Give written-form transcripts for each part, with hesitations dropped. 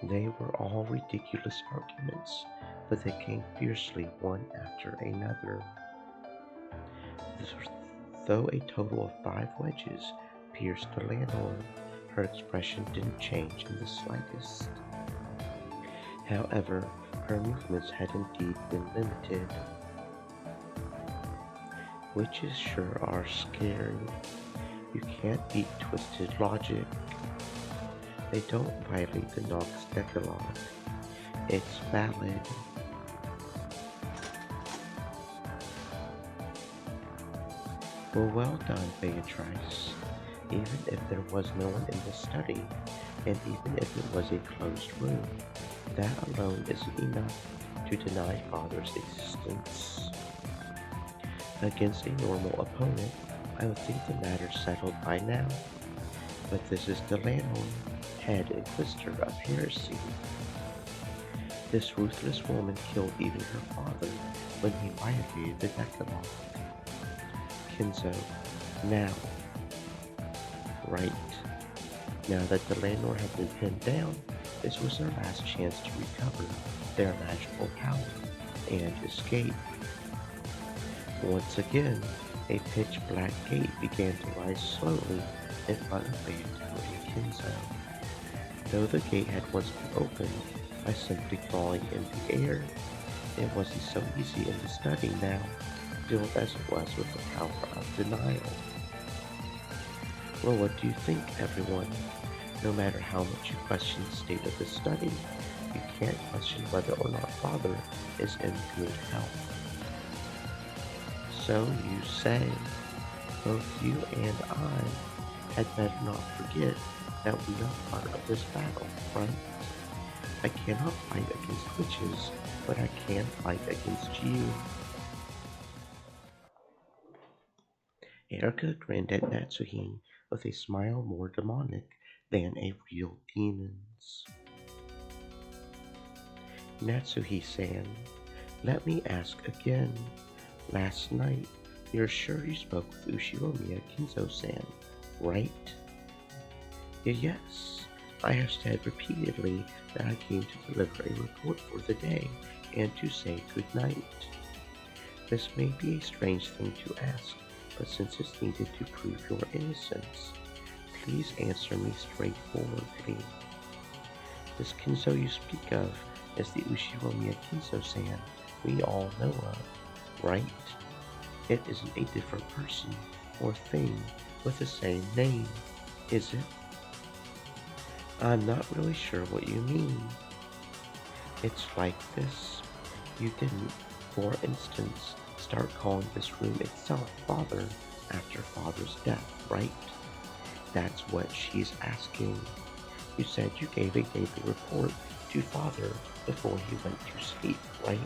They were all ridiculous arguments, but they came fiercely one after another. Though a total of 5 wedges pierced the landlord, her expression didn't change in the slightest. However, her movements had indeed been limited. Witches sure are scary. You can't beat twisted logic. They don't violate the Nox Decalogue. It's valid. Well done, Beatrice. Even if there was no one in the study, and even if it was a closed room, that alone isn't enough to deny Father's existence. Against a normal opponent, I would think the matter settled by now. But this is the landlord, head inquisitor of heresy. This ruthless woman killed even her father when he violated the Decalogue. Kinzo, now. Right. Now that the landlord had been pinned down, this was their last chance to recover their magical power and escape. Once again, a pitch-black gate began to rise slowly in front of Leonardo and Kinzo. Though the gate had once been opened by simply falling in the air, it wasn't so easy in the study now, filled as it was with the power of denial. Well, what do you think, everyone? No matter how much you question the state of the study, you can't question whether or not Father is in good health. So you say, both you and I had better not forget that we are part of this battle, right? I cannot fight against witches, but I can fight against you. Erica grinned at Natsuhine with a smile more demonic than a real demon's. Natsuhi-san, let me ask again. Last night, you're sure you spoke with Ushiromiya Kinzo-san, right? Yes, I have said repeatedly that I came to deliver a report for the day and to say good night. This may be a strange thing to ask, but since it's needed to prove your innocence, please answer me straightforwardly. This Kinzo you speak of is the Ushiromiya Kinzo-san we all know of, right? It isn't a different person or thing with the same name, is it? I'm not really sure what you mean. It's like this. You didn't, for instance, start calling this room itself Father after Father's death, right? That's what she's asking. You said you gave a daily report to Father before he went to sleep, right?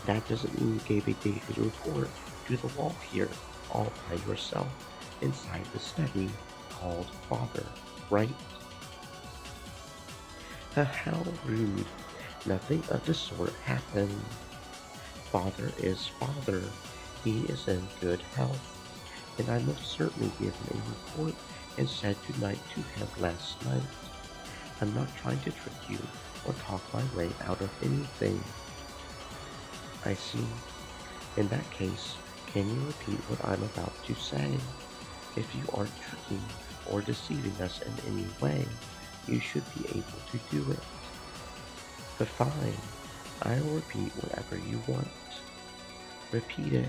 That doesn't mean you gave a daily report to the wall here, all by yourself, inside the study called Father, right? How rude. Nothing of the sort happened. Father is Father. He is in good health. And I most certainly gave him a report and said goodnight to him last night. I'm not trying to trick you or talk my way out of anything. I see. In that case, can you repeat what I'm about to say? If you aren't tricking or deceiving us in any way, you should be able to do it. But fine, I will repeat whatever you want. Repeat it.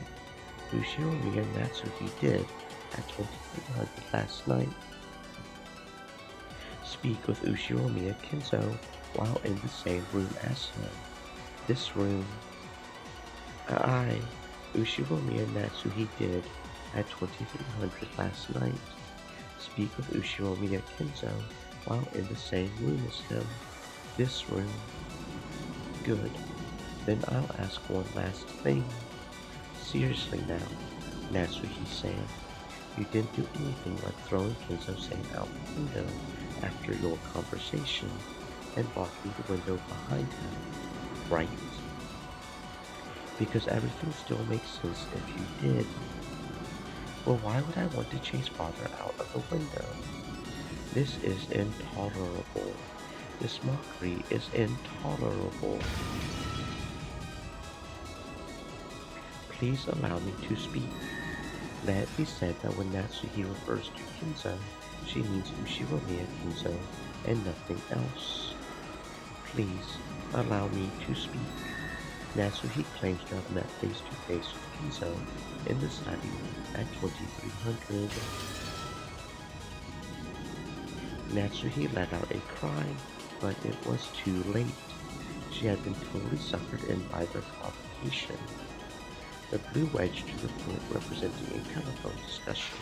Ushiromi and Natsuki did at 2300 last night. Speak with Ushiromiya Kinzo while in the same room as him. This room. Ushiromiya Natsuki did at 2300 last night. Speak with Ushiromiya Kinzo while in the same room as him. This room. Good. Then I'll ask one last thing. Seriously now, Natsuki-san, you didn't do anything like throwing Kinzo-san out the window after your conversation and locking the window behind him, right? Because everything still makes sense if you did. Well, why would I want to chase Father out of the window? This is intolerable. This mockery is intolerable. Please allow me to speak. Let it be said that when Natsuhi refers to Kinzo, she means Ushiromiya Kinzo and nothing else. Please allow me to speak. Natsuhi claims to have met face-to-face with Kinzo in the study at 2300. Natsuhi let out a cry, but it was too late. She had been totally suckered in by their provocation. The blue wedge to the foot representing a telephone discussion.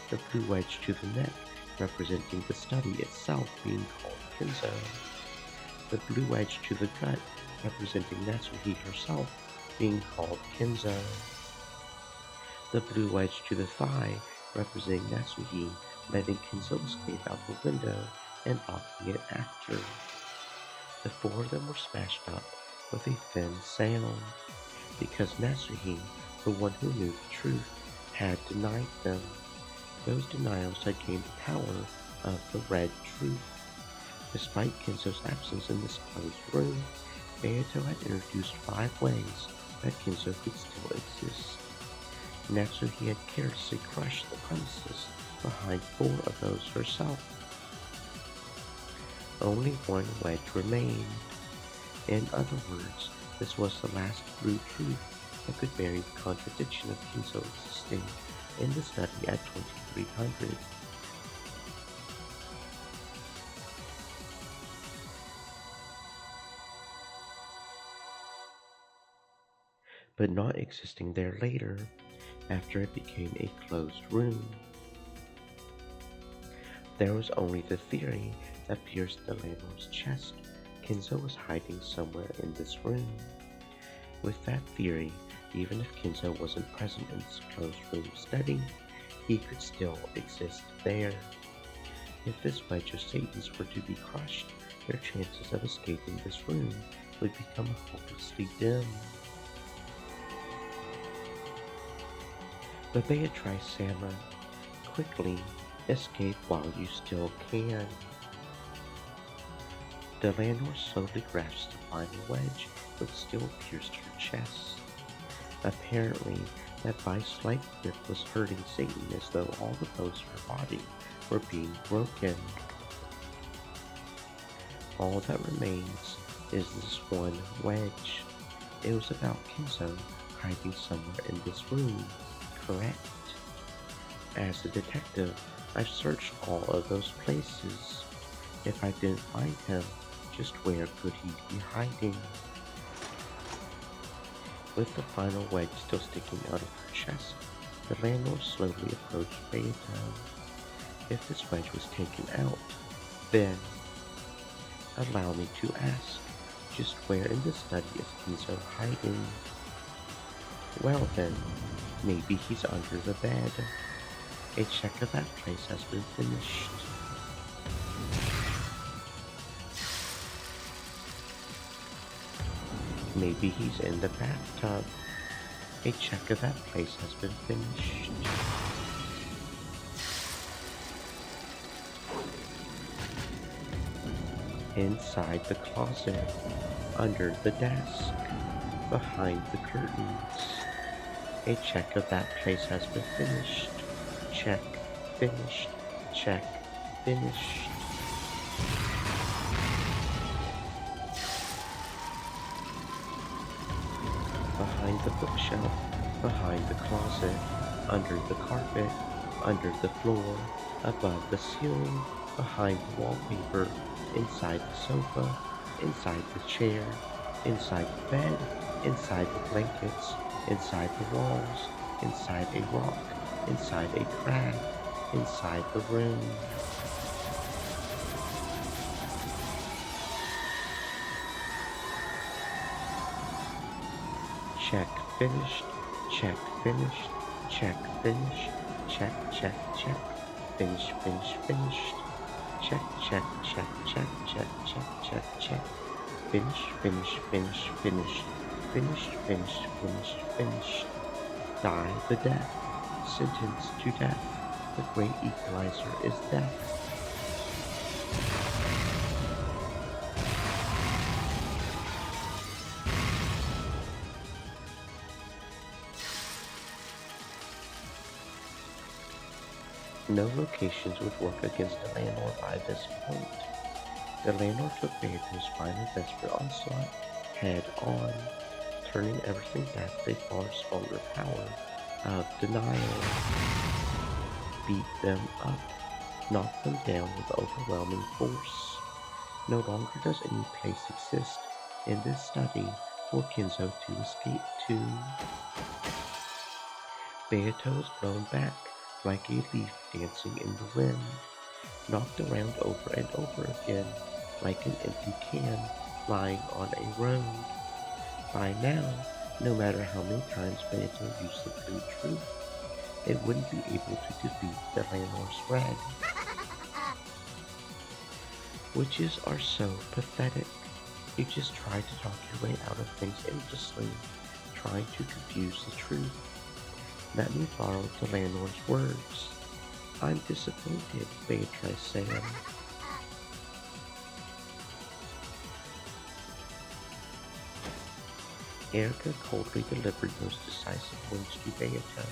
The blue wedge to the neck representing the study itself being called Kinzo. The blue wedge to the gut representing Natsuhi herself being called Kinzo. The blue wedge to the thigh representing Natsuhi letting Kinzo escape out the window and locking it after. The four of them were smashed up with a thin sound, because Natsuhi, the one who knew the truth, had denied them. Those denials had gained the power of the red truth. Despite Kinzo's absence in this closed room, Beato had introduced 5 ways that Kinzo could still exist. Natsuhi had carelessly crushed the premises behind 4 of those herself. Only 1 wedge remained. In other words, this was the last blue truth that could bury the contradiction of Kinzo existing in the study at 2300. But not existing there later, after it became a closed room. There was only the theory that pierced the landlord's chest. Kinzo was hiding somewhere in this room. With that theory, even if Kinzo wasn't present in this closed room study, he could still exist there. If this wedge of Satan's were to be crushed, their chances of escaping this room would become hopelessly dim. But Beatrice Sama, quickly escape while you still can. The landlord slowly grasped the final wedge, which still pierced her chest. Apparently, that vice-like grip was hurting Satan as though all the bones of her body were being broken. All that remains is this one wedge. It was about Kinzo hiding somewhere in this room, correct? As a detective, I've searched all of those places. If I didn't find him, just where could he be hiding? With the final wedge still sticking out of her chest, the landlord slowly approached Beato. If this wedge was taken out, then, allow me to ask, just where in the study is Kinzo hiding? Well then, maybe he's under the bed. A check of that place has been finished. Maybe he's in the bathtub. A check of that place has been finished. Inside the closet, under the desk, behind the curtains. A check of that place has been finished. Check, finished, check, finished. Behind the bookshelf, behind the closet, under the carpet, under the floor, above the ceiling, behind the wallpaper, inside the sofa, inside the chair, inside the bed, inside the blankets, inside the walls, inside a rock, inside a crag, inside the room. Check finished, check finished, check finished, check, check, check, finish, finish, finished, check, check, check, check, check, check, check, check, finish, finish, finish, finished, finished, finished, finished, finished, die the death, sentenced to death, the great equalizer is death. No locations would work against the landlord by this point. The landlord took Beato's final desperate onslaught head on, turning everything back with a far stronger power of denial. Beat them up, knock them down with overwhelming force. No longer does any place exist in this study for Kinzo to escape to. Beato is blown back like a leaf dancing in the wind, knocked around over and over again like an empty can lying on a road. By now, no matter how many times Beato used the crude truth, it wouldn't be able to defeat the landlord's red. Witches are so pathetic. You just try to talk your way out of things endlessly, trying to confuse the truth. Let me borrow the landlord's words. I'm disappointed, Beatrice said. Erica coldly delivered those decisive words to Beato,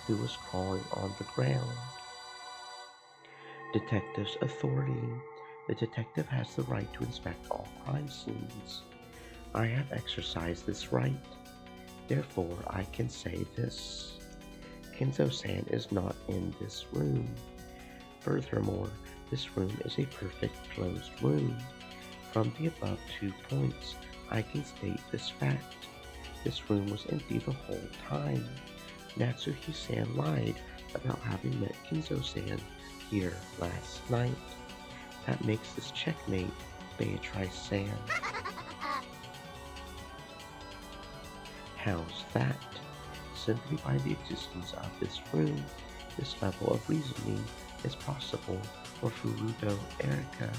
who was crawling on the ground. Detective's authority. The detective has the right to inspect all crime scenes. I have exercised this right. Therefore, I can say this. Kenzo-san is not in this room. Furthermore, this room is a perfect closed room. From the above 2 points, I can state this fact. This room was empty the whole time. Natsuhi-san lied about having met Kinzo-san here last night. That makes this checkmate, Beatrice-san. How's that? Simply by the existence of this room, this level of reasoning is possible for Furudo Erika.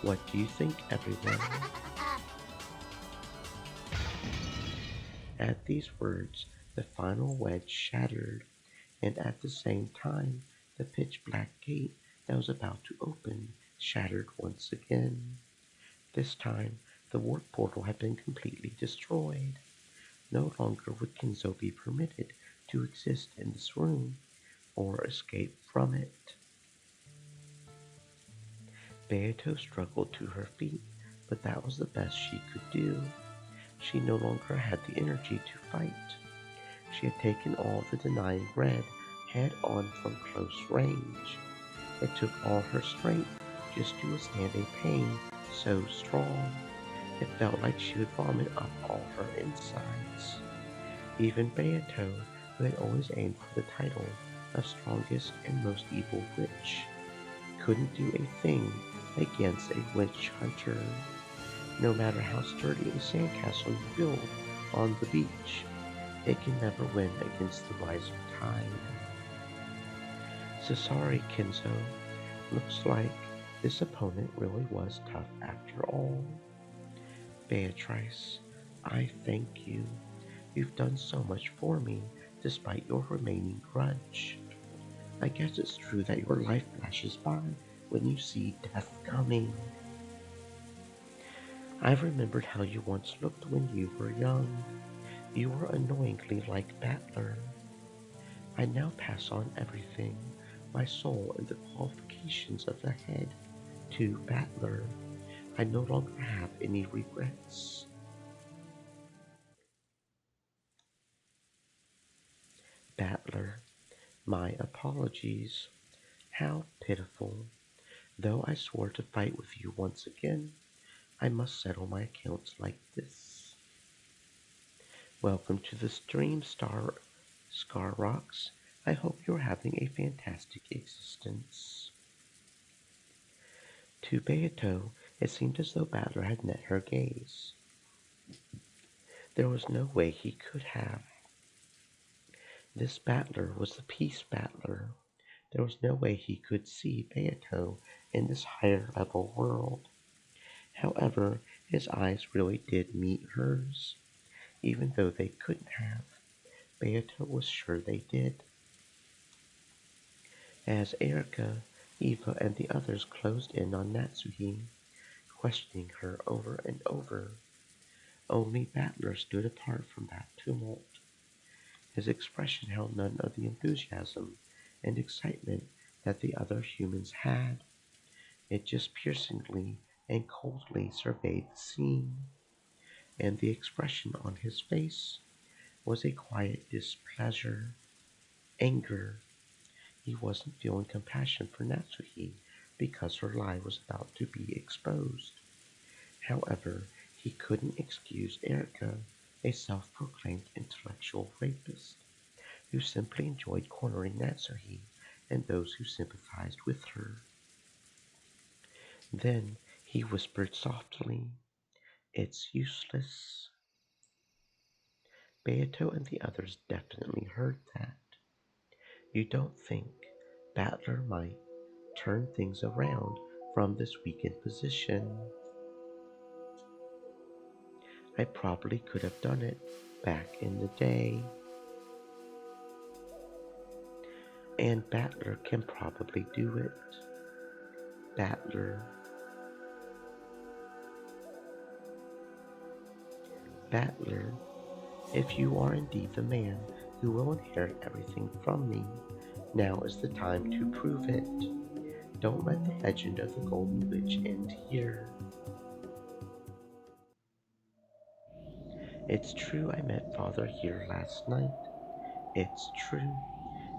What do you think, everyone? At these words, the final wedge shattered, and at the same time, the pitch-black gate that was about to open shattered once again. This time, the warp portal had been completely destroyed. No longer would Kinzo be permitted to exist in this room or escape from it. Beato struggled to her feet, but that was the best she could do. She no longer had the energy to fight. She had taken all the denying red head on from close range. It took all her strength just to withstand a pain so strong. It felt like she would vomit up all her insides. Even Beato, who had always aimed for the title of strongest and most evil witch, couldn't do a thing against a witch hunter. No matter how sturdy a sandcastle you build on the beach, it can never win against the rising tide. So sorry, Kinzo. Looks like this opponent really was tough after all. Beatrice, I thank you. You've done so much for me, despite your remaining grudge. I guess it's true that your life flashes by when you see death coming. I've remembered how you once looked when you were young. You were annoyingly like Battler. I now pass on everything, my soul and the qualifications of the head, to Battler. I no longer have any regrets. Battler, my apologies. How pitiful. Though I swore to fight with you once again, I must settle my accounts like this. Welcome to the stream, Scar Rocks. I hope you're having a fantastic existence. To Beato, it seemed as though Battler had met her gaze. There was no way he could have. This Battler was the Peace Battler. There was no way he could see Beato in this higher level world. However, his eyes really did meet hers, even though they couldn't have. Beato was sure they did. As Erika, Eva, and the others closed in on Natsuhi, questioning her over and over, only Battler stood apart from that tumult. His expression held none of the enthusiasm and excitement that the other humans had. It just piercingly and coldly surveyed the scene, and the expression on his face was a quiet displeasure, anger. He wasn't feeling compassion for Natsuki because her lie was about to be exposed. However, he couldn't excuse Erica, a self-proclaimed intellectual rapist, who simply enjoyed cornering Natsuki and those who sympathized with her. Then he whispered softly, "It's useless." Beato and the others definitely heard that. You don't think Battler might turn things around from this weakened position? I probably could have done it back in the day. And Battler can probably do it. Battler. Battler, if you are indeed the man who will inherit everything from me, now is the time to prove it. Don't let the legend of the Golden Witch end here. It's true I met Father here last night. It's true,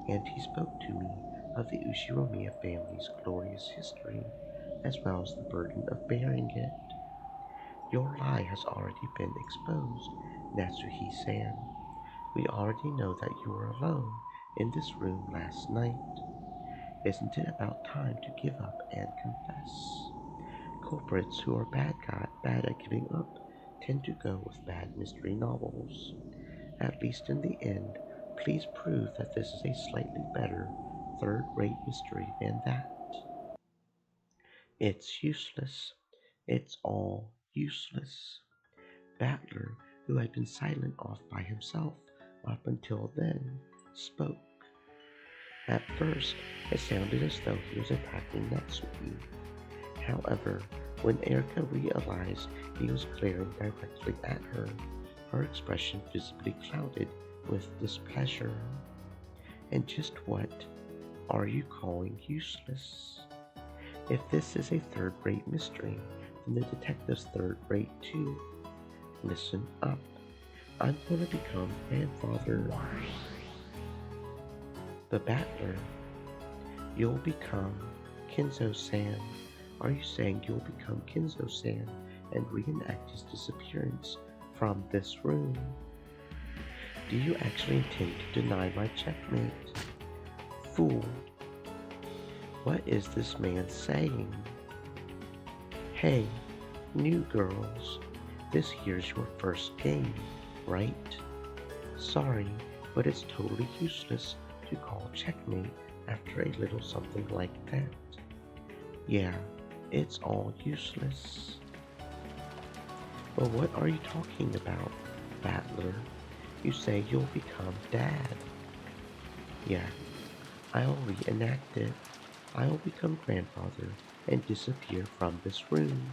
and he spoke to me of the Ushiromiya family's glorious history, as well as the burden of bearing it. Your lie has already been exposed, Natsuhi-san. We already know that you were alone in this room last night. Isn't it about time to give up and confess? Culprits who are bad at giving up tend to go with bad mystery novels. At least in the end, please prove that this is a slightly better, third-rate mystery than that. It's useless. It's all useless. Battler, who had been silent off by himself up until then, spoke. At first, it sounded as though he was attacking Natsuki. However, when Erica realized he was glaring directly at her, her expression visibly clouded with displeasure. And just what are you calling useless? If this is a third-rate mystery, then the detective's third-rate too. Listen up. I'm going to become grandfather. The Battler. You'll become Kinzo-san. Are you saying you'll become Kinzo-san and reenact his disappearance from this room? Do you actually intend to deny my checkmate? Fool. What is this man saying? Hey, new girls, this here's your first game, right? Sorry, but it's totally useless to call checkmate after a little something like that. Yeah, it's all useless. Well, what are you talking about, Battler? You say you'll become Dad. Yeah, I'll reenact it. I'll become grandfather and disappear from this room.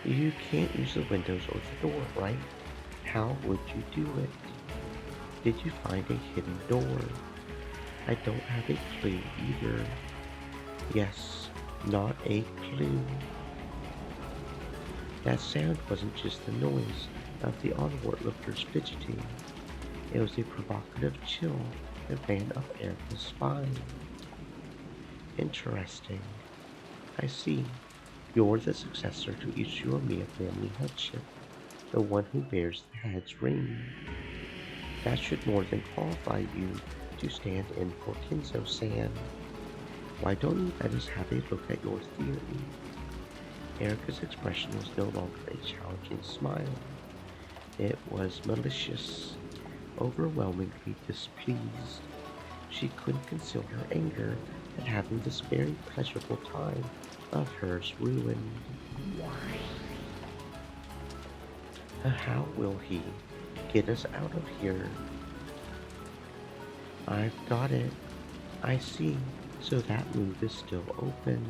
You can't use the windows or the door, right? How would you do it? Did you find a hidden door? I don't have a clue either. Yes, not a clue. That sound wasn't just the noise of the onward lookers fidgeting. It was a provocative chill that ran up Erica's spine. Interesting. I see. You're the successor to Ichiromiya family headship, the one who bears the head's ring. That should more than qualify you to stand in for Kinzo-san. Why don't you let us have a look at your theory? Erica's expression was no longer a challenging smile. It was malicious, overwhelmingly displeased. She couldn't conceal her anger at having this very pleasurable time of hers ruined. How will he get us out of here? I've got it. I see. So that move is still open.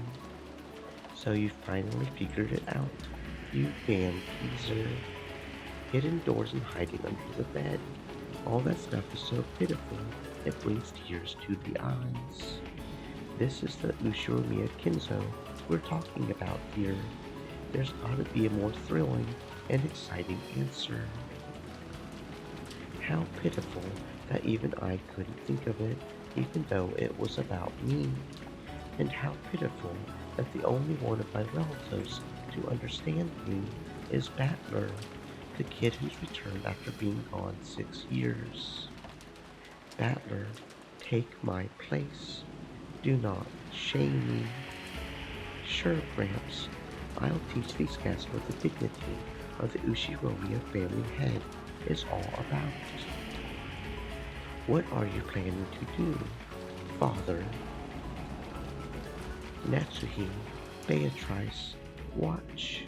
So you finally figured it out, you damn teaser. Hidden doors and hiding under the bed. All that stuff is so pitiful, it brings tears to the eyes. This is the Ushuaïa Kinzo we're talking about here. There's gotta be a more thrilling and exciting answer. How pitiful that even I couldn't think of it, even though it was about me. And how pitiful that the only one of my relatives to understand me is Battler, the kid who's returned after being gone 6 years. Battler, take my place. Do not shame me. Sure, Gramps, I'll teach these guests what the dignity of the Ushiromiya family head is all about. What are you planning to do, Father? Natsuhi, Beatrice, watch.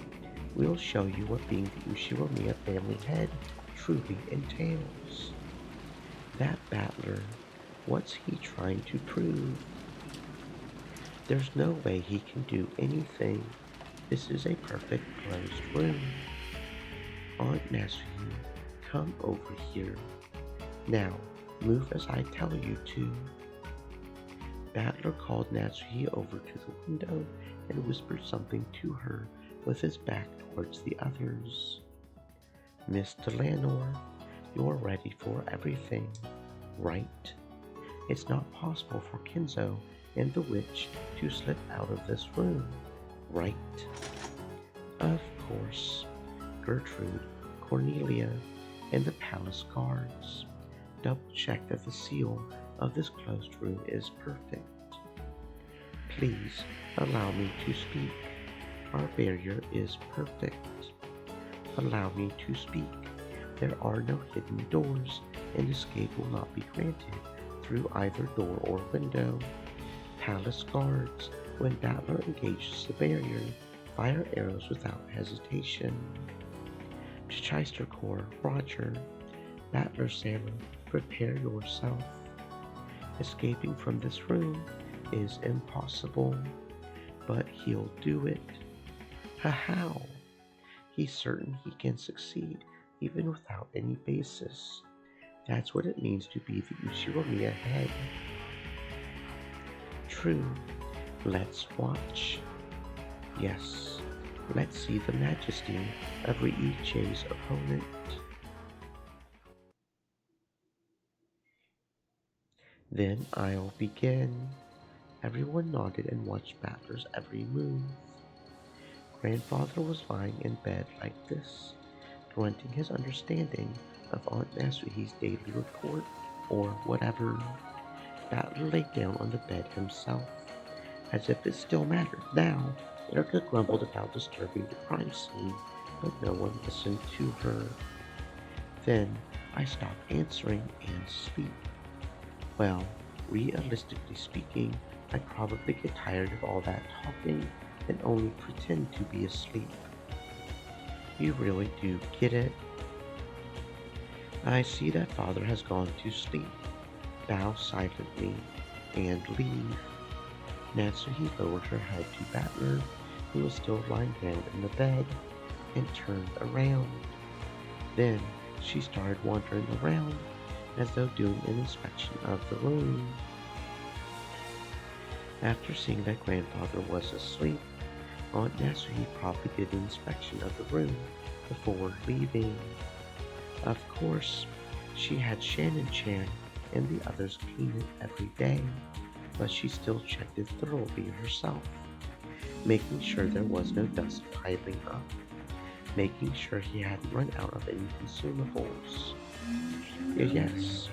We'll show you what being the Ushiromiya family head truly entails. That battler, what's he trying to prove? There's no way he can do anything. This is a perfect closed room. Aunt Natsuhi, come over here. Now, move as I tell you to. Battler called Natsuhi over to the window and whispered something to her with his back towards the others. Miss Delanor, you're ready for everything, right? It's not possible for Kinzo and the witch to slip out of this room, right? Of course. Gertrude, Cornelia, and the palace guards. Double check that the seal of this closed room is perfect. Please allow me to speak. Our barrier is perfect. Allow me to speak. There are no hidden doors, and escape will not be granted through either door or window. Palace guards, when Battler engages the barrier, fire arrows without hesitation. Chichester Corps, Roger. Battler Sailor, prepare yourself. Escaping from this room is impossible, but he'll do it. How? He's certain he can succeed, even without any basis. That's what it means to be the Ushiromiya head. True. Let's watch. Yes, let's see the majesty of Riichi's opponent. Then I'll begin. Everyone nodded and watched Battler's every move. Grandfather was lying in bed like this, grunting his understanding of Aunt Natsuhi's daily report, or whatever. Battler lay down on the bed himself, as if it still mattered. Now, Erica grumbled about disturbing the crime scene, but no one listened to her. Then I stopped answering and sleep. Well, realistically speaking, I'd probably get tired of all that talking and only pretend to be asleep. You really do get it? I see that Father has gone to sleep. Bow silently and leave. Natsuhi lowered her head to Battler, who was still lying down in the bed, and turned around. Then she started wandering around as though doing an inspection of the room. After seeing that Grandfather was asleep, Aunt Natsuhi probably did an inspection of the room before leaving. Of course, she had Shannon-chan and the others clean it every day, but she still checked it thoroughly herself, making sure there was no dust piling up, making sure he hadn't run out of any consumables. Yes,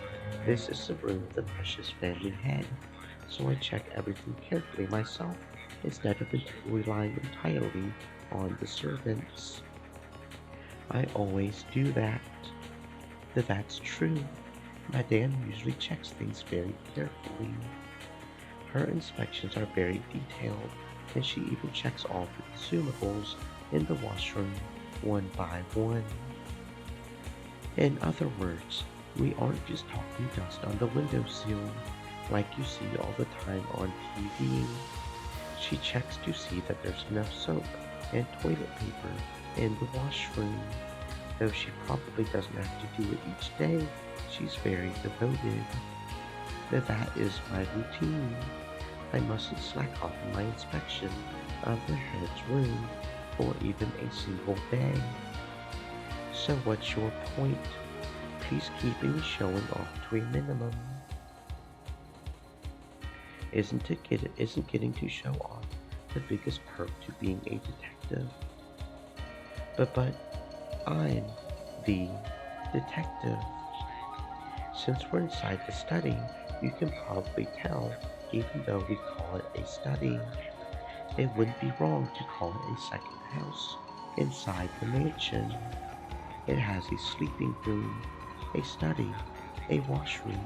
this is the room the precious family had, so I check everything carefully myself instead of relying entirely on the servants. I always do that. That's true. Madame usually checks things very carefully. Her inspections are very detailed, and she even checks all the consumables in the washroom one by one. In other words, we aren't just talking dust on the windowsill like you see all the time on TV. She checks to see that there's enough soap and toilet paper in the washroom. Though she probably doesn't have to do it each day, she's very devoted. That is my routine. I mustn't slack off in my inspection of the head's room for even a single day. So what's your point? Please keeping showing off to a minimum. Isn't getting to show off the biggest perk to being a detective? But I'm the detective. Since we're inside the study, you can probably tell, even though we call it a study, it wouldn't be wrong to call it a second house inside the mansion. It has a sleeping room, a study, a washroom,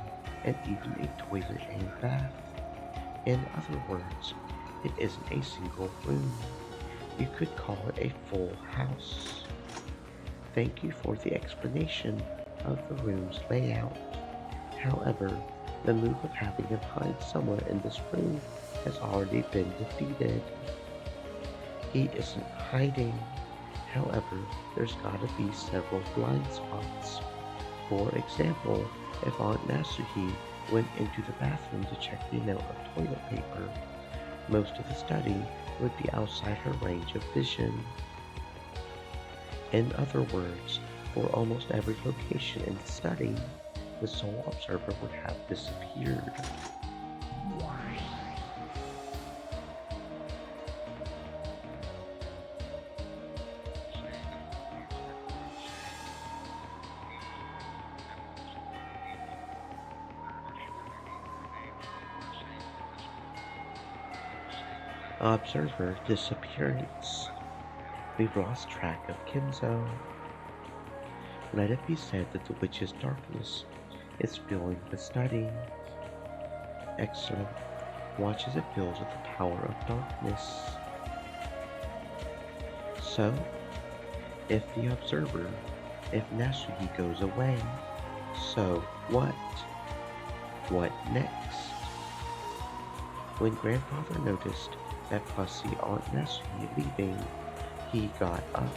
and even a toilet and bath. In other words, it isn't a single room. You could call it a full house. Thank you for the explanation of the room's layout. However, the move of having him hide somewhere in this room has already been defeated. He isn't hiding. However, there's gotta be several blind spots. For example, if Aunt Nasuhi went into the bathroom to check the amount of toilet paper, most of the study would be outside her range of vision. In other words, for almost every location in the study, the sole observer would have disappeared. Observer disappearance. We've lost track of Kinzo. Let it be said that the witch's darkness is filling the study. Excellent. Watch as it fills with the power of darkness. So, if the observer, if Nasuhi goes away, so what? What next? When grandfather noticed that fussy Aunt Nasuhi leaving, he got up.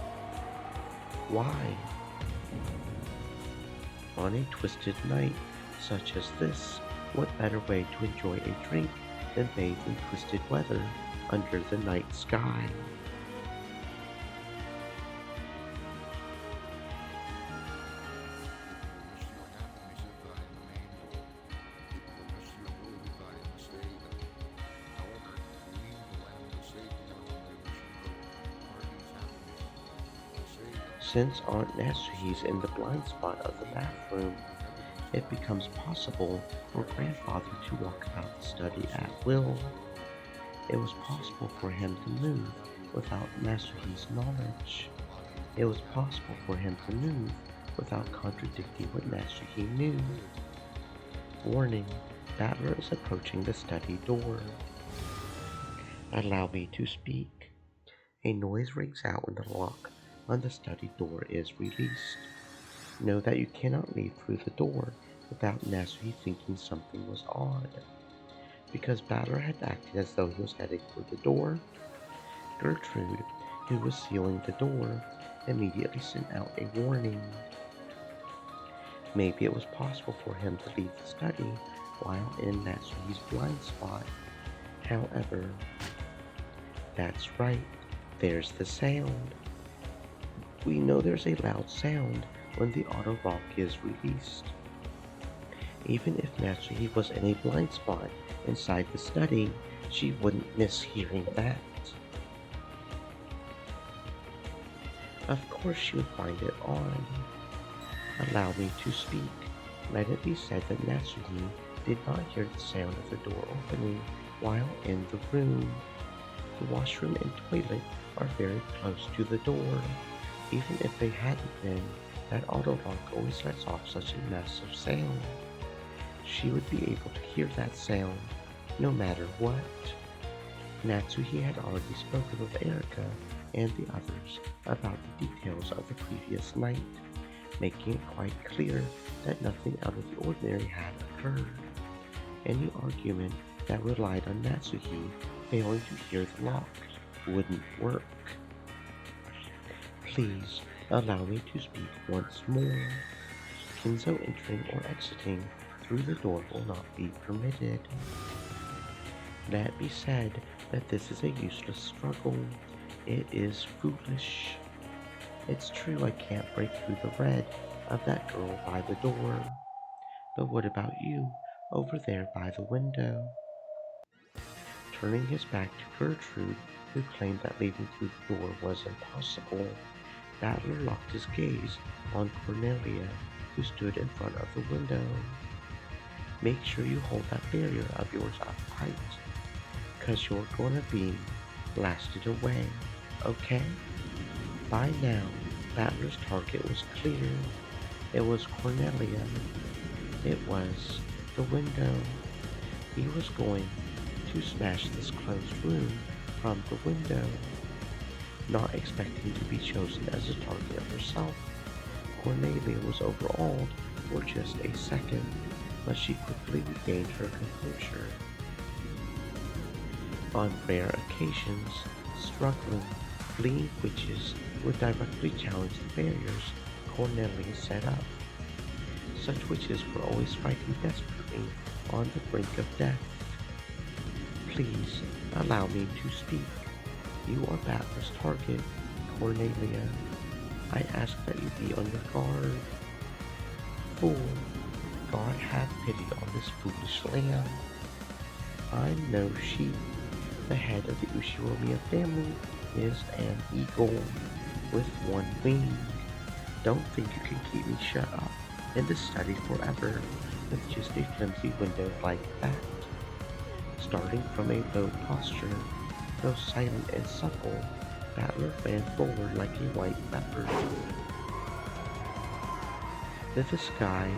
Why? On a twisted night such as this, what better way to enjoy a drink than bathe in twisted weather under the night sky? Since Aunt Nasuhi's in the blind spot of the bathroom, it becomes possible for grandfather to walk about the study at will. It was possible for him to move without Nasuhi's knowledge. It was possible for him to move without contradicting what Nasuhi knew. Warning, Battler is approaching the study door. Allow me to speak. A noise rings out when the lock on the study door is released. Know that you cannot leave through the door without Nasuhi thinking something was odd. Because Battler had acted as though he was heading for the door, Gertrude, who was sealing the door, immediately sent out a warning. Maybe it was possible for him to leave the study while in Nasuhi's blind spot. However, that's right, there's the sound. We know there's a loud sound when the auto lock is released. Even if Nasuhi was in a blind spot inside the study, she wouldn't miss hearing that. Of course she would find it odd. Allow me to speak. Let it be said that Nasuhi did not hear the sound of the door opening while in the room. The washroom and toilet are very close to the door. Even if they hadn't been, that auto lock always lets off such a massive sound. She would be able to hear that sound, no matter what. Natsuhi had already spoken with Erika and the others about the details of the previous night, making it quite clear that nothing out of the ordinary had occurred. Any argument that relied on Natsuhi failing to hear the lock wouldn't work. Please allow me to speak once more. Kinzo entering or exiting through the door will not be permitted. Let be said that this is a useless struggle. It is foolish. It's true I can't break through the red of that girl by the door. But what about you, over there by the window? Turning his back to Gertrude, who claimed that leaving through the door was impossible, Battler locked his gaze on Cornelia, who stood in front of the window. Make sure you hold that barrier of yours up tight, 'cause you're gonna be blasted away, okay? By now, Battler's target was clear. It was Cornelia. It was the window. He was going to smash this closed room from the window. Not expecting to be chosen as a target herself, Cornelia was overawed for just a second, but she quickly regained her composure. On rare occasions, struggling, fleeing witches would directly challenge the barriers Cornelia set up. Such witches were always fighting desperately on the brink of death. Please allow me to speak. You are Battler's target, Cornelia. I ask that you be on your guard. Fool, God have pity on this foolish lamb. I'm no sheep. The head of the Ushiromiya family is an eagle with one wing. Don't think you can keep me shut up in this study forever with just a flimsy window like that. Starting from a low posture, though silent and supple, Battler ran forward like a white leopard. That the sky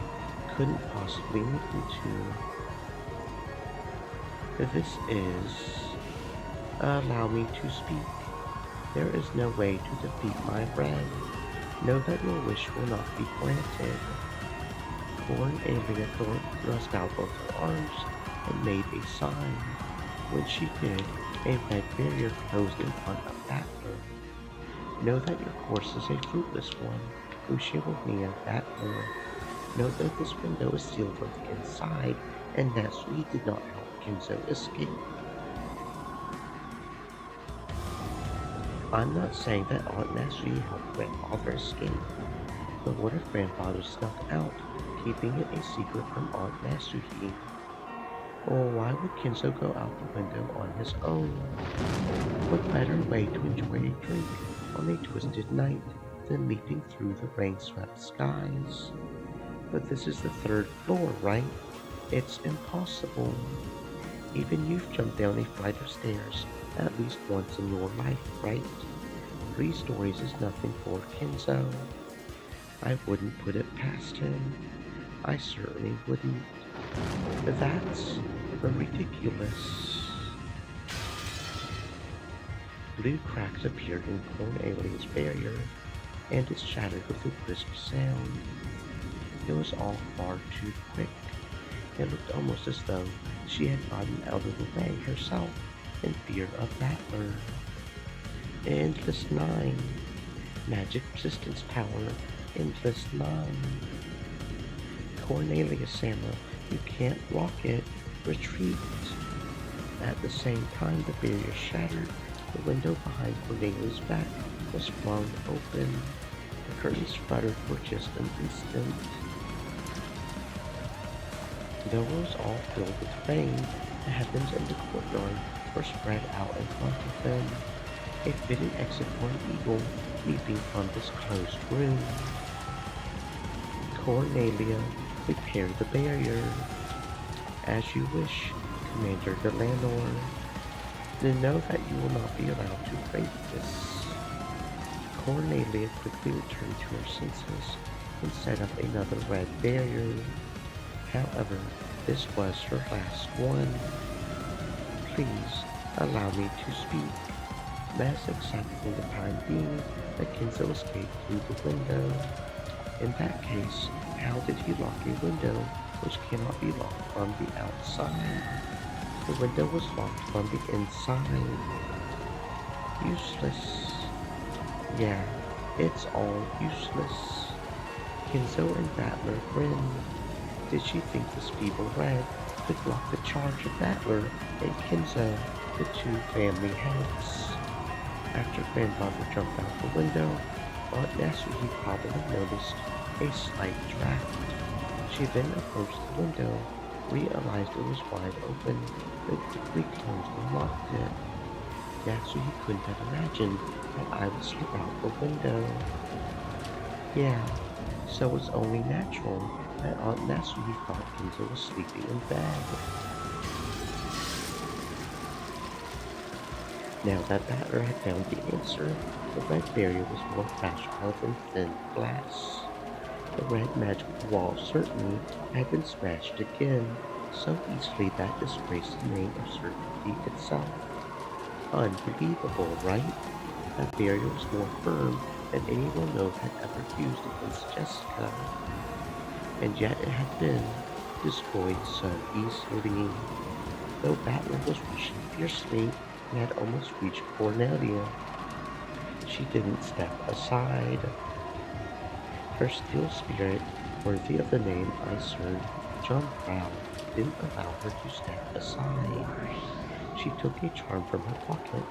couldn't possibly make me to. This is... Allow me to speak. There is no way to defeat my red. Know that your wish will not be granted. Cornelia thrust out both her arms and made a sign. When she did, a red barrier closed in front of Battler. Know that your course is a fruitless one, Ushiromiya Battler. Know that this window is sealed from the inside, and Natsui did not help Kinzo escape. I'm not saying that Aunt Natsui helped Grandfather escape, but what if Grandfather snuck out, keeping it a secret from Aunt Natsui? Or why would Kinzo go out the window on his own? What better way to enjoy a drink on a twisted night than leaping through the rain-swept skies? But this is the third floor, right? It's impossible. Even you've jumped down a flight of stairs at least once in your life, right? 3 stories is nothing for Kinzo. I wouldn't put it past him. I certainly wouldn't. That's ridiculous. Blue cracks appeared in Cornelia's barrier, and it shattered with a crisp sound. It was all far too quick. It looked almost as though she had gotten out of the way herself in fear of Battler. Endless 9. Magic resistance power. Endless 9. Cornelia Sama, you can't block it. Retreat. At the same time the barrier shattered, the window behind Cornelia's back was flung open. The curtains fluttered for just an instant. Though it was all filled with rain, the heavens and the courtyard were spread out in front of them, a fitting exit for an eagle leaping from this closed room. Cornelia, repair the barrier. As you wish, Commander Delanor. Then know that you will not be allowed to break this. Cornelia quickly returned to her senses and set up another red barrier. However, this was her last one. Please allow me to speak. Let's accept for the time being that Kinzo escaped through the window. In that case, how did he lock a window which cannot be locked from the outside? The window was locked from the inside. Useless. Yeah, it's all useless. Kinzo and Battler grinned. Did she think this feeble red could block the charge of Battler and Kenzo, the two family heads. After Grandmother jumped out the window, Aunt Nasuhi probably noticed a slight draft. She then approached the window, realized it was wide open, but quickly closed and locked it. Nasuhi couldn't have imagined that I would slip out the window. Yeah, so it's only natural that Aunt Nasuhi thought Kenzo was sleeping in bed. Now that Battler had found the answer, the red barrier was more fragile than thin glass. The red magical wall certainly had been smashed again, so easily that disgraced the name of certainty itself. Unbelievable, right? That barrier was more firm than anyone knows had ever used against Jessica, and yet it had been destroyed so easily. Though Battler was rushing fiercely and had almost reached Cornelia, she didn't step aside. Her steel spirit, worthy of the name I served, John Prow, didn't allow her to step aside. She took a charm from her pocket,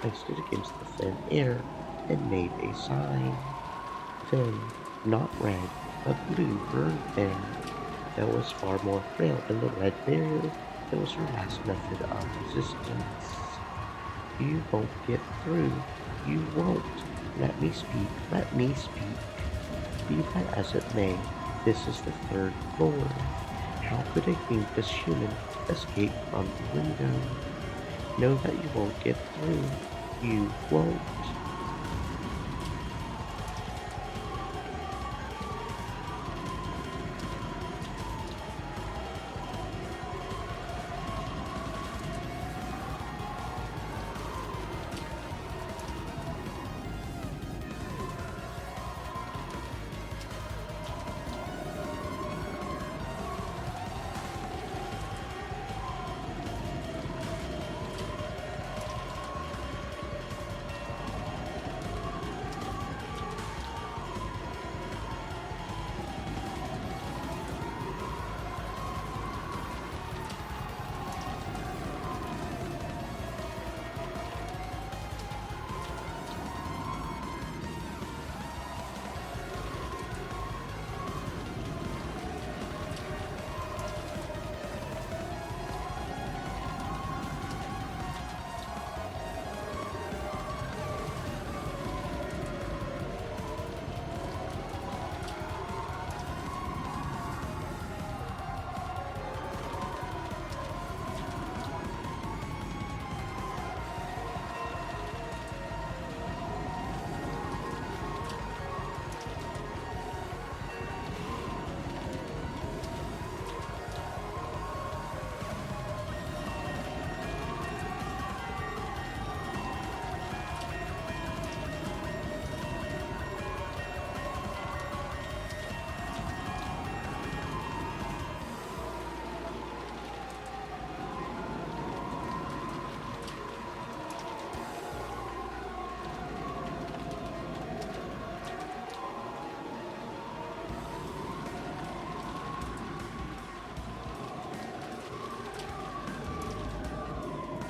placed it against the thin air, and made a sign. Then, not red, but blue burned there. Though it was far more frail than the red barrier, it was her last method of resistance. You won't get through. You won't. Let me speak. Let me speak. Be that as it may, this is the third floor. How could a wingless human escape from the window? Know that you won't get through. You won't.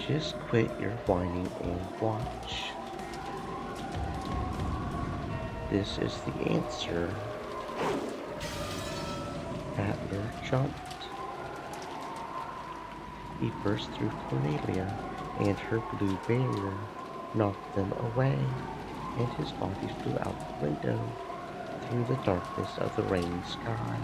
Just quit your whining and watch. This is the answer. Battler jumped. He burst through Cornelia and her blue barrier, knocked them away, and his body flew out the window through the darkness of the rainy sky.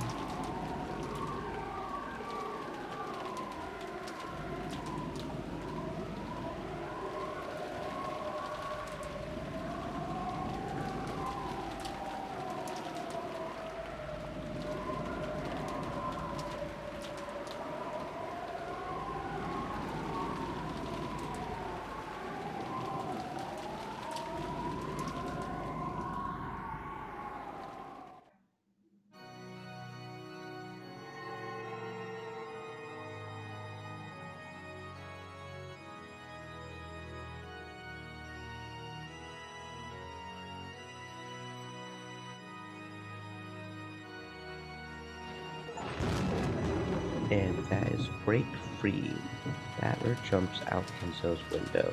And that is break free. Battler jumps out Kenzo's window.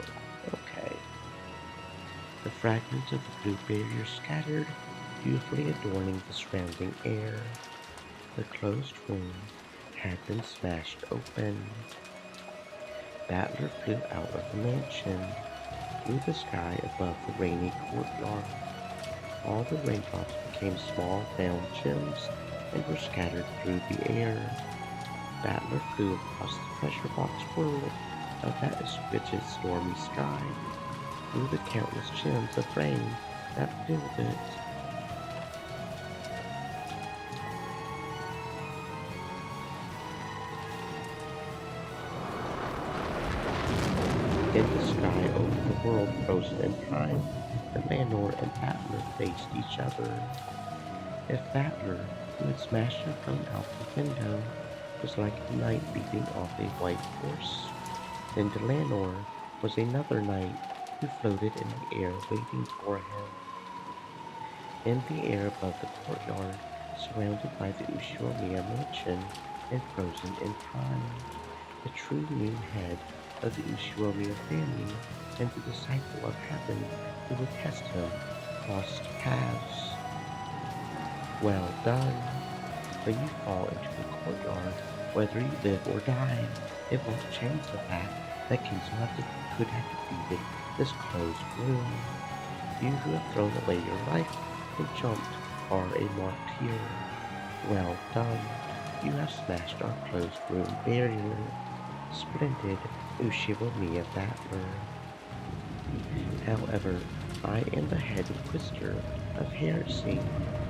Okay. The fragments of the blue barrier scattered, beautifully adorning the surrounding air. The closed room had been smashed open. Battler flew out of the mansion, through the sky above the rainy courtyard. All the raindrops became small round gems and were scattered through the air. Battler flew across the pressure box world of that rigid stormy sky, through the countless gems of rain that filled it. In the sky over the world frozen in time, Lanor and Battler faced each other. If Battler, who had smashed and thrown out the window, was like a knight leaping off a white horse, then Delanor was another knight who floated in the air waiting for him. In the air above the courtyard, surrounded by the Ushuaia mansion and frozen in time, the true new head of the Ushuaia family and the disciple of heaven who would test him crossed paths. Well done. When you fall into the courtyard, whether you live or die, it won't change the fact that Kinzo could have defeated this closed room. You who have thrown away your life and jumped are a marked hero. Well done. You have smashed our closed room barrier. Splendid Ushiwamiya Battler. However, I am the head inquisitor of heresy,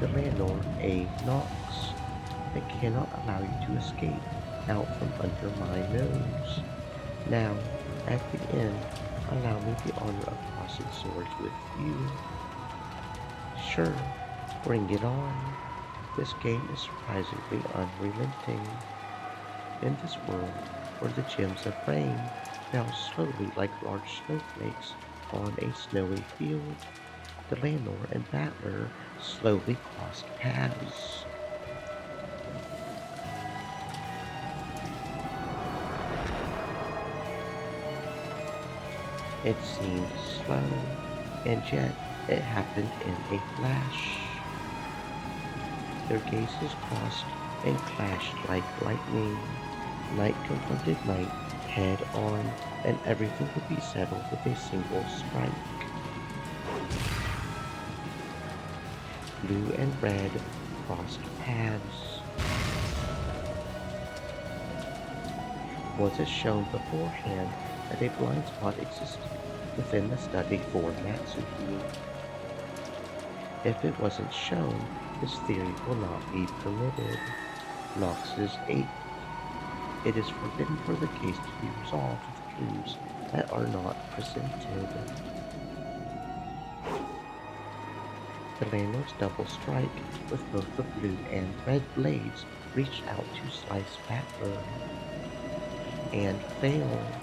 Delanor A. Knox. I cannot allow you to escape out from under my nose. Now, at the end, allow me the honor of crossing swords with you. Sure, bring it on. This game is surprisingly unrelenting. In this world, where the gems of rain fell slowly like large snowflakes on a snowy field, Delanor and Battler slowly crossed paths. It seemed slow, and yet it happened in a flash. Their gazes crossed and clashed like lightning. Night confronted night head on, and everything would be settled with a single strike. Blue and red crossed paths. Was it shown beforehand that a blind spot existed within the study for Natsuki? If it wasn't shown, this theory will not be permitted. Knox's 8. It is forbidden for the case to be resolved with clues that are not presented. The Lanor's double strike with both the blue and red blades reached out to slice Battler, and failed.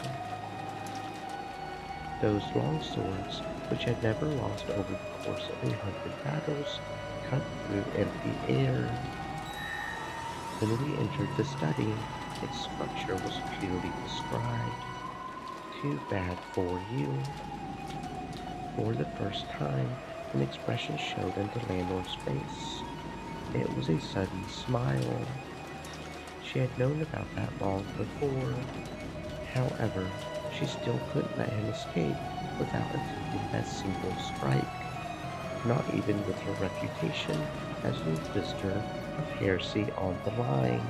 Those long swords, which had never lost over the course of 100 battles, cut through empty air. When we entered the study, its structure was clearly described. Too bad for you. For the first time, an expression showed in Delanor's face. It was a sudden smile. She had known about that long before. However, she still couldn't let him escape without attempting that single strike, not even with her reputation as an inquisitor of heresy on the line.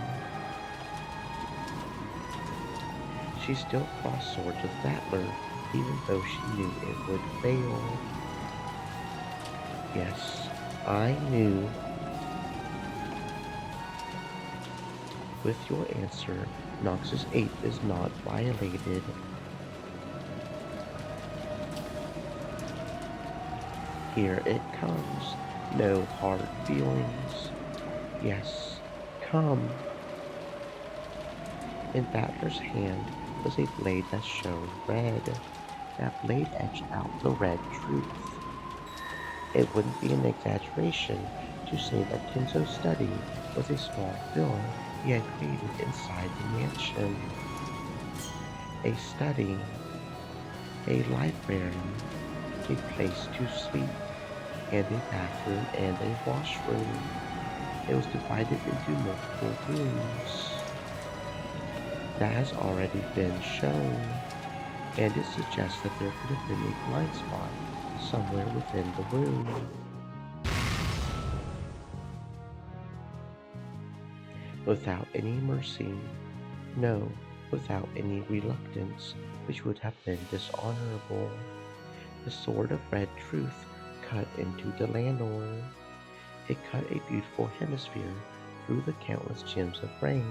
She still crossed swords with Battler, even though she knew it would fail. Yes, I knew. With your answer, Knox's 8 is not violated. Here it comes. No hard feelings. Yes, come. In Battler's hand was a blade that shone red. That blade etched out the red truth. It wouldn't be an exaggeration to say that Kinzo's study was a small villa he had created inside the mansion. A study, a library, a place to sleep, and a bathroom and a washroom. It was divided into multiple rooms. That has already been shown, and it suggests that there could have been a blind spot somewhere within the room. Without any mercy, no, without any reluctance, which would have been dishonorable, the sword of red truth cut into the Lanor. It cut a beautiful hemisphere through the countless gems of rain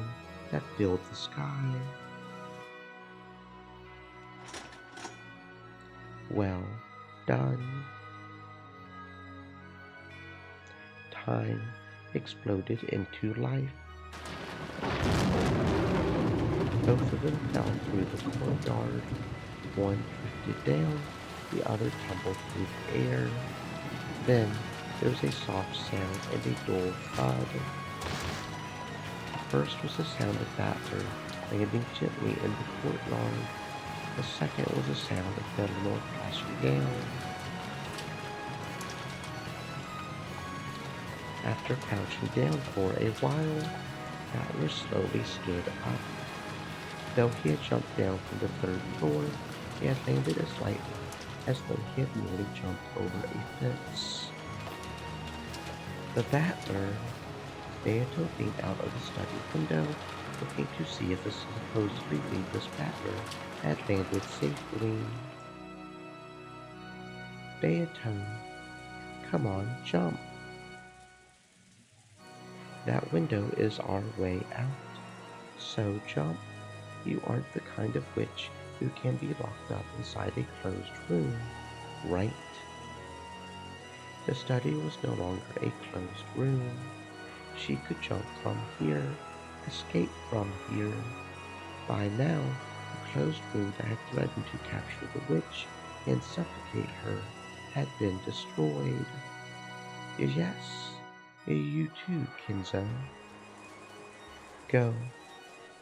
that filled the sky. Well done. Time exploded into life. Both of them fell through the courtyard. One drifted down, the other tumbled through the air. Then there was a soft sound and a dull thud. The first was the sound of Battler landing gently in the courtyard. The second was the sound of Eleanor crashing down. After crouching down for a while, Battler slowly stood up. Though he had jumped down from the third floor, he had landed as lightly as though he had merely jumped over a fence. The Battler! Beato leaned out of the study window, looking to see if the supposedly leadless Battler had landed safely. Beato, come on, jump. That window is our way out, so jump. You aren't the kind of witch who can be locked up inside a closed room, right? The study was no longer a closed room. She could jump from here, escape from here. By now, the closed room that had threatened to capture the witch and suffocate her had been destroyed. Yes, you too, Kinzo. Go.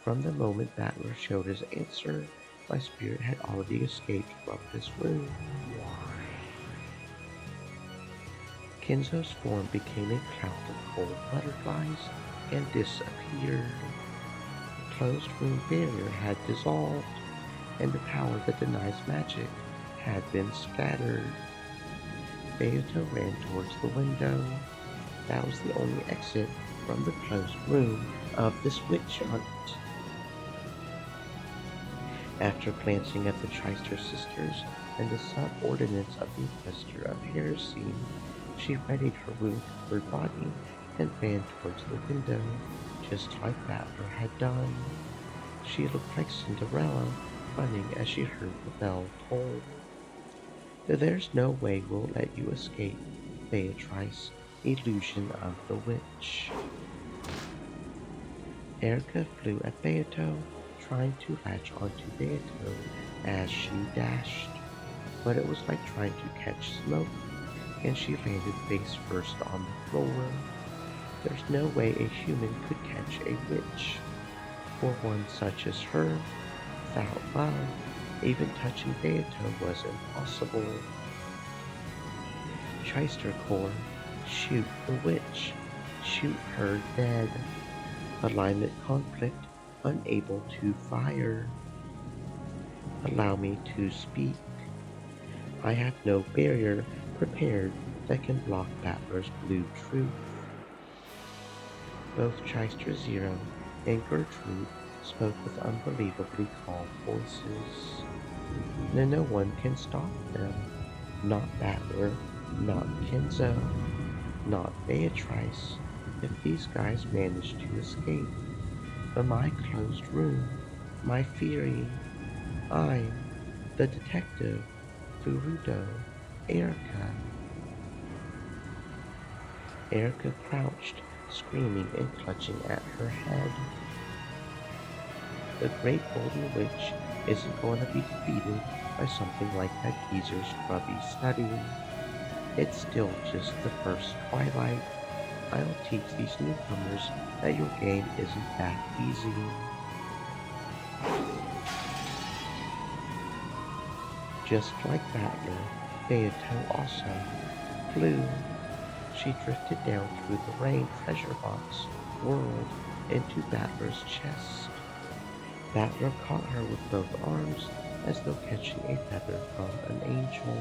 From the Moment Battler showed his answer, my spirit had already escaped from this room. Kinzo's form became a cloud of cold butterflies and disappeared. The closed room barrier had dissolved, and the power that denies magic had been scattered. Beato ran towards the window. That was the only exit from the closed room of this witch hunt. After glancing at the Treister sisters and the subordinates of the Inquisitor of Heresy, she readied her wound-covered body and ran towards the window, just like Battler had done. She looked like Cinderella, running as she heard the bell toll. There's no way we'll let you escape, Beatrice, illusion of the witch. Erica flew at Beato, trying to latch onto Beato as she dashed, but it was like trying to catch smoke, and she landed face first on the floor. There's no way a human could catch a witch. For one such as her, without love, even touching Beato was impossible. Treister Corps, shoot the witch, shoot her dead. Alignment conflict, unable to fire. Allow me to speak. I have no barrier prepared that can block Battler's blue truth. Both Treister Zero and Gertrude spoke with unbelievably calm voices. No one can stop them. Not Battler, not Kinzo, not Beatrice, if these guys manage to escape. But my closed room, my theory, I'm the detective, Furudo, Erica. Erica crouched, screaming and clutching at her head. The Great Golden Witch isn't going to be defeated by something like that geezer's grubby study. It's still just the first twilight. I'll teach these newcomers that your game isn't that easy. Just like Battler, Beato also flew. She drifted down through the rain treasure box world into Battler's chest. Battler caught her with both arms as though catching a feather from an angel.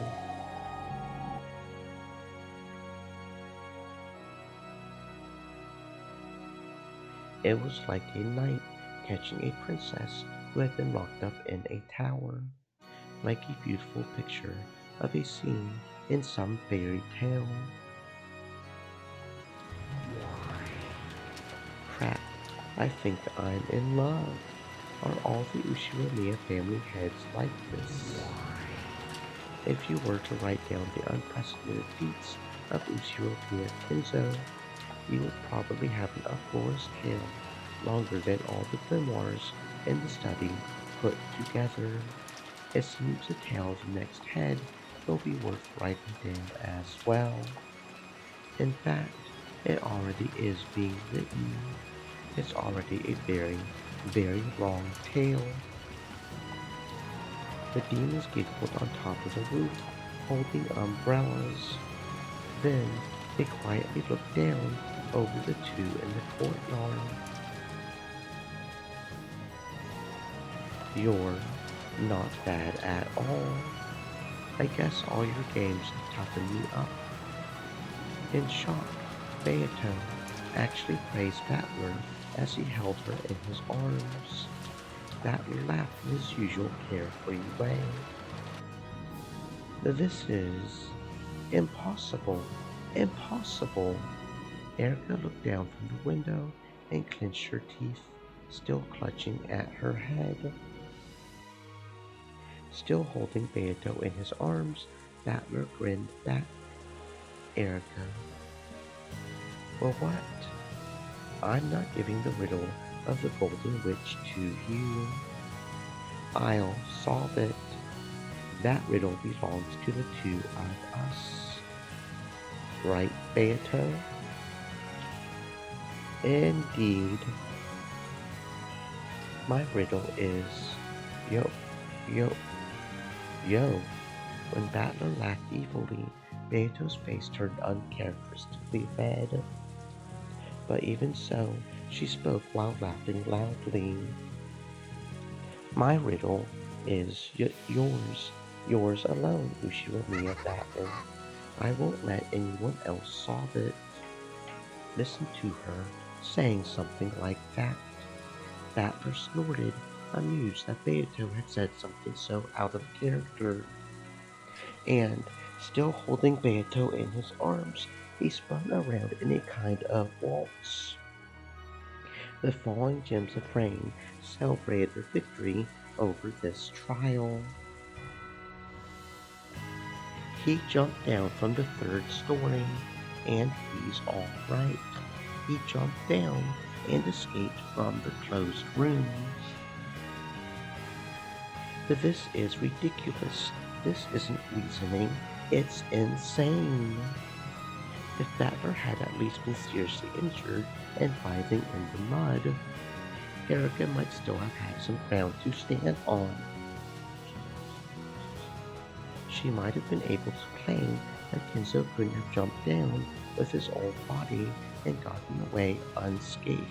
It was like a knight catching a princess who had been locked up in a tower, like a beautiful picture of a scene in some fairy tale. Crap, I think I'm in love. Are all the Uchiwa family heads like this? If you were to write down the unprecedented feats of Uchiwa Kenzo, you would probably have an uproarious tale longer than all the grimoires in the study put together. It seems the tale of the next head will be worth writing down as well. In fact, it already is being written. It's already a very, very long tale. The demons giggled on top of the roof, holding umbrellas. Then they quietly looked down over the two in the courtyard. You're not bad at all. I guess all your games have toughened me up. In shock, Beato actually praised Battler as he held her in his arms. Battler laughed in his usual carefree way. This is impossible. Impossible. Erica looked down from the window and clenched her teeth, still clutching at her head. Still holding Beato in his arms, Battler grinned back. Erica. Well, what? I'm not giving the riddle of the Golden Witch to you. I'll solve it. That riddle belongs to the two of us. Right, Beato? Indeed. My riddle is yo, yo, yo. When Battler laughed evilly, Beato's face turned uncharacteristically red. But even so, she spoke while laughing loudly. My riddle is yours alone, Uchiwa Battler. I won't let anyone else solve it. Listen to her saying something like that. Battler snorted, amused that Beato had said something so out of character. And, still holding Beato in his arms, he spun around in a kind of waltz. The falling gems of rain celebrated their victory over this trial. He jumped down from the third story, and he's all right. He jumped down and escaped from the closed rooms. But this is ridiculous. This isn't reasoning. It's insane. If Battler had at least been seriously injured and writhing in the mud, Erica might still have had some ground to stand on. She might have been able to claim that Kenzo couldn't have jumped down with his old body and gotten away unscathed.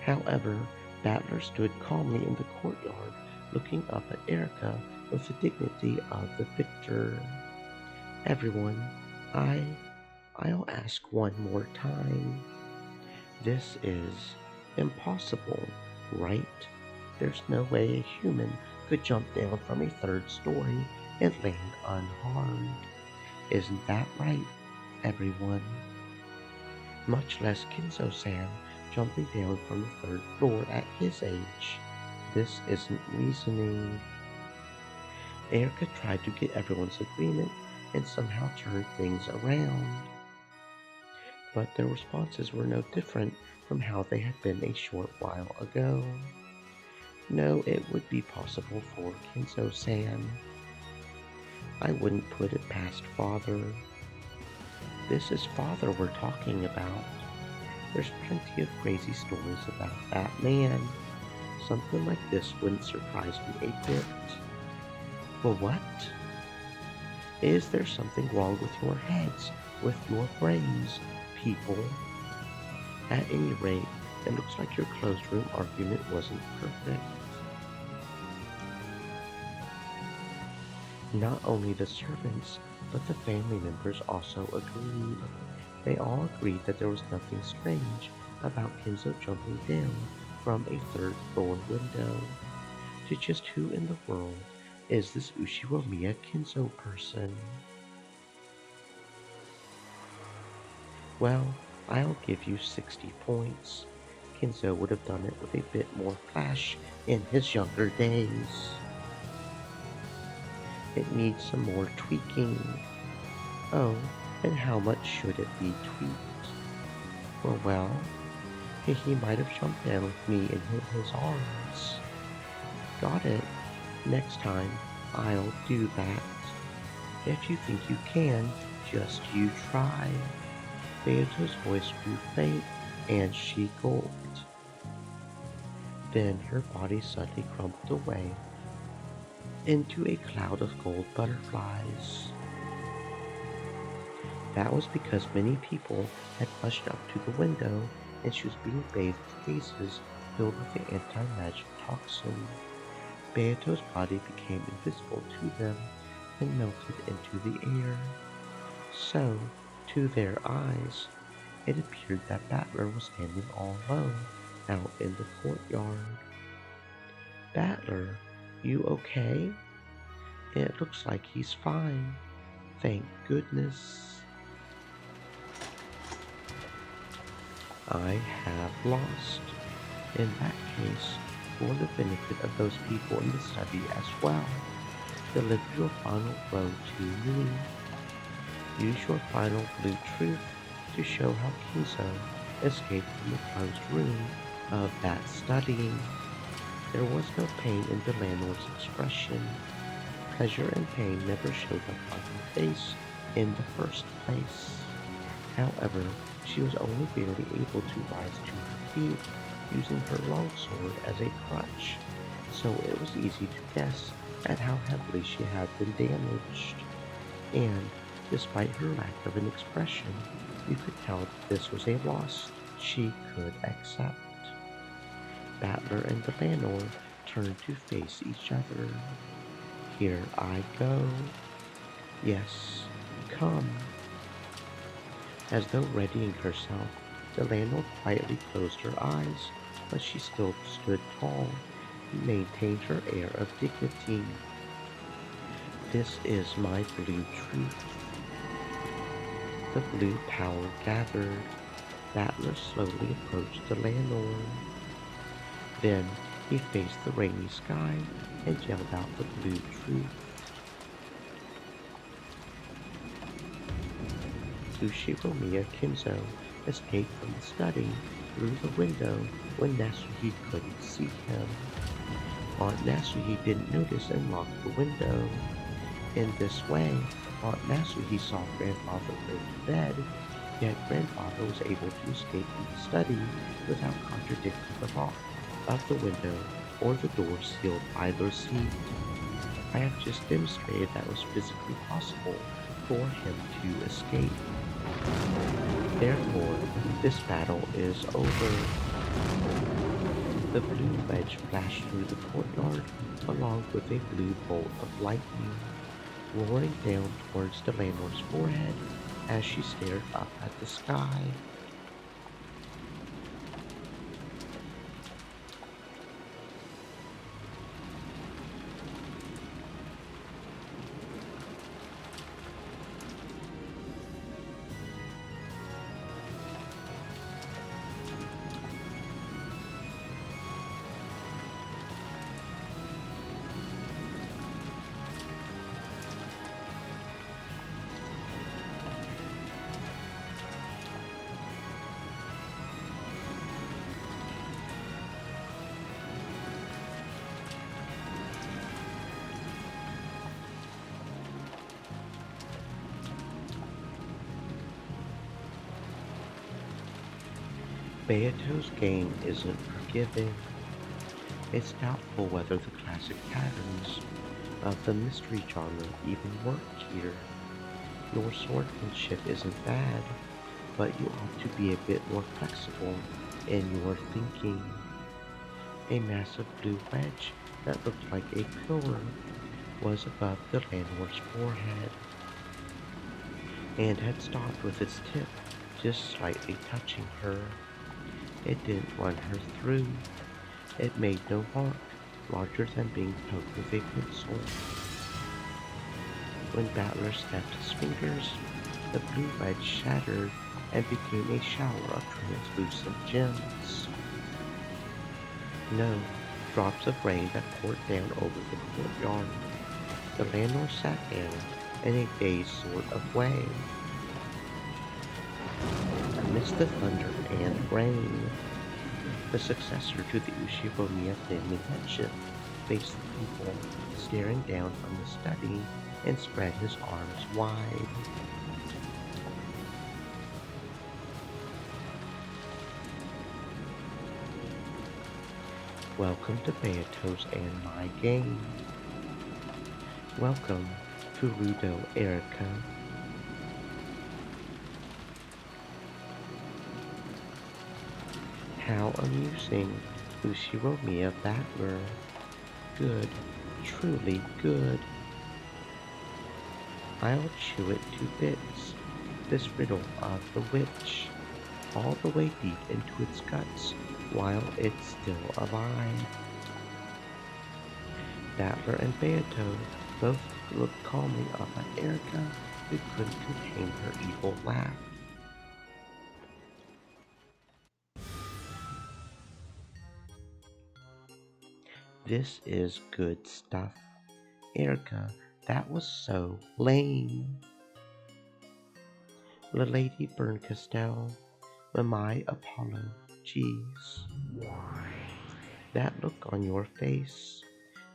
However, Battler stood calmly in the courtyard, looking up at Erica with the dignity of the victor. Everyone, I'll ask one more time. This is impossible, right? There's no way a human could jump down from a third story and land unharmed. Isn't that right, everyone? Much less Kinzo-san jumping down from the third floor at his age. This isn't reasoning. Erica tried to get everyone's agreement and somehow turn things around. But their responses were no different from how they had been a short while ago. No, it would be possible for Kenzo-san. I wouldn't put it past father. This is Father we're talking about. There's plenty of crazy stories about that man. Something like this wouldn't surprise me a bit. Well, what? Is there something wrong with your heads, with your brains, people? At any rate, it looks like your closed room argument wasn't perfect. Not only the servants, but the family members also agreed. They all agreed that there was nothing strange about Kenzo jumping down from a third floor window. To just who in the world is this Ushiromiya Kenzo person? Well, I'll give you 60 points. Kenzo would have done it with a bit more flash in his younger days. It needs some more tweaking. Oh, and how much should it be tweaked? Well, he might have jumped down with me and hit his arms. Got it. Next time, I'll do that. If you think you can, just you try. Beato's voice grew faint, and she gulped. Then her body suddenly crumpled away into a cloud of gold butterflies. That was because many people had rushed up to the window, and she was being bathed with gases filled with the anti-magic toxin. Beato's body became invisible to them and melted into the air. So, to their eyes, it appeared that Battler was standing all alone out in the courtyard. Battler, you okay? It looks like he's fine. Thank goodness. I have lost. In that case, for the benefit of those people in the study as well, deliver your final blow to me. Use your final blue truth to show how Kenzo escaped from the closed room of that studying. There was no pain in the landlord's expression. Pleasure and pain never showed up on her face in the first place. However, she was only barely able to rise to her feet, using her longsword as a crutch, so it was easy to guess at how heavily she had been damaged. And, despite her lack of an expression, you could tell that this was a loss she could accept. Battler and the landlord turned to face each other. Here I go. Yes, come. As though readying herself, the landlord quietly closed her eyes, but she still stood tall and maintained her air of dignity. This is my blue truth. The blue power gathered. Battler slowly approached the landlord. Then he faced the rainy sky and yelled out the blue truth. Tsushiromiya Kenzo escaped from the study through the window when Nasuhi couldn't see him. Aunt Nasuhi didn't notice and locked the window. In this way, Aunt Nasuhi saw Grandfather go to bed, yet Grandfather was able to escape from the study without contradicting the lock of the window or the door sealed by the receipt. I have just demonstrated that it was physically possible for him to escape. Therefore, this battle is over. The blue wedge flashed through the courtyard along with a blue bolt of lightning, roaring down towards the landlord's forehead as she stared up at the sky. Beato's game isn't forgiving. It's doubtful whether the classic patterns of the mystery genre even work here. Your swordsmanship isn't bad, but you ought to be a bit more flexible in your thinking. A massive blue wedge that looked like a pillar was above the landlord's forehead, and had stopped with its tip just slightly touching her. It didn't run her through. It made no mark larger than being poked with a pencil. When Battler snapped his fingers, the blue wedge shattered and became a shower of translucent gems. No, drops of rain that poured down over the courtyard. The landlord sat down in a dazed sort of way, amidst the thunder and rain. The successor to the Ushiromiya family headship faced the people, staring down from the study, and spread his arms wide. Welcome to Beatos and my game. Welcome, Furudo Erica. How amusing, Ushiromiya Battler. Good, truly good. I'll chew it to bits, this riddle of the witch, all the way deep into its guts while it's still alive. Battler and Beato both looked calmly up at Erica, who couldn't contain her evil laugh. This is good stuff. Erica, that was so lame. La Lady Berncastel, my Apollo, geez. That look on your face,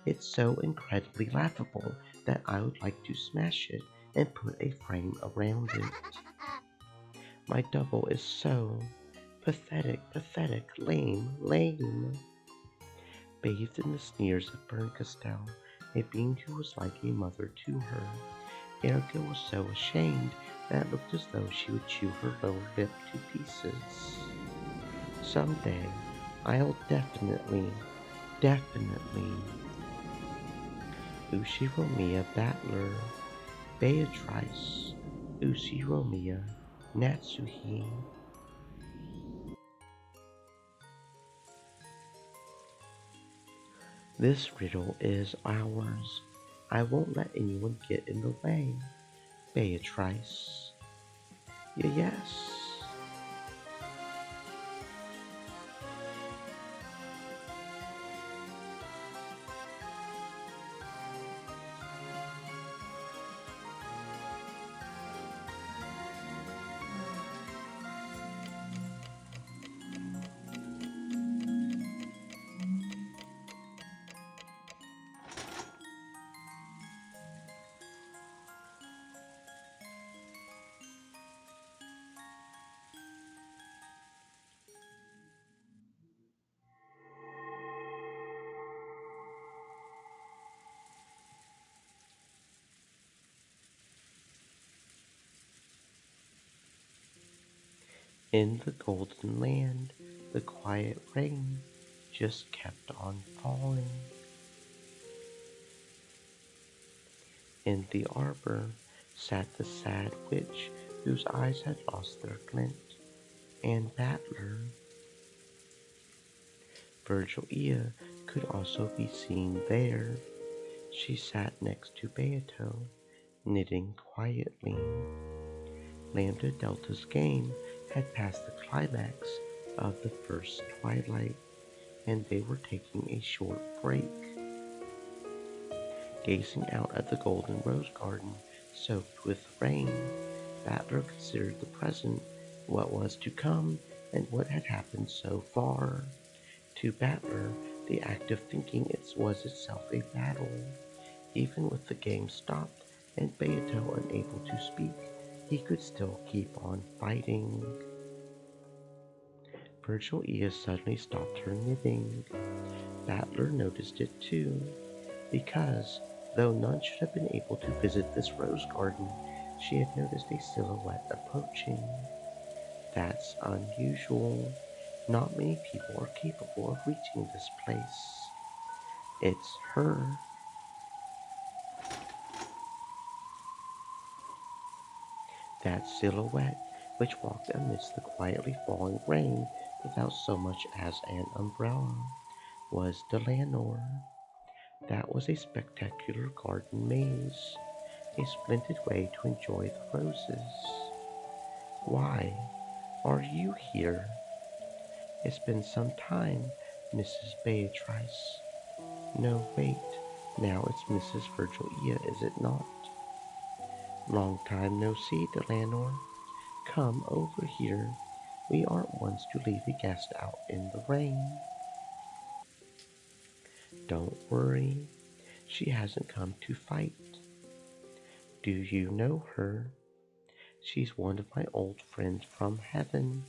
it's so incredibly laughable that I would like to smash it and put a frame around it. My double is so pathetic, lame. Bathed in the sneers of Berncastel, a being who was like a mother to her, Erica was so ashamed that it looked as though she would chew her lower lip to pieces. Someday, I'll definitely, Ushiromiya Battler, Beatrice, Ushiromiya, Natsuhi. This riddle is ours. I won't let anyone get in the way. Beatrice. Yes. In the Golden Land, the quiet rain just kept on falling. In the arbor sat the sad witch whose eyes had lost their glint, and Battler. Virgilia could also be seen there. She sat next to Beato, knitting quietly. Lambda Delta's game had passed the climax of the first twilight, and they were taking a short break. Gazing out at the golden rose garden soaked with rain, Battler considered the present, what was to come, and what had happened so far. To Battler, the act of thinking was itself a battle. Even with the game stopped and Beato unable to speak, he could still keep on fighting. Virgil Ia suddenly stopped her knitting. Battler noticed it too, because, though none should have been able to visit this rose garden, she had noticed a silhouette approaching. That's unusual. Not many people are capable of reaching this place. It's her. That silhouette, which walked amidst the quietly falling rain without so much as an umbrella, was Delanor. That was a spectacular garden maze, a splendid way to enjoy the roses. Why are you here? It's been some time, Mrs. Beatrice. No, wait, now it's Mrs. Virgilia, is it not? Long time no see, Delanor. Come over here. We aren't ones to leave a guest out in the rain. Don't worry, she hasn't come to fight. Do you know her? She's one of my old friends from heaven.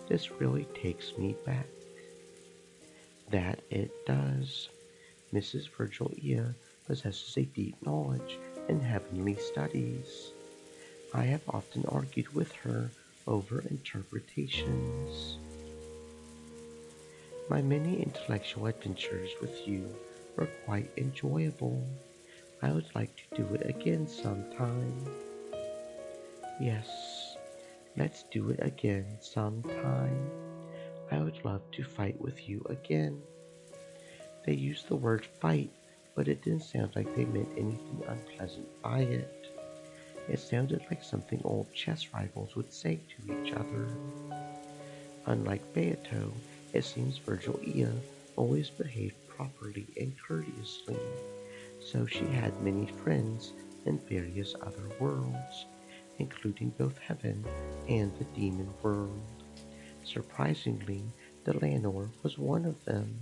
This really takes me back. That it does. Mrs. Virgilia possesses a deep knowledge in heavenly studies. I have often argued with her over interpretations. My many intellectual adventures with you were quite enjoyable. I would like to do it again sometime. Yes, let's do it again sometime. I would love to fight with you again. They used the word fight, but it didn't sound like they meant anything unpleasant by it. It sounded like something old chess rivals would say to each other. Unlike Beato, it seems Virgilia always behaved properly and courteously, so she had many friends in various other worlds, including both heaven and the demon world. Surprisingly, Delanor was one of them.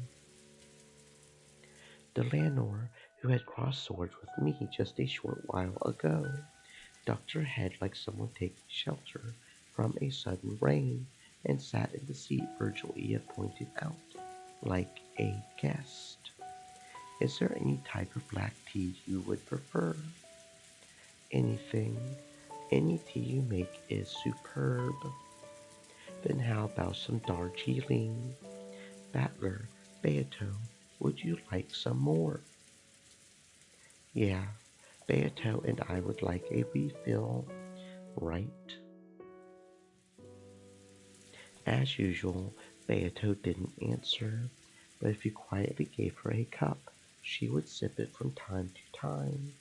Delanor, who had crossed swords with me just a short while ago, ducked her head like someone taking shelter from a sudden rain and sat in the seat Virgilia pointed out, like a guest. Is there any type of black tea you would prefer? Anything. Any tea you make is superb. Then how about some Darjeeling? Battler, Beato, would you like some more? Yeah, Beato and I would like a refill, right? As usual, Beato didn't answer, but if you quietly gave her a cup, she would sip it from time to time.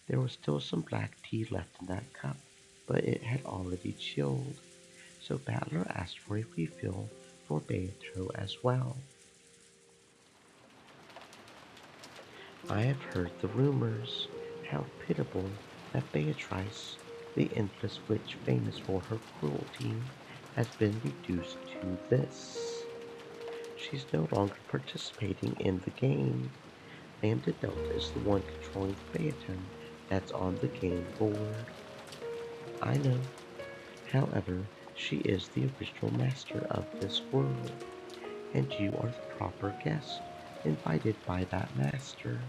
There was still some black tea left in that cup, but it had already chilled, so Battler asked for a refill for Beato as well. I have heard the rumors. How pitiable that Beatrice, the endless witch famous for her cruelty, has been reduced to this. She's no longer participating in the game. Lambda Delta is the one controlling the Phaeton that's on the game board. I know. However, she is the original master of this world, and you are the proper guest invited by that master.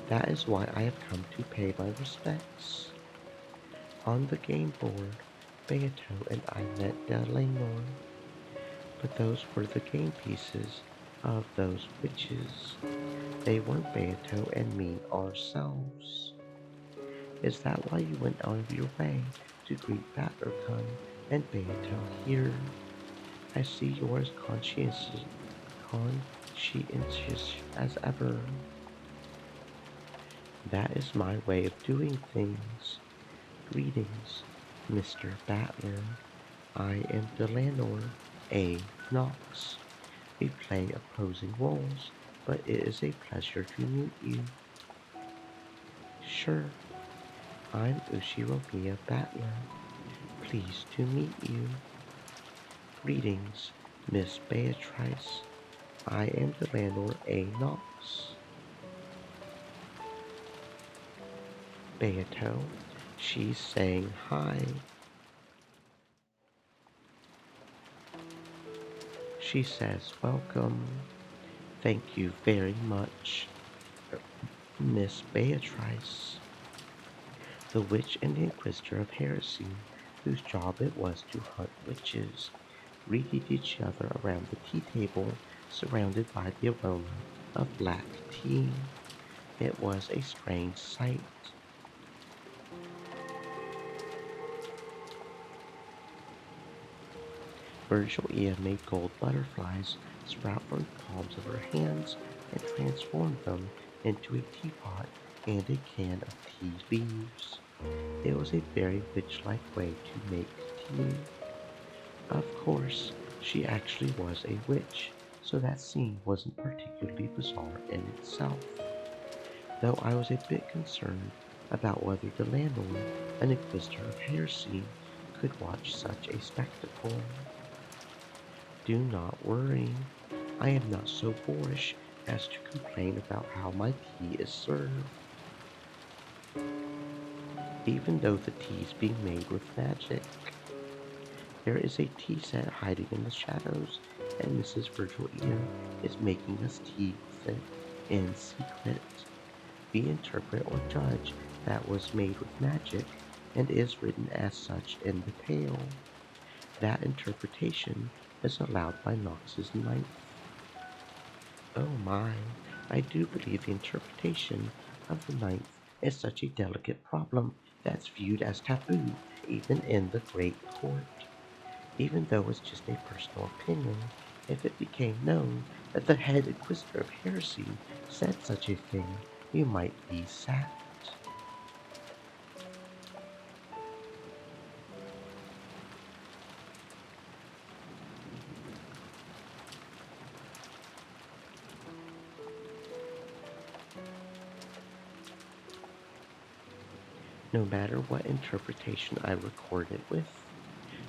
That is why I have come to pay my respects. On the game board, Beato and I met Delanor, but those were the game pieces of those witches. They weren't Beato and me ourselves. Is that why you went out of your way to greet Battlercon and Beato here? I see you're as conscientious as ever. That is my way of doing things. Greetings, Mr. Battler. I am Delanor A. Knox. We play opposing roles, but it is a pleasure to meet you. Sure, I'm Ushiromiya Battler. Pleased to meet you. Greetings, Miss Beatrice. I am Delanor A. Knox. Beato, she's saying hi. She says, "Welcome. Thank you very much, Miss Beatrice." The witch and the inquisitor of heresy, whose job it was to hunt witches, greeted each other around the tea table, surrounded by the aroma of black tea. It was a strange sight. Virgilia made gold butterflies sprout from the palms of her hands and transformed them into a teapot and a can of tea leaves. It was a very witch-like way to make tea. Of course, she actually was a witch, so that scene wasn't particularly bizarre in itself, though I was a bit concerned about whether the landlord, an inquisitor of heresy, could watch such a spectacle. Do not worry, I am not so boorish as to complain about how my tea is served. Even though the tea is being made with magic, there is a tea set hiding in the shadows, and Mrs. Virgilia is making us tea with it in secret. We interpret or judge that was made with magic and is written as such in the tale. That interpretation is allowed by Knox's ninth. Oh my, I do believe the interpretation of the ninth is such a delicate problem that's viewed as taboo even in the great court. Even though it's just a personal opinion, if it became known that the head inquisitor of heresy said such a thing, we might be sacked. No matter what interpretation I record it with,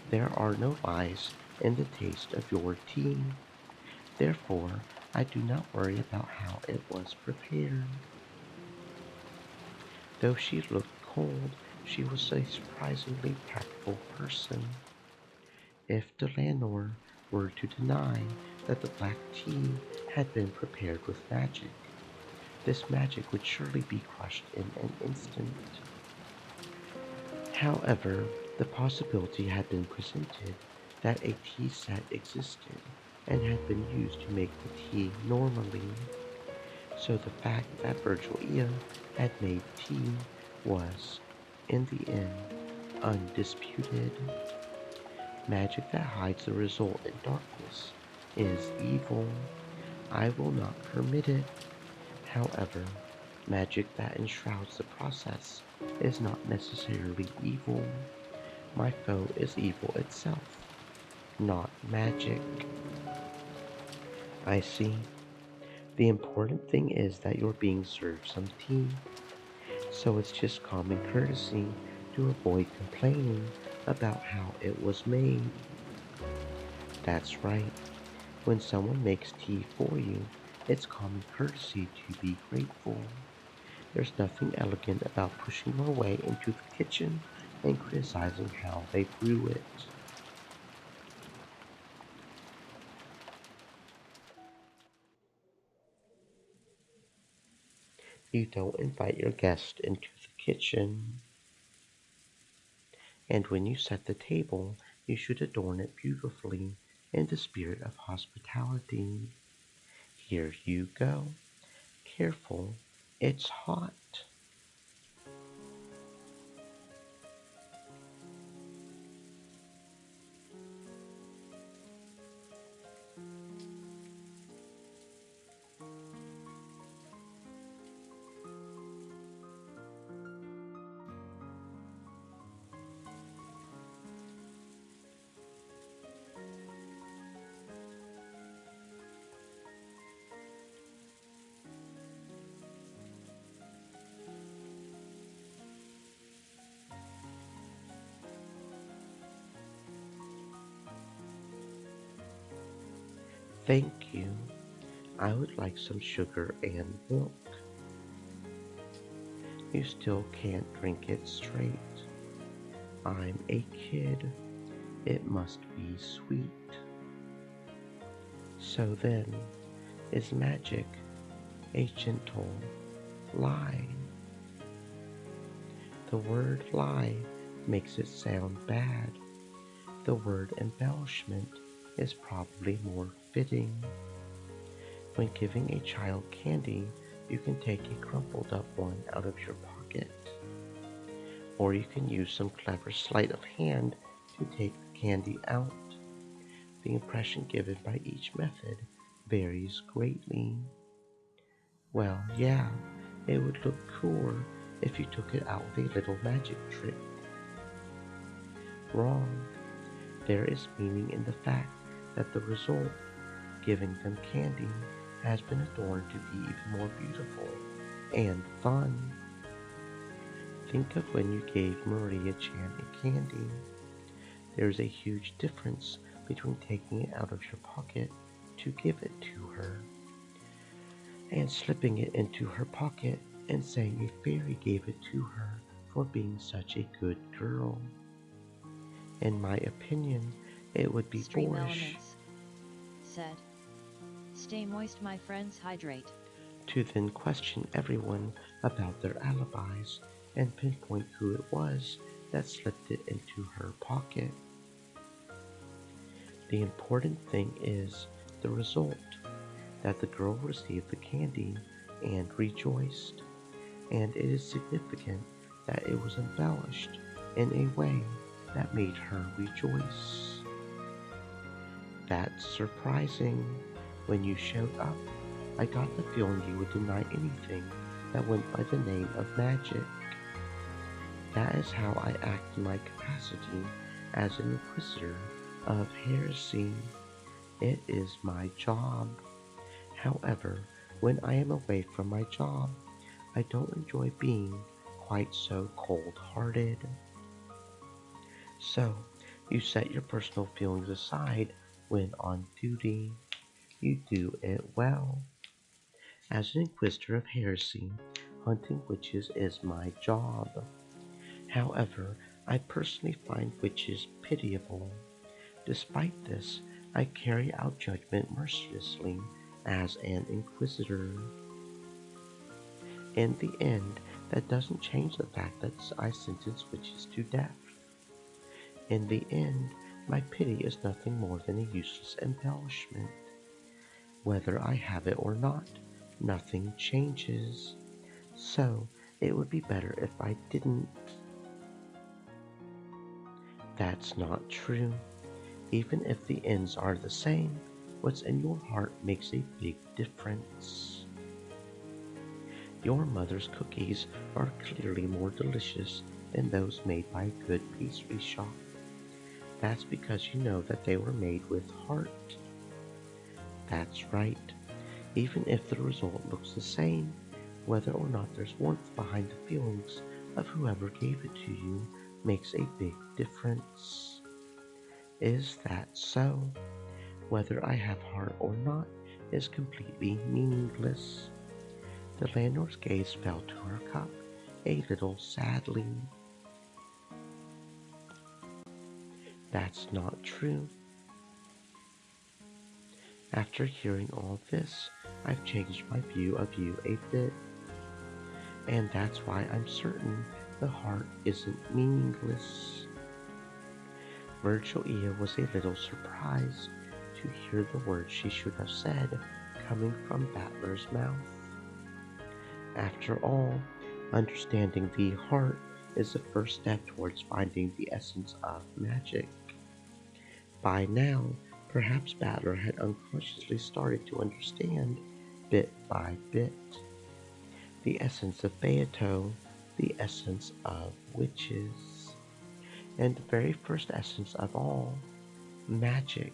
there are no lies in the taste of your tea. Therefore, I do not worry about how it was prepared. Though she looked cold, she was a surprisingly tactful person. If Delanor were to deny that the black tea had been prepared with magic, this magic would surely be crushed in an instant. However, the possibility had been presented that a tea set existed and had been used to make the tea normally, so the fact that Virgilia had made tea was, in the end, undisputed. Magic that hides the result in darkness is evil. I will not permit it. However, magic that enshrouds the process is not necessarily evil. My foe is evil itself, not magic. I see. The important thing is that you're being served some tea, so it's just common courtesy to avoid complaining about how it was made. That's right. When someone makes tea for you, it's common courtesy to be grateful. There's nothing elegant about pushing your way into the kitchen and criticizing how they brew it. You don't invite your guest into the kitchen, and when you set the table, you should adorn it beautifully in the spirit of hospitality. Here you go. Careful, it's hot. Thank you. I would like some sugar and milk. You still can't drink it straight. I'm a kid. It must be sweet. So then, is magic a gentle lie? The word lie makes it sound bad. The word embellishment is probably more fitting. When giving a child candy, you can take a crumpled up one out of your pocket, or you can use some clever sleight of hand to take the candy out. The impression given by each method varies greatly. Well, yeah, it would look cooler if you took it out with a little magic trick. Wrong. There is meaning in the fact that the result, giving them candy, has been adorned to be even more beautiful and fun. Think of when you gave Maria Chan a candy. There is a huge difference between taking it out of your pocket to give it to her and slipping it into her pocket and saying a fairy gave it to her for being such a good girl. In my opinion, it would be Stream boorish elements. Said. Stay moist, my friends, hydrate. to then question everyone about their alibis and pinpoint who it was that slipped it into her pocket. The important thing is the result, that the girl received the candy and rejoiced, and it is significant that it was embellished in a way that made her rejoice. That's surprising. When you showed up, I got the feeling you would deny anything that went by the name of magic. That is how I act in my capacity as an inquisitor of heresy. It is my job. However, when I am away from my job, I don't enjoy being quite so cold-hearted. So, you set your personal feelings aside when on duty. You do it well. As an inquisitor of heresy, hunting witches is my job. However, I personally find witches pitiable. Despite this, I carry out judgment mercilessly as an inquisitor. In the end, that doesn't change the fact that I sentence witches to death. In the end, my pity is nothing more than a useless embellishment. Whether I have it or not, nothing changes. So, it would be better if I didn't. That's not true. Even if the ends are the same, what's in your heart makes a big difference. Your mother's cookies are clearly more delicious than those made by a good pastry shop. That's because you know that they were made with heart. That's right. Even if the result looks the same, whether or not there's warmth behind the feelings of whoever gave it to you makes a big difference. Is that so? Whether I have heart or not is completely meaningless. The landlord's gaze fell to her cup a little sadly. That's not true. After hearing all this, I've changed my view of you a bit. And that's why I'm certain the heart isn't meaningless. Virgilia was a little surprised to hear the words she should have said coming from Battler's mouth. After all, understanding the heart is the first step towards finding the essence of magic. By now, perhaps Battler had unconsciously started to understand, bit by bit, the essence of Beato, the essence of witches, and the very first essence of all, magic.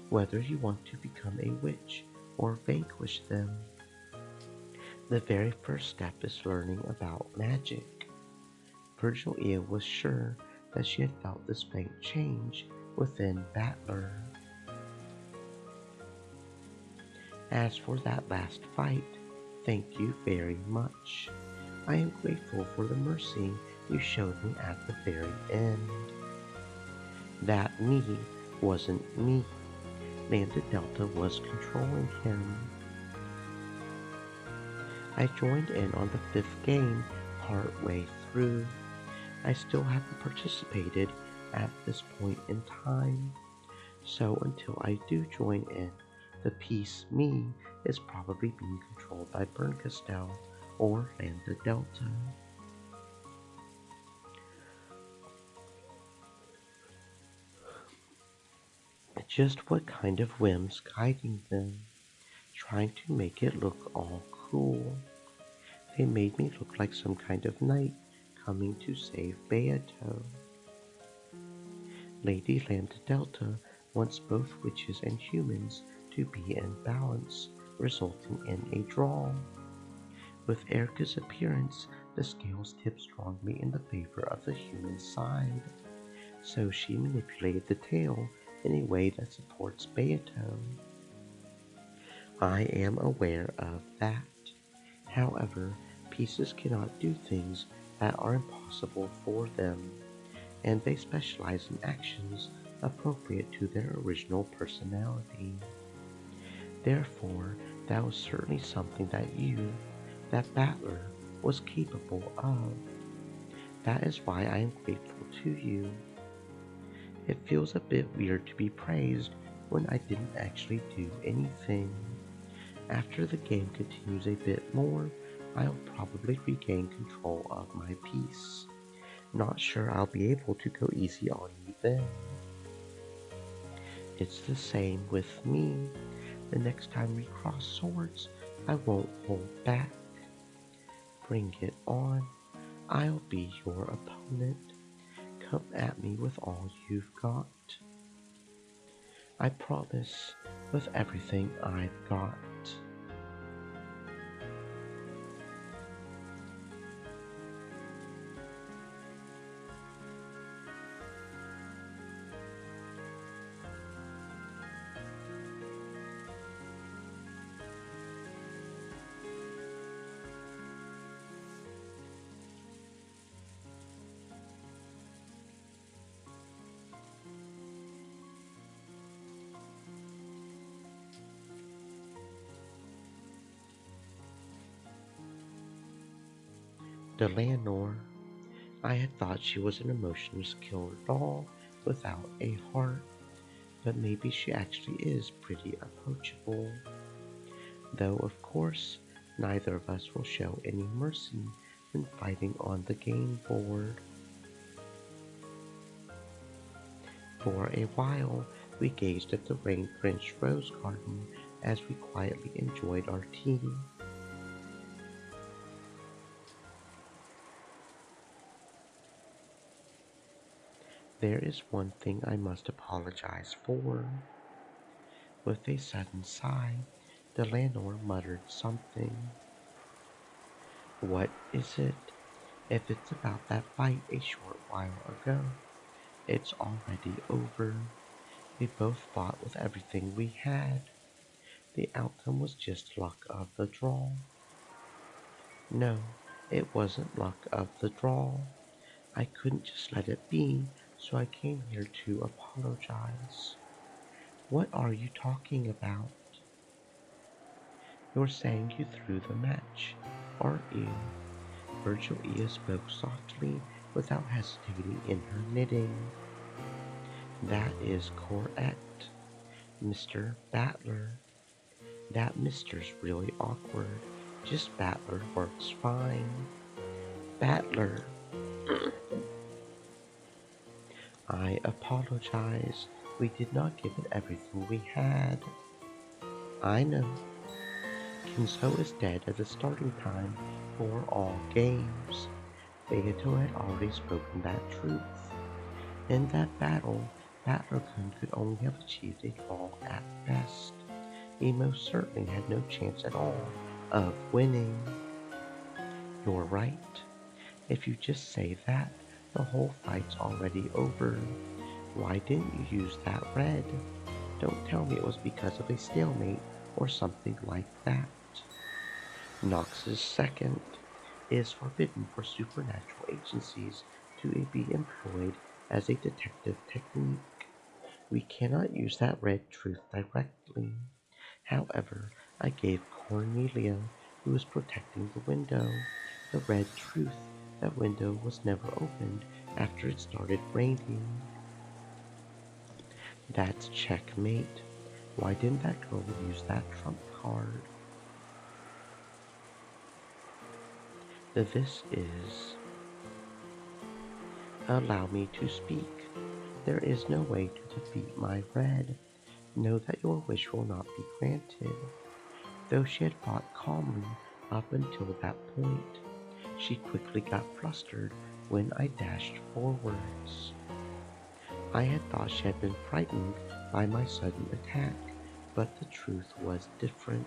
Whether you want to become a witch or vanquish them, the very first step is learning about magic. Virgilia was sure that she had felt this faint change within Battler. As for that last fight, thank you very much. I am grateful for the mercy you showed me at the very end. That me wasn't me. Lambda Delta was controlling him. I joined in on the fifth game partway through. I still haven't participated at this point in time, so until I do join in, the piece me is probably being controlled by Berncastel or Lambda Delta. Just what kind of whims guiding them, trying to make it look all cool. They made me look like some kind of knight coming to save Beato. Lady Lambda Delta wants both witches and humans to be in balance, resulting in a draw. With Erica's appearance, the scales tipped strongly in the favor of the human side, so she manipulated the tail in a way that supports Beato. I am aware of that. However, pieces cannot do things that are impossible for them, and they specialize in actions appropriate to their original personality. Therefore, that was certainly something that Battler, was capable of. That is why I am grateful to you. It feels a bit weird to be praised when I didn't actually do anything. After the game continues a bit more, I'll probably regain control of my piece. Not sure I'll be able to go easy on you then. It's the same with me. The next time we cross swords, I won't hold back. Bring it on. I'll be your opponent. Come at me with all you've got. I promise, with everything I've got. Delanor. I had thought she was an emotionless killer doll without a heart, but maybe she actually is pretty approachable. Though, of course, neither of us will show any mercy when fighting on the game board. For a while, we gazed at the rain-drenched rose garden as we quietly enjoyed our tea. There is one thing I must apologize for. With a sudden sigh, Delanor muttered something. What is it? If it's about that fight a short while ago, it's already over. We both fought with everything we had. The outcome was just luck of the draw. No, it wasn't luck of the draw. I couldn't just let it be, so I came here to apologize. What are you talking about? You're saying you threw the match, aren't you? Virgilia spoke softly without hesitating in her knitting. That is correct, Mr. Battler. That Mister's really awkward. Just Battler works fine. Battler. I apologize. We did not give it everything we had. I know. Kinso is dead at the starting time for all games. Beato had already spoken that truth. In that battle, Battler-kun could only have achieved a draw at best. He most certainly had no chance at all of winning. You're right. If you just say that, the whole fight's already over. Why didn't you use that red? Don't tell me it was because of a stalemate or something like that. Knox's second is forbidden for supernatural agencies to be employed as a detective technique. We cannot use that red truth directly. However, I gave Cornelia, who was protecting the window, the red truth. That window was never opened after it started raining. That's checkmate. Why didn't that girl use that trump card? This is. Allow me to speak. There is no way to defeat my red. Know that your wish will not be granted. Though she had fought calmly up until that point, she quickly got flustered when I dashed forwards. I had thought she had been frightened by my sudden attack, but the truth was different.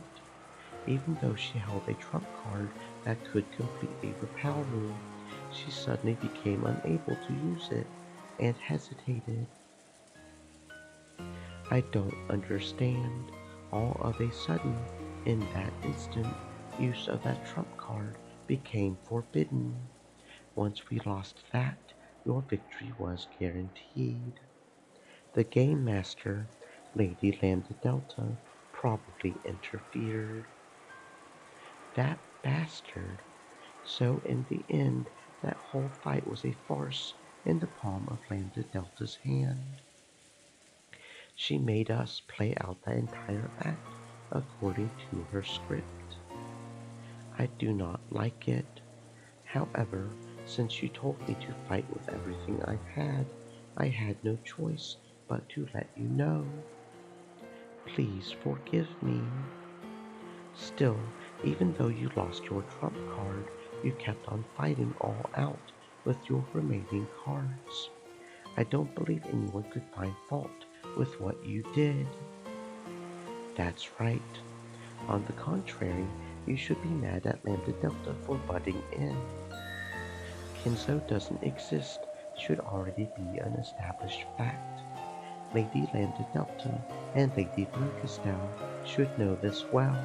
Even though she held a trump card that could completely repel me, she suddenly became unable to use it and hesitated. I don't understand. All of a sudden, in that instant, use of that trump card became forbidden. Once we lost that, your victory was guaranteed. The game master, Lady Lambda Delta, probably interfered. That bastard. So in the end, that whole fight was a farce in the palm of Lambda Delta's hand. She made us play out the entire act according to her script. I do not like it. However, since you told me to fight with everything I had no choice but to let you know. Please forgive me. Still, even though you lost your trump card, you kept on fighting all out with your remaining cards. I don't believe anyone could find fault with what you did. That's right. On the contrary, you should be mad at Lambda Delta for butting in. Kinzo doesn't exist should already be an established fact. Lady Lambda Delta and Lady Burgestelle should know this well,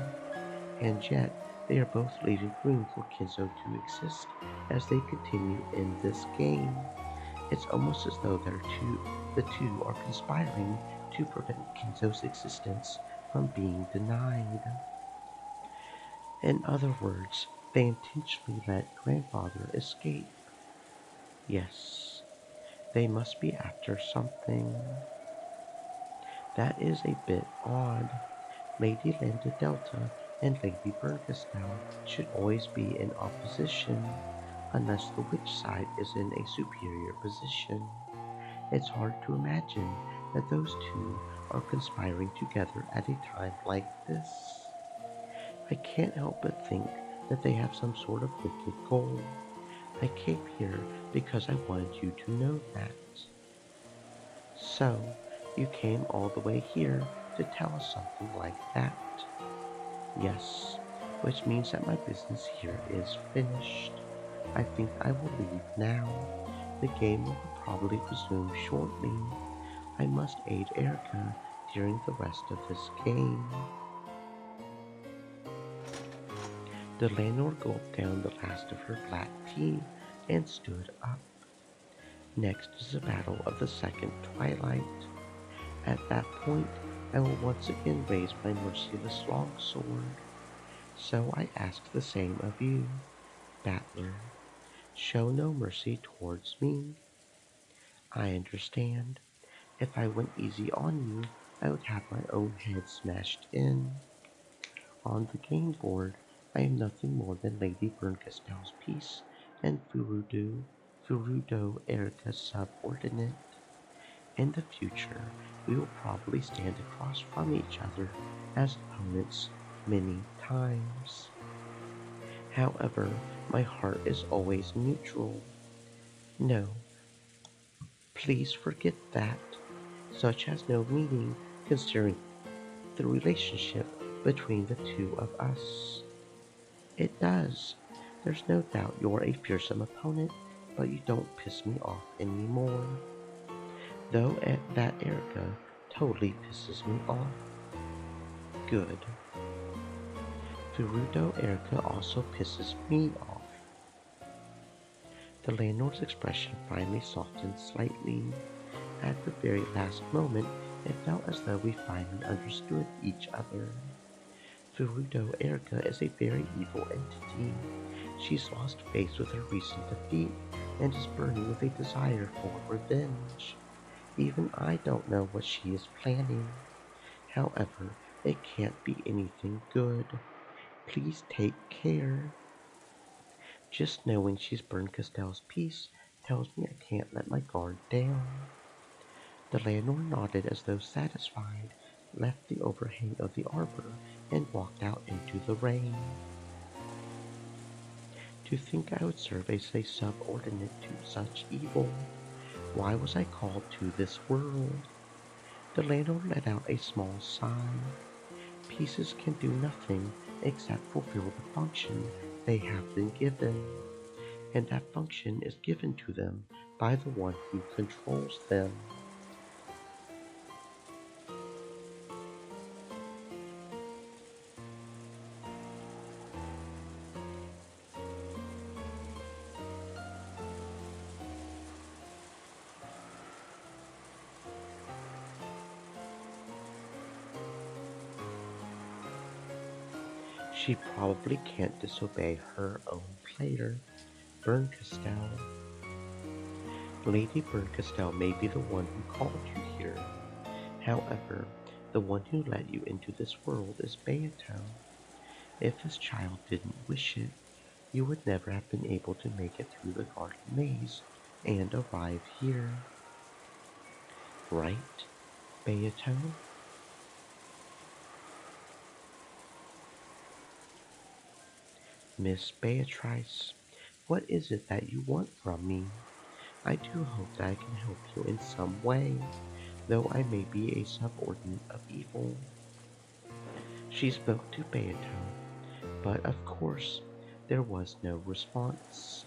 and yet they are both leaving room for Kinzo to exist as they continue in this game. It's almost as though the two are conspiring to prevent Kinzo's existence from being denied. In other words, they intentionally let grandfather escape. Yes, they must be after something. That is a bit odd. Lady Lambda Delta and Lady Burgestelle should always be in opposition, unless the witch side is in a superior position. It's hard to imagine that those two are conspiring together at a time like this. I can't help but think that they have some sort of wicked goal. I came here because I wanted you to know that. So, you came all the way here to tell us something like that. Yes, which means that my business here is finished. I think I will leave now. The game will probably resume shortly. I must aid Erica during the rest of this game. The landlord gulped down the last of her black tea and stood up. Next is the battle of the second twilight. At that point, I will once again raise my merciless longsword. So I ask the same of you, battler. Show no mercy towards me. I understand. If I went easy on you, I would have my own head smashed in. On the game board, I am nothing more than Lady Berncastell's piece and Furudo Erica's subordinate. In the future, we will probably stand across from each other as opponents many times. However, my heart is always neutral. No, please forget that. Such has no meaning considering the relationship between the two of us. It does. There's no doubt you're a fearsome opponent, but you don't piss me off anymore. Though that Erica totally pisses me off. Good. Furudo Erica also pisses me off. The landlord's expression finally softened slightly. At the very last moment, It felt as though we finally understood each other. Furudo Erica is a very evil entity. She's lost faith with her recent defeat and is burning with a desire for revenge. Even I don't know what she is planning. However, it can't be anything good. Please take care. Just knowing she's burned Castell's peace tells me I can't let my guard down. The landlord nodded as though satisfied, left the overhang of the arbor, and walked out into the rain. To think I would serve as a subordinate to such evil. Why was I called to this world? The landlord let out a small sigh. Pieces can do nothing except fulfill the function they have been given, and that function is given to them by the one who controls them. She probably can't disobey her own player, Berncastel. Lady Berncastel may be the one who called you here. However, the one who led you into this world is Beato. If this child didn't wish it, you would never have been able to make it through the garden maze and arrive here. Right, Beato? Miss Beatrice, what is it that you want from me? I do hope that I can help you in some way, though I may be a subordinate of evil. She spoke to Beato, but of course there was no response.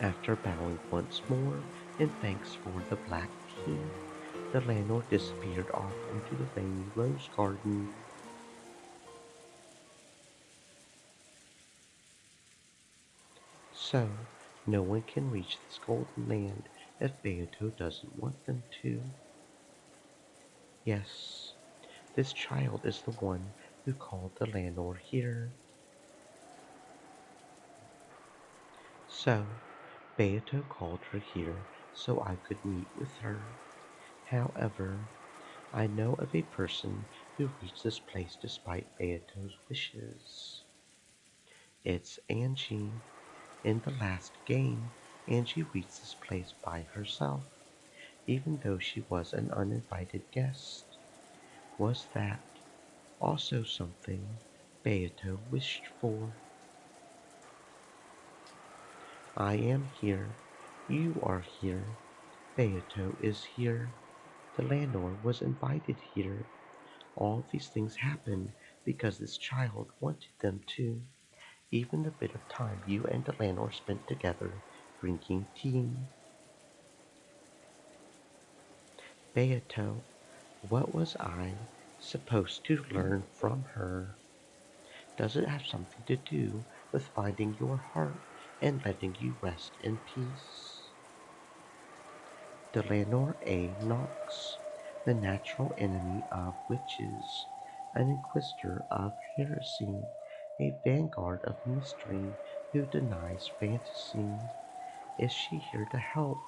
After bowing once more in thanks for the black tea, the landlord disappeared off into the rainy rose garden. So, no one can reach this golden land if Beato doesn't want them to. Yes, this child is the one who called the landlord here. So, Beato called her here so I could meet with her. However, I know of a person who reached this place despite Beato's wishes. It's Angie. In the last game, Angie reached this place by herself, even though she was an uninvited guest. Was that also something Beato wished for? I am here. You are here. Beato is here. The landlord was invited here. All these things happened because this child wanted them to. Even the bit of time you and the landlord spent together drinking tea. Beato, what was I supposed to learn from her? Does it have something to do with finding your heart and letting you rest in peace? The Lenore A. Knox, the natural enemy of witches, an inquisitor of heresy, a vanguard of mystery who denies fantasy. Is she here to help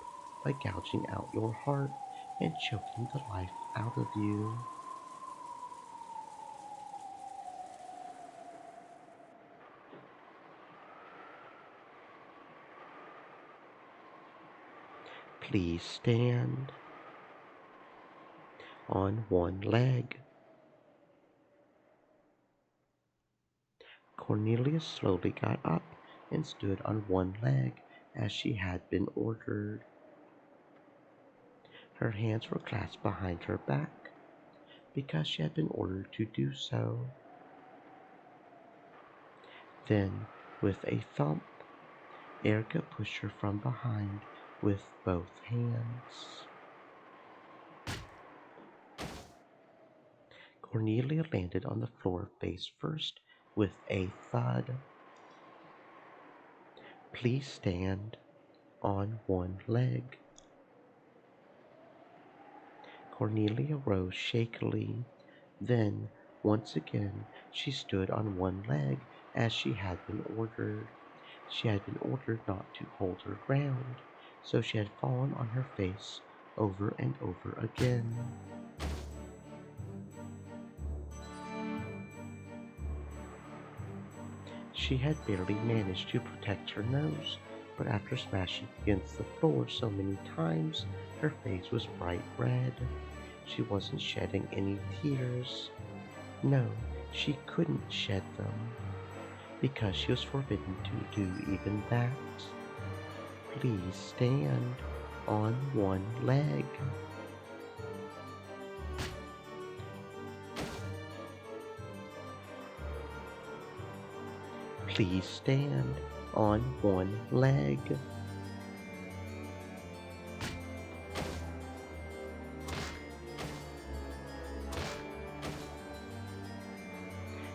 by gouging out your heart and choking the life out of you? Please stand on one leg. Cornelia slowly got up and stood on one leg as she had been ordered. Her hands were clasped behind her back because she had been ordered to do so. Then, with a thump, Erica pushed her from behind with both hands. Cornelia landed on the floor face first with a thud. Please stand on one leg. Cornelia rose shakily. Then, once again, she stood on one leg as she had been ordered. She had been ordered not to hold her ground, so she had fallen on her face over and over again. She had barely managed to protect her nose, but after smashing against the floor so many times, her face was bright red. She wasn't shedding any tears. No, she couldn't shed them, because she was forbidden to do even that. Please stand on one leg. Please stand on one leg.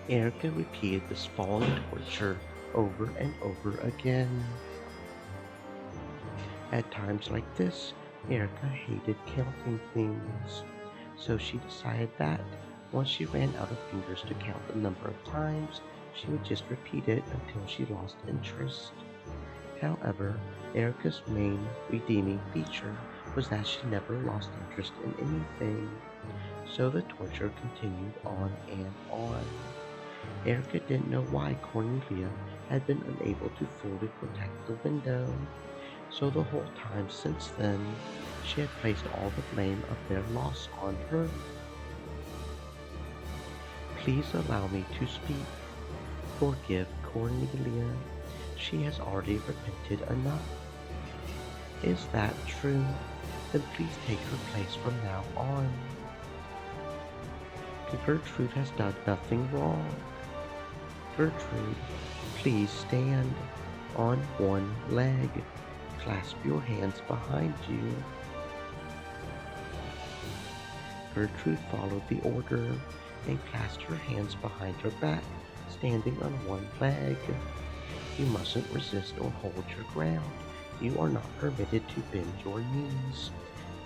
Erica repeated this falling torture over and over again. At times like this, Erica hated counting things, so she decided that once she ran out of fingers to count the number of times, she would just repeat it until she lost interest. However, Erica's main redeeming feature was that she never lost interest in anything, so the torture continued on and on. Erica didn't know why Cornelia had been unable to fully protect the window, so the whole time since then, she had placed all the blame of their loss on her. Please allow me to speak. Forgive Cornelia. She has already repented enough. Is that true? Then please take her place from now on. Gertrude has done nothing wrong. Gertrude, please stand on one leg. Clasp your hands behind you. Gertrude followed the order and clasped her hands behind her back, standing on one leg. You mustn't resist or hold your ground. You are not permitted to bend your knees.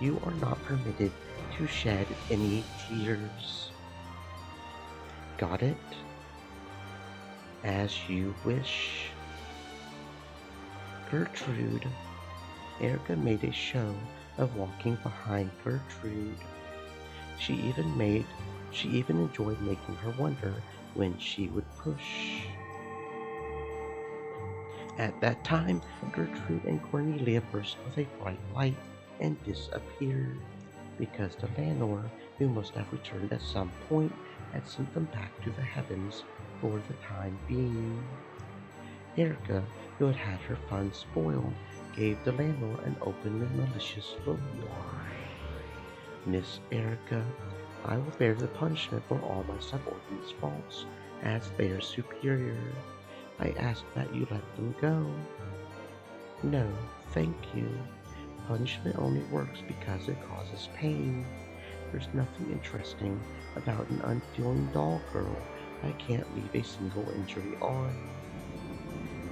You are not permitted to shed any tears. Got it? As you wish. Gertrude. Erica made a show of walking behind Gertrude. She even enjoyed making her wonder when she would push. At that time, Gertrude and Cornelia burst with a bright light and disappeared, because Delanor, who must have returned at some point, had sent them back to the heavens for the time being. Erica, who had had her fun spoiled, gave Delanor an openly malicious look. Miss Erica, I will bear the punishment for all my subordinates' faults as their superior. I ask that you let them go. No, thank you. Punishment only works because it causes pain. There's nothing interesting about an unfeeling doll girl I can't leave a single injury on.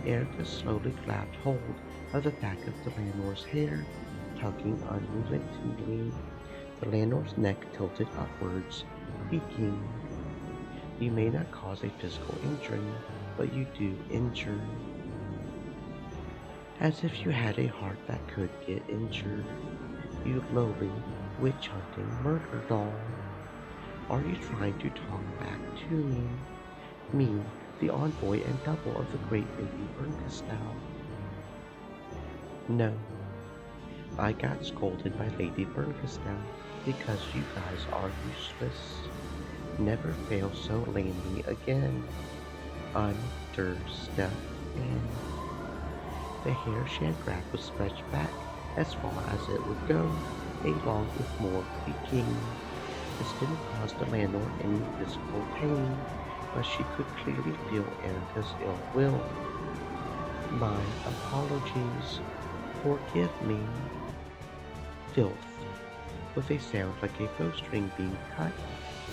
Erica slowly grabbed hold of the back of Delanor's hair, tugging unrelentingly. Delanor's neck tilted upwards, speaking. You may not cause a physical injury, but you do injure. As if you had a heart that could get injured, you lowly, witch-hunting murder doll. Are you trying to talk back to me? Me, the envoy and double of the great Lady Bernkastel? No. I got scolded by Lady Bernkastel because you guys are useless. Never fail so lamely again. Understand? The hair she had grabbed was stretched back as far as it would go, along with more creaking. This didn't cause Delanor any physical pain, but she could clearly feel Erica's ill will. My apologies. Forgive me. Filth. With a sound like a bowstring being cut,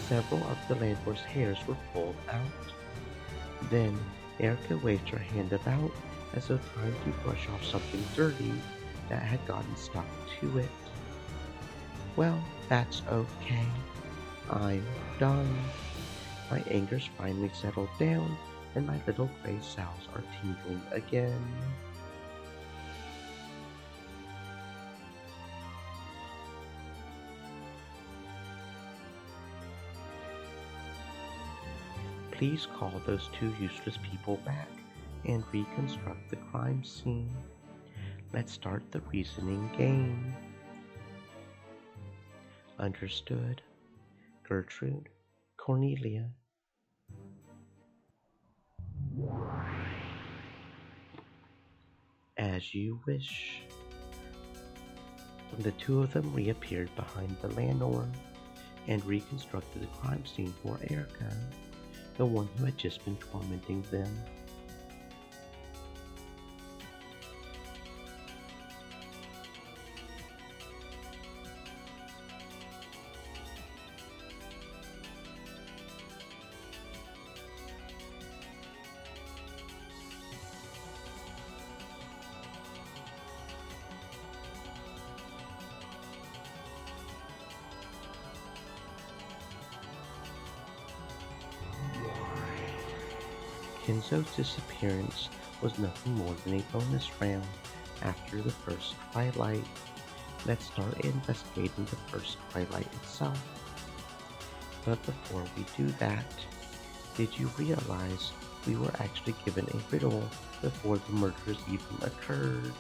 several of Delanor's hairs were pulled out. Then Erica waved her hand about as though trying to brush off something dirty that had gotten stuck to it. Well, that's okay. I'm done. My anger's finally settled down, and my little gray cells are tingling again. Please call those two useless people back and reconstruct the crime scene. Let's start the reasoning game. Understood. Gertrude, Cornelia. As you wish. The two of them reappeared behind the lanthorn and reconstructed the crime scene for Erica, the one who had just been tormenting them. Kenzo's disappearance was nothing more than a bonus round after the first twilight. Let's start investigating the first twilight itself. But before we do that, did you realize we were actually given a riddle before the murders even occurred?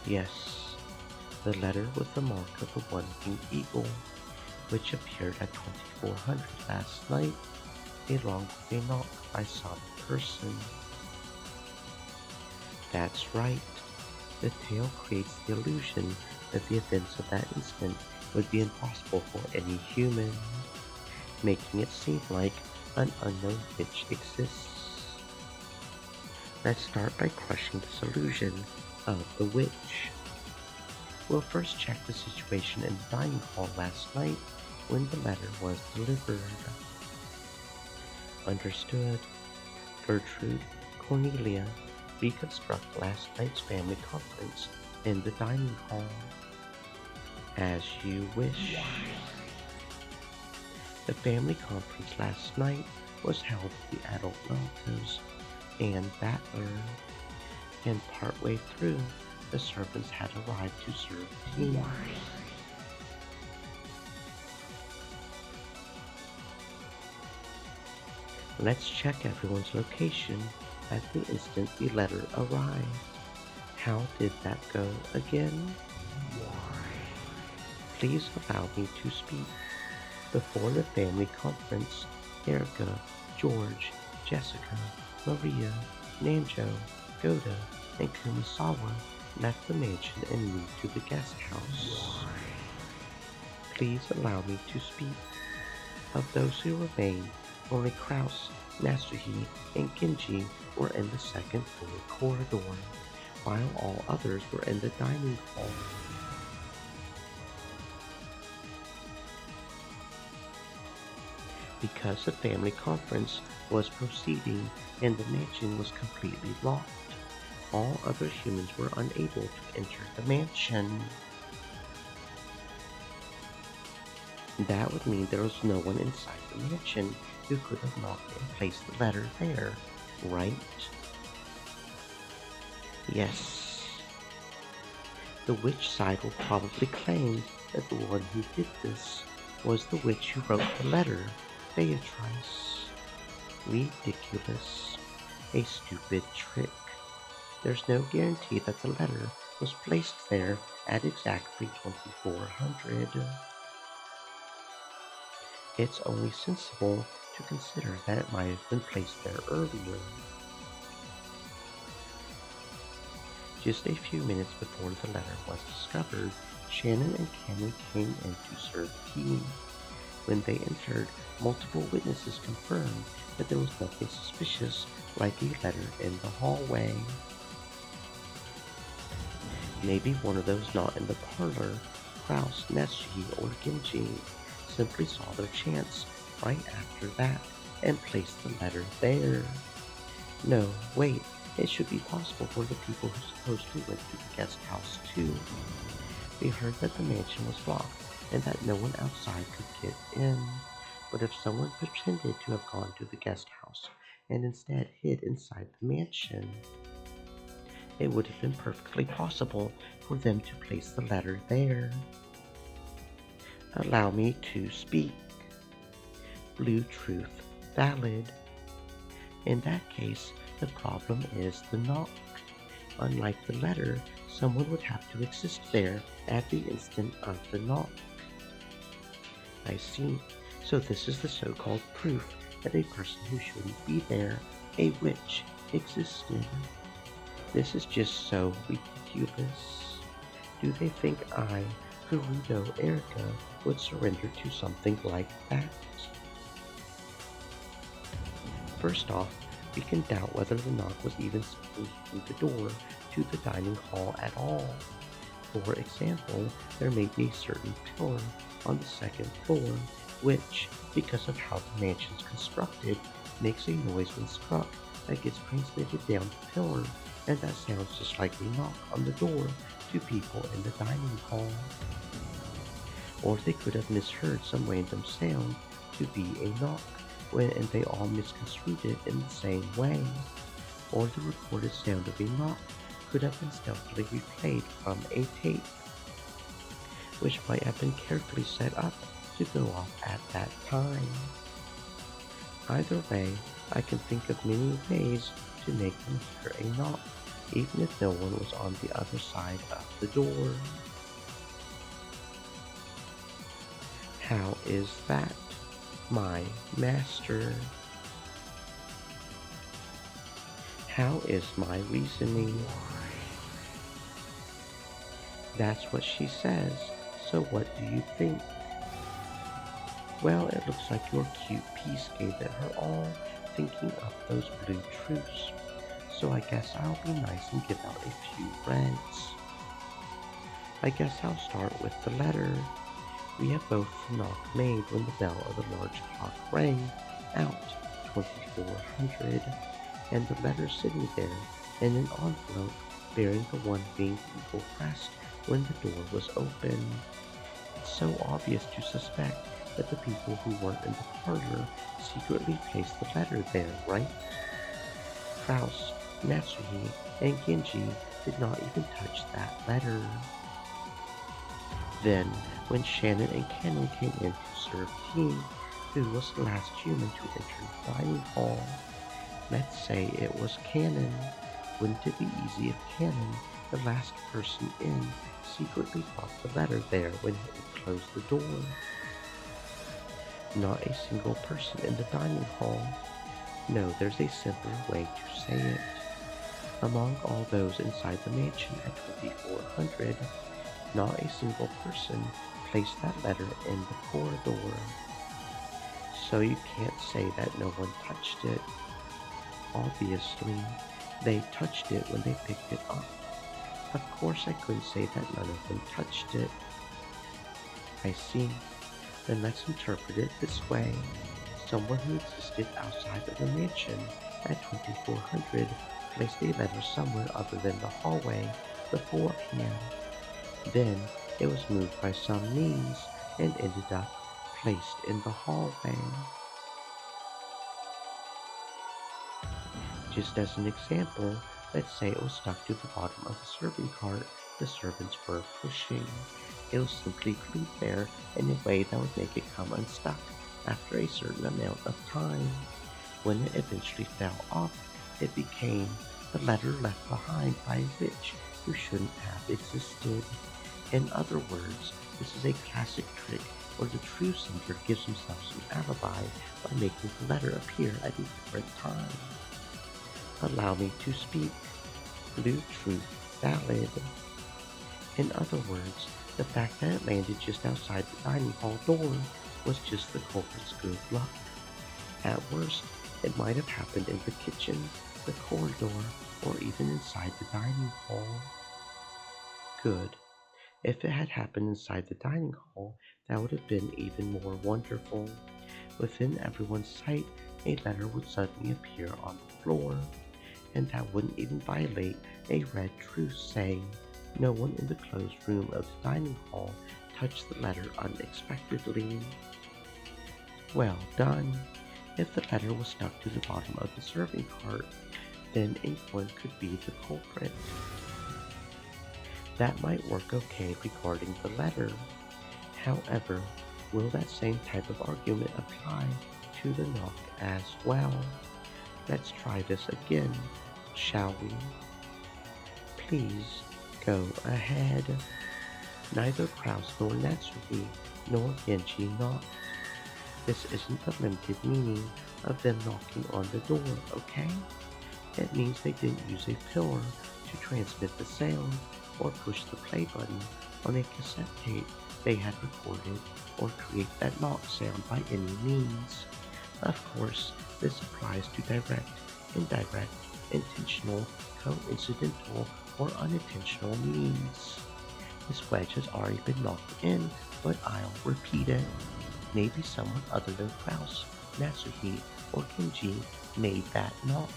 Yes, the letter with the mark of the one-winged eagle, which appeared at 2400 last night, along with a knock by some person. That's right. The tale creates the illusion that the events of that instant would be impossible for any human, making it seem like an unknown witch exists. Let's start by crushing this illusion of the witch. We'll first check the situation in the dining hall last night when the letter was delivered. Understood. Gertrude, Cornelia, reconstruct last night's family conference in the dining hall. As you wish. The family conference last night was held with the adult relatives and Battler, and partway through, the servants had arrived to serve tea. Let's check everyone's location at the instant the letter arrived. How did that go again? Please allow me to speak. Before the family conference, Erica, George, Jessica, Maria, Namjo, Goda, and Kumasawa left the mansion and moved to the guest house. Please allow me to speak. Of those who remained, only Kraus, Natsuhi, and Genji were in the second floor corridor, while all others were in the dining hall. Because the family conference was proceeding and the mansion was completely locked, all other humans were unable to enter the mansion. That would mean there was no one inside the mansion who could have knocked and placed the letter there, right? Yes. The witch side will probably claim that the one who did this was the witch who wrote the letter, Beatrice. Ridiculous. A stupid trick. There's no guarantee that the letter was placed there at exactly 2400. It's only sensible to consider that it might have been placed there earlier. Just a few minutes before the letter was discovered, Shannon and Cameron came in to serve tea. When they entered, multiple witnesses confirmed that there was nothing suspicious like a letter in the hallway. Maybe one of those not in the parlor, Kraus, Neshi, or Genji, simply saw their chance right after that and place the letter there. No, wait, it should be possible for the people who supposedly went to the guest house too. We heard that the mansion was locked and that no one outside could get in. But if someone pretended to have gone to the guest house and instead hid inside the mansion, it would have been perfectly possible for them to place the letter there. Allow me to speak. Blue truth valid. In that case, the problem is the knock. Unlike the letter, someone would have to exist there at the instant of the knock. I see. So this is the so-called proof that a person who shouldn't be there, a witch, existed. This is just so ridiculous. Do they think I, Gerudo Erica, would surrender to something like that? First off, we can doubt whether the knock was even supposed through the door to the dining hall at all. For example, there may be a certain pillar on the second floor which, because of how the mansion's constructed, makes a noise when struck that gets transmitted down the pillar, and that sounds just like a knock on the door to people in the dining hall. Or they could have misheard some random sound to be a knock, and they all misconstrued it in the same way. Or the recorded sound of a knock could have been stealthily replayed from a tape, which might have been carefully set up to go off at that time. Either way, I can think of many ways to make them hear a knock, even if no one was on the other side of the door. How is that, my master? How is my reasoning? That's what she says, so what do you think? Well, it looks like your cute piece gave it her all, thinking of those blue truths. So I guess I'll be nice and give out a few reds. I guess I'll start with the letter. We have both the knock made when the bell of the large clock rang out 2400, and the letter sitting there in an envelope bearing the one being equal pressed when the door was open. It's so obvious to suspect that the people who weren't in the parlor secretly placed the letter there, right? Kraus, Natsuhi, and Genji did not even touch that letter. Then, when Shannon and Canon came in to serve tea, who was the last human to enter the dining hall? Let's say it was Canon. Wouldn't it be easy if Canon, the last person in, secretly brought the letter there when he closed the door? Not a single person in the dining hall. No, there's a simpler way to say it. Among all those inside the mansion at 2400, not a single person placed that letter in the corridor. So you can't say that no one touched it. Obviously, they touched it when they picked it up. Of course I couldn't say that none of them touched it. I see. Then let's interpret it this way. Someone who existed outside of the mansion at 2400 placed a letter somewhere other than the hallway beforehand. Then it was moved by some means and ended up placed in the hallway. Just as an example, let's say it was stuck to the bottom of the serving cart the servants were pushing. It was simply glued there in a way that would make it come unstuck after a certain amount of time. When it eventually fell off, it became the letter left behind by a witch who shouldn't have existed. In other words, this is a classic trick where the true sender gives himself some alibi by making the letter appear at a different time. Allow me to speak. Blue truth valid. In other words, the fact that it landed just outside the dining hall door was just the culprit's good luck. At worst, it might have happened in the kitchen, the corridor, or even inside the dining hall. Good. If it had happened inside the dining hall, that would have been even more wonderful. Within everyone's sight, a letter would suddenly appear on the floor, and that wouldn't even violate a red truce saying no one in the closed room of the dining hall touched the letter unexpectedly. Well done. If the letter was stuck to the bottom of the serving cart, then anyone could be the culprit. That might work okay regarding the letter. However, will that same type of argument apply to the knock as well? Let's try this again, shall we? Please go ahead. Neither Kraus nor Natsuki nor Genji knocked. This isn't the limited meaning of them knocking on the door, okay? It means they didn't use a pillar to transmit the sound or push the play button on a cassette tape they had recorded or create that knock sound by any means. Of course, this applies to direct, indirect, intentional, coincidental, or unintentional means. This wedge has already been knocked in, but I'll repeat it. Maybe someone other than Kraus, Natsuki, or Kenji made that knock,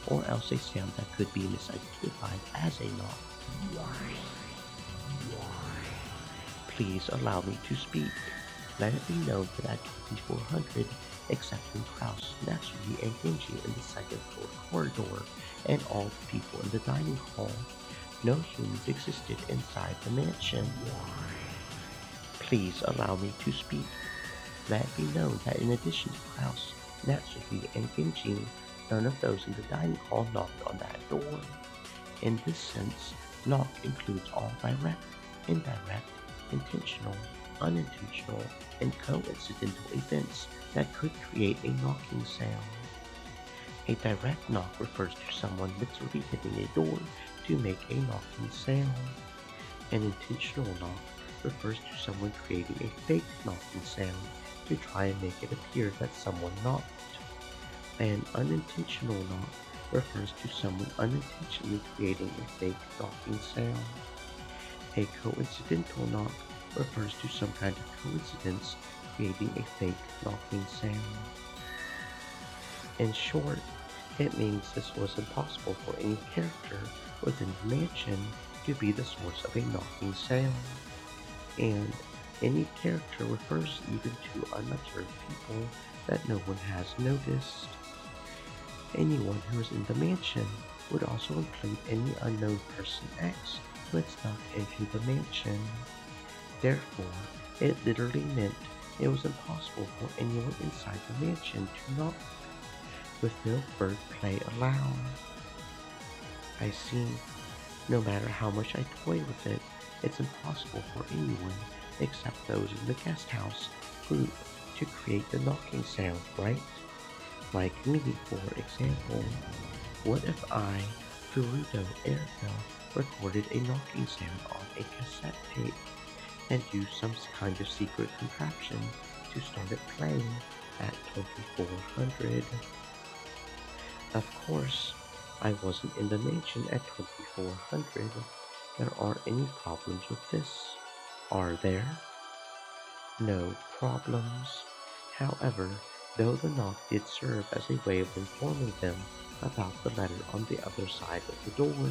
or else a sound that could be misidentified as a knock. Please allow me to speak. Let it be known that at 2400, excepting Kraus, Natsuki, and Genji in the second floor corridor, and all the people in the dining hall, no humans existed inside the mansion. Please allow me to speak. Let it be known that in addition to Kraus, Natsuki, and Genji, none of those in the dining hall knocked on that door. In this sense, knock includes all direct, indirect, intentional, unintentional, and coincidental events that could create a knocking sound. A direct knock refers to someone literally hitting a door to make a knocking sound. An intentional knock refers to someone creating a fake knocking sound to try and make it appear that someone knocked. An unintentional knock refers to someone unintentionally creating a fake knocking sound. A coincidental knock refers to some kind of coincidence creating a fake knocking sound. In short, it means this was impossible for any character within the mansion to be the source of a knocking sound. And any character refers even to unobserved people that no one has noticed. Anyone who is in the mansion would also include any unknown person X who had snuck into the mansion. Therefore, it literally meant it was impossible for anyone inside the mansion to knock, with no bird play allowed. I see. No matter how much I toy with it, it's impossible for anyone except those in the guest house group to create the knocking sound, right? Like me, for example. What if I, Furudo Ergo, recorded a knocking sound on a cassette tape and used some kind of secret contraption to start it playing at 2400? Of course, I wasn't in the mansion at 2400. There aren't any problems with this, are there? No problems. However, though the knock did serve as a way of informing them about the letter on the other side of the door,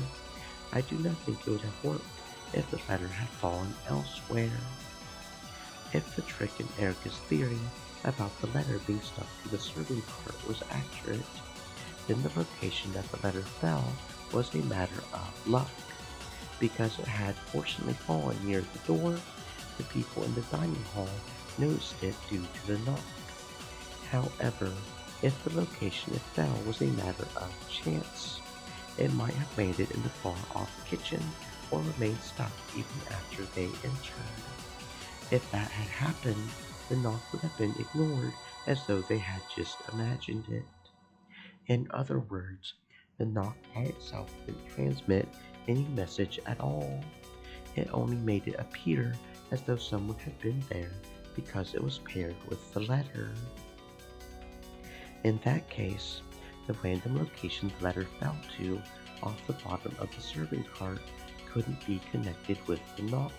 I do not think it would have worked if the letter had fallen elsewhere. If the trick in Erica's theory about the letter being stuck to the serving cart was accurate, then the location that the letter fell was a matter of luck. Because it had fortunately fallen near the door, the people in the dining hall noticed it due to the knock. However, if the location it fell was a matter of chance, it might have landed in the far-off kitchen or remained stuck even after they entered. If that had happened, the knock would have been ignored as though they had just imagined it. In other words, the knock by itself didn't transmit any message at all. It only made it appear as though someone had been there because it was paired with the letter. In that case, the random location the letter fell to off the bottom of the serving cart couldn't be connected with the knock.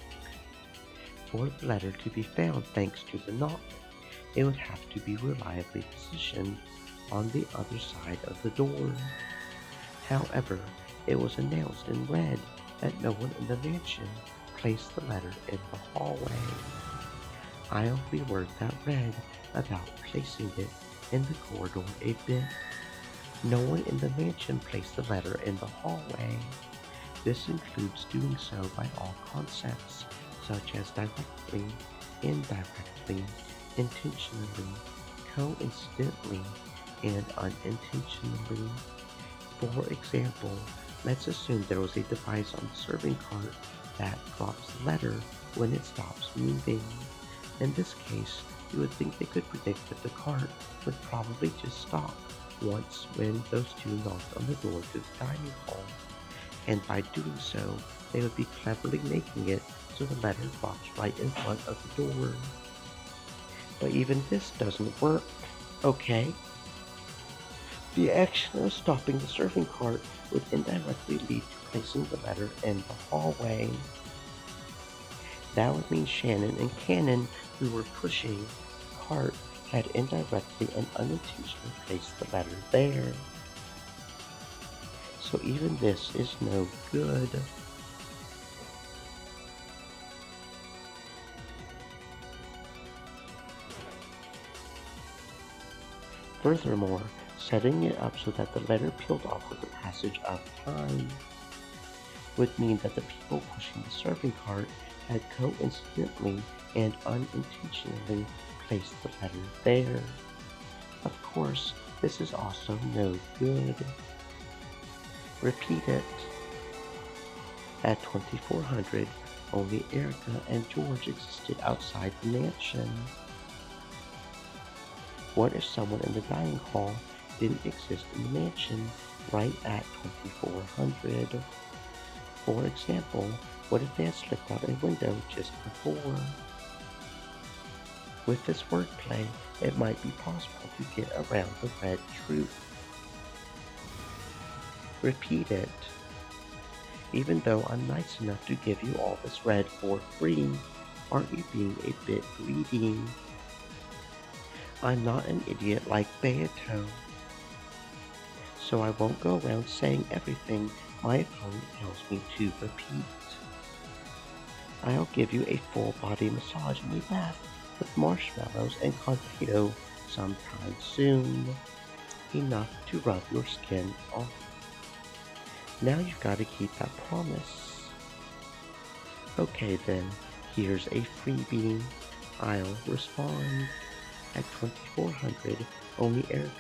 For the letter to be found thanks to the knock, it would have to be reliably positioned on the other side of the door. However, it was announced in red that no one in the mansion placed the letter in the hallway. I'll reword that red about placing it in the corridor a bit. No one in the mansion placed the letter in the hallway. This includes doing so by all concepts, such as directly, indirectly, intentionally, coincidentally, and unintentionally. For example, let's assume there was a device on the serving cart that drops the letter when it stops moving. In this case, you would think they could predict that the cart would probably just stop once when those two knocked on the door to the dining hall, and by doing so, they would be cleverly making it so the letter drops right in front of the door. But even this doesn't work, okay? The action of stopping the serving cart would indirectly lead to placing the letter in the hallway. That would mean Shannon and Cannon, who were pushing the cart, had indirectly and unintentionally placed the letter there. So even this is no good. Furthermore, setting it up so that the letter peeled off with the passage of time would mean that the people pushing the serving cart had coincidentally and unintentionally placed the letter there. Of course, this is also no good. Repeat it. At 2400, only Erica and George existed outside the mansion. What if someone in the dining hall didn't exist in the mansion right at 2400? For example, what if they had slipped out a window just before? With this wordplay, it might be possible to get around the red truth. Repeat it. Even though I'm nice enough to give you all this red for free, aren't you being a bit greedy? I'm not an idiot like Beato, so I won't go around saying everything my opponent tells me to repeat. I'll give you a full body massage in a bath with marshmallows and confito sometime soon. Enough to rub your skin off. Now you've got to keep that promise. Okay then, here's a freebie. I'll respond. At 2400, only Erica,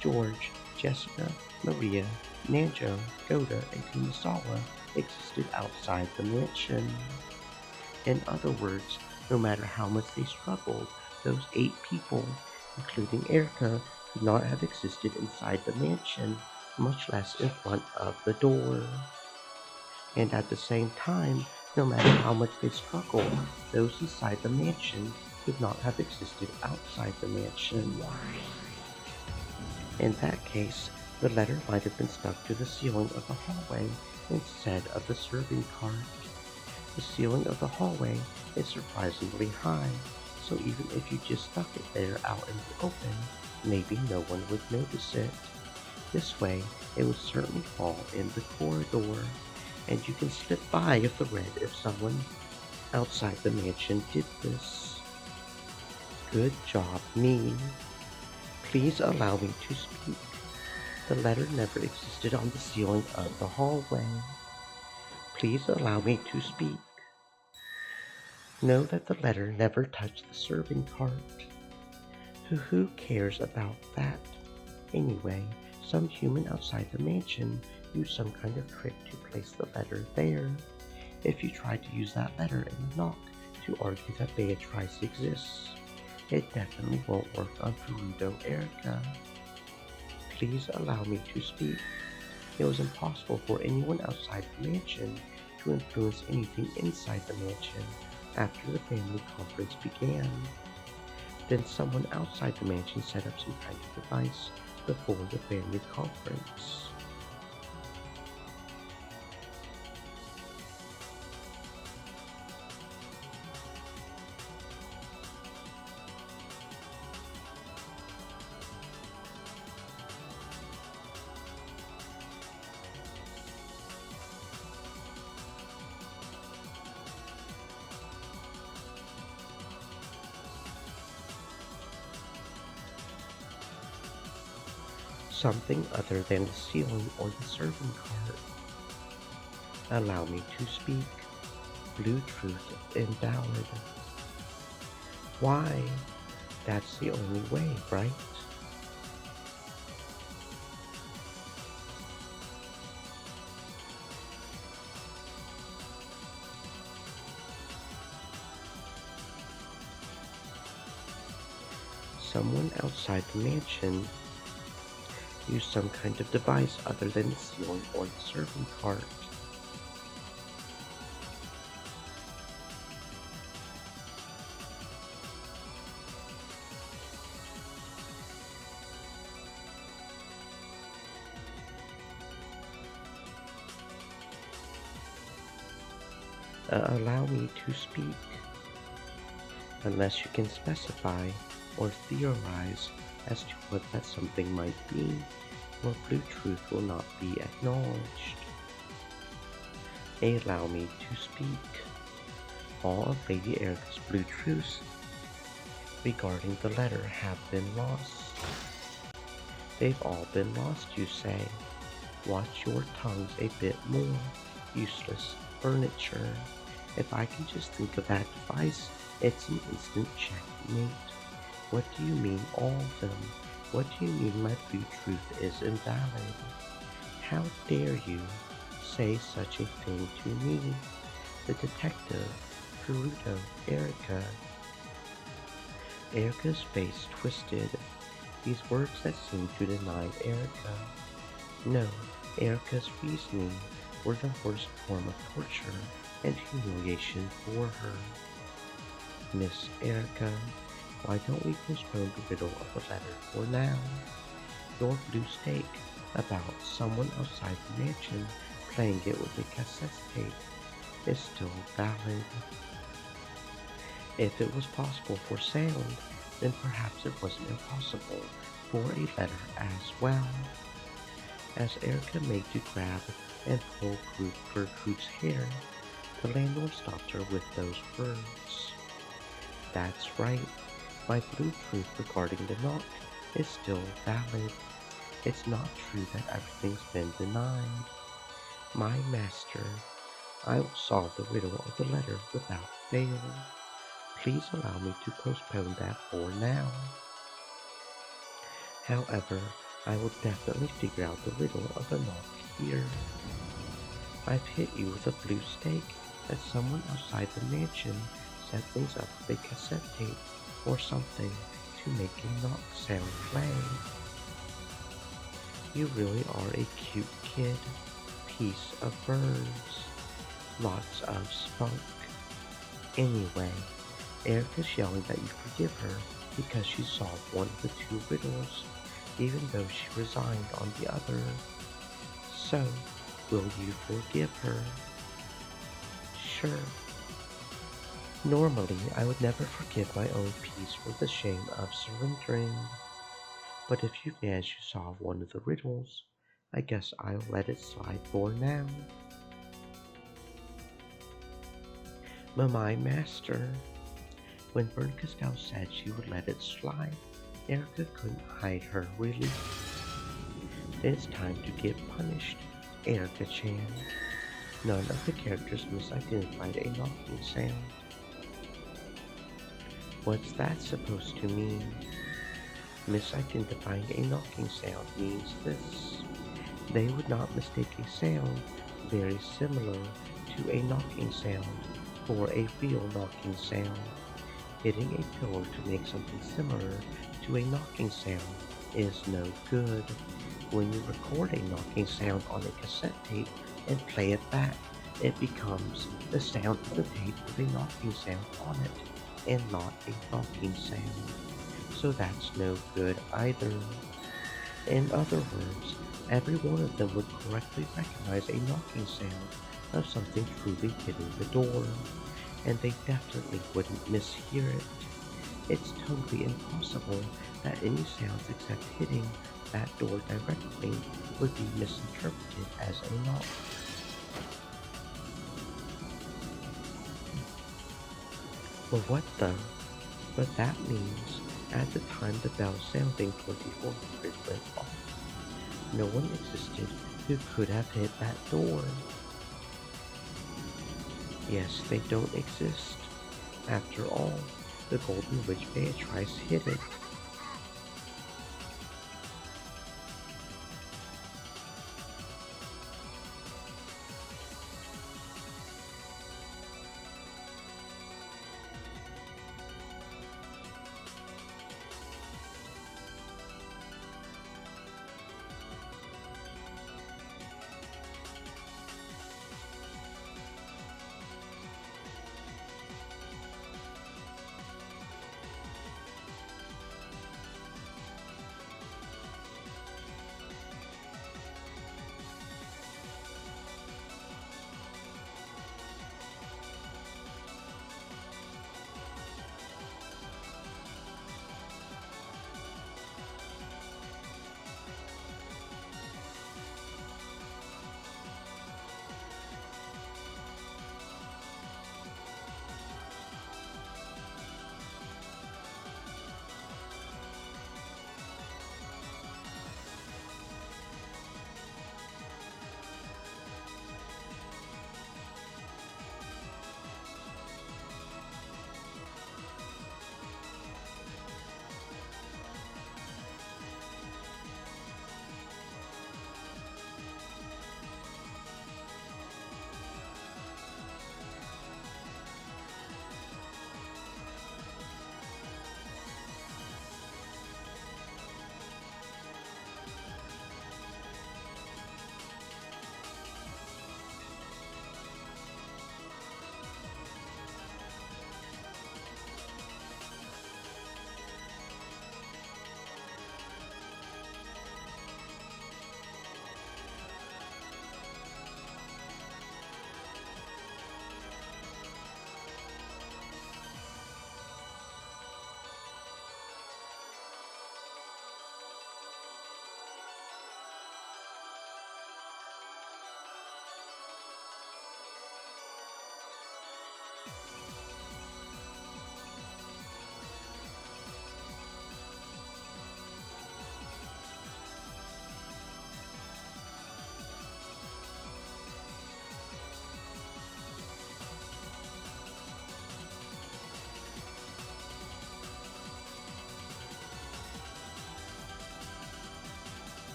George, Jessica, Maria, Nanjo, Goda, and Kumasawa existed outside the mansion. In other words, no matter how much they struggled, those 8 people, including Erica, could not have existed inside the mansion, much less in front of the door. And at the same time, no matter how much they struggled, those inside the mansion could not have existed outside the mansion. In that case, the letter might have been stuck to the ceiling of the hallway instead of the serving cart. The ceiling of the hallway is surprisingly high, so even if you just stuck it there out in the open, maybe no one would notice it. This way, it would certainly fall in the corridor, and you can slip by a thread if someone outside the mansion did this. Good job, me. Please allow me to speak. The letter never existed on the ceiling of the hallway. Please allow me to speak. Know that the letter never touched the serving cart. Who cares about that? Anyway, some human outside the mansion used some kind of trick to place the letter there. If you try to use that letter in the knock to argue that Beatrice exists, it definitely won't work on Furudo Erica. Please allow me to speak. It was impossible for anyone outside the mansion to influence anything inside the mansion after the family conference began. Then someone outside the mansion set up some kind of device before the family conference. something other than the ceiling or the serving cart. Allow me to speak. Blue truth invalid. Why? That's the only way, right? Someone outside the mansion used some kind of device other than the ceiling or the serving cart. Allow me to speak. Unless you can specify or theorize as to what that something might be, your blue truth will not be acknowledged. Allow me to speak. All of Lady Erica's blue truths regarding the letter have been lost. They've all been lost, you say. Watch your tongues a bit more, useless furniture. If I can just think of that device, it's an instant checkmate. What do you mean, all of them? What do you mean my blue truth is invalid? How dare you say such a thing to me, the detective, Peruto, Erica? Erica's face twisted. These words that seemed to deny Erica. No, Erica's reasoning were the worst form of torture and humiliation for her. Miss Erica, why don't we postpone the riddle of the letter for now? Your blue stake about someone outside the mansion playing it with a cassette tape is still valid. If it was possible for sound, then perhaps it wasn't impossible for a letter as well. As Erica made to grab and pull Gertrude's hair, the landlord stopped her with those words. That's right, my blue truth regarding the knock is still valid. It's not true that everything's been denied. My master, I will solve the riddle of the letter without fail. Please allow me to postpone that for now. However, I will definitely figure out the riddle of the knock here. I've hit you with a blue stake that someone outside the mansion set things up with a cassette tape or something to make a knock sound play. You really are a cute kid. Piece of birds. Lots of spunk. Anyway, Erica's yelling that you forgive her because she solved one of the two riddles, even though she resigned on the other. So, will you forgive her? Sure. Normally, I would never forgive my own piece for the shame of surrendering. But if you've managed to solve one of the riddles, I guess I'll let it slide for now. My master. When Berncastel said she would let it slide, Erica couldn't hide her relief. It's time to get punished, Erica-chan. None of the characters misidentified a knocking sound. What's that supposed to mean? Misidentifying a knocking sound means this. They would not mistake a sound very similar to a knocking sound for a real knocking sound. Hitting a pillar to make something similar to a knocking sound is no good. When you record a knocking sound on a cassette tape and play it back, it becomes the sound of the tape with a knocking sound on it, and not a knocking sound. So that's no good either. In other words, every one of them would correctly recognize a knocking sound of something truly hitting the door, and they definitely wouldn't mishear it. It's totally impossible that any sounds except hitting that door directly would be misinterpreted as a knock. Well, what the? But that means at the time the bell sounding 2400 went off, No one existed who could have hit that door. Yes, they don't exist. After all, the Golden Witch Beatrice hid it.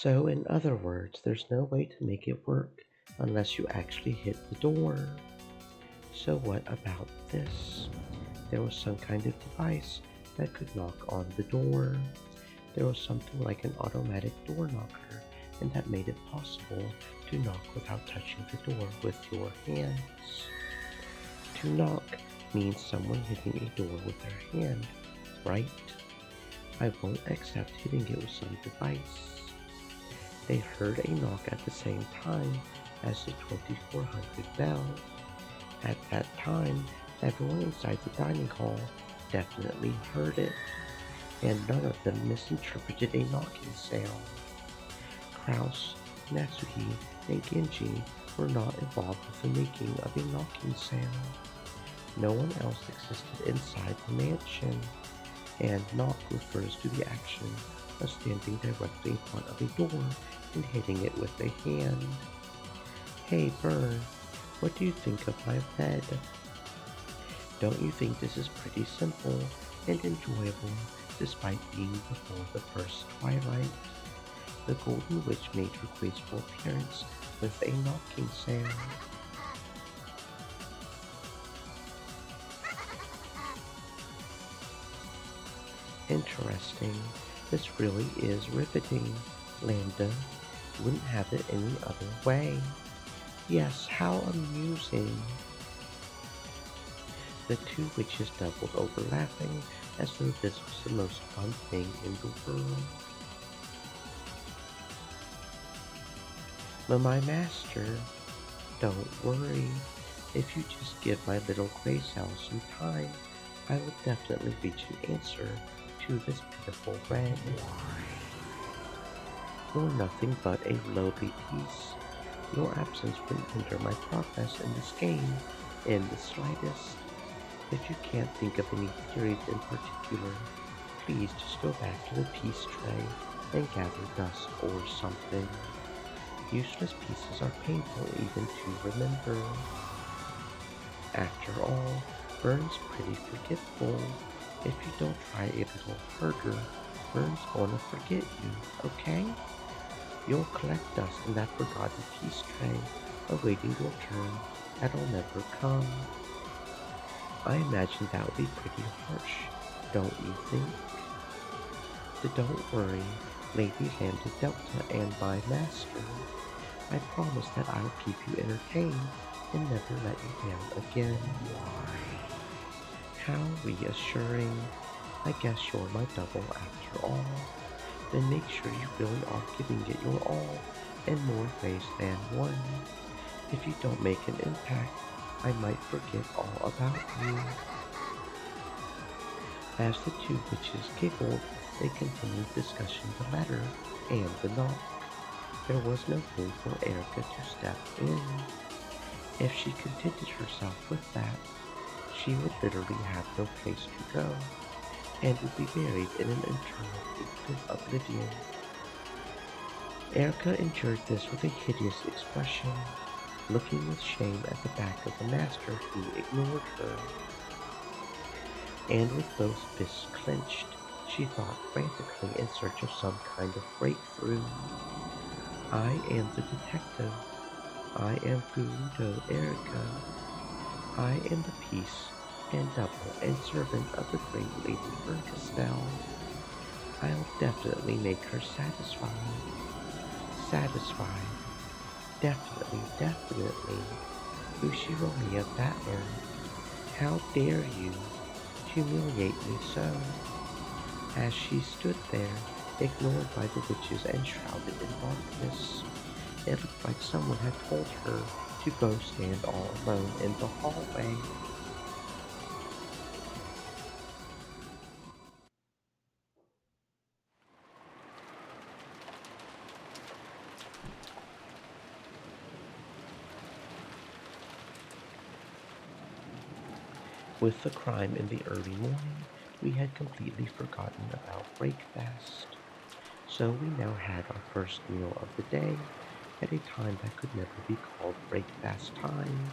So, in other words, there's no way to make it work unless you actually hit the door. So, what about this? There was some kind of device that could knock on the door. There was something like an automatic door knocker, and that made it possible to knock without touching the door with your hands. To knock means someone hitting a door with their hand, right? I won't accept hitting it with some device. They heard a knock at the same time as the 2400 bell. At that time, everyone inside the dining hall definitely heard it, and none of them misinterpreted a knocking sound. Kraus, Natsuki, and Genji were not involved with the making of a knocking sound. No one else existed inside the mansion, and knock refers to the action of standing directly in front of a door and hitting it with a hand. Hey Burn, what do you think of my bed? Don't you think this is pretty simple and enjoyable despite being before the first twilight? The Golden Witch made her graceful appearance with a knocking sound. Interesting. This really is riveting, Lambda. Wouldn't have it any other way. Yes, how amusing. The two witches doubled over laughing as though this was the most fun thing in the world. But my master, don't worry. If you just give my little gray cell some time, I will definitely reach an answer to this pitiful red. You're nothing but a lowly piece. Your absence wouldn't hinder my progress in this game in the slightest. If you can't think of any theories in particular, please just go back to the peace tray and gather dust or something. Useless pieces are painful even to remember. After all, Vern's pretty forgetful. If you don't try a little harder, Vern's gonna forget you, okay? You'll collect dust in that forgotten peace tray, awaiting your turn that'll never come. I imagine that would be pretty harsh, don't you think? But don't worry, Lady Lambda Delta and my master. I promise that I'll keep you entertained and never let you down again. How reassuring. I guess you're my double after all. Then make sure you really are giving it your all in more ways than one. If you don't make an impact, I might forget all about you. As the two witches giggled, they continued discussing the letter and the knock. There was no room for Erica to step in. If she contented herself with that, she would literally have no place to go, and would be buried in an eternal oblivion. Erica endured this with a hideous expression, looking with shame at the back of the master who ignored her. And with both fists clenched, she thought frantically in search of some kind of breakthrough. I am the detective. I am Furuto Erica. I am the peace and double and servant of the great Lady Urcastel. I'll definitely make her satisfied. Satisfied. Definitely, definitely. Ushiromiya Battler, how dare you humiliate me so? As she stood there, ignored by the witches and shrouded in darkness, it looked like someone had told her to go stand all alone in the hallway. With the crime in the early morning, we had completely forgotten about breakfast. So we now had our first meal of the day at a time that could never be called breakfast time.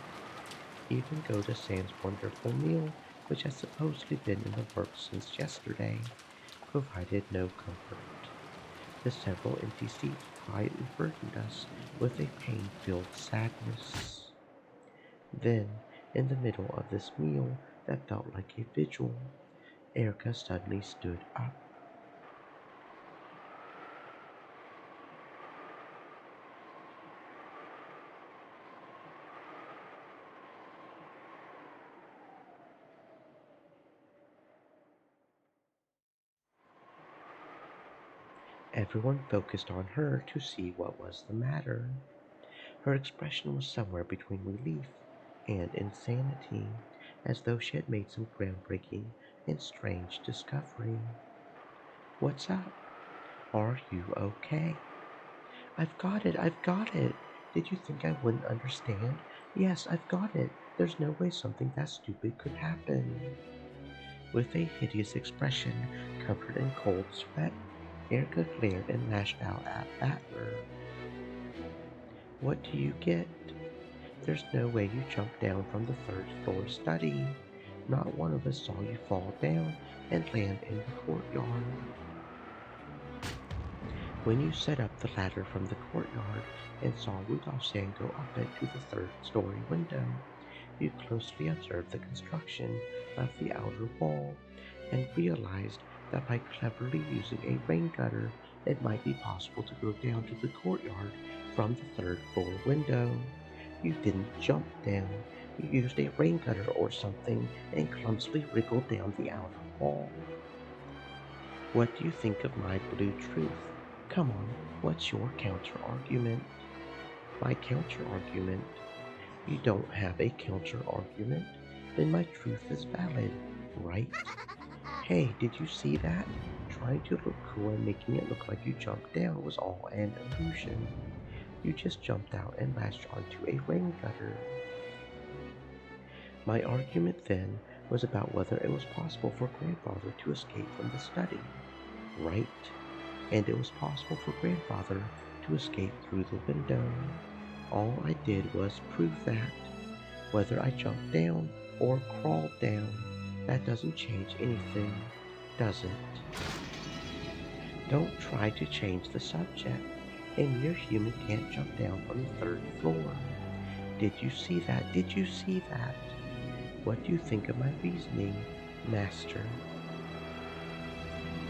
Even Goda-san's wonderful meal, which had supposedly been in the works since yesterday, provided no comfort. The several empty seats quietly burdened us with a pain-filled sadness. Then, in the middle of this meal that felt like a vigil, Erica suddenly stood up. Everyone focused on her to see what was the matter. Her expression was somewhere between relief and insanity, as though she had made some groundbreaking and strange discovery. What's up? Are you okay? I've got it, I've got it. Did you think I wouldn't understand? Yes, I've got it. There's no way something that stupid could happen. With a hideous expression covered in cold sweat, Erica glared and lashed out at Battler. What do you get? There's no way you jumped down from the third floor study. Not one of us saw you fall down and land in the courtyard. When you set up the ladder from the courtyard and saw Rudolph-san go up it to the third-story window, you closely observed the construction of the outer wall and realized that by cleverly using a rain gutter, it might be possible to go down to the courtyard from the third-floor window. You didn't jump down. You used a rain gutter or something and clumsily wriggled down the outer wall. What do you think of my blue truth? Come on, what's your counter-argument? My counter-argument? You don't have a counter-argument? Then my truth is valid. right? Hey, did you see that? Trying to look cool and making it look like you jumped down was all an illusion. You just jumped out and latched onto a rain gutter. My argument then was about whether it was possible for grandfather to escape from the study, right? And it was possible for grandfather to escape through the window. All I did was prove that. Whether I jumped down or crawled down, that doesn't change anything, does it? Don't try to change the subject. A mere human can't jump down from the third floor. Did you see that? Did you see that? What do you think of my reasoning, Master?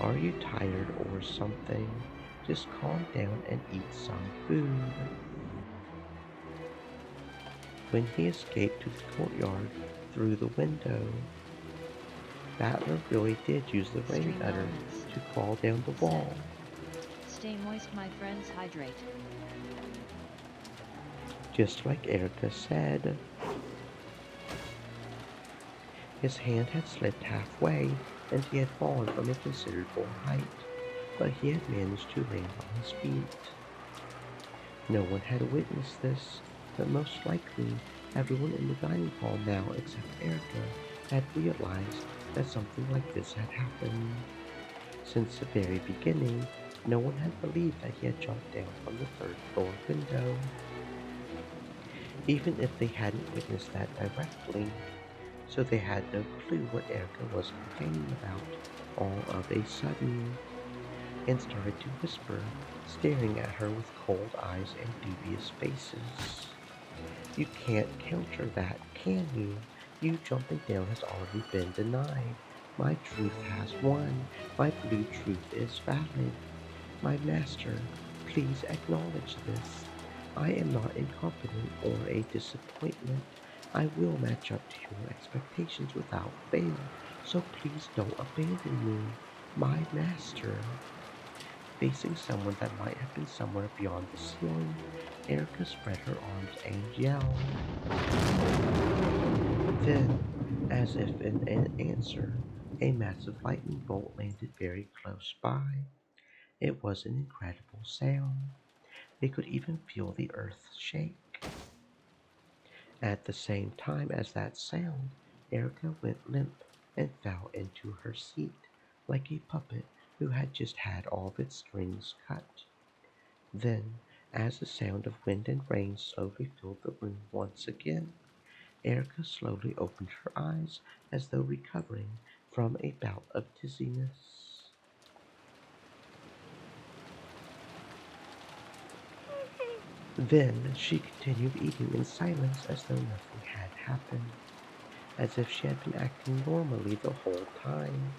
Are you tired or something? Just calm down and eat some food. When he escaped to the courtyard through the window, Battler really did use the rain Stream gutter Elements to crawl down the wall. Stay moist, my friends, hydrate. Just like Erica said. His hand had slipped halfway, and he had fallen from a considerable height, but he had managed to land on his feet. No one had witnessed this, but most likely everyone in the dining hall now except Erica had realized that something like this had happened. Since the very beginning, no one had believed that he had jumped down from the third floor window. Even if they hadn't witnessed that directly, so they had no clue what Erica was complaining about all of a sudden, and started to whisper, staring at her with cold eyes and dubious faces. You can't counter that, can you? You jumping down has already been denied. My truth has won. My blue truth is valid. My master, please acknowledge this. I am not incompetent or a disappointment. I will match up to your expectations without fail, so please don't abandon me, my master. Facing someone that might have been somewhere beyond the ceiling, Erica spread her arms and yelled. Then, as if in an answer, a massive lightning bolt landed very close by. It was an incredible sound. They could even feel the earth shake. At the same time as that sound, Erica went limp and fell into her seat, like a puppet who had just had all of its strings cut. Then, as the sound of wind and rain slowly filled the room once again, Erica slowly opened her eyes as though recovering from a bout of dizziness. Then she continued eating in silence as though nothing had happened, as if she had been acting normally the whole time.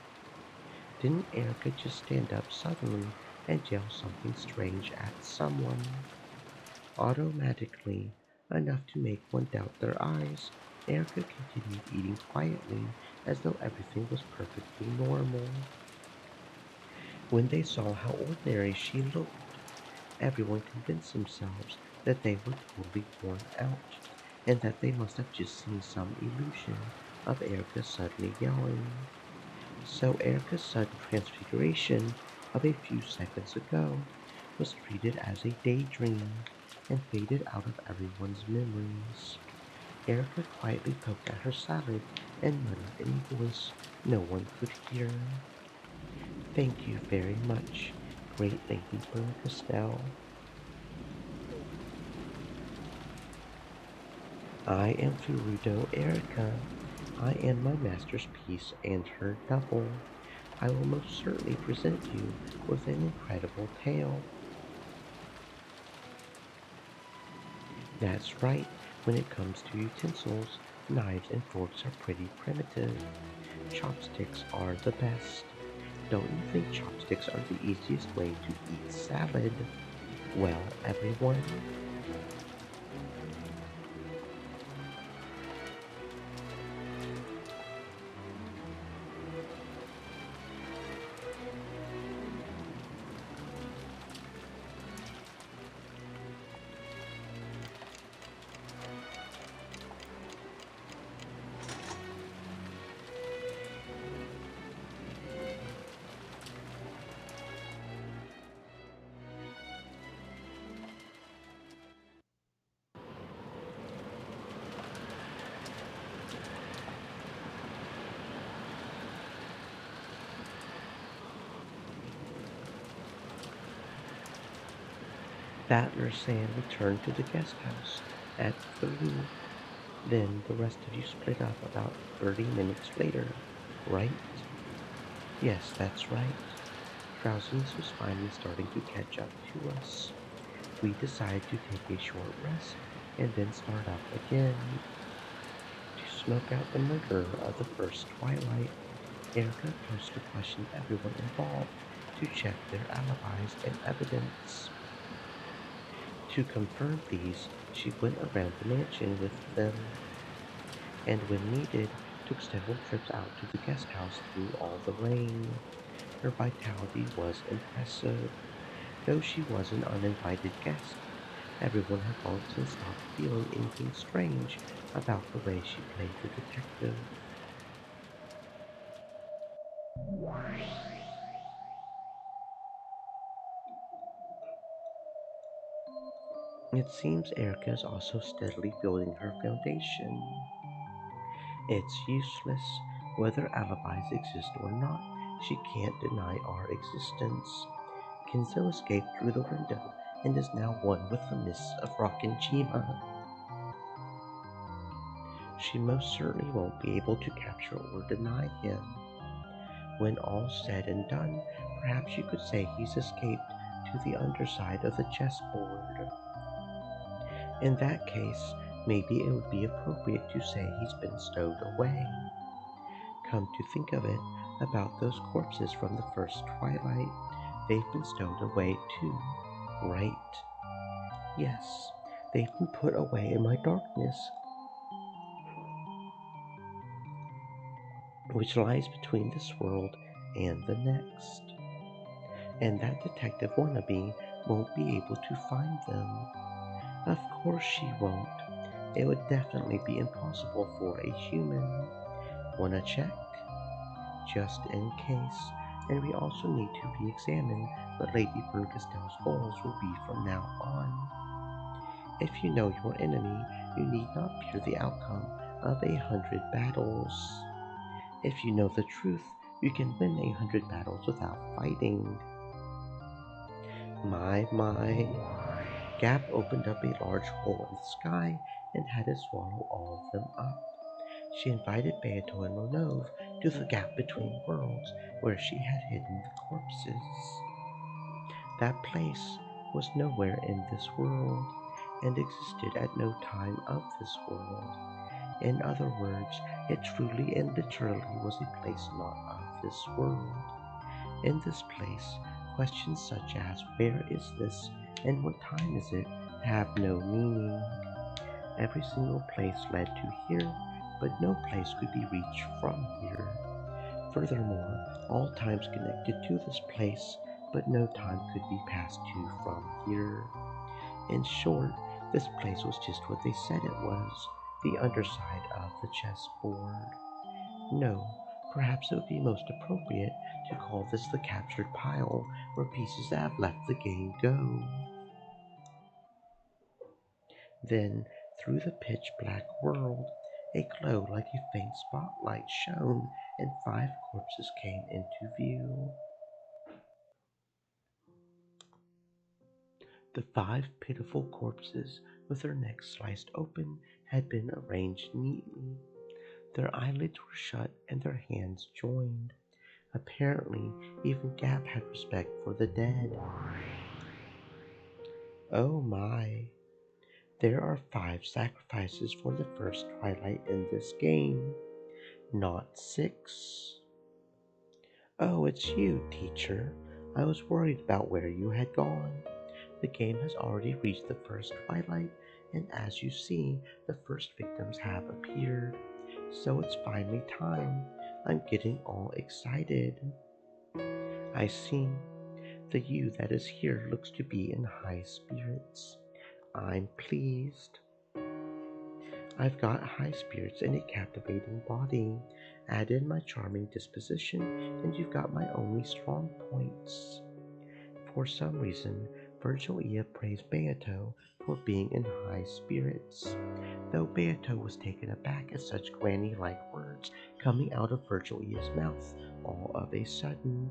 Didn't Erica just stand up suddenly and yell something strange at someone? Automatically, enough to make one doubt their eyes, Erica continued eating quietly as though everything was perfectly normal. When they saw how ordinary she looked, everyone convinced themselves that they were totally worn out, and that they must have just seen some illusion of Erica suddenly yelling. So Erica's sudden transfiguration of a few seconds ago was treated as a daydream and faded out of everyone's memories. Erica quietly poked at her salad and muttered in a voice no one could hear. Thank you very much, great Lady Burkestelle. I am Furudo Erica. I am my master's piece and her double. I will most certainly present you with an incredible tale. That's right, when it comes to utensils, knives and forks are pretty primitive. Chopsticks are the best. Don't you think chopsticks are the easiest way to eat salad? Well, everyone, That San returned to the guest house at 3. Then the rest of you split up about 30 minutes later, right? Yes, that's right. Drowsiness was finally starting to catch up to us. We decided to take a short rest and then start up again. To smoke out the murder of the first twilight, Erica chose to question everyone involved to check their alibis and evidence. To confirm these, she went around the mansion with them, and when needed, took several trips out to the guest house through all the rain. Her vitality was impressive, though she was an uninvited guest. Everyone had long since stopped feeling anything strange about the way she played the detective. It seems Erica is also steadily building her foundation. It's useless. Whether alibis exist or not, she can't deny our existence. Kenzo escaped through the window and is now one with the mists of Rockinjima. She most certainly won't be able to capture or deny him. When all's said and done, perhaps you could say he's escaped to the underside of the chessboard. In that case, maybe it would be appropriate to say he's been stowed away. Come to think of it, about those corpses from the first twilight, they've been stowed away too, right? Yes, they've been put away in my darkness, which lies between this world and the next. And that detective wannabe won't be able to find them. Of course she won't. It would definitely be impossible for a human. Wanna check? Just in case. And we also need to re-examine what Lady Berncastell's goals will be from now on. If you know your enemy, you need not fear the outcome of 100 battles. If you know the truth, you can win 100 battles without fighting. My. Gap opened up a large hole in the sky and had it swallow all of them up. She invited Beato and Monove to the gap between worlds where she had hidden the corpses. That place was nowhere in this world and existed at no time of this world. In other words, it truly and literally was a place not of this world. In this place, questions such as where is this and what time is it have no meaning. Every single place led to here, but no place could be reached from here. Furthermore, all times connected to this place, but no time could be passed to from here. In short, this place was just what they said it was, the underside of the chessboard. No, perhaps it would be most appropriate to call this the captured pile, where pieces that have left the game go. Then, through the pitch black world, a glow like a faint spotlight shone, and 5 corpses came into view. The 5 pitiful corpses, with their necks sliced open, had been arranged neatly. Their eyelids were shut and their hands joined. Apparently, even Gap had respect for the dead. Oh my. There are 5 sacrifices for the first twilight in this game, not 6. Oh, it's you, teacher. I was worried about where you had gone. The game has already reached the first twilight, and as you see, the first victims have appeared. So it's finally time. I'm getting all excited. I see. The you that is here looks to be in high spirits. I'm pleased. I've got high spirits and a captivating body. Add in my charming disposition, and you've got my only strong points. For some reason, Virgilia praised Beato for being in high spirits, though Beato was taken aback at such granny-like words coming out of Virgilia's mouth all of a sudden.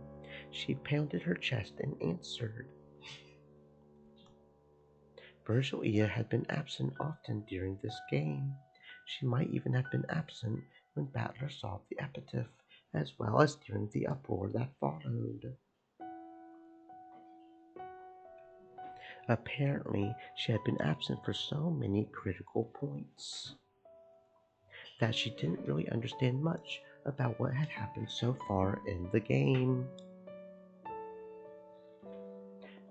She pounded her chest and answered, Bergelia had been absent often during this game. She might even have been absent when Battler solved the epitaph, as well as during the uproar that followed. Apparently, she had been absent for so many critical points that she didn't really understand much about what had happened so far in the game.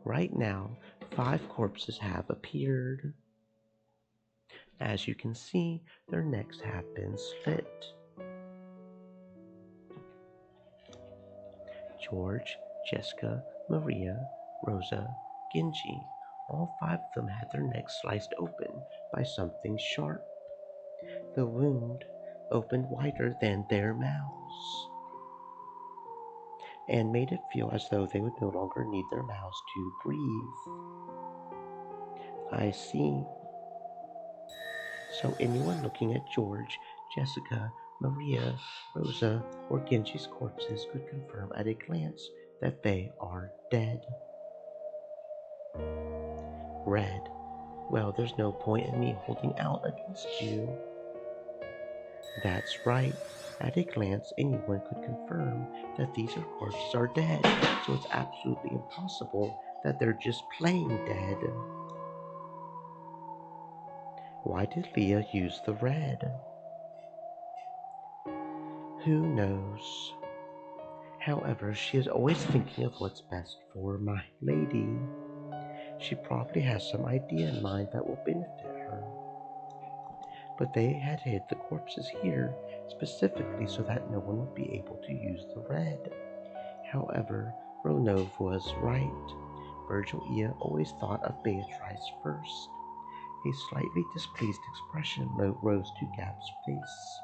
Right now, 5 corpses have appeared. As you can see, their necks have been slit. George, Jessica, Maria, Rosa, Genji. All 5 of them had their necks sliced open by something sharp. The wound opened wider than their mouths and made it feel as though they would no longer need their mouths to breathe. I see. So anyone looking at George, Jessica, Maria, Rosa, or Genji's corpses could confirm at a glance that they are dead. Red. Well, there's no point in me holding out against you. That's right. At a glance, anyone could confirm that these corpses are dead, so it's absolutely impossible that they're just plain dead. Why did Leah use the red? Who knows? However, she is always thinking of what's best for my lady. She probably has some idea in mind that will benefit her. But they had hid the corpses here specifically so that no one would be able to use the red. However, Ronov was right. Virgilia always thought of Beatrice first. A slightly displeased expression rose to Gap's face,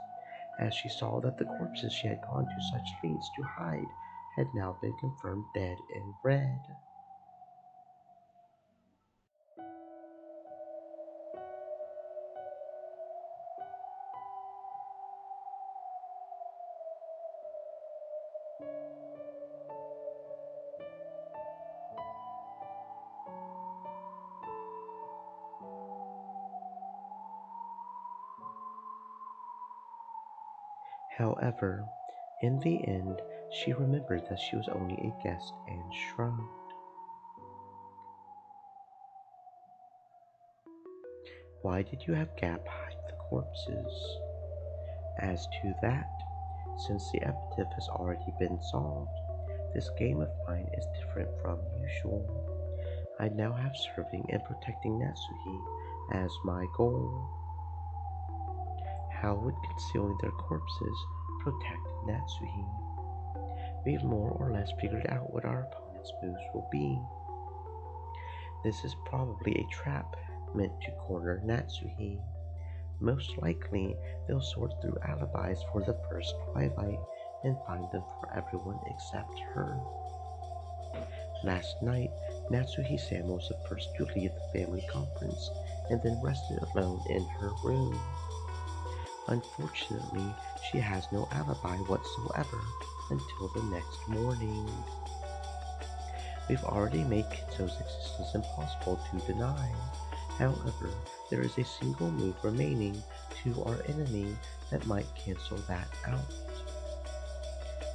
as she saw that the corpses she had gone to such lengths to hide had now been confirmed dead in red. However, in the end, she remembered that she was only a guest and shrugged. Why did you have Gap hide the corpses? As to that, since the epitaph has already been solved, this game of mine is different from usual. I now have serving and protecting Natsuhi as my goal. How would concealing their corpses protect Natsuhi? We've more or less figured out what our opponent's moves will be. This is probably a trap meant to corner Natsuhi. Most likely, they'll sort through alibis for the first twilight and find them for everyone except her. Last night, Natsuhi-san was the first to leave the family conference and then rested alone in her room. Unfortunately, she has no alibi whatsoever until the next morning. We've already made Kinzo's existence impossible to deny. However, there is a single move remaining to our enemy that might cancel that out.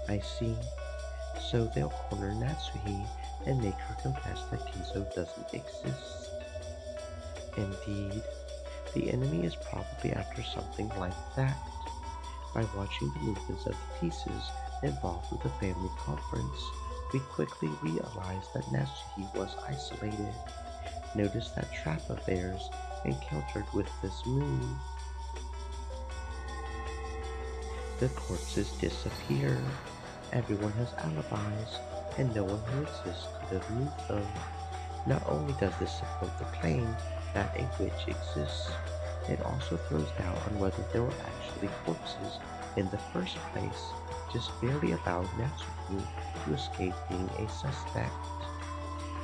I see. So they'll corner Natsuhi and make her confess that Kinzo doesn't exist. Indeed, the enemy is probably after something like that. By watching the movements of the pieces involved with the family conference, we quickly realized that Natsuhi was isolated. Notice that trap of theirs encountered with this move. The corpses disappear. Everyone has alibis, and no one who exists could have moved them. Not only does this support the claim that a witch exists, it also throws doubt on whether there were actually corpses in the first place, just barely allowing Natsuki to escape being a suspect.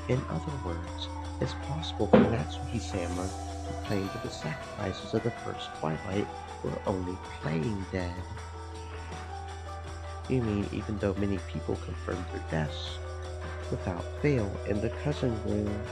In other words, it's possible for Natsuki-sama to claim that the sacrifices of the first twilight were only playing dead. You mean even though many people confirmed their deaths without fail in the cousin room?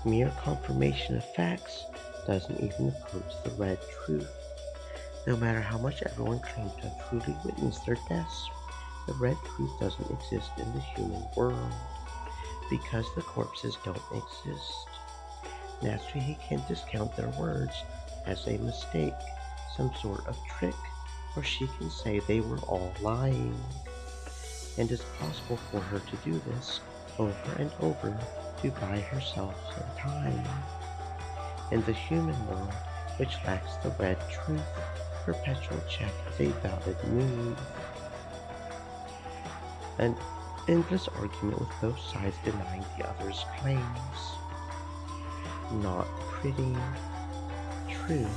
Mere confirmation of facts doesn't even approach the red truth. No matter how much everyone claims to have truly witnessed their deaths, the red truth doesn't exist in the human world. Because the corpses don't exist, Natsuhi can discount their words as a mistake, some sort of trick, or she can say they were all lying. And it's possible for her to do this over and over to buy herself some time. In the human world, which lacks the red truth, perpetual check is a valid move. An endless argument with both sides denying the other's claims. Not pretty. True.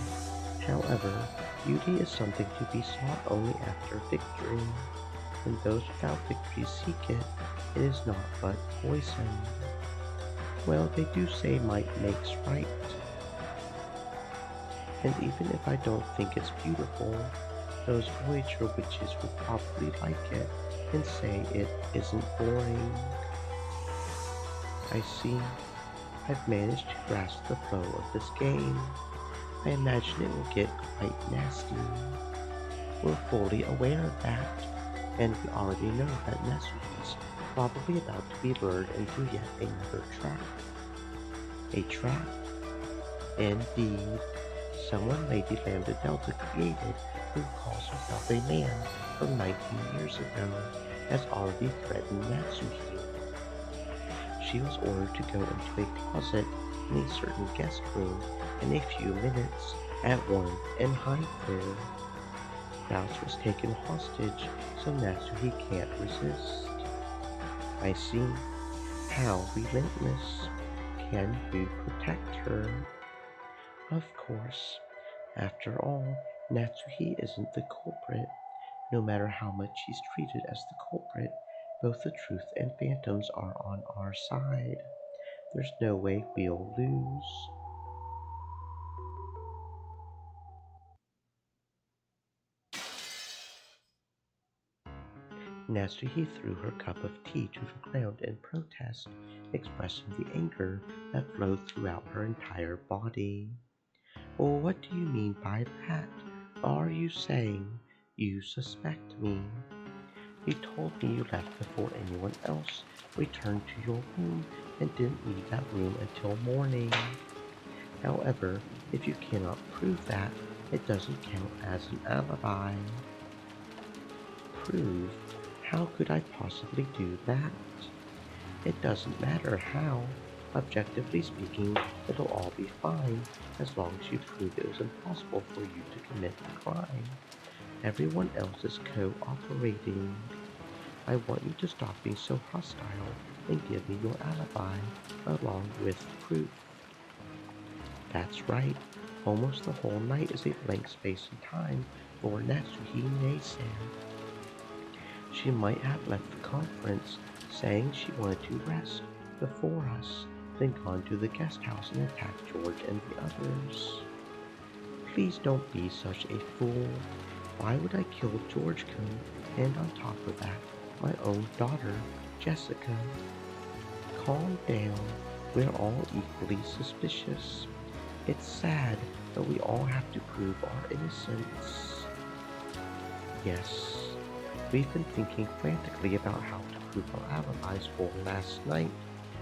However, beauty is something to be sought only after victory. When those without victory seek it, it is not but poison. Well, they do say might makes right. And even if I don't think it's beautiful, those Voyager witches would probably like it and say it isn't boring. I see. I've managed to grasp the flow of this game. I imagine it will get quite nasty. We're fully aware of that, and we already know that Nesuhi's probably about to be lured into yet another trap. A trap? Indeed. Someone Lady Lambda Delta created who calls herself a man from 19 years ago has already threatened Natsuhi. She was ordered to go into a closet in a certain guest room in a few minutes at 1 and hide there. Kraus was taken hostage, so Natsuhi can't resist. I see. How relentless. Can we protect her? Of course. After all, Natsuhi isn't the culprit. No matter how much she's treated as the culprit, both the truth and phantoms are on our side. There's no way we'll lose. Natsuhi threw her cup of tea to the ground in protest, expressing the anger that flowed throughout her entire body. "Oh, what do you mean by that? Are you saying you suspect me? You told me you left before anyone else returned to your room and didn't leave that room until morning. However, if you cannot prove that, it doesn't count as an alibi." Prove? How could I possibly do that? It doesn't matter how. Objectively speaking, it'll all be fine as long as you prove it was impossible for you to commit the crime. Everyone else is cooperating. I want you to stop being so hostile and give me your alibi along with proof. That's right. Almost the whole night is a blank space in time for Natsuhi Naysair. She might have left the conference saying she wanted to rest before us, then gone to the guest house and attacked George and the others. Please don't be such a fool. Why would I kill George-kun and on top of that, my own daughter, Jessica? Calm down. We're all equally suspicious. It's sad, but we all have to prove our innocence. Yes. We've been thinking frantically about how to prove our alibis for last night,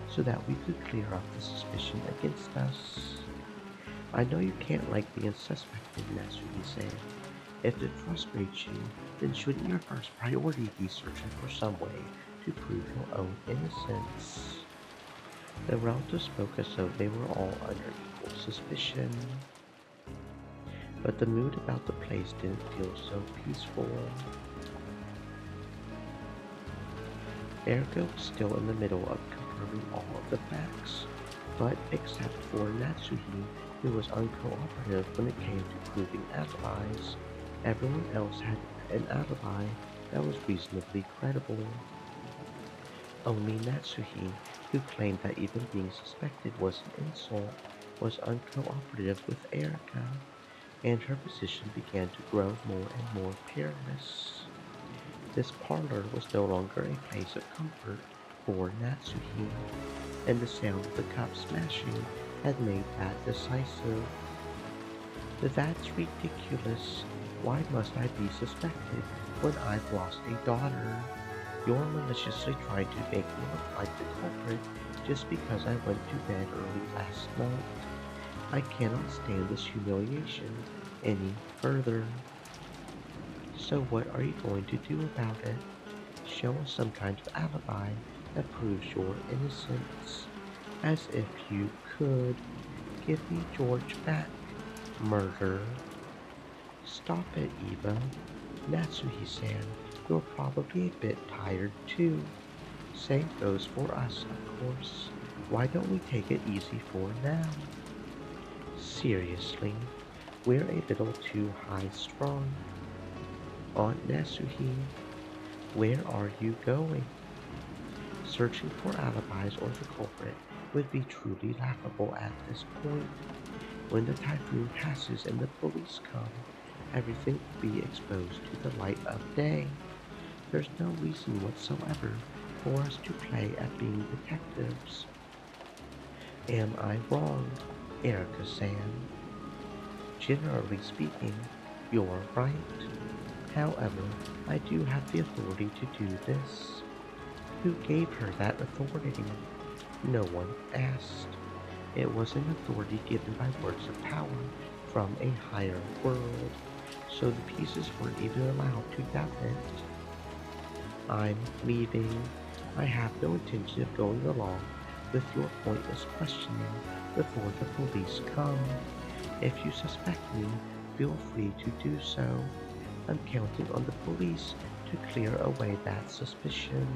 so that we could clear up the suspicion against us. I know you can't like being suspected, Natsuhi said. If it frustrates you, then shouldn't your first priority be searching for some way to prove your own innocence? The relatives spoke as though they were all under equal suspicion. But the mood about the place didn't feel so peaceful. Ergo was still in the middle of confirming all of the facts, but except for Natsuhi, who was uncooperative when it came to proving alibis, everyone else had an alibi that was reasonably credible. Only Natsuhi, who claimed that even being suspected was an insult, was uncooperative with Erika, and her position began to grow more and more perilous. This parlor was no longer a place of comfort for Natsuhi. and the sound of the cup smashing had made that decisive. That's ridiculous. Why must I be suspected when I've lost a daughter? You're maliciously trying to make me look like the culprit just because I went to bed early last night. I cannot stand this humiliation any further. So what are you going to do about it? Show us some kind of alibi that proves your innocence. As if you could. Give me George back. Murder. Stop it, Eva. Natsuhi-san, you're probably a bit tired too. Same goes for us, of course. Why don't we take it easy for now? Seriously, we're a little too high-strung. Aunt Natsuhi, where are you going? Searching for alibis or the culprit would be truly laughable at this point. When the typhoon passes and the police come, everything will be exposed to the light of day. There's no reason whatsoever for us to play at being detectives. Am I wrong, Erica-san? Generally speaking, you're right. However, I do have the authority to do this. Who gave her that authority? No one asked. It was an authority given by words of power from a higher world, so the pieces weren't even allowed to doubt it. I'm leaving. I have no intention of going along with your pointless questioning before the police come. If you suspect me, feel free to do so. I'm counting on the police to clear away that suspicion.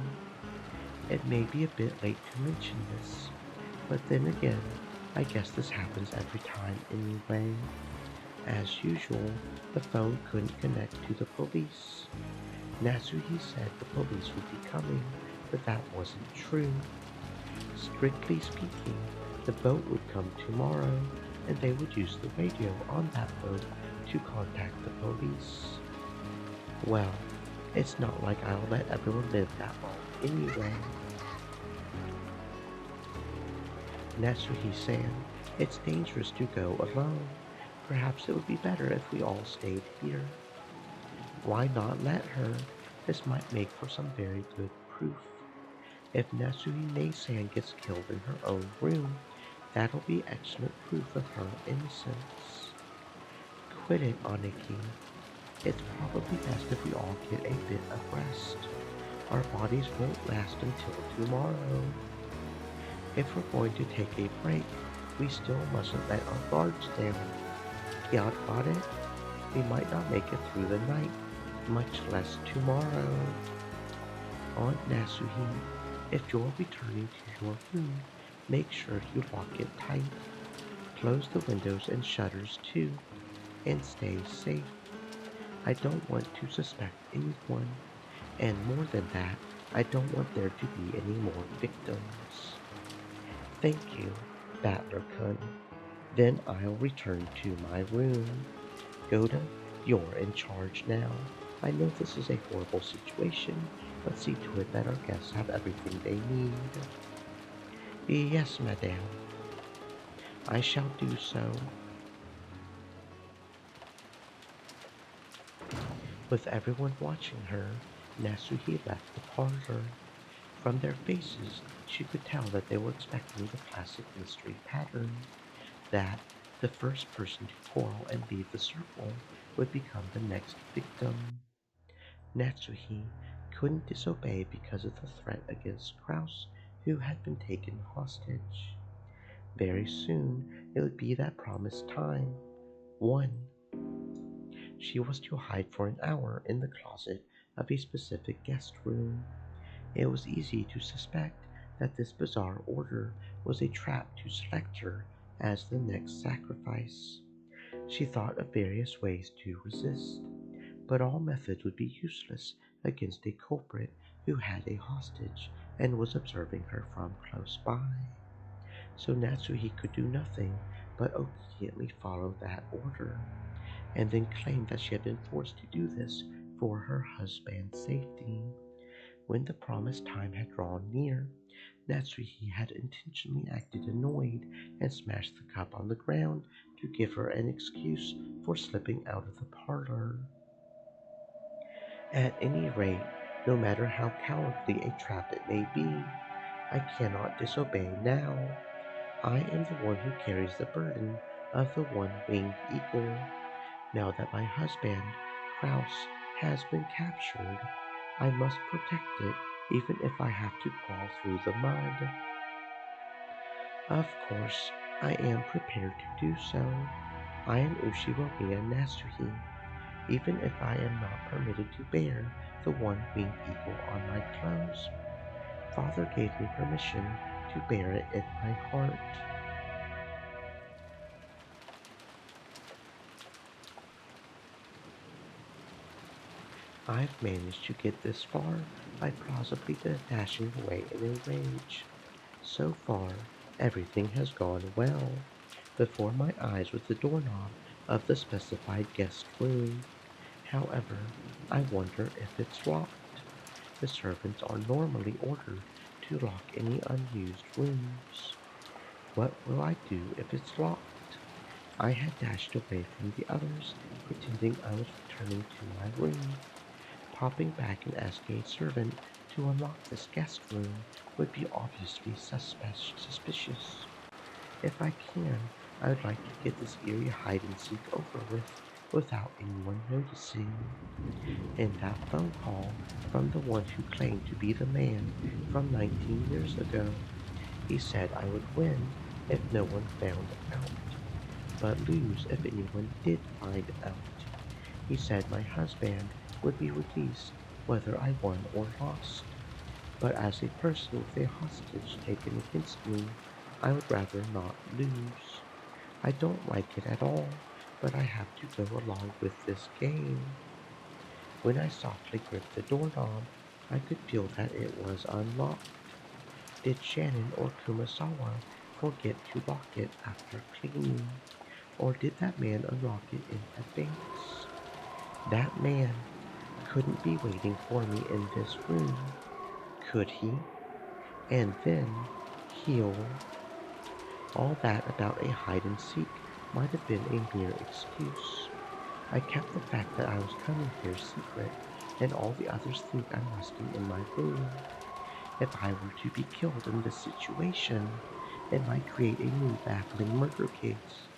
It may be a bit late to mention this, but then again, I guess this happens every time anyway. As usual, the phone couldn't connect to the police. Natsuhi said the police would be coming, but that wasn't true. Strictly speaking, the boat would come tomorrow, and they would use the radio on that boat to contact the police. Well, it's not like I'll let everyone live that long anyway. Natsuhi-san, it's dangerous to go alone. Perhaps it would be better if we all stayed here. Why not let her? This might make for some very good proof. If Natsuhime-san gets killed in her own room, that'll be excellent proof of her innocence. Quit it, Aniki. It's probably best if we all get a bit of rest. Our bodies won't last until tomorrow. If we're going to take a break, we still mustn't let our guards down. Got it? We might not make it through the night, much less tomorrow. Aunt Nasuhi, if you're returning to your room, make sure you lock it tight. Close the windows and shutters too, and stay safe. I don't want to suspect anyone, and more than that, I don't want there to be any more victims. Thank you, Battler-kun. Then I'll return to my room. Goda, you're in charge now. I know this is a horrible situation, but see to it that our guests have everything they need. Yes, madame. I shall do so. With everyone watching her, Nasuhi left the parlor. From their faces, she could tell that they were expecting the classic mystery pattern, that the first person to quarrel and leave the circle would become the next victim. Natsuhi couldn't disobey because of the threat against Kraus, who had been taken hostage. Very soon it would be that promised time. 1. She was to hide for an hour in the closet of a specific guest room. It was easy to suspect that this bizarre order was a trap to select her as the next sacrifice. She thought of various ways to resist, but all methods would be useless against a culprit who had a hostage and was observing her from close by. So Natsuhi could do nothing but obediently follow that order, and then claim that she had been forced to do this for her husband's safety. When the promised time had drawn near, Natsuki had intentionally acted annoyed and smashed the cup on the ground to give her an excuse for slipping out of the parlor. At any rate, no matter how cowardly a trap it may be, I cannot disobey now. I am the one who carries the burden of the one-winged eagle. Now that my husband, Kraus, has been captured, I must protect it even if I have to crawl through the mud. Of course, I am prepared to do so. I am Ushiromiya Natsuhi, even if I am not permitted to bear the one-winged eagle on my clothes. Father gave me permission to bear it in my heart. I've managed to get this far by plausibly dashing away in a rage. So far, everything has gone well. Before my eyes was the doorknob of the specified guest room. However, I wonder if it's locked. The servants are normally ordered to lock any unused rooms. What will I do if it's locked? I had dashed away from the others, pretending I was returning to my room. Popping back and asking a servant to unlock this guest room would be obviously suspicious. If I can, I would like to get this eerie hide and seek over with without anyone noticing. In that phone call from the one who claimed to be the man from 19 years ago, he said I would win if no one found out, but lose if anyone did find out. He said my husband would be released whether I won or lost, but as a person with a hostage taken against me, I would rather not lose. I don't like it at all, but I have to go along with this game. When I softly gripped the doorknob, I could feel that it was unlocked. Did Shannon or Kumasawa forget to lock it after cleaning? Or did that man unlock it in advance? That man couldn't be waiting for me in this room, could he? And then he'll. All that about a hide and seek might have been a mere excuse. I kept the fact that I was coming here secret, and all the others think I'm resting in my room. If I were to be killed in this situation, it might create a new baffling murder case,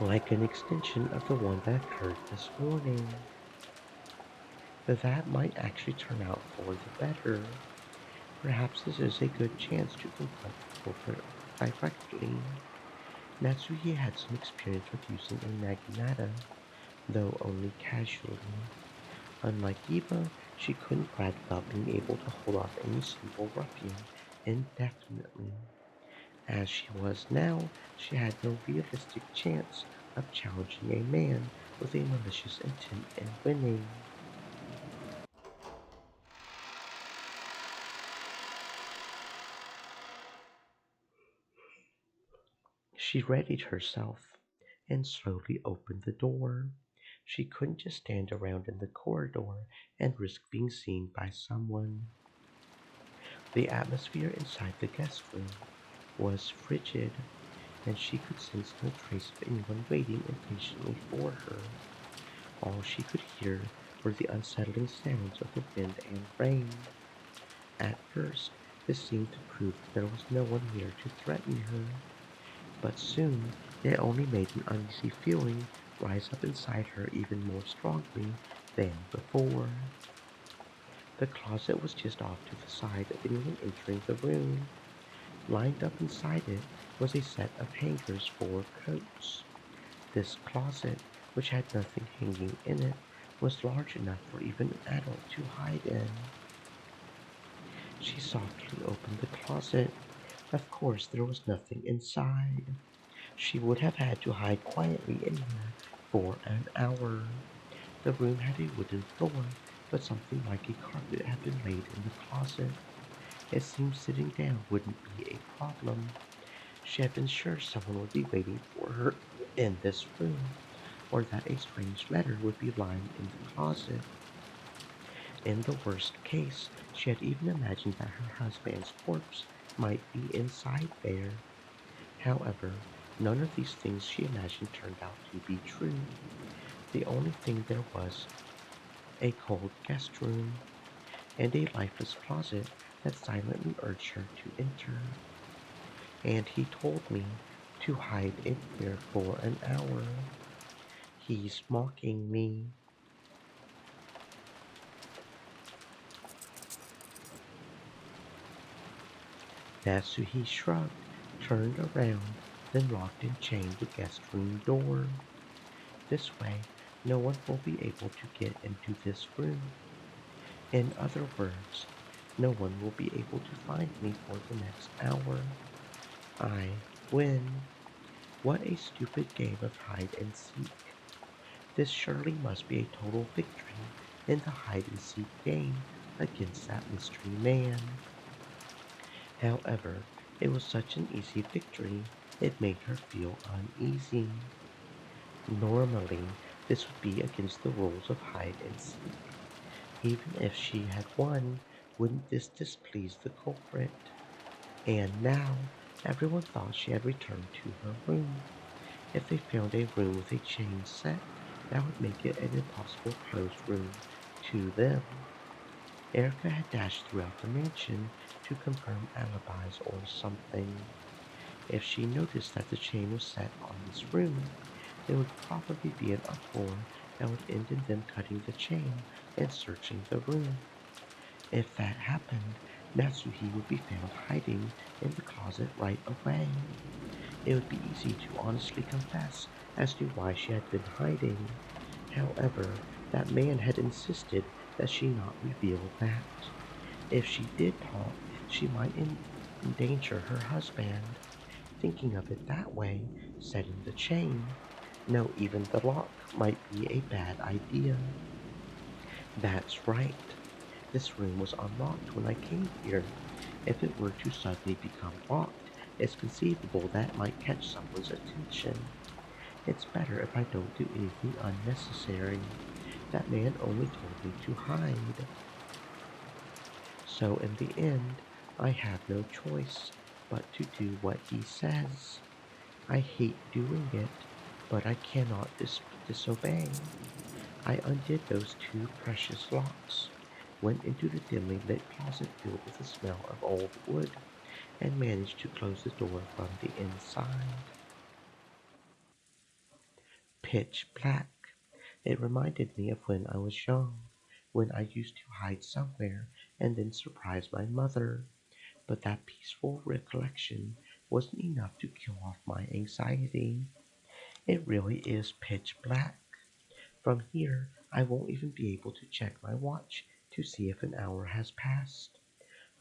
like an extension of the one that occurred this morning. But that might actually turn out for the better. Perhaps this is a good chance to confront the culprit directly. Natsuki had some experience with using a naginata, though only casually. Unlike Eva, she couldn't brag about being able to hold off any single ruffian indefinitely. As she was now, she had no realistic chance of challenging a man with a malicious intent in winning. She readied herself and slowly opened the door. She couldn't just stand around in the corridor and risk being seen by someone. The atmosphere inside the guest room was frigid, and she could sense no trace of anyone waiting impatiently for her. All she could hear were the unsettling sounds of the wind and rain. At first, this seemed to prove that there was no one near to threaten her, but soon it only made an uneasy feeling rise up inside her even more strongly than before. The closet was just off to the side of anyone entering the room. Lined up inside it was a set of hangers for coats. This closet, which had nothing hanging in it, was large enough for even an adult to hide in. She softly opened the closet. Of course, there was nothing inside. She would have had to hide quietly in here for an hour. The room had a wooden floor, but something like a carpet had been laid in the closet. It seemed sitting down wouldn't be a problem. She had been sure someone would be waiting for her in this room, or that a strange letter would be lying in the closet. In the worst case, she had even imagined that her husband's corpse might be inside there. However, none of these things she imagined turned out to be true. The only thing there was a cold guest room and a lifeless closet that silently urged her to enter. And he told me to hide in here for an hour. He's mocking me. Natsuhi shrugged, turned around, then locked and chained the guest room door. This way, no one will be able to get into this room. In other words, no one will be able to find me for the next hour. I win. What a stupid game of hide and seek. This surely must be a total victory in the hide and seek game against that mystery man. However, it was such an easy victory, it made her feel uneasy. Normally, this would be against the rules of hide and seek. Even if she had won, wouldn't this displease the culprit? And now, everyone thought she had returned to her room. If they found a room with a chain set, that would make it an impossible closed room to them. Erica had dashed throughout the mansion to confirm alibis or something. If she noticed that the chain was set on this room, there would probably be an uproar that would end in them cutting the chain and searching the room. If that happened, Natsuhi would be found hiding in the closet right away. It would be easy to honestly confess as to why she had been hiding. However, that man had insisted that she not reveal that. If she did talk, she might endanger her husband. Thinking of it that way, setting the chain, no, even the lock might be a bad idea. That's right. This room was unlocked when I came here. If it were to suddenly become locked, it's conceivable that might catch someone's attention. It's better if I don't do anything unnecessary. That man only told me to hide. So in the end, I have no choice but to do what he says. I hate doing it, but I cannot disobey. I undid those two precious locks, went into the dimly lit closet filled with the smell of old wood, and managed to close the door from the inside. Pitch black. It reminded me of when I was young, when I used to hide somewhere and then surprise my mother. But that peaceful recollection wasn't enough to kill off my anxiety. It really is pitch black. From here, I won't even be able to check my watch to see if an hour has passed.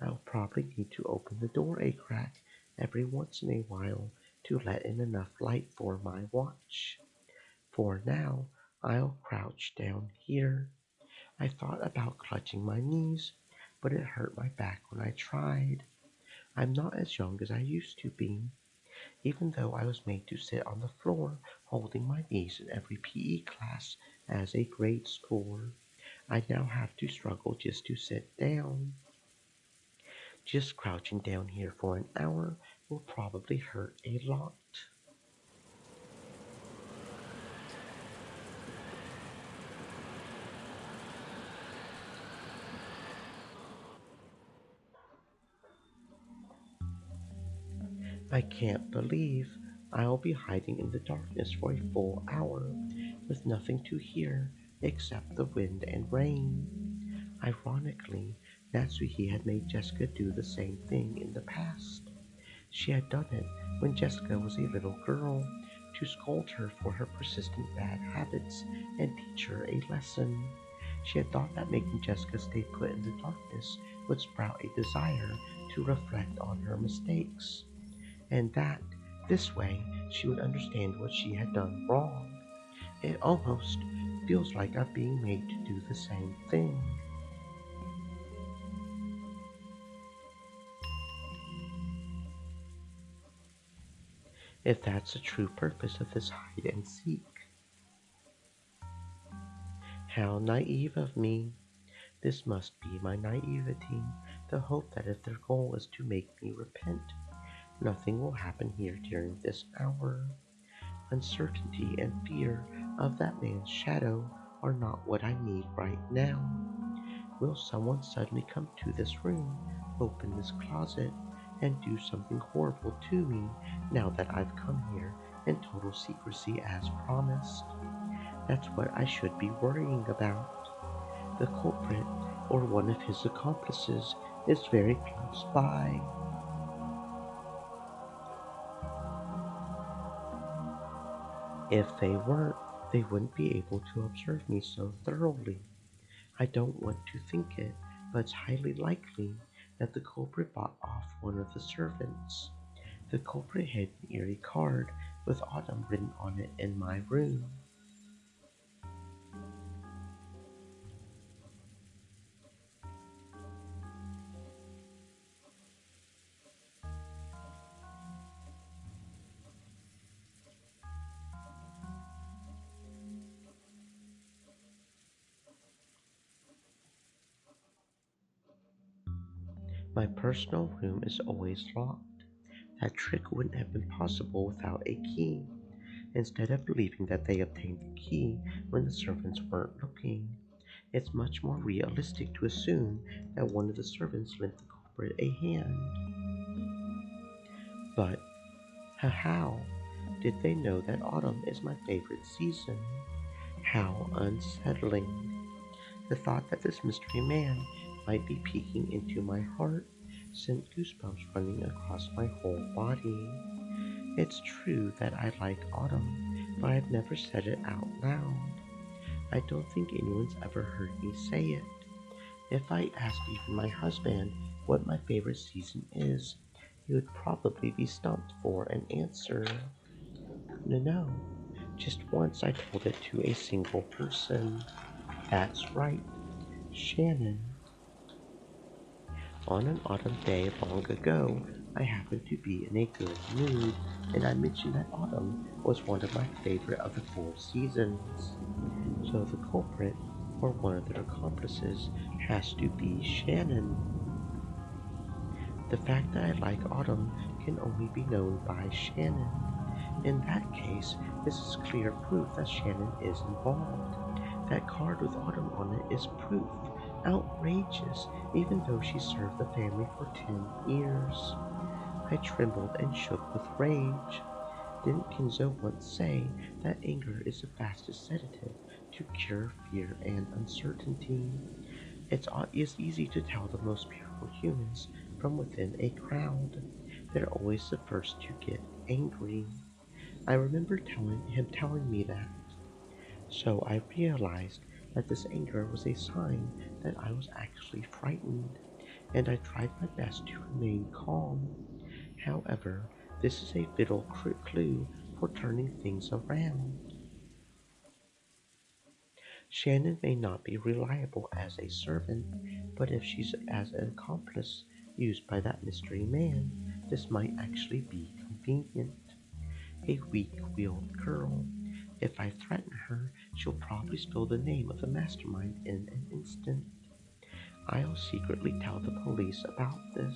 I'll probably need to open the door a crack every once in a while to let in enough light for my watch. For now, I'll crouch down here. I thought about clutching my knees, but it hurt my back when I tried. I'm not as young as I used to be. Even though I was made to sit on the floor holding my knees in every PE class as a grade schooler, I now have to struggle just to sit down. Just crouching down here for an hour will probably hurt a lot. I can't believe I'll be hiding in the darkness for a full hour with nothing to hear except the wind and rain. Ironically, Natsuhi had made Jessica do the same thing in the past. She had done it when Jessica was a little girl to scold her for her persistent bad habits and teach her a lesson. She had thought that making Jessica stay put in the darkness would sprout a desire to reflect on her mistakes, and that, this way, she would understand what she had done wrong. It almost feels like I'm being made to do the same thing. If that's the true purpose of this hide and seek. How naive of me. This must be my naivety, the hope that if their goal is to make me repent, nothing will happen here during this hour. Uncertainty and fear of that man's shadow are not what I need right now. Will someone suddenly come to this room, open this closet, and do something horrible to me now that I've come here in total secrecy as promised? That's what I should be worrying about. The culprit, or one of his accomplices, is very close by. If they weren't, they wouldn't be able to observe me so thoroughly. I don't want to think it, but it's highly likely that the culprit bought off one of the servants. The culprit hid an eerie card with autumn written on it in my room. My personal room is always locked. That trick wouldn't have been possible without a key. Instead of believing that they obtained the key when the servants weren't looking, it's much more realistic to assume that one of the servants lent the culprit a hand. But how did they know that autumn is my favorite season? How unsettling. The thought that this mystery man might be peeking into my heart sent goosebumps running across my whole body. It's true that I like autumn, but I've never said it out loud. I don't think anyone's ever heard me say it. If I asked even my husband what my favorite season is, he would probably be stumped for an answer. No, no. Just once I told it to a single person. That's right, Shannon. On an autumn day long ago, I happened to be in a good mood, and I mentioned that autumn was one of my favorite of the four seasons. So the culprit, or one of their accomplices, has to be Shannon. The fact that I like autumn can only be known by Shannon. In that case, this is clear proof that Shannon is involved. That card with autumn on it is proof. Outrageous, even though she served the family for 10 years. I trembled and shook with rage. Didn't Kinzo once say that anger is the fastest sedative to cure fear and uncertainty? It's easy to tell the most beautiful humans from within a crowd. They're always the first to get angry. I remember him telling me that. So I realized that this anger was a sign that I was actually frightened, and I tried my best to remain calm. However, this is a vital clue for turning things around. Shannon may not be reliable as a servant, but if she's as an accomplice used by that mystery man, this might actually be convenient. A weak-willed girl. If I threaten her, she'll probably spill the name of the mastermind in an instant. I'll secretly tell the police about this.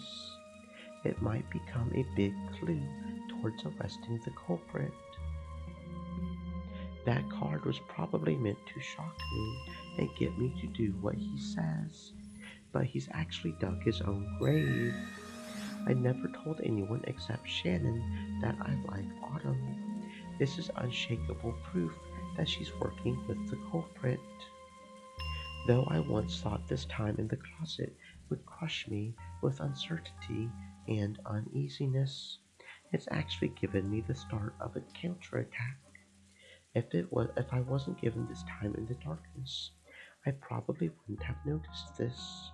It might become a big clue towards arresting the culprit. That card was probably meant to shock me and get me to do what he says, but he's actually dug his own grave. I never told anyone except Shannon that I like autumn. This is unshakable proof that she's working with the culprit. Though I once thought this time in the closet would crush me with uncertainty and uneasiness, it's actually given me the start of a counterattack. If I wasn't given this time in the darkness, I probably wouldn't have noticed this.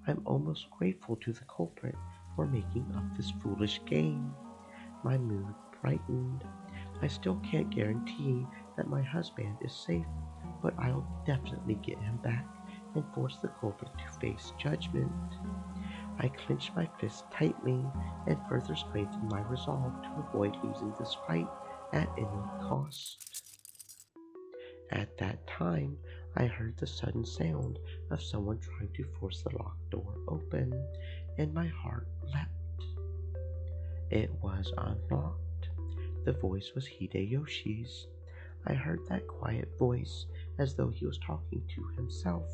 I'm almost grateful to the culprit for making up this foolish game. My mood brightened. I still can't guarantee that my husband is safe, but I'll definitely get him back and force the culprit to face judgment. I clenched my fist tightly and further strengthened my resolve to avoid losing this fight at any cost. At that time, I heard the sudden sound of someone trying to force the locked door open, and my heart leapt. It was unlocked. The voice was Hideyoshi's. I heard that quiet voice as though he was talking to himself,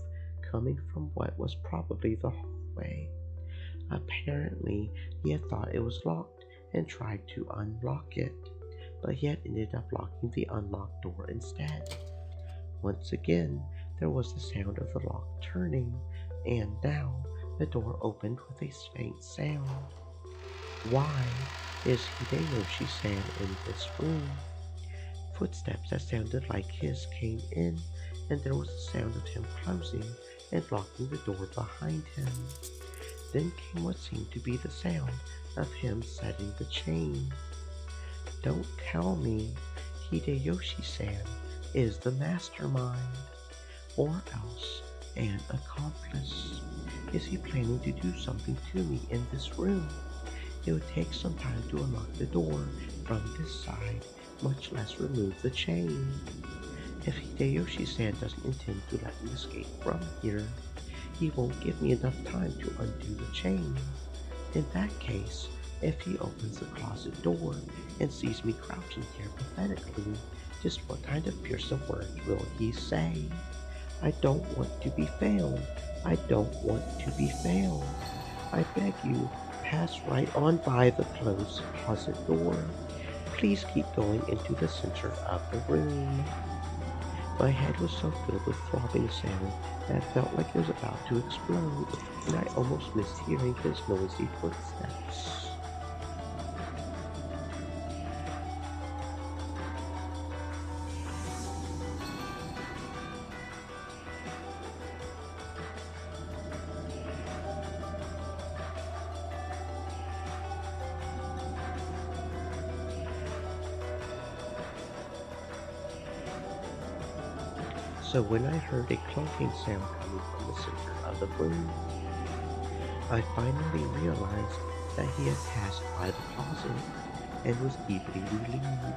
coming from what was probably the hallway. Apparently, he had thought it was locked and tried to unlock it, but he had ended up locking the unlocked door instead. Once again, there was the sound of the lock turning, and now the door opened with a faint sound. Why is Hideyoshi-san in this room? Footsteps that sounded like his came in, and there was the sound of him closing and locking the door behind him. Then came what seemed to be the sound of him setting the chain. Don't tell me Hideyoshi-san is the mastermind, or else an accomplice. Is he planning to do something to me in this room? It would take some time to unlock the door from this side, much less remove the chain. If Hideyoshi-san doesn't intend to let me escape from here, he won't give me enough time to undo the chain. In that case, if he opens the closet door and sees me crouching here pathetically, just what kind of fearsome words will he say? I don't want to be found. I don't want to be found. I beg you, pass right on by the closed closet door. Please keep going into the center of the room. My head was so filled with throbbing sound that it felt like it was about to explode, and I almost missed hearing his noisy footsteps. So when I heard a clunking sound coming from the center of the room, I finally realized that he had passed by the closet and was deeply relieved.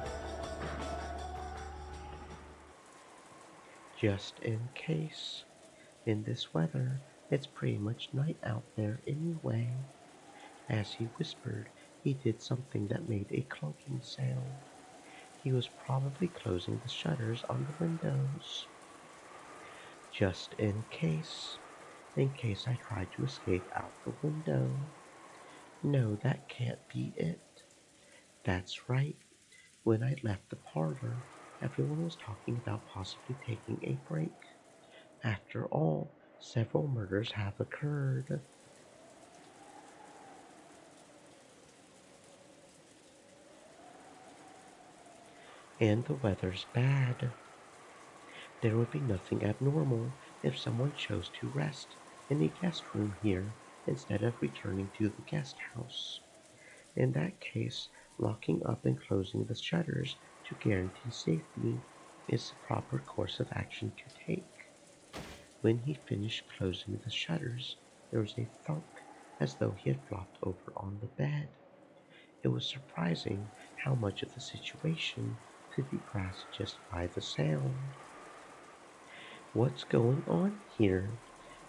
Just in case. In this weather, it's pretty much night out there anyway. As he whispered, he did something that made a clunking sound. He was probably closing the shutters on the windows. Just in case I tried to escape out the window. No, that can't be it. That's right. When I left the parlor, everyone was talking about possibly taking a break. After all, several murders have occurred. And the weather's bad. There would be nothing abnormal if someone chose to rest in a guest room here instead of returning to the guest house. In that case, locking up and closing the shutters to guarantee safety is the proper course of action to take. When he finished closing the shutters, there was a thunk as though he had flopped over on the bed. It was surprising how much of the situation could be grasped just by the sound. What's going on here?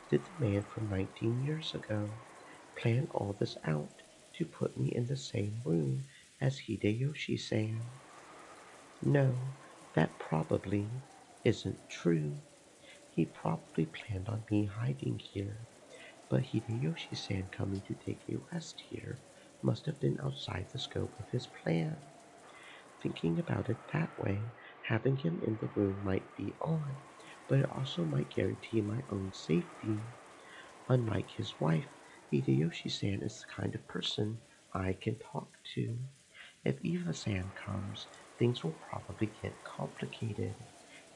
Did the man from 19 years ago plan all this out to put me in the same room as Hideyoshi-san? No, that probably isn't true. He probably planned on me hiding here, but Hideyoshi-san coming to take a rest here must have been outside the scope of his plan. Thinking about it that way, having him in the room might be odd, but it also might guarantee my own safety. Unlike his wife, Hideyoshi-san is the kind of person I can talk to. If Eva-san comes, things will probably get complicated.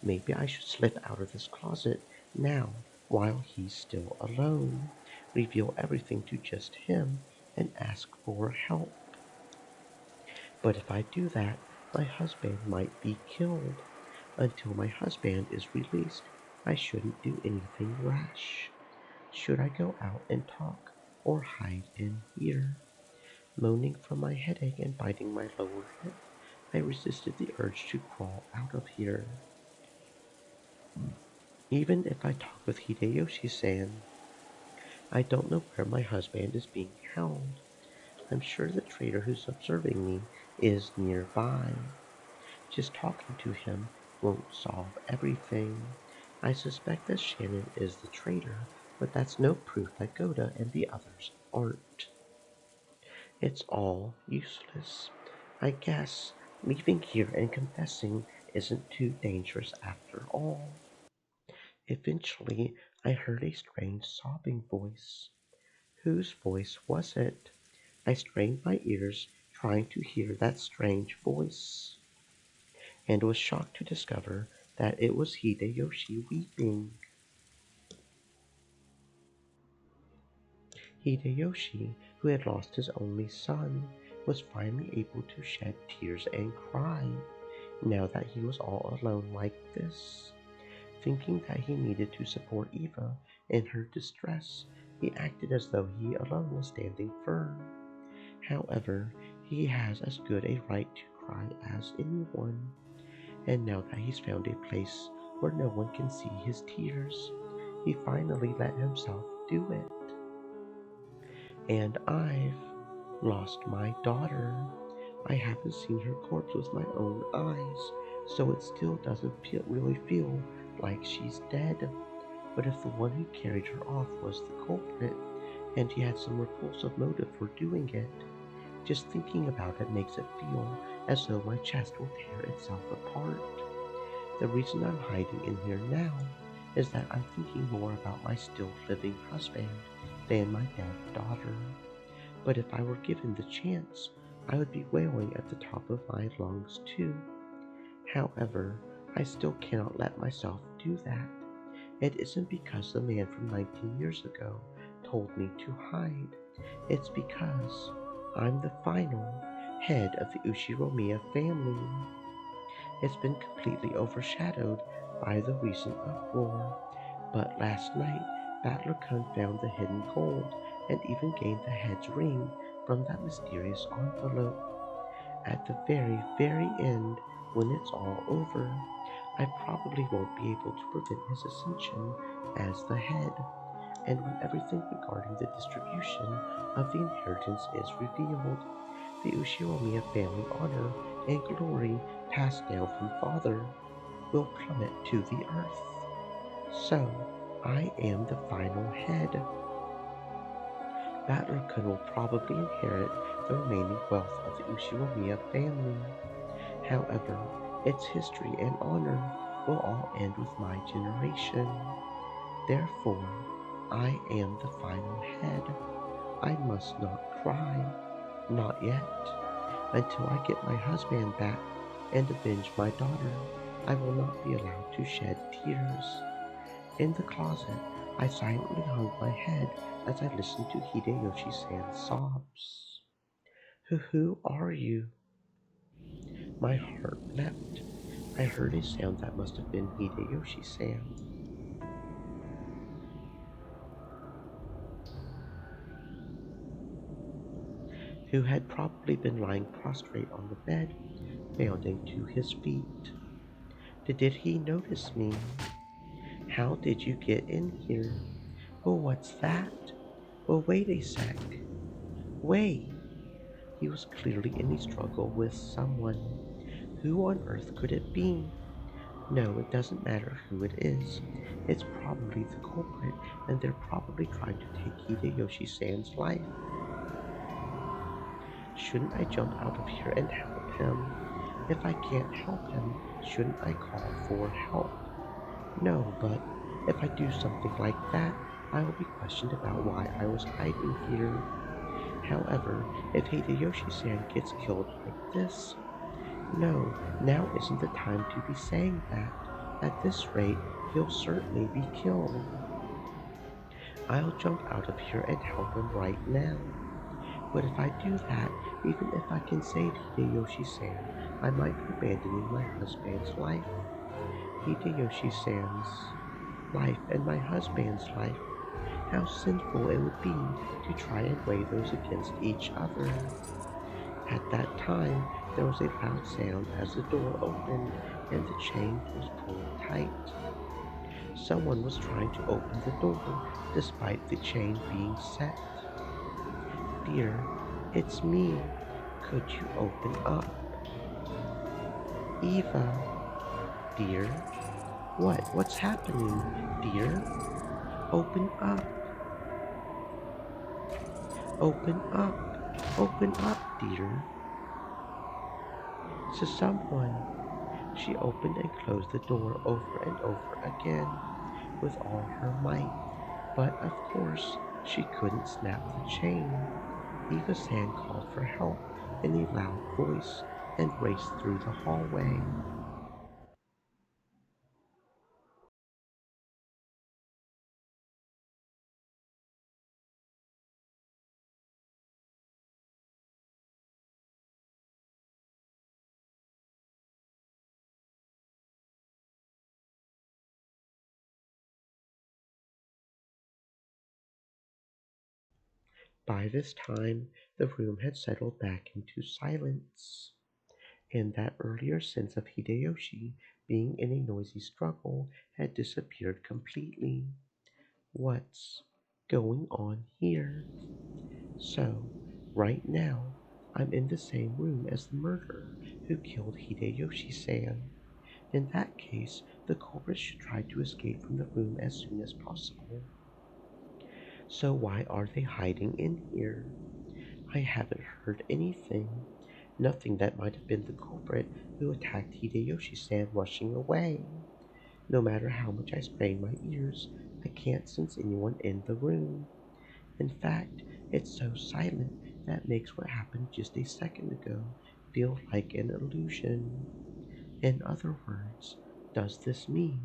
Maybe I should slip out of this closet now while he's still alone, reveal everything to just him, and ask for help. But if I do that, my husband might be killed. Until my husband is released, I shouldn't do anything rash. Should I go out and talk or hide in here? Moaning from my headache and biting my lower lip, I resisted the urge to crawl out of here. Even if I talk with Hideyoshi-san, I don't know where my husband is being held. I'm sure the traitor who's observing me is nearby. Just talking to him won't solve everything. I suspect that Shannon is the traitor, but that's no proof that Goda and the others aren't. It's all useless. I guess leaving here and confessing isn't too dangerous after all. Eventually, I heard a strange sobbing voice. Whose voice was it? I strained my ears, trying to hear that strange voice, and was shocked to discover that it was Hideyoshi weeping. Hideyoshi, who had lost his only son, was finally able to shed tears and cry, now that he was all alone like this. Thinking that he needed to support Eva in her distress, he acted as though he alone was standing firm. However, he has as good a right to cry as anyone, and now that he's found a place where no one can see his tears, he finally let himself do it. And I've lost my daughter. I haven't seen her corpse with my own eyes, so it still doesn't really feel like she's dead. But if the one who carried her off was the culprit, and he had some repulsive motive for doing it, just thinking about it makes it feel as though my chest will tear itself apart. The reason I'm hiding in here now is that I'm thinking more about my still living husband than my dead daughter. But if I were given the chance, I would be wailing at the top of my lungs too. However, I still cannot let myself do that. It isn't because the man from 19 years ago told me to hide. It's because I'm the final head of the Ushiromiya family. It's been completely overshadowed by the recent uproar. But last night, Battler-kun found the hidden gold and even gained the head's ring from that mysterious envelope. At the very, very end, when it's all over, I probably won't be able to prevent his ascension as the head, and when everything regarding the distribution of the inheritance is revealed, the Ushiromiya family honor and glory passed down from father will plummet to the earth. So, I am the final head. Battler-kun will probably inherit the remaining wealth of the Ushiromiya family. However, its history and honor will all end with my generation. Therefore, I am the final head. I must not cry. Not yet. Until I get my husband back and avenge my daughter, I will not be allowed to shed tears. In the closet, I silently hung my head as I listened to Hideyoshi-san's sobs. Who are you? My heart leapt. I heard a sound that must have been Hideyoshi-san, who had probably been lying prostrate on the bed, bounding to his feet. Did he notice me? How did you get in here? Well, what's that? Well, wait a sec. Wait. He was clearly in a struggle with someone. Who on earth could it be? No, it doesn't matter who it is. It's probably the culprit, and they're probably trying to take Hideyoshi-san's life. Shouldn't I jump out of here and help him? If I can't help him, shouldn't I call for help? No, but if I do something like that, I will be questioned about why I was hiding here. However, if Hideyoshi-san gets killed like this, no, now isn't the time to be saying that. At this rate, he'll certainly be killed. I'll jump out of here and help him right now. But if I do that, even if I can save Hideyoshi-san, I might be abandoning my husband's life. Hideyoshi-san's life and my husband's life. How sinful it would be to try and weigh those against each other. At that time, there was a loud sound as the door opened and the chain was pulled tight. Someone was trying to open the door despite the chain being set. Dear, it's me. Could you open up? Eva, dear. What? What's happening, dear? Open up. Open up. Open up, dear. To someone. She opened and closed the door over and over again with all her might, but of course she couldn't snap the chain. Eva San called for help in a loud voice and raced through the hallway. By this time, the room had settled back into silence, and that earlier sense of Hideyoshi being in a noisy struggle had disappeared completely. What's going on here? So, right now, I'm in the same room as the murderer who killed Hideyoshi-san. In that case, the culprits should try to escape from the room as soon as possible. So why are they hiding in here? I haven't heard anything. Nothing that might have been the culprit who attacked Hideyoshi-san rushing away. No matter how much I strain my ears, I can't sense anyone in the room. In fact, it's so silent that makes what happened just a second ago feel like an illusion. In other words, does this mean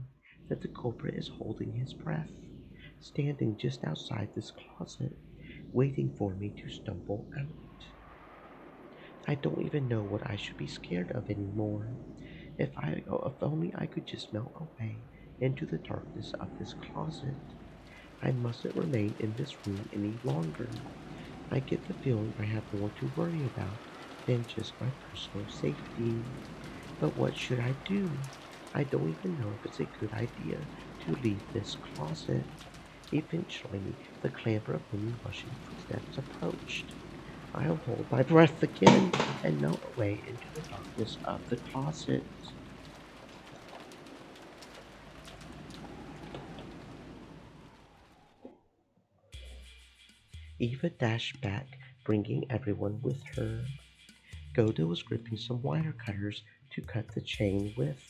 that the culprit is holding his breath, standing just outside this closet, waiting for me to stumble out? I don't even know what I should be scared of anymore. If only I could just melt away into the darkness of this closet. I mustn't remain in this room any longer. I get the feeling I have more to worry about than just my personal safety. But what should I do? I don't even know if it's a good idea to leave this closet. Eventually, the clamor of many rushing footsteps approached. I'll hold my breath again and melt away into the darkness of the closet. Eva dashed back, bringing everyone with her. Goda was gripping some wire cutters to cut the chain with.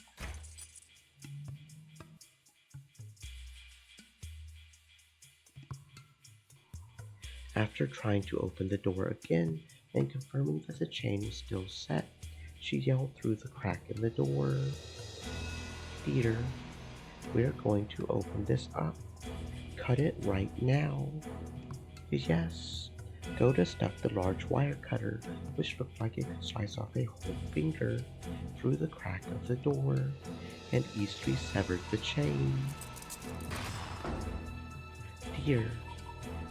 After trying to open the door again and confirming that the chain was still set, she yelled through the crack in the door, "Dear, we're going to open this up. Cut it right now." Yes. Goda stuck the large wire cutter, which looked like it could slice off a whole finger, through the crack of the door, and easily severed the chain. Dear.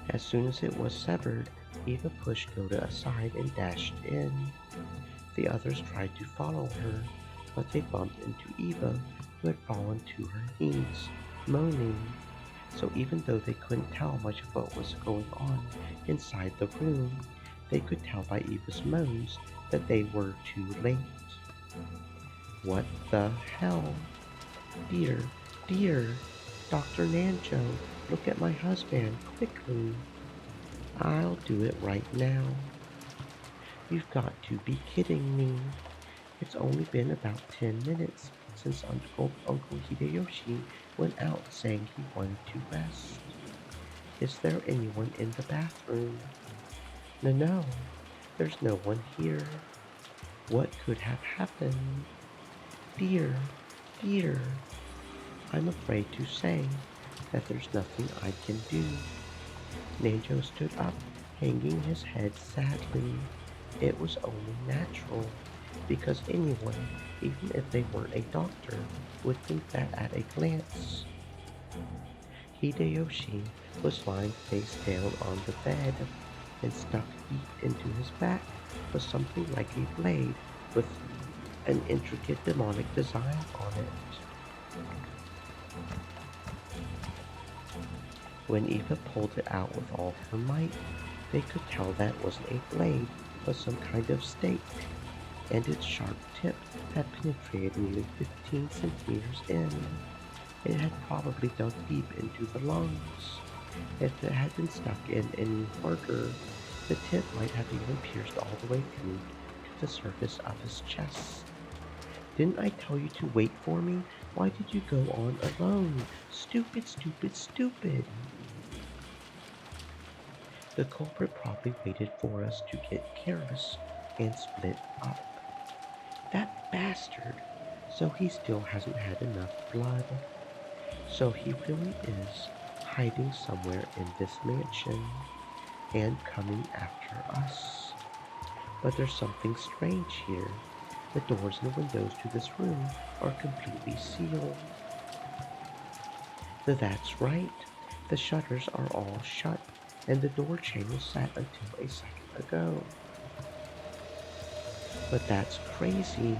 As soon as it was severed, Eva pushed Goda aside and dashed in. The others tried to follow her, but they bumped into Eva, who had fallen to her knees, moaning. So even though they couldn't tell much of what was going on inside the room, they could tell by Eva's moans that they were too late. What the hell? Dear, dear, Dr. Nanjo, look at my husband, quickly. I'll do it right now. You've got to be kidding me. It's only been about 10 minutes since Uncle Hideyoshi went out saying he wanted to rest. Is there anyone in the bathroom? No, there's no one here. What could have happened? Dear, dear, I'm afraid to say that there's nothing I can do. Nanjo stood up, hanging his head sadly. It was only natural, because anyone, even if they weren't a doctor, would think that at a glance. Hideyoshi was lying face down on the bed, and stuck deep into his back was something like a blade with an intricate demonic design on it. When Eva pulled it out with all her might, they could tell that wasn't a blade, but some kind of stake, and its sharp tip had penetrated nearly 15 centimeters in. It had probably dug deep into the lungs. If it had been stuck in any harder, the tip might have even pierced all the way through to the surface of his chest. Didn't I tell you to wait for me? Why did you go on alone? Stupid, stupid, stupid! The culprit probably waited for us to get careless and split up. That bastard! So he still hasn't had enough blood. So he really is hiding somewhere in this mansion and coming after us. But there's something strange here. The doors and windows to this room are completely sealed. That's right. The shutters are all shut, and the door chain was set until a second ago. But that's crazy.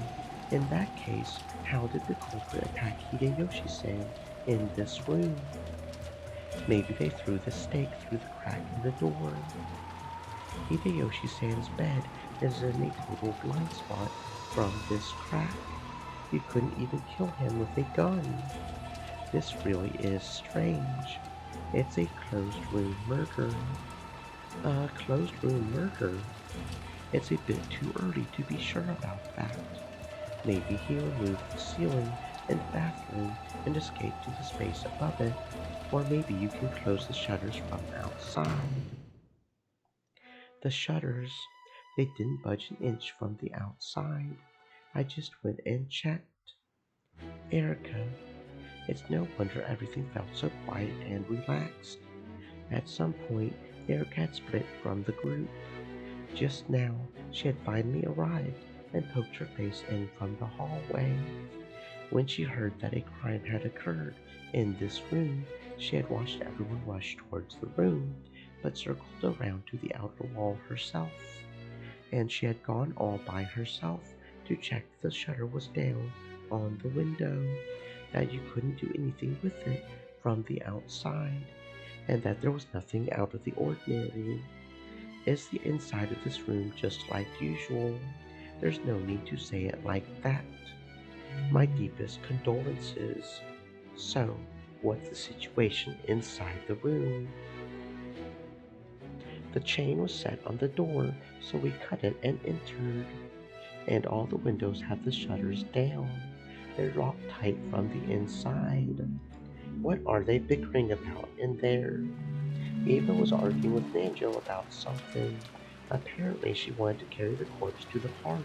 In that case, how did the culprit attack Hideyoshi-san in this room? Maybe they threw the stake through the crack in the door. Hideyoshi-san's bed is in a total blind spot from this crack. You couldn't even kill him with a gun. This really is strange. It's a closed room murder. A closed room murder? It's a bit too early to be sure about that. Maybe he removed the ceiling in the bathroom and escaped to the space above it, or maybe you can close the shutters from outside. The shutters, they didn't budge an inch from the outside. I just went and checked. Erica, it's no wonder everything felt so quiet and relaxed. At some point, Erica had split from the group. Just now, she had finally arrived and poked her face in from the hallway. When she heard that a crime had occurred in this room, she had watched everyone rush towards the room, but circled around to the outer wall herself. And she had gone all by herself to check that the shutter was down on the window, that you couldn't do anything with it from the outside, and that there was nothing out of the ordinary. Is the inside of this room just like usual? There's no need to say it like that. My deepest condolences. So, what's the situation inside the room? The chain was set on the door, so we cut it and entered. And all the windows have the shutters down. They're locked tight from the inside. What are they bickering about in there? Eva was arguing with Nanjo about something. Apparently she wanted to carry the corpse to the parlor.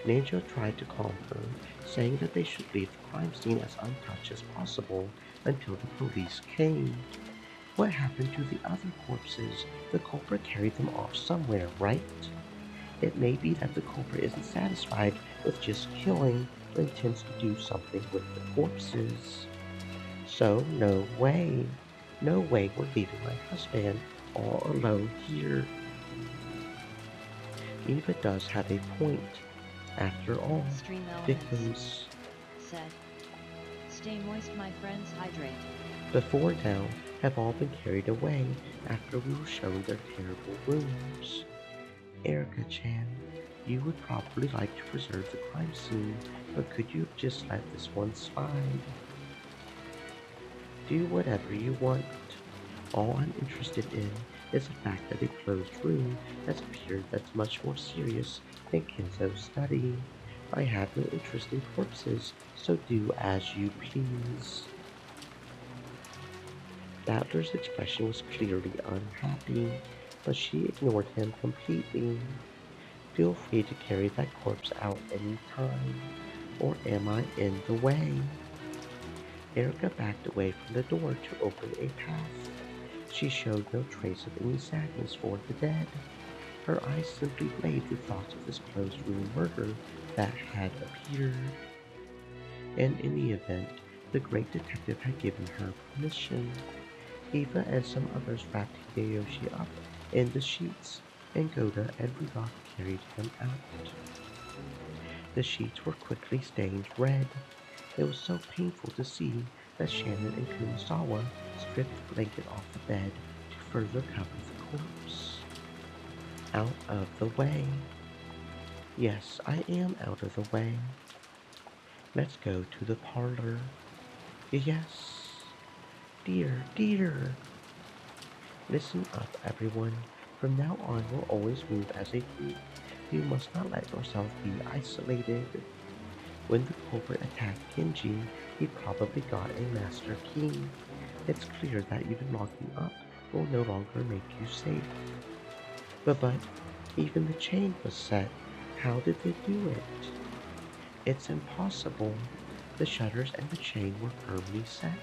Nanjo tried to calm her, saying that they should leave the crime scene as untouched as possible until the police came. What happened to the other corpses? The culprit carried them off somewhere, right? It may be that the culprit isn't satisfied with just killing, but intends to do something with the corpses. So, no way we're leaving my husband all alone here. Eva does have a point. After all, Stream elements victims said, "Stay moist, my friends, hydrate." before now have all been carried away after we were shown their terrible rooms. Erica-chan, you would probably like to preserve the crime scene, but could you just let this one slide? Do whatever you want. All I'm interested in is the fact that a closed room has appeared that's much more serious than Kenzo's study. I have no interest in corpses, so do as you please. Battler's expression was clearly unhappy, but she ignored him completely. Feel free to carry that corpse out any time, or am I in the way? Erica backed away from the door to open a path. She showed no trace of any sadness for the dead. Her eyes simply blazed with thoughts of this closed room murder that had appeared. And in the event, the great detective had given her permission. Eva and some others wrapped Hideyoshi up in the sheets, and Goda and Rudolph carried him out. The sheets were quickly stained red. It was so painful to see that Shannon and Kumasawa stripped the blanket off the bed to further cover the corpse. Out of the way. Yes, I am out of the way. Let's go to the parlor. Yes. Dear, dear. Listen up, everyone. From now on, we'll always move as a group. We must not let ourselves be isolated. When the culprit attacked Kenji, he probably got a master key. It's clear that even locking up will no longer make you safe. But even the chain was set. How did they do it? It's impossible. The shutters and the chain were firmly set.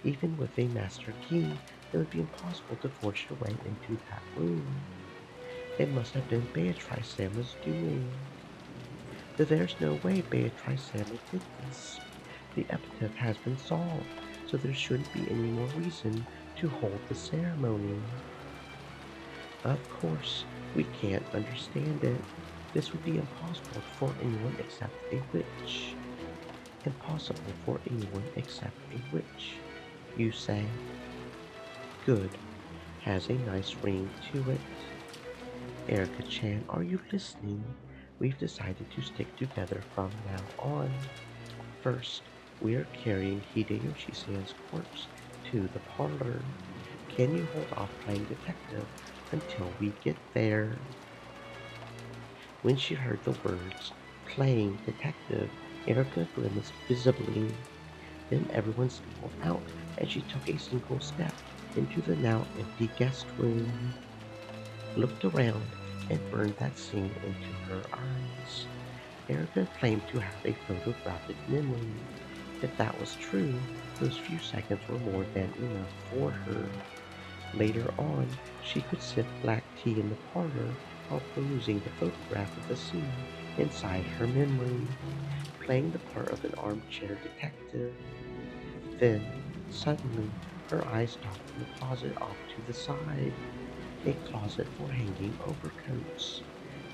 Even with a master key, it would be impossible to force your way into that room. It must have been Beatrice Sama's doing. But there's no way Beatrice Sama did this. The epitaph has been solved, so there shouldn't be any more reason to hold the ceremony. Of course, we can't understand it. This would be impossible for anyone except a witch. Impossible for anyone except a witch. You say, good, has a nice ring to it. Erica-chan, are you listening? We've decided to stick together from now on. First, we are carrying Hideyoshi-san's corpse to the parlor. Can you hold off playing detective until we get there? When she heard the words, playing detective, Erica grimaced visibly. Then everyone stumbled out as she took a single step into the now empty guest room, looked around, and burned that scene into her eyes. Erica claimed to have a photographic memory. If that was true, those few seconds were more than enough for her. Later on, she could sip black tea in the parlor while perusing the photograph of the scene inside her memory, playing the part of an armchair detective. Then, suddenly, her eyes stopped on the closet off to the side, a closet for hanging overcoats.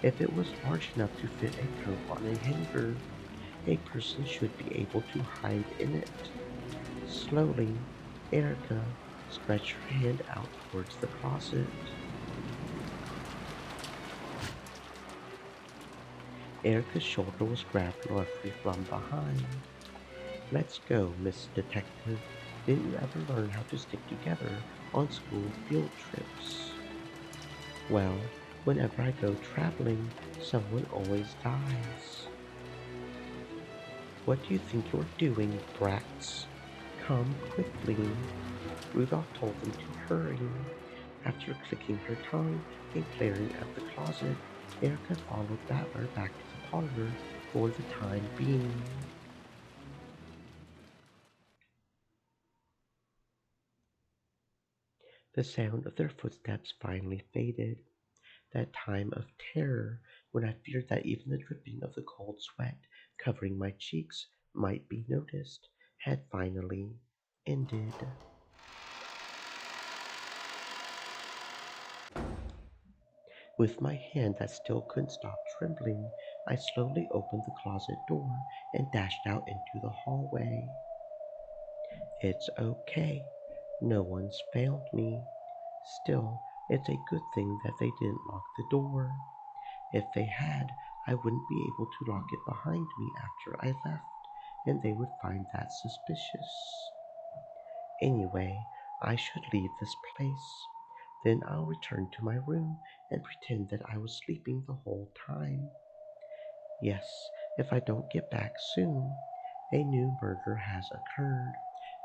If it was large enough to fit a coat on a hanger, a person should be able to hide in it. Slowly, Erica stretched her hand out towards the closet. Erica's shoulder was grabbed roughly from behind. Let's go, Miss Detective. Didn't you ever learn how to stick together on school field trips? Well, whenever I go traveling, someone always dies. What do you think you're doing, brats? Come quickly. Rudolph told them to hurry. After clicking her tongue and glaring at the closet, Erica followed Battler back to the parlor for the time being. The sound of their footsteps finally faded. That time of terror when I feared that even the dripping of the cold sweat covering my cheeks might be noticed had finally ended. With my hand that still couldn't stop trembling, I slowly opened the closet door and dashed out into the hallway. It's okay. No one's failed me. Still, it's a good thing that they didn't lock the door. If they had, I wouldn't be able to lock it behind me after I left, and they would find that suspicious. Anyway, I should leave this place. Then I'll return to my room and pretend that I was sleeping the whole time. Yes, if I don't get back soon, a new murder has occurred.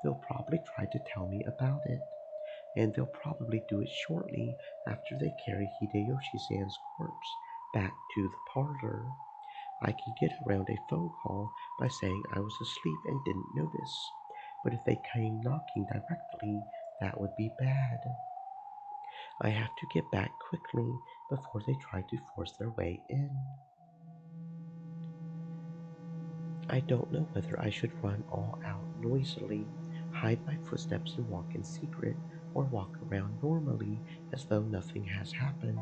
They'll probably try to tell me about it, and they'll probably do it shortly after they carry Hideyoshi-san's corpse back to the parlor. I can get around a phone call by saying I was asleep and didn't notice, but if they came knocking directly, that would be bad. I have to get back quickly before they try to force their way in. I don't know whether I should run all out noisily, hide my footsteps and walk in secret, or walk around normally as though nothing has happened.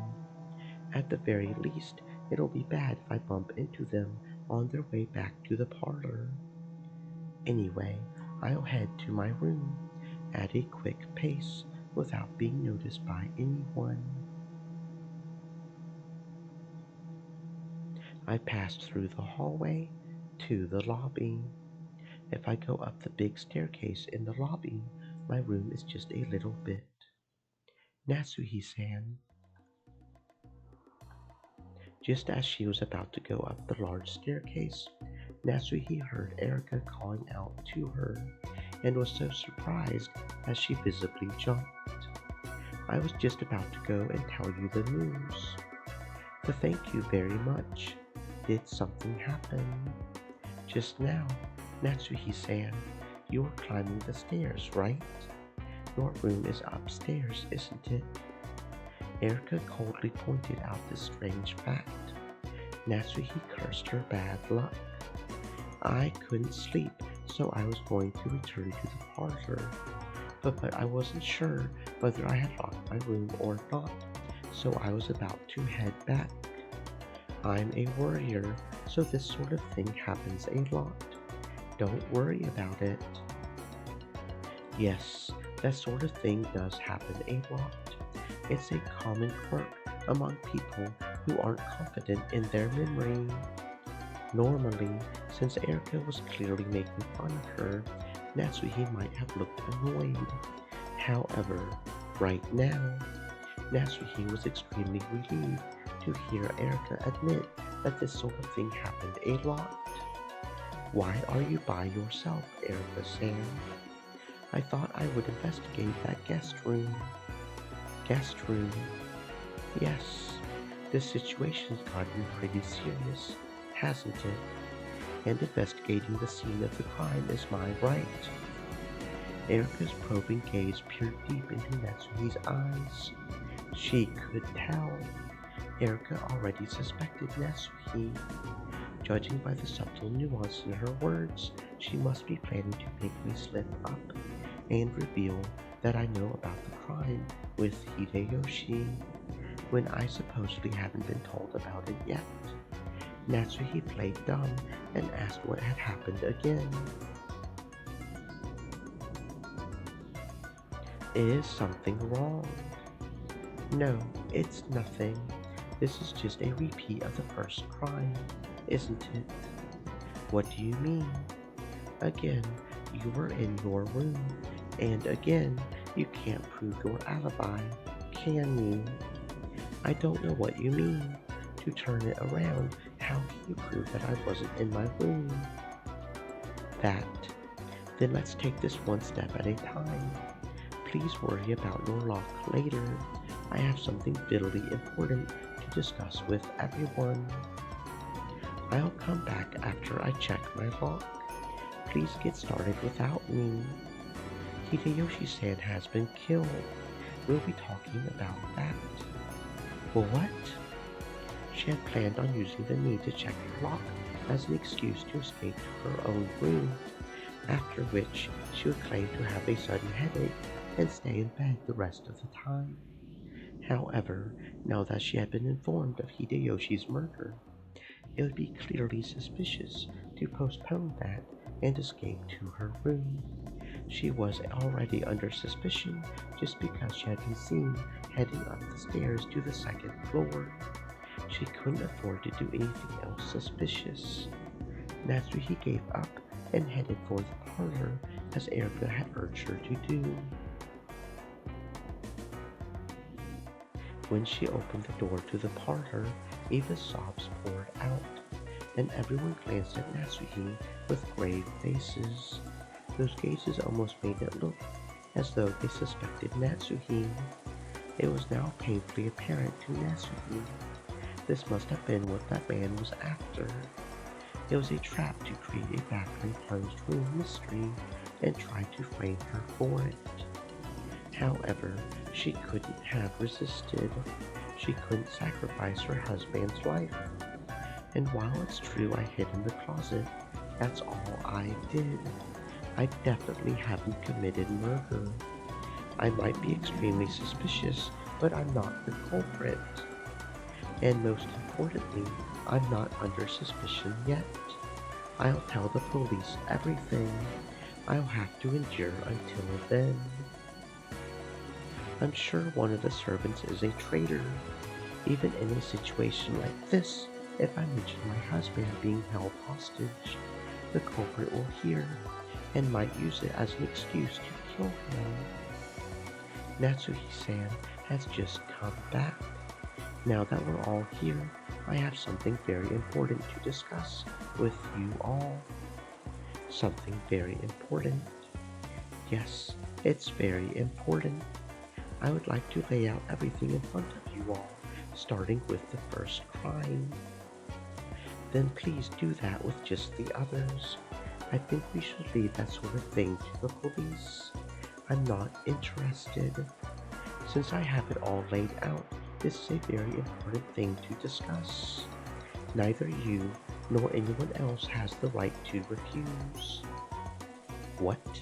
At the very least, it'll be bad if I bump into them on their way back to the parlor. Anyway, I'll head to my room at a quick pace without being noticed by anyone. I passed through the hallway to the lobby. If I go up the big staircase in the lobby, my room is just a little bit. Natsuhi-san. Just as she was about to go up the large staircase, Natsuhi heard Erika calling out to her and was so surprised that she visibly jumped. I was just about to go and tell you the news. So thank you very much. Did something happen? Just now, Natsuhi-san, you were climbing the stairs, right? Your room is upstairs, isn't it? Erika coldly pointed out this strange fact. Natsuhi cursed her bad luck. I couldn't sleep, so I was going to return to the parlor. But I wasn't sure whether I had locked my room or not, so I was about to head back. I'm a worrier, so this sort of thing happens a lot. Don't worry about it. Yes, that sort of thing does happen a lot. It's a common quirk among people who aren't confident in their memory. Normally, since Erika was clearly making fun of her, Natsuhi might have looked annoyed. However, right now, Natsuhi was extremely relieved to hear Erika admit that this sort of thing happened a lot. Why are you by yourself, Erika-san? I thought I would investigate that guest room. Guest room? Yes, this situation's gotten pretty serious, hasn't it? And investigating the scene of the crime is my right. Erika's probing gaze peered deep into Natsuhi's eyes. She could tell. Erika already suspected Natsuhi. Judging by the subtle nuance in her words, she must be planning to make me slip up and reveal that I know about the crime with Hideyoshi, when I supposedly haven't been told about it yet. Natsuhi played dumb and asked what had happened again. Is something wrong? No, it's nothing. This is just a repeat of the first crime, isn't it? What do you mean? Again, you were in your room, and again, you can't prove your alibi, can you? I don't know what you mean. To turn it around, how can you prove that I wasn't in my room? That. Then let's take this one step at a time. Please worry about your lock later. I have something vitally important to discuss with everyone. I'll come back after I check my lock. Please get started without me. Hideyoshi-san has been killed. We'll be talking about that. What? She had planned on using the need to check her lock as an excuse to escape to her own room, after which she would claim to have a sudden headache and stay in bed the rest of the time. However, now that she had been informed of Hideyoshi's murder, it would be clearly suspicious to postpone that and escape to her room. She was already under suspicion just because she had been seen heading up the stairs to the second floor. She couldn't afford to do anything else suspicious. Natsuhi gave up and headed for the parlor as Erika had urged her to do. When she opened the door to the parlor, Eva's sobs poured out, and everyone glanced at Natsuhi with grave faces. Those gazes almost made it look as though they suspected Natsuhi. It was now painfully apparent to Natsuhi. This must have been what that man was after. It was a trap to create a baffling closed room mystery and try to frame her for it. However, she couldn't have resisted. She couldn't sacrifice her husband's life. And while it's true I hid in the closet, that's all I did. I definitely haven't committed murder. I might be extremely suspicious, but I'm not the culprit. And most importantly, I'm not under suspicion yet. I'll tell the police everything. I'll have to endure until then. I'm sure one of the servants is a traitor. Even in a situation like this, if I mention my husband being held hostage, the culprit will hear and might use it as an excuse to kill him. Natsuhi-san has just come back. Now that we're all here, I have something very important to discuss with you all. Something very important. Yes, it's very important. I would like to lay out everything in front of you all, starting with the first crime. Then please do that with just the others. I think we should leave that sort of thing to the police. I'm not interested. Since I have it all laid out, this is a very important thing to discuss. Neither you nor anyone else has the right to refuse. What?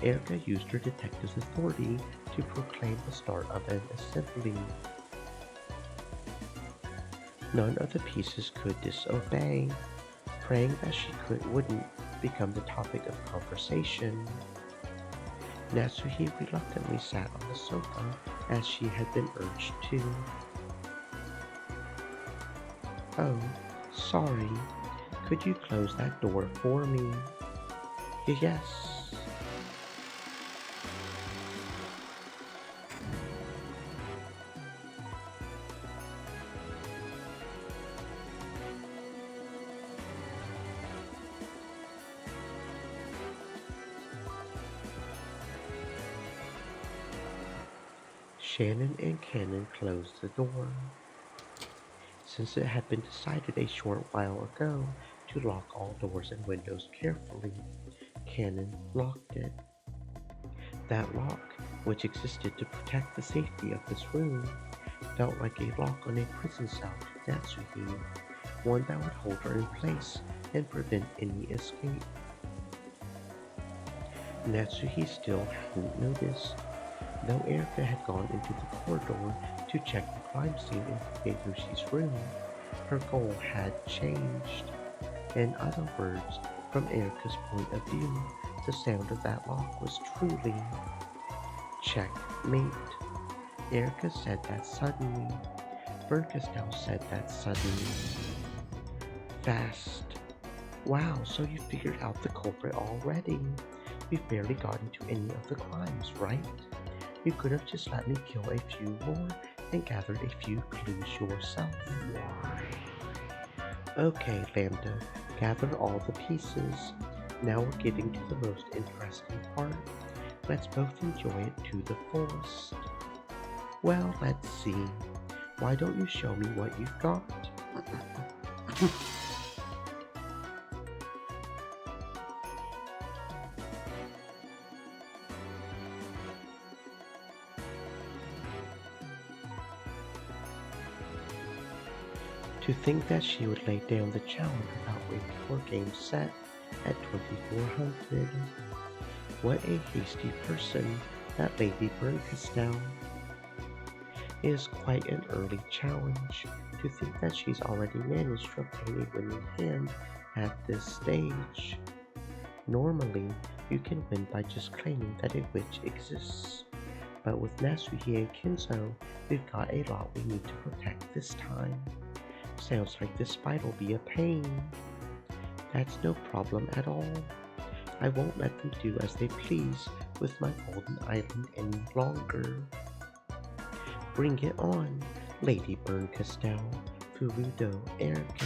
Erica used her detective's authority to proclaim the start of an assembly. None of the pieces could disobey, praying that wouldn't become the topic of conversation. Natsuhi reluctantly sat on the sofa as she had been urged to. Oh, sorry. Could you close that door for me? Yes. Shannon and Cannon closed the door. Since it had been decided a short while ago to lock all doors and windows carefully, Cannon locked it. That lock, which existed to protect the safety of this room, felt like a lock on a prison cell to Natsuhi, one that would hold her in place and prevent any escape. Natsuhi still hadn't noticed. Though Erica had gone into the corridor to check the crime scene in Hideyoshi's room, her goal had changed. In other words, from Erica's point of view, the sound of that lock was truly checkmate. Erica said that suddenly. Bernkastel said that suddenly. Fast. Wow, so you figured out the culprit already. We've barely gotten to any of the crimes, right? You could have just let me kill a few more and gathered a few clues yourself. Okay, Lambda, gather all the pieces. Now we're getting to the most interesting part. Let's both enjoy it to the fullest. Well, let's see. Why don't you show me what you've got? To think that she would lay down the challenge without waiting for game set at 2400. What a hasty person, that Lady Bernkastel. It is quite an early challenge. To think that she's already managed to obtain a winning hand at this stage. Normally, you can win by just claiming that a witch exists. But with Natsuhi and Kinzo, we've got a lot we need to protect this time. Sounds like this fight'll be a pain. That's no problem at all. I won't let them do as they please with my golden island any longer. Bring it on, Lady Bernkastel, Furudo Erica.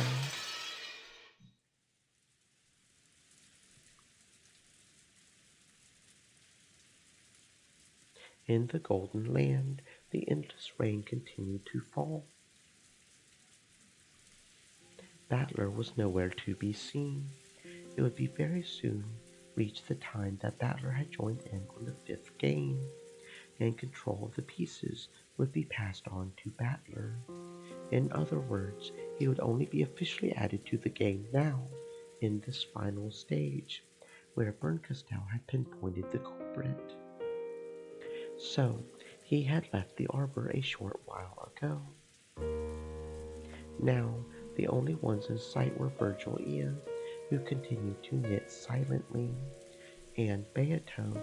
In the Golden Land, the endless rain continued to fall. Battler was nowhere to be seen. It would be very soon reach the time that Battler had joined in on the fifth game, and control of the pieces would be passed on to Battler. In other words, he would only be officially added to the game now, in this final stage, where Bernkastel had pinpointed the culprit. So, he had left the arbor a short while ago. Now, the only ones in sight were Virgil Ia, who continued to knit silently. and Beato,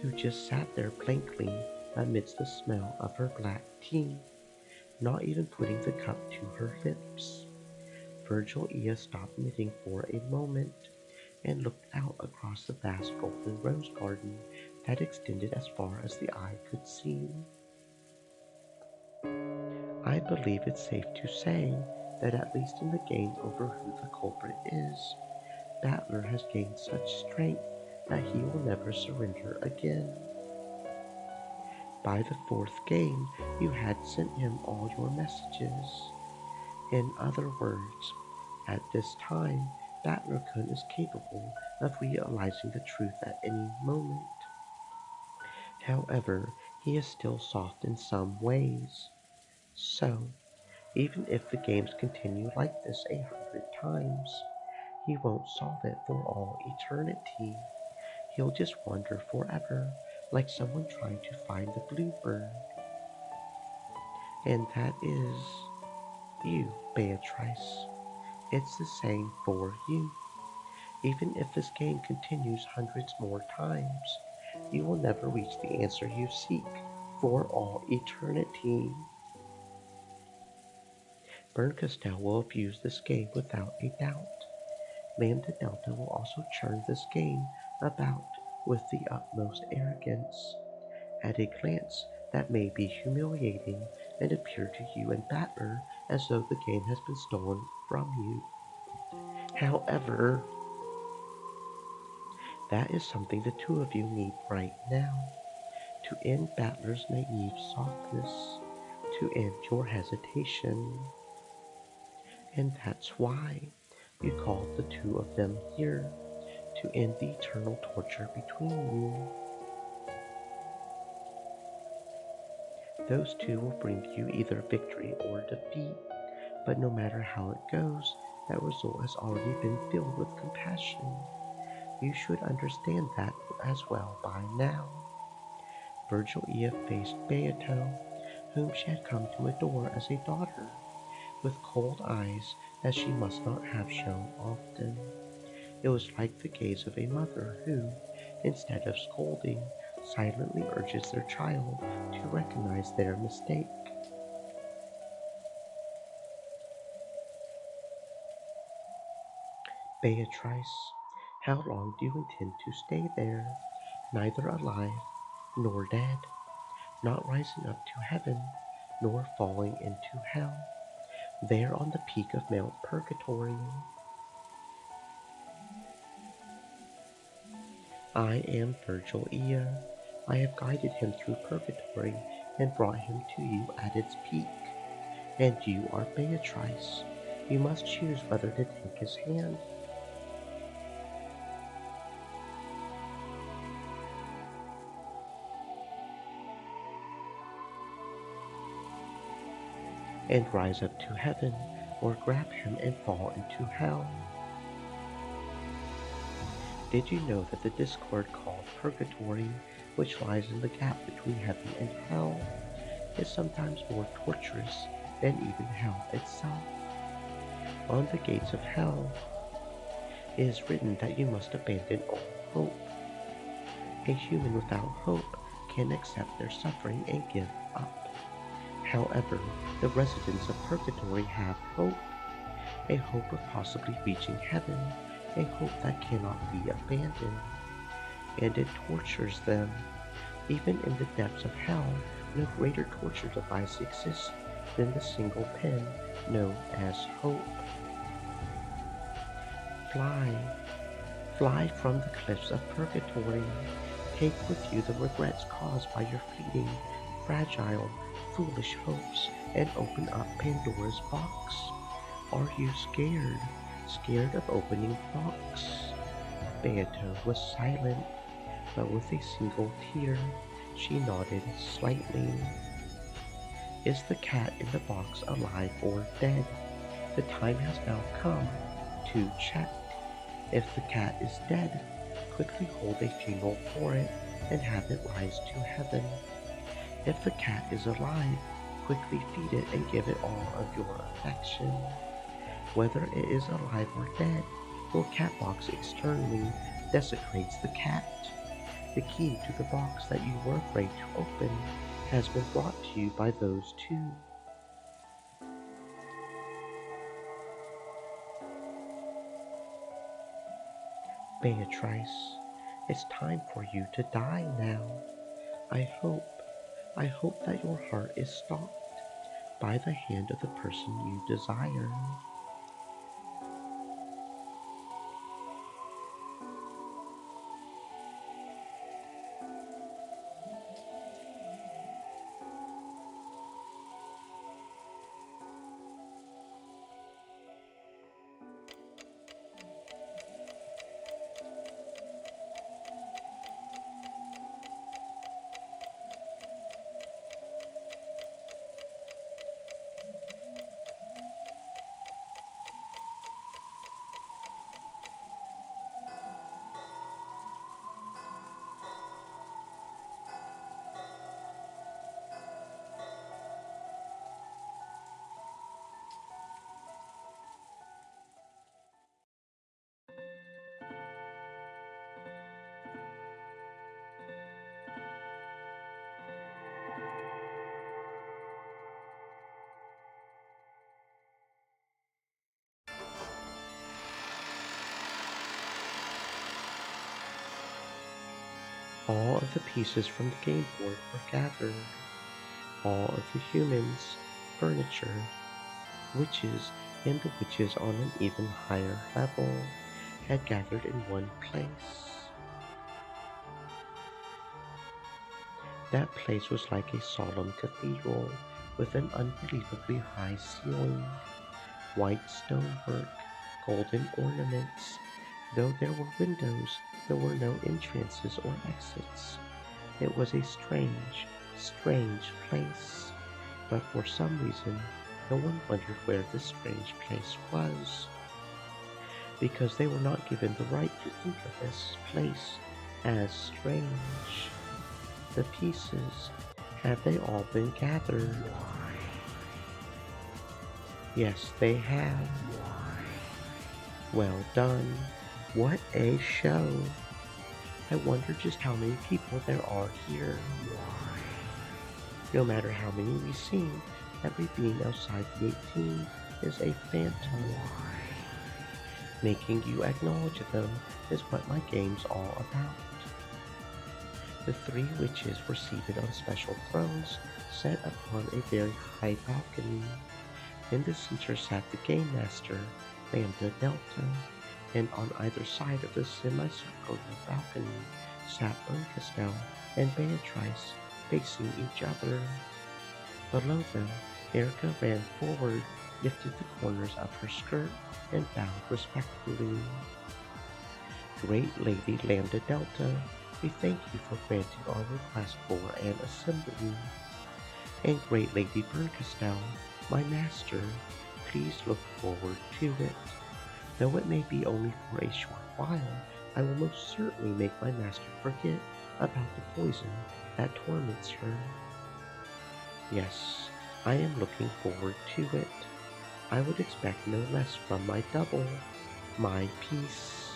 who just sat there blankly amidst the smell of her black tea, not even putting the cup to her lips. Virgil Ea stopped knitting for a moment and looked out across the vast golden rose garden that extended as far as the eye could see. I believe it's safe to say that at least in the game over who the culprit is, Battler has gained such strength that he will never surrender again. By the fourth game, you had sent him all your messages. In other words, at this time, Battler-kun is capable of realizing the truth at any moment. However, he is still soft in some ways. So, even if the games continue like this 100 times, he won't solve it for all eternity. He'll just wander forever, like someone trying to find the bluebird. And that is you, Beatrice. It's the same for you. Even if this game continues hundreds more times, you will never reach the answer you seek for all eternity. Berncastel will abuse this game without a doubt. Lambda Delta will also churn this game about with the utmost arrogance. At a glance, that may be humiliating and appear to you and Battler as though the game has been stolen from you. However, that is something the two of you need right now, to end Battler's naive softness, to end your hesitation. And that's why you called the two of them here, to end the eternal torture between you. Those two will bring you either victory or defeat, but no matter how it goes, that result has already been filled with compassion. You should understand that as well by now. Virgil Ea faced Beato, whom she had come to adore as a daughter, with cold eyes that she must not have shown often. It was like the gaze of a mother who, instead of scolding, silently urges their child to recognize their mistake. Beatrice, how long do you intend to stay there, neither alive nor dead, not rising up to heaven, nor falling into hell, there on the peak of Mount Purgatory? I am Virgil Ea. I have guided him through purgatory and brought him to you at its peak. And you are Beatrice. You must choose whether to take his hand. And rise up to heaven, or grab him and fall into hell. Did you know that the discord called purgatory, which lies in the gap between heaven and hell, is sometimes more torturous than even hell itself? On the gates of hell it is written that you must abandon all hope. A human without hope can accept their suffering and give up. However, the residents of purgatory have hope, a hope of possibly reaching heaven, a hope that cannot be abandoned, and it tortures them. Even in the depths of hell, no greater torture device exists than the single pen known as hope. Fly, fly from the cliffs of purgatory. Take with you the regrets caused by your fleeting, fragile, foolish hopes, and open up Pandora's box. Are you scared? Scared of opening the box? Beato was silent, but with a single tear, she nodded slightly. Is the cat in the box alive or dead? The time has now come to check. If the cat is dead, quickly hold a funeral for it and have it rise to heaven. If the cat is alive, quickly feed it and give it all of your affection. Whether it is alive or dead, your cat box externally desecrates the cat. The key to the box that you were afraid to open has been brought to you by those two. Beatrice, it's time for you to die now. I hope, I hope that your heart is stopped by the hand of the person you desire. All of the pieces from the game board were gathered. All of the humans, furniture, witches, and the witches on an even higher level had gathered in one place. That place was like a solemn cathedral with an unbelievably high ceiling, white stonework, golden ornaments. Though there were windows, there were no entrances or exits. It was a strange, strange place, but for some reason, no one wondered where this strange place was, because they were not given the right to think of this place as strange. The pieces, have they all been gathered? Yes, they have. Well done. What a show. I wonder just how many people there are here. No matter how many we see, every being outside the 18 is a phantom. Making you acknowledge them is what my game's all about. The three witches were seated on special thrones set upon a very high balcony. In the center sat the Game Master, Lambda Delta, and on either side of the semicircular balcony sat Uncastel and Beatrice facing each other. Below them, Erica ran forward, lifted the corners of her skirt, and bowed respectfully. Great Lady Lambda Delta, we thank you for granting our request for an assembly. And Great Lady Burncastel, my master, please look forward to it. Though it may be only for a short while, I will most certainly make my master forget about the poison that torments her. Yes, I am looking forward to it. I would expect no less from my double, my piece.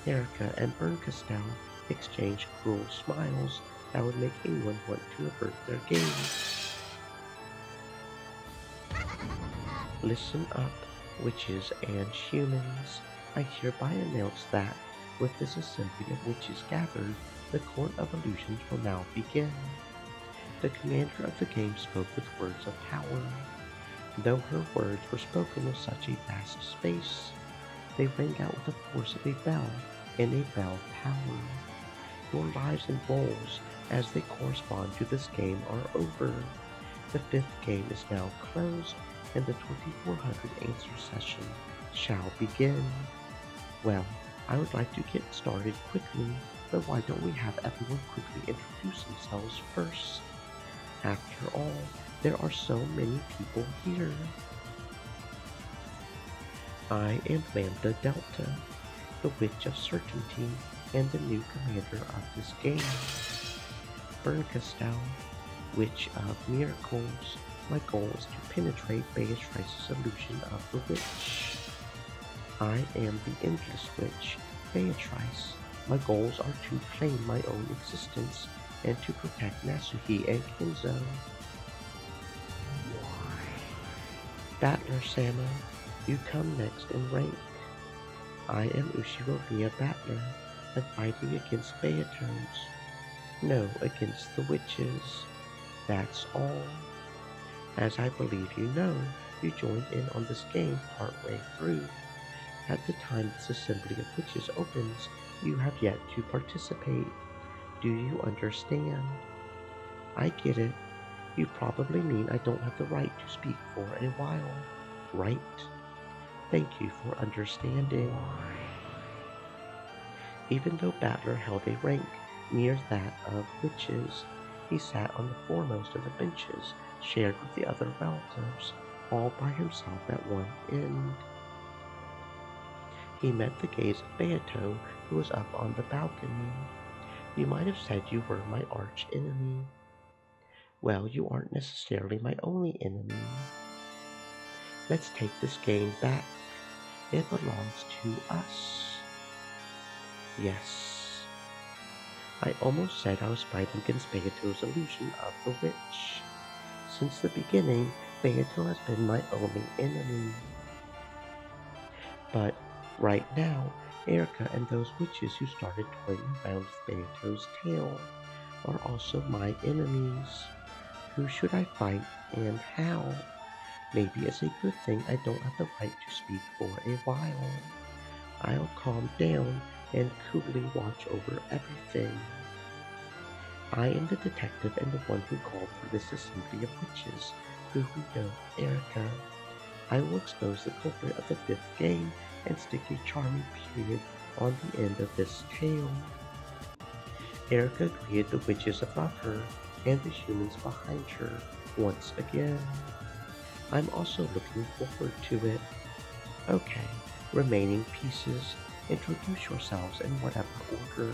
Erica and Burncastel exchanged cruel smiles that would make anyone want to avert their gaze. Listen up, witches and humans. I hereby announce that, with this assembly of witches gathered, the Court of Illusions will now begin. The commander of the game spoke with words of power. Though her words were spoken with such a vast space, they rang out with the force of a bell and a bell power. Your lives and roles, as they correspond to this game, are over. The fifth game is now closed, and the 2400 answer session shall begin. Well, I would like to get started quickly, but why don't we have everyone quickly introduce themselves first? After all, there are so many people here. I am Lambda Delta, the Witch of Certainty and the new commander of this game. Burncastel, Witch of Miracles. My goal is to penetrate Beatrice's illusion of the witch. I am the Endless Witch, Beatrice, My goals are to claim my own existence and to protect Nasuhi and Kinzo. Battler Sama, you come next in rank. I am Ushiromiya Battler. I'm fighting against Beatos. No, against the witches. That's all. As I believe you know, you joined in on this game partway through. At the time this assembly of witches opens, you have yet to participate. Do you understand? I get it. You probably mean I don't have the right to speak for a while, right? Thank you for understanding. Even though Battler held a rank near that of witches, he sat on the foremost of the benches shared with the other relatives, all by himself at one end. He met the gaze of Beato, who was up on the balcony. You might have said you were my arch enemy. Well, you aren't necessarily my only enemy. Let's take this game back. It belongs to us. Yes. I almost said I was fighting against Beato's illusion of the witch. Since the beginning, Beato has been my only enemy. But right now, Erica and those witches who started toying around with Beato's tail are also my enemies. Who should I fight and how? Maybe it's a good thing I don't have the right to speak for a while. I'll calm down and coolly watch over everything. I am the detective and the one who called for this assembly of witches, who we know Erica. I will expose the culprit of the fifth game and stick a charming period on the end of this tale. Erica greeted the witches above her and the humans behind her once again. I'm also looking forward to it. Okay, remaining pieces, introduce yourselves in whatever order.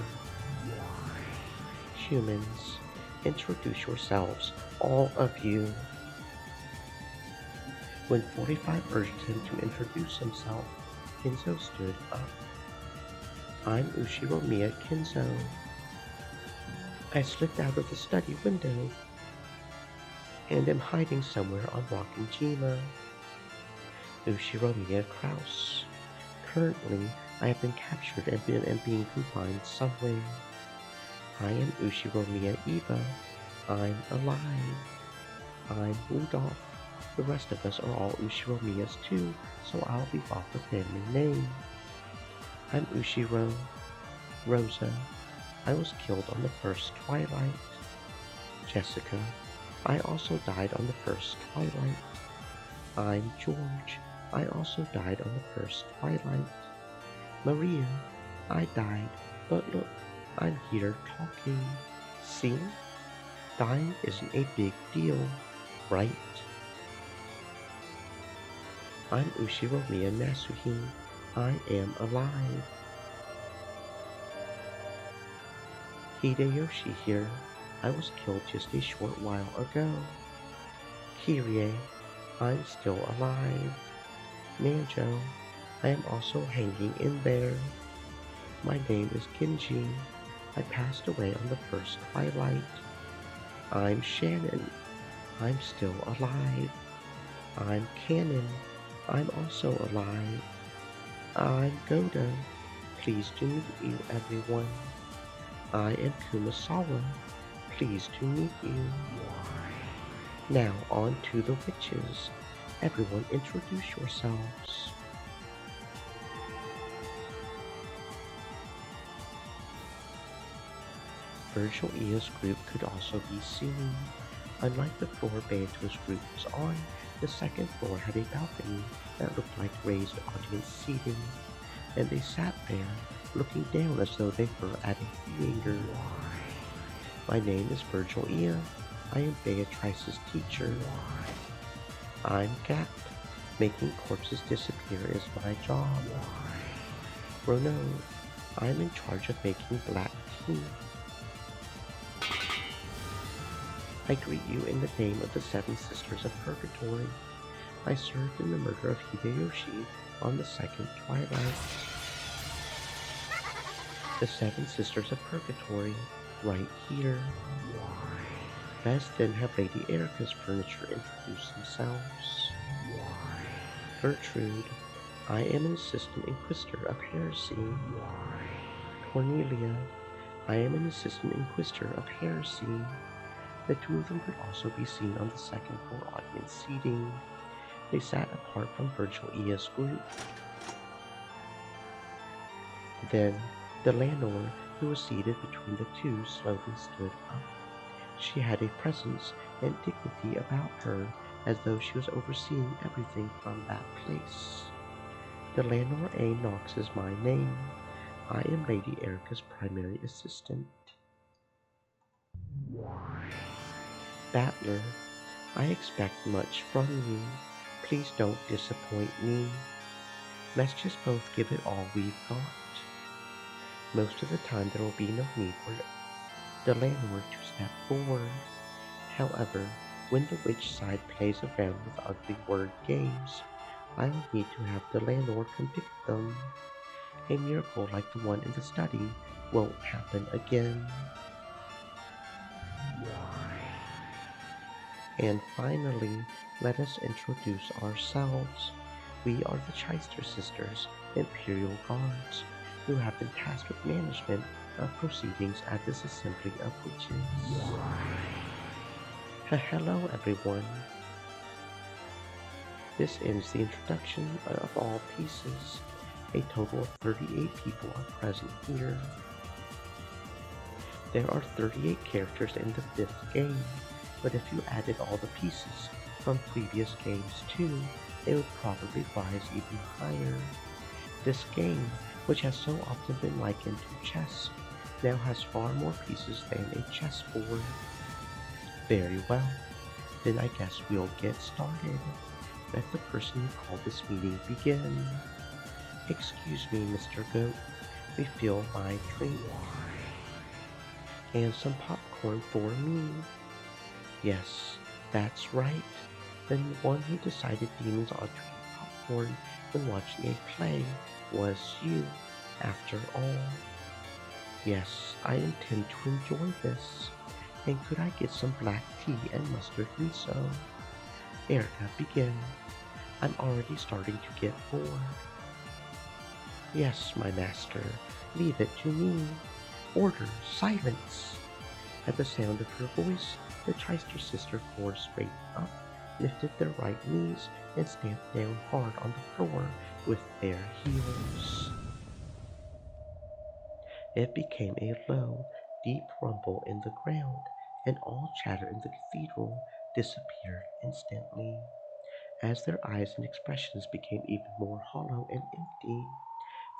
Humans, introduce yourselves, all of you. When 45 urged him to introduce himself, Kinzo stood up. I'm Ushiromiya Kinzo. I slipped out of the study window and am hiding somewhere on Rockinjima. Ushiromiya Kraus. Currently, I have been captured and am being confined somewhere. I am Ushiromiya Eva. I'm alive. I'm Rudolph. The rest of us are all Ushiromiyas too, so I'll leave off the family name. I'm Ushiro. Rosa. I was killed on the first twilight. Jessica. I also died on the first twilight. I'm George. I also died on the first twilight. Maria. I died, but look, I'm here talking. See? Dying isn't a big deal, right? I'm Ushiromiya Nasuhi. I am alive. Hideyoshi here. I was killed just a short while ago. Kyrie. I'm still alive. Manjo. I am also hanging in there. My name is Genji. I passed away on the first twilight. I'm Shannon. I'm still alive. I'm Cannon. I'm also alive. I'm Goda. Pleased to meet you, everyone. I am Kumasawa. Pleased to meet you. Now on to the witches. Everyone introduce yourselves. Virgil Ia's group could also be seen. Unlike the floor Beato's group was on, the second floor had a balcony that looked like raised audience seating, and they sat there, looking down as though they were at a theater. My name is Virgil Ia. I am Beatrice's teacher. I'm Gat. Making corpses disappear is my job. Rono. I'm in charge of making black tea. I greet you in the name of the Seven Sisters of Purgatory. I served in the murder of Hideyoshi on the second twilight. The Seven Sisters of Purgatory, right here. Let's then have Lady Erica's furniture introduce themselves. Gertrude, I am an assistant inquisitor of heresy. Cornelia, I am an assistant inquisitor of heresy. The two of them could also be seen on the second floor audience seating. They sat apart from Virgil Ea's group. Then, the Lanor, who was seated between the two, slowly stood up. She had a presence and dignity about her, as though she was overseeing everything from that place. The Lanor A. Knox is my name. I am Lady Erica's primary assistant. Battler, I expect much from you. Please don't disappoint me. Let's just both give it all we've got. Most of the time there will be no need for the landlord to step forward. However, when the witch side plays around with ugly word games, I will need to have the landlord convict them. A miracle like the one in the study won't happen again. And finally, let us introduce ourselves. We are the Cheister Sisters, Imperial Guards, who have been tasked with management of proceedings at this assembly of witches. Hello everyone. This ends the introduction of all pieces. A total of 38 people are present here. There are 38 characters in the 5th game, but if you added all the pieces from previous games too, it would probably rise even higher. This game, which has so often been likened to chess, now has far more pieces than a chessboard. Very well, then I guess we'll get started. Let the person who called this meeting begin. Excuse me, Mr. Goat, refill my drink. And some popcorn for me. Yes, that's right. The one who decided demons ought to eat popcorn when watching a play was you, after all. Yes, I intend to enjoy this. And could I get some black tea and mustard miso? Erica, begin. I'm already starting to get bored. Yes, my master, leave it to me. Order, silence. At the sound of her voice, the Cheister sister four straightened up, lifted their right knees, and stamped down hard on the floor with their heels. It became a low, deep rumble in the ground, and all chatter in the cathedral disappeared instantly. As their eyes and expressions became even more hollow and empty,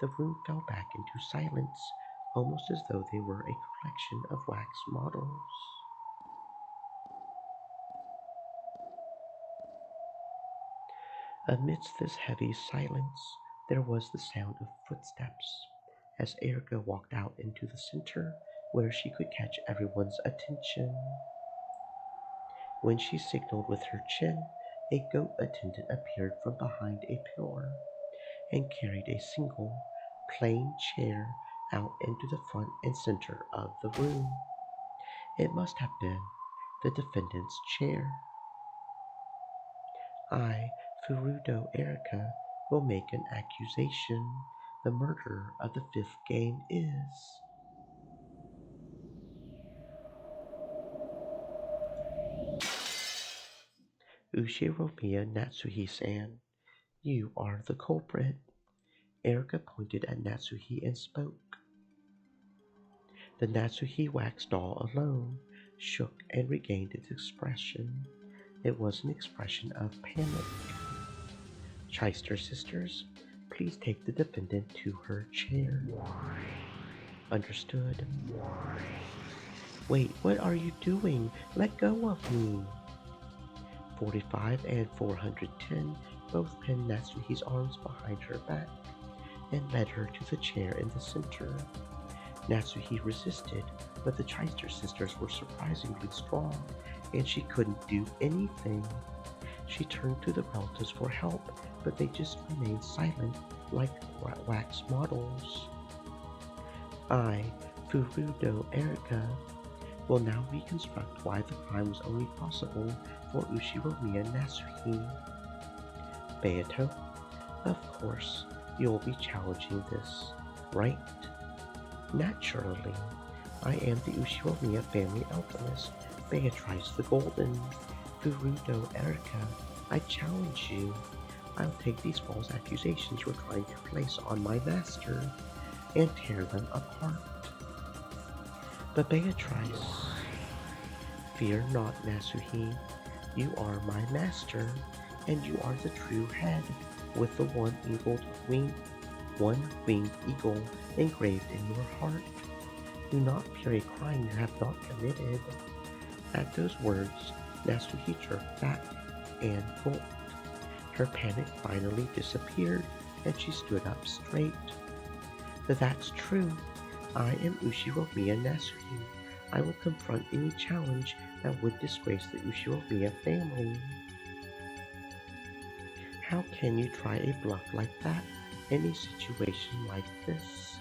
the room fell back into silence, almost as though they were a collection of wax models. Amidst this heavy silence, there was the sound of footsteps, as Erica walked out into the center where she could catch everyone's attention. When she signaled with her chin, a goat attendant appeared from behind a pillar and carried a single, plain chair out into the front and center of the room. It must have been the defendant's chair. I, Furudo Erica, will make an accusation. The murderer of the 5th game is... Ushiromiya Natsuhi-san. You are the culprit. Erica pointed at Natsuhi and spoke. The Natsuhi wax doll alone shook and regained its expression. It was an expression of panic. Cheister sisters, please take the defendant to her chair. Understood. Wait, what are you doing? Let go of me. 45 and 410 both pinned Natsuhi's arms behind her back and led her to the chair in the center. Natsuhi resisted, but the Cheister sisters were surprisingly strong, and she couldn't do anything. She turned to the relatives for help, but they just remained silent like wax models. I, Furudo Erika, will now reconstruct why the crime was only possible for Ushiromiya Nasuhi. Beato, of course, you'll be challenging this, right? Naturally, I am the Ushiromiya family alchemist, Beatrice the Golden. Furudo Erika, I challenge you. I'll take these false accusations you're trying to place on my master and tear them apart. But Beatrice, fear not, Nasuhi. You are my master, and you are the true head, with the one winged eagle engraved in your heart. Do not fear a crime you have not committed. At those words, Nasuhi jerked back and gulped. Her panic finally disappeared, and she stood up straight. That's true. I am Ushiromiya Nasuhi. I will confront any challenge that would disgrace the Ushiromiya family. How can you try a bluff like that in a situation like this?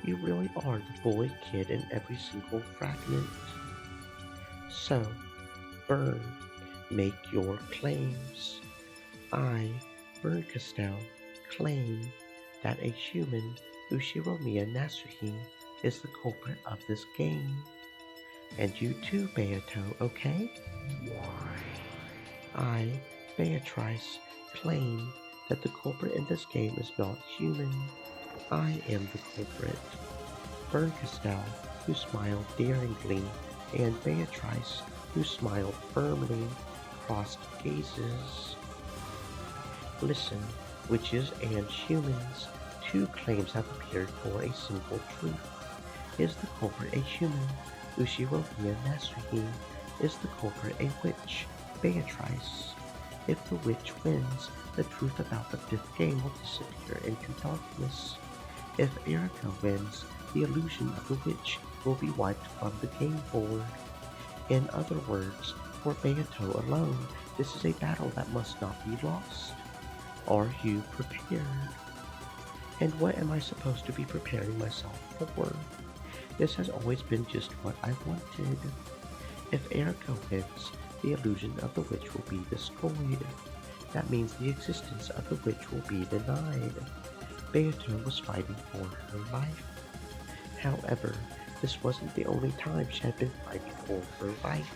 You really are the bully kid in every single fragment. So, burn, make your claims. I, Burncastel, claim that a human, Ushiromiya Nasuhi, is the culprit of this game. And you too, Beato, okay? I, Beatrice, claim that the culprit in this game is not human. I am the culprit. Burncastel, who smiled daringly, and Beatrice, who smiled firmly, crossed gazes. Listen, witches and humans, two claims have appeared for a simple truth. Is the culprit a human? Ushiromiya Nasuhi. Is the culprit a witch? Beatrice. If the witch wins, the truth about the fifth game will disappear into darkness. If Erika wins, the illusion of the witch will be wiped from the game board. In other words, for Beato alone, this is a battle that must not be lost. Are you prepared? And what am I supposed to be preparing myself for? This has always been just what I wanted. If Erika wins, the illusion of the witch will be destroyed. That means the existence of the witch will be denied. Beato was fighting for her life. However, this wasn't the only time she had been fighting for her life.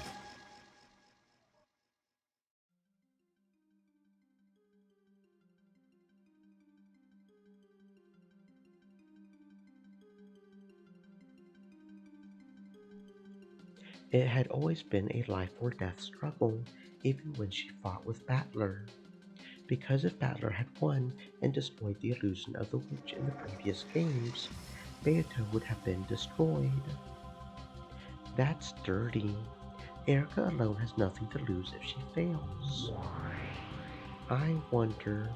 It had always been a life or death struggle, even when she fought with Battler. Because if Battler had won and destroyed the illusion of the witch in the previous games, Beato would have been destroyed. That's dirty. Erika alone has nothing to lose if she fails. I wonder.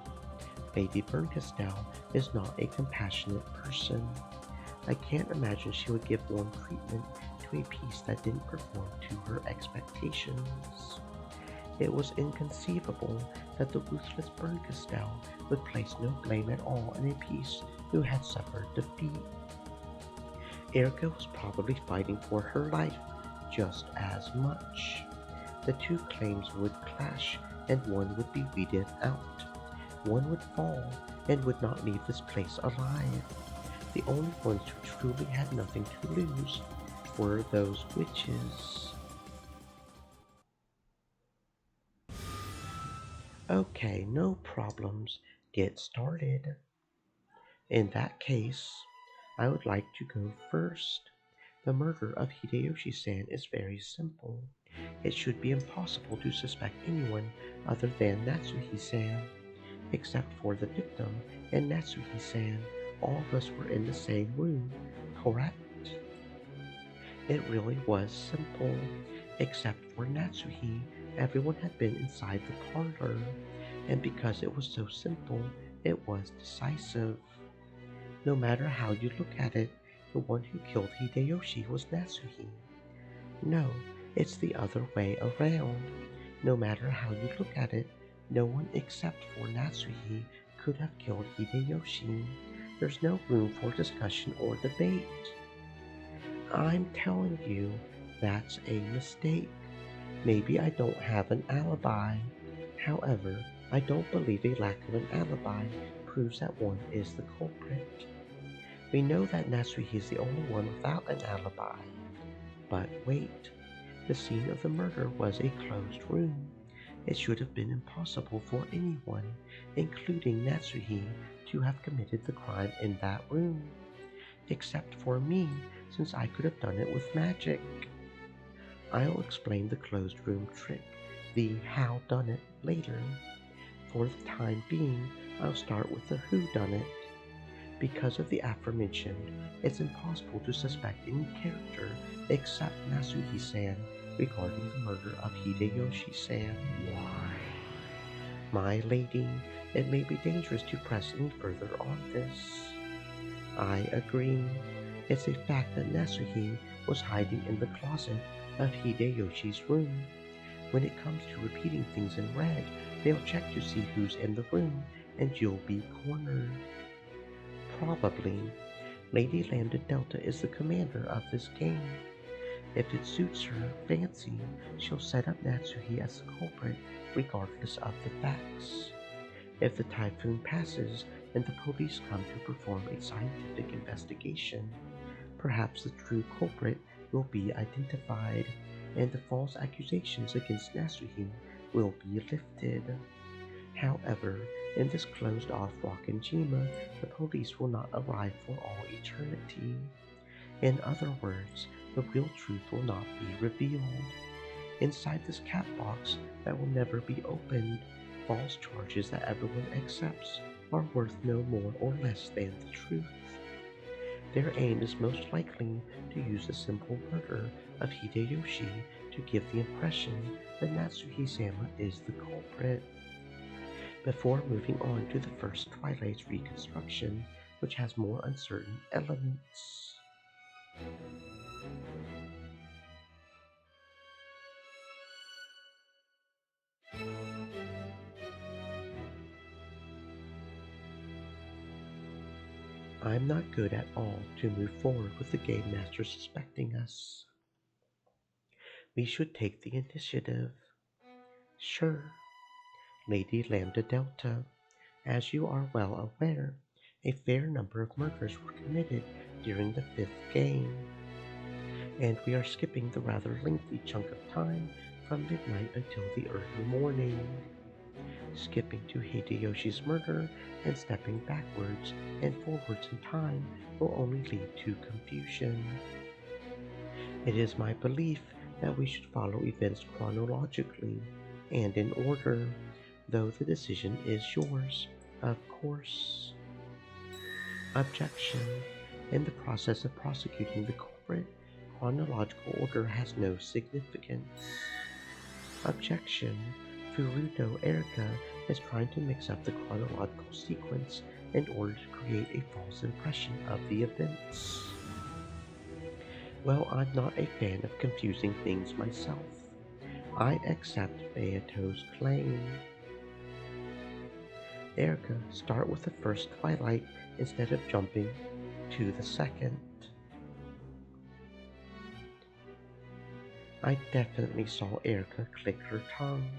Baby Burncastel is not a compassionate person. I can't imagine she would give warm treatment to a piece that didn't perform to her expectations. It was inconceivable that the ruthless Burncastel would place no blame at all on a piece who had suffered defeat. Erika was probably fighting for her life just as much. The two claims would clash and one would be weeded out. One would fall and would not leave this place alive. The only ones who truly had nothing to lose were those witches. Okay, no problems. Get started. In that case, I would like to go first. The murder of Hideyoshi-san is very simple. It should be impossible to suspect anyone other than Natsuhi-san. Except for the victim and Natsuhi-san, all of us were in the same room, correct? It really was simple. Except for Natsuhi, everyone had been inside the parlor, and because it was so simple, it was decisive. No matter how you look at it, the one who killed Hideyoshi was Natsuhi. No, it's the other way around. No matter how you look at it, no one except for Natsuhi could have killed Hideyoshi. There's no room for discussion or debate. I'm telling you, that's a mistake. Maybe I don't have an alibi. However, I don't believe a lack of an alibi proves that one is the culprit. We know that Natsuhi is the only one without an alibi. But wait, the scene of the murder was a closed room. It should have been impossible for anyone, including Natsuhi, to have committed the crime in that room. Except for me, since I could have done it with magic. I'll explain the closed room trick, the how done it, later. For the time being, I'll start with the who done it. Because of the aforementioned, it's impossible to suspect any character except Nasuhi-san regarding the murder of Hideyoshi-san. My lady, it may be dangerous to press any further on this. I agree. It's a fact that Nasuhi was hiding in the closet of Hideyoshi's room. When it comes to repeating things in red, they'll check to see who's in the room, and you'll be cornered. Probably, Lady Lambda Delta is the commander of this game. If it suits her fancy, she'll set up Natsuhi as the culprit regardless of the facts. If the typhoon passes and the police come to perform a scientific investigation, perhaps the true culprit will be identified, and the false accusations against Natsuhi will be lifted. However, in this closed-off Rockinjima, the police will not arrive for all eternity. In other words, the real truth will not be revealed. Inside this cat box that will never be opened, false charges that everyone accepts are worth no more or less than the truth. Their aim is most likely to use the simple murder of Hideyoshi to give the impression that Natsuhi-sama is the culprit. Before moving on to the first Twilight's reconstruction, which has more uncertain elements. I'm not good at all to move forward with the Game Master suspecting us. We should take the initiative. Sure, Lady Lambda Delta. As you are well aware, a fair number of murders were committed during the fifth game, and we are skipping the rather lengthy chunk of time from midnight until the early morning. Skipping to Hideyoshi's murder and stepping backwards and forwards in time will only lead to confusion. It is my belief that we should follow events chronologically and in order, though the decision is yours, of course. Objection. In the process of prosecuting the culprit, chronological order has no significance. Objection. Furuto Erica is trying to mix up the chronological sequence in order to create a false impression of the events. Well, I'm not a fan of confusing things myself. I accept Beato's claim. Erica, start with the first Twilight instead of jumping to the second. I definitely saw Erica click her tongue.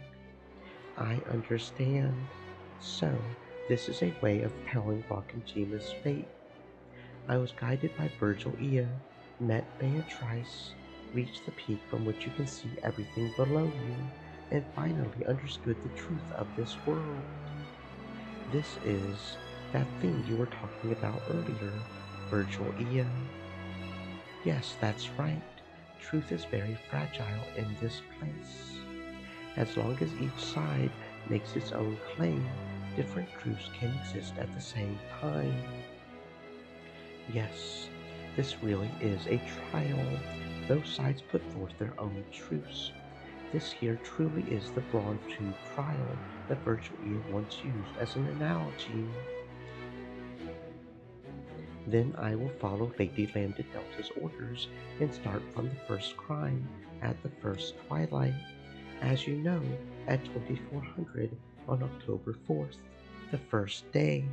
I understand. So, this is a way of telling Rockinjima's fate. I was guided by Virgil Ea, met Beatrice, reached the peak from which you can see everything below you, and finally understood the truth of this world. This is that thing you were talking about earlier, Virgil Ea. Yes, that's right. Truth is very fragile in this place. As long as each side makes its own claim, different truths can exist at the same time. Yes, this really is a trial. Both sides put forth their own truths. This here truly is the Bronze Tube trial that Virgil Ea once used as an analogy. Then I will follow Lady Lambda Delta's orders and start from the first crime at the first Twilight. As you know, at 2400 on October 4th, the first day.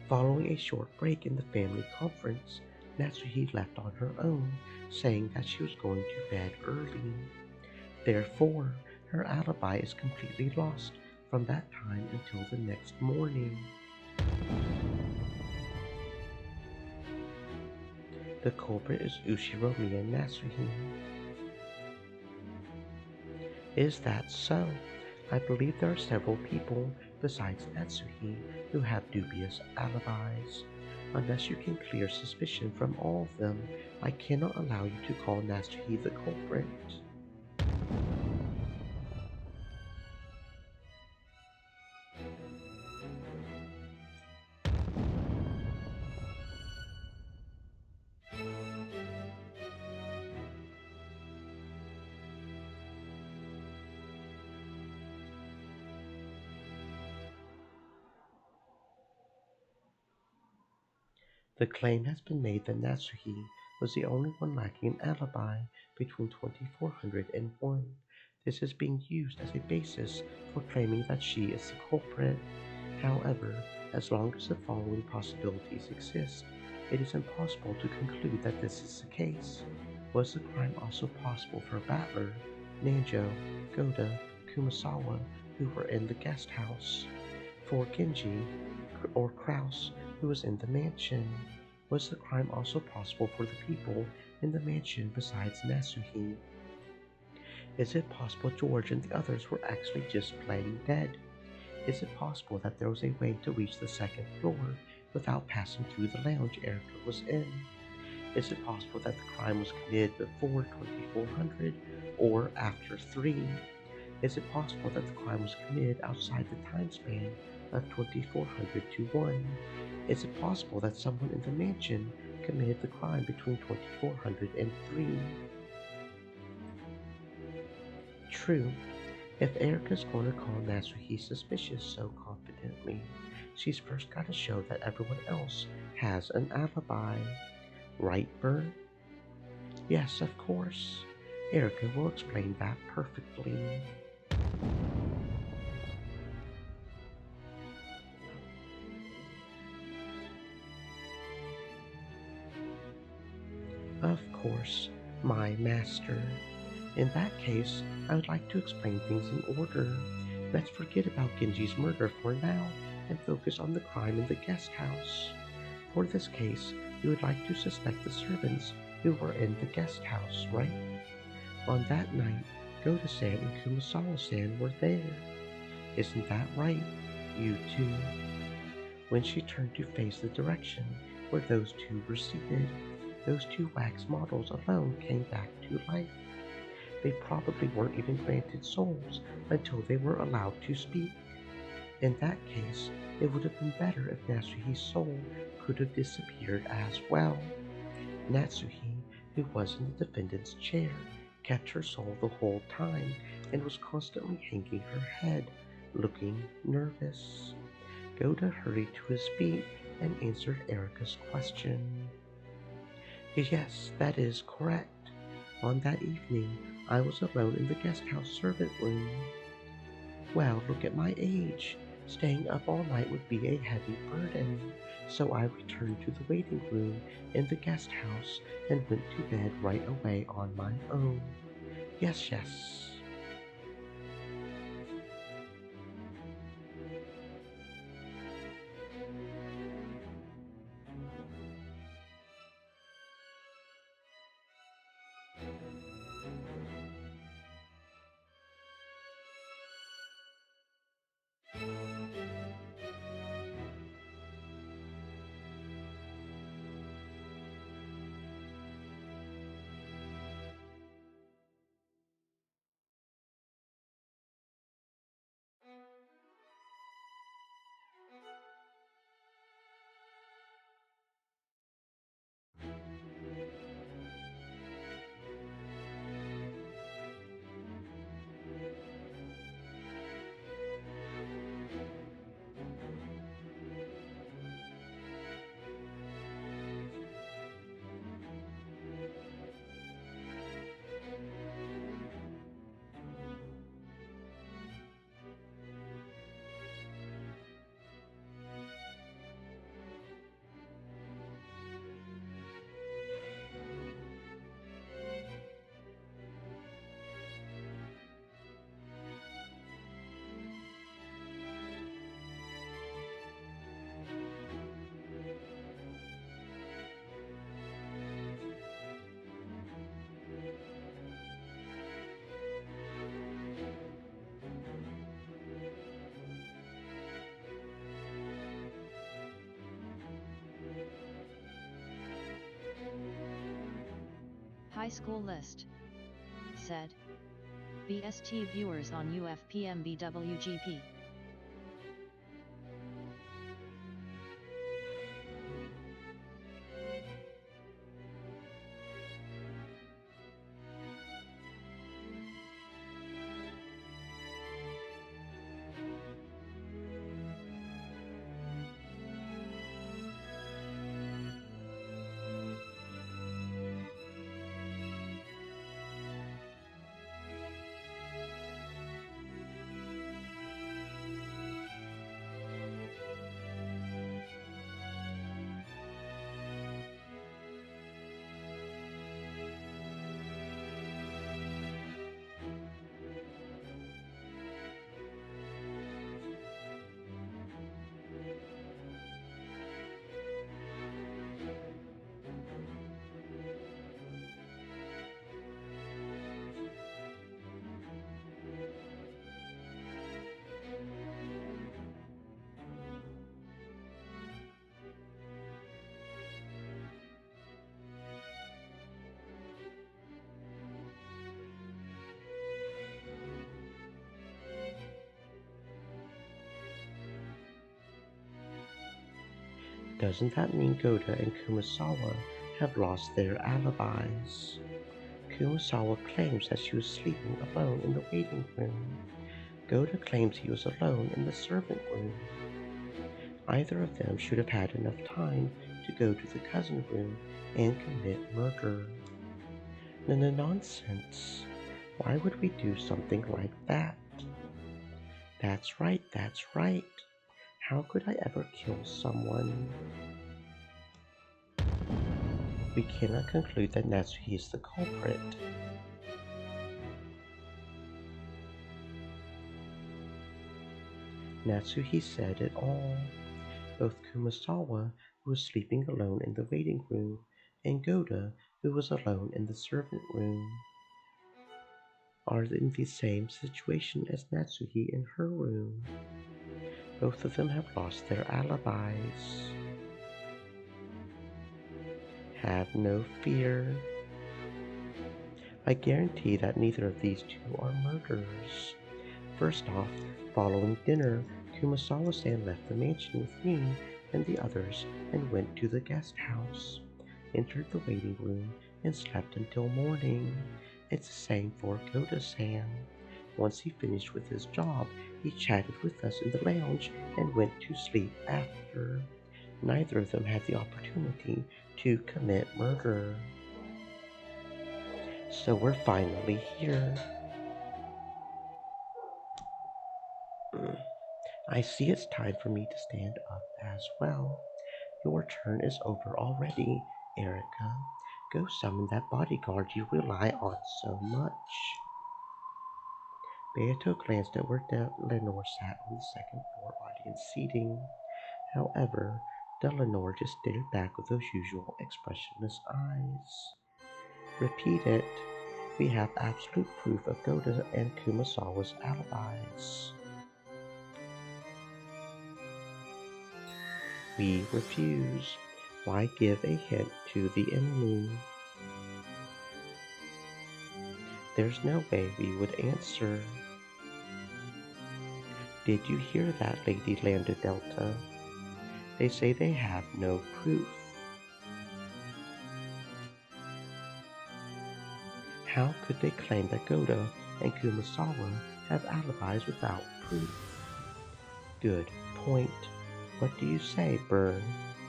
Following a short break in the family conference, Natsuhi left on her own, saying that she was going to bed early. Therefore, her alibi is completely lost from that time until the next morning. The culprit is Ushiromi and Natsuhi. Is that so? I believe there are several people besides Natsuhi who have dubious alibis. Unless you can clear suspicion from all of them, I cannot allow you to call Natsuhi the culprit. The claim has been made that Natsuhi was the only one lacking an alibi between 2400 and 1. This is being used as a basis for claiming that she is the culprit. However, as long as the following possibilities exist, it is impossible to conclude that this is the case. Was the crime also possible for Battler, Nanjo, Goda, Kumasawa, who were in the guest house? For Genji or Kraus, who was in the mansion? Was the crime also possible for the people in the mansion besides Nasuhi? Is it possible George and the others were actually just playing dead? Is it possible that there was a way to reach the second floor without passing through the lounge Erica was in? Is it possible that the crime was committed before 2400 or after 3? Is it possible that the crime was committed outside the time span of 2400 to 1? Is it possible that someone in the mansion committed the crime between 2400 and 3? True, if Erica's going to call Natsuhi suspicious so confidently, she's first got to show that everyone else has an alibi. Right, Bert? Yes, of course. Erica will explain that perfectly. Of course, my master. In that case, I would like to explain things in order. Let's forget about Genji's murder for now and focus on the crime in the guest house. For this case, you would like to suspect the servants who were in the guest house, right? On that night, Goda-san and Kumasawa-san were there. Isn't that right? You too. When she turned to face the direction where those two were seated, those two wax models alone came back to life. They probably weren't even granted souls until they were allowed to speak. In that case, it would have been better if Natsuhi's soul could have disappeared as well. Natsuhi, who was in the defendant's chair, kept her soul the whole time and was constantly hanging her head, looking nervous. Goda hurried to his feet and answered Erica's question. Yes, that is correct. On that evening, I was alone in the guest house servant room. Well, look at my age. Staying up all night would be a heavy burden. So I returned to the waiting room in the guest house and went to bed right away on my own. Yes, yes. high school list, said. BST viewers on UFPMBWGP. Doesn't that mean Goda and Kumasawa have lost their alibis? Kumasawa claims that she was sleeping alone in the waiting room. Goda claims he was alone in the servant room. Either of them should have had enough time to go to the cousin room and commit murder. No nonsense. Why would we do something like that? That's right, that's right. How could I ever kill someone? We cannot conclude that Natsuhi is the culprit. Natsuhi said it all. Both Kumasawa, who was sleeping alone in the waiting room, and Goda, who was alone in the servant room, are in the same situation as Natsuhi in her room. Both of them have lost their alibis. Have no fear. I guarantee that neither of these two are murderers. First off, following dinner, Kumasawa-san left the mansion with me and the others and went to the guest house, entered the waiting room, and slept until morning. It's the same for Goda-san. Once he finished with his job, he chatted with us in the lounge and went to sleep after. Neither of them had the opportunity to commit murder. So we're finally here. I see it's time for me to stand up as well. Your turn is over already, Erica. Go summon that bodyguard you rely on so much. Beato glanced at where Lenore sat on the second floor audience seating. However, Lenore just stared back with those usual expressionless eyes. Repeat it. We have absolute proof of Goda and Kumasawa's alibis. We refuse. Why give a hint to the enemy? There's no way we would answer. Did you hear that, Lady Lambda Delta? They say they have no proof. How could they claim that Goda and Kumasawa have alibis without proof? Good point. What do you say, Burn?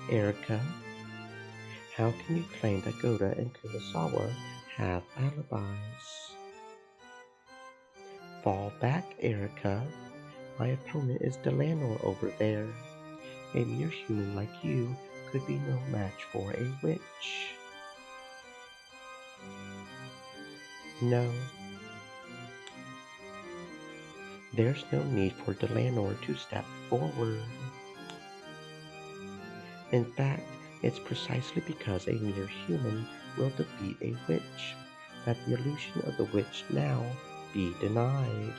Erica? How can you claim that Goda and Kumasawa have alibis? Fall back, Erica. My opponent is Delanor over there. A mere human like you could be no match for a witch. No. There's no need for Delanor to step forward. In fact, it's precisely because a mere human will defeat a witch that the illusion of the witch now be denied.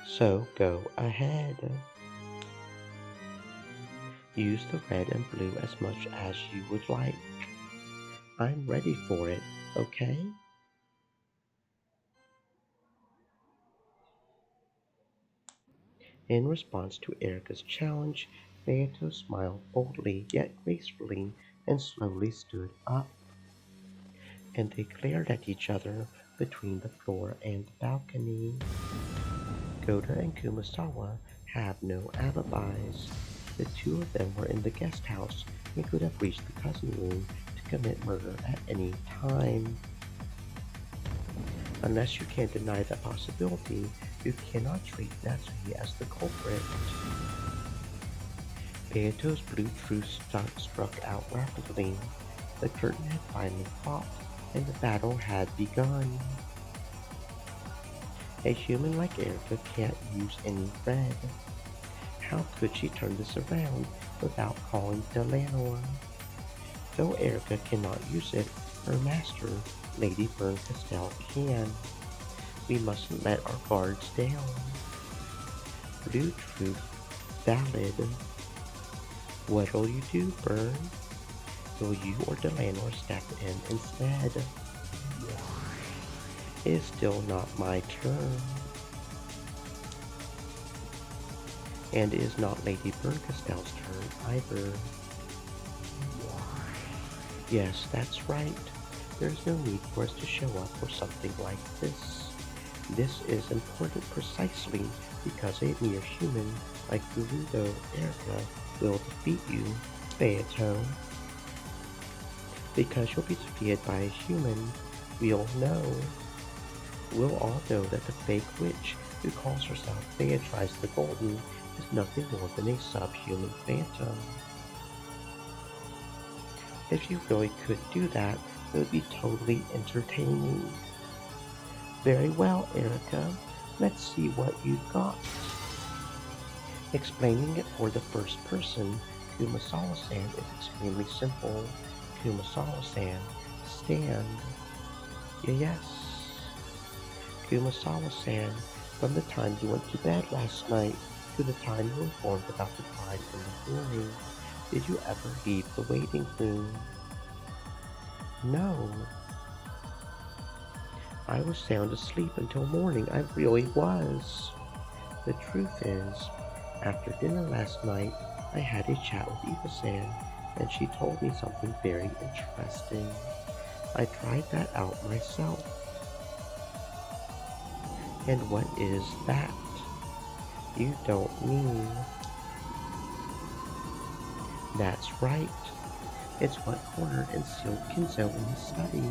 So go ahead. Use the red and blue as much as you would like. I'm ready for it, okay? In response to Erica's challenge, Beato smiled boldly yet gracefully and slowly stood up, and they glared at each other between the floor and the balcony. Goda and Kumasawa have no alibis. The two of them were in the guest house and could have reached the cousin room to commit murder at any time. Unless you can deny that possibility, you cannot treat Natsuki as the culprit. Beato's blue truce struck out rapidly. The curtain had finally popped, and the battle had begun. A human like Erica can't use any red. How could she turn this around without calling Delanor? Though Erica cannot use it, her master, Lady Berncastel, can. We mustn't let our guards down. Blue Truth Ballad. What'll you do, Bern? Will you or Delanor step in instead? It is still not my turn. And it is not Lady Berncastel's turn either. Yes, that's right. There's no need for us to show up for something like this. This is important precisely because a mere human like Gurudo Erica will defeat you, Beato. Because you'll be defeated by a human, we'll all know that the fake witch who calls herself Beatrice the Golden is nothing more than a subhuman phantom. If you really could do that, it would be totally entertaining. Very well, Erica. Let's see what you've got. Explaining it for the first person, Kumasawa-san is extremely simple. Kumasawa-san, stand. Yes. Kumasawa-san, from the time you went to bed last night to the time you were informed about the crime in the morning, did you ever leave the waiting room? No. I was sound asleep until morning, I really was. The truth is, after dinner last night, I had a chat with Eva-san, and she told me something very interesting. I tried that out myself. And what is that? You don't mean... That's right. It's what Corner and Seal can sew in his study.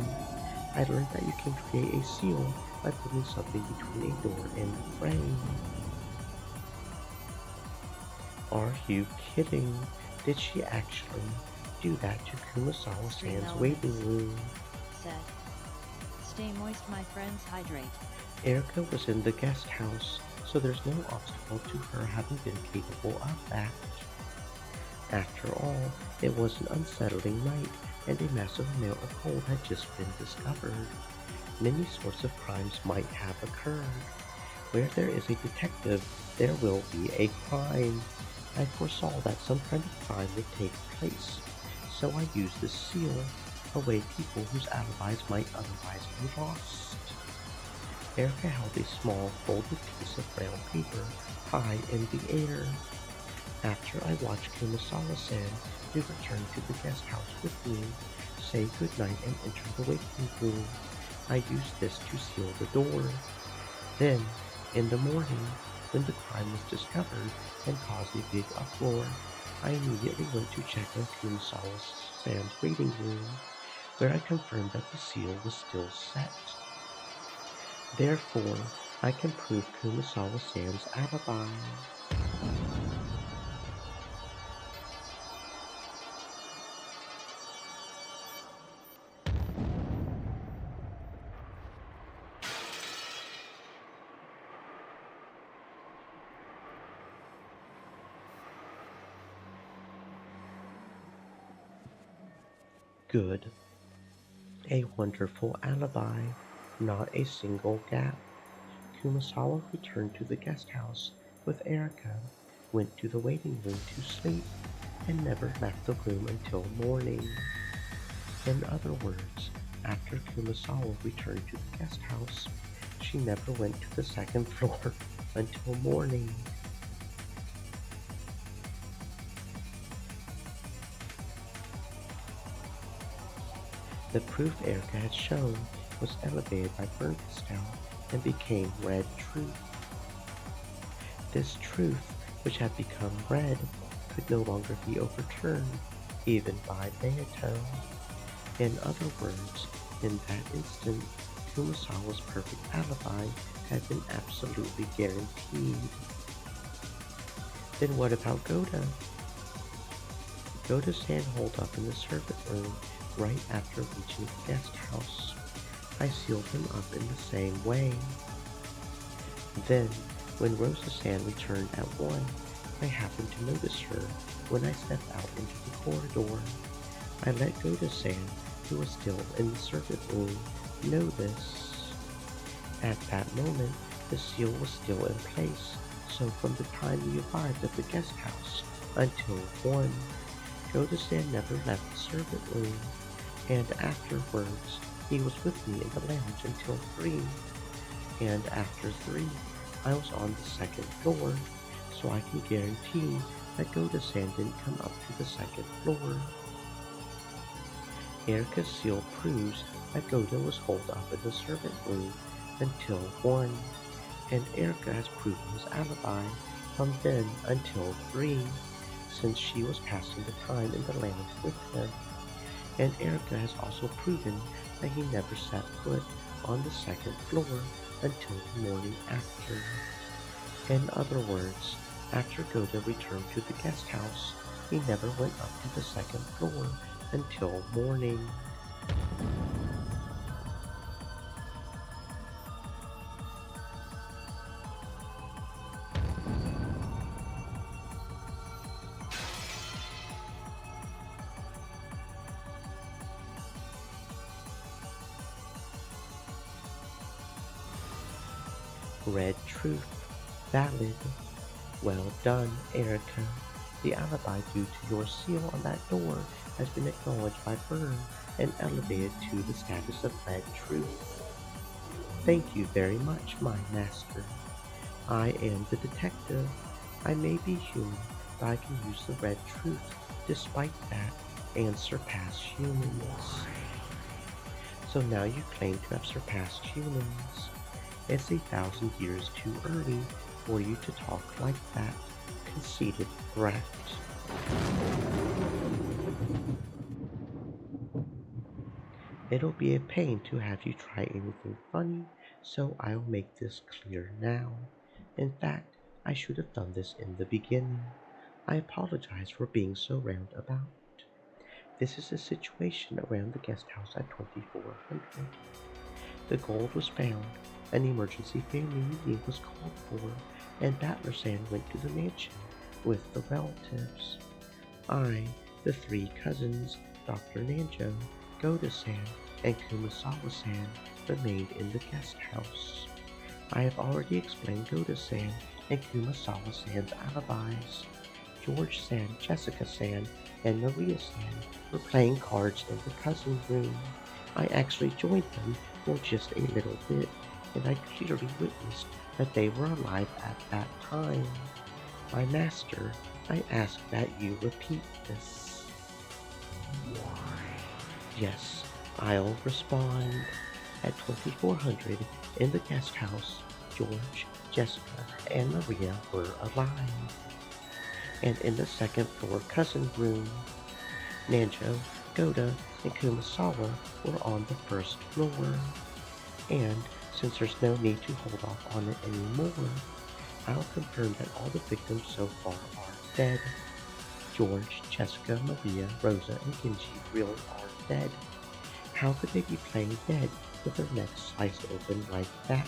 I learned that you can create a seal by putting something between a door and the frame. Are you kidding? Did she actually do that to Kumasawa-san's waiting room? Said. Stay moist, my friends, hydrate. Erica was in the guest house, so there's no obstacle to her having been capable of that. After all, it was an unsettling night, and a massive amount of coal had just been discovered. Many sorts of crimes might have occurred. Where there is a detective, there will be a crime. I foresaw that some kind of crime would take place, so I used this seal to away people whose alibis might otherwise be lost. Erica held a small folded piece of brown paper high in the air. After I watched Kumasawa-san, who returned to the guest house with me, say goodnight and enter the waiting room, I used this to seal the door. Then, in the morning, when the crime was discovered and caused a big uproar, I immediately went to check on Kumasawa-san's waiting room, where I confirmed that the seal was still set. Therefore, I can prove Kumasawa-san's alibi. Good. A wonderful alibi, not a single gap. Kumasawa returned to the guest house with Erica, went to the waiting room to sleep, and never left the room until morning. In other words, after Kumasawa returned to the guest house, she never went to the second floor until morning. The proof Erica had shown was elevated by Bernstein and became red truth. This truth, which had become red, could no longer be overturned, even by Beato. In other words, in that instant, Kumasawa's perfect alibi had been absolutely guaranteed. Then what about Goda? Goda-san holed up in the servant room right after reaching the guest house. I sealed him up in the same way. Then, when Rosa-san returned at 1, I happened to notice her when I stepped out into the corridor. I let Goda-san, who was still in the servant room, know this. At that moment, the seal was still in place, so from the time we arrived at the guest house until 1, Goda-san never left the servant room, and afterwards, he was with me in the lounge until 3, and after 3, I was on the second floor, so I can guarantee that Goda-san didn't come up to the second floor. Erica's seal proves that Goda was holed up in the servant room until 1, and Erica has proven his alibi from then until 3, since she was passing the time in the lounge with him, and Erica has also proven that he never set foot on the second floor until the morning after. In other words, after Goda returned to the guest house, he never went up to the second floor until morning. Red truth. Valid. Well done, Erica. The alibi due to your seal on that door has been acknowledged by Byrne and elevated to the status of red truth. Thank you very much, my master. I am the detective. I may be human, but I can use the red truth despite that and surpass humans. So now you claim to have surpassed humans. It's 1,000 years too early for you to talk like that, conceited brat. It'll be a pain to have you try anything funny, so I'll make this clear now. In fact, I should have done this in the beginning. I apologize for being so roundabout. This is the situation around the guest house at 2400. The gold was found, an emergency family meeting was called for, and Battler-san went to the mansion with the relatives. I, the 3 cousins, Dr. Nanjo, Goda-san, and Kumasawa-san remained in the guest house. I have already explained Goda-san and Kumasawa-san's alibis. George-san, Jessica-san, and Maria-san were playing cards in the cousin room. I actually joined them for just a little bit, and I clearly witnessed that they were alive at that time. My master, I ask that you repeat this. Yes, I'll respond. At 2400 in the guest house, George, Jessica, and Maria were alive. And in the second floor cousin room, Nanjo, Goda, and Kumasawa were on the first floor. And since there's no need to hold off on it anymore, I'll confirm that all the victims so far are dead. George, Jessica, Maria, Rosa, and Genji really are dead. How could they be playing dead with their necks sliced open like that?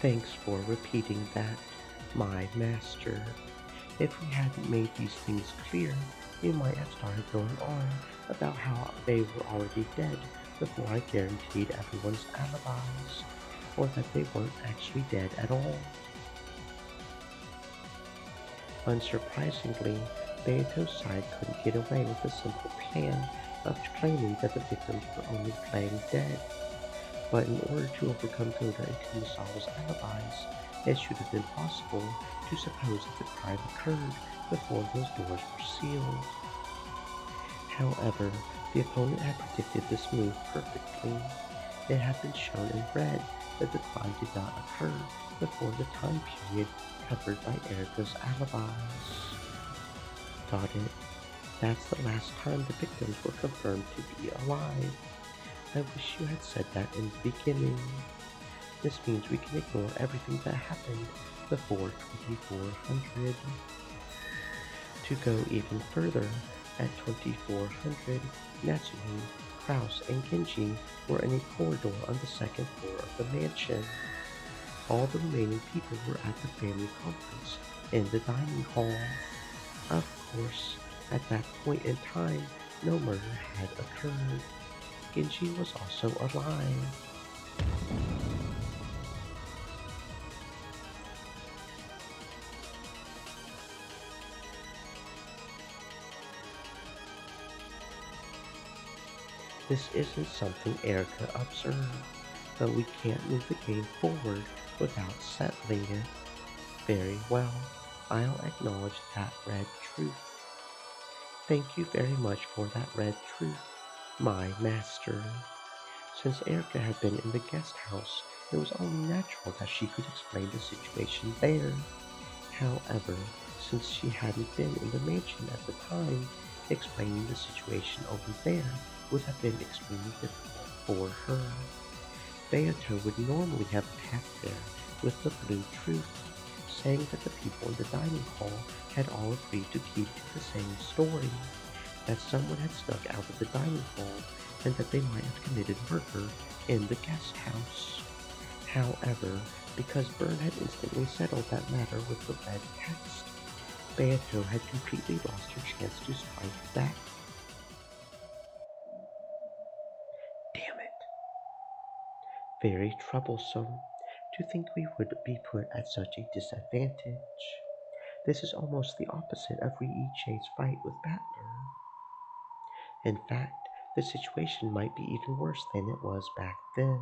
Thanks for repeating that, my master. If we hadn't made these things clear, we might have started going on about how they were already dead before I guaranteed everyone's alibis, or that they weren't actually dead at all. Unsurprisingly, Beato's side couldn't get away with the simple plan of claiming that the victims were only playing dead. But in order to overcome Goda and Kumasawa's alibis, it should have been possible to suppose that the crime occurred before those doors were sealed. However, the opponent had predicted this move perfectly. It had been shown in red that the crime did not occur before the time period covered by Erica's alibis. Got it? That's the last time the victims were confirmed to be alive. I wish you had said that in the beginning. This means we can ignore everything that happened before 2400. To go even further, at 2400, Natsume, Kraus, and Genji were in a corridor on the second floor of the mansion. All the remaining people were at the family conference in the dining hall. Of course, at that point in time, no murder had occurred. Genji was also alive. This isn't something Erica observed, but we can't move the game forward without settling it. Very well, I'll acknowledge that red truth. Thank you very much for that red truth, my master. Since Erica had been in the guest house, it was only natural that she could explain the situation there. However, since she hadn't been in the mansion at the time, explaining the situation over there would have been extremely difficult for her. Beato would normally have attacked there with the blue truth, saying that the people in the dining hall had all agreed to keep to the same story, that someone had snuck out of the dining hall and that they might have committed murder in the guest house. However, because Byrne had instantly settled that matter with the red text, Beato had completely lost her chance to strike back. Damn it! Very troublesome. To think we would be put at such a disadvantage. This is almost the opposite of Riichi's fight with Battler. In fact, the situation might be even worse than it was back then.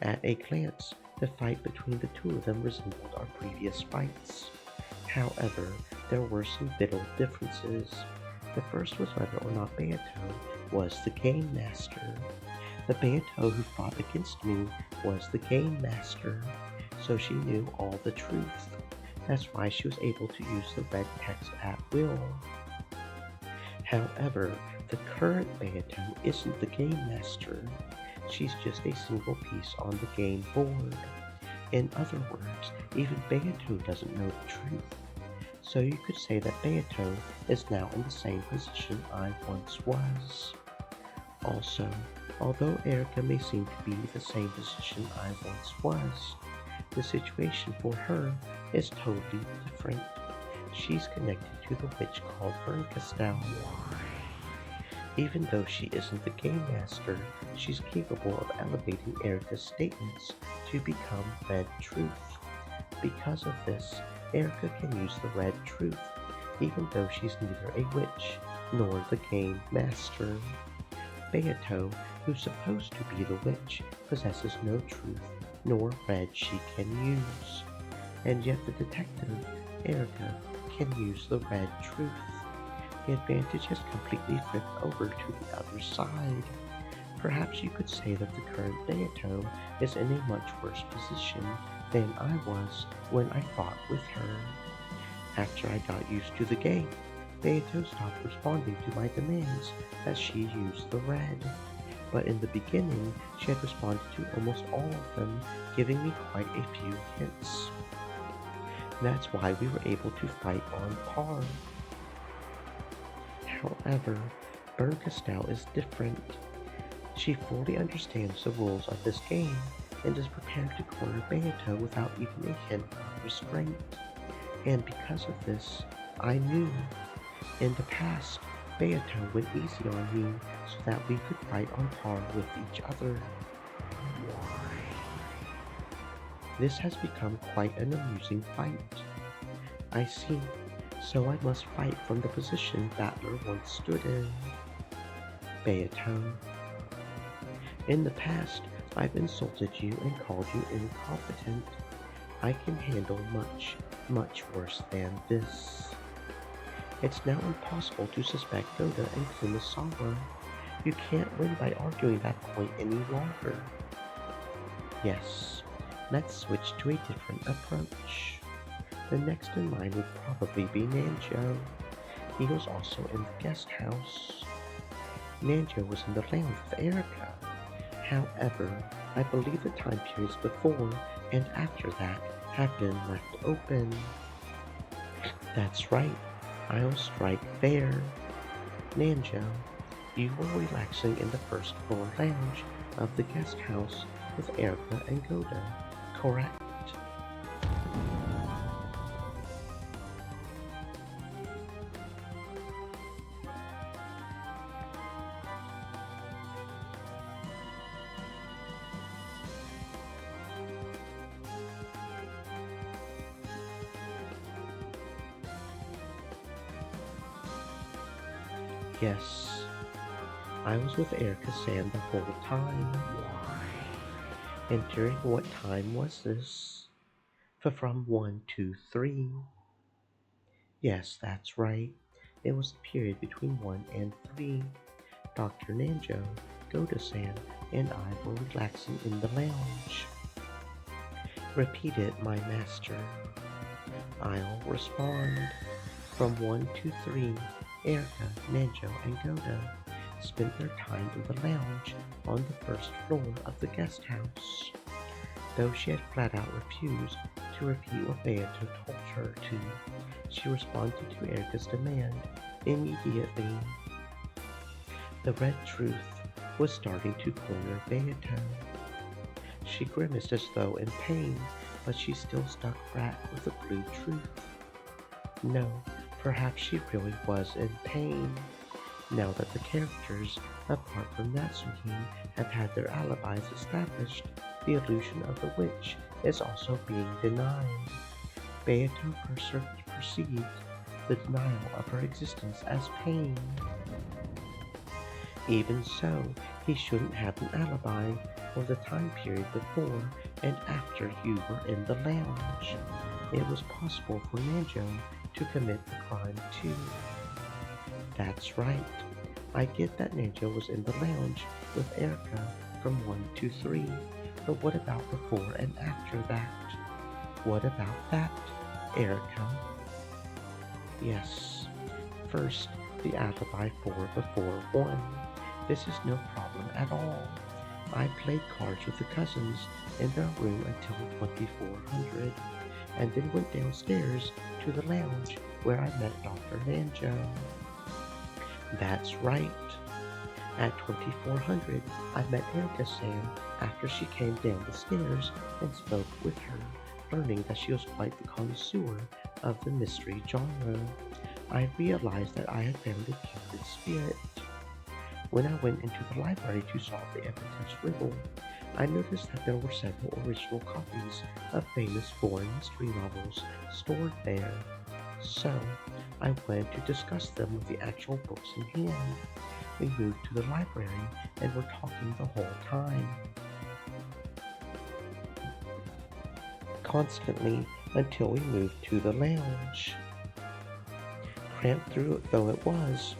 At a glance, the fight between the two of them resembled our previous fights. However, there were some vital differences. The first was whether or not Beato was the Game Master. The Beato who fought against me was the Game Master, so she knew all the truth. That's why she was able to use the red text at will. However, the current Beato isn't the Game Master. She's just a single piece on the game board. In other words, even Beato doesn't know the truth. So you could say that Beato is now in the same position I once was. Also, although Erica may seem to be the same position I once was, the situation for her is totally different. She's connected to the witch called Berncastel. Even though she isn't the Game Master, she's capable of elevating Erica's statements to become Red Truth. Because of this, Erica can use the Red Truth, even though she's neither a witch nor the Game Master. Beato, who's supposed to be the witch, possesses no truth nor red she can use. And yet the detective, Erica, can use the red truth. The advantage has completely flipped over to the other side. Perhaps you could say that the current Beato is in a much worse position than I was when I fought with her. After I got used to the game, Beato stopped responding to my demands as she used the red. But in the beginning, she had responded to almost all of them, giving me quite a few hints. That's why we were able to fight on par. However, Berncastel is different. She fully understands the rules of this game, and is prepared to corner Beato without even a hint of restraint. And because of this, I knew in the past Beato went easy on me so that we could fight on par with each other. This has become quite an amusing fight. I see, so I must fight from the position Battler once stood in. Beato. In the past, I've insulted you and called you incompetent. I can handle much, much worse than this. It's now impossible to suspect Goda and Kumasawa. You can't win by arguing that point any longer. Yes, let's switch to a different approach. The next in line would probably be Nanjo. He was also in the guest house. Nanjo was in the lounge with Erica. However, I believe the time periods before and after that have been left open. That's right, I'll strike there. Nanjo, you were relaxing in the first floor lounge of the guest house with Erica and Goda, correct? Yes, I was with Erica-san the whole time. And during what time was this? From 1 to 3. Yes, that's right. It was the period between 1 and 3. Dr. Nanjo, Goda-san, and I were relaxing in the lounge. Repeat it, my master. I'll respond. From 1 to 3, Erica, Nanjo, and Goda spent their time in the lounge on the first floor of the guest house. Though she had flat out refused to repeat what Beato told her to, she responded to Erica's demand immediately. The red truth was starting to corner Beato. She grimaced as though in pain, but she still stuck flat with the blue truth. No, perhaps she really was in pain. Now that the characters, apart from Natsuki, have had their alibis established, the illusion of the witch is also being denied. Beato perceived the denial of her existence as pain. Even so, he shouldn't have an alibi for the time period before and after you were in the lounge. It was possible for Nanjo to commit the crime too. That's right. I get that Nanjo was in the lounge with Erica from 1 to 3, but what about before and after that? What about that, Erica? Yes. First, the alibi for before 1. This is no problem at all. I played cards with the cousins in their room until 2400, and then went downstairs to the lounge where I met Dr. Nanjo. That's right. At 2400, I met Erica-san after she came down the stairs and spoke with her, learning that she was quite the connoisseur of the mystery genre. I realized that I had found a kindred spirit. When I went into the library to solve the evidence riddle, I noticed that there were several original copies of famous foreign mystery novels stored there. So, I wanted to discuss them with the actual books in hand. We moved to the library and were talking the whole time. Constantly until we moved to the lounge. Cramped through it though it was,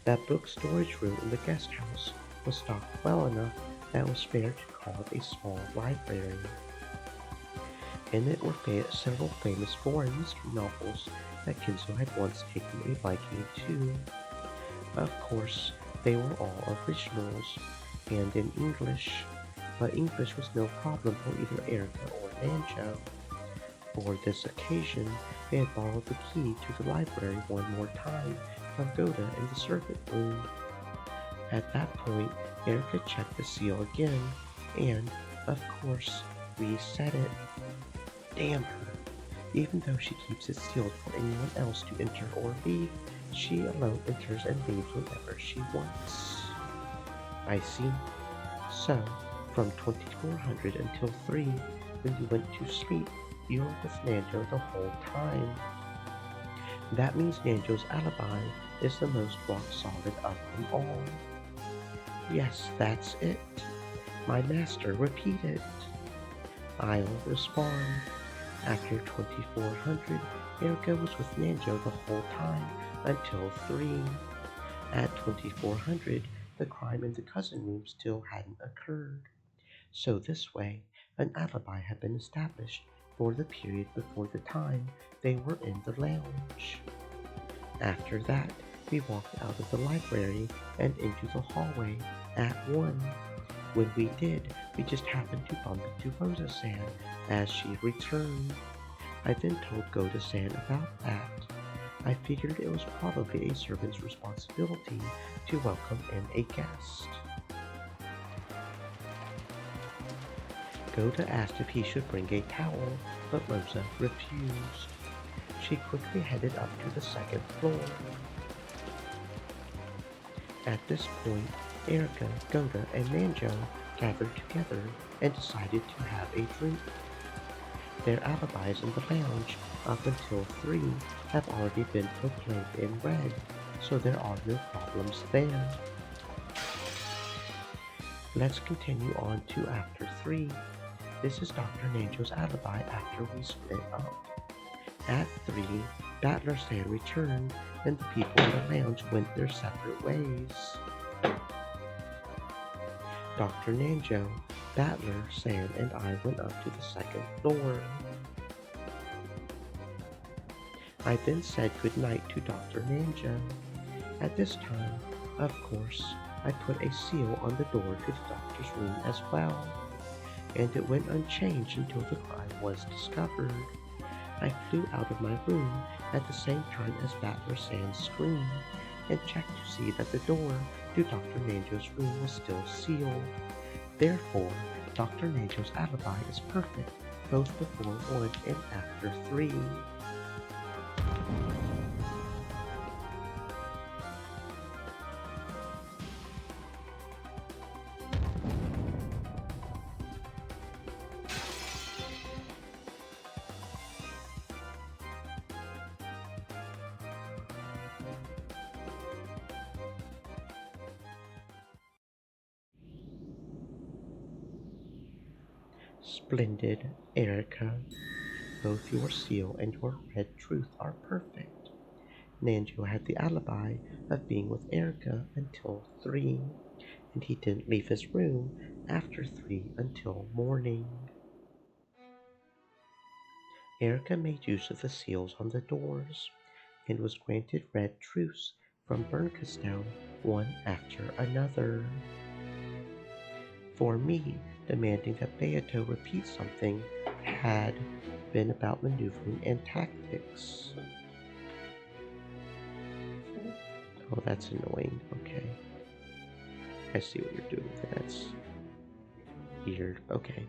that book storage room in the guest house was stocked well enough that it was fair to call it a small library. In it were several famous foreign mystery novels that Kinzo had once taken a liking to. Of course, they were all originals, and in English, but English was no problem for either Erica or Nanjo. For this occasion, they had borrowed the key to the library one more time from Goda in the servant room. At that point, Erica checked the seal again, and, Of course, we said it. Damn her. Even though she keeps it sealed for anyone else to enter or leave, she alone enters and leaves whenever she wants. I see. So, from 2400 until 3, when you went to sleep, you were with Nanjo the whole time. That means Nanjo's alibi is the most rock solid of them all. Yes, that's it. My master repeated. I'll respond. After 2400, Erica was with Nanjo the whole time until 3. At 2400, the crime in the cousin room still hadn't occurred. So this way, an alibi had been established for the period before the time they were in the lounge. After that, we walked out of the library and into the hallway at 1. When we did, we just happened to bump into Rosa-san as she returned. I then told Goda-san about that. I figured it was probably a servant's responsibility to welcome in a guest. Goda asked if he should bring a towel, but Rosa refused. She quickly headed up to the second floor. At this point, Erica, Goda, and Nanjo gathered together and decided to have a drink. Their alibis in the lounge up until 3 have already been proclaimed in red, so there are no problems there. Let's continue on to after 3. This is Dr. Nanjo's alibi after we split up. At 3, Battler-san returned, and the people in the lounge went their separate ways. Dr. Nanjo, Battler-san, and I went up to the second floor. I then said goodnight to Dr. Nanjo. At this time, of course, I put a seal on the door to the doctor's room as well, and it went unchanged until the crime was discovered. I flew out of my room at the same time as Battler-san screamed and checked to see that the door to Dr. Nanjo's room was still sealed. Therefore, Dr. Nanjo's alibi is perfect, both before 1 and after 3. Splendid, Erica. Both your seal and your red truth are perfect. Nanjo had the alibi of being with Erica until 3, and he didn't leave his room after 3 until morning. Erica made use of the seals on the doors, and was granted red truths from Bernkastel one after another. For me, demanding that Beato repeat something had been about maneuvering and tactics. Oh, that's annoying. Okay. I see what you're doing. That's weird. Okay.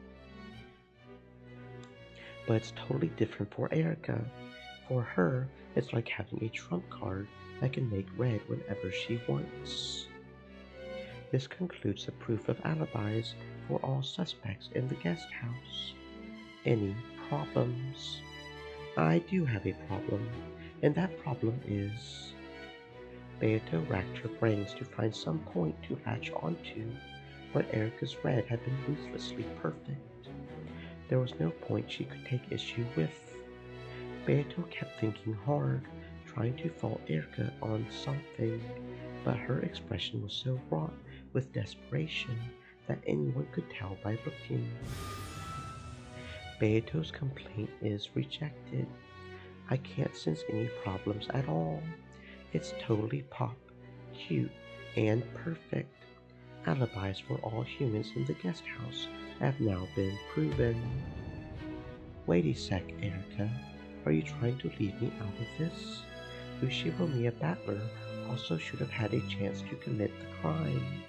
But it's totally different for Erica. For her, it's like having a trump card that can make red whenever she wants. This concludes the proof of alibis for all suspects in the guest house. Any problems? I do have a problem, and that problem is... Beato racked her brains to find some point to latch onto, but Erica's red had been ruthlessly perfect. There was no point she could take issue with. Beato kept thinking hard, trying to fault Erica on something, but her expression was so wrought with desperation that anyone could tell by looking. Beato's complaint is rejected. I can't sense any problems at all. It's totally pop, cute, and perfect. Alibis for all humans in the guest house have now been proven. Wait a sec, Erica. Are you trying to leave me out of this? Ushiromiya Battler also should have had a chance to commit the crime.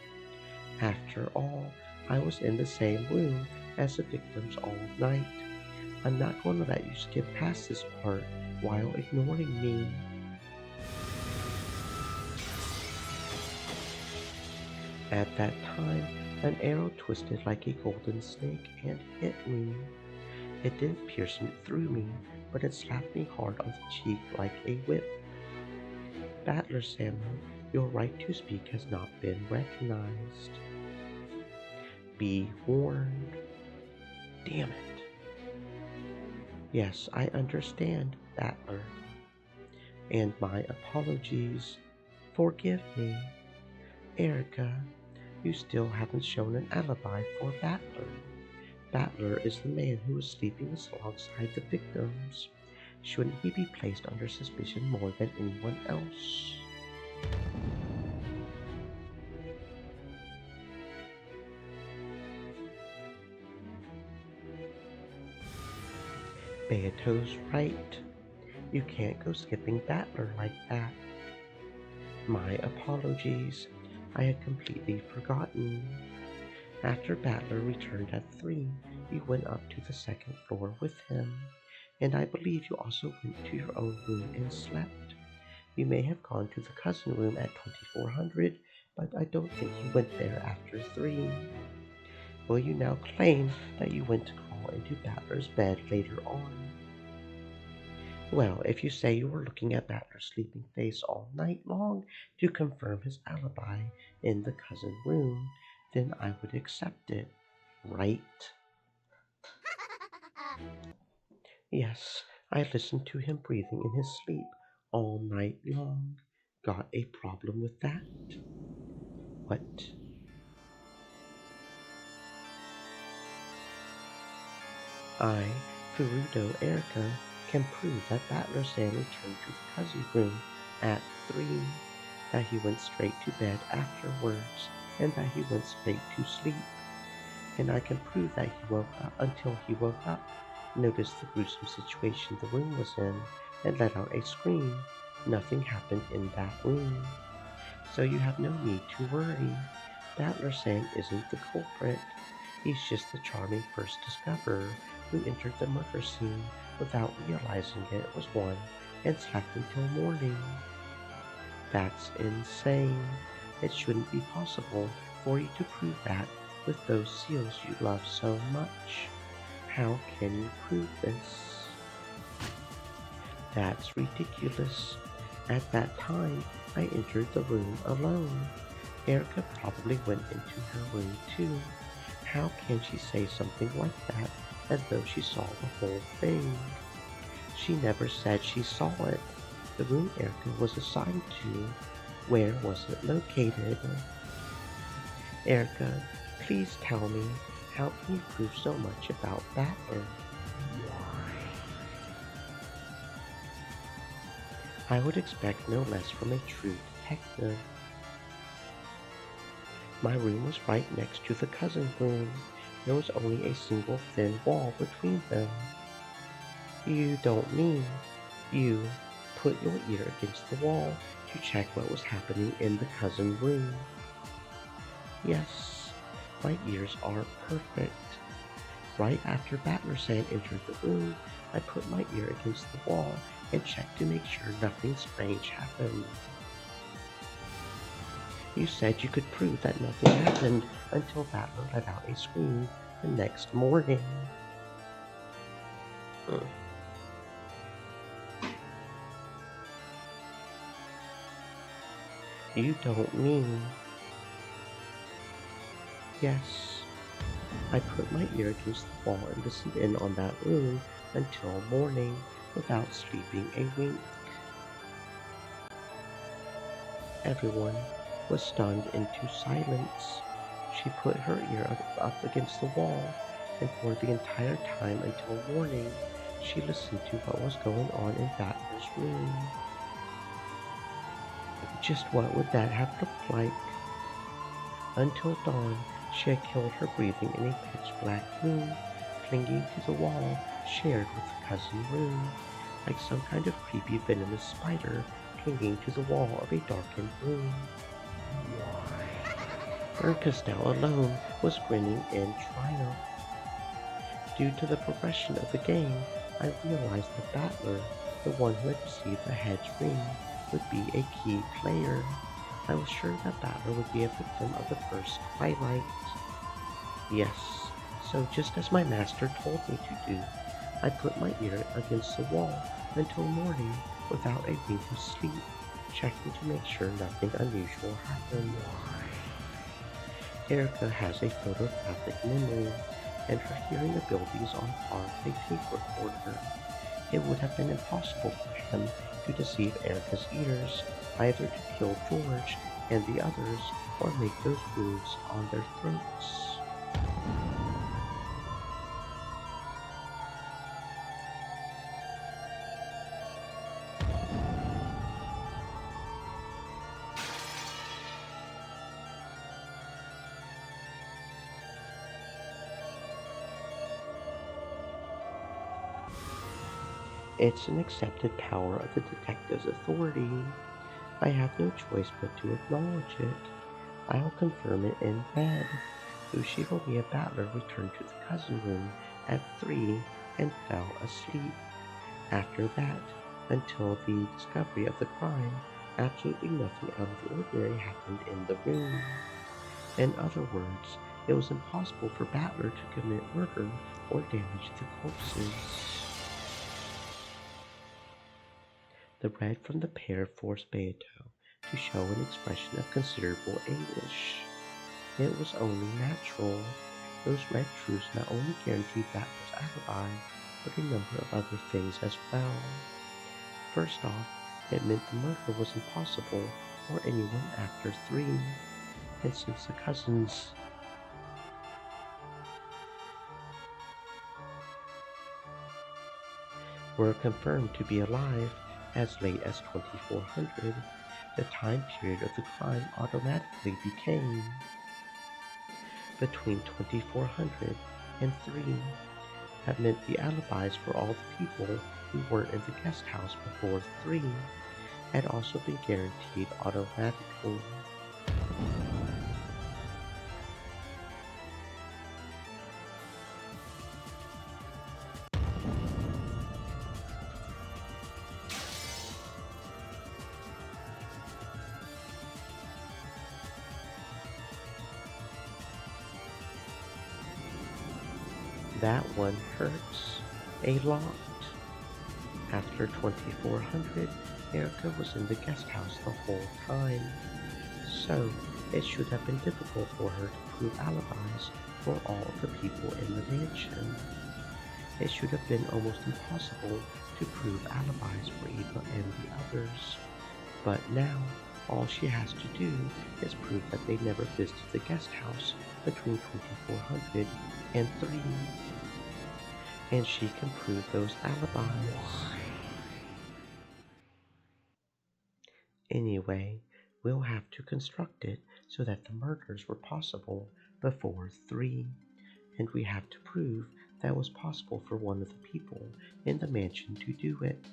After all, I was in the same room as the victims all night. I'm not going to let you skip past this part while ignoring me. At that time, an arrow twisted like a golden snake and hit me. It didn't pierce through me, but it slapped me hard on the cheek like a whip. Battler Samuel, your right to speak has not been recognized. Be warned. Damn it. Yes, I understand, Battler. And my apologies. Forgive me. Erica, you still haven't shown an alibi for Battler. Battler is the man who was sleeping alongside the victims. Shouldn't he be placed under suspicion more than anyone else? Beato's right. You can't go skipping Battler like that. My apologies. I had completely forgotten. After Battler returned at 3, you went up to the second floor with him, and I believe you also went to your own room and slept. You may have gone to the cousin room at 2400, but I don't think you went there after 3. Will you now claim that you went to crawl into Battler's bed later on? Well, if you say you were looking at Battler's sleeping face all night long to confirm his alibi in the cousin room, then I would accept it, right? Yes, I listened to him breathing in his sleep all night long. Got a problem with that? What? I, Furudo Erica, can prove that Battler Sam returned to the cousin room at 3, that he went straight to bed afterwards, and that he went straight to sleep. And I can prove that he woke up until he woke up, noticed the gruesome situation the room was in, and let out a scream. Nothing happened in that room. So you have no need to worry. Battler Sam isn't the culprit. He's just the charming first discoverer who entered the murder scene without realizing it was one and slept until morning. That's insane. It shouldn't be possible for you to prove that with those seals you love so much. How can you prove this? That's ridiculous. At that time, I entered the room alone. Erica probably went into her room too. How can she say something like that as though she saw the whole thing? She never said she saw it. The room Erica was assigned to, where was it located? Erica, please tell me, how can you prove so much about Battler? I would expect no less from a true detective. My room was right next to the cousin room. There was only a single thin wall between them. You don't mean you put your ear against the wall to check what was happening in the cousin room? Yes, my ears are perfect. Right after Battler Sand entered the room, I put my ear against the wall and checked to make sure nothing strange happened. You said you could prove that nothing happened until Battler let out a scream the next morning. You don't mean... Yes. I put my ear against the wall and listened in on that room until morning without sleeping a wink. Everyone was stunned into silence. She put her ear up against the wall, and for the entire time until morning, she listened to what was going on in Battler's room. Just what would that have looked like? Until dawn, she had killed her breathing in a pitch-black room, clinging to the wall shared with the cousin room, like some kind of creepy venomous spider clinging to the wall of a darkened room. Ercus, now alone, was grinning in triumph. Due to the progression of the game, I realized that Battler, the one who had received the head's ring, would be a key player. I was sure that Battler would be a victim of the first highlight. Yes, so just as my master told me to do, I put my ear against the wall until morning without a wink of sleep, checking to make sure nothing unusual happened. Erica has a photographic memory, and her hearing ability is on par with a tape recorder. It would have been impossible for him to deceive Erica's ears, either to kill George and the others or make those grooves on their throats. It's an accepted power of the detective's authority. I have no choice but to acknowledge it. I'll confirm it in bed. Ushiro Battler returned to the cousin room at 3 and fell asleep. After that, until the discovery of the crime, absolutely nothing out of the ordinary happened in the room. In other words, it was impossible for Battler to commit murder or damage the corpses. The red from the pear forced Beato to show an expression of considerable anguish. It was only natural. Those red truths not only guaranteed Battler's alibi, but a number of other things as well. First off, it meant the murder was impossible for anyone after 3, and since the cousins were confirmed to be alive as late as 2400, the time period of the crime automatically became between 2400 and 3. That meant the alibis for all the people who weren't in the guest house before 3 had also been guaranteed automatically. That one hurts a lot. After 2400, Erica was in the guest house the whole time, so it should have been difficult for her to prove alibis for all of the people in the mansion. It should have been almost impossible to prove alibis for Eva and the others. But now, all she has to do is prove that they never visited the guest house between 2400 and 3, and she can prove those alibis. Anyway, we'll have to construct it so that the murders were possible before 3, and we have to prove that it was possible for one of the people in the mansion to do it.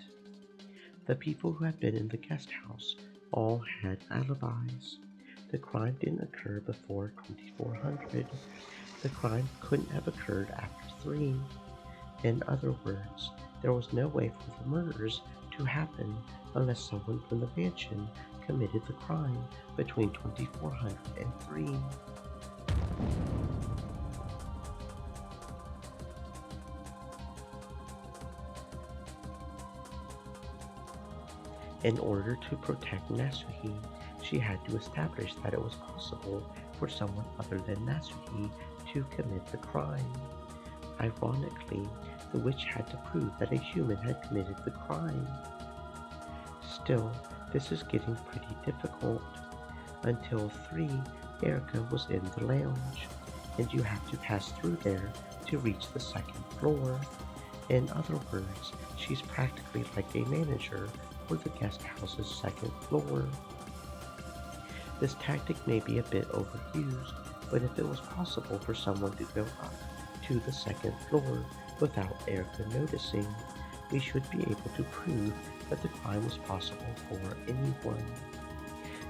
The people who had been in the guest house all had alibis. The crime didn't occur before 2400. The crime couldn't have occurred after 3. In other words, there was no way for the murders to happen unless someone from the mansion committed the crime between 2400 and 3. In order to protect Nasuhi, she had to establish that it was possible for someone other than Nasuhi to commit the crime. Ironically, the witch had to prove that a human had committed the crime. Still, this is getting pretty difficult. Until 3, Erica was in the lounge, and you have to pass through there to reach the second floor. In other words, she's practically like a manager for the guest house's second floor. This tactic may be a bit overused, but if it was possible for someone to go up to the second floor without Erica noticing, we should be able to prove that the crime was possible for anyone.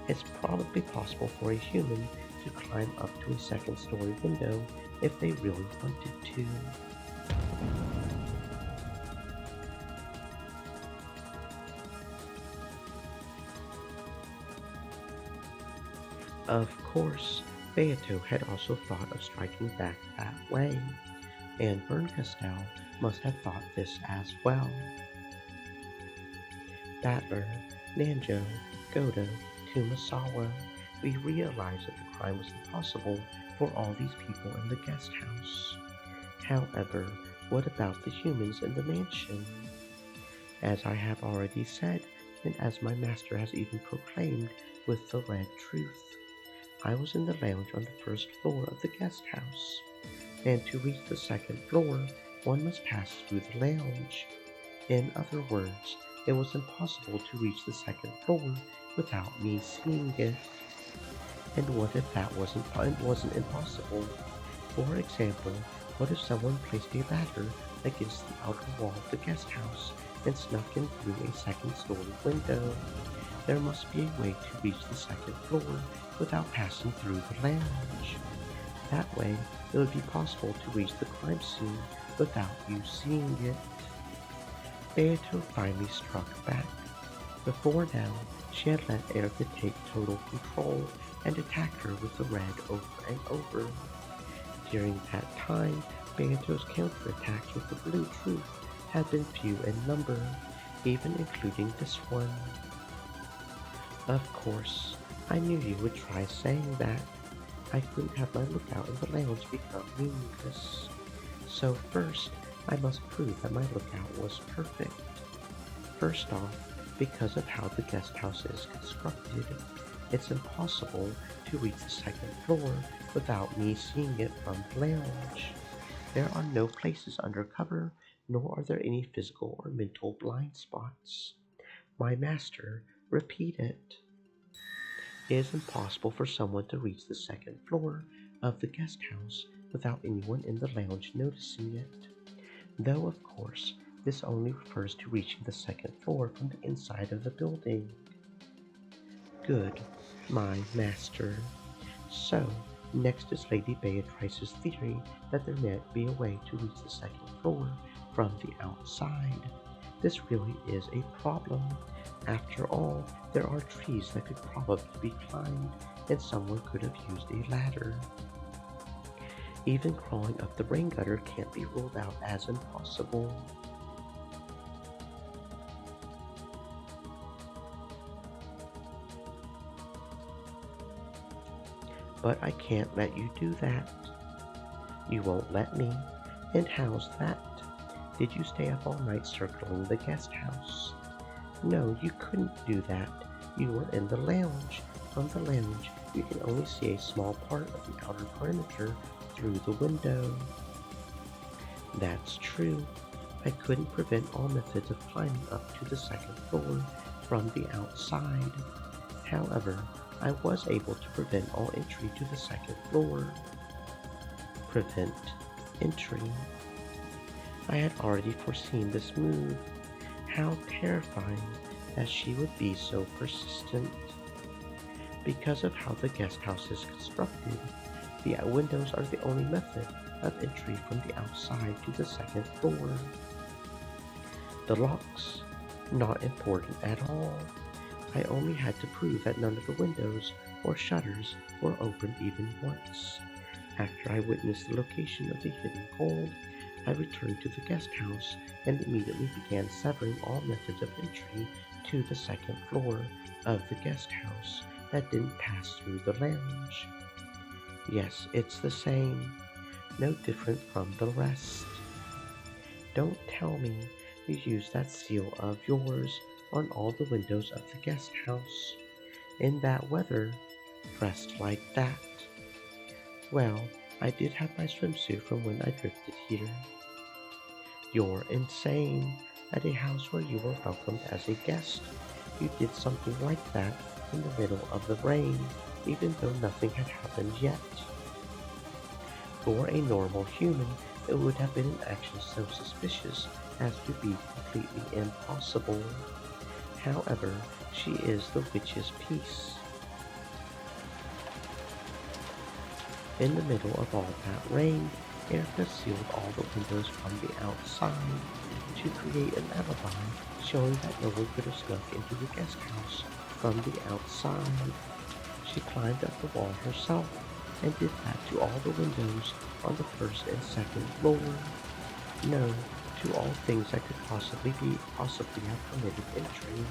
It's probably possible for a human to climb up to a second-story window if they really wanted to. Of course, Beato had also thought of striking back that way, and Berncastel must have thought this as well. Battler, Nanjo, Goda, Kumasawa, we realized that the crime was impossible for all these people in the guest house. However, what about the humans in the mansion? As I have already said, and as my master has even proclaimed with the red truth, I was in the lounge on the first floor of the guest house, and to reach the second floor, one must pass through the lounge. In other words, it was impossible to reach the second floor without me seeing it. And what if that wasn't impossible? For example, what if someone placed a ladder against the outer wall of the guest house and snuck in through a second-story window? There must be a way to reach the second floor without passing through the lounge. That way, it would be possible to reach the crime scene without you seeing it. Beato finally struck back. Before now, she had let Erica take total control and attack her with the red over and over. During that time, Beato's counterattacks with the blue truth had been few in number, even including this one. Of course, I knew you would try saying that. I couldn't have my lookout in the lounge become meaningless. So first, I must prove that my lookout was perfect. First off, because of how the guest house is constructed, it's impossible to reach the second floor without me seeing it from the lounge. There are no places under cover, nor are there any physical or mental blind spots. My master, repeat it. It is impossible for someone to reach the second floor of the guest house without anyone in the lounge noticing it. Though, of course, this only refers to reaching the second floor from the inside of the building. Good, my master. So, next is Lady Beatrice's theory that there might be a way to reach the second floor from the outside. This really is a problem. After all, there are trees that could probably be climbed, and someone could have used a ladder. Even crawling up the rain gutter can't be ruled out as impossible. But I can't let you do that. You won't let me? And how's that? Did you stay up all night circling the guest house? No, you couldn't do that. You were in the lounge. From the lounge, you can only see a small part of the outer perimeter through the window. That's true. I couldn't prevent all methods of climbing up to the second floor from the outside. However, I was able to prevent all entry to the second floor. Prevent entry. I had already foreseen this move. How terrifying that she would be so persistent. Because of how the guest house is constructed, the windows are the only method of entry from the outside to the second floor. The locks, not important at all. I only had to prove that none of the windows or shutters were opened even once. After I witnessed the location of the hidden gold, I returned to the guest house and immediately began severing all methods of entry to the second floor of the guest house that didn't pass through the lounge. Yes, it's the same, no different from the rest. Don't tell me you used that seal of yours on all the windows of the guest house. In that weather, dressed like that. Well, I did have my swimsuit from when I drifted here. You're insane. At a house where you were welcomed as a guest, you did something like that in the middle of the rain, even though nothing had happened yet. For a normal human, it would have been an action so suspicious as to be completely impossible. However, she is the witch's piece. In the middle of all that rain, Erica sealed all the windows from the outside to create an alibi showing that no one could have snuck into the guest house from the outside. She climbed up the wall herself and did that to all the windows on the first and second floor. No, to all things that could possibly have permitted entry.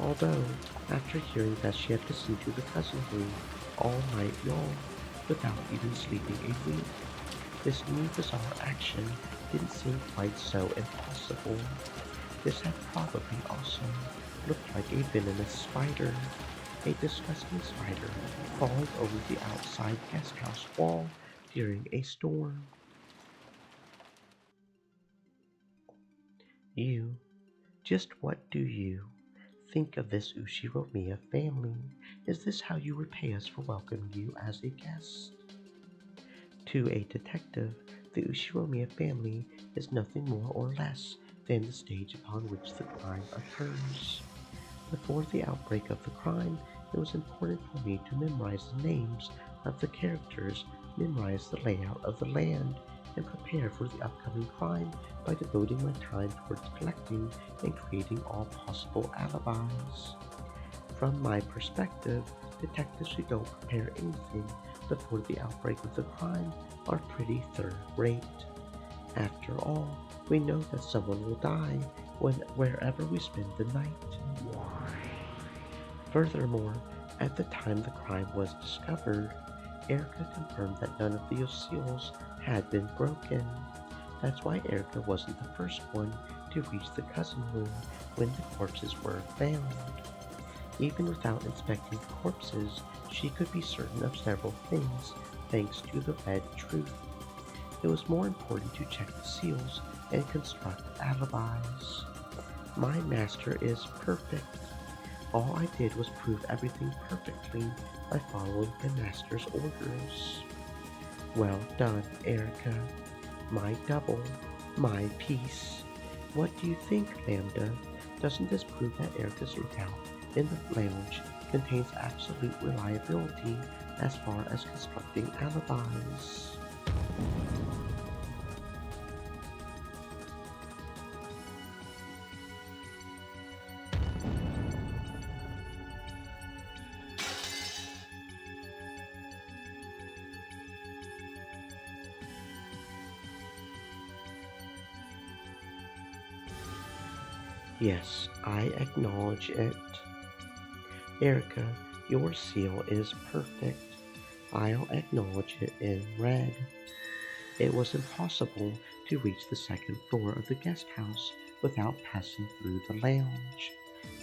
Although, after hearing that she had listened to the cousin room all night long, without even sleeping a wink, this new bizarre action didn't seem quite so impossible. This had probably also looked like a venomous spider, a disgusting spider crawling over the outside guest house wall during a storm. You, just what do you think of this Ushiromiya family? Is this how you repay us for welcoming you as a guest? To a detective, the Ushiromiya family is nothing more or less than the stage upon which the crime occurs. Before the outbreak of the crime, it was important for me to memorize the names of the characters, memorize the layout of the land, and prepare for the upcoming crime by devoting my time towards collecting and creating all possible alibis. From my perspective, detectives who don't prepare anything before the outbreak of the crime are pretty third-rate. After all, we know that someone will die wherever we spend the night. Furthermore, at the time the crime was discovered, Erica confirmed that none of the seals had been broken. That's why Erica wasn't the first one to reach the cousin room when the corpses were found. Even without inspecting the corpses, she could be certain of several things thanks to the red truth. It was more important to check the seals and construct alibis. My master is perfect. All I did was prove everything perfectly by following the master's orders. Well done, Erica. My double. My piece. What do you think, Lambda? Doesn't this prove that Erica's lookout in the lounge contains absolute reliability as far as constructing alibis? Yes, I acknowledge it. Erica, your seal is perfect. I'll acknowledge it in red. It was impossible to reach the second floor of the guest house without passing through the lounge,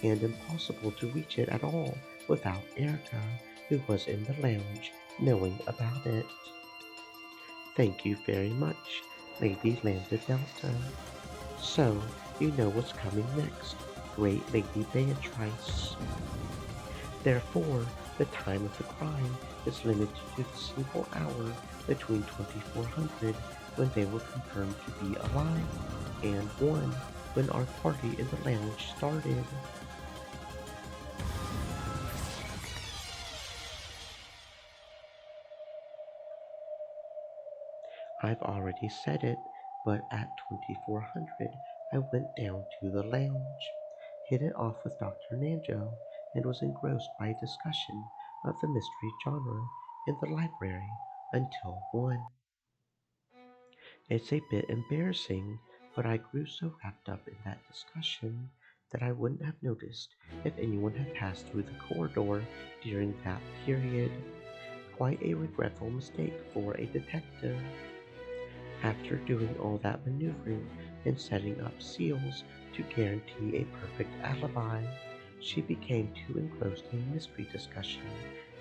and impossible to reach it at all without Erica, who was in the lounge, knowing about it. Thank you very much, Lady Lambda Delta. So, you know what's coming next, Great Lady Beatrice. Therefore, the time of the crime is limited to the single hour between 2400 when they were confirmed to be alive and 1 when our party in the lounge started. I've already said it, but at 2400 I went down to the lounge, hit it off with Dr. Nanjo, and was engrossed by a discussion of the mystery genre in the library until 1. It's a bit embarrassing, but I grew so wrapped up in that discussion that I wouldn't have noticed if anyone had passed through the corridor during that period. Quite a regretful mistake for a detective. After doing all that maneuvering and setting up seals to guarantee a perfect alibi, she became too engrossed in the mystery discussion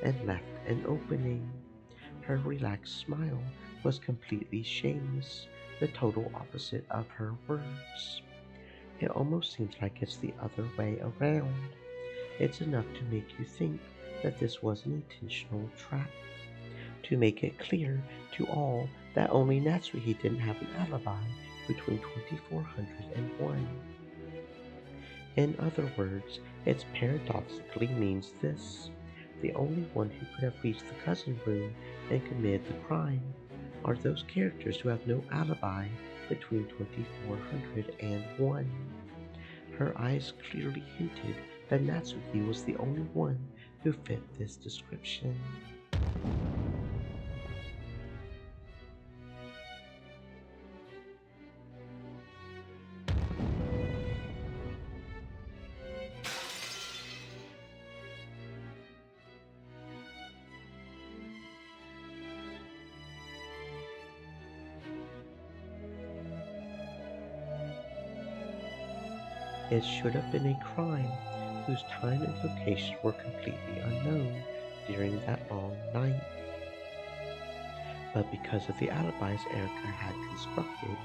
and left an opening. Her relaxed smile was completely shameless, the total opposite of her words. It almost seems like it's the other way around. It's enough to make you think that this was an intentional trap, to make it clear to all that only Natsuhi didn't have an alibi between 2400 and 1. In other words, it paradoxically means this. The only one who could have reached the cousin room and committed the crime are those characters who have no alibi between 2400 and 1. Her eyes clearly hinted that Natsuki was the only one who fit this description. It should have been a crime whose time and location were completely unknown during that long night. But because of the alibis Erica had constructed,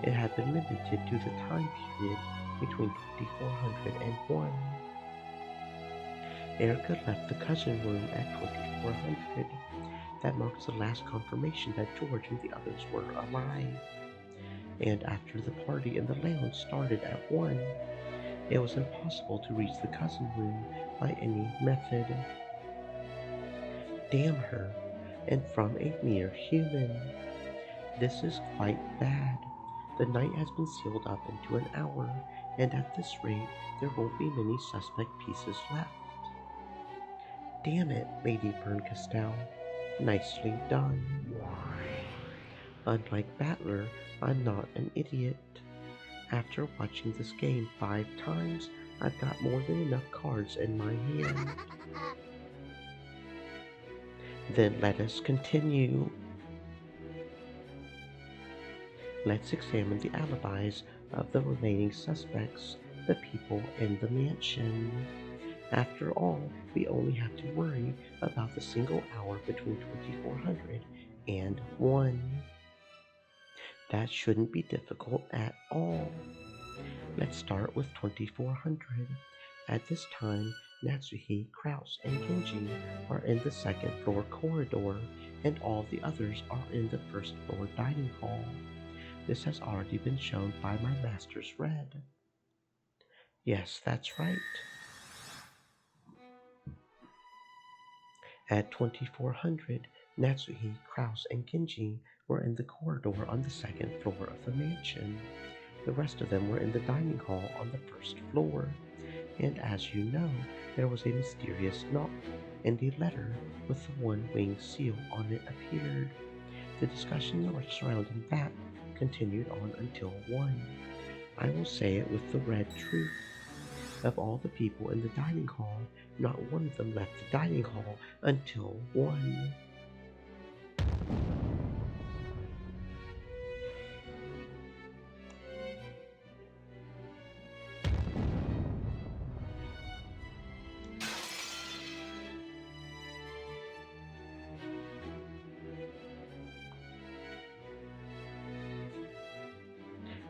it had been limited to the time period between 2400 and 1. Erica left the cousin room at 2400. That marks the last confirmation that George and the others were alive. And after the party in the lounge started at 1, it was impossible to reach the cousin room by any method. Damn her, and from a mere human. This is quite bad. The night has been sealed up into an hour, and at this rate, there won't be many suspect pieces left. Damn it, Lady Berncastel. Nicely done. Unlike Battler, I'm not an idiot. After watching this game 5 times, I've got more than enough cards in my hand. Then let us continue. Let's examine the alibis of the remaining suspects, the people in the mansion. After all, we only have to worry about the single hour between 2400 and 1. That shouldn't be difficult at all. Let's start with 2400. At this time, Natsuhi, Kraus, and Genji are in the second floor corridor, and all the others are in the first floor dining hall. This has already been shown by my master's red. Yes, that's right. At 2400, Natsuhi, Kraus, and Genji were in the corridor on the second floor of the mansion. The rest of them were in the dining hall on the first floor. And as you know, there was a mysterious knock, and a letter with the one-winged seal on it appeared. The discussion surrounding that continued on until 1. I will say it with the red truth. Of all the people in the dining hall, not one of them left the dining hall until 1.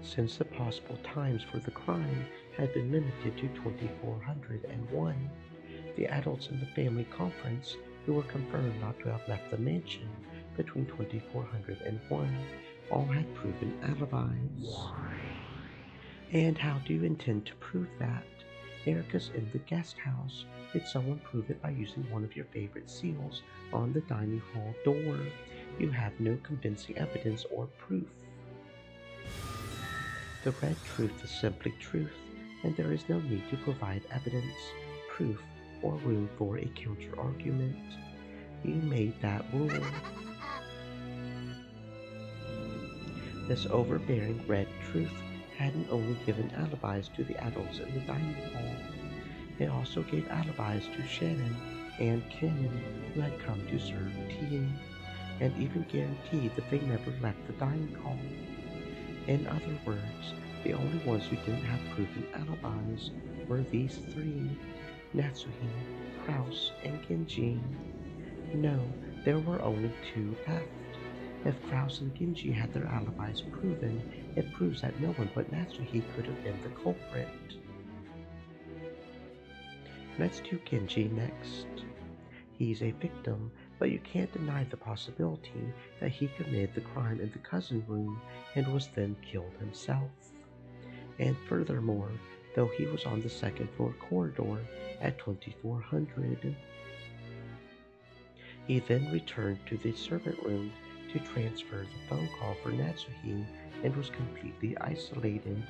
Since the possible times for the crime had been limited to 2401, the adults in the family conference who were confirmed not to have left the mansion between 2400 and 1 all had proven alibis. And how do you intend to prove that? Erica's in the guest house. Did someone prove it by using one of your favorite seals on the dining hall door? You have no convincing evidence or proof. The red truth is simply truth, and there is no need to provide evidence, proof, or room for a counter-argument. You made that rule. This overbearing red truth hadn't only given alibis to the adults in the dining hall, it also gave alibis to Shannon and Cannon, who had come to serve tea, and even guaranteed that they never left the dining hall. In other words, the only ones who didn't have proven alibis were these 3, Natsuhi, Kraus, and Genji. No, there were only 2 left. If Kraus and Genji had their alibis proven, it proves that no one but Natsuhi could have been the culprit. Let's do Genji next. He's a victim, but you can't deny the possibility that he committed the crime in the cousin room and was then killed himself. And furthermore, though he was on the second floor corridor at 2400, he then returned to the servant room to transfer the phone call for Natsuhi and was completely isolated.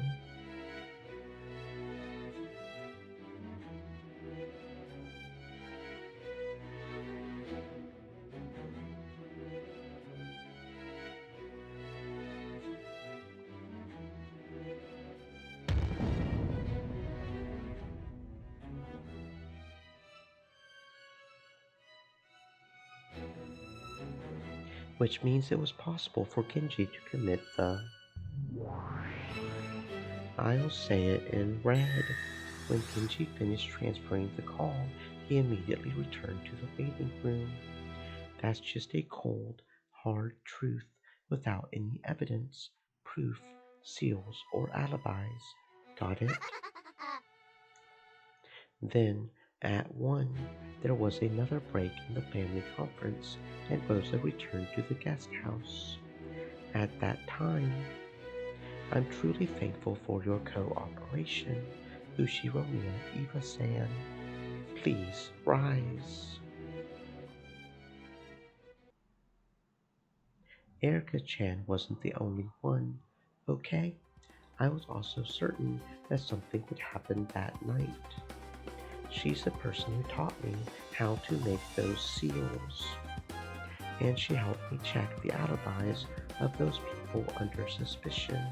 which means it was possible for Genji to commit the I'll say it in red. When Genji finished transferring the call, he immediately returned to the waiting room. That's just a cold, hard truth without any evidence, proof, seals, or alibis. Got it? Then, at 1, there was another break in the family conference, and Rosa returned to the guest house. At that time, I'm truly thankful for your cooperation, Ushiromiya Iba-san. Please rise. Erica-chan wasn't the only one, okay? I was also certain that something would happen that night. She's the person who taught me how to make those seals, and she helped me check the alibis of those people under suspicion.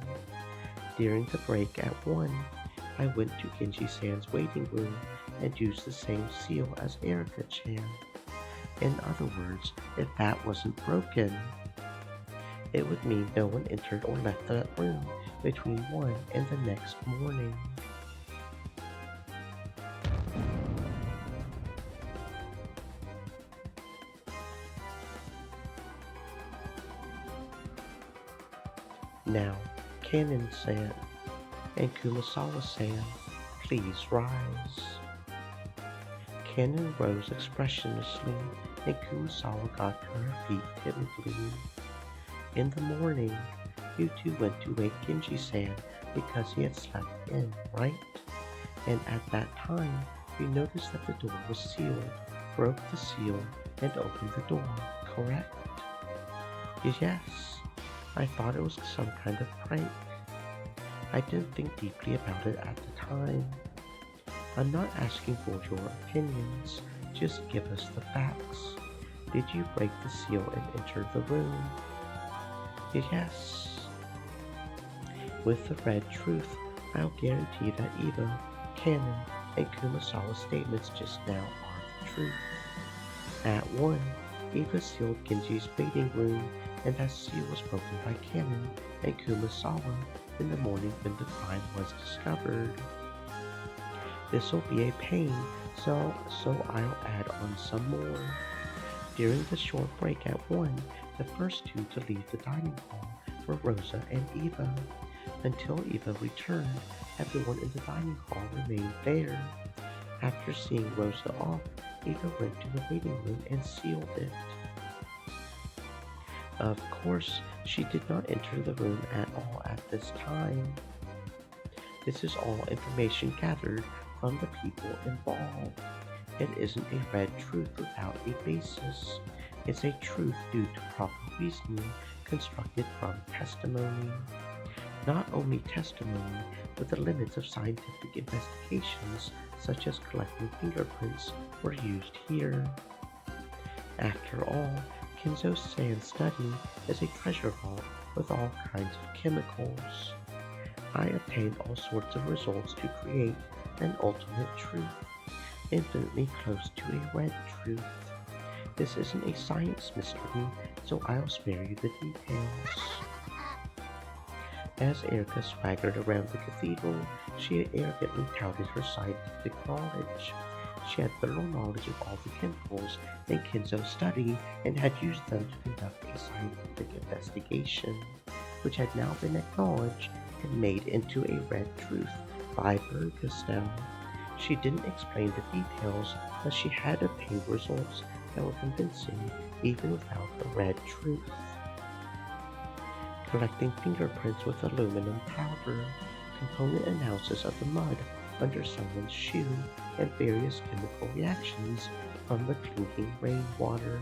During the break at 1, I went to Genji-san's waiting room and used the same seal as Erica-chan. In other words, if that wasn't broken, it would mean no one entered or left that room between 1 and the next morning. Now, Kanon-san and Kumasawa-san, please rise. Kanon rose expressionlessly, and Kumasawa got to her feet timidly. In the morning, you two went to wake Genji-san because he had slept in, right? And at that time, you noticed that the door was sealed, broke the seal, and opened the door, correct? Yes, I thought it was some kind of prank. I didn't think deeply about it at the time. I'm not asking for your opinions, just give us the facts. Did you break the seal and enter the room? Yes. With the red truth, I'll guarantee that Eva, Kanon, and Kumasawa's statements just now are the truth. At 1, Eva sealed Genji's waiting room, and that seal was broken by Kanon and Kumasawa in the morning when the crime was discovered. This'll be a pain, so I'll add on some more. During the short break at 1, the first two to leave the dining hall were Rosa and Eva. Until Eva returned, everyone in the dining hall remained there. After seeing Rosa off, Eva went to the waiting room and sealed it. Of course, she did not enter the room at all at this time. This is all information gathered from the people involved. It isn't a red truth without a basis. It's a truth due to proper reasoning constructed from testimony. Not only testimony, but the limits of scientific investigations, such as collecting fingerprints, were used here. After all, Kinzo-san's study is a treasure vault with all kinds of chemicals. I obtained all sorts of results to create an ultimate truth, infinitely close to a red truth. This isn't a science mystery, so I'll spare you the details. As Erica swaggered around the cathedral, she arrogantly touted her scientific knowledge. She had thorough knowledge of all the chemicals in Kinzo's study and had used them to conduct a scientific investigation, which had now been acknowledged and made into a red truth by Burgestell. She didn't explain the details, but she had obtained results that were convincing even without the red truth. Collecting fingerprints with aluminum powder, component analysis of the mud under someone's shoe, and various chemical reactions from the clinking rainwater.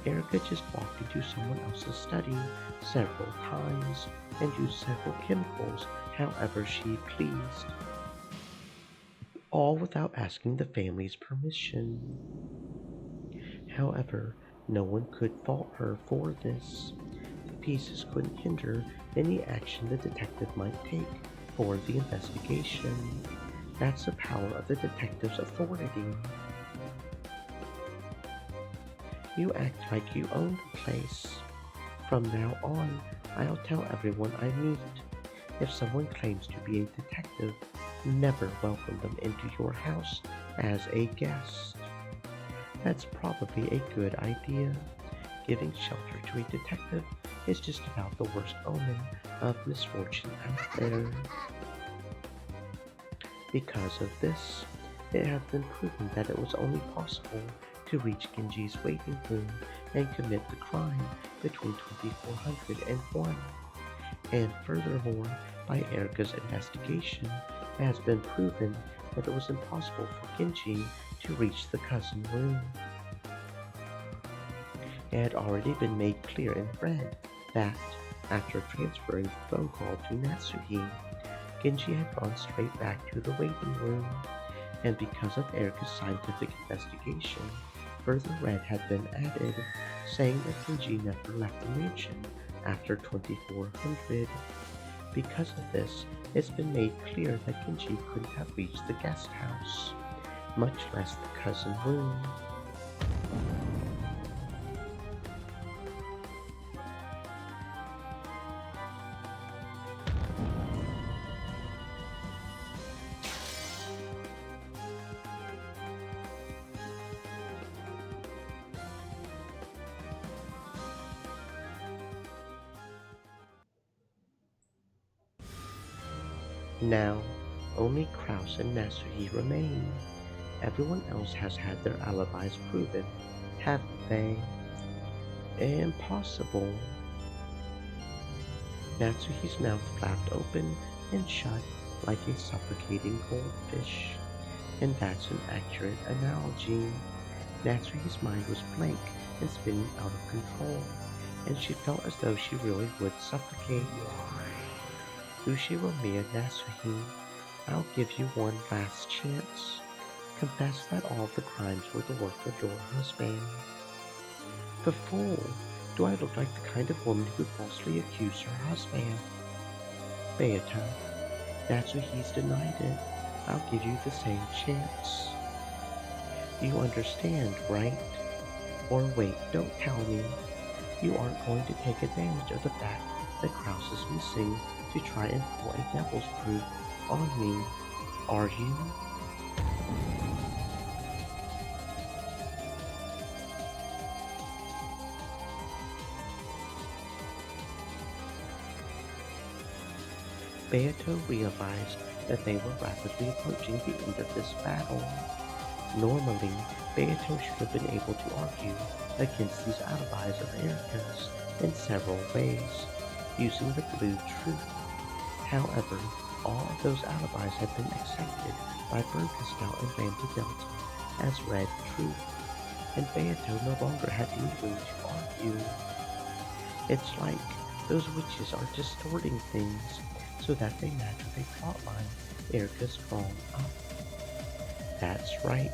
Erica just walked into someone else's study several times and used several chemicals however she pleased, all without asking the family's permission. However, no one could fault her for this. The pieces couldn't hinder any action the detective might take for the investigation. That's the power of the detective's authority. You act like you own the place. From now on, I'll tell everyone I meet. If someone claims to be a detective, never welcome them into your house as a guest. That's probably a good idea. Giving shelter to a detective is just about the worst omen of misfortune out there. Because of this, it has been proven that it was only possible to reach Genji's waiting room and commit the crime between 2400 and 1. And furthermore, by Erika's investigation, it has been proven that it was impossible for Genji to reach the cousin room. It had already been made clear in red that, after transferring the phone call to Natsuhi, Genji had gone straight back to the waiting room, and because of Erika's scientific investigation, further red had been added, saying that Genji never left the mansion after 2400. Because of this, it's been made clear that Genji couldn't have reached the guest house, much less the cousin room. Now, only Kraus and Natsuhi remain. Everyone else has had their alibis proven, haven't they? Impossible. Natsuhi's mouth flapped open and shut like a suffocating goldfish. And that's an accurate analogy. Natsuhi's mind was blank and spinning out of control, and she felt as though she really would suffocate. Ushiromiya Natsuhi, I'll give you one last chance. Confess that all the crimes were the work of your husband. The fool! Do I look like the kind of woman who would falsely accuse her husband? Beata, Natsuhi's denied it. I'll give you the same chance. You understand, right? Or wait, don't tell me. You aren't going to take advantage of the fact that Kraus is missing to try and pull a devil's proof on me, are you? Beato realized that they were rapidly approaching the end of this battle. Normally, Beato should have been able to argue against these alibis of Erika's in several ways, using the blue truth. However, all of those alibis had been accepted by Bernkastel and Lambda Delta as red truth, and Beato no longer had any room to argue. It's like those witches are distorting things so that they match with a plotline Erika's drawn up. That's right.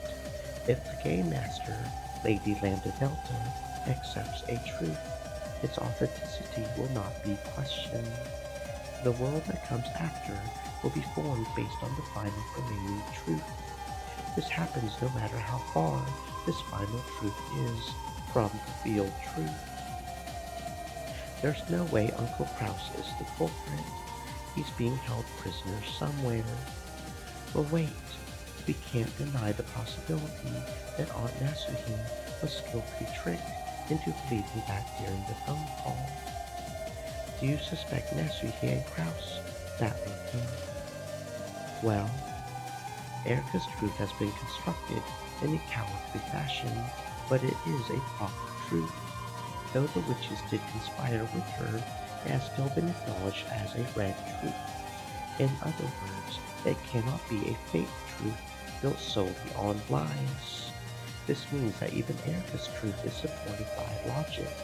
If the Game Master, Lady Lambda Delta, accepts a truth, its authenticity will not be questioned. The world that comes after will be formed based on the final remaining truth. This happens no matter how far this final truth is from the real truth. There's no way Uncle Kraus is the culprit. He's being held prisoner somewhere. But wait, we can't deny the possibility that Aunt Natsuhi was skillfully tricked into believing that during the phone call. Do you suspect Natsuhi and Kraus? That may be. Well, Erika's truth has been constructed in a cowardly fashion, but it is a proper truth. Though the witches did conspire with her, it has still been acknowledged as a red truth. In other words, it cannot be a fake truth built solely on lies. This means that even Erika's truth is supported by logic.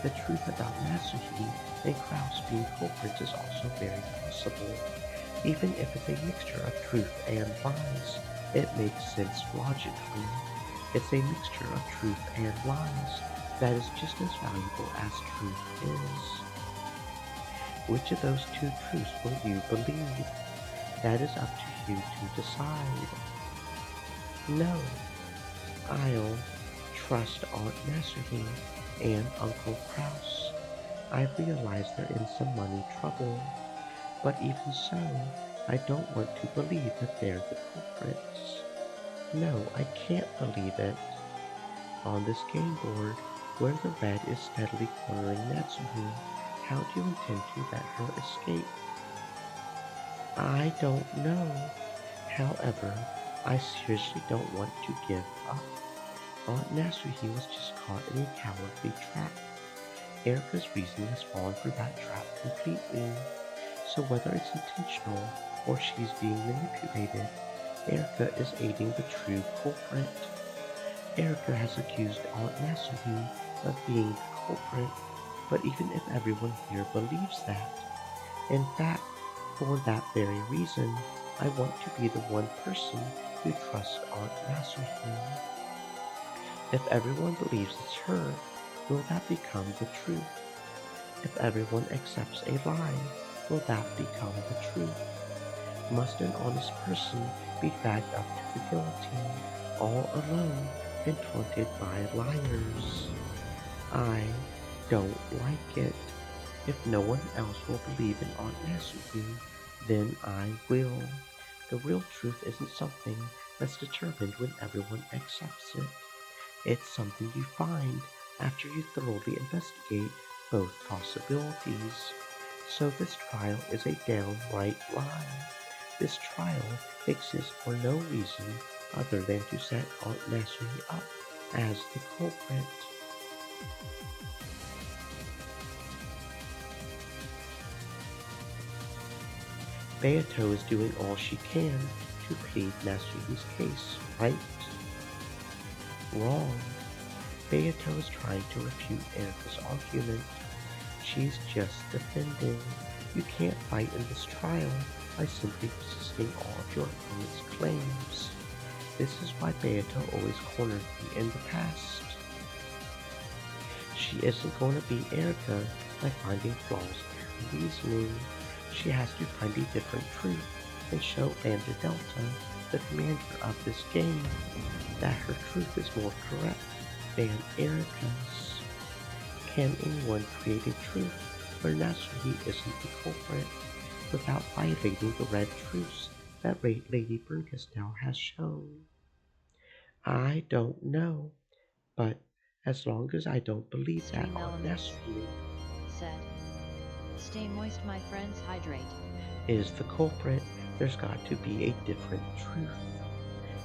The truth about Natsuhi and Kraus being culprits is also very possible. Even if it's a mixture of truth and lies, it makes sense logically. It's a mixture of truth and lies that is just as valuable as truth is. Which of those two truths will you believe? That is up to you to decide. No, I'll trust Aunt Nasserine and Uncle Kraus. I realize they're in some money trouble, but even so, I don't want to believe that they're the culprits. No, I can't believe it. On this game board, where the red is steadily cornering Natsume, how do you intend to let her escape? I don't know. However, I seriously don't want to give up. Aunt Natsume was just caught in a cowardly trap. Erica's reasoning has fallen for that trap completely. So whether it's intentional or she's being manipulated, Erica is aiding the true culprit. Erica has accused Aunt Nasserine of being the culprit, but even if everyone here believes that, in fact, for that very reason, I want to be the one person who trusts Aunt Nasserine. If everyone believes it's her, will that become the truth? If everyone accepts a lie, will that become the truth? Must an honest person be dragged up to the guillotine all alone and taunted by liars? I don't like it. If no one else will believe in Aunt Nasruby, then I will. The real truth isn't something that's determined when everyone accepts it. It's something you find after you thoroughly investigate both possibilities. So this trial is a downright lie. This trial exists for no reason other than to set Aunt Nasri up as the culprit. Beato is doing all she can to plead Nasri's case, right? Wrong. Beato is trying to refute Erica's argument. She's just defending. You can't fight in this trial by simply resisting all of your opponent's claims. This is why Beato always cornered me in the past. She isn't going to beat Erica by finding flaws in her reasoning. She has to find a different truth and show Vander Delta, the commander of this game, that her truth is more correct than Erica's. Can anyone create a truth where Nasri isn't the culprit without violating the red truths that Lady Burgestell has shown? I don't know, but as long as I don't believe that Stream Aunt Elements Nasri said, "Stay moist, my friends, hydrate." is the culprit, there's got to be a different truth.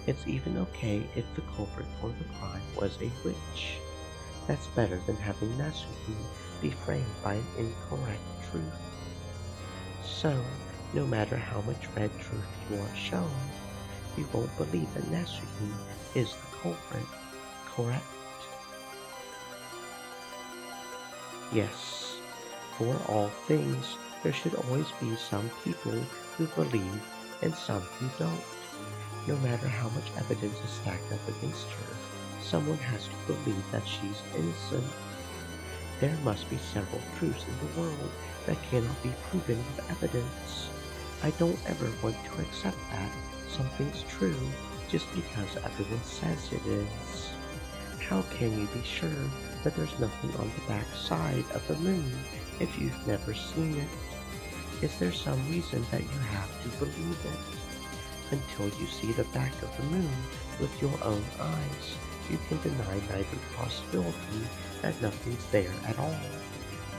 It's even okay if the culprit for the crime was a witch. That's better than having Nasri be framed by an incorrect truth. So, no matter how much red truth you want shown, you won't believe that Nasri is the culprit, correct? Yes, for all things, there should always be some people who believe and some who don't. No matter how much evidence is stacked up against her, someone has to believe that she's innocent. There must be several truths in the world that cannot be proven with evidence. I don't ever want to accept that something's true just because everyone says it is. How can you be sure that there's nothing on the back side of the moon if you've never seen it? Is there some reason that you have to believe it? Until you see the back of the moon with your own eyes, you can deny neither the possibility that nothing's there at all,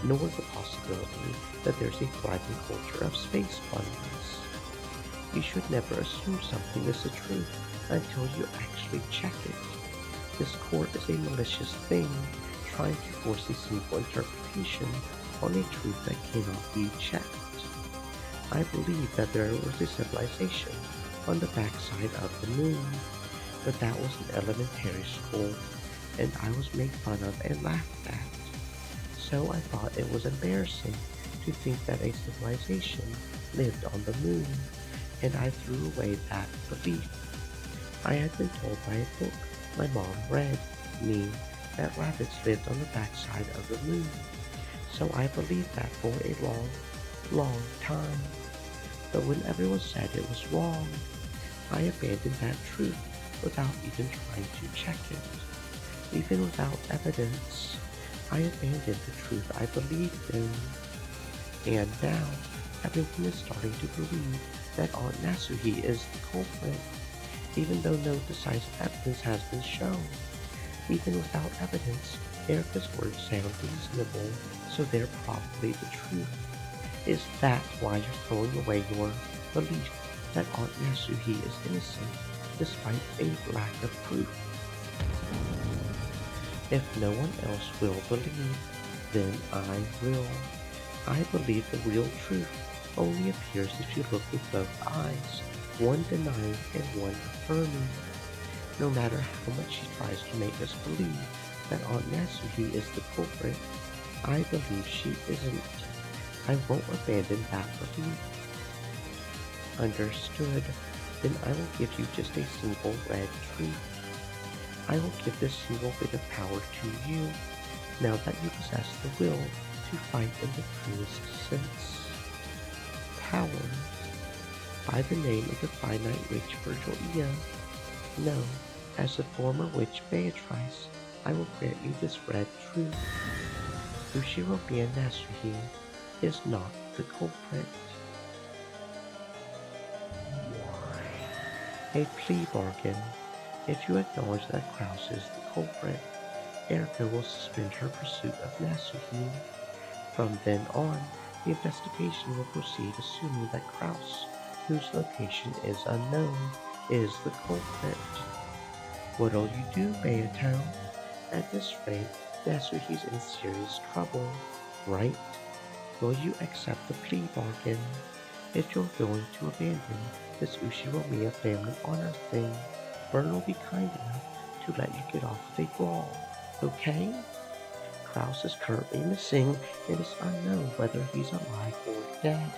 nor the possibility that there's a thriving culture of space bunnies. You should never assume something is the truth until you actually check it. This court is a malicious thing, trying to force a simple interpretation on a truth that cannot be checked. I believe that there was a civilization on the backside of the moon, but that was in elementary school, and I was made fun of and laughed at. So I thought it was embarrassing to think that a civilization lived on the moon, and I threw away that belief. I had been told by a book my mom read me that rabbits lived on the backside of the moon, so I believed that for a long, long time. But when everyone said it was wrong, I abandoned that truth without even trying to check it. even without evidence. I abandoned the truth I believed in. And now, everyone is starting to believe that Aunt Nasuhi is the culprit, even though no decisive evidence has been shown. Even without evidence, Erica's words sound reasonable, so they're probably the truth. Is that why you're throwing away your belief that Aunt Nasuhi is innocent, despite a lack of proof? If no one else will believe, then I will. I believe the real truth only appears if you look with both eyes, one denying and one affirming. No matter how much she tries to make us believe that Aunt Nasuhi is the culprit, I believe she isn't. I won't abandon that belief. Understood. Then I will give you just a single red truth. I will give this single bit of power to you, now that you possess the will to fight in the truest sense. Power. By the name of the finite witch Virgilia. No, as the former witch Beatrice, I will grant you this red truth. Ushiromiya Nasuhi is not the culprit. A plea bargain. If you acknowledge that Kraus is the culprit, Erica will suspend her pursuit of Nasuhi. From then on, the investigation will proceed assuming that Kraus, whose location is unknown, is the culprit. What'll you do, Beato? At this rate, Nasuhi's in serious trouble, right? Will you accept the plea bargain? If you're willing to abandon this Ushiromiya family honor thing, Vern will be kind enough to let you get off with a brawl, okay? Kraus is currently missing and it's unknown whether he's alive or dead.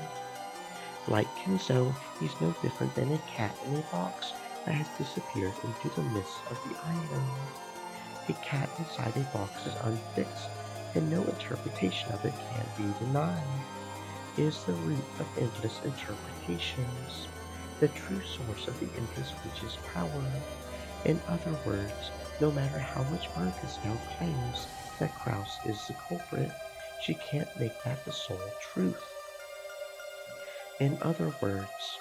Like Kenzo, he's no different than a cat in a box that has disappeared into the mists of the island. A cat inside a box is unfixed, and no interpretation of it can be denied. It is the root of endless interpretations, the true source of the endless witch's power. In other words, no matter how much Bergus now claims that Kraus is the culprit, she can't make that the sole truth. In other words,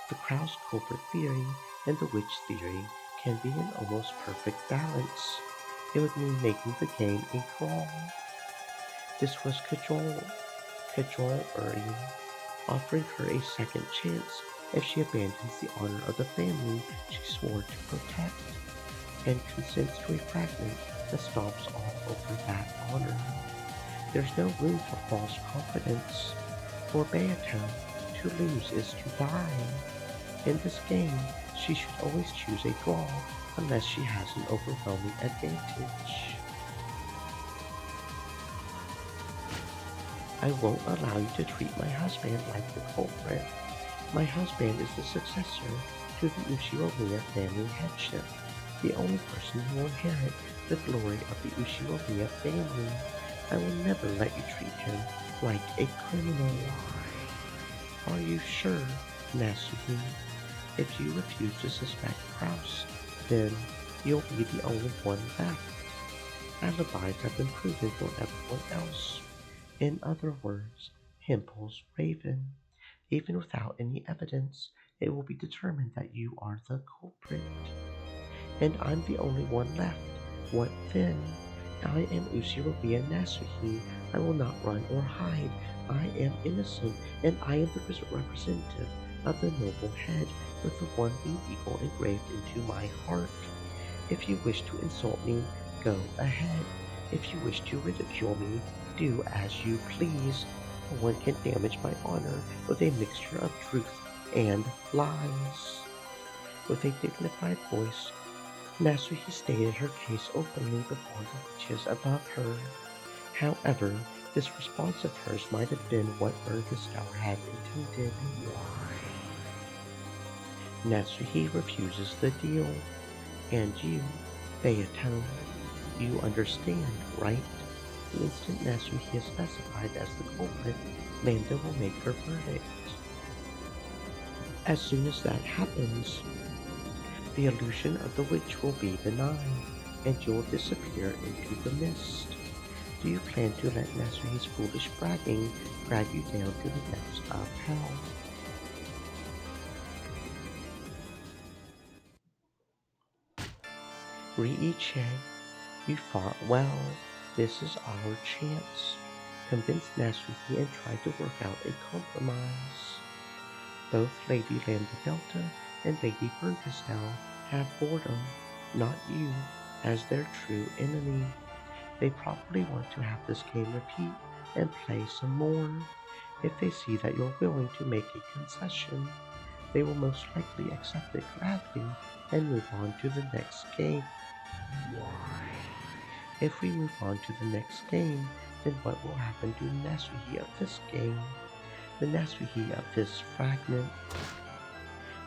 the Kraus culprit theory and the witch theory can be in almost perfect balance. It would mean making the game a draw. This was cajolery, offering her a second chance if she abandons the honor of the family she swore to protect, and consents to a fragment that stomps all over that honor. There's no room for false confidence. For Beato, to lose is to die. In this game, she should always choose a draw unless she has an overwhelming advantage. I won't allow you to treat my husband like the culprit. My husband is the successor to the Uchinomiya family headship, the only person who will inherit the glory of the Uchinomiya family. I will never let you treat him like a criminal. Are you sure, Nasuhi? If you refuse to suspect Kraus, then you'll be the only one left. Alibis have been proven for everyone else. In other words, Himple's Raven. Even without any evidence, it will be determined that you are the culprit. And I'm the only one left. What then? I am Uchinomiya Nasuhi. I will not run or hide. I am innocent, and I am the representative of the noble head with the one-winged eagle engraved into my heart. If you wish to insult me, go ahead. If you wish to ridicule me, do as you please. No one can damage my honor with a mixture of truth and lies. With a dignified voice, Nasuhi stated her case openly before the witches above her. However, this response of hers might have been what Ergistower had intended. Natsuhi refuses the deal. And you, Beato, you understand, right? The instant Natsuhi is specified as the culprit, Manda will make her verdict. As soon as that happens, the illusion of the witch will be benign, and you'll disappear into the mist. Do you plan to let Nasuhi's foolish bragging drag you down to the depths of hell? Riichi, you fought well. This is our chance. Convince Nasuhi and try to work out a compromise. Both Lady Lambda Delta and Lady Burgessel have boredom, not you, as their true enemy. They probably want to have this game repeat and play some more. If they see that you're willing to make a concession, they will most likely accept it gladly and move on to the next game. If we move on to the next game, then what will happen to the Nasuhi of this game? The Nasuhi of this fragment?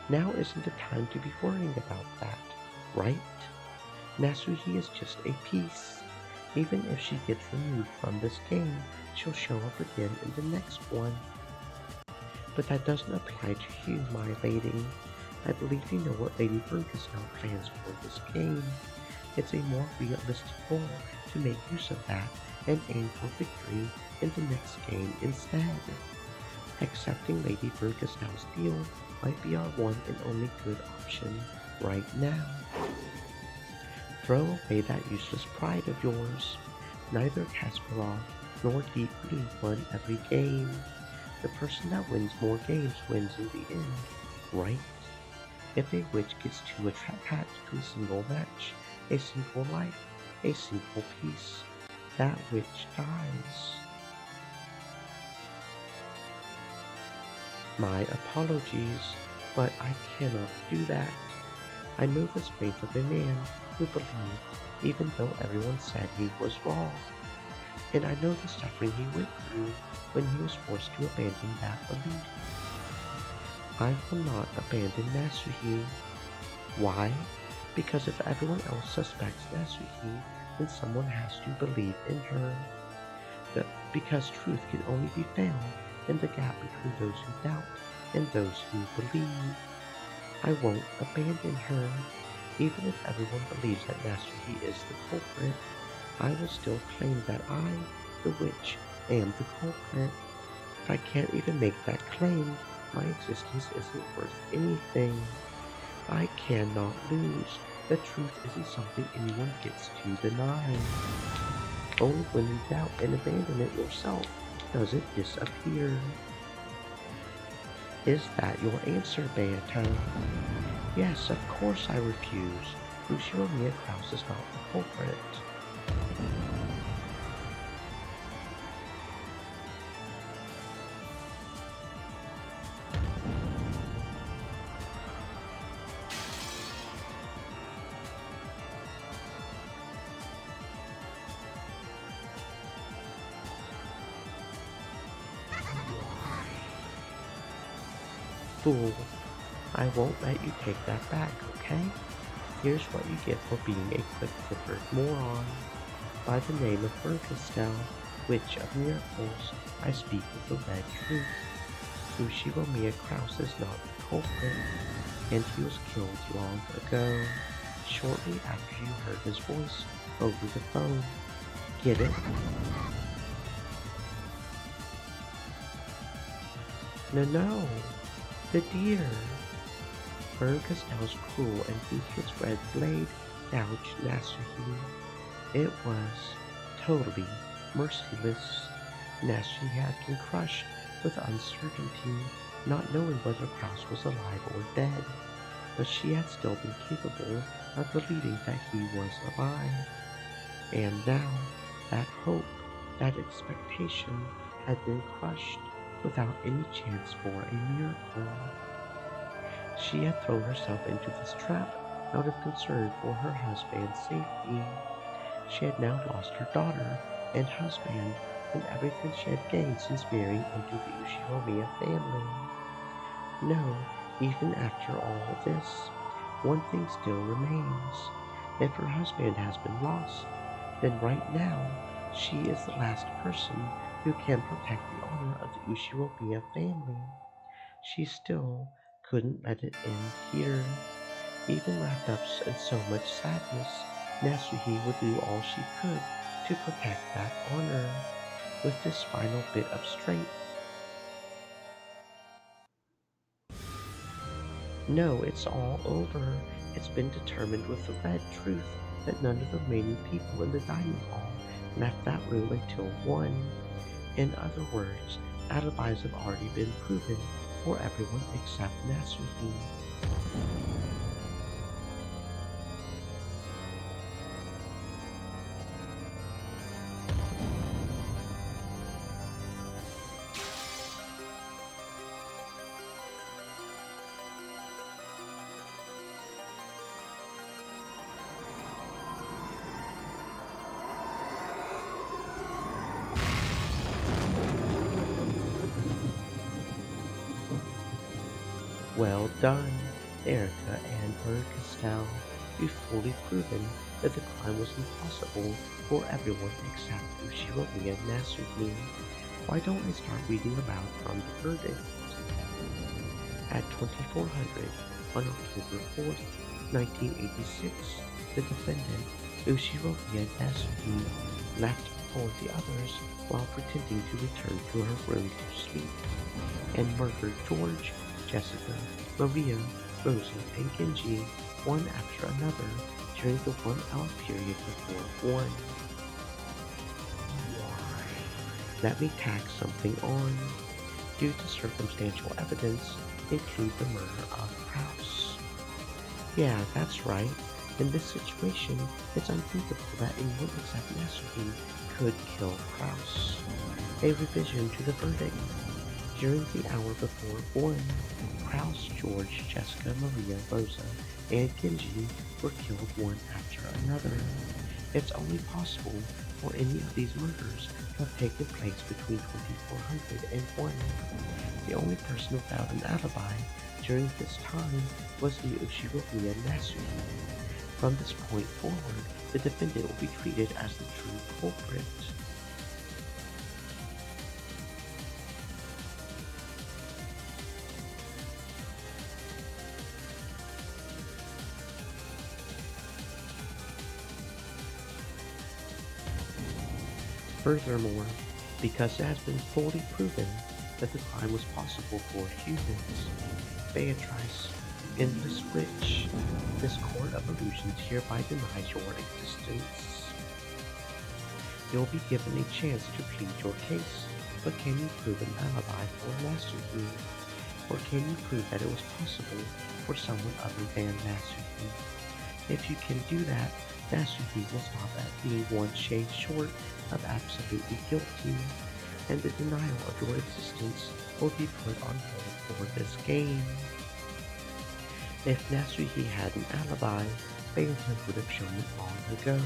Now isn't the time to be worrying about that, right? Nasuhi is just a piece. Even if she gets removed from this game, she'll show up again in the next one. But that doesn't apply to you, my lady. I believe you know what Lady Burgessel plans for this game. It's a more realistic goal to make use of that and aim for victory in the next game instead. Accepting Lady Burgessel's deal might be our one and only good option right now. Throw away that useless pride of yours. Neither Kasparov nor Deep Blue won every game. The person that wins more games wins in the end, right? If a witch gets too attached to a single match, a single life, a single piece, that witch dies. My apologies, but I cannot do that. I know the strength of a man who believed even though everyone said he was wrong. And I know the suffering he went through when he was forced to abandon that belief. I will not abandon Nasuhi. Why? Because if everyone else suspects Nasuhi, then someone has to believe in her. Because truth can only be found in the gap between those who doubt and those who believe. I won't abandon her. Even if everyone believes that Nasuhi is the culprit, I will still claim that I, the witch, am the culprit. If I can't even make that claim, my existence isn't worth anything. I cannot lose. The truth isn't something anyone gets to deny. Only when you doubt and abandon it yourself does it disappear. Is that your answer, Beato? Yes, of course I refuse. Fushiromia Kraus is not the culprit. Fool, I won't let you take that back, okay? Here's what you get for being a quick-tempered moron. By the name of Burgessel, Witch of Miracles, I speak with the red truth. Fushiromia Kraus is not the culprit, and he was killed long ago, shortly after you heard his voice over the phone. Get it? No, the deer. Burgessel's cruel and ruthless red blade gouged Nasuhi. It was totally merciless. Nasuhi had been crushed with uncertainty, not knowing whether Kraus was alive or dead, but she had still been capable of believing that he was alive. And now, that hope, that expectation had been crushed without any chance for a miracle. She had thrown herself into this trap out of concern for her husband's safety. She had now lost her daughter and husband and everything she had gained since marrying into the Ushinomiya family. No, even after all this, one thing still remains. If her husband has been lost, then right now she is the last person who can protect the honor of the Ushinomiya family. She still couldn't let it end here. Even wrapped up in so much sadness, Nasuhi would do all she could to protect that honor. With this final bit of strength, no, it's all over. It's been determined with the red truth that none of the remaining people in the dining hall left that room until 1. In other words, alibis have already been proven for everyone except Nasuhi. Well done, Erica and Castell. You've fully proven that the crime was impossible for everyone except Ushiromi and Nasuhi. Why don't I start reading aloud from the verdict? At 2400 on October 4th, 1986, the defendant, Ushiro Miyazaki, left before the others while pretending to return to her room to sleep, and murdered George, Jessica, Maria, Rosa, and Genji one after another during the 1 hour period before 1. Let me tack something on. Due to circumstantial evidence, include the murder of Kraus. Yeah, that's right. In this situation, it's unthinkable that anyone except Nasuhi could kill Kraus. A revision to the verdict. During the hour before 1, Kraus, George, Jessica, Maria, Rosa, and Genji were killed one after another. It's only possible for any of these murders to have taken place between 2400 and 1. The only person without an alibi during this time was the Ushiromiya Nasuhi. From this point forward, the defendant will be treated as the true culprit. Furthermore, because it has been fully proven that the crime was possible for humans, Beatrice, Endless Witch, this court of illusions hereby denies your existence. You'll be given a chance to plead your case, but can you prove an alibi for Nasuhi? Or can you prove that it was possible for someone other than Nasuhi? If you can do that, Nasuhi will stop at being one shade short of absolutely guilty, and the denial of your existence will be put on hold for this game. If Nasuhi had an alibi, Phantom would have shown it long ago.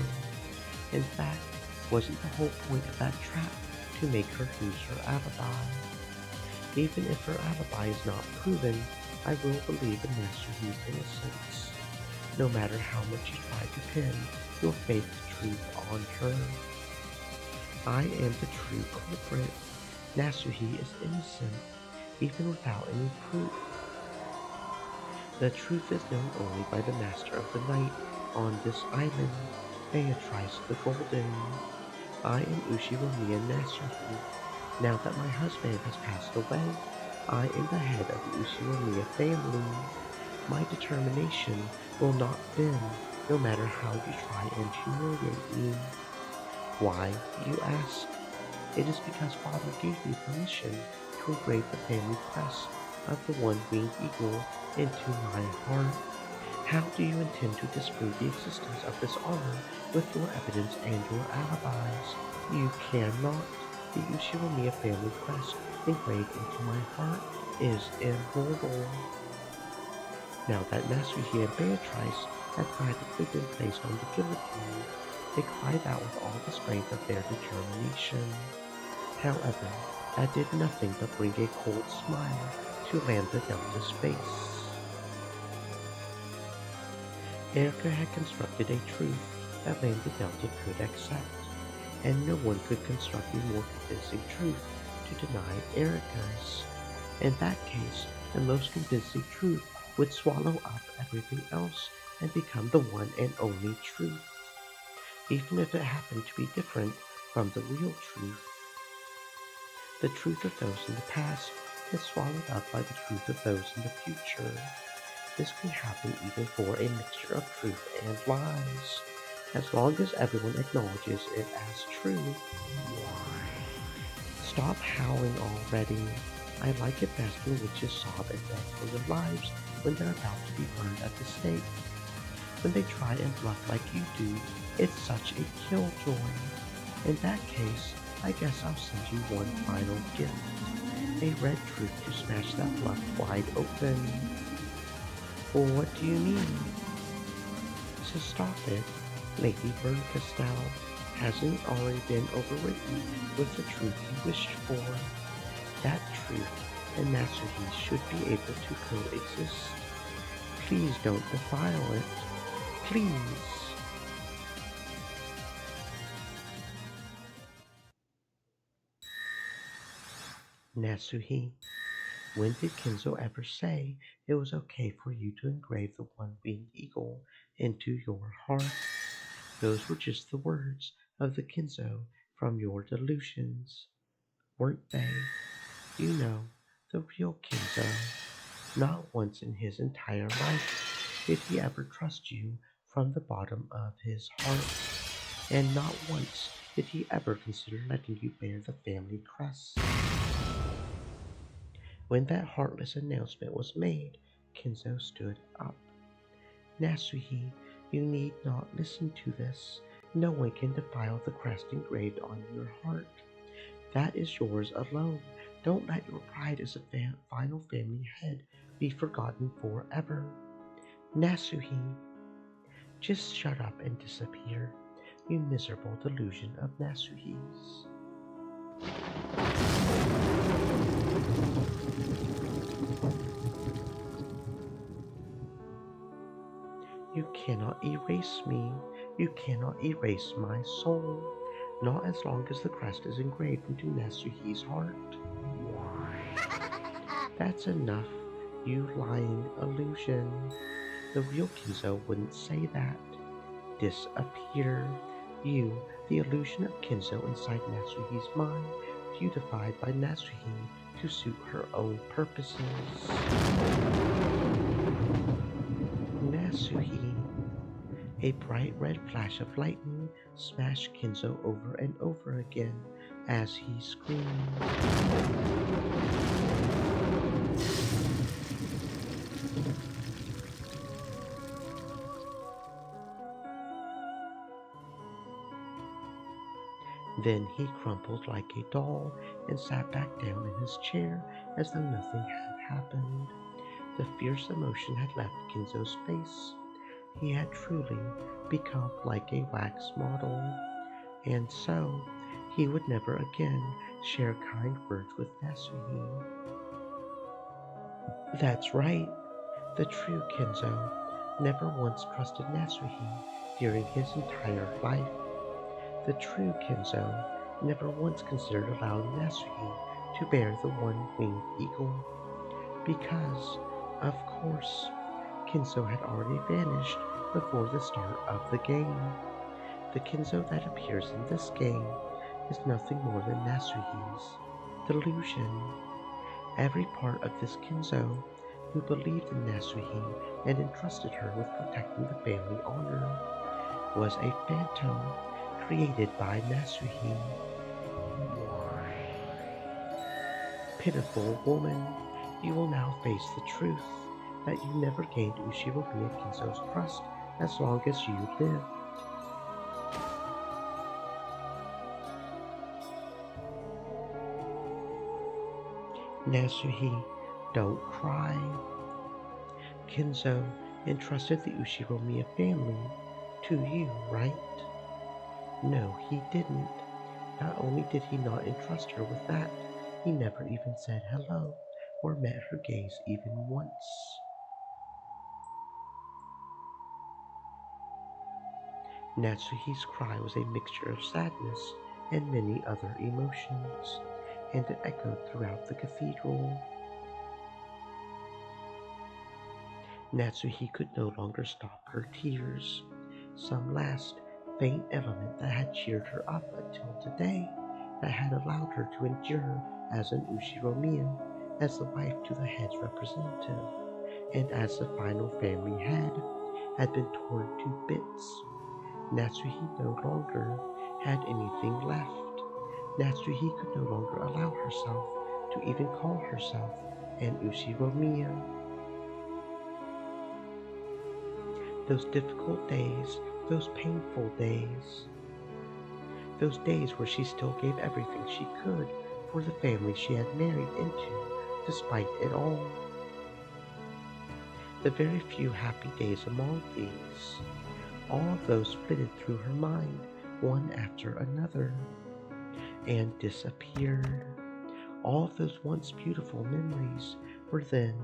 In fact, wasn't the whole point of that trap to make her lose her alibi? Even if her alibi is not proven, I will believe in Nasuhi's innocence, no matter how much you try to pin your fake truth on her. I am the true culprit. Nasuhi is innocent, even without any proof. The truth is known only by the Master of the Night on this island, Beatrice the Golden. I am Ushiromiya Nasuhi. Now that my husband has passed away, I am the head of the Ushiromiya family. My determination will not bend, no matter how you try and humiliate me. Why, you ask? It is because Father gave me permission to engrave the family crest of the one winged eagle into my heart. How do you intend to disprove the existence of this honor with your evidence and your alibis? You cannot. The Ushiromiya family crest engraved into my heart is immortal. Now that Nasuhi and Beatrice have practically been placed on the guillotine, they cried out with all the strength of their determination. However, that did nothing but bring a cold smile to Lambda Delta's face. Erica had constructed a truth that Lambda Delta could accept, and no one could construct a more convincing truth to deny Erica's. In that case, the most convincing truth would swallow up everything else and become the one and only truth. even if it happened to be different from the real truth. The truth of those in the past is swallowed up by the truth of those in the future. This can happen even for a mixture of truth and lies, as long as everyone acknowledges it as true. Stop howling already. I like it best when witches sob and beg for their lives when they're about to be burned at the stake. When they try and bluff like you do, it's such a killjoy. In that case, I guess I'll send you one final gift. A red truth to smash that bluff wide open. Well, what do you mean? So stop it, Lady Berncastel. Hasn't it already been overwritten with the truth you wished for? That truth and Nasuhi should be able to coexist. Please don't defile it. Please. Nasuhi, when did Kenzo ever say it was okay for you to engrave the one-winged eagle into your heart? Those were just the words of the Kenzo from your delusions, weren't they? You know, the real Kenzo. Not once in his entire life did he ever trust you from the bottom of his heart, and not once did he ever consider letting you bear the family crest. When that heartless announcement was made, Kenzo stood up. Nasuhi, you need not listen to this. No one can defile the crest engraved on your heart. That is yours alone. Don't let your pride as a final family head be forgotten forever. Nasuhi, just shut up and disappear, you miserable delusion of Nasuhi's. You cannot erase me. You cannot erase my soul. Not as long as the crest is engraved into Nasuhi's heart. That's enough, you lying illusion. The real Kinzo wouldn't say that. Disappear. You, the illusion of Kinzo inside Nasuhi's mind, beautified by Nasuhi to suit her own purposes. Nasuhi. A bright red flash of lightning smashed Kinzo over and over again as he screamed. Then he crumpled like a doll and sat back down in his chair as though nothing had happened. The fierce emotion had left Kinzo's face. He had truly become like a wax model, and so he would never again share kind words with Nasuhi. That's right, the true Kinzo never once trusted Nasuhi during his entire life. The true Kinzo never once considered allowing Nasuhi to bear the one-winged eagle, because, of course, Kinzo had already vanished before the start of the game. The Kinzo that appears in this game is nothing more than Nasuhi's delusion. Every part of this Kinzo who believed in Nasuhi and entrusted her with protecting the family honor was a phantom created by Nasuhi. Pitiful woman, you will now face the truth that you never gained Ushiromiya Kinzo's trust as long as you live. Nasuhi, don't cry. Kinzo entrusted the Ushiromiya family to you, right? No, he didn't. Not only did he not entrust her with that, he never even said hello or met her gaze even once. Natsuhi's cry was a mixture of sadness and many other emotions, and it echoed throughout the cathedral. Natsuhi could no longer stop her tears. Some last, faint element that had cheered her up until today, that had allowed her to endure as an Ushiromiya, as the wife to the head's representative, and as the final family head, had been torn to bits. Natsuhi no longer had anything left. Natsuhi could no longer allow herself to even call herself an Ushiromiya. Those difficult days, those painful days, those days where she still gave everything she could for the family she had married into, despite it all. The very few happy days among these, all of those flitted through her mind, one after another, and disappeared. All of those once beautiful memories were then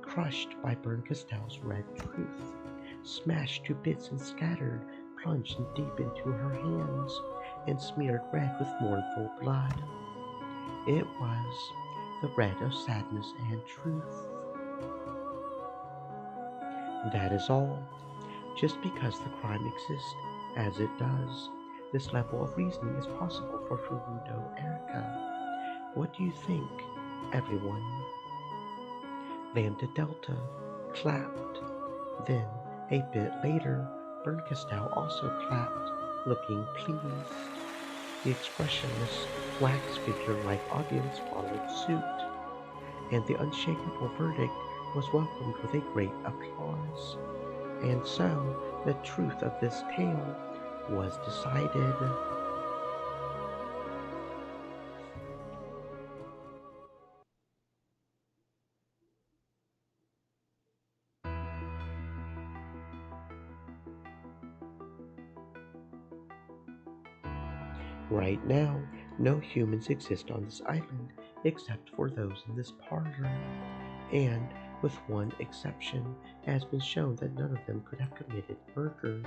crushed by Berncastell's red truth, smashed to bits and scattered, plunged deep into her hands, and smeared red with mournful blood. It was the red of sadness and truth. That is all. Just because the crime exists as it does, this level of reasoning is possible for Furudo Erika. What do you think, everyone? Lambda Delta clapped. Then, a bit later, Berncastel also clapped, looking pleased. The expressionless, wax figure-like audience followed suit, and the unshakable verdict was welcomed with a great applause. And so, the truth of this tale was decided. Right now, no humans exist on this island except for those in this parlor, and with one exception, it has been shown that none of them could have committed murder,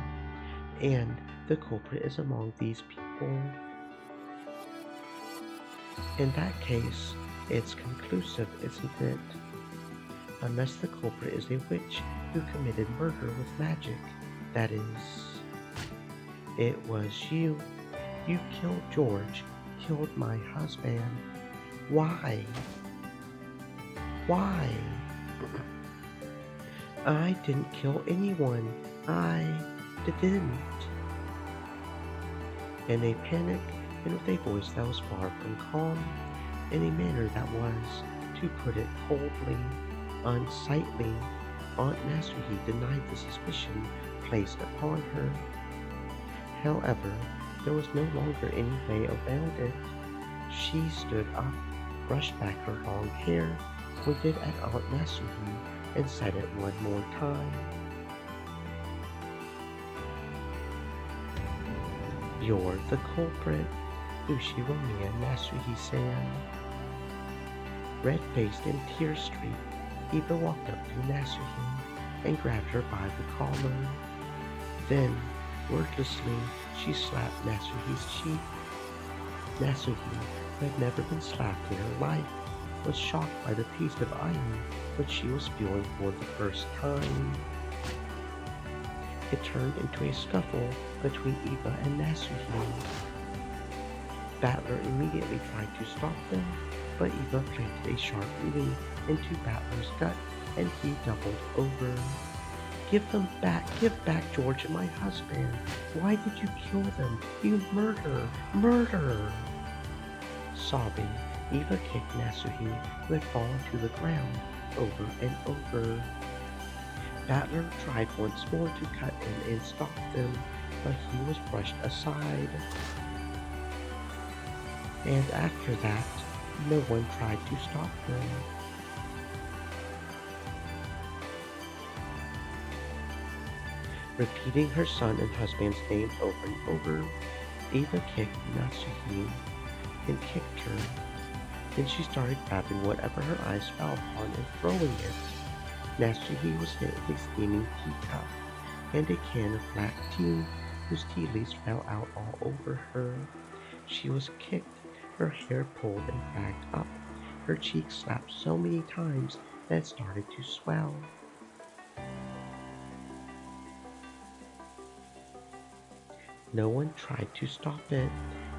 and the culprit is among these people. In that case, it's conclusive, isn't it? Unless the culprit is a witch who committed murder with magic, that is. It was you. You killed George, killed my husband. Why? Why? I didn't kill anyone. I didn't. In a panic, and with a voice that was far from calm, in a manner that was, to put it coldly, unsightly, Aunt Nasuhi denied the suspicion placed upon her. However, there was no longer any way around it. She stood up, brushed back her long hair, pointed at Aunt Nasuhi, and said it one more time. You're the culprit, Ushiromiya Nasuhi-san. Red-faced and tear-streaked, Eva walked up to Nasuhi and grabbed her by the collar. Then, wordlessly, she slapped Nasuhi's cheek. Nasuhi, who had never been slapped in her life, was shocked by the taste of iron which she was feeling for the first time. It turned into a scuffle between Eva and Nasuhi. Battler immediately tried to stop them, but Eva planted a sharp knee into Battler's gut, and he doubled over. Give them back! Give back George and my husband! Why did you kill them? You murderer! Murderer! Sobbing, Eva kicked Nasuhi, who had fallen to the ground, over and over. Battler tried once more to cut in and stop them, but he was brushed aside. And after that, no one tried to stop them. Repeating her son and husband's names over and over, Eva kicked Natsuhi and kicked her. Then she started grabbing whatever her eyes fell upon and throwing it. Natsuhi was hit with a steaming teacup and a can of black tea whose tea leaves fell out all over her. She was kicked, her hair pulled and dragged up, her cheeks slapped so many times that it started to swell. No one tried to stop it.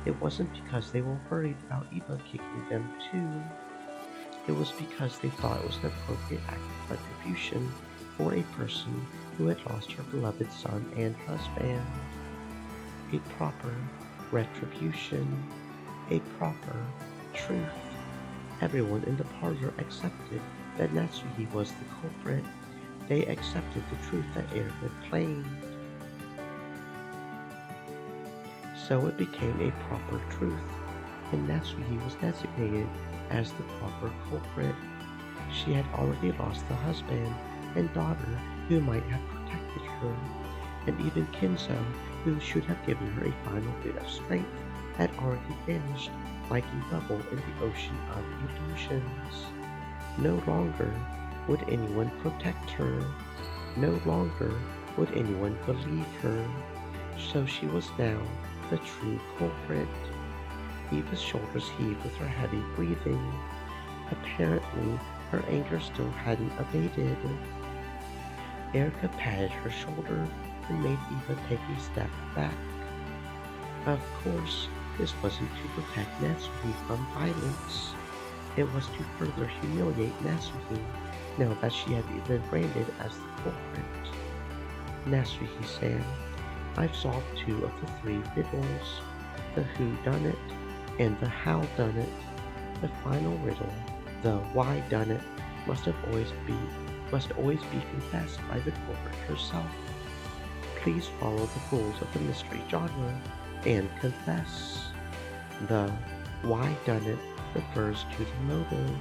It wasn't because they were worried about Eva kicking them too. It was because they thought it was an appropriate act of retribution for a person who had lost her beloved son and husband. A proper retribution. A proper truth. Everyone in the parlor accepted that Natsuhi was the culprit. They accepted the truth that Erica claimed. So it became a proper truth, and Natsuhi was designated as the proper culprit. She had already lost the husband and daughter who might have protected her, and even Kinzo, who should have given her a final bit of strength, had already vanished like a bubble in the ocean of illusions. No longer would anyone protect her. No longer would anyone believe her. So she was now the true culprit. Eva's shoulders heaved with her heavy breathing. Apparently, her anger still hadn't abated. Erica patted her shoulder and made Eva take a step back. Of course, this wasn't to protect Natsuhi from violence. It was to further humiliate Natsuhi now that she had been branded as the culprit. Natsuhi-san, I've solved 2 of the 3 riddles, the who done it and the how done it. The final riddle, the why done it, must always be confessed by the culprit herself. Please follow the rules of the mystery genre and confess. The why done it refers to the motive.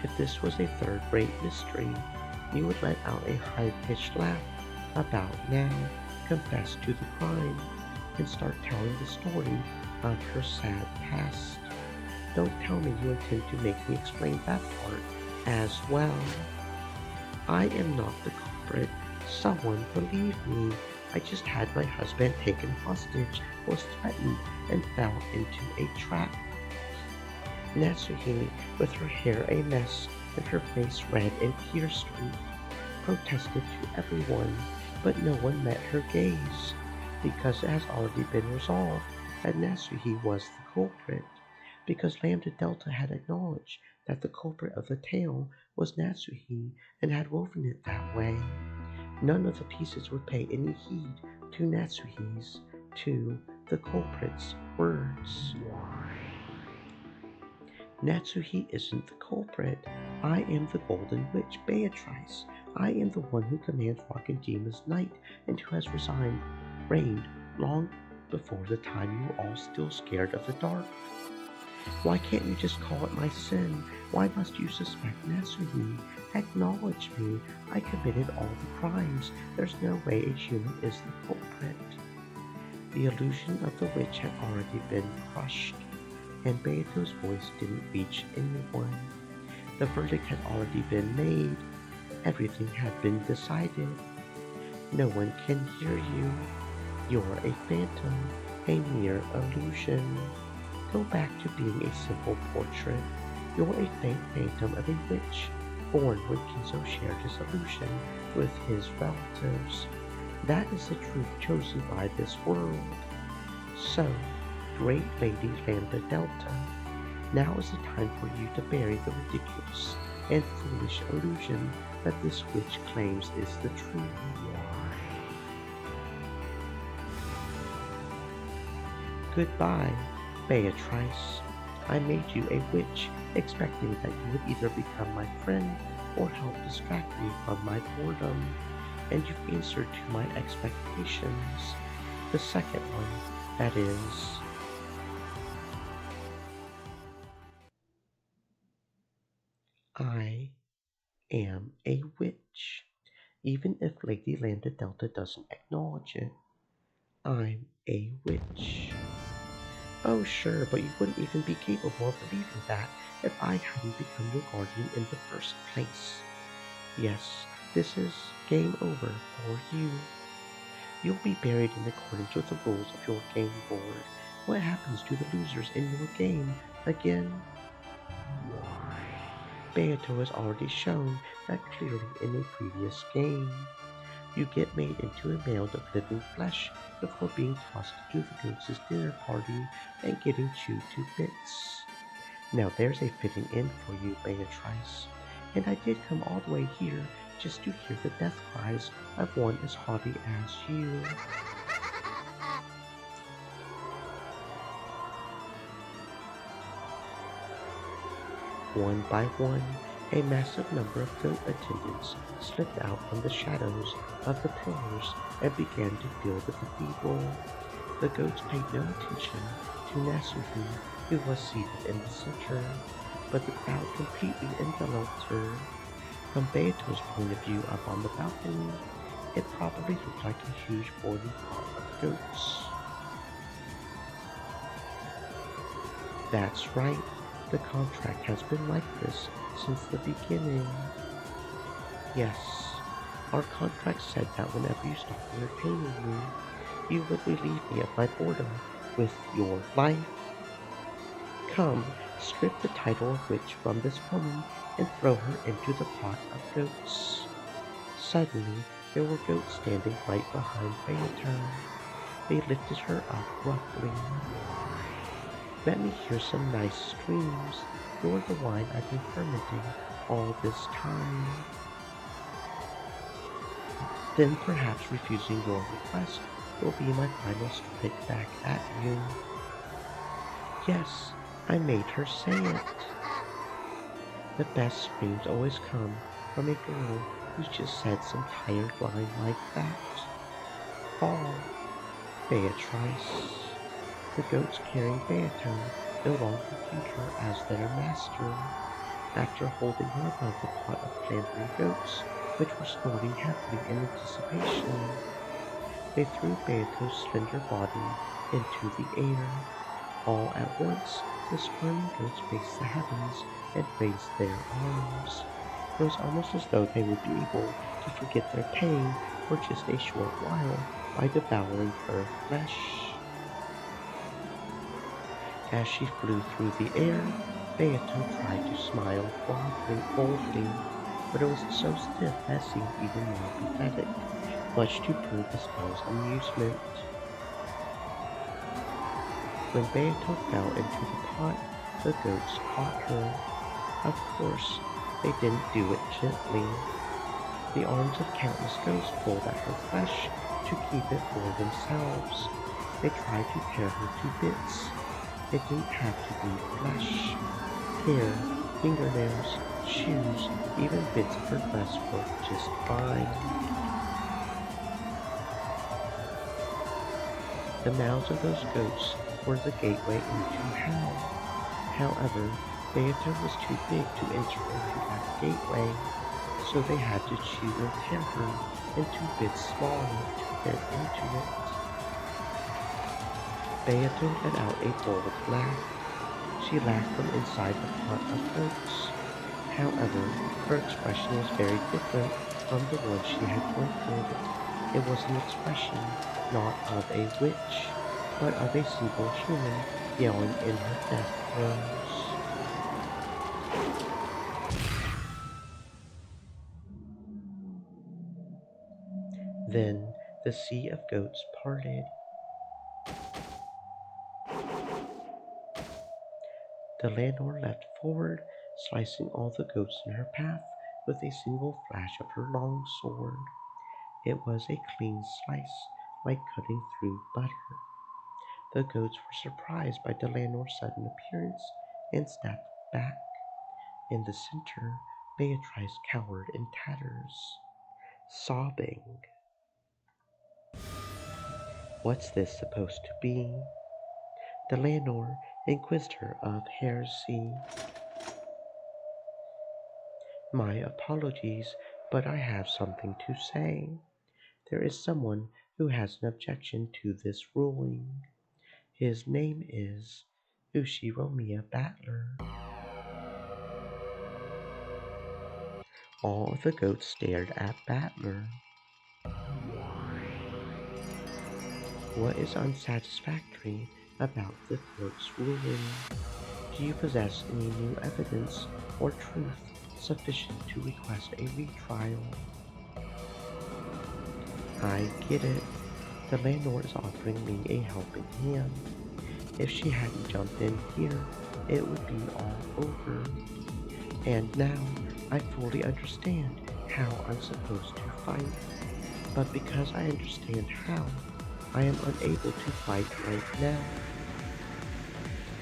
If this was a third-rate mystery, you would let out a high-pitched laugh about now, confess to the crime, and start telling the story of her sad past. Don't tell me you intend to make me explain that part as well. I am not the culprit. Someone believe me. I just had my husband taken hostage, was threatened, and fell into a trap. Natsuhi, with her hair a mess and her face red and tear-streaked, protested to everyone, but no one met her gaze, because it has already been resolved that Natsuhi was the culprit, because Lambda Delta had acknowledged that the culprit of the tale was Natsuhi and had woven it that way. None of the pieces would pay any heed to Natsuhi's, to the culprit's words. Natsuhi isn't the culprit. I am the Golden Witch, Beatrice. I am the one who commands Rakanjima's night and who has reigned long before the time you were all still scared of the dark. Why can't you just call it my sin? Why must you suspect Natsuhi? Acknowledge me. I committed all the crimes. There's no way a human is the culprit. The illusion of the witch had already been crushed, and Beato's voice didn't reach anyone. The verdict had already been made. Everything had been decided. No one can hear you. You're a phantom, a mere illusion. Go back to being a simple portrait. You're a faint phantom of a witch, born when Kinzo shared his illusion with his relatives. That is the truth chosen by this world. So, Great Lady Lambda Delta, now is the time for you to bury the ridiculous and foolish illusion that this witch claims is the truth. Goodbye, Beatrice. I made you a witch, expecting that you would either become my friend or help distract me from my boredom, and you've answered to my expectations. The second one, that is. I am a witch, even if Lady Lambda Delta doesn't acknowledge it. I'm a witch. Oh, sure, but you wouldn't even be capable of believing that if I hadn't become your guardian in the first place. Yes, this is game over for you. You'll be buried in accordance with the rules of your game board. What happens to the losers in your game again? Beato has already shown that clearly in a previous game. You get made into a mound of living flesh before being tossed to the goats' dinner party and getting chewed to bits. Now there's a fitting end for you, Beatrice. And I did come all the way here just to hear the death cries of one as haughty as you. One by one, a massive number of goat attendants slipped out from the shadows of the pillars and began to fill the cathedral. The goats paid no attention to Nasuhi, who was seated in the center, but the crowd completely enveloped her. From Beato's point of view up on the balcony, it probably looked like a huge boiling pot of goats. That's right, the contract has been like this since the beginning. Yes, our contract said that whenever you stopped entertaining me, you would relieve me of my boredom with your life. Come, strip the title of witch from this woman and throw her into the pot of goats. Suddenly, there were goats standing right behind Beato. They lifted her up roughly. Let me hear some nice screams. You're the wine I've been fermenting all this time. Then perhaps refusing your request will be my final strike back at you. Yes, I made her say it. The best screams always come from a girl who's just said some tired line like that. Fall, Beatrice. The goats carrying Beato no longer viewed her as their master. After holding her above the pot of clambering goats, which were snorting happily in anticipation, they threw Beato's slender body into the air. All at once, the squirming goats faced the heavens and raised their arms. It was almost as though they would be able to forget their pain for just a short while by devouring her flesh. As she flew through the air, Beato tried to smile boldly, but it was so stiff that it seemed even more pathetic, much to poor spell's amusement. When Beato fell into the pot, the goats caught her. Of course, they didn't do it gently. The arms of countless goats pulled at her flesh to keep it for themselves. They tried to tear her to bits. It didn't have to be flesh. Hair, fingernails, shoes, even bits of her dress worked just fine. The mouths of those goats were the gateway into hell. However, Beato was too big to enter into that gateway, so they had to chew and tear her into bits small enough to fit into it. Beato let out a bold laugh. She laughed from inside the pot of goats. However, her expression was very different from the one she had wanted. It was an expression not of a witch, but of a single human yelling in her death throes. Then the sea of goats parted. The Lanor leapt forward, slicing all the goats in her path with a single flash of her long sword. It was a clean slice, like cutting through butter. The goats were surprised by Delanor's sudden appearance and snapped back. In the center, Beatrice cowered in tatters, sobbing. What's this supposed to be? Delanor, Inquisitor of Heresy. My apologies, but I have something to say. There is someone who has an objection to this ruling. His name is Ushiromiya Battler. All of the goats stared at Battler. What is unsatisfactory about the court's ruling? Do you possess any new evidence or truth sufficient to request a retrial? I get it. The landlord is offering me a helping hand. If she hadn't jumped in here, it would be all over. And now I fully understand how I'm supposed to fight. But because I understand how, I am unable to fight right now.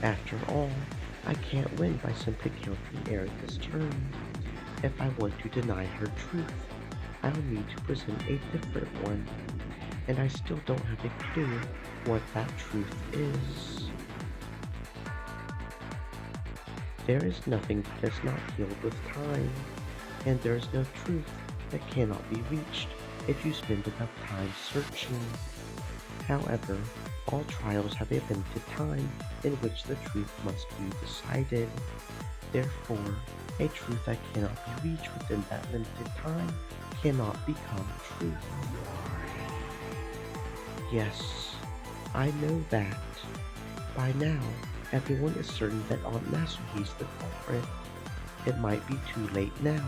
After all, I can't win by simply counting Erica's turn. If I want to deny her truth, I'll need to present a different one, and I still don't have a clue what that truth is. There is nothing that is not healed with time, and there is no truth that cannot be reached if you spend enough time searching. However, all trials have a limited time in which the truth must be decided. Therefore, a truth that cannot be reached within that limited time cannot become truth. Yes, I know that. By now, everyone is certain that Aunt Nasuhi's the culprit. It might be too late now,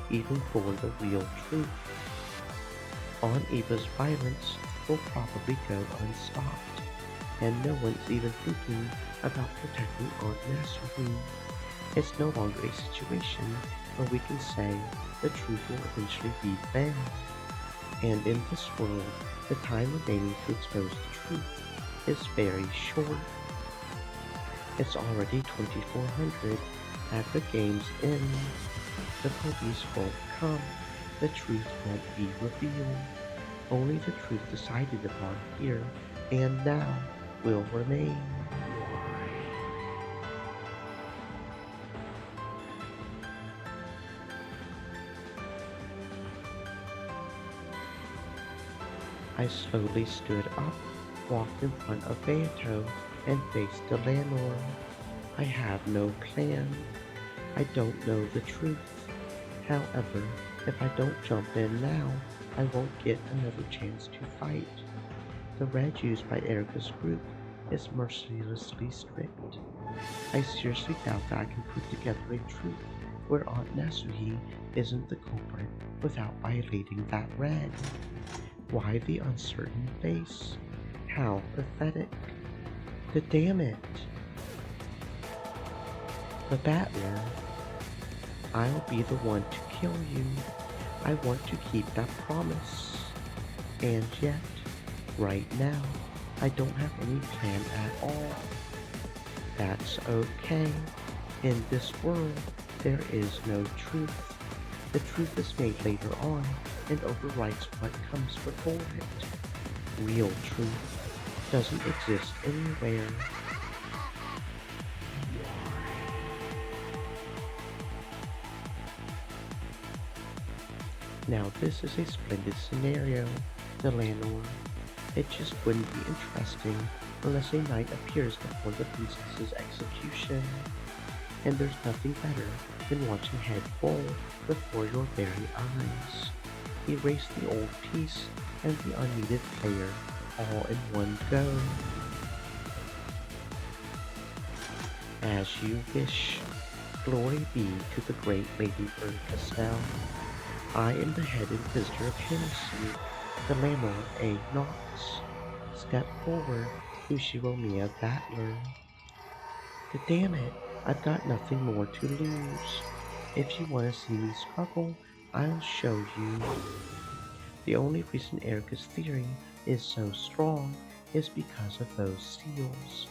even for the real truth. Aunt Eva's violence will probably go unstopped, and no one's even thinking about protecting Aunt Nasuhi. It's no longer a situation where we can say the truth will eventually be found. And in this world, the time remaining to expose the truth is very short. It's already 2400 at the game's end. The police won't come. The truth won't be revealed. Only the truth decided upon here and now will remain. I slowly stood up, walked in front of Beato, and faced the landlord. I have no plan. I don't know the truth. However, if I don't jump in now, I won't get another chance to fight. The red used by Erica's group is mercilessly strict. I seriously doubt that I can put together a truth where Aunt Nasuhi isn't the culprit without violating that red. Why the uncertain face? How pathetic. The damn it. The battler. I'll be the one to kill you. I want to keep that promise. And yet, right now, I don't have any plan at all. That's okay. In this world, there is no truth. The truth is made later on and overwrites what comes before it. Real truth doesn't exist anywhere. Now this is a splendid scenario, the landlord. It just wouldn't be interesting unless a knight appears before the princess's execution. And there's nothing better than watching head fall before your very eyes. Erase the old piece and the unneeded player all in one go. As you wish. Glory be to the great Lady Castell. I am the head inquisitor of Hennessy, the landlord A. Knox. Step forward, Ushiromia Battler. Damn it, I've got nothing more to lose. If you want to see me struggle, I'll show you. The only reason Erica's theory is so strong is because of those seals.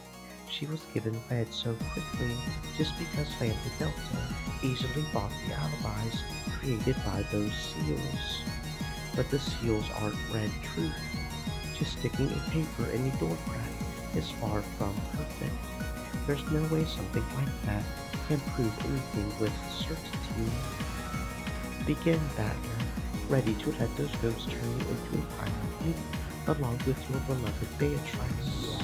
She was given red so quickly just because Lambda Delta easily bought the alibis created by those seals. But the seals aren't red truth. Just sticking a paper in a door crack is far from perfect. There's no way something like that can prove anything with certainty. Begin, Battler, ready to let those ghosts turn you into a pile of meat along with your beloved Beatrice.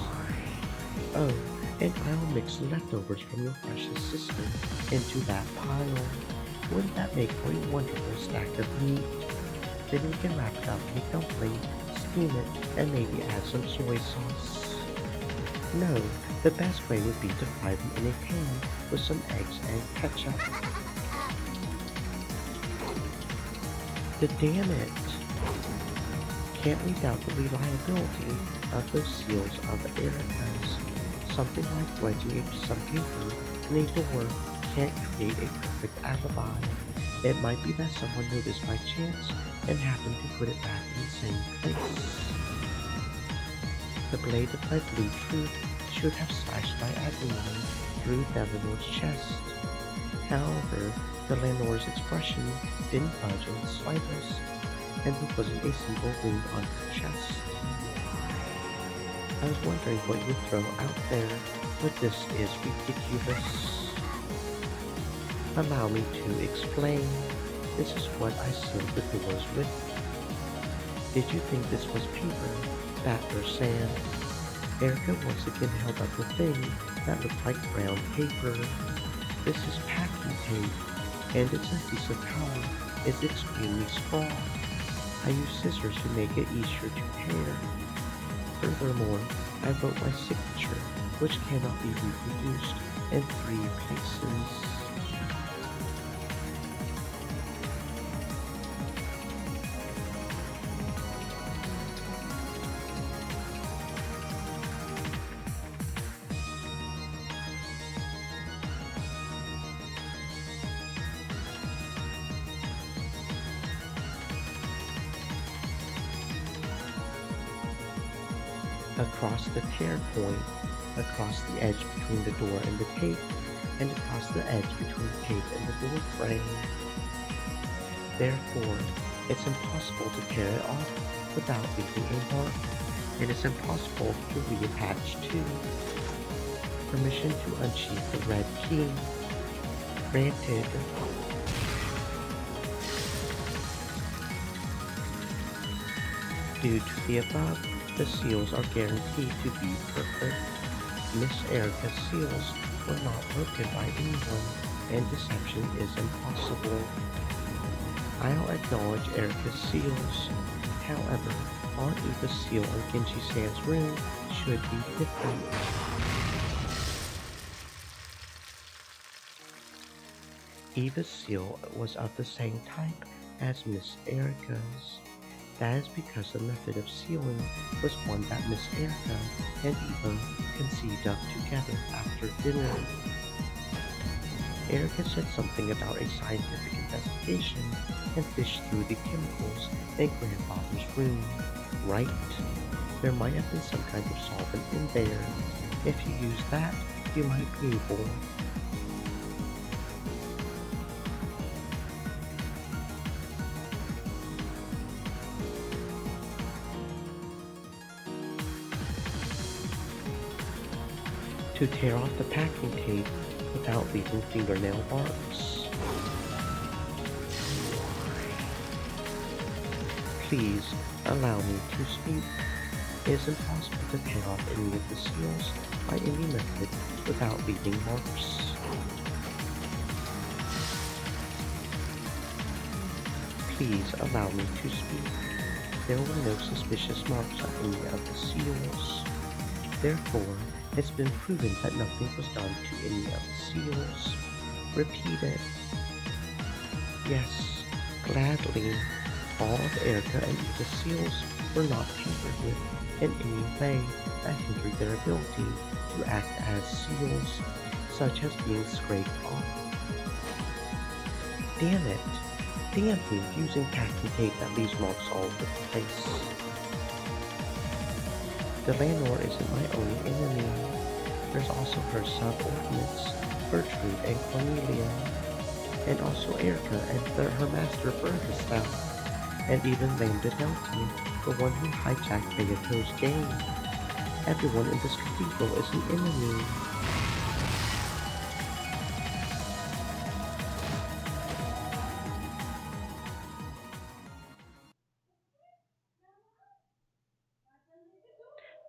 Oh, and I'll mix the leftovers from your precious sister into that pile. Wouldn't that make for a wonderful stack of meat? Then we can wrap it up in a dumpling, steam it, and maybe add some soy sauce. No, the best way would be to fry them in a pan with some eggs and ketchup. Damn it! Can't we doubt the reliability of those seals of Erica's? Something like wedging some paper in a door can't create a perfect alibi. It might be that someone noticed by chance and happened to put it back in the same place. The blade of my blue truth should have slashed diagonally through Delanor's chest. However, the landlord's expression didn't budge in the slightest, and there wasn't a single wound on her chest. I was wondering what you'd throw out there, but this is ridiculous. Allow me to explain. This is what I sealed the doors with. Did you think this was paper, bat, or sand? Erica once again held up a thing that looked like brown paper. This is packing tape, and its adhesive power is extremely strong. I use scissors to make it easier to tear. Furthermore, I wrote my signature, which cannot be reproduced, in 3 places. Across the tear point, across the edge between the door and the tape, and across the edge between the tape and the door frame. Therefore, it's impossible to tear it off without leaving a mark. It is impossible to reattach to. Permission to unsheath the red key. Granted. Due to the above, the seals are guaranteed to be perfect. Miss Erica's seals were not broken by anyone, and deception is impossible. I'll acknowledge Erica's seals. However, our Eva's seal on Genji San's room should be different. Eva's seal was of the same type as Miss Erica's. That is because the method of sealing was one that Miss Erica and Eva conceived of together after dinner. Erica said something about a scientific investigation and fished through the chemicals in Grandfather's room. Right? There might have been some kind of solvent in there. If you use that, you might be able to tear off the packing tape without leaving fingernail marks. Please allow me to speak. It is impossible to tear off any of the seals by any method without leaving marks. Please allow me to speak. There were no suspicious marks on any of the seals. Therefore, it's been proven that nothing was done to any of the seals. Repeat it. Yes, gladly. All of Erica and Eva's seals were not tampered with in any way that hindered their ability to act as seals, such as being scraped off. Damn it! Damn you using packing tape that leaves marks all over the place. The landlord isn't my only enemy. There's also her subordinates, Gertrude and Cornelia, and also Erica and her master Bergestell, and even Lambda Delty, the one who hijacked Beato's game. Everyone in this cathedral is an enemy.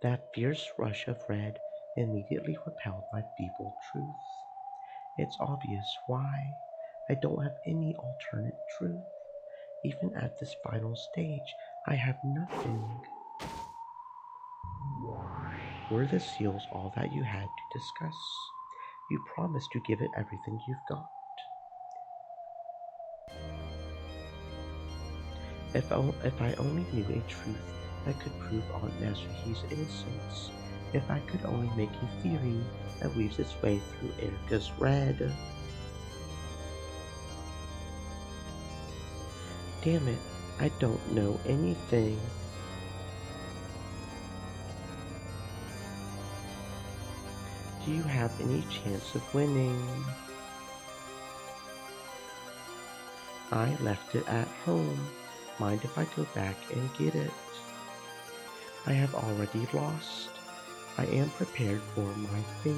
That fierce rush of red immediately repelled my feeble truth. It's obvious why. I don't have any alternate truth. Even at this final stage, I have nothing. Were the seals all that you had to discuss? You promised to give it everything you've got. If I only knew a truth that could prove Aunt Nasri's innocence. If I could only make a theory that weaves its way through Erica's red. Damn it, I don't know anything. Do you have any chance of winning? I left it at home. Mind if I go back and get it? I have already lost. I am prepared for my fate.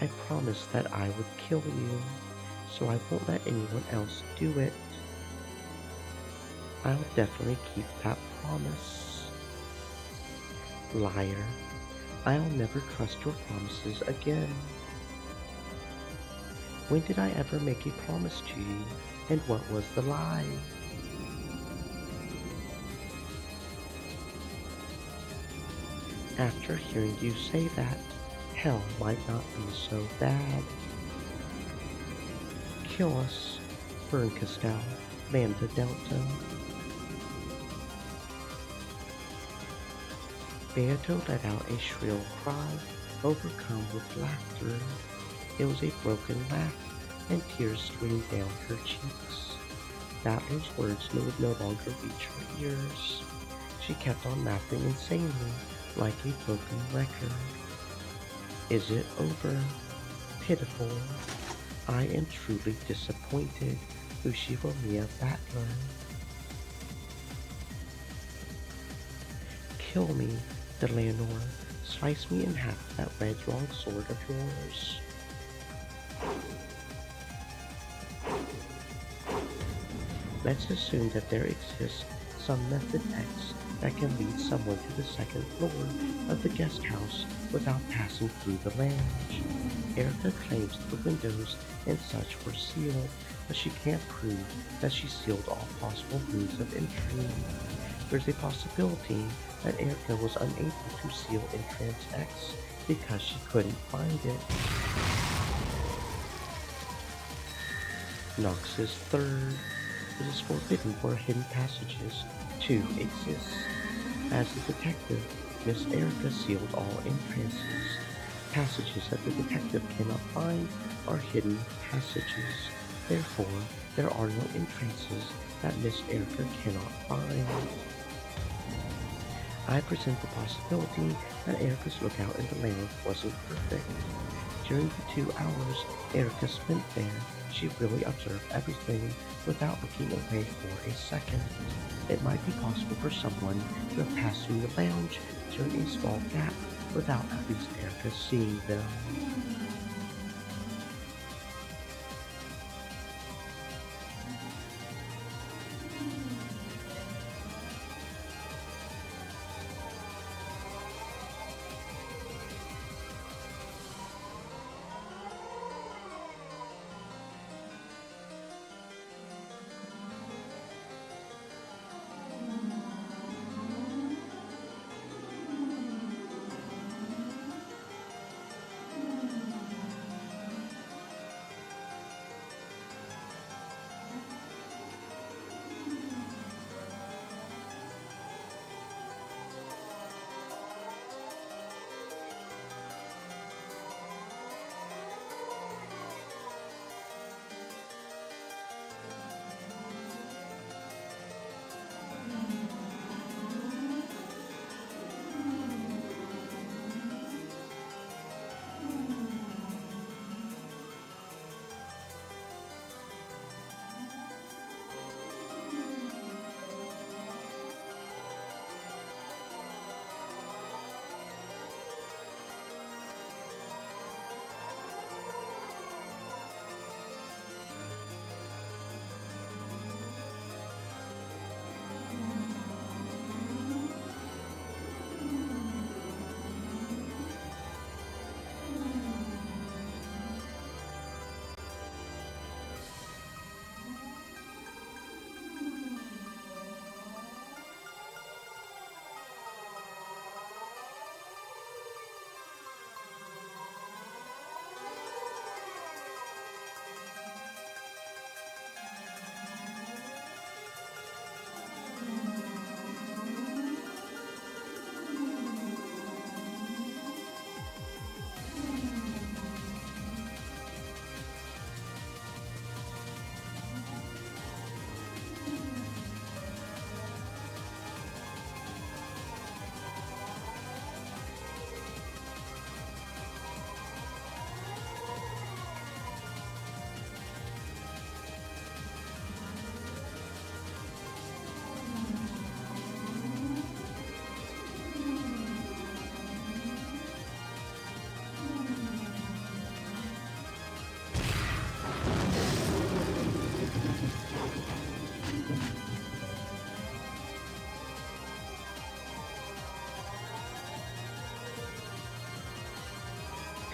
I promised that I would kill you, so I won't let anyone else do it. I'll definitely keep that promise. Liar. I'll never trust your promises again. When did I ever make a promise to you, and what was the lie? After hearing you say that, hell might not be so bad. Kill us, burn Castell, Lambda Delta. Beato let out a shrill cry, overcome with laughter. It was a broken laugh, and tears streamed down her cheeks. Battler's words would no longer reach her ears. She kept on laughing insanely, like a broken record. Is it over? Pitiful. I am truly disappointed, Ushibomia Battler. Kill me, Delanor. Slice me in half with that red long sword of yours. Let's assume that there exists some method X that can lead someone to the second floor of the guest house without passing through the lounge. Erica claims the windows and such were sealed, but she can't prove that she sealed all possible means of entry. There's a possibility that Erica was unable to seal entrance X because she couldn't find it. Nox's third. It is forbidden for hidden passages to exist. As a detective, Miss Erica sealed all entrances. Passages that the detective cannot find are hidden passages. Therefore, there are no entrances that Miss Erica cannot find. I present the possibility that Erica's lookout in the lounge wasn't perfect. During the 2 hours Erica spent there, she really observed everything without looking away for a second. It might be possible for someone to have passed through the lounge during a small gap without at least Erica seeing them.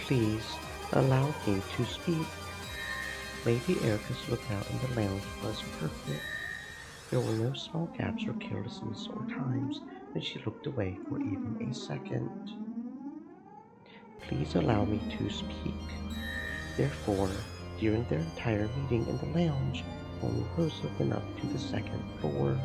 Please allow me to speak. Lady Erica's lookout in the lounge was perfect. There were no small gaps or carelessness or times when she looked away for even a second. Please allow me to speak. Therefore, during their entire meeting in the lounge, only Rosa went up to the second floor.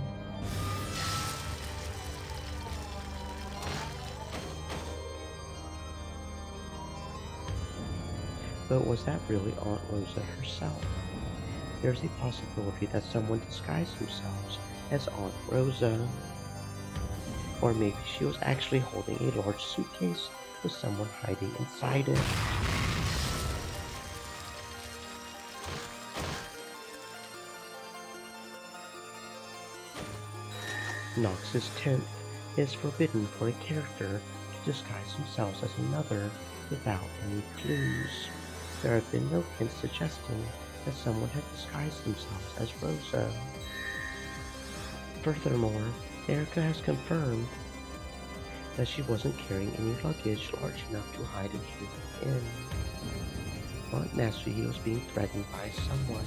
But was that really Aunt Rosa herself? There's a possibility that someone disguised themselves as Aunt Rosa. Or maybe she was actually holding a large suitcase with someone hiding inside it. Knox's tent is forbidden for a character to disguise themselves as another without any clues. There have been no hints suggesting that someone had disguised themselves as Rosa. Furthermore, Erica has confirmed that she wasn't carrying any luggage large enough to hide a human in. Aunt Nasuhi was being threatened by someone.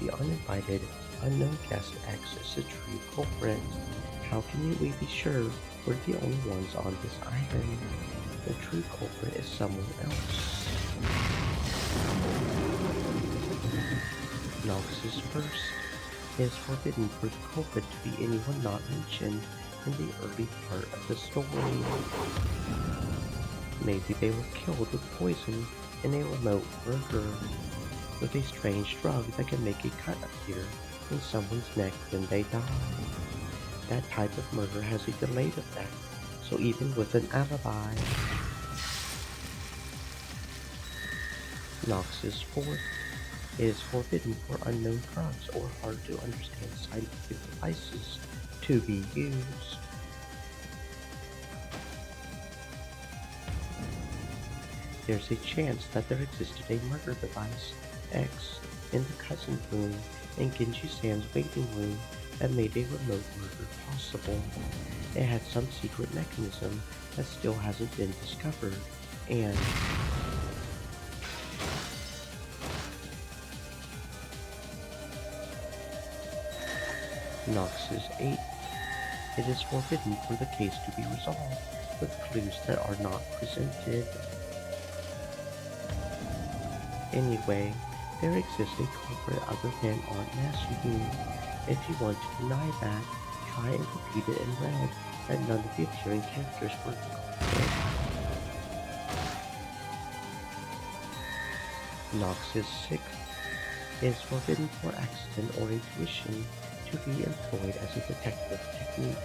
The uninvited, unknown guest X is the true culprit. How can we be sure we're the only ones on this island? The true culprit is someone else. Nox's first. It is forbidden for the culprit to be anyone not mentioned in the early part of the story. Maybe they were killed with poison in a remote murder, with a strange drug that can make a cut appear in someone's neck when they die. That type of murder has a delayed effect, so even with an alibi. Nox's fourth. It is forbidden for unknown drugs or hard to understand scientific devices to be used. There's a chance that there existed a murder device, X, in the cousin room and Genji-san's waiting room that made a remote murder possible. It had some secret mechanism that still hasn't been discovered, and Nox's 8. It is forbidden for the case to be resolved with clues that are not presented. Anyway, there exists a culprit other than Aunt Nasuhi. If you want to deny that, try and repeat it in red that none of the appearing characters were the culprit. Nox's 6. It is forbidden for accident or intuition to be employed as a detective technique.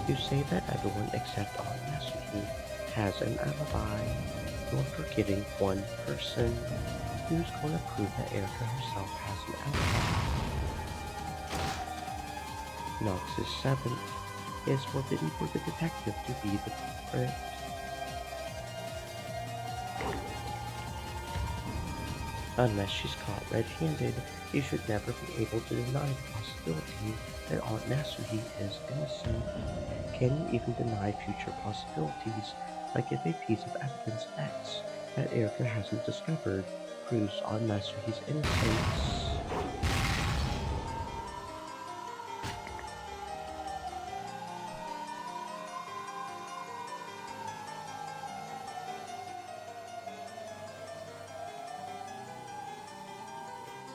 You say that everyone except Aunt Nasuhi has an alibi. You're forgetting one person. Who's going to prove that Erica herself has an alibi? Nox's 7th. It is forbidden for the detective to be the culprit. Unless she's caught red-handed, you should never be able to deny the possibility that Aunt Nasuhi is innocent. Can you even deny future possibilities, like if a piece of evidence X that Erica hasn't discovered proves Aunt Nasuhi's innocence?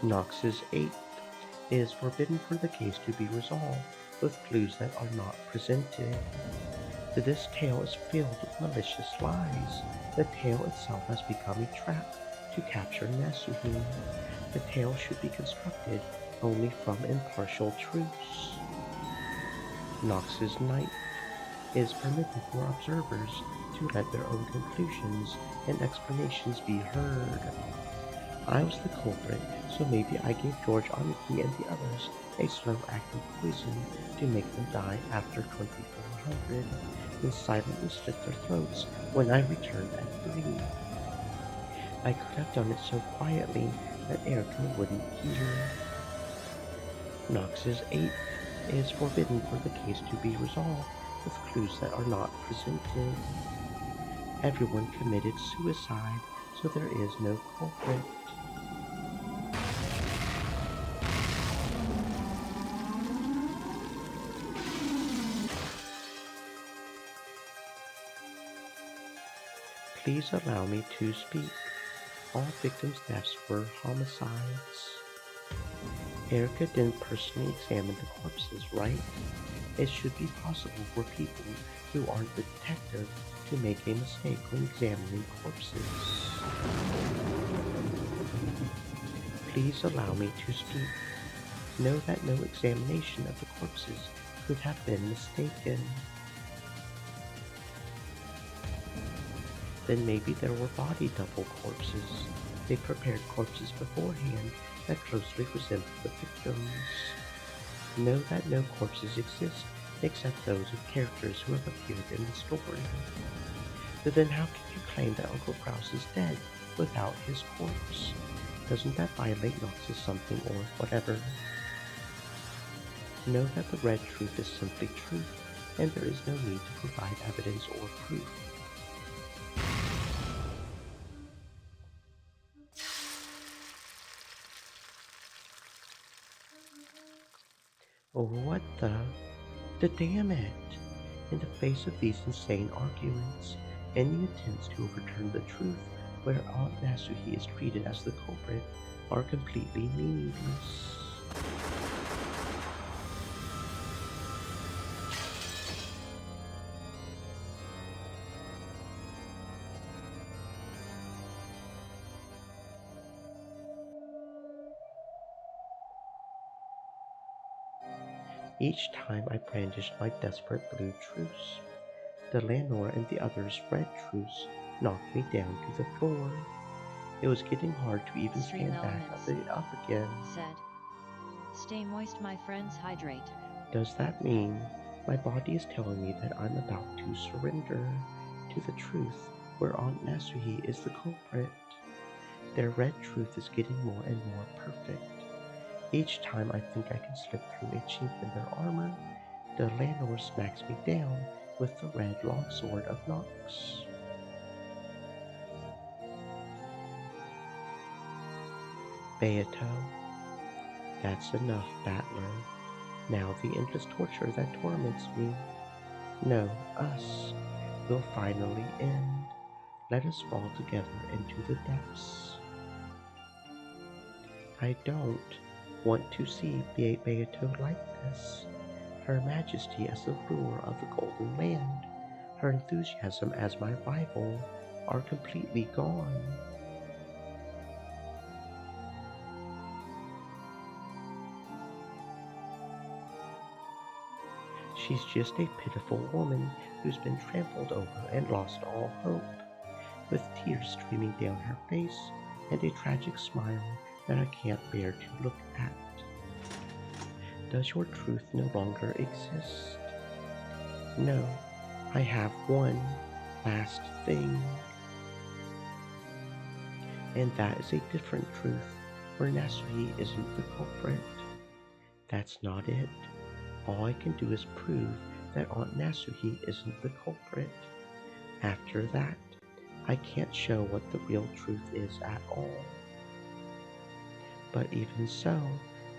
Nox's 8th. It is forbidden for the case to be resolved with clues that are not presented. This tale is filled with malicious lies. The tale itself has become a trap to capture Nasuhi. The tale should be constructed only from impartial truths. Nox's 9th. It is permitted for observers to let their own conclusions and explanations be heard. I was the culprit, so maybe I gave George, Aniki, and the others a slow-acting poison to make them die after 2400, and silently slit their throats when I returned at 3. I could have done it so quietly that Erica wouldn't hear. Nox's 8th. It is forbidden for the case to be resolved with clues that are not presented. Everyone committed suicide, so there is no culprit. Please allow me to speak. All victims' deaths were homicides. Erica didn't personally examine the corpses, right? It should be possible for people who aren't the detective to make a mistake when examining corpses. Please allow me to speak. Know that no examination of the corpses could have been mistaken. Then maybe there were body double corpses. They prepared corpses beforehand that closely resembled the victims. Know that no corpses exist except those of characters who have appeared in the story. But then how can you claim that Uncle Kraus is dead without his corpse? Doesn't that violate Knox's something or whatever? Know that the red truth is simply truth, and there is no need to provide evidence or proof. What the damn it! In the face of these insane arguments, any attempts to overturn the truth where Aunt Nasuhi is treated as the culprit are completely meaningless. Each time I brandished my desperate blue truce, the Lanor and the others' red truce knocked me down to the floor. It was getting hard to even Stream stand back elements up again. said. Stay moist, my friends, hydrate. Does that mean my body is telling me that I'm about to surrender to the truth where Aunt Nasuhi is the culprit? Their red truth is getting more and more perfect. Each time I think I can slip through a chink in their armor, the Lanor smacks me down with the red longsword of Nox. Beato, that's enough, Battler. Now the endless torture that torments me. No, us, will finally end. Let us fall together into the depths. I don't want to see Beato like this. Her majesty as the ruler of the Golden Land, her enthusiasm as my rival, are completely gone. She's just a pitiful woman who's been trampled over and lost all hope, with tears streaming down her face and a tragic smile that I can't bear to look at. Does your truth no longer exist? No, I have one last thing. And that is a different truth where Nasui isn't the culprit. That's not it. All I can do is prove that Aunt Nasuhi isn't the culprit. After that, I can't show what the real truth is at all. But even so,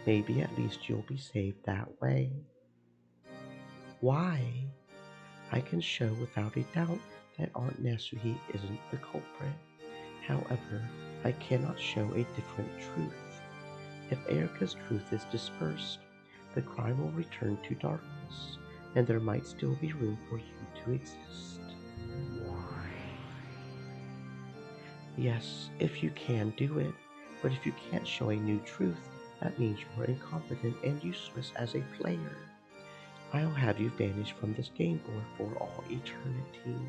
maybe at least you'll be saved that way. Why? I can show without a doubt that Aunt Nasuhi isn't the culprit. However, I cannot show a different truth. If Erica's truth is dispersed, the crime will return to darkness, and there might still be room for you to exist. Yes, if you can do it, but if you can't show a new truth, that means you are incompetent and useless as a player. I'll have you vanish from this game board for all eternity.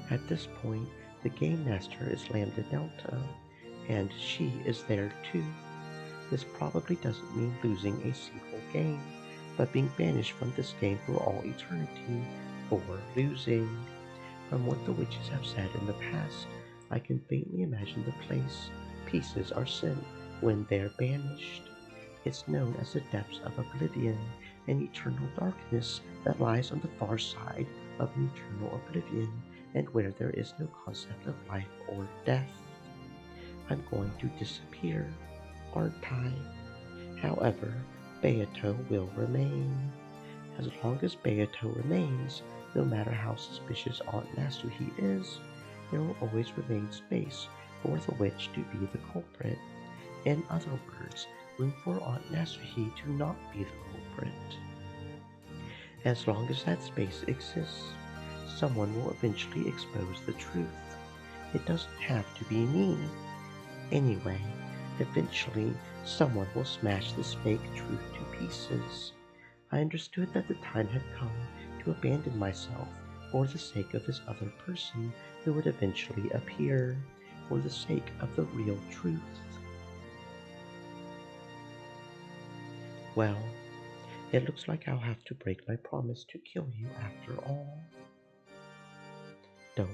At this point, the Game Master is Lambda Delta, and she is there too. This probably doesn't mean losing a single game, but being banished from this game for all eternity, or losing. From what the witches have said in the past, I can faintly imagine the place pieces are sent when they're banished. It's known as the depths of oblivion, an eternal darkness that lies on the far side of an eternal oblivion, and where there is no concept of life or death. I'm going to disappear, aren't I? However, Beato will remain. As long as Beato remains, no matter how suspicious Aunt Nasuhi is, there will always remain space for the witch to be the culprit. In other words, room for Aunt Nasuhi to not be the culprit. As long as that space exists, someone will eventually expose the truth. It doesn't have to be me. Anyway, eventually someone will smash this fake truth to pieces. I understood that the time had come to abandon myself for the sake of this other person who would eventually appear, for the sake of the real truth. Well, it looks like I'll have to break my promise to kill you after all. Don't.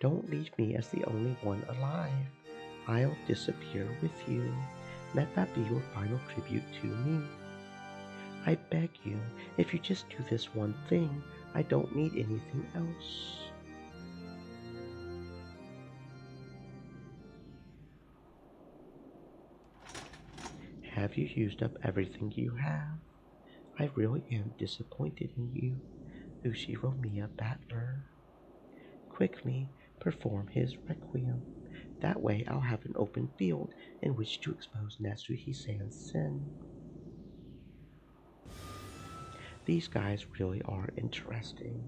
Don't leave me as the only one alive. I'll disappear with you. Let that be your final tribute to me. I beg you, if you just do this one thing, I don't need anything else. Have you used up everything you have? I really am disappointed in you, Ushiromiya Battler. Quickly perform his requiem. That way I'll have an open field in which to expose Natsuhi-san's sin. These guys really are interesting.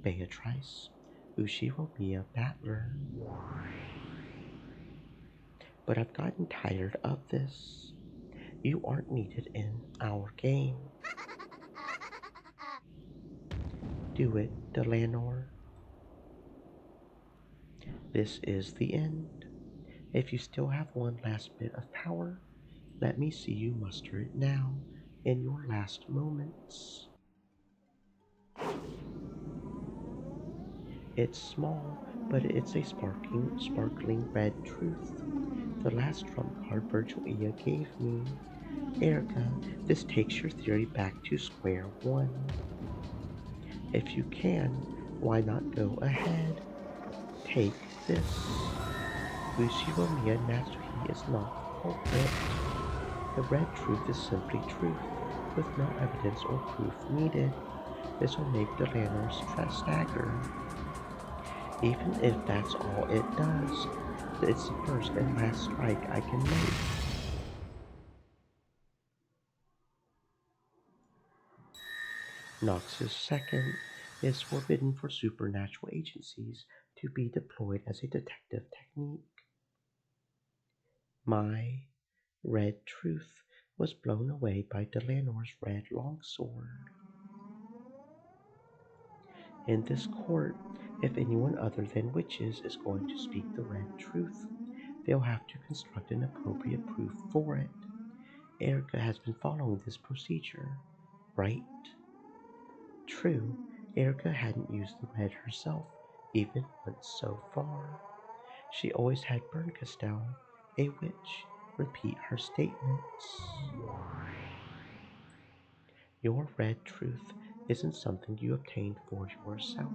Beatrice, Ushiromiya Battler. But I've gotten tired of this. You aren't needed in our game. Do it, Delanor. This is the end. If you still have one last bit of power, let me see you muster it now in your last moments. It's small, but it's a sparkling red truth. The last trump card Virgilia gave me. Erica, this takes your theory back to square one. If you can, why not go ahead? Take this. Ushiromiya Natsuhi is not the culprit. The red truth is simply truth, with no evidence or proof needed. This will make Delanor stagger. Even if that's all it does, it's the first and last strike I can make. Nox's second is forbidden for supernatural agencies to be deployed as a detective technique. My red truth was blown away by Delanor's red longsword. In this court, if anyone other than witches is going to speak the red truth, they'll have to construct an appropriate proof for it. Erica has been following this procedure, right? True, Erica hadn't used the red herself, even once so far. She always had Berncastel, a witch, repeat her statements. Your red truth isn't something you obtained for yourself.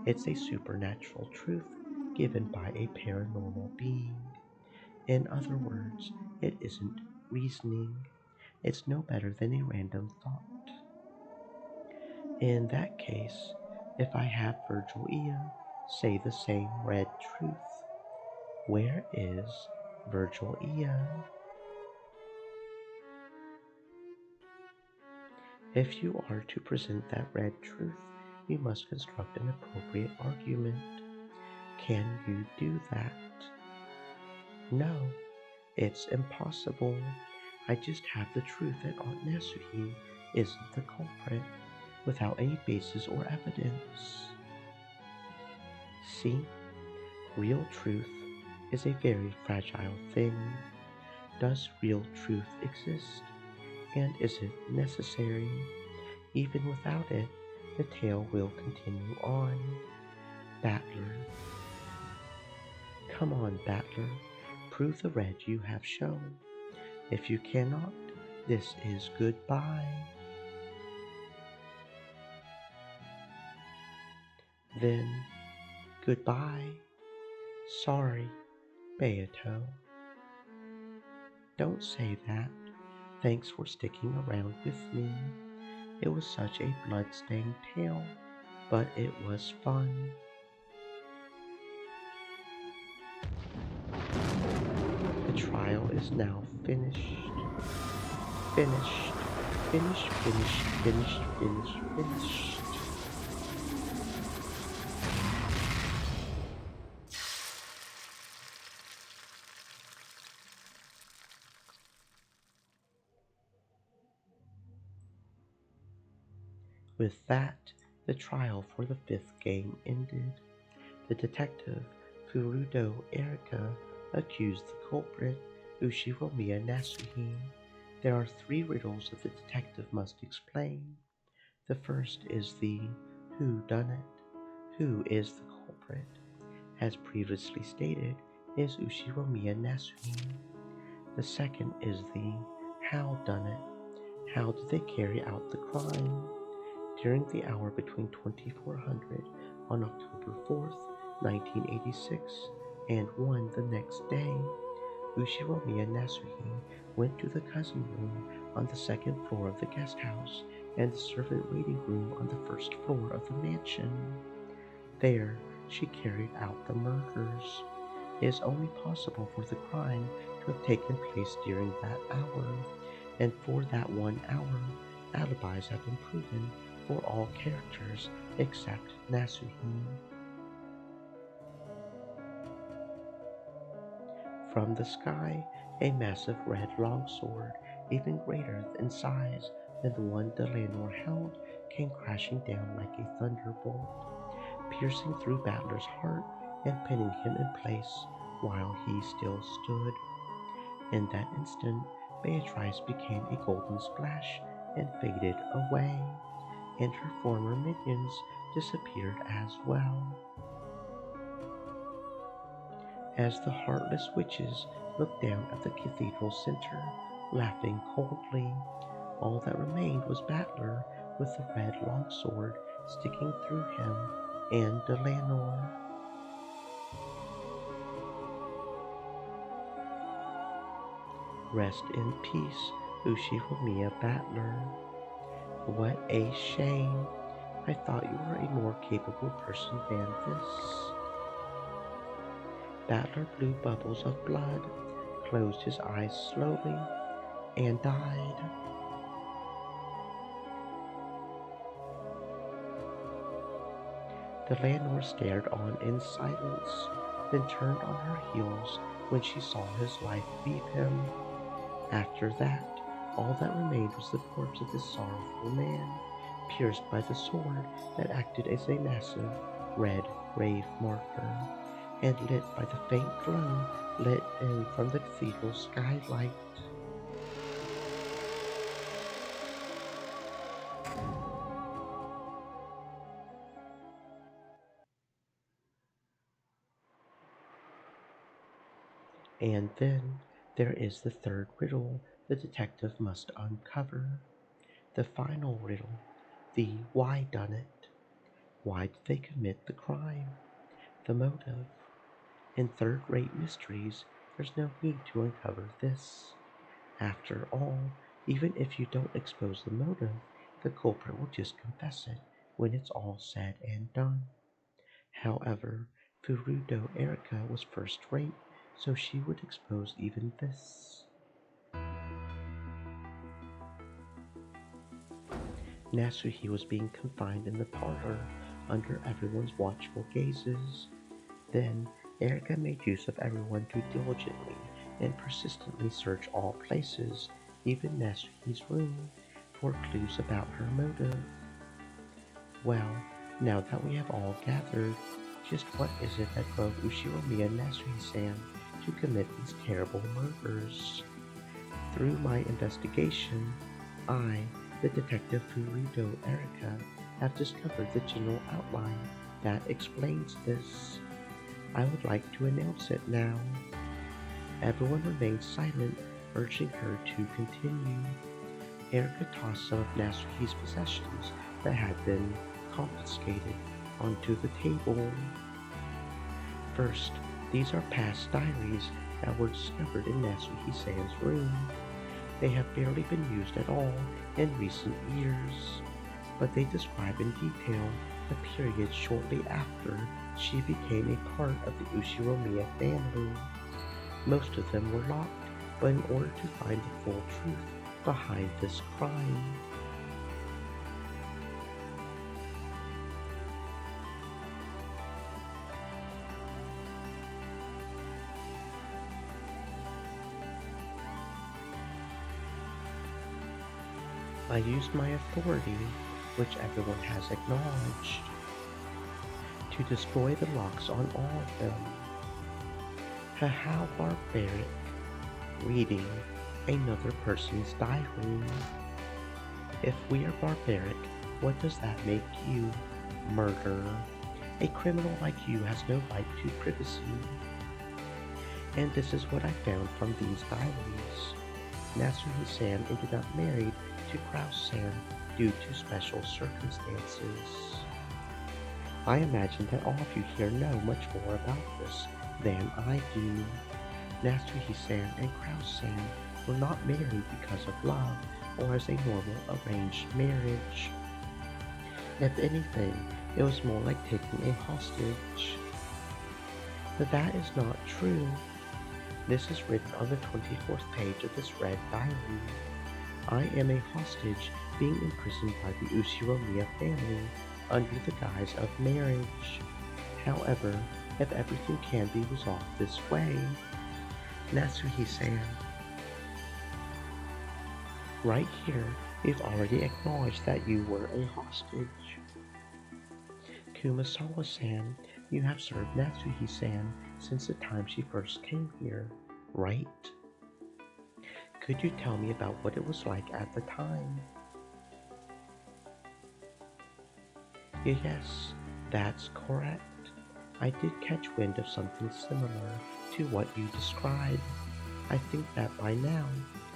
It's a supernatural truth given by a paranormal being. In other words, it isn't reasoning. It's no better than a random thought. In that case, if I have Virgilia say the same red truth, where is Virgilia? If you are to present that red truth, you must construct an appropriate argument. Can you do that? No, it's impossible. I just have the truth that Aunt Nasuhi isn't the culprit, without any basis or evidence. See, real truth is a very fragile thing. Does real truth exist? And is it necessary? Even without it, the tale will continue on. Battler. Come on, Battler. Prove the red you have shown. If you cannot, this is goodbye. Then, goodbye. Sorry, Beato. Don't say that. Thanks for sticking around with me. It was such a blood-stained tale, but it was fun. The trial is now finished. Finished. Finished, finished, finished, finished, finished. With that, the trial for the fifth game ended. The detective, Furudo Erika, accused the culprit, Ushiromiya Nasuhi. There are three riddles that the detective must explain. The first is the who done it? Who is the culprit? As previously stated, is Ushiromiya Nasuhi. The second is the how done it? How did they carry out the crime? During the hour between 2400 on October 4th, 1986, and 1 the next day, Ushiromiya Nasuhi went to the cousin room on the second floor of the guest house and the servant waiting room on the first floor of the mansion. There, she carried out the murders. It is only possible for the crime to have taken place during that hour, and for that 1 hour, alibis have been proven for all characters except Nasuhi. From the sky, a massive red longsword, even greater in size than the one Delanor held, came crashing down like a thunderbolt, piercing through Battler's heart and pinning him in place while he still stood. In that instant, Beatrice became a golden splash and faded away, and her former minions disappeared as well. As the heartless witches looked down at the cathedral center, laughing coldly, all that remained was Battler with the red longsword sticking through him and Delanor. Rest in peace, Ushiromiya Battler. What a shame. I thought you were a more capable person than this. Battler blew bubbles of blood, closed his eyes slowly, and died. Delanor stared on in silence, then turned on her heels when she saw his life leave him. After that, all that remained was the corpse of this sorrowful man, pierced by the sword that acted as a massive red grave marker, and lit by the faint glow let in from the cathedral skylight. And then there is the third riddle the detective must uncover. The final riddle, the why done it? Why did they commit the crime? The motive. In third-rate mysteries, there's no need to uncover this. After all, even if you don't expose the motive, the culprit will just confess it when it's all said and done. However, Furudo Erika was first-rate, so she would expose even this. Nasuhi was being confined in the parlor under everyone's watchful gazes. Then, Erika made use of everyone to diligently and persistently search all places, even Nasuhi's room, for clues about her motive. Well, now that we have all gathered, just what is it that drove Ushiromiya Nasuhi-san to commit these terrible murders? Through my investigation, I, the detective Furudo Erika, have discovered the general outline that explains this. I would like to announce it now. Everyone remained silent, urging her to continue. Erika tossed some of Nasuhi's possessions that had been confiscated onto the table. First, these are past diaries that were discovered in Nasuhi-san's room. They have barely been used at all in recent years, but they describe in detail the period shortly after she became a part of the Ushiromiya family. Most of them were locked, but in order to find the full truth behind this crime, I used my authority, which everyone has acknowledged, to destroy the locks on all of them. How barbaric, reading another person's diary. If we are barbaric, what does that make you? Murderer. A criminal like you has no right to privacy. And this is what I found from these diaries. Nasuhi-san ended up married to Kraus-san due to special circumstances. I imagine that all of you here know much more about this than I do. Nasuhi-san and Kraus-san were not married because of love or as a normal arranged marriage. If anything, it was more like taking a hostage. But that is not true. This is written on the 24th page of this red diary. I am a hostage being imprisoned by the Ushiromiya family under the guise of marriage. However, if everything can be resolved this way, Nasuhi-san, right here, you've already acknowledged that you were a hostage. Kumasawa-san, you have served Natsuhi-san since the time she first came here, right? Could you tell me about what it was like at the time? Yes, that's correct. I did catch wind of something similar to what you described. I think that by now,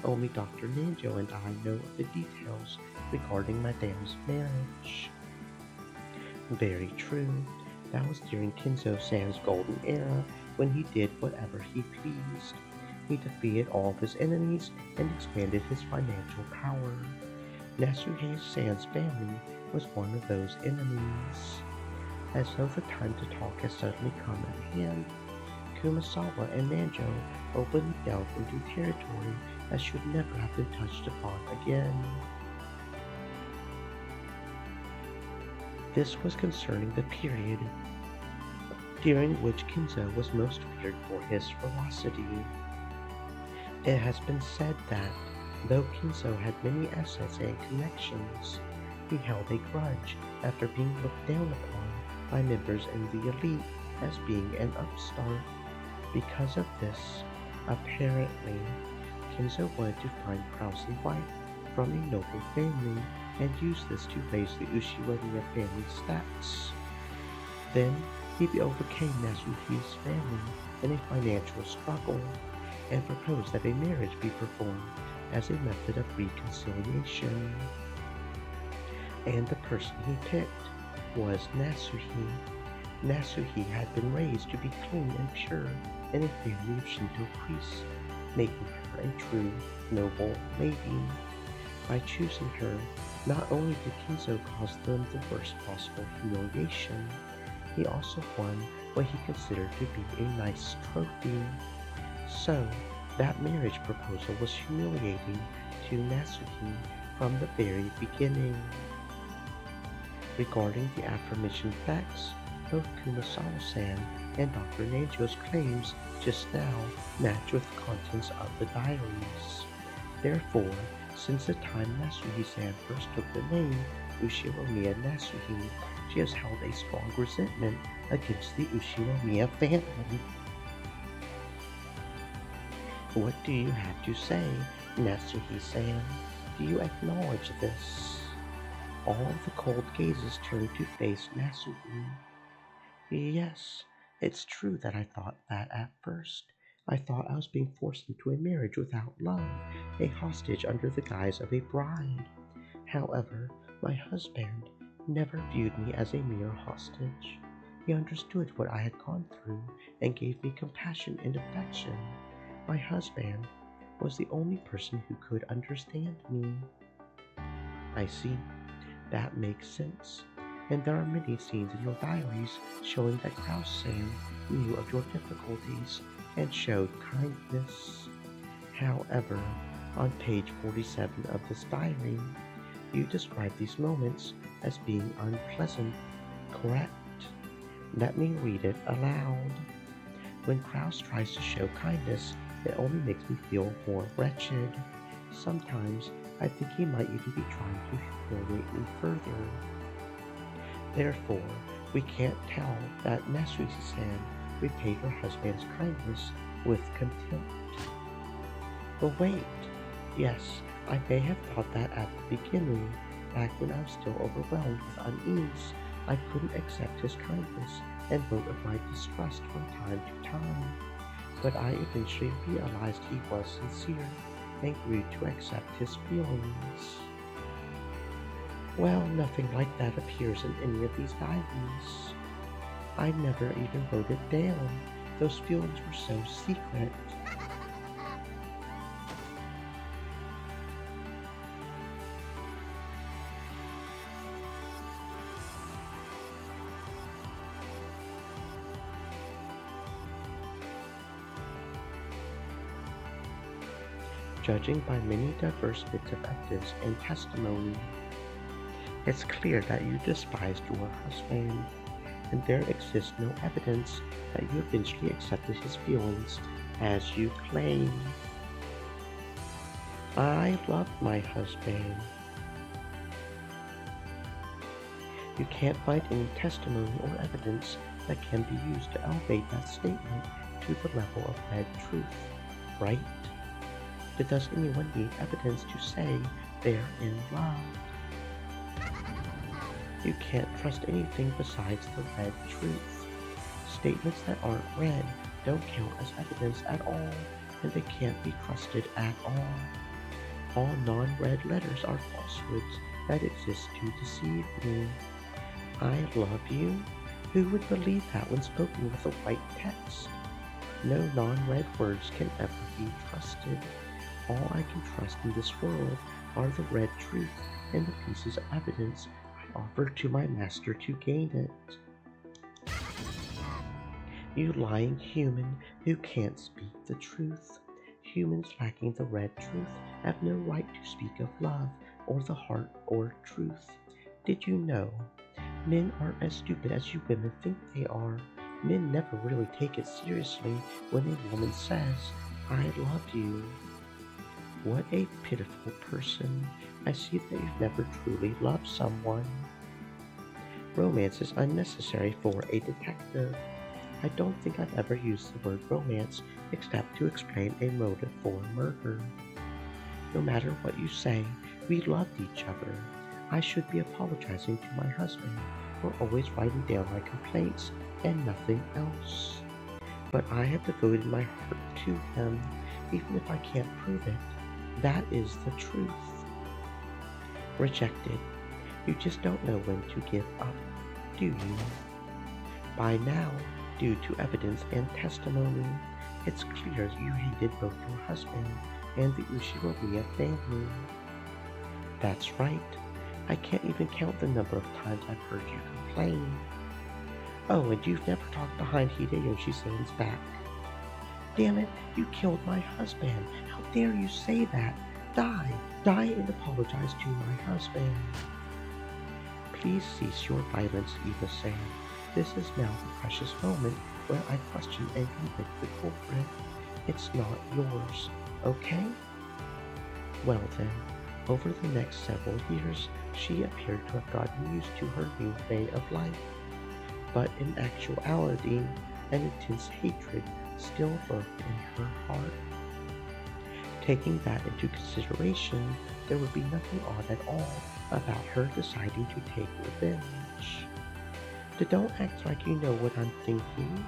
only Dr. Nanjo and I know of the details regarding Madame's marriage. Very true. That was during Kinzo-san's golden era when he did whatever he pleased. He defeated all of his enemies and expanded his financial power. Nasuhe-san's family was one of those enemies. As though the time to talk has suddenly come at hand, Kumasawa and Nanjo openly delved into territory that should never have been touched upon again. This was concerning the period during which Kinzo was most feared for his ferocity. It has been said that, though Kinzo had many assets and connections, he held a grudge after being looked down upon by members in the elite as being an upstart. Because of this, apparently, Kinzo wanted to find Krause a wife from a noble family and use this to raise the Ushiromiya family stats. Then, he overcame Nasuhi's family in a financial struggle and proposed that a marriage be performed as a method of reconciliation. And the person he picked was Nasuhi. Nasuhi had been raised to be clean and pure in a family of Shinto priests, making her a true noble lady. By choosing her, not only did Kinzo cause them the worst possible humiliation, he also won what he considered to be a nice trophy. So, that marriage proposal was humiliating to Nasuhi from the very beginning. Regarding the aforementioned facts, both Kumasawa-san and Dr. Nanjo's claims just now match with the contents of the diaries. Therefore, since the time Nasuhi-san first took the name Ushiromiya Nasuhi, she has held a strong resentment against the Ushiromiya family. What do you have to say, Nasuhi-san? Do you acknowledge this? All of the cold gazes turned to face Nasuhi. Yes, it's true that I thought that at first. I thought I was being forced into a marriage without love, a hostage under the guise of a bride. However, my husband, never viewed me as a mere hostage. He understood what I had gone through and gave me compassion and affection. My husband was the only person who could understand me. I see. That makes sense. And there are many scenes in your diaries showing that Kraus-san knew of your difficulties and showed kindness. However, on page 47 of this diary, you describe these moments as being unpleasant, correct? Let me read it aloud. When Kraus tries to show kindness, it only makes me feel more wretched. Sometimes I think he might even be trying to humiliate me further. Therefore, we can't tell that Natsuki-san repaid her husband's kindness with contempt. But wait, yes, I may have thought that at the beginning, back when I was still overwhelmed with unease. I couldn't accept his kindness and wrote of my distrust from time to time. But I eventually realized he was sincere and grew to accept his feelings. Well, nothing like that appears in any of these diaries. I never even wrote it down. Those feelings were so secret. Judging by many diverse bits of evidence and testimony, it's clear that you despised your husband, and there exists no evidence that you eventually accepted his feelings as you claim. I loved my husband. You can't find any testimony or evidence that can be used to elevate that statement to the level of red truth, right? But does anyone need evidence to say they're in love? You can't trust anything besides the red truth. Statements that aren't red don't count as evidence at all, and they can't be trusted at all. All non-red letters are falsehoods that exist to deceive me. I love you? Who would believe that when spoken with a white text? No non-red words can ever be trusted. All I can trust in this world are the red truth and the pieces of evidence I offer to my master to gain it. You lying human who can't speak the truth. Humans lacking the red truth have no right to speak of love or the heart or truth. Did you know? Men aren't as stupid as you women think they are. Men never really take it seriously when a woman says, I love you. What a pitiful person. I see that you've never truly loved someone. Romance is unnecessary for a detective. I don't think I've ever used the word romance except to explain a motive for murder. No matter what you say, we loved each other. I should be apologizing to my husband for always writing down my complaints and nothing else. But I have devoted my heart to him, even if I can't prove it. That is the truth. Rejected. You just don't know when to give up, do you? By now, due to evidence and testimony, it's clear you hated both your husband and the Ushiroriya family. That's right. I can't even count the number of times I've heard you complain. Oh, and you've never talked behind Hideyoshi-san's back. Damn it, you killed my husband. How dare you say that? Die and apologize to my husband. Please cease your violence, Eva-san. This is now the precious moment where I question and convict the culprit. It's not yours, okay? Well then, over the next several years, she appeared to have gotten used to her new way of life. But in actuality, an intense hatred still lurked in her heart. Taking that into consideration, there would be nothing odd at all about her deciding to take revenge. But don't act like you know what I'm thinking.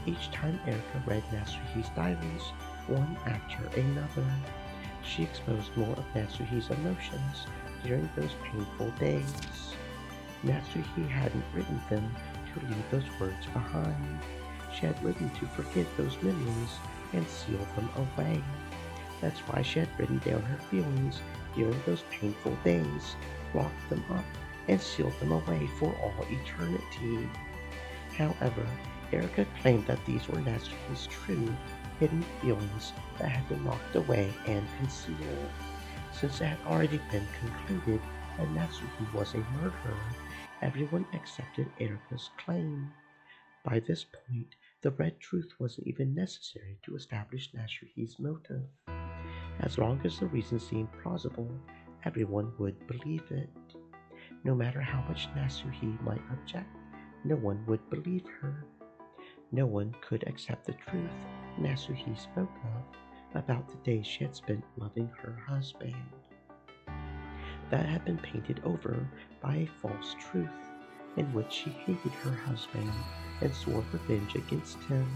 Each time Erica read Natsuhi's diaries, one after another, she exposed more of Natsuhi's emotions during those painful days. Natsuki hadn't written them to leave those words behind. She had written to forget those memories and seal them away. That's why she had written down her feelings during those painful days, locked them up, and sealed them away for all eternity. However, Erica claimed that these were Natsuki's true, hidden feelings that had been locked away and concealed. Since it had already been concluded that Natsuki was a murderer, everyone accepted Erica's claim. By this point, the red truth wasn't even necessary to establish Natsuki's motive. As long as the reason seemed plausible, everyone would believe it. No matter how much Natsuki might object, no one would believe her. No one could accept the truth Natsuki spoke of about the days she had spent loving her husband. That had been painted over by a false truth in which she hated her husband and swore revenge against him.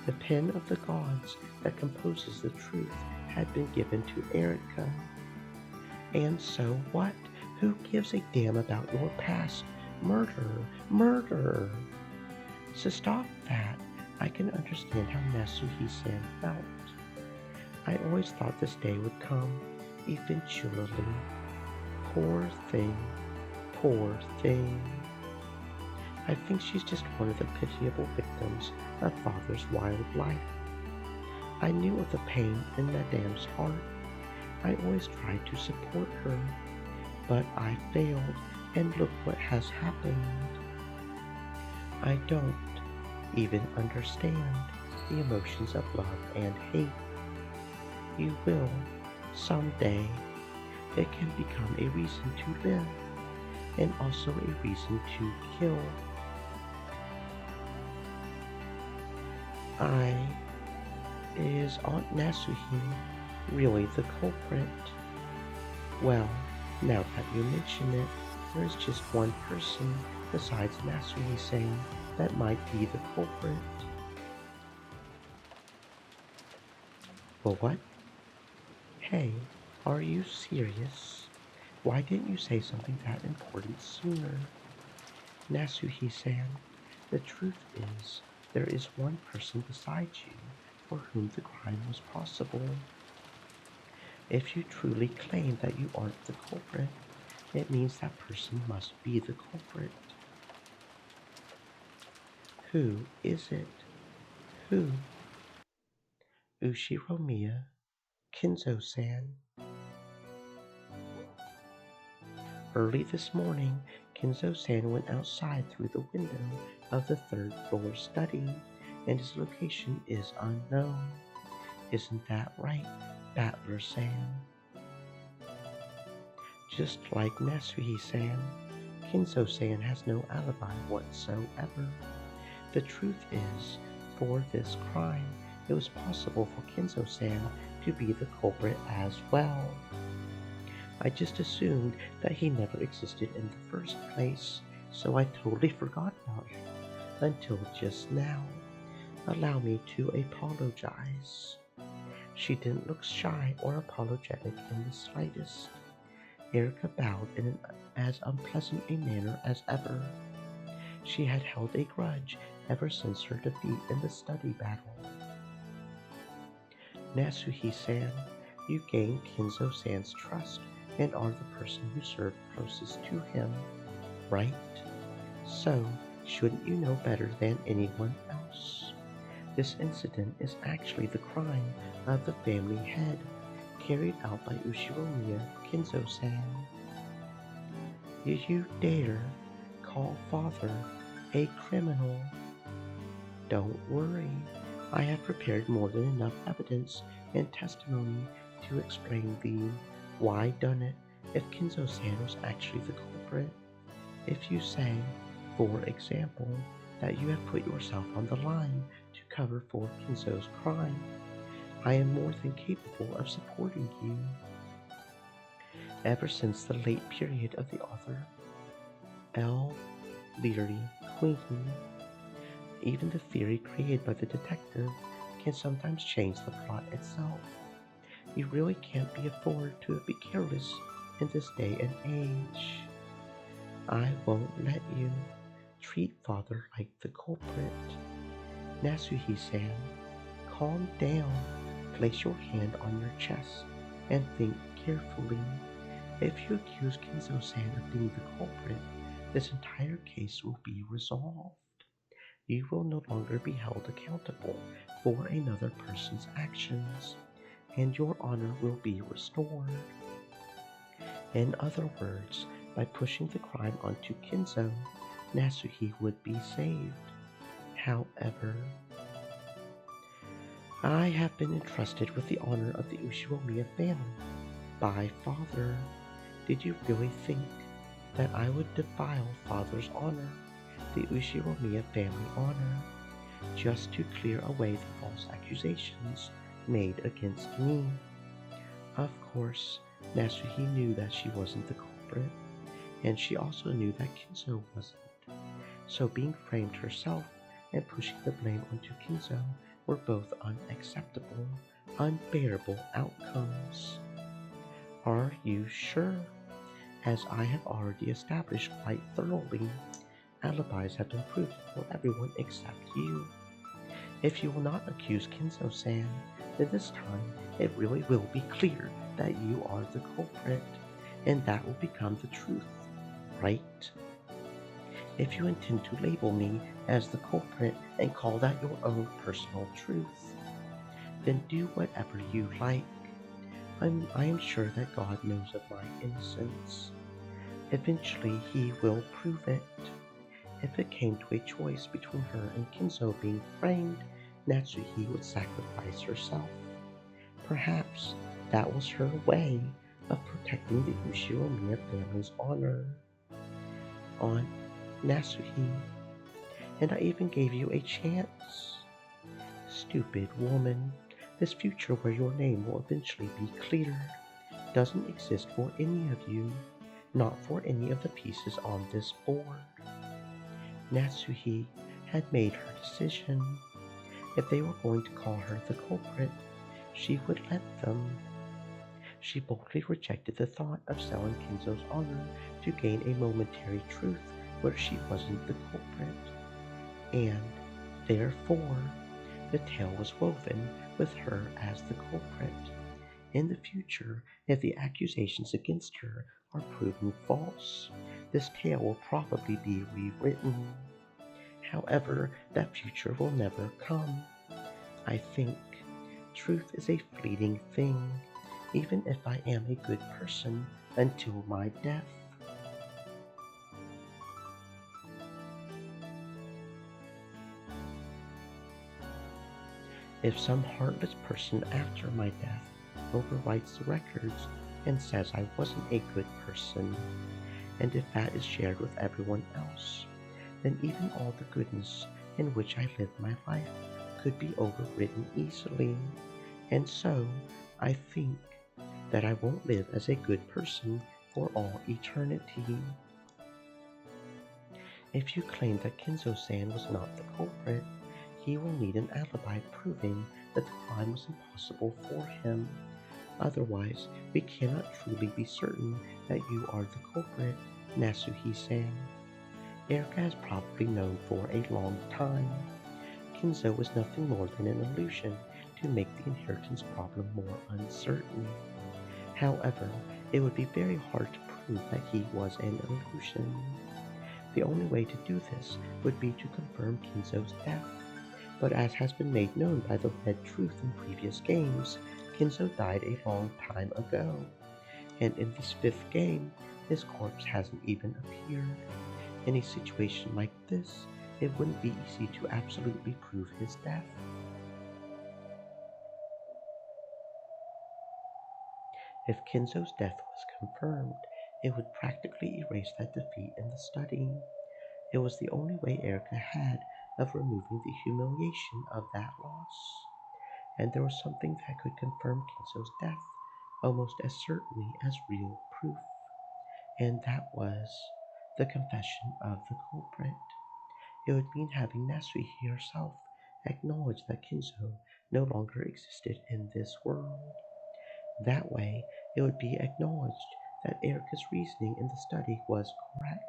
The pen of the gods that composes the truth had been given to Erica. And so what? Who gives a damn about your past? Murder! Murder! So stop that. I can understand how Natsuki-san felt. I always thought this day would come, eventually. Poor thing. Poor thing. I think she's just one of the pitiable victims of father's wild life. I knew of the pain in Madame's heart. I always tried to support her, but I failed, and look what has happened. I don't even understand the emotions of love and hate. You will, someday. It can become a reason to live, and also a reason to kill. Is Aunt Natsuki really the culprit? Well, now that you mention it, there is just one person besides Natsuki-san that might be the culprit. Well, what? Hey, are you serious? Why didn't you say something that important sooner? Natsuki-san, the truth is, there is one person besides you for whom the crime was possible. If you truly claim that you aren't the culprit, it means that person must be the culprit. Who is it? Who? Ushiromiya, Kinzo-san. Early this morning, Kinzo-san went outside through the window of the third-floor study, and his location is unknown. Isn't that right, Battler-san? Just like Natsuki-san, Kinzo-san has no alibi whatsoever. The truth is, for this crime, it was possible for Kinzo-san to be the culprit as well. I just assumed that he never existed in the first place, so I totally forgot about him until just now. Allow me to apologize. She didn't look shy or apologetic in the slightest. Erica bowed in as unpleasant a manner as ever. She had held a grudge ever since her defeat in the study battle. Natsuki-san, you gained Kinzo-san's trust and are the person who served closest to him, right? So, shouldn't you know better than anyone else? This incident is actually the crime of the family head, carried out by Ushiromiya Kinzo-san. Did you dare call father a criminal? Don't worry, I have prepared more than enough evidence and testimony to explain the why done it if Kinzo-san was actually the culprit. If you say, for example, that you have put yourself on the line to cover for Kinzo's crime, I am more than capable of supporting you. Ever since the late period of the author L. Leary Queen, even the theory created by the detective can sometimes change the plot itself. You really can't be afforded to be careless in this day and age. I won't let you treat father like the culprit. Nasuhi-san, calm down. Place your hand on your chest and think carefully. If you accuse Kinzo-san of being the culprit, this entire case will be resolved. You will no longer be held accountable for another person's actions, and your honor will be restored. In other words, by pushing the crime onto Kinzo, Nasuhi would be saved. However, I have been entrusted with the honor of the Ushiromiya family by father. Did you really think that I would defile father's honor, the Ushiromiya family honor, just to clear away the false accusations made against me? Of course, Nasuhi knew that she wasn't the culprit, and she also knew that Kinzo wasn't. So being framed herself and pushing the blame onto Kinzo were both unacceptable, unbearable outcomes. Are you sure? As I have already established quite thoroughly, alibis have been proven for everyone except you. If you will not accuse Kinzo-san, then this time it really will be clear that you are the culprit, and that will become the truth, right? If you intend to label me as the culprit and call that your own personal truth, then do whatever you like. I am sure that God knows of my innocence. Eventually, He will prove it. If it came to a choice between her and Kinzo being framed, Natsuhi would sacrifice herself. Perhaps that was her way of protecting the Ushiromiya family's honor. On Natsuhi, and I even gave you a chance. Stupid woman, this future where your name will eventually be clear doesn't exist for any of you, not for any of the pieces on this board. Natsuhi had made her decision. If they were going to call her the culprit, she would let them. She boldly rejected the thought of selling Kinzo's honor to gain a momentary truth where she wasn't the culprit. And, therefore, the tale was woven with her as the culprit. In the future, if the accusations against her are proven false, this tale will probably be rewritten. However, that future will never come. I think truth is a fleeting thing, even if I am a good person until my death. If some heartless person after my death overwrites the records and says I wasn't a good person, and if that is shared with everyone else, then even all the goodness in which I lived my life could be overwritten easily. And so, I think that I won't live as a good person for all eternity. If you claim that Kinzo-san was not the culprit, he will need an alibi proving that the crime was impossible for him. Otherwise, we cannot truly be certain that you are the culprit, Nasuhi-san. Erica has probably known for a long time. Kinzo was nothing more than an illusion to make the inheritance problem more uncertain. However, it would be very hard to prove that he was an illusion. The only way to do this would be to confirm Kinzo's death. But as has been made known by the Red Truth in previous games, Kinzo died a long time ago, and in this fifth game, his corpse hasn't even appeared. In a situation like this, it wouldn't be easy to absolutely prove his death. If Kinzo's death was confirmed, it would practically erase that defeat in the study. It was the only way Erica had of removing the humiliation of that loss. And there was something that could confirm Kinzo's death almost as certainly as real proof, and that was the confession of the culprit. It would mean having Nasuhi herself acknowledge that Kinzo no longer existed in this world. That way, it would be acknowledged that Erica's reasoning in the study was correct.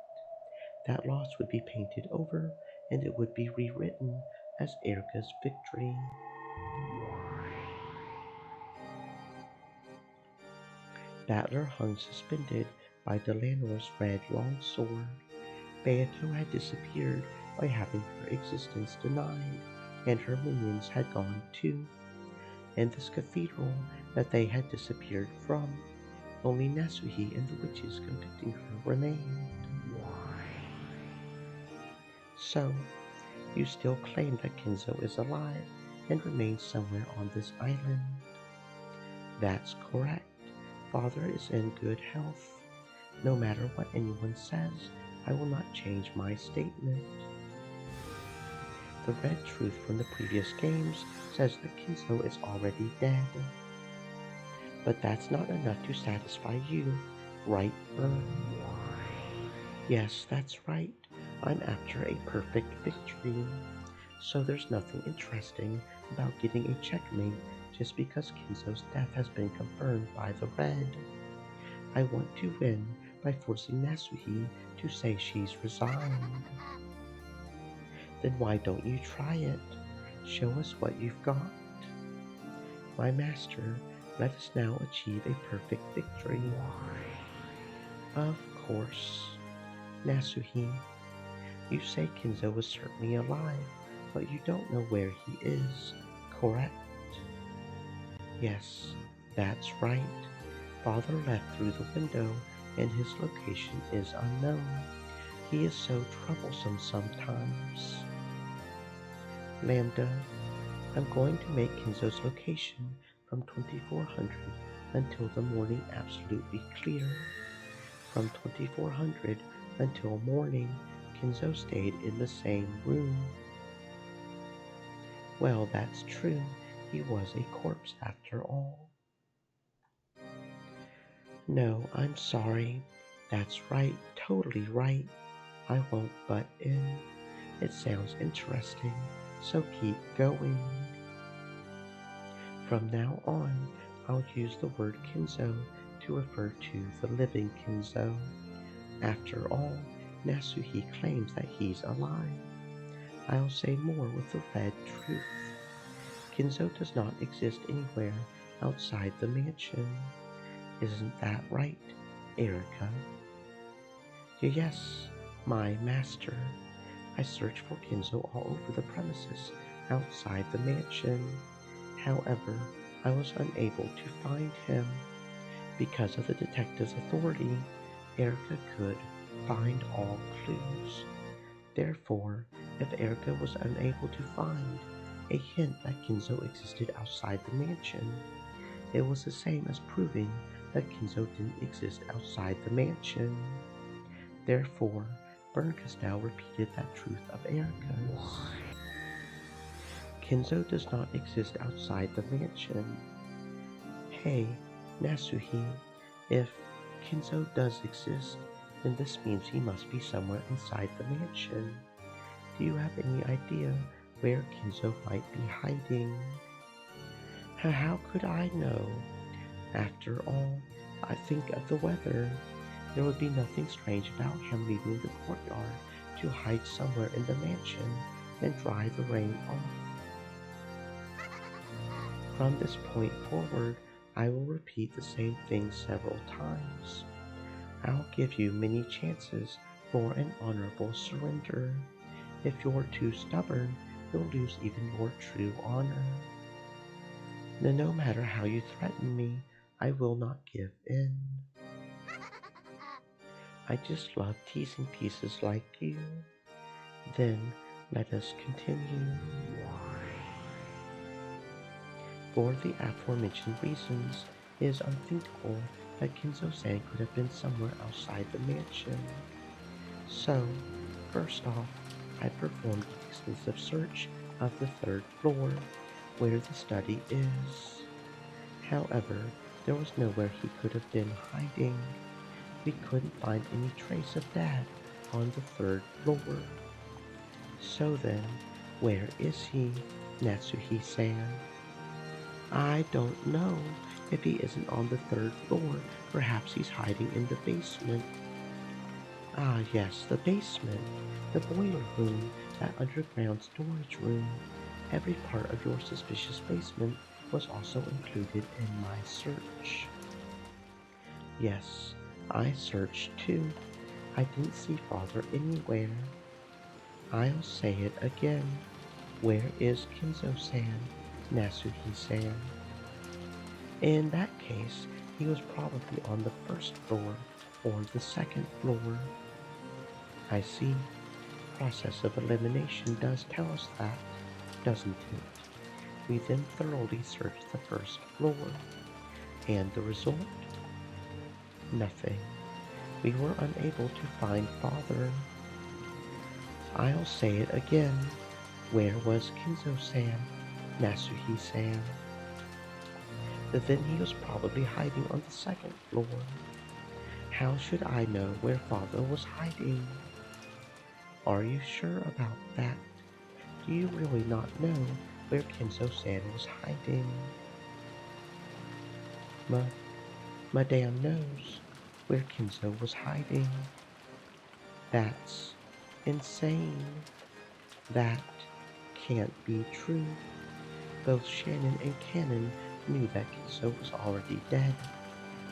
That loss would be painted over and it would be rewritten as Erica's victory. Battler hung suspended by Delanor's red long sword. Beato had disappeared by having her existence denied, and her minions had gone too. And this cathedral that they had disappeared from, only Nasuhi and the witches convicting her remained. So, you still claim that Kinzo is alive and remains somewhere on this island. That's correct. Father is in good health. No matter what anyone says, I will not change my statement. The red truth from the previous games says that Kinzo is already dead. But that's not enough to satisfy you, right, Burn? Yes, that's right. I'm after a perfect victory. So there's nothing interesting about getting a checkmate just because Kinzo's death has been confirmed by the red. I want to win by forcing Nasuhi to say she's resigned. Then why don't you try it? Show us what you've got. My master, let us now achieve a perfect victory. Of course. Nasuhi, you say Kinzo was certainly alive, but you don't know where he is, correct? Yes, that's right. Father left through the window, and his location is unknown. He is so troublesome sometimes. Lambda, I'm going to make Kinzo's location from 2400 until the morning absolutely clear. From 2400 until morning, Kinzo stayed in the same room. Well, that's true. He was a corpse after all. No, I'm sorry. That's right, totally right. I won't butt in. It sounds interesting, so keep going. From now on, I'll use the word Kinzo to refer to the living Kinzo. After all, Nasuhi claims that he's alive. I'll say more with the red truth. Kinzo does not exist anywhere outside the mansion. Isn't that right, Erica? Yes, my master. I searched for Kinzo all over the premises outside the mansion. However, I was unable to find him. Because of the detective's authority, Erica could find all clues. Therefore, if Erica was unable to find a hint that Kinzo existed outside the mansion, it was the same as proving that Kinzo didn't exist outside the mansion. Therefore, Bernkastel repeated that truth of Erica's. Kinzo does not exist outside the mansion. Hey, Nasuhi, if Kinzo does exist, then this means he must be somewhere inside the mansion. Do you have any idea where Kinzo might be hiding? How could I know? After all, I think of the weather. There would be nothing strange about him leaving the courtyard to hide somewhere in the mansion and dry the rain off. From this point forward, I will repeat the same thing several times. I'll give you many chances for an honorable surrender. If you're too stubborn, you'll lose even more true honor. No matter how you threaten me, I will not give in. I just love teasing pieces like you. Then let us continue. For the aforementioned reasons, it is unthinkable that Kinzo-san could have been somewhere outside the mansion. So, first off, I performed an extensive search of the third floor, where the study is. However, there was nowhere he could have been hiding. We couldn't find any trace of Dad on the third floor. So then, where is he, Natsuhi-san? I don't know. If he isn't on the third floor, perhaps he's hiding in the basement. Ah, yes, the basement, the boiler room, that underground storage room. Every part of your suspicious basement was also included in my search. Yes, I searched too. I didn't see father anywhere. I'll say it again. Where is Kinzo-san? Nasuhi-san. In that case, he was probably on the first floor or the second floor. I see. Process of elimination does tell us that, doesn't it? We then thoroughly searched the first floor. And the result? Nothing. We were unable to find father. I'll say it again. Where was Kinzo-san? Nasuhi-san. Then he was probably hiding on the second floor. How should I know where father was hiding? Are you sure about that? Do you really not know where Kinzo-san was hiding? Ma- Madame knows where Kinzo was hiding. That's insane. That can't be true. Both Shannon and Cannon knew that Kinzo was already dead,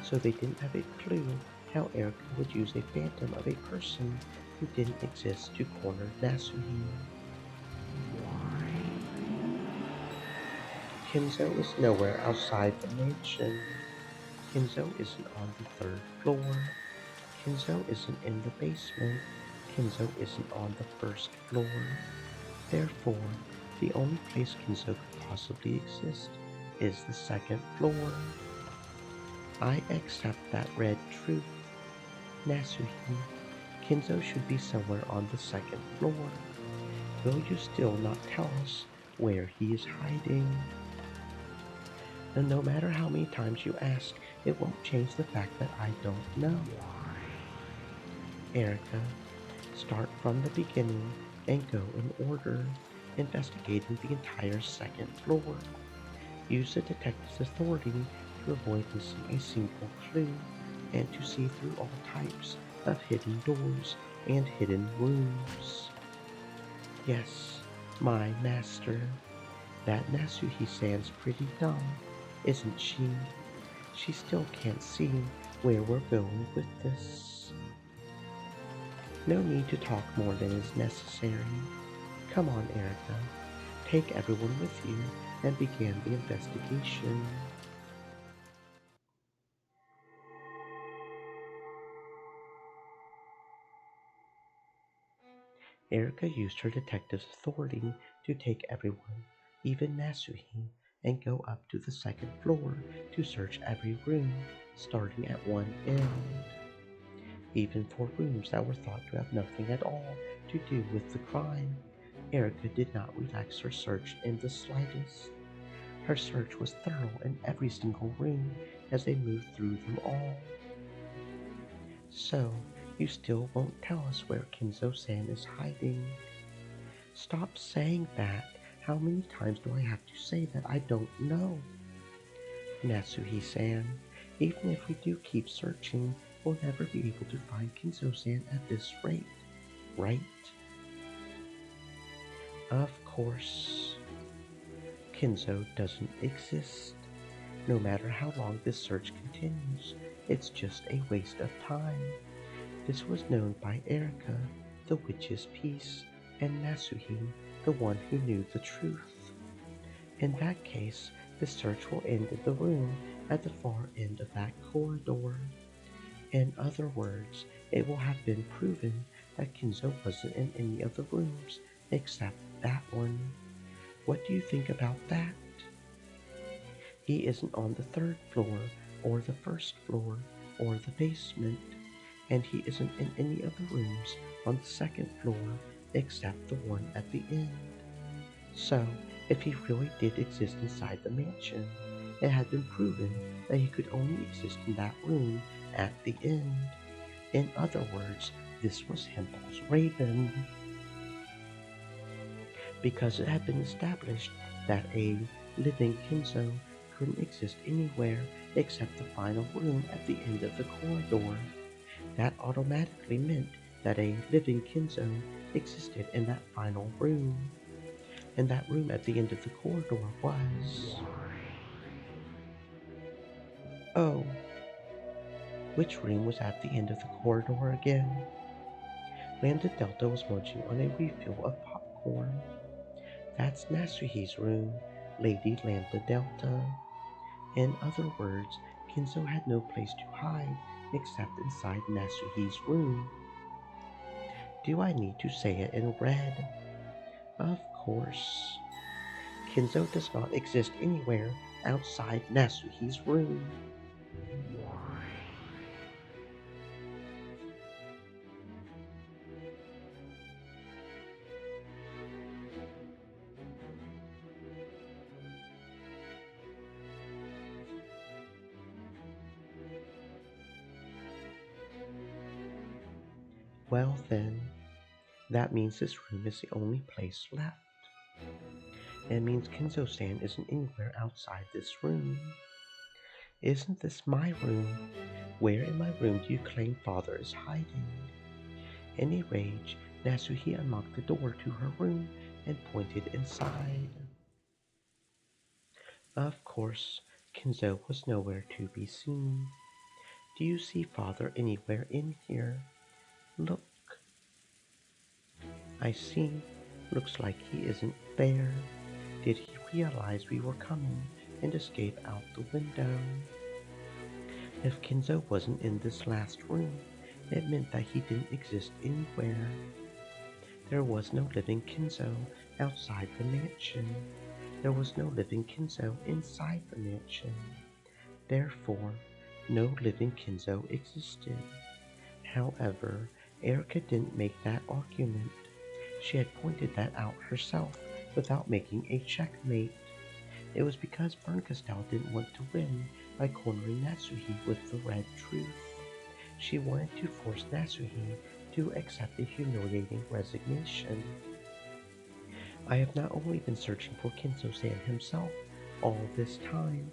so they didn't have a clue how Erica would use a phantom of a person who didn't exist to corner Nasuhi. Kinzo is nowhere outside the mansion. Kinzo isn't on the third floor. Kinzo isn't in the basement. Kinzo isn't on the first floor. Therefore, the only place Kinzo could possibly exist is the second floor. I accept that red truth. Nasuhi, Kinzo should be somewhere on the second floor. Will you still not tell us where he is hiding? And no matter how many times you ask, it won't change the fact that I don't know. Erica, start from the beginning and go in order, investigating the entire second floor. Use the detective's authority to avoid missing a single clue and to see through all types of hidden doors and hidden rooms. Yes, my master, that Nasuhi-san's pretty dumb, isn't she? She still can't see where we're going with this. No need to talk more than is necessary. Come on, Erica. Take everyone with you and begin the investigation. Erica used her detective's authority to take everyone, even Nasuhi, and go up to the second floor to search every room, starting at one end. Even for rooms that were thought to have nothing at all to do with the crime, Erica did not relax her search in the slightest. Her search was thorough in every single room as they moved through them all. So, you still won't tell us where Kinzo-san is hiding? Stop saying that. How many times do I have to say that I don't know? Natsuhi-san, even if we do keep searching, we'll never be able to find Kinzo-san at this rate, right? Of course. Kinzo doesn't exist. No matter how long this search continues, it's just a waste of time. This was known by Erica, the witch's piece, and Nasuhi, the one who knew the truth. In that case, the search will end in the room at the far end of that corridor. In other words, it will have been proven that Kinzo wasn't in any of the rooms except that one. What do you think about that? He isn't on the third floor, or the first floor, or the basement, and he isn't in any of the rooms on the second floor except the one at the end. So, if he really did exist inside the mansion, it had been proven that he could only exist in that room at the end. In other words, this was Hempel's Raven. Because it had been established that a living Kinzo couldn't exist anywhere except the final room at the end of the corridor. That automatically meant that a living Kinzo existed in that final room, and that room at the end of the corridor was... Oh, which room was at the end of the corridor again? Lambda Delta was munching on a refill of popcorn. That's Nasuhi's room, Lady Lambda Delta. In other words, Kinzo had no place to hide except inside Nasuhi's room. Do I need to say it in red? Of course. Kinzo does not exist anywhere outside Nasuhi's room. Well then, that means this room is the only place left. It means Kinzo-san isn't anywhere outside this room. Isn't this my room? Where in my room do you claim father is hiding? In a rage, Nasuhi unlocked the door to her room and pointed inside. Of course, Kinzo was nowhere to be seen. Do you see father anywhere in here? Look. I see. Looks like he isn't there. Did he realize we were coming and escape out the window? If Kinzo wasn't in this last room, it meant that he didn't exist anywhere. There was no living Kinzo outside the mansion. There was no living Kinzo inside the mansion. Therefore, no living Kinzo existed. However, Erica didn't make that argument. She had pointed that out herself without making a checkmate. It was because Bernkastel didn't want to win by cornering Natsuhi with the red truth. She wanted to force Natsuhi to accept a humiliating resignation. I have not only been searching for Kinzo-san himself all this time,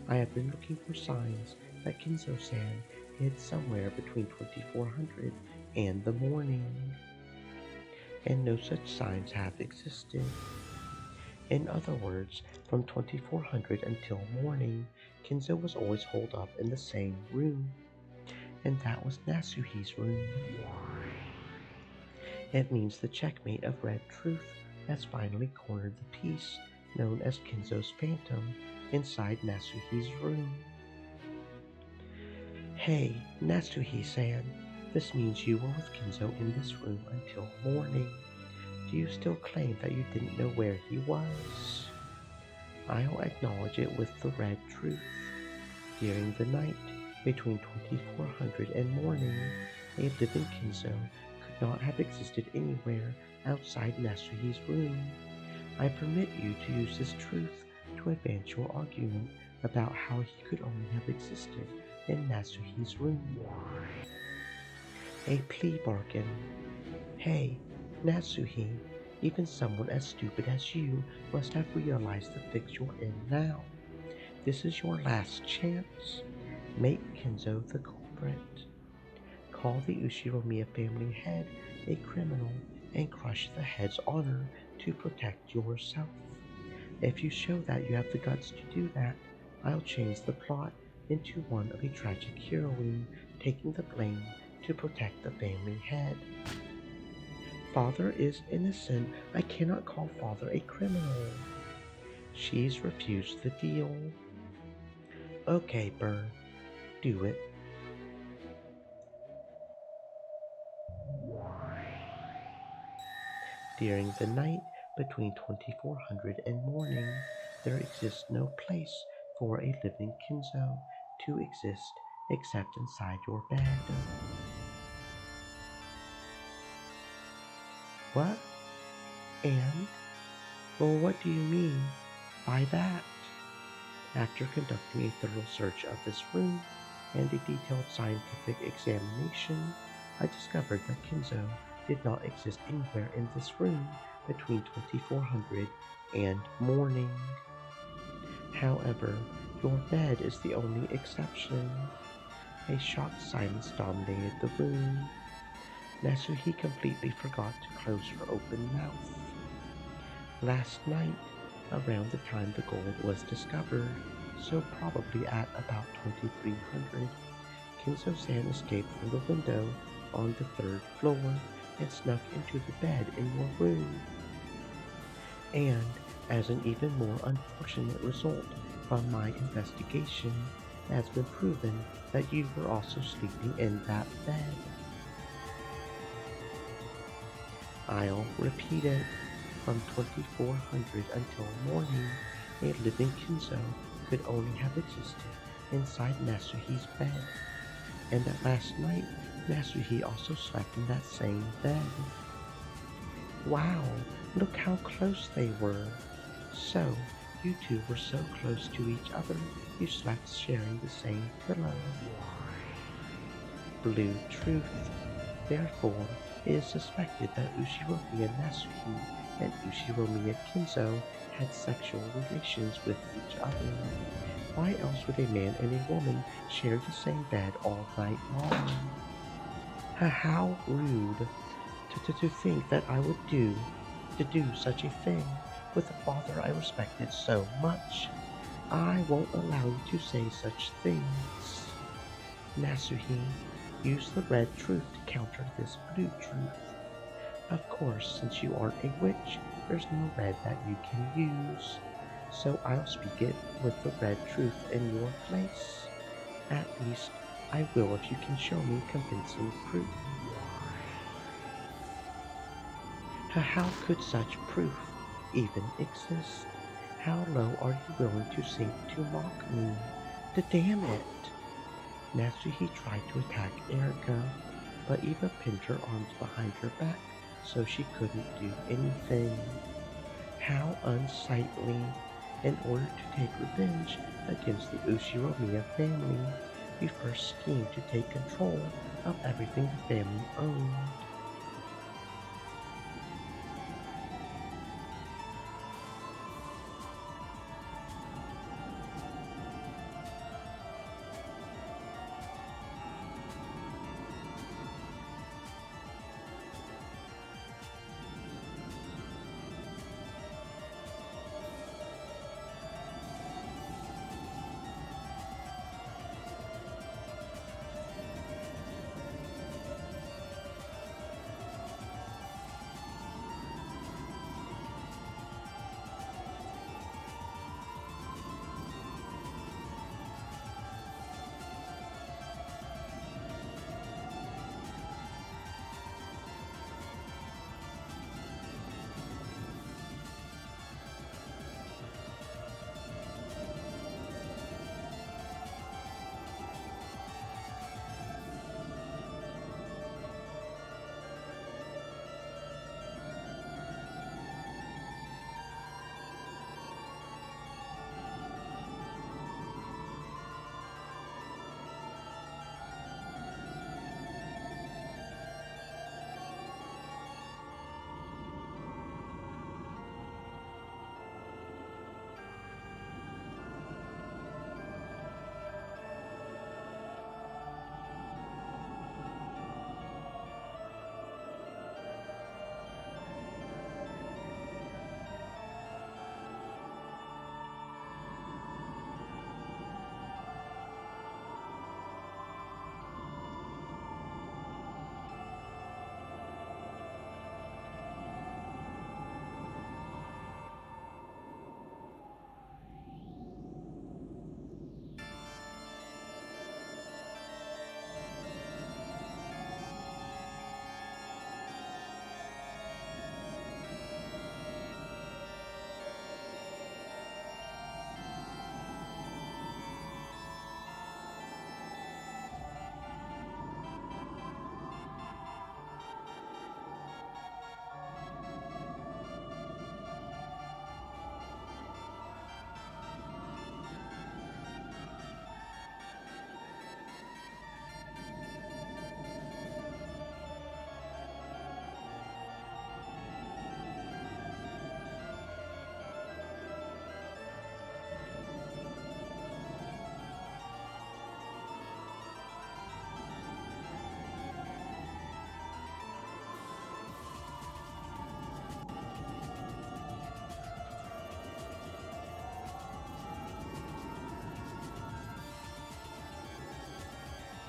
I have been looking for signs that Kinzo-san hid somewhere between 2400 and the morning. And no such signs have existed. In other words, from 2400 until morning, Kinzo was always holed up in the same room, and that was Nasuhi's room. It means the checkmate of Red Truth has finally cornered the piece known as Kinzo's Phantom inside Nasuhi's room. Hey, Nasuhi-san, this means you were with Kinzo in this room until morning. Do you still claim that you didn't know where he was? I'll acknowledge it with the red truth. During the night, between 2400 and morning, a living Kinzo could not have existed anywhere outside Nasuhi's room. I permit you to use this truth to advance your argument about how he could only have existed in Nasuhi's room. A plea bargain. Hey, Natsuhi, even someone as stupid as you must have realized the fix you're in now. This is your last chance. Make Kinzo the culprit. Call the Ushiromiya family head a criminal and crush the head's honor to protect yourself. If you show that you have the guts to do that, I'll change the plot into one of a tragic heroine taking the blame to protect the family head. Father is innocent. I cannot call father a criminal. She's refused the deal. Okay, Burr, do it. During the night between 2400 and morning, there exists no place for a living Kinzo to exist except inside your bed. What? And? Well, what do you mean by that? After conducting a thorough search of this room and a detailed scientific examination, I discovered that Kinzo did not exist anywhere in this room between 2400 and morning. However, your bed is the only exception. A shocked silence dominated the room. Nasuhi completely forgot to close her open mouth. Last night, around the time the gold was discovered, so probably at about 2300, Kinzo-san escaped from the window on the third floor and snuck into the bed in your room. And, as an even more unfortunate result from my investigation, it has been proven that you were also sleeping in that bed. I'll repeat it. From 2400 until morning, a living Kinzo could only have existed inside Nasuhi's bed, and that last night Nasuhi also slept in that same bed. Wow, look how close they were. So, you two were so close to each other, you slept sharing the same pillow. Blue truth. Therefore, it is suspected that Ushiromi and Nasuhi and Ushiromi and Kinzo had sexual relations with each other. Why else would a man and a woman share the same bed all night long? How rude to think that I would do such a thing with a father I respected so much. I won't allow you to say such things. Nasuhi, use the red truth to counter this blue truth. Of course, since you aren't a witch, there's no red that you can use. So I'll speak it with the red truth in your place. At least, I will if you can show me convincing proof. How could such proof even exist? How low are you willing to sink to mock me? Damn it! Natsuhi tried to attack Erica, but Eva pinned her arms behind her back so she couldn't do anything. How unsightly! In order to take revenge against the Ushiromiya family, you first schemed to take control of everything the family owned.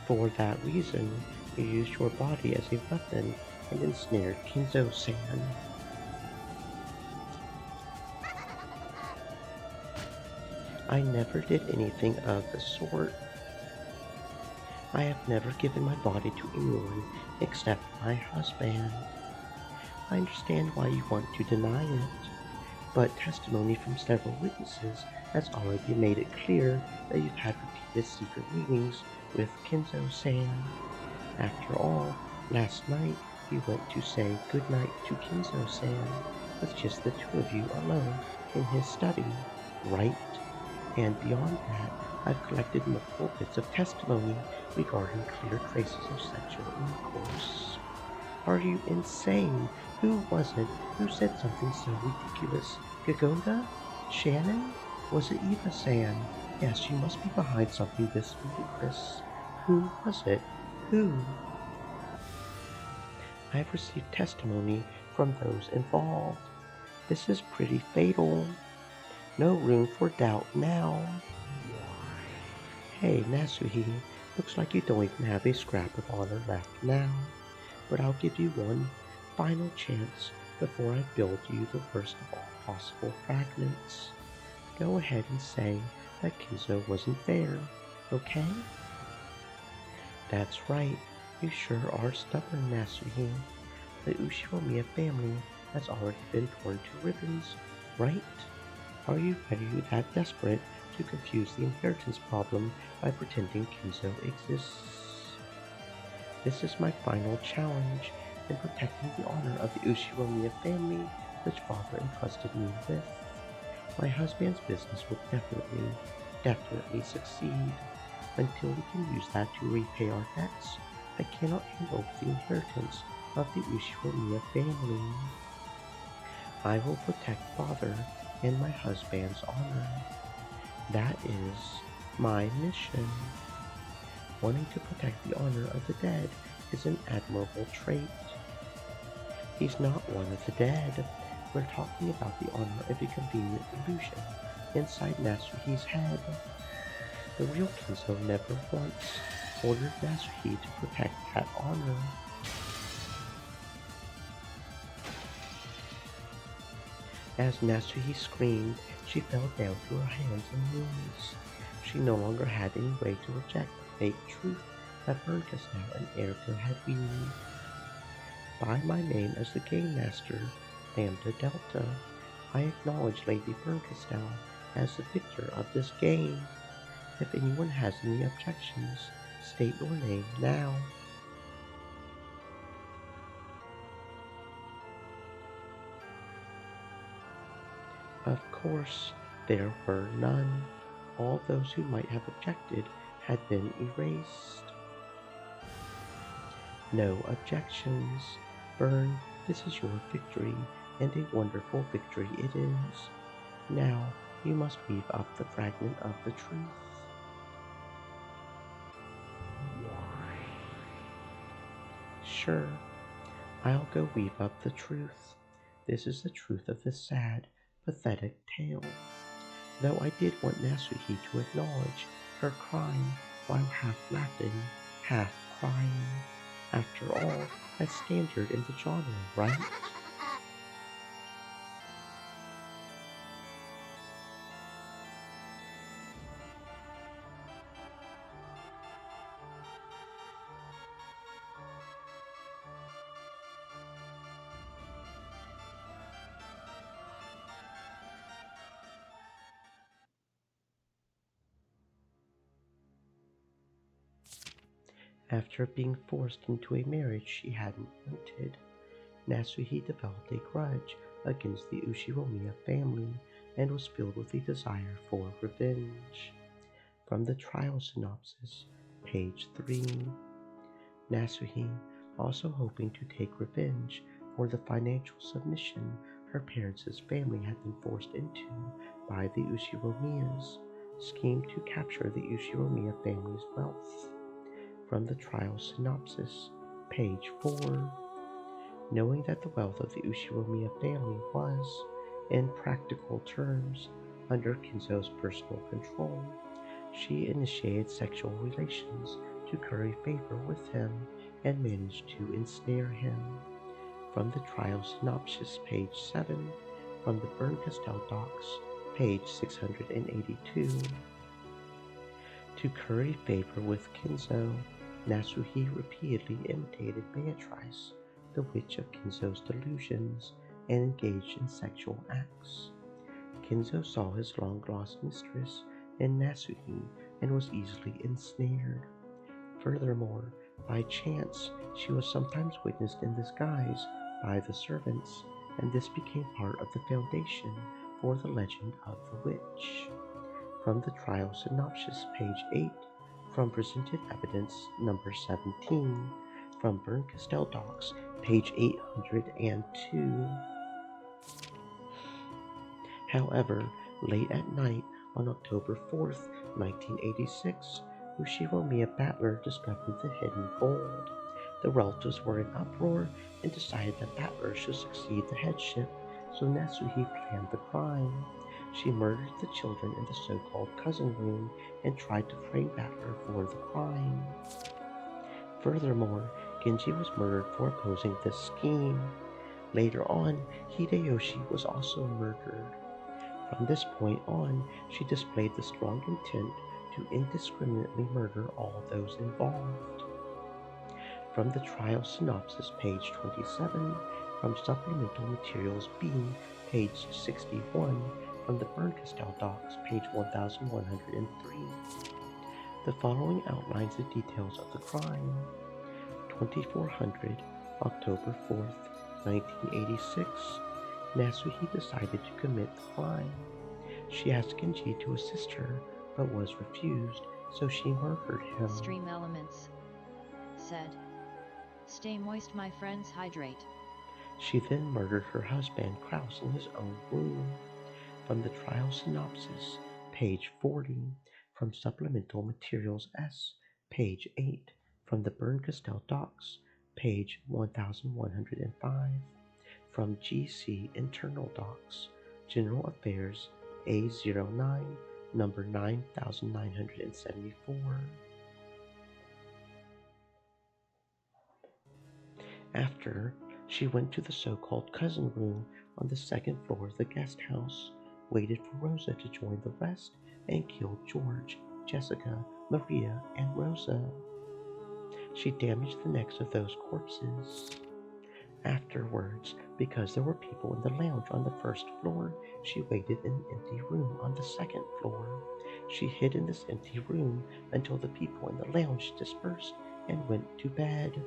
For that reason, you used your body as a weapon and ensnared Kinzo-san. I never did anything of the sort. I have never given my body to anyone except my husband. I understand why you want to deny it, but testimony from several witnesses has already made it clear that you've had repeated secret meetings with Kinzo-san. After all, last night you went to say goodnight to Kinzo-san with just the two of you alone in his study, right? And beyond that, I've collected multiple bits of testimony regarding clear traces of sexual intercourse. Are you insane? Who was it who said something so ridiculous? Gagunda? Shannon? Was it Eva-san? Yes, you must be behind something this ludicrous. Who was it? Who? I have received testimony from those involved. This is pretty fatal. No room for doubt now. Hey, Nasuhi, looks like you don't even have a scrap of honor left now. But I'll give you one final chance before I build you the worst of all possible fragments. Go ahead and say that Kizo wasn't there, okay? That's right, you sure are stubborn, Nasuhi. The Ushiromiya family has already been torn to ribbons, right? Are you that desperate to confuse the inheritance problem by pretending Kinzo exists? This is my final challenge in protecting the honor of the Ushiromiya family, which father entrusted me with. My husband's business will definitely succeed. Until we can use that to repay our debts, I cannot hand over the inheritance of the Ushiromiya family. I will protect father and my husband's honor. That is my mission. Wanting to protect the honor of the dead is an admirable trait. He's not one of the dead. We're talking about the honor of a convenient illusion inside Nasuhi's head. The real Kinzo never once ordered Nasuhi to protect that honor. As Nasuhi screamed, she fell down to her hands and knees. She no longer had any way to reject the fake truth that Bernkastel and Erika had weaved. By my name as the Game Master, Lambda Delta, I acknowledge Lady Bernkastel as the victor of this game. If anyone has any objections, state your name now. Of course, there were none. All those who might have objected had been erased. No objections. Bern, this is your victory, and a wonderful victory it is. Now, you must weave up the fragment of the truth. Sure, I'll go weave up the truth. This is the truth of this sad, pathetic tale. Though I did want Nasuhi to acknowledge her crime while half laughing, half crying. After all, that's standard in the genre, right? After being forced into a marriage she hadn't wanted, Nasuhi developed a grudge against the Ushiromiya family and was filled with a desire for revenge. From the trial synopsis, page 3. Nasuhi, also hoping to take revenge for the financial submission her parents' family had been forced into by the Ushiromiyas, schemed to capture the Ushiromiya family's wealth. From the trial synopsis, page 4. Knowing that the wealth of the Ushiromiya family was, in practical terms, under Kinzo's personal control, she initiated sexual relations to curry favor with him and managed to ensnare him. From the trial synopsis, page 7, from the Bern-Castell docs, page 682. To curry favor with Kinzo, Nasuhi repeatedly imitated Beatrice, the witch of Kinzo's delusions, and engaged in sexual acts. Kinzo saw his long-lost mistress in Nasuhi and was easily ensnared. Furthermore, by chance, she was sometimes witnessed in disguise by the servants, and this became part of the foundation for the legend of the witch. From the trial synopsis, page 8, from presented evidence number 17, from Bern-Castell docs, page 802. However, late at night on October 4th, 1986, Ushiromiya Battler discovered the hidden gold. The relatives were in uproar and decided that Battler should succeed the headship, so Nasuhi planned the crime. She murdered the children in the so-called cousin room and tried to frame Battler for the crime. Furthermore, Genji was murdered for opposing this scheme. Later on, Hideyoshi was also murdered. From this point on, she displayed the strong intent to indiscriminately murder all those involved. From the trial synopsis, page 27, from supplemental materials B, page 61, from the Bern-Castell docs, page 1103. The following outlines the details of the crime. 2400, October 4th, 1986. Nasuhi decided to commit the crime. She asked Genji to assist her, but was refused, so she murdered him. Stream Elements said, "Stay moist, my friends, hydrate." She then murdered her husband Kraus in his own room. From the trial synopsis, page 40, from supplemental materials S, page 8, from the Bern-Castell docs, page 1105, from GC internal docs, General Affairs A09, number 9974. After, she went to the so-called cousin room on the second floor of the guest house, waited for Rosa to join the rest, and killed George, Jessica, Maria, and Rosa. She damaged the necks of those corpses. Afterwards, because there were people in the lounge on the first floor, she waited in an empty room on the second floor. She hid in this empty room until the people in the lounge dispersed and went to bed.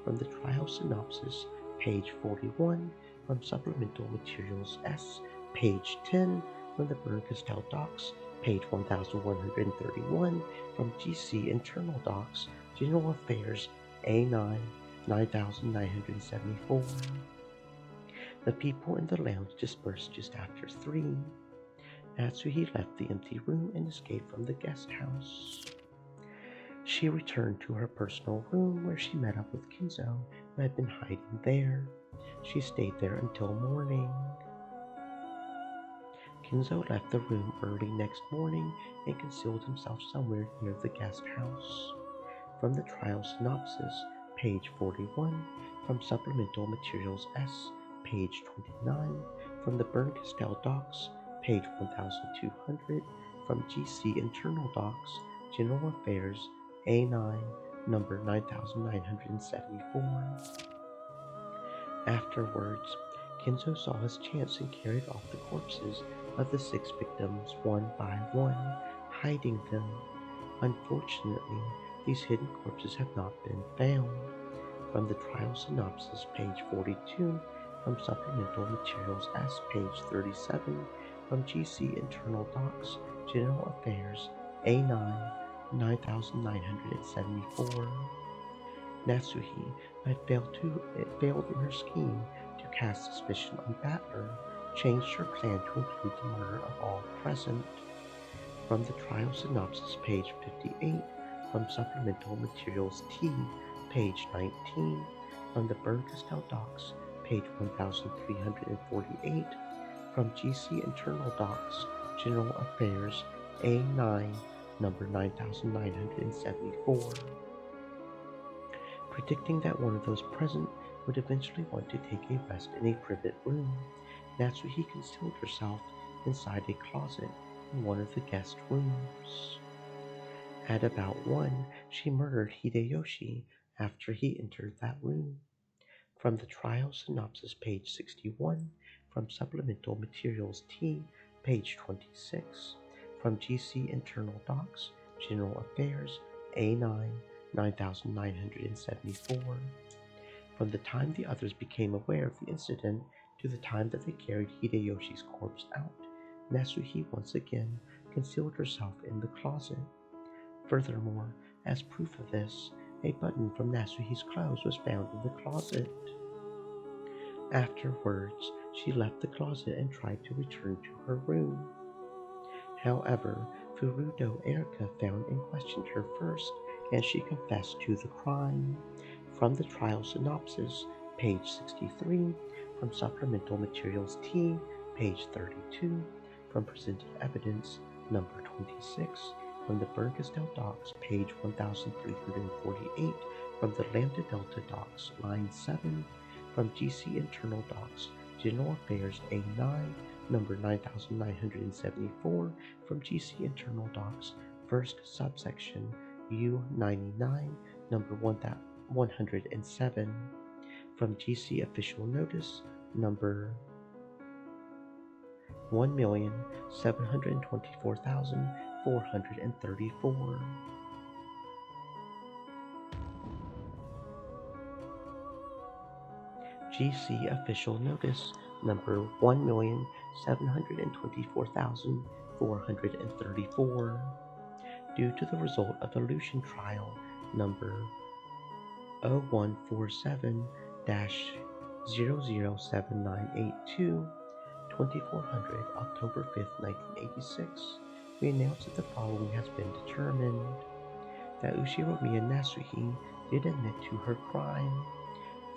From the trial synopsis, page 41, from supplemental materials S, page 10, from the Bern-Castell docs, page 1131, from GC internal docs, General Affairs A9, 9974. The people in the lounge dispersed just after 3. Natsuhi left the empty room and escaped from the guest house. She returned to her personal room where she met up with Kinzo, who had been hiding there. She stayed there until morning. Kinzo left the room early next morning and concealed himself somewhere near the guest house. From the trial synopsis, page 41, from supplemental materials S, page 29, from the Bern-Castell docs, page 1200, from GC internal docs, General Affairs A9, number 9974. Afterwards, Kinzo saw his chance and carried off the corpses of the 6 victims one by one, hiding them. Unfortunately, these hidden corpses have not been found. From the trial synopsis, page 42, from supplemental materials S, page 37, from GC internal docs, General Affairs A9, 9974. Natsuhi had failed in her scheme to cast suspicion on Battler, changed her plan to include the murder of all present. From the trial synopsis, page 58, from supplemental materials T, page 19, from the Bern-Castell docs, page 1348, from GC internal docs, General Affairs A9, number 9974. Predicting that one of those present would eventually want to take a rest in a private room, Natsuhi concealed herself inside a closet in one of the guest rooms. At about 1, she murdered Hideyoshi after he entered that room. From the trial synopsis, page 61, from Supplemental Materials T, page 26, from GC Internal Docs, General Affairs, A9, 9974. From the time the others became aware of the incident to the time that they carried Hideyoshi's corpse out, Natsuhi once again concealed herself in the closet. Furthermore, as proof of this, a button from Natsuhi's clothes was found in the closet. Afterwards, she left the closet and tried to return to her room. However, Furudo Erica found and questioned her first, and she confessed to the crime. From the trial synopsis, page 63, from Supplemental Materials T, page 32, from Presented Evidence, number 26, from the Bernkastel Docs, page 1348, from the Lambda Delta Docs, line 7, from GC Internal Docs, General Affairs A9, number 9974, from GC Internal Docs, first subsection U99, number 107, from GC Official Notice, number 1,724,434. GC Official Notice number 1,724,434 due to the result of Illusion Trial number 0147-007982, 2400, October 5th, 1986, we announce that the following has been determined: that Ushiromiya Natsuhi did admit to her crime.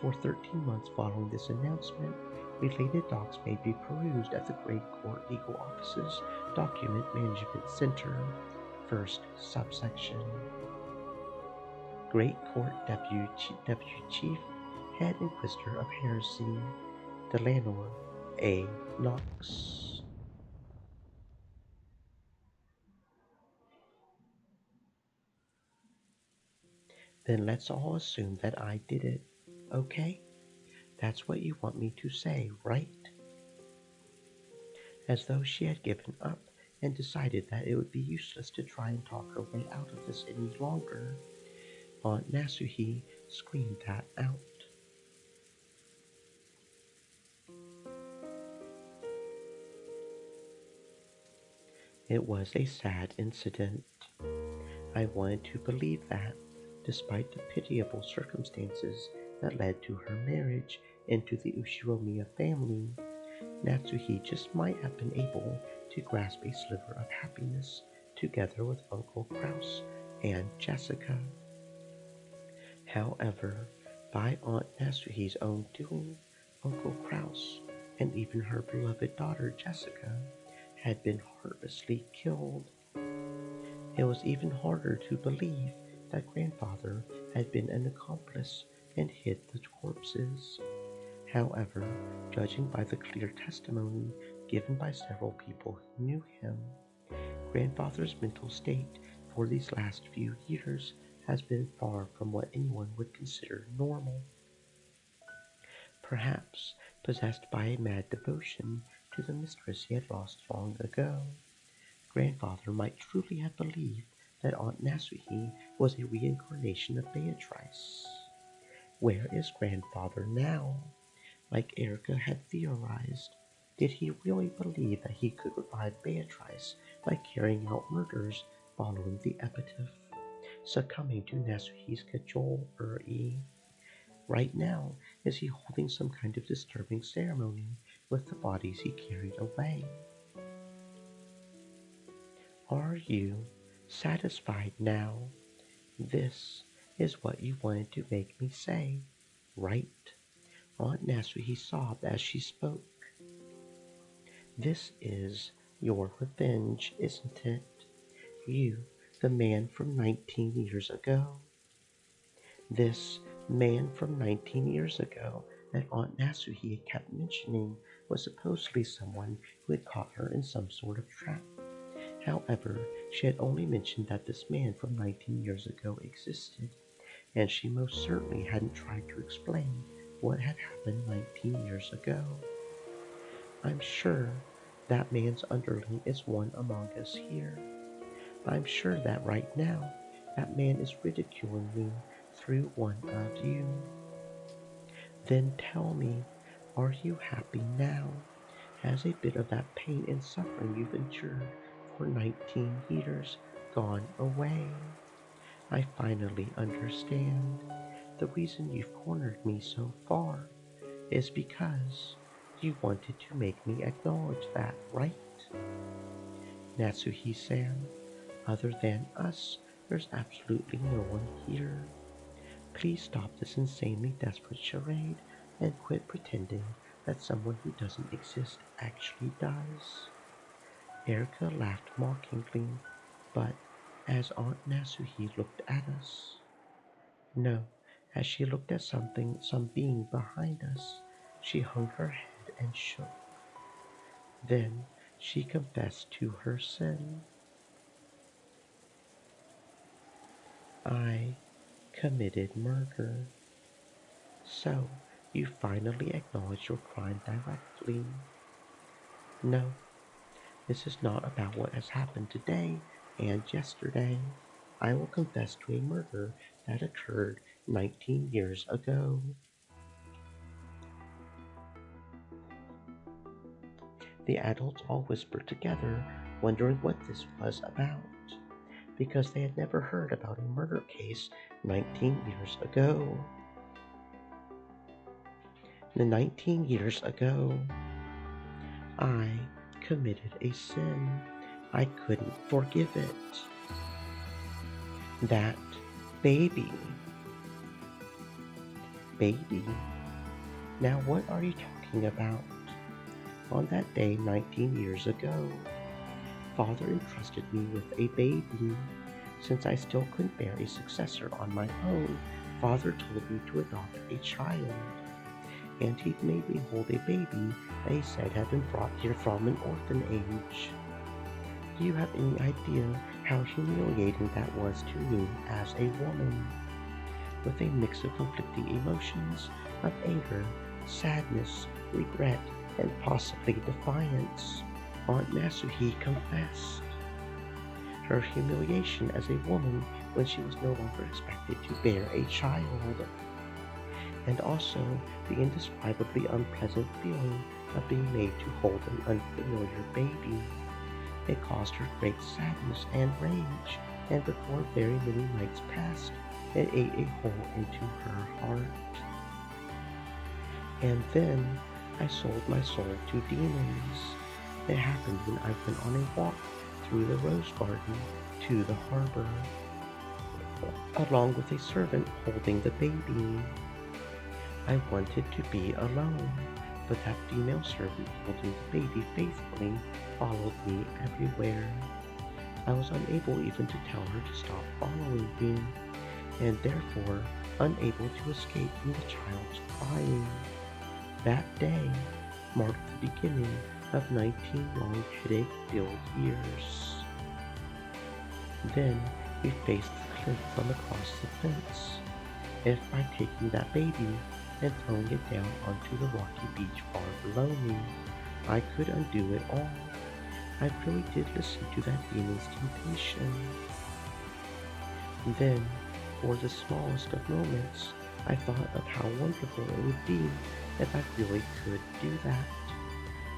For 13 months following this announcement, related docs may be perused at the Great Court Legal Office's Document Management Center, first subsection. Great Court Deputy Chief, Head Inquisitor of Heresy, Delanor A. Knox. Then let's all assume that I did it, okay? That's what you want me to say, right? As though she had given up and decided that it would be useless to try and talk her way out of this any longer, Aunt Natsuhi screamed that out. It was a sad incident. I wanted to believe that, despite the pitiable circumstances that led to her marriage into the Ushiromiya family, Natsuhi just might have been able to grasp a sliver of happiness together with Uncle Kraus and Jessica. However, by Aunt Natsuhi's own doing, Uncle Kraus and even her beloved daughter Jessica had been heartlessly killed. It was even harder to believe that grandfather had been an accomplice and hid the corpses. However, judging by the clear testimony given by several people who knew him, grandfather's mental state for these last few years has been far from what anyone would consider normal. Perhaps possessed by a mad devotion to the mistress he had lost long ago, grandfather might truly have believed that Aunt Natsuhi was a reincarnation of Beatrice. Where is grandfather now? Like Erica had theorized, did he really believe that he could revive Beatrice by carrying out murders following the epitaph, succumbing to Natsuhi's cajolery? Right now, is he holding some kind of disturbing ceremony with the bodies he carried away? Are you satisfied now? This is what you wanted to make me say, right? Aunt Natsuhi sobbed as she spoke. This is your revenge, isn't it? You, the man from 19 years ago. This Man from 19 years ago that Aunt Nasuhi had kept mentioning was supposedly someone who had caught her in some sort of trap. However, she had only mentioned that this man from 19 years ago existed, and she most certainly hadn't tried to explain what had happened 19 years ago. I'm sure that man's underling is one among us here. I'm sure that right now, that man is ridiculing me through one of you. Then tell me, are you happy now? Has a bit of that pain and suffering you've endured for 19 years gone away? I finally understand. The reason you've cornered me so far is because you wanted to make me acknowledge that, right? Natsuhi-san, other than us, there's absolutely no one here. Please stop this insanely desperate charade and quit pretending that someone who doesn't exist actually does. Erica laughed mockingly, but as Aunt Nasuhi looked at us, no, as she looked at some being behind us, she hung her head and shook. Then she confessed to her sin. I committed murder. So, you finally acknowledge your crime directly. No, this is not about what has happened today and yesterday. I will confess to a murder that occurred 19 years ago. The adults all whispered together, wondering what this was about, because they had never heard about a murder case 19 years ago. 19 years ago, I committed a sin. I couldn't forgive it. That baby. Baby? Now what are you talking about? On that day 19 years ago, Father entrusted me with a baby. Since I still couldn't bear a successor on my own, Father told me to adopt a child. And he'd made me hold a baby that he said had been brought here from an orphanage. Do you have any idea how humiliating that was to me as a woman? With a mix of conflicting emotions of anger, sadness, regret, and possibly defiance, Aunt Nasuhi confessed. Her humiliation as a woman when she was no longer expected to bear a child, and also the indescribably unpleasant feeling of being made to hold an unfamiliar baby. It caused her great sadness and rage, and before very many nights passed, it ate a hole into her heart. And then I sold my soul to demons. It happened when I went on a walk through the rose garden to the harbor, along with a servant holding the baby. I wanted to be alone, but that female servant holding the baby faithfully followed me everywhere. I was unable even to tell her to stop following me, and therefore unable to escape from the child's crying. That day marked the beginning of 19 long headache-filled years. Then we faced the cliff from across the fence. If by taking that baby and throwing it down onto the rocky beach far below me, I could undo it all, I really did listen to that demon's temptation. Then, for the smallest of moments, I thought of how wonderful it would be if I really could do that,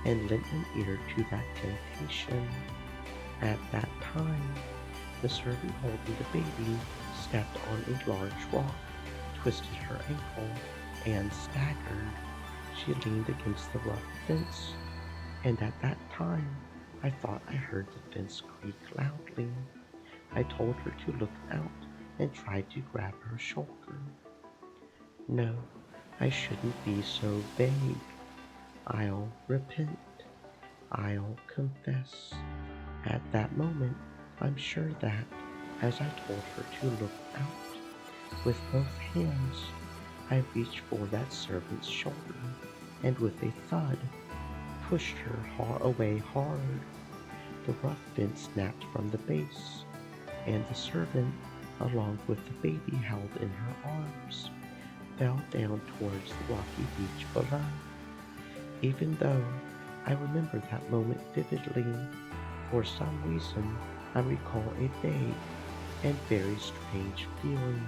and lent an ear to that temptation. At that time, the servant holding the baby stepped on a large rock, twisted her ankle, and staggered. She leaned against the rough fence, and at that time, I thought I heard the fence creak loudly. I told her to look out and tried to grab her shoulder. No, I shouldn't be so vague. I'll repent. I'll confess. At that moment, I'm sure that, as I told her to look out, with both hands, I reached for that servant's shoulder and with a thud pushed her away hard. The rough fin snapped from the base, and the servant, along with the baby held in her arms, fell down towards the rocky beach below. Even though I remember that moment vividly, for some reason I recall a vague and very strange feeling.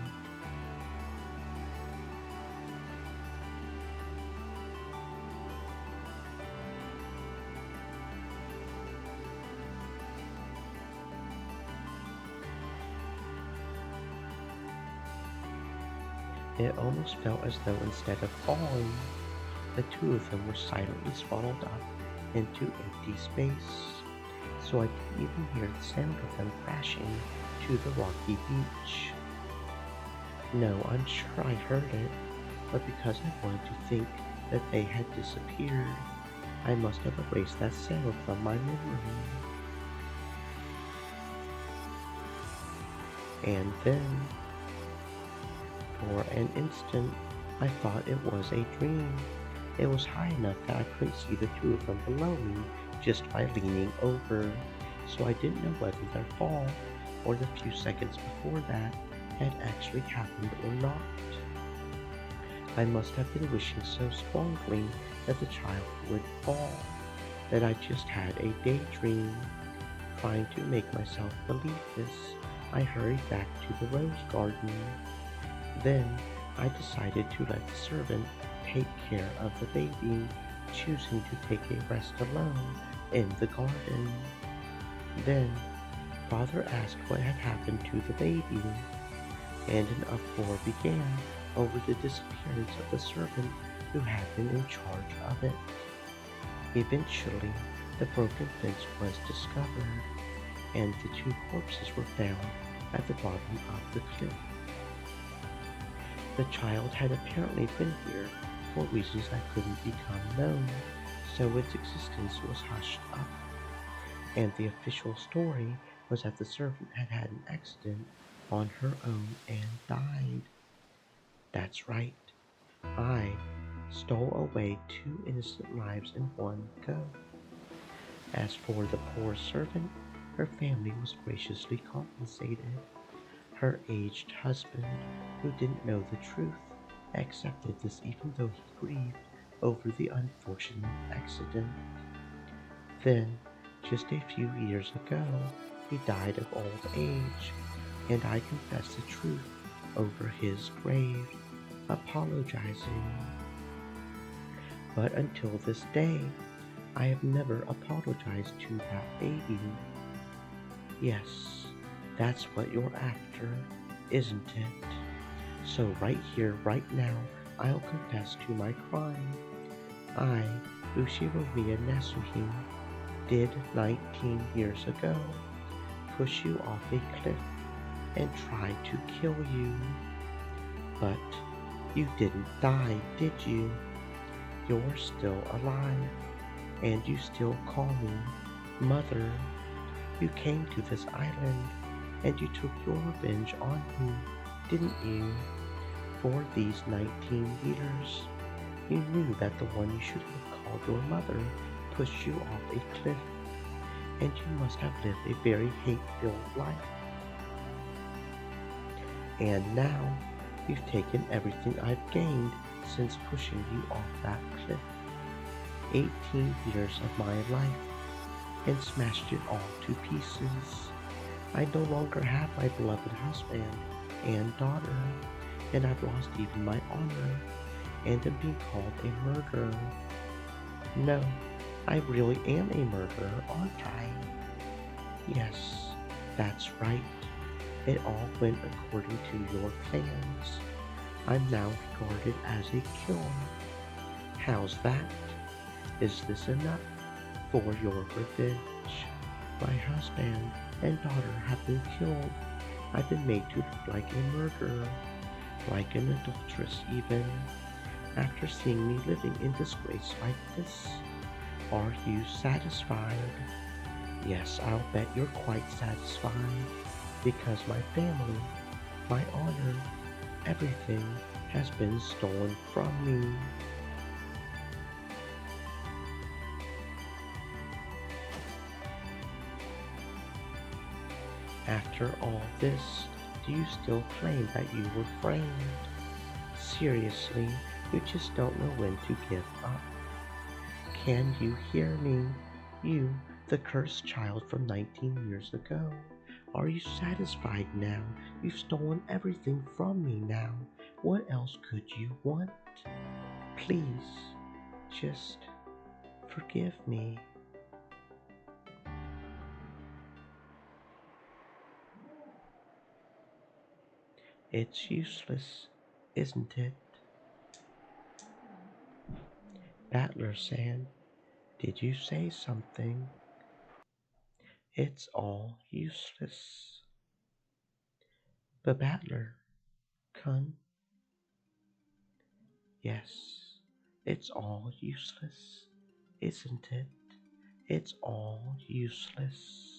It almost felt as though instead of falling, the two of them were silently swallowed up into empty space, so I didn't even hear the sound of them crashing to the rocky beach. No, I'm sure I heard it, but because I wanted to think that they had disappeared, I must have erased that sound from my memory. And then, for an instant, I thought it was a dream. It was high enough that I couldn't see the two of them below me just by leaning over, so I didn't know whether their fall, or the few seconds before that, had actually happened or not. I must have been wishing so strongly that the child would fall, that I just had a daydream. Trying to make myself believe this, I hurried back to the rose garden. Then I decided to let the servant take care of the baby, choosing to take a rest alone in the garden. Then Father asked what had happened to the baby, and an uproar began over the disappearance of the servant who had been in charge of it. Eventually, the broken fence was discovered, and the two corpses were found at the bottom of the cliff. The child had apparently been here for reasons that couldn't become known, so its existence was hushed up, and the official story was that the servant had had an accident on her own and died. That's right, I stole away two innocent lives in one go. As for the poor servant, her family was graciously compensated. Her aged husband, who didn't know the truth, accepted this even though he grieved over the unfortunate accident. Then, just a few years ago, he died of old age, and I confessed the truth over his grave, apologizing. But until this day, I have never apologized to that baby. Yes, that's what you're after, isn't it? So right here, right now, I'll confess to my crime. I, Ushiromiya Nasuhi, did 19 years ago push you off a cliff and try to kill you. But you didn't die, did you? You're still alive, and you still call me Mother. You came to this island, and you took your revenge on me, didn't you? For these 19 years, you knew that the one you should have called your mother pushed you off a cliff, and you must have lived a very hate-filled life. And now, you've taken everything I've gained since pushing you off that cliff. 18 years of my life, and smashed it all to pieces. I no longer have my beloved husband and daughter, and I've lost even my honor, and am being called a murderer. No, I really am a murderer, aren't I? Yes, that's right. It all went according to your plans. I'm now regarded as a killer. How's that? Is this enough for your revenge? My husband and daughter have been killed. I've been made to look like a murderer, like an adulteress even. After seeing me living in disgrace like this, are you satisfied? Yes, I'll bet you're quite satisfied, because my family, my honor, everything has been stolen from me. After all this, do you still claim that you were framed? Seriously, you just don't know when to give up. Can you hear me? You, the cursed child from 19 years ago. Are you satisfied now? You've stolen everything from me now. What else could you want? Please, just forgive me. It's useless, isn't it? Battler-san, did you say something? It's all useless. But Battler-kun, yes, it's all useless, isn't it? It's all useless.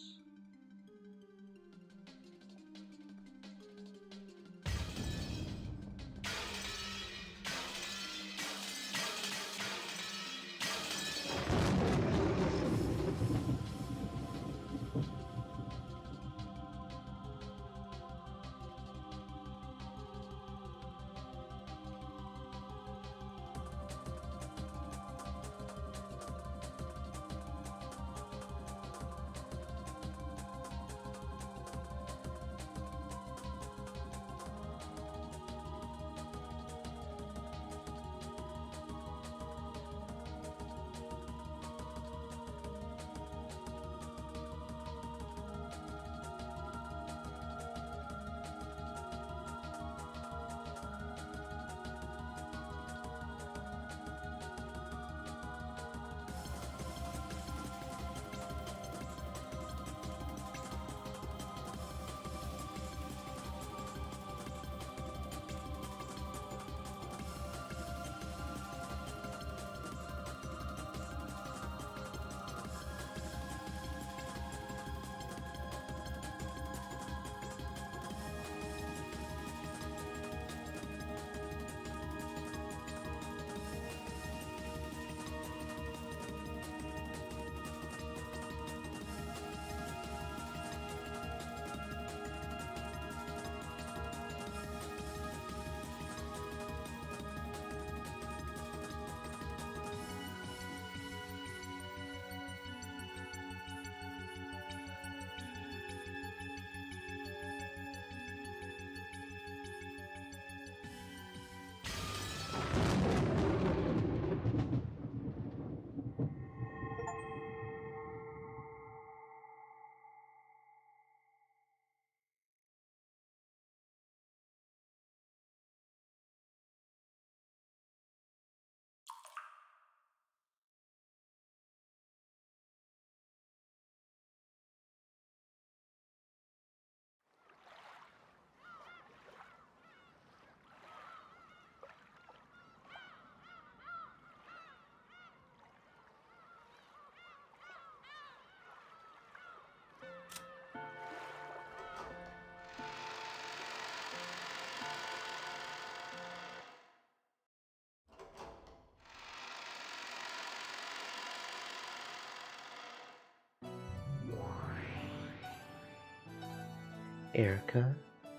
Erica,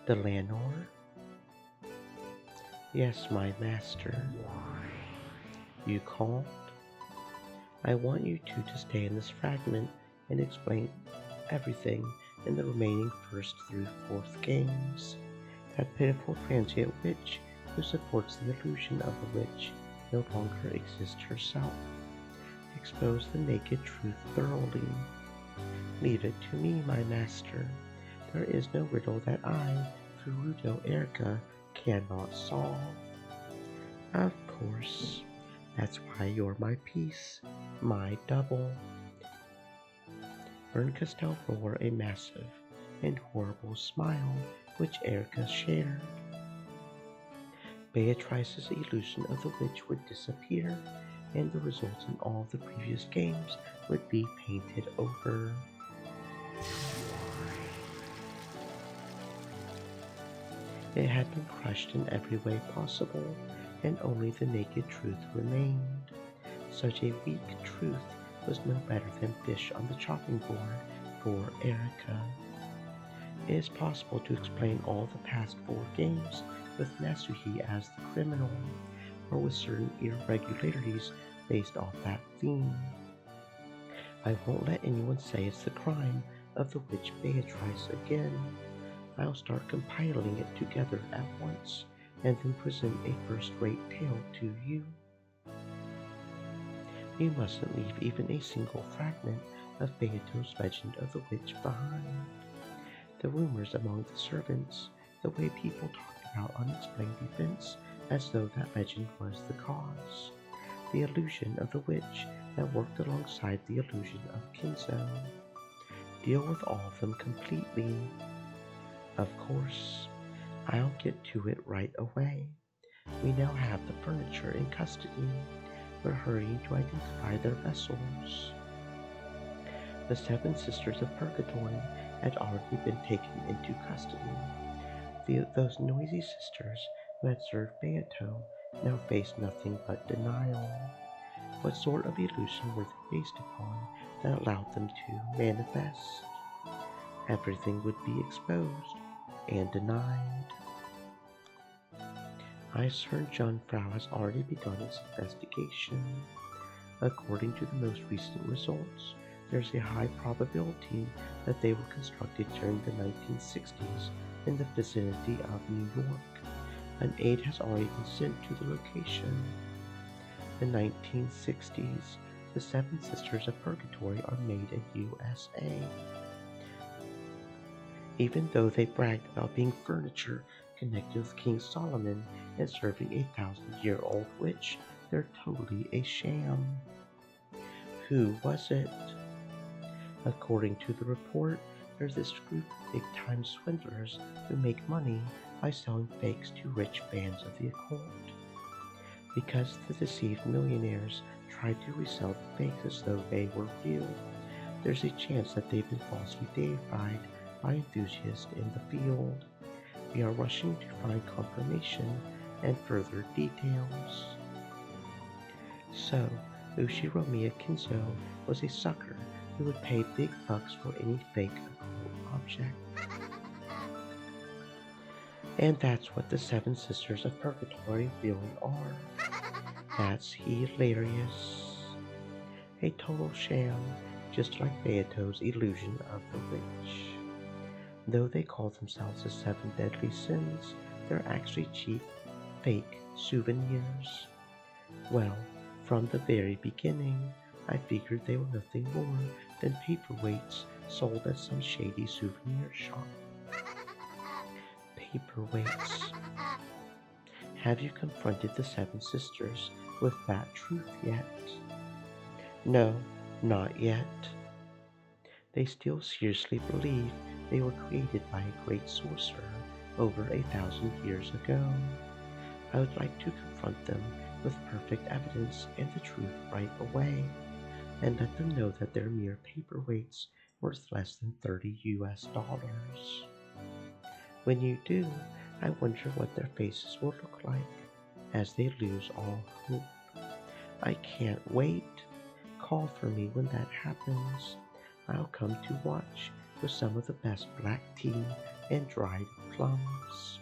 the Lanor? Yes, my master. You called? I want you two to stay in this fragment and explain everything in the remaining first through fourth games. That pitiful transient witch who supports the illusion of a witch no longer exists herself. Expose the naked truth thoroughly. Leave it to me, my master. There is no riddle that I, Furuto Erica, cannot solve. Of course. That's why you're my piece, my double. Ern Castell wore a massive and horrible smile, which Erica shared. Beatrice's illusion of the witch would disappear, and the results in all the previous games would be painted over. It had been crushed in every way possible, and only the naked truth remained. Such a weak truth was no better than fish on the chopping board for Erica. It is possible to explain all the past 4 games with Nasuhi as the criminal, or with certain irregularities based off that theme. I won't let anyone say it's the crime of the witch Beatrice again. I'll start compiling it together at once, and then present a first-rate tale to you. You mustn't leave even a single fragment of Beato's legend of the witch behind. The rumors among the servants, the way people talked about unexplained events as though that legend was the cause, the illusion of the witch that worked alongside the illusion of Kinzo. Deal with all of them completely. Of course, I'll get to it right away. We now have the furniture in custody. We're hurrying to identify their vessels. The 7 Sisters of Purgatory had already been taken into custody. Those noisy sisters who had served Beato now faced nothing but denial. What sort of illusion were they based upon that allowed them to manifest? Everything would be exposed and denied. Eisern-Jungfrau has already begun its investigation. According to the most recent results, there's a high probability that they were constructed during the 1960s in the vicinity of New York. An aide has already been sent to the location. The 1960s, the 7 Sisters of Purgatory are made in USA. Even though they bragged about being furniture connected with King Solomon and serving a 1,000-year-old witch, they're totally a sham. Who was it? According to the report, there's this group of big-time swindlers who make money by selling fakes to rich fans of the occult. Because the deceived millionaires tried to resell the fakes as though they were real, there's a chance that they've been falsely deified by enthusiasts in the field. We are rushing to find confirmation and further details. So, Ushiromiya Kinzo was a sucker who would pay big bucks for any fake occult object. And that's what the 7 Sisters of Purgatory really are. That's hilarious. A total sham, just like Beato's illusion of the witch. Though they call themselves the 7 Deadly Sins, they're actually cheap, fake souvenirs. Well, from the very beginning, I figured they were nothing more than paperweights sold at some shady souvenir shop. Paperweights. Have you confronted the 7 Sisters with that truth yet? No, not yet. They still seriously believe they were created by a great sorcerer over 1,000 years ago. I would like to confront them with perfect evidence and the truth right away, and let them know that they're mere paperweights worth less than $30 US. When you do, I wonder what their faces will look like as they lose all hope. I can't wait. Call for me when that happens. I'll come to watch with some of the best black tea and dried plums.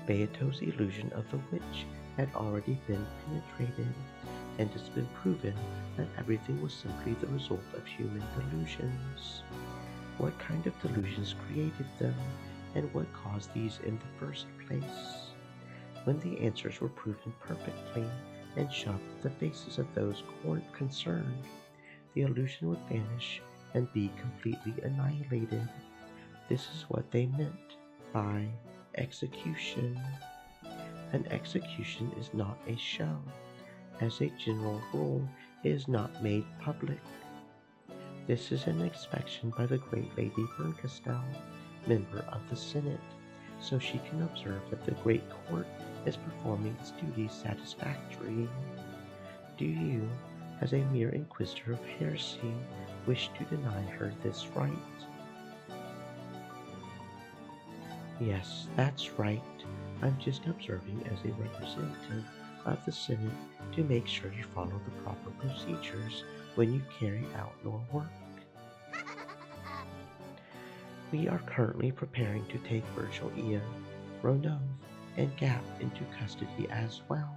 Beato's illusion of the witch had already been penetrated, and it's been proven that everything was simply the result of human delusions. What kind of delusions created them, and what caused these in the first place? When the answers were proven perfectly and shoved in the faces of those concerned, the illusion would vanish and be completely annihilated. This is what they meant by execution. An execution is not a show. As a general rule, it is not made public. This is an inspection by the great Lady Bernkastel, member of the Senate, so she can observe that the great court is performing its duties satisfactorily. Do you, as a mere inquisitor of heresy, wish to deny her this right? Yes, that's right. I'm just observing as a representative of the Senate to make sure you follow the proper procedures when you carry out your work. We are currently preparing to take Virgil Ian, Ronov, and Gap into custody as well.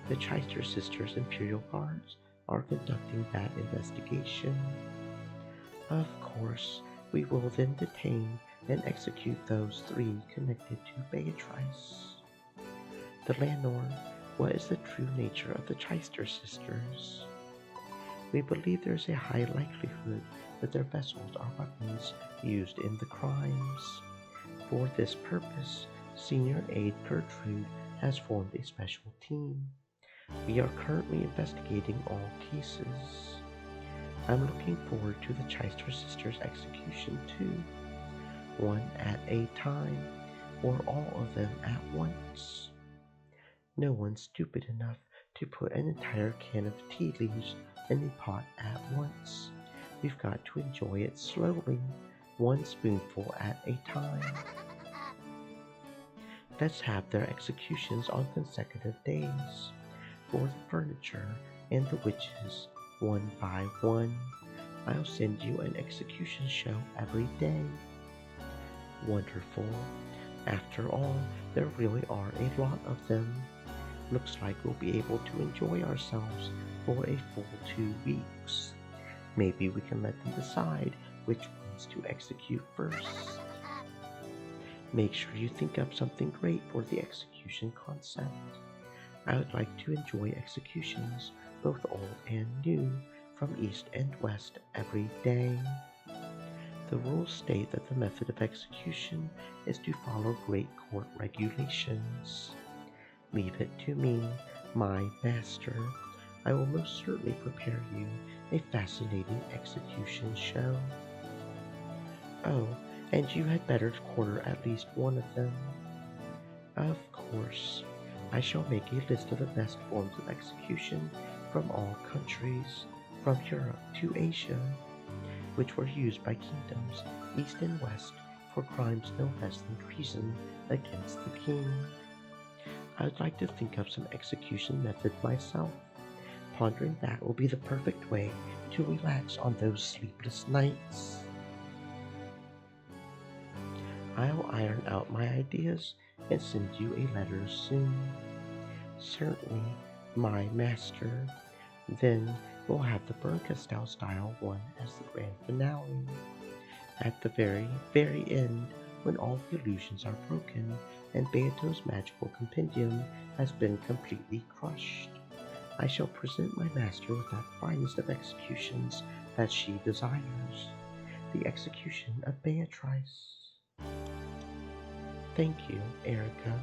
The Chichester Sisters Imperial Guards are conducting that investigation. Of course, we will then detain and execute those three connected to Beatrice. The Lanor, what is the true nature of the Chichester Sisters? We believe there is a high likelihood that their vessels are weapons used in the crimes. For this purpose, Senior Aide Gertrude has formed a special team. We are currently investigating all cases. I'm looking forward to the Chichester Sisters' execution too, one at a time, or all of them at once. No one's stupid enough to put an entire can of tea leaves in a pot at once. We've got to enjoy it slowly, one spoonful at a time. Let's have their executions on consecutive days. For the furniture and the witches, one by one. I'll send you an execution show every day. Wonderful. After all, there really are a lot of them. Looks like we'll be able to enjoy ourselves for a full 2 weeks. Maybe we can let them decide which ones to execute first. Make sure you think up something great for the execution concept. I would like to enjoy executions, both old and new, from east and west every day. The rules state that the method of execution is to follow great court regulations. Leave it to me, my master. I will most certainly prepare you a fascinating execution show. Oh, and you had better quarter at least one of them. Of course, I shall make a list of the best forms of execution from all countries, from Europe to Asia, which were used by kingdoms east and west for crimes no less than treason against the king. I would like to think up some execution method myself. Pondering that will be the perfect way to relax on those sleepless nights. I'll iron out my ideas and send you a letter soon. Certainly, my master. Then we'll have the Bernkastel style one as the grand finale. At the very, very end, when all the illusions are broken and Beato's magical compendium has been completely crushed, I shall present my master with that finest of executions that she desires, the execution of Beatrice. Thank you, Erica.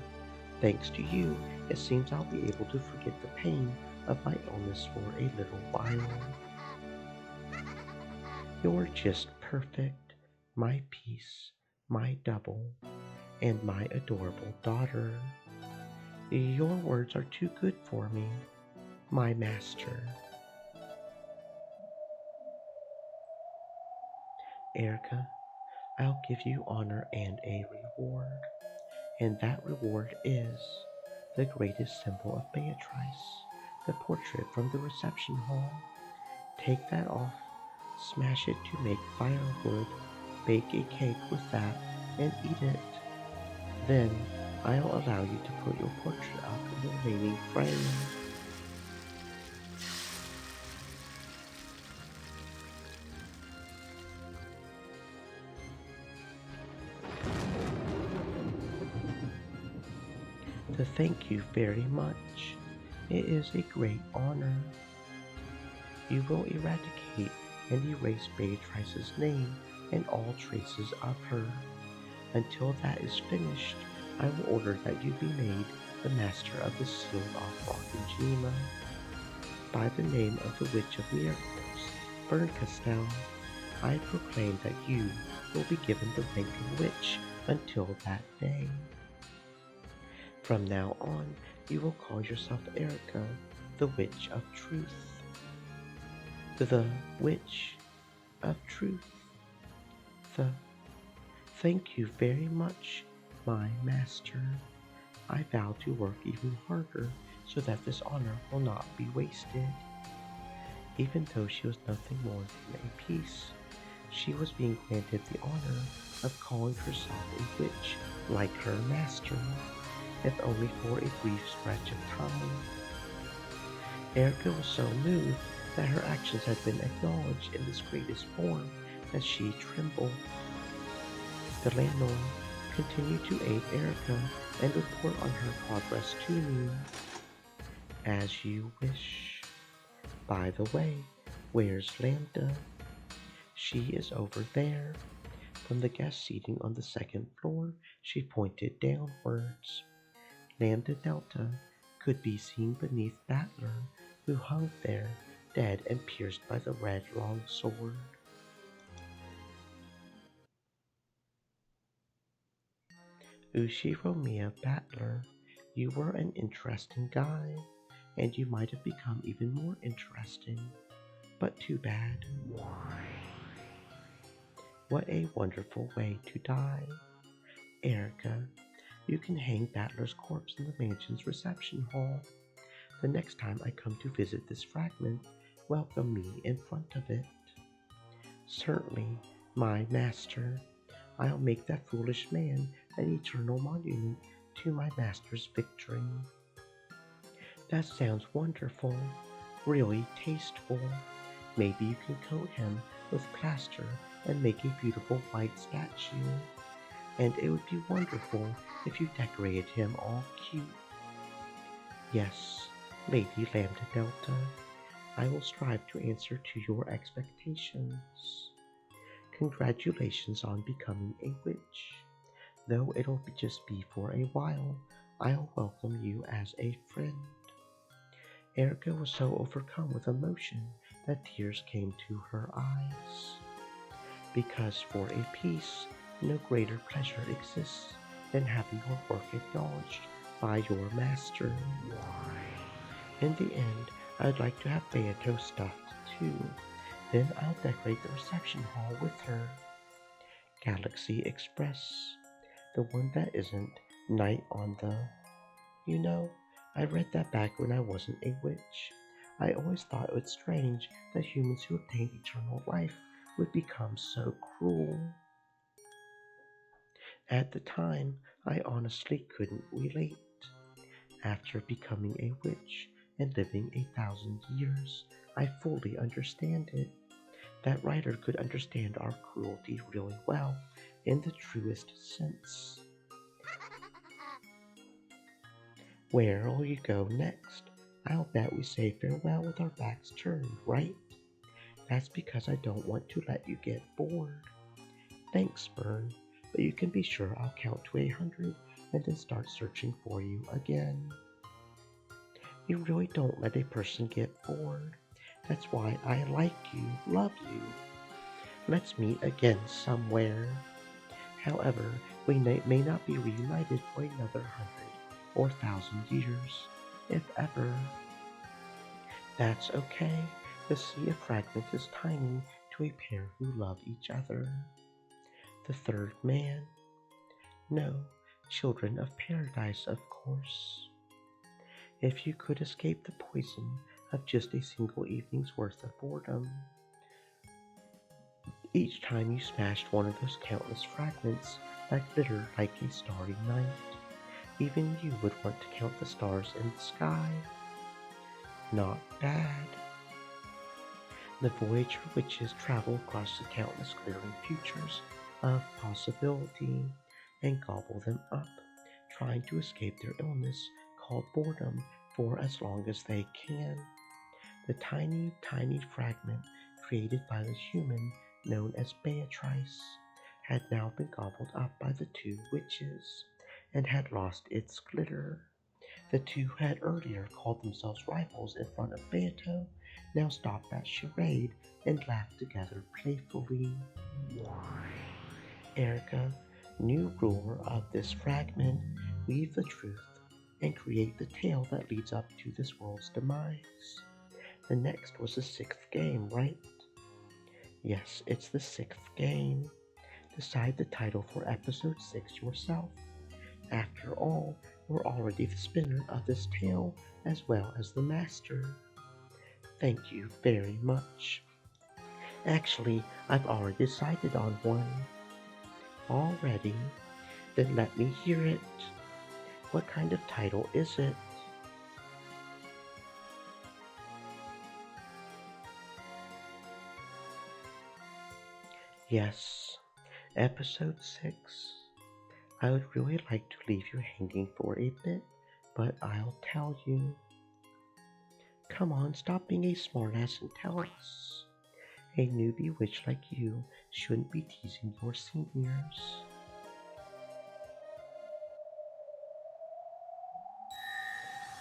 Thanks to you, it seems I'll be able to forget the pain of my illness for a little while. You're just perfect, my peace, my double, and my adorable daughter. Your words are too good for me, my master. Erica, I'll give you honor and a reward, and that reward is the greatest symbol of Beatrice, the portrait from the reception hall. Take that off, smash it to make firewood, bake a cake with that, and eat it. Then I'll allow you to put your portrait up in the remaining frame. Thank you very much. It is a great honor. You will eradicate and erase Beatrice's name and all traces of her. Until that is finished, I will order that you be made the master of the sealed off rock in Geneva. By the name of the Witch of Miracles, Bernkastel, I proclaim that you will be given the rank of witch until that day. From now on, you will call yourself Erica, the Witch of Truth. The Witch of Truth. The Thank you very much, My master, I vow to work even harder so that this honor will not be wasted. Even though she was nothing more than a piece, she was being granted the honor of calling herself a witch like her master, if only for a brief stretch of time. Erica was so moved that her actions had been acknowledged in this greatest form that she trembled. The landlord continued to aid Erica and report on her progress to me. As you wish. By the way, where's Lambda? She is over there. From the guest seating on the second floor, she pointed downwards. Lambda Delta could be seen beneath Battler, who hung there, dead and pierced by the red long sword. Ushiromiya Battler, you were an interesting guy, and you might have become even more interesting, but too bad. What a wonderful way to die. Erica, you can hang Battler's corpse in the mansion's reception hall. The next time I come to visit this fragment, welcome me in front of it. Certainly, my master. I'll make that foolish man an eternal monument to my master's victory. That sounds wonderful, really tasteful. Maybe you can coat him with plaster and make a beautiful white statue. And it would be wonderful if you decorated him all cute. Yes, Lady Lambda Delta, I will strive to answer to your expectations. Congratulations on becoming a witch. Though it'll just be for a while, I'll welcome you as a friend. Erica was so overcome with emotion that tears came to her eyes. Because for a piece, no greater pleasure exists than having your work acknowledged by your master. In the end, I'd like to have Beato stuffed too. Then I'll decorate the reception hall with her. Galaxy Express, the one that isn't Night on the... You know, I read that back when I wasn't a witch. I always thought it was strange that humans who obtained eternal life would become so cruel. At the time, I honestly couldn't relate. After becoming a witch and living 1,000 years, I fully understand it. That writer could understand our cruelty really well, in the truest sense. Where'll you go next? I'll bet we say farewell with our backs turned, right? That's because I don't want to let you get bored. Thanks, Bern, but you can be sure I'll count to 100 and then start searching for you again. You really don't let a person get bored. That's why I like you, love you. Let's meet again somewhere. However, we may not be reunited for another 100 or 1,000 years, if ever. That's okay. The sea of fragments is tiny to a pair who love each other. The third man? No, children of paradise, of course. If you could escape the poison of just a single evening's worth of boredom, each time you smashed one of those countless fragments that glittered like a starry night, even you would want to count the stars in the sky. Not bad. The Voyager witches travel across the countless glittering futures of possibility and gobble them up, trying to escape their illness called boredom for as long as they can. The tiny, tiny fragment created by the human known as Beatrice had now been gobbled up by the two witches and had lost its glitter. The two who had earlier called themselves rivals in front of Beato now stopped that charade and laughed together playfully. Erica, new ruler of this fragment, weave the truth and create the tale that leads up to this world's demise. The next was the 6th game, right? Yes, it's the 6th game. Decide the title for episode 6 yourself. After all, you're already the spinner of this tale as well as the master. Thank you very much. Actually, I've already decided on one. Already? Then let me hear it. What kind of title is it? Yes, episode 6. I would really like to leave you hanging for a bit, but I'll tell you. Come on, stop being a smartass and tell us. A newbie witch like you shouldn't be teasing your seniors.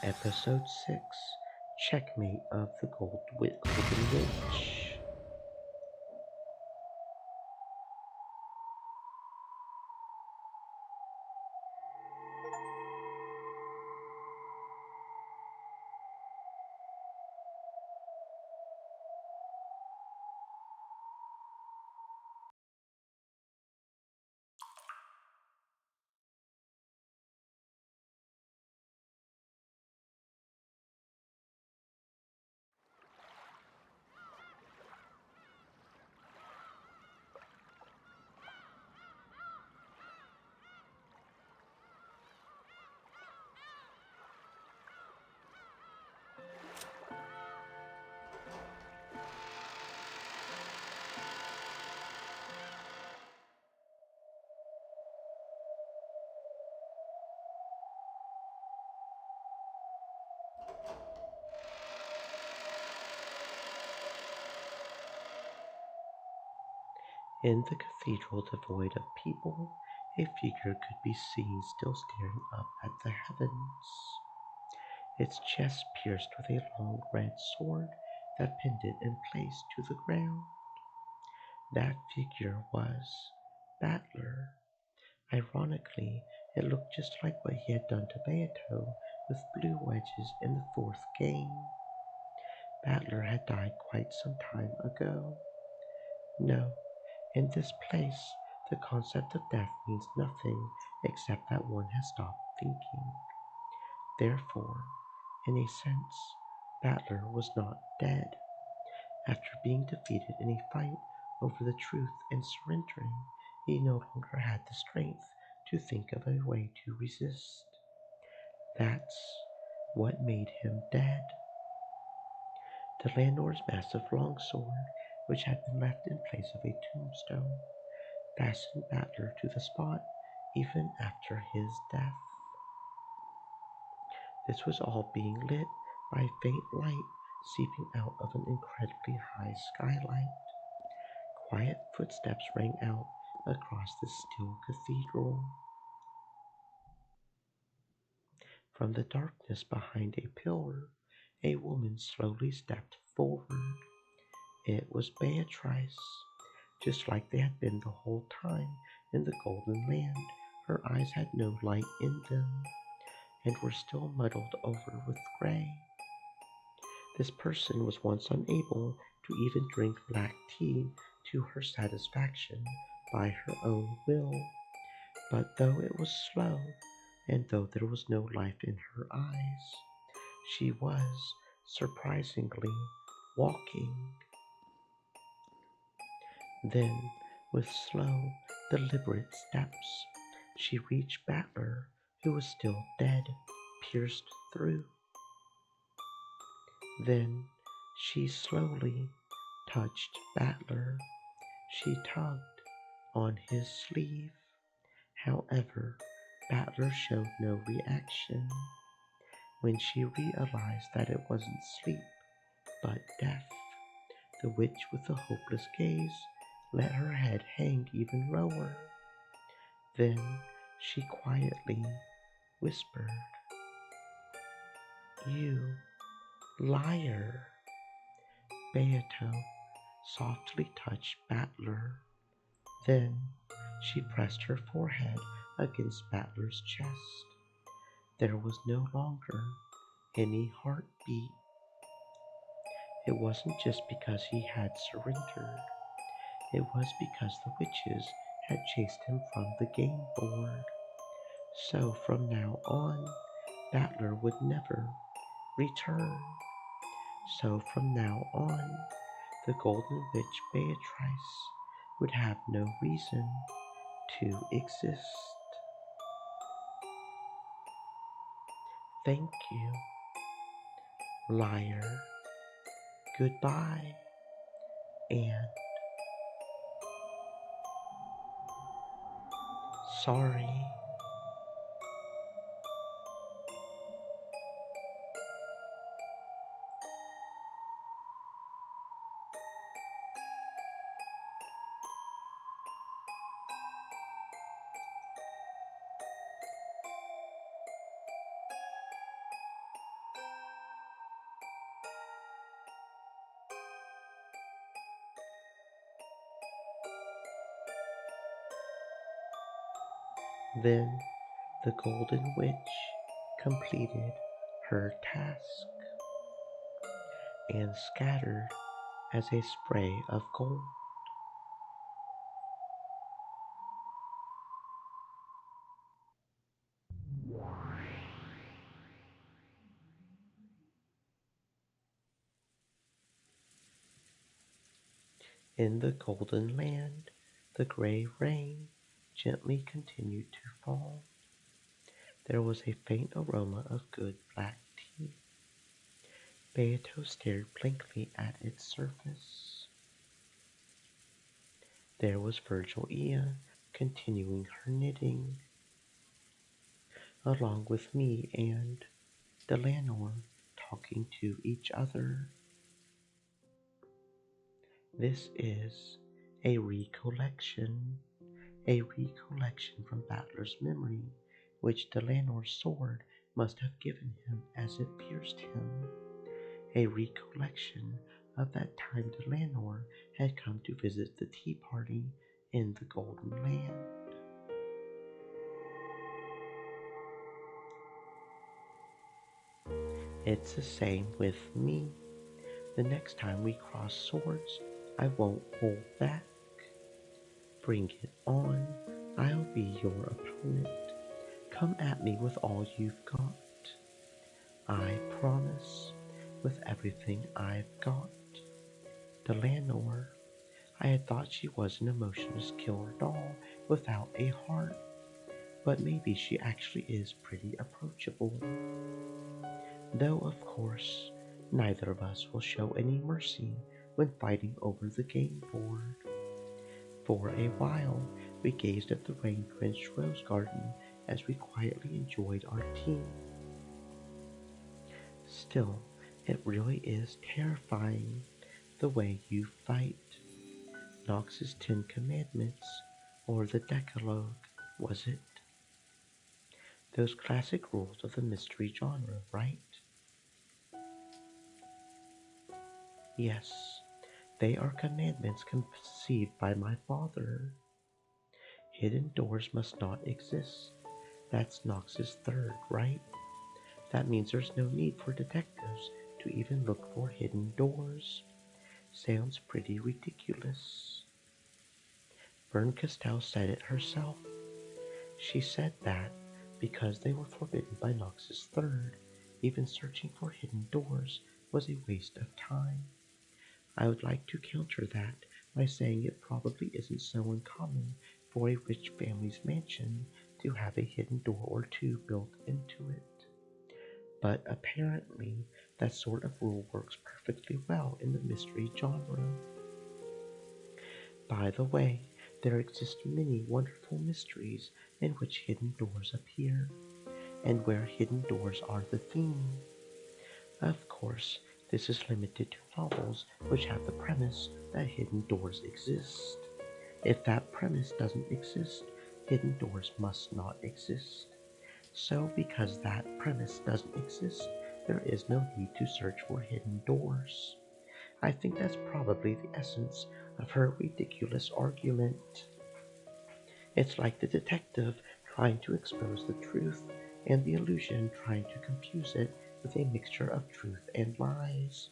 Episode 6, Checkmate of the Golden Witch. In the cathedral devoid of people, a figure could be seen still staring up at the heavens, its chest pierced with a long red sword that pinned it in place to the ground. That figure was Battler. Ironically, it looked just like what he had done to Beato with blue wedges in the fourth game. Battler had died quite some time ago. No, in this place, the concept of death means nothing except that one has stopped thinking. Therefore, in a sense, Battler was not dead. After being defeated in a fight over the truth and surrendering, he no longer had the strength to think of a way to resist. That's what made him dead. The landlord's massive longsword, which had been left in place of a tombstone, fastened Battler to the spot even after his death. This was all being lit by faint light seeping out of an incredibly high skylight. Quiet footsteps rang out across the still cathedral. From the darkness behind a pillar, a woman slowly stepped forward. It was Beatrice, just like they had been the whole time in the Golden Land. Her eyes had no light in them and were still muddled over with gray. This person was once unable to even drink black tea to her satisfaction by her own will, but though it was slow, and though there was no life in her eyes, she was, surprisingly, walking. Then, with slow, deliberate steps, she reached Battler, who was still dead, pierced through. Then she slowly touched Battler. She tugged on his sleeve. However, Battler showed no reaction. When she realized that it wasn't sleep, but death, the witch with the hopeless gaze let her head hang even lower. Then she quietly whispered, "You liar!" Beato softly touched Battler. Then she pressed her forehead against Battler's chest. There was no longer any heartbeat. It wasn't just because he had surrendered. It was because the witches had chased him from the game board. So from now on, Battler would never return. So from now on, the Golden Witch Beatrice would have no reason to exist. Thank you, liar. Goodbye, and sorry. Then the Golden Witch completed her task and scattered as a spray of gold. In the Golden Land, the gray rain gently continued to fall. There was a faint aroma of good black tea. Beato stared blankly at its surface. There was Virgilia continuing her knitting, along with me and Delanor talking to each other. This is a recollection from Battler's memory, which Delanor's sword must have given him as it pierced him. A recollection of that time Delanor had come to visit the tea party in the Golden Land. It's the same with me. The next time we cross swords, I won't hold back. Bring it on. I'll be your opponent. Come at me with all you've got. I promise, with everything I've got. Delanor, I had thought she was an emotionless killer doll without a heart, but maybe she actually is pretty approachable. Though, of course, neither of us will show any mercy when fighting over the game board. For a while, we gazed at the rain-drenched rose garden as we quietly enjoyed our tea. Still, it really is terrifying the way you fight. Knox's 10 Commandments, or the Decalogue, was it? Those classic rules of the mystery genre, right? Yes, they are commandments conceived by my father. Hidden doors must not exist. That's Knox's third, right? That means there's no need for detectives to even look for hidden doors. Sounds pretty ridiculous. Vern Castell said it herself. She said that because they were forbidden by Knox's third, even searching for hidden doors was a waste of time. I would like to counter that by saying it probably isn't so uncommon for a rich family's mansion to have a hidden door or two built into it. But apparently, that sort of rule works perfectly well in the mystery genre. By the way, there exist many wonderful mysteries in which hidden doors appear, and where hidden doors are the theme. Of course, this is limited to novels which have the premise that hidden doors exist. If that premise doesn't exist, hidden doors must not exist. So because that premise doesn't exist, there is no need to search for hidden doors. I think that's probably the essence of her ridiculous argument. It's like the detective trying to expose the truth and the illusion trying to confuse it with a mixture of truth and lies,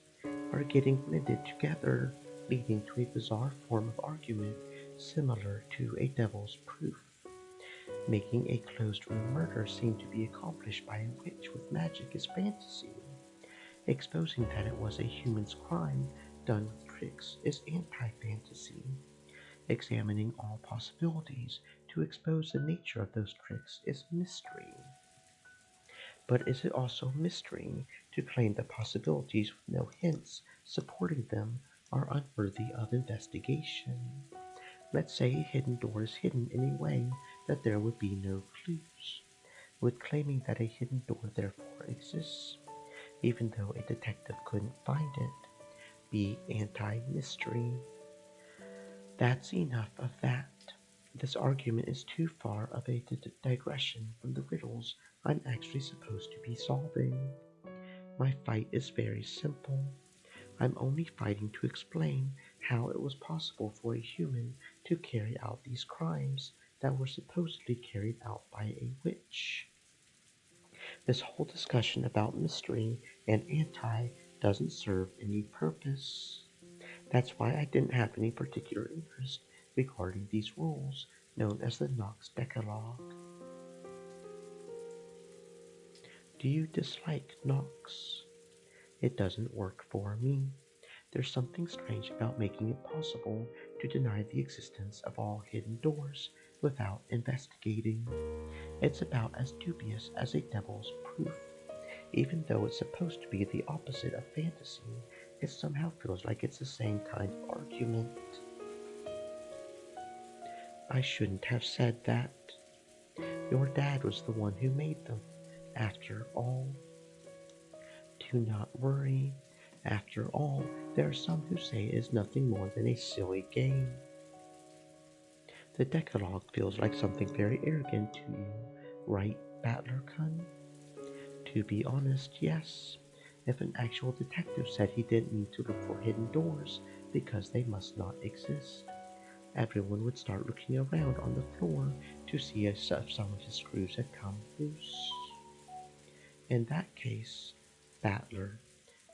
are getting blended together, leading to a bizarre form of argument similar to a devil's proof. Making a closed room murder seem to be accomplished by a witch with magic is fantasy. Exposing that it was a human's crime done with tricks is anti-fantasy. Examining all possibilities to expose the nature of those tricks is mystery. But is it also mystery to claim that possibilities with no hints supporting them are unworthy of investigation? Let's say a hidden door is hidden in a way that there would be no clues. Would claiming that a hidden door therefore exists, even though a detective couldn't find it, be anti-mystery? That's enough of that. This argument is too far of a digression from the riddles I'm actually supposed to be solving. My fight is very simple. I'm only fighting to explain how it was possible for a human to carry out these crimes that were supposedly carried out by a witch. This whole discussion about mystery and anti doesn't serve any purpose. That's why I didn't have any particular interest regarding these rules known as the Knox Decalogue. Do you dislike Knox? It doesn't work for me. There's something strange about making it possible to deny the existence of all hidden doors without investigating. It's about as dubious as a devil's proof. Even though it's supposed to be the opposite of fantasy, it somehow feels like it's the same kind of argument. I shouldn't have said that. Your dad was the one who made them. After all, do not worry. After all, there are some who say it is nothing more than a silly game. The Decalogue feels like something very arrogant to you, right, Battler-kun? To be honest, yes. If an actual detective said he didn't need to look for hidden doors because they must not exist, everyone would start looking around on the floor to see if some of his screws had come loose. In that case, Battler,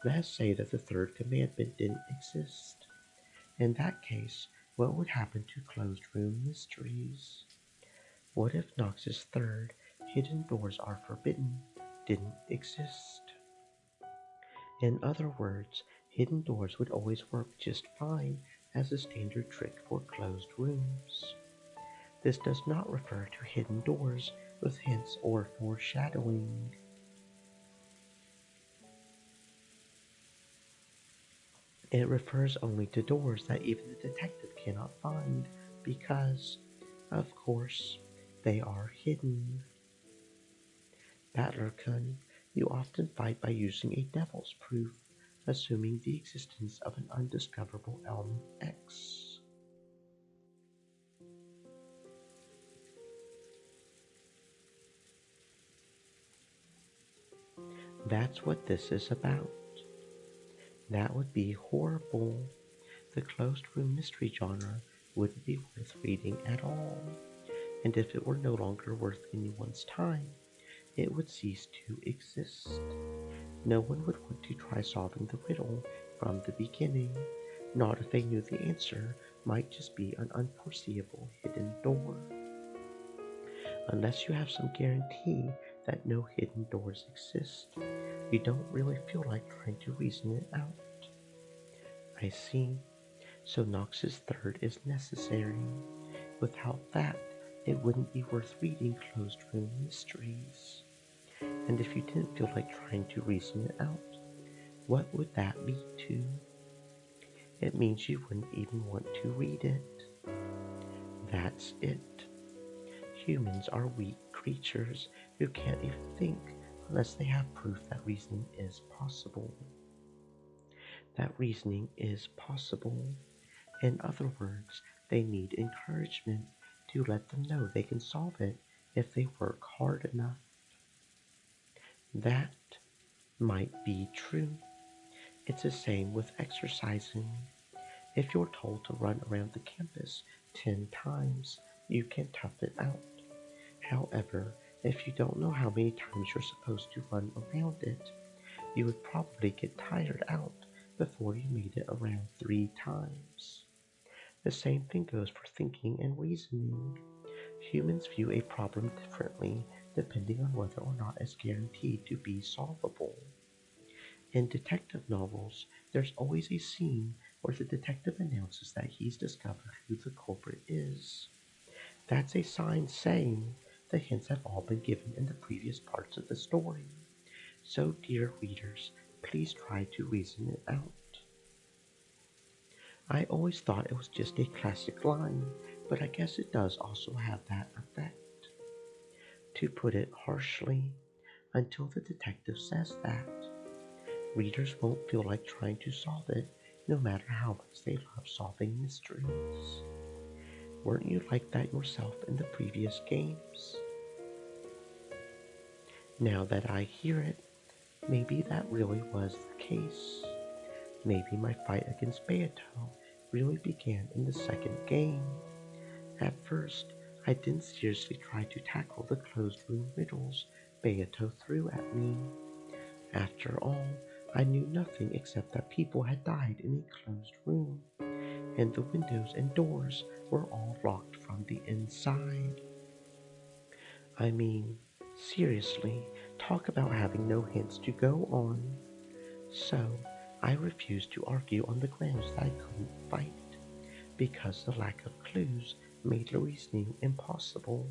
let us say that the third commandment didn't exist. In that case, what would happen to closed room mysteries? What if Knox's third, hidden doors are forbidden, didn't exist? In other words, hidden doors would always work just fine as a standard trick for closed rooms. This does not refer to hidden doors with hints or foreshadowing. It refers only to doors that even the detective cannot find because, of course, they are hidden. Battler-kun, you often fight by using a devil's proof, assuming the existence of an undiscoverable element X. That's what this is about. That would be horrible. The closed room mystery genre wouldn't be worth reading at all. And if it were no longer worth anyone's time, it would cease to exist. No one would want to try solving the riddle from the beginning, not if they knew the answer might just be an unforeseeable hidden door. Unless you have some guarantee that no hidden doors exist, you don't really feel like trying to reason it out. I see. So Knox's third is necessary. Without that, it wouldn't be worth reading closed room mysteries. And if you didn't feel like trying to reason it out, what would that lead to? It means you wouldn't even want to read it. That's it. Humans are weak creatures who can't even think unless they have proof that reasoning is possible. That reasoning is possible. In other words, they need encouragement to let them know they can solve it if they work hard enough. That might be true. It's the same with exercising. If you're told to run around the campus 10 times, you can tough it out. However, if you don't know how many times you're supposed to run around it, you would probably get tired out before you made it around 3 times. The same thing goes for thinking and reasoning. Humans view a problem differently depending on whether or not it's guaranteed to be solvable. In detective novels, there's always a scene where the detective announces that he's discovered who the culprit is. That's a sign saying the hints have all been given in the previous parts of the story. So, dear readers, please try to reason it out. I always thought it was just a classic line, but I guess it does also have that effect. To put it harshly, until the detective says that, readers won't feel like trying to solve it, no matter how much they love solving mysteries. Weren't you like that yourself in the previous games? Now that I hear it, maybe that really was the case. Maybe my fight against Beato really began in the second game. At first, I didn't seriously try to tackle the closed room riddles Beato threw at me. After all, I knew nothing except that people had died in a closed room, and the windows and doors were all locked from the inside. I mean, seriously, talk about having no hints to go on. So, I refused to argue on the grounds that I couldn't fight, because the lack of clues made the reasoning impossible.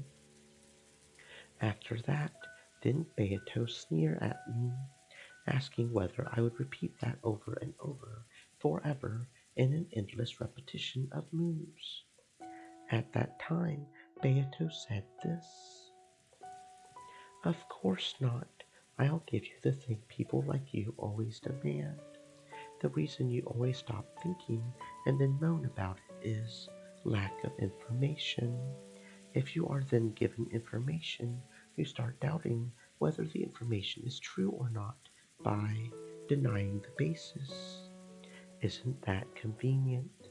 After that, didn't Beato sneer at me, asking whether I would repeat that over and over, forever, in an endless repetition of moves? At that time, Beato said this: "Of course not. I'll give you the thing people like you always demand. The reason you always stop thinking and then moan about it is lack of information. If you are then given information, you start doubting whether the information is true or not by denying the basis. Isn't that convenient?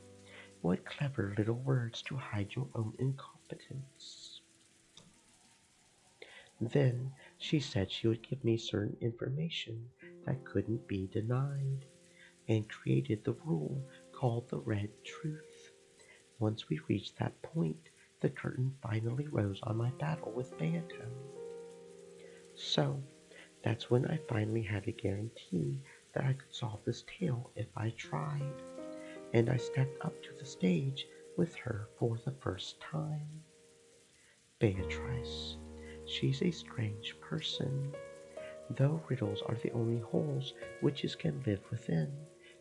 What clever little words to hide your own incompetence." Then she said she would give me certain information that couldn't be denied, and created the rule called the red truth. Once we reached that point, the curtain finally rose on my battle with Beato. So, that's when I finally had a guarantee that I could solve this tale if I tried, and I stepped up to the stage with her for the first time. Beatrice. She's a strange person. Though riddles are the only holes witches can live within,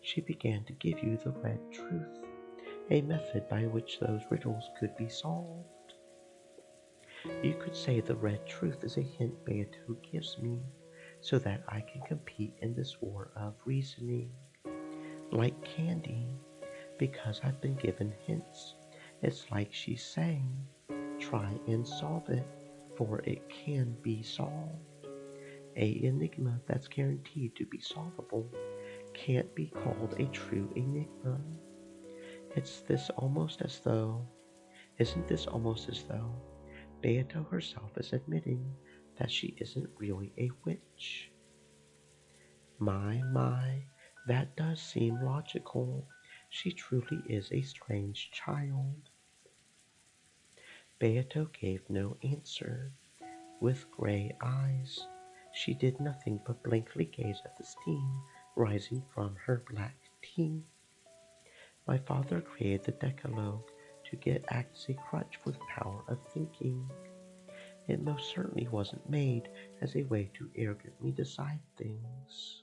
she began to give you the red truth, a method by which those riddles could be solved. You could say the red truth is a hint Beato gives me, so that I can compete in this war of reasoning. Like candy, because I've been given hints, it's like she's saying, try and solve it, for it can be solved. A enigma that's guaranteed to be solvable can't be called a true enigma. It's this almost as though, isn't this almost as though Beato herself is admitting that she isn't really a witch? My, that does seem logical. She truly is a strange child. Beato gave no answer. With gray eyes, she did nothing but blankly gaze at the steam rising from her black teeth. My father created the Decalogue to act as a crutch for the power of thinking. It most certainly wasn't made as a way to arrogantly decide things.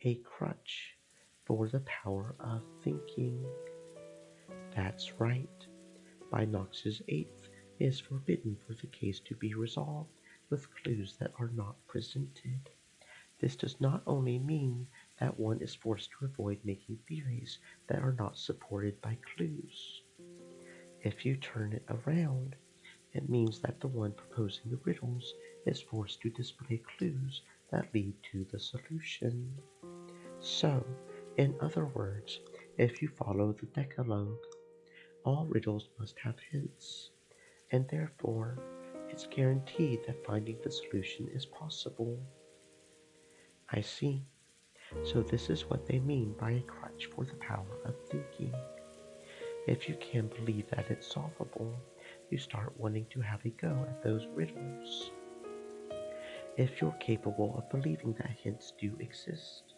A crutch for the power of thinking. That's right. By Knox's eighth, it is forbidden for the case to be resolved with clues that are not presented. This does not only mean that one is forced to avoid making theories that are not supported by clues. If you turn it around, it means that the one proposing the riddles is forced to display clues that lead to the solution. So, in other words, if you follow the Decalogue, all riddles must have hints, and therefore it's guaranteed that finding the solution is possible. I see. So this is what they mean by a crutch for the power of thinking. If you can believe that it's solvable, you start wanting to have a go at those riddles. If you're capable of believing that hints do exist,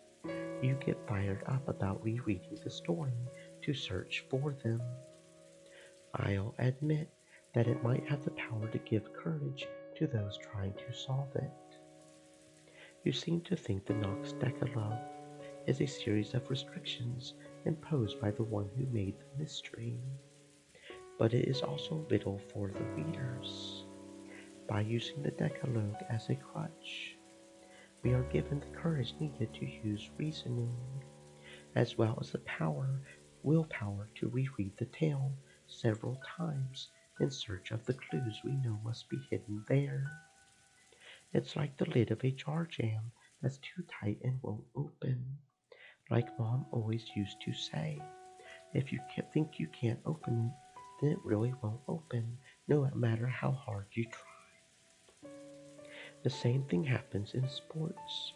you get fired up about rereading the story to search for them. I'll admit that it might have the power to give courage to those trying to solve it. You seem to think the Nox Decalogue is a series of restrictions imposed by the one who made the mystery, but it is also a riddle for the readers. By using the Decalogue as a crutch, we are given the courage needed to use reasoning, as well as the willpower to reread the tale several times in search of the clues we know must be hidden there. It's like the lid of a jar jam that's too tight and won't open. Like Mom always used to say, if you think you can't open it, then it really won't open, no matter how hard you try. The same thing happens in sports.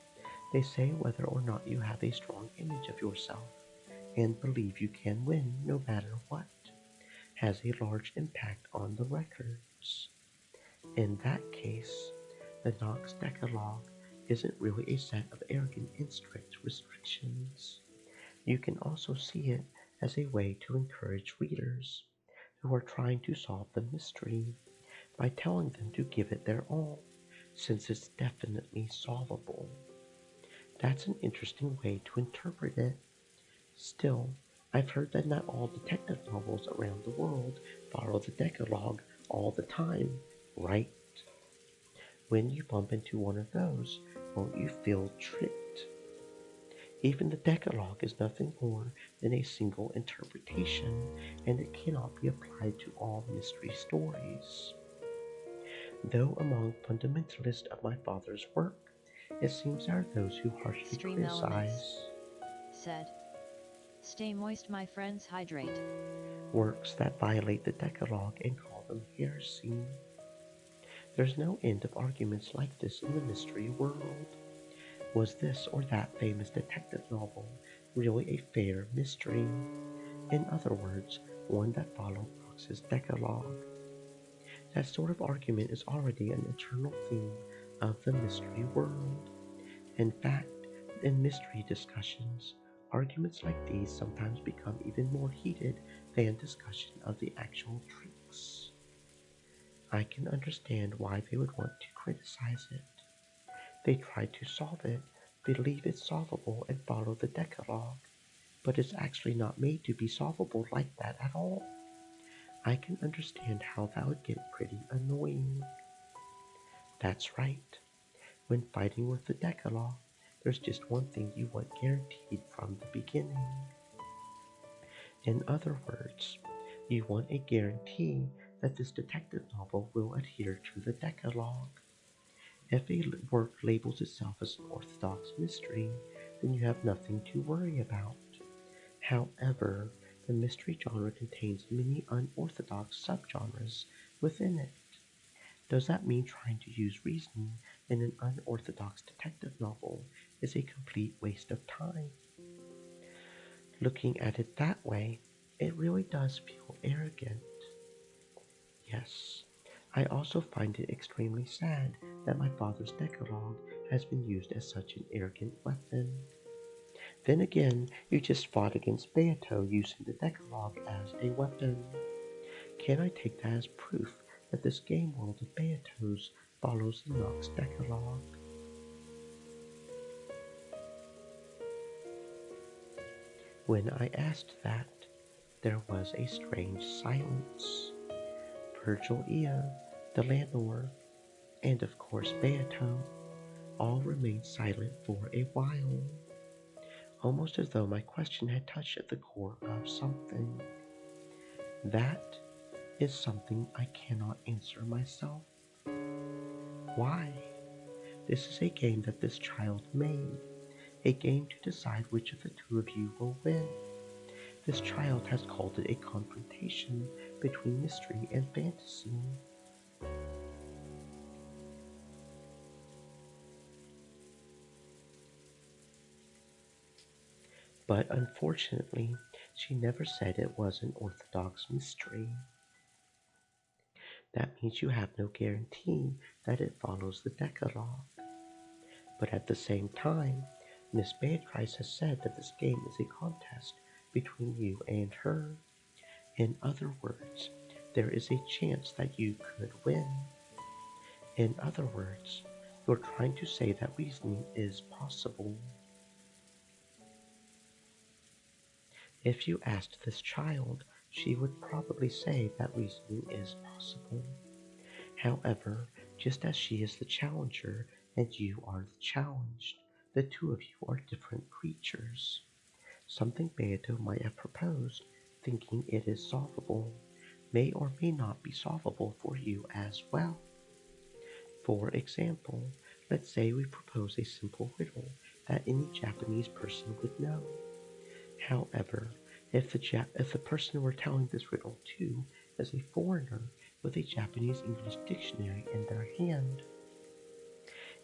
They say whether or not you have a strong image of yourself and believe you can win no matter what has a large impact on the records. In that case, the Knox Decalogue isn't really a set of arrogant and strict restrictions. You can also see it as a way to encourage readers who are trying to solve the mystery by telling them to give it their all, since it's definitely solvable. That's an interesting way to interpret it. Still, I've heard that not all detective novels around the world follow the Decalogue all the time, right? When you bump into one of those, won't you feel tricked? Even the Decalogue is nothing more than a single interpretation, and it cannot be applied to all mystery stories. Though among fundamentalists of my father's work, it seems there are those who harshly Stream elements, criticize said. Stay moist, my friends, hydrate. works that violate the Decalogue and call them heresy. There's no end of arguments like this in the mystery world. Was this or that famous detective novel really a fair mystery? In other words, one that followed Knox's Decalogue. That sort of argument is already an eternal theme of the mystery world. In fact, in mystery discussions, arguments like these sometimes become even more heated than discussion of the actual tricks. I can understand why they would want to criticize it. They try to solve it, believe it's solvable, and follow the Decalogue, but it's actually not made to be solvable like that at all. I can understand how that would get pretty annoying. That's right. When fighting with the Decalogue, there's just one thing you want guaranteed from the beginning. In other words, you want a guarantee that this detective novel will adhere to the Decalogue. If a work labels itself as an orthodox mystery, then you have nothing to worry about. However, the mystery genre contains many unorthodox subgenres within it. Does that mean trying to use reasoning in an unorthodox detective novel is a complete waste of time? Looking at it that way, it really does feel arrogant. Yes, I also find it extremely sad that my father's Decalogue has been used as such an arrogant weapon. Then again, you just fought against Beato using the Decalogue as a weapon. Can I take that as proof that this game world of Beatos follows the Nox Decalogue? When I asked that, there was a strange silence. Virgil Ea, the landlord, and of course Beato, all remained silent for a while, almost as though my question had touched at the core of something. That is something I cannot answer myself. Why? This is a game that this child made, a game to decide which of the two of you will win. This child has called it a confrontation between mystery and fantasy. But unfortunately, she never said it was an orthodox mystery. That means you have no guarantee that it follows the Decalogue. But at the same time, Miss Beatrice has said that this game is a contest between you and her. In other words, there is a chance that you could win. In other words, you're trying to say that reasoning is possible. If you asked this child, she would probably say that reasoning is possible. However, just as she is the challenger and you are the challenged, the two of you are different creatures. Something Beato might have proposed, thinking it is solvable, may or may not be solvable for you as well. For example, let's say we propose a simple riddle that any Japanese person would know. However, if the person we're telling this riddle to is a foreigner with a Japanese English dictionary in their hand,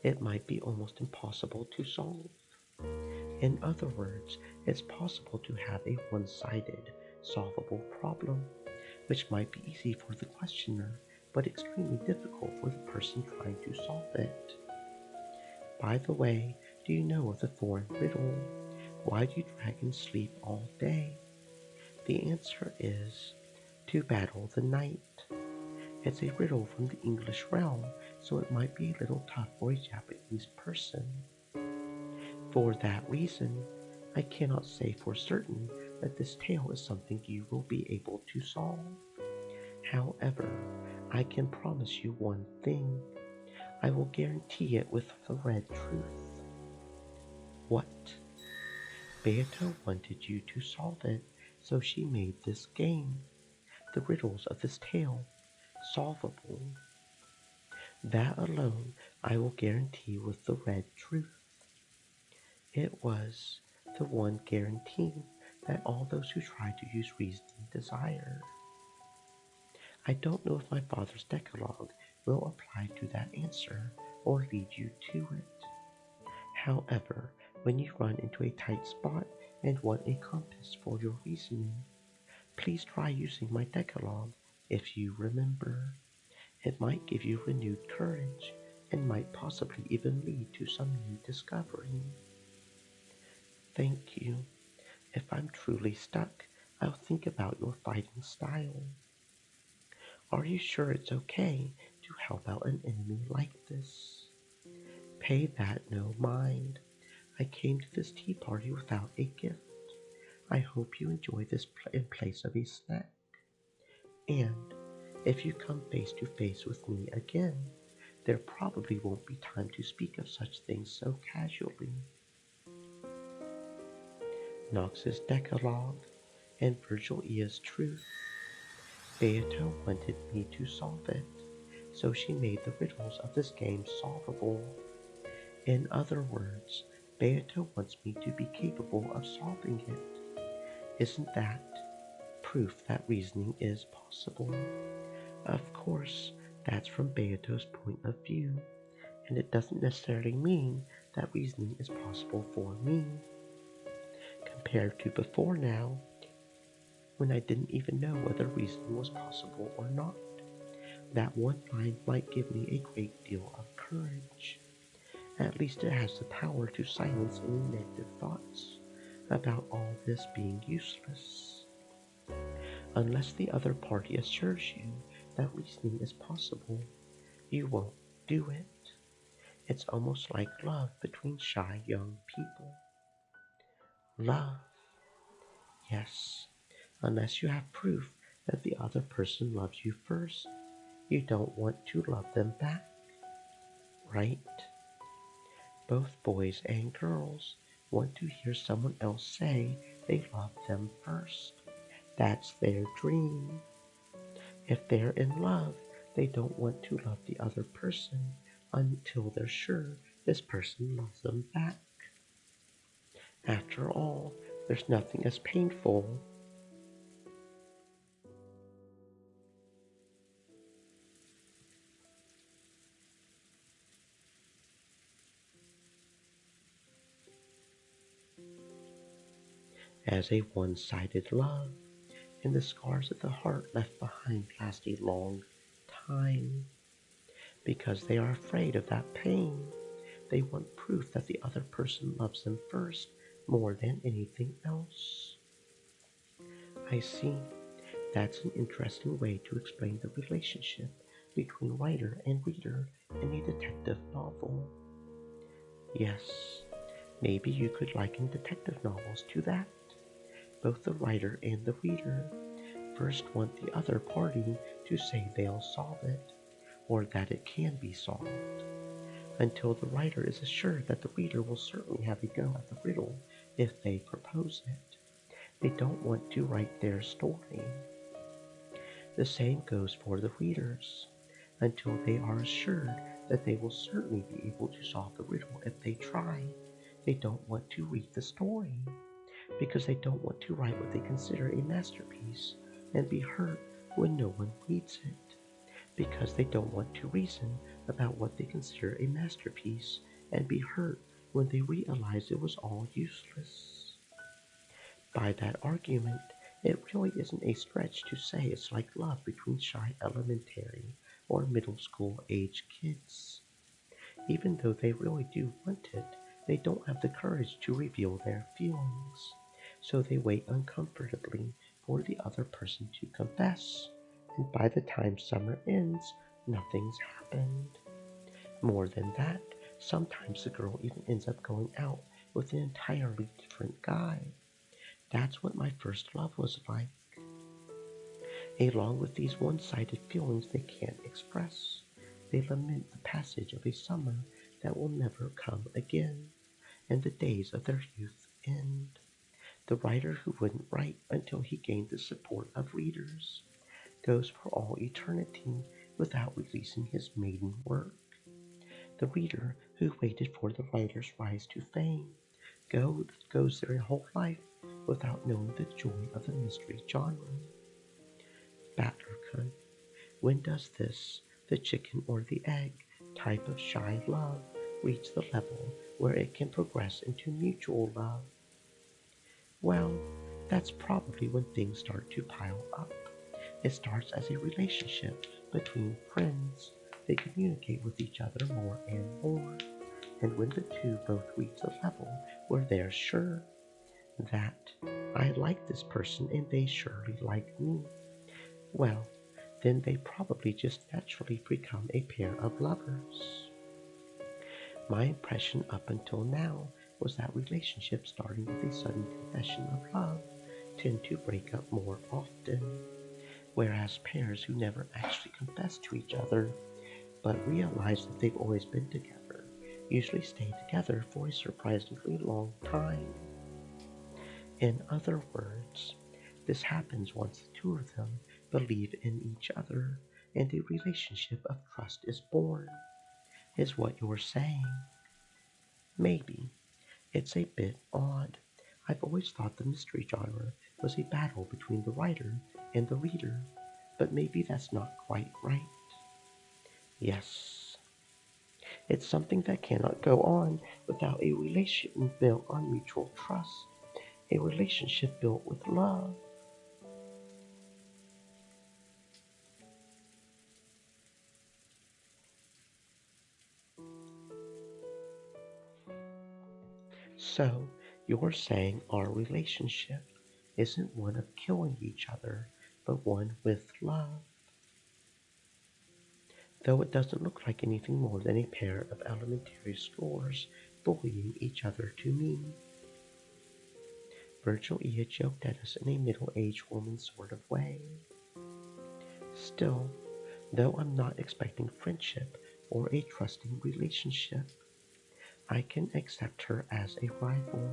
it might be almost impossible to solve. In other words, it's possible to have a one-sided, solvable problem, which might be easy for the questioner, but extremely difficult for the person trying to solve it. By the way, do you know of the foreign riddle, why do dragons sleep all day? The answer is, to battle the night. It's a riddle from the English realm, so it might be a little tough for a Japanese person. For that reason, I cannot say for certain that this tale is something you will be able to solve. However, I can promise you one thing. I will guarantee it with the red truth. What? Beato wanted you to solve it, so she made this game. The riddles of this tale solvable. That alone I will guarantee with the red truth. It was the one guarantee that all those who try to use reasoning desire. I don't know if my father's Decalogue will apply to that answer or lead you to it. However, when you run into a tight spot and want a compass for your reasoning, please try using my Decalogue if you remember. It might give you renewed courage and might possibly even lead to some new discovery. Thank you. If I'm truly stuck, I'll think about your fighting style. Are you sure it's okay to help out an enemy like this? Pay that no mind. I came to this tea party without a gift. I hope you enjoy this in place of a snack. And if you come face to face with me again, there probably won't be time to speak of such things so casually. Knox's Decalogue and Virgil Ea's Truth. Beato wanted me to solve it, so she made the riddles of this game solvable. In other words, Beato wants me to be capable of solving it. Isn't that proof that reasoning is possible? Of course, that's from Beato's point of view, and it doesn't necessarily mean that reasoning is possible for me. Compared to before now, when I didn't even know whether reasoning was possible or not. That one line might give me a great deal of courage. At least it has the power to silence any negative thoughts about all this being useless. Unless the other party assures you that reasoning is possible, you won't do it. It's almost like love between shy young people. Love. Yes, unless you have proof that the other person loves you first, you don't want to love them back, right? Both boys and girls want to hear someone else say they love them first. That's their dream. If they're in love, they don't want to love the other person until they're sure this person loves them back. After all, there's nothing as painful as a one-sided love, and the scars of the heart left behind last a long time. Because they are afraid of that pain. They want proof that the other person loves them first, more than anything else. I see. That's an interesting way to explain the relationship between writer and reader in a detective novel. Yes, maybe you could liken detective novels to that. Both the writer and the reader first want the other party to say they'll solve it, or that it can be solved, until the writer is assured that the reader will certainly have a go at the riddle if they propose it. They don't want to write their story. The same goes for the readers. Until they are assured that they will certainly be able to solve the riddle if they try, they don't want to read the story, because they don't want to write what they consider a masterpiece and be hurt when no one reads it, because they don't want to reason about what they consider a masterpiece and be hurt when they realize it was all useless. By that argument, it really isn't a stretch to say it's like love between shy elementary or middle school age kids. Even though they really do want it, they don't have the courage to reveal their feelings. So they wait uncomfortably for the other person to confess, and by the time summer ends, nothing's happened. More than that, sometimes the girl even ends up going out with an entirely different guy. That's what my first love was like. Along with these one-sided feelings they can't express, they lament the passage of a summer that will never come again, and the days of their youth end. The writer who wouldn't write until he gained the support of readers goes for all eternity without releasing his maiden work. The reader who waited for the writer's rise to fame goes their whole life without knowing the joy of the mystery genre. Battler, when does this, the chicken or the egg, type of shy love reach the level where it can progress into mutual love? Well, that's probably when things start to pile up. It starts as a relationship between friends. They communicate with each other more and more. And when the two both reach the level where they're sure that I like this person and they surely like me, well, then they probably just naturally become a pair of lovers. My impression up until now was that relationships starting with a sudden confession of love tend to break up more often, whereas pairs who never actually confess to each other but realize that they've always been together usually stay together for a surprisingly long time. In other words, this happens once the two of them believe in each other and a relationship of trust is born, is what you're saying. Maybe. It's a bit odd. I've always thought the mystery genre was a battle between the writer and the reader, but maybe that's not quite right. Yes, it's something that cannot go on without a relationship built on mutual trust, a relationship built with love. So, you're saying our relationship isn't one of killing each other, but one with love. Though it doesn't look like anything more than a pair of elementary scholars bullying each other to me. Virgil E. had joked at us in a middle-aged woman sort of way. Still, though I'm not expecting friendship or a trusting relationship, I can accept her as a rival.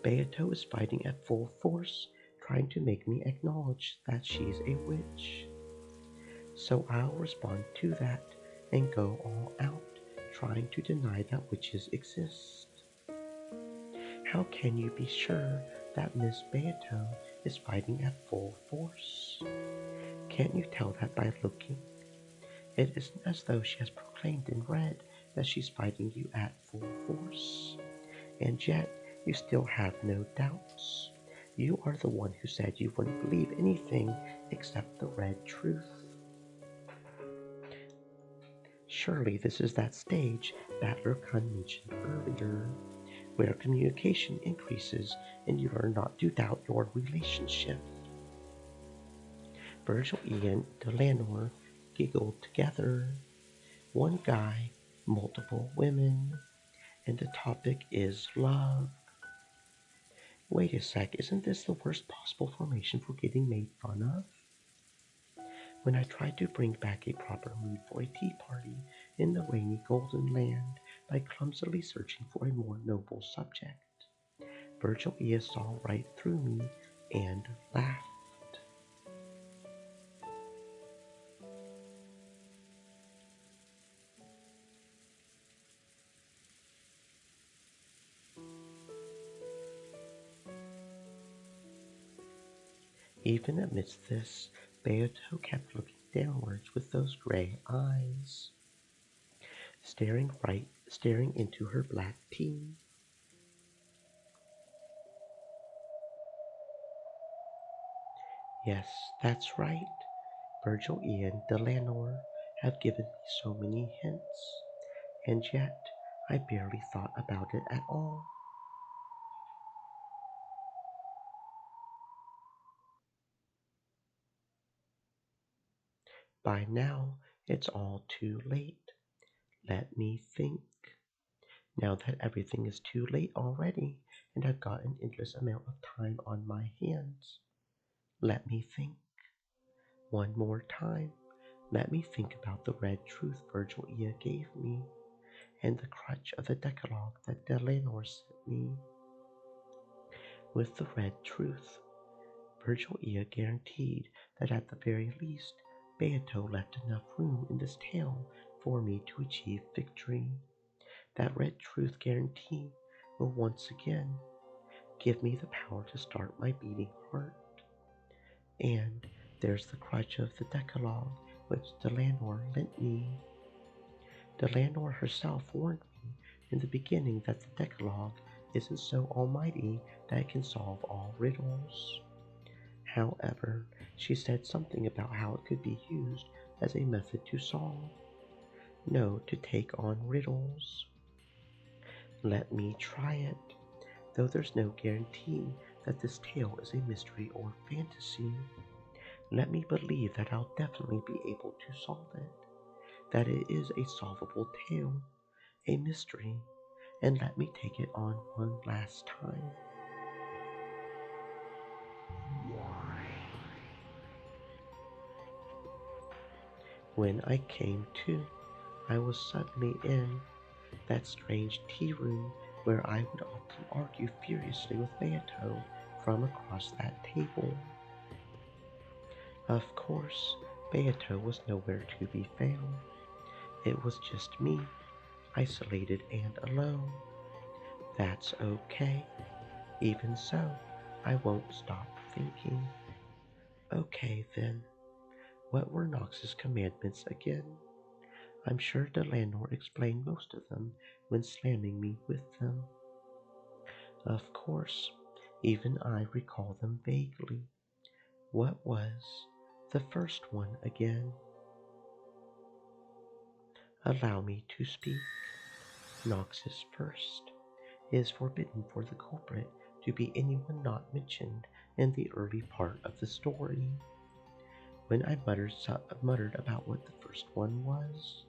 Beato is fighting at full force, trying to make me acknowledge that she's a witch. So I'll respond to that and go all out, trying to deny that witches exist. How can you be sure that Miss Beato is fighting at full force? Can't you tell that by looking? It isn't as though she has proclaimed in red that she's fighting you at full force. And yet, you still have no doubts. You are the one who said you wouldn't believe anything except the red truth. Surely this is that stage that Lurkan mentioned earlier, where communication increases and you learn not to doubt your relationship. Virgil E. and Delanor giggled together. One guy, multiple women, and the topic is love. Wait a sec, isn't this the worst possible formation for getting made fun of? When I tried to bring back a proper mood for a tea party in the rainy golden land by clumsily searching for a more noble subject, Virgil E. saw right through me and laughed. Even amidst this, Beato kept looking downwards with those gray eyes, staring into her black tea. Yes, that's right. Virgil E. and Delanor have given me so many hints, and yet I barely thought about it at all. By now, it's all too late. Let me think. Now that everything is too late already, and I've got an endless amount of time on my hands, let me think. One more time, let me think about the red truth Virgil Ea gave me, and the crutch of the Decalogue that Delanor sent me. With the red truth, Virgil Ea guaranteed that at the very least, Beato left enough room in this tale for me to achieve victory. That red truth guarantee will once again give me the power to start my beating heart. And there's the crutch of the Decalogue which Delanor lent me. Delanor herself warned me in the beginning that the Decalogue isn't so almighty that it can solve all riddles. However, she said something about how it could be used as a method to solve, no, to take on riddles. Let me try it, though there's no guarantee that this tale is a mystery or fantasy. Let me believe that I'll definitely be able to solve it, that it is a solvable tale, a mystery, and let me take it on one last time. When I came to, I was suddenly in that strange tea room where I would often argue furiously with Beato from across that table. Of course, Beato was nowhere to be found. It was just me, isolated and alone. That's okay. Even so, I won't stop thinking. Okay then, what were Knox's commandments again? I'm sure Delanor explained most of them when slamming me with them. Of course, even I recall them vaguely. What was the first one again? Allow me to speak. Knox's first. It is forbidden for the culprit to be anyone not mentioned in the early part of the story. When I muttered about what the first one was,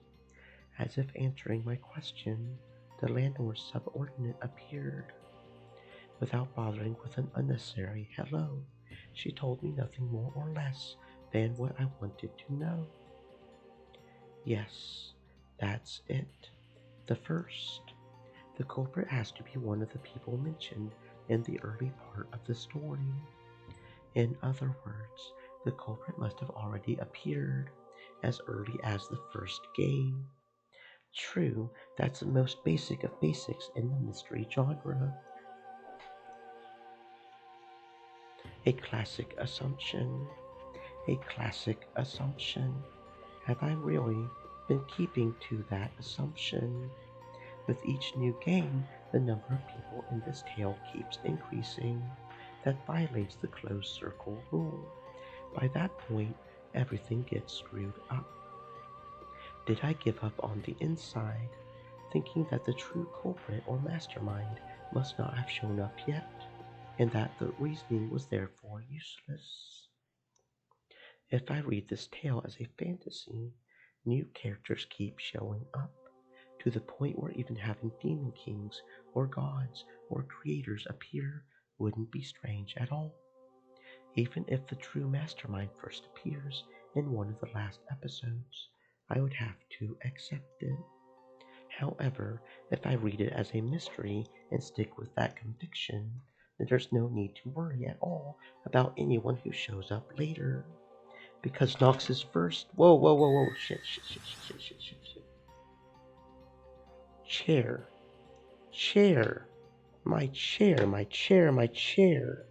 as if answering my question, the landlord's subordinate appeared. Without bothering with an unnecessary hello, she told me nothing more or less than what I wanted to know. Yes, that's it. The first. The culprit has to be one of the people mentioned in the early part of the story. In other words, the culprit must have already appeared as early as the first game. True, that's the most basic of basics in the mystery genre. A classic assumption. A classic assumption. Have I really been keeping to that assumption? With each new game, the number of people in this tale keeps increasing. That violates the closed circle rule. By that point, everything gets screwed up. Did I give up on the inside, thinking that the true culprit or mastermind must not have shown up yet, and that the reasoning was therefore useless? If I read this tale as a fantasy, new characters keep showing up, to the point where even having demon kings or gods or creators appear wouldn't be strange at all. Even if the true mastermind first appears in one of the last episodes, I would have to accept it. However, if I read it as a mystery and stick with that conviction, then there's no need to worry at all about anyone who shows up later. Because Nox's first. Whoa, whoa, whoa, whoa. Shit. Chair. Chair. My chair, my chair, my chair.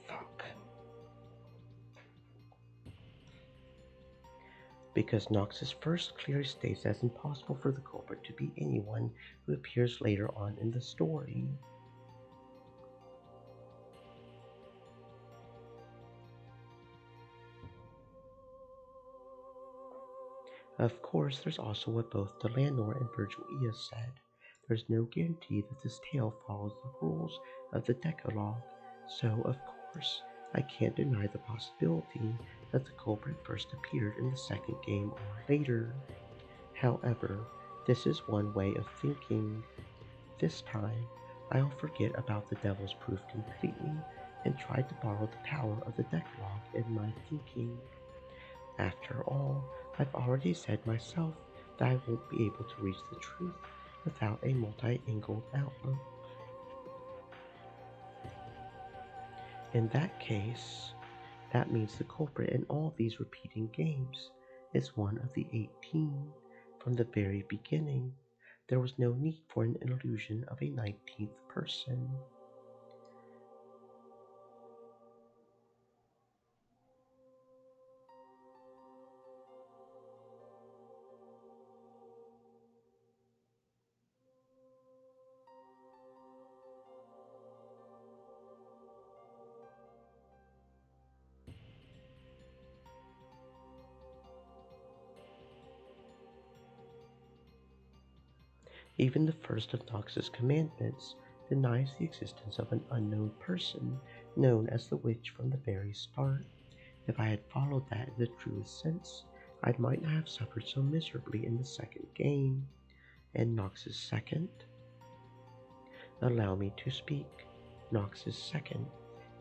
Fuck. Because Nox's first clearly states that it's impossible for the culprit to be anyone who appears later on in the story. Of course, there's also what both Delanor and Virgil Ia said. There's no guarantee that this tale follows the rules of the Decalogue, so of course, I can't deny the possibility that the culprit first appeared in the second game or later. However, this is one way of thinking. This time, I'll forget about the devil's proof completely and try to borrow the power of the Decalogue in my thinking. After all, I've already said myself that I won't be able to reach the truth without a multi-angled outlook. In that case, that means the culprit in all these repeating games is one of the 18 from the very beginning. There was no need for an illusion of a 19th person. Even the first of Nox's commandments denies the existence of an unknown person known as the witch from the very start. If I had followed that in the truest sense, I might not have suffered so miserably in the second game. And Nox's second? Allow me to speak. Nox's second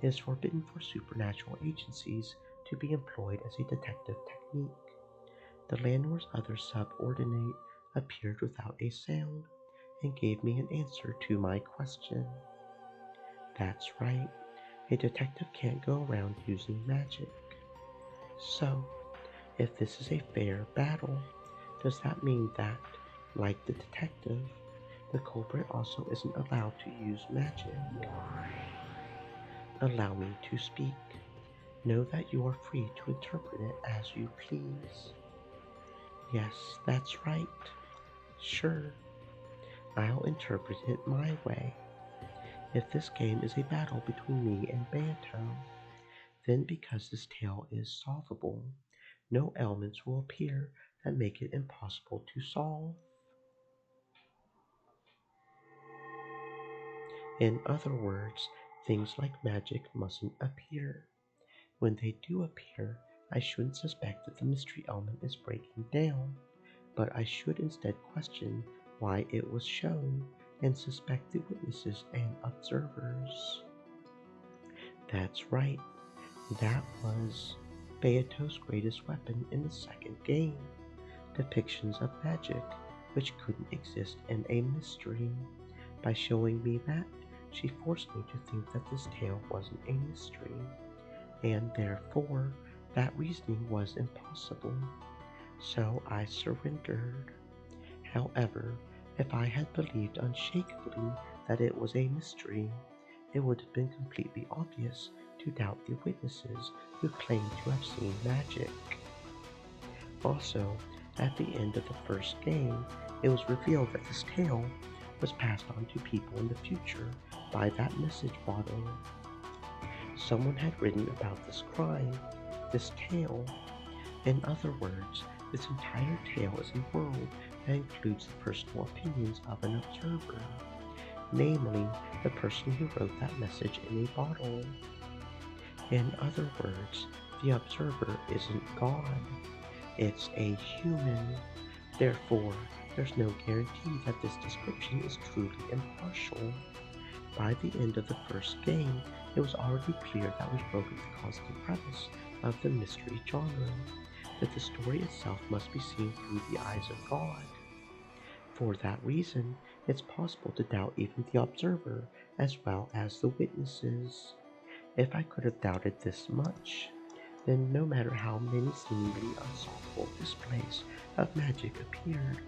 is forbidden for supernatural agencies to be employed as a detective technique. The landlord's other subordinate appeared without a sound and gave me an answer to my question. That's right, a detective can't go around using magic. So, if this is a fair battle, does that mean that, like the detective, the culprit also isn't allowed to use magic? Allow me to speak. Know that you are free to interpret it as you please. Yes, that's right. Sure, I'll interpret it my way. If this game is a battle between me and Beato, then because this tale is solvable, no elements will appear that make it impossible to solve. In other words, things like magic mustn't appear. When they do appear, I shouldn't suspect that the mystery element is breaking down, but I should instead question why it was shown and suspect the witnesses and observers. That's right, that was Beato's greatest weapon in the second game, depictions of magic which couldn't exist in a mystery. By showing me that, she forced me to think that this tale wasn't a mystery, and therefore that reasoning was impossible. So I surrendered. However, if I had believed unshakably that it was a mystery, it would have been completely obvious to doubt the witnesses who claimed to have seen magic. Also, at the end of the first game, it was revealed that this tale was passed on to people in the future by that message bottle. Someone had written about this crime, this tale, In other words, this entire tale is a world that includes the personal opinions of an observer, namely, the person who wrote that message in a bottle. In other words, the observer isn't God, it's a human. Therefore, there's no guarantee that this description is truly impartial. By the end of the first game, it was already clear that we broke the constant premise of the mystery genre, that the story itself must be seen through the eyes of God. For that reason, it's possible to doubt even the observer as well as the witnesses. If I could have doubted this much, then no matter how many seemingly unsolvable displays of magic appeared,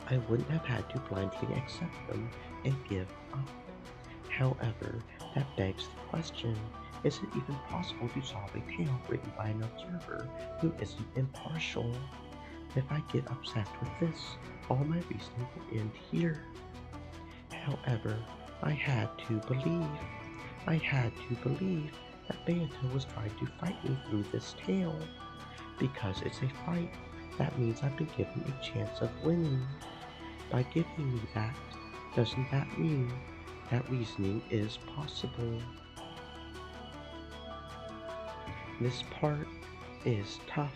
I wouldn't have had to blindly accept them and give up. However, that begs the question, is it even possible to solve a tale written by an observer who isn't impartial? If I get obsessed with this, all my reasoning will end here. However, I had to believe. I had to believe that Beata was trying to fight me through this tale. Because it's a fight, that means I've been given a chance of winning. By giving me that, doesn't that mean that reasoning is possible? This part is tough,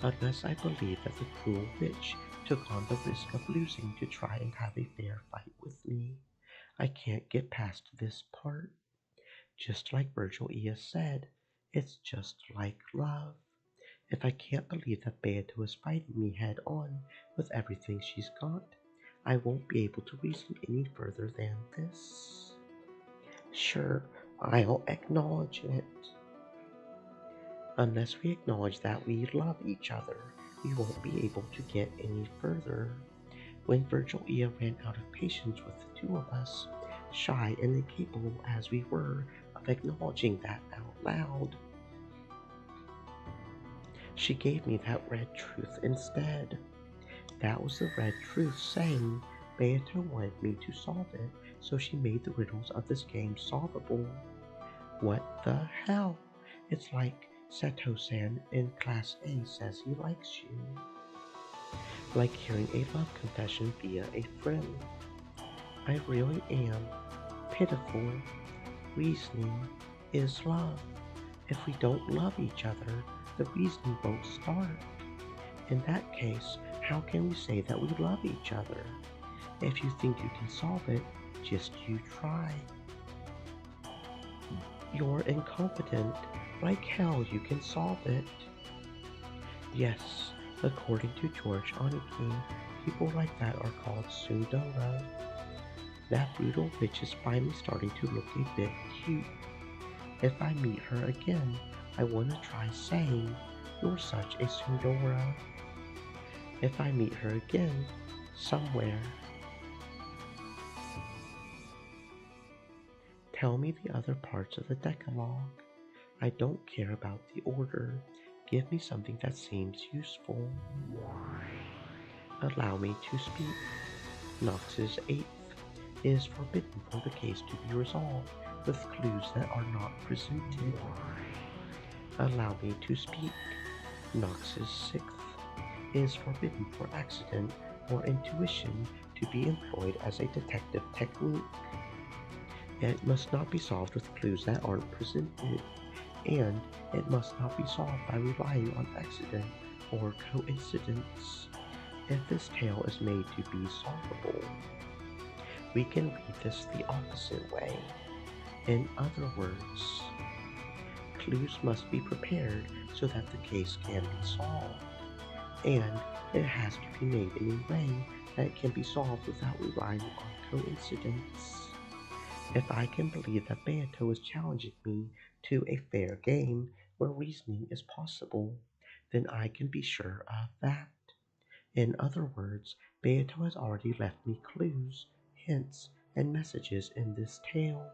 unless I believe that the cruel witch took on the risk of losing to try and have a fair fight with me. I can't get past this part. Just like Virgil Eas said, it's just like love. If I can't believe that Beata was fighting me head on with everything she's got, I won't be able to reason any further than this. Sure, I'll acknowledge it. Unless we acknowledge that we love each other, we won't be able to get any further. When Virgil Ea ran out of patience with the two of us, shy and incapable as we were of acknowledging that out loud, she gave me that red truth instead. That was the red truth saying Beata wanted me to solve it, so she made the riddles of this game solvable. What the hell? It's like Seto-san in Class A says he likes you. Like hearing a love confession via a friend. I really am pitiful. Reasoning is love. If we don't love each other, the reasoning won't start. In that case, how can we say that we love each other? If you think you can solve it, just you try. You're incompetent. Like hell you can solve it. Yes, according to George Onikin, people like that are called tsundere. That brutal witch is finally starting to look a bit cute. If I meet her again, I want to try saying, "You're such a tsundere." If I meet her again, somewhere. Tell me the other parts of the Decalogue. I don't care about the order. Give me something that seems useful. Allow me to speak. Knox's eighth is forbidden for the case to be resolved with clues that are not presented. Allow me to speak. Knox's sixth is forbidden for accident or intuition to be employed as a detective technique. It must not be solved with clues that aren't presented, and it must not be solved by relying on accident or coincidence. If this tale is made to be solvable, we can read this the opposite way. In other words, clues must be prepared so that the case can be solved, and it has to be made in a way that it can be solved without relying on coincidence. If I can believe that Beata was challenging me to a fair game where reasoning is possible, then I can be sure of that. In other words, Beata has already left me clues, hints, and messages in this tale.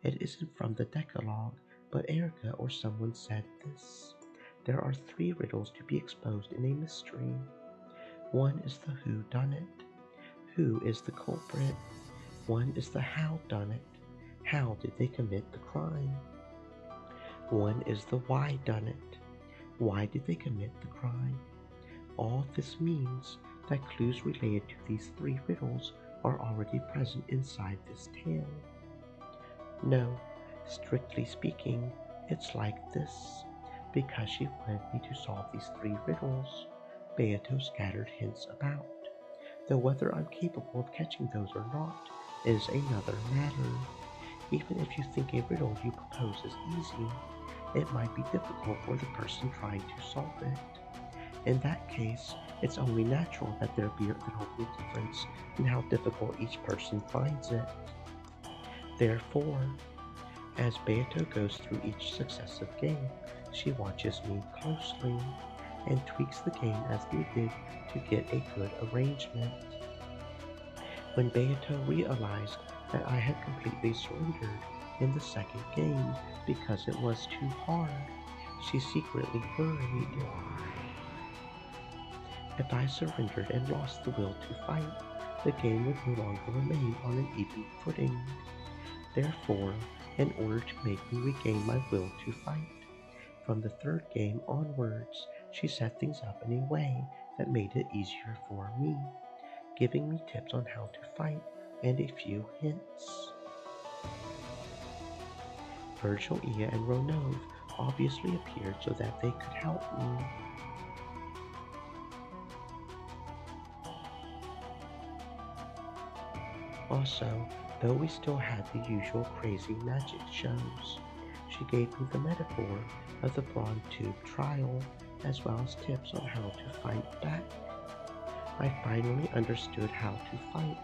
It isn't from the Decalogue, but Erica or someone said this. There are 3 riddles to be exposed in a mystery. One is the who done it. Who is the culprit? One is the how done it. How did they commit the crime? One is the why done it. Why did they commit the crime? All this means that clues related to these three riddles are already present inside this tale. No, strictly speaking, it's like this. Because she wanted me to solve these three riddles, Beato scattered hints about, though whether I'm capable of catching those or not is another matter. Even if you think a riddle you propose is easy, it might be difficult for the person trying to solve it. In that case, it's only natural that there be a little difference in how difficult each person finds it. Therefore, as Beato goes through each successive game, she watches me closely and tweaks the game as needed to get a good arrangement. When Beato realized that I had completely surrendered in the second game because it was too hard, she secretly worried. If I surrendered and lost the will to fight, the game would no longer remain on an even footing. Therefore, in order to make me regain my will to fight, from the third game onwards, she set things up in a way that made it easier for me, giving me tips on how to fight and a few hints. Virgil, Ia, and Ronov obviously appeared so that they could help me. Also, though we still had the usual crazy magic shows, she gave me the metaphor of the broad tube trial as well as tips on how to fight back. I finally understood how to fight,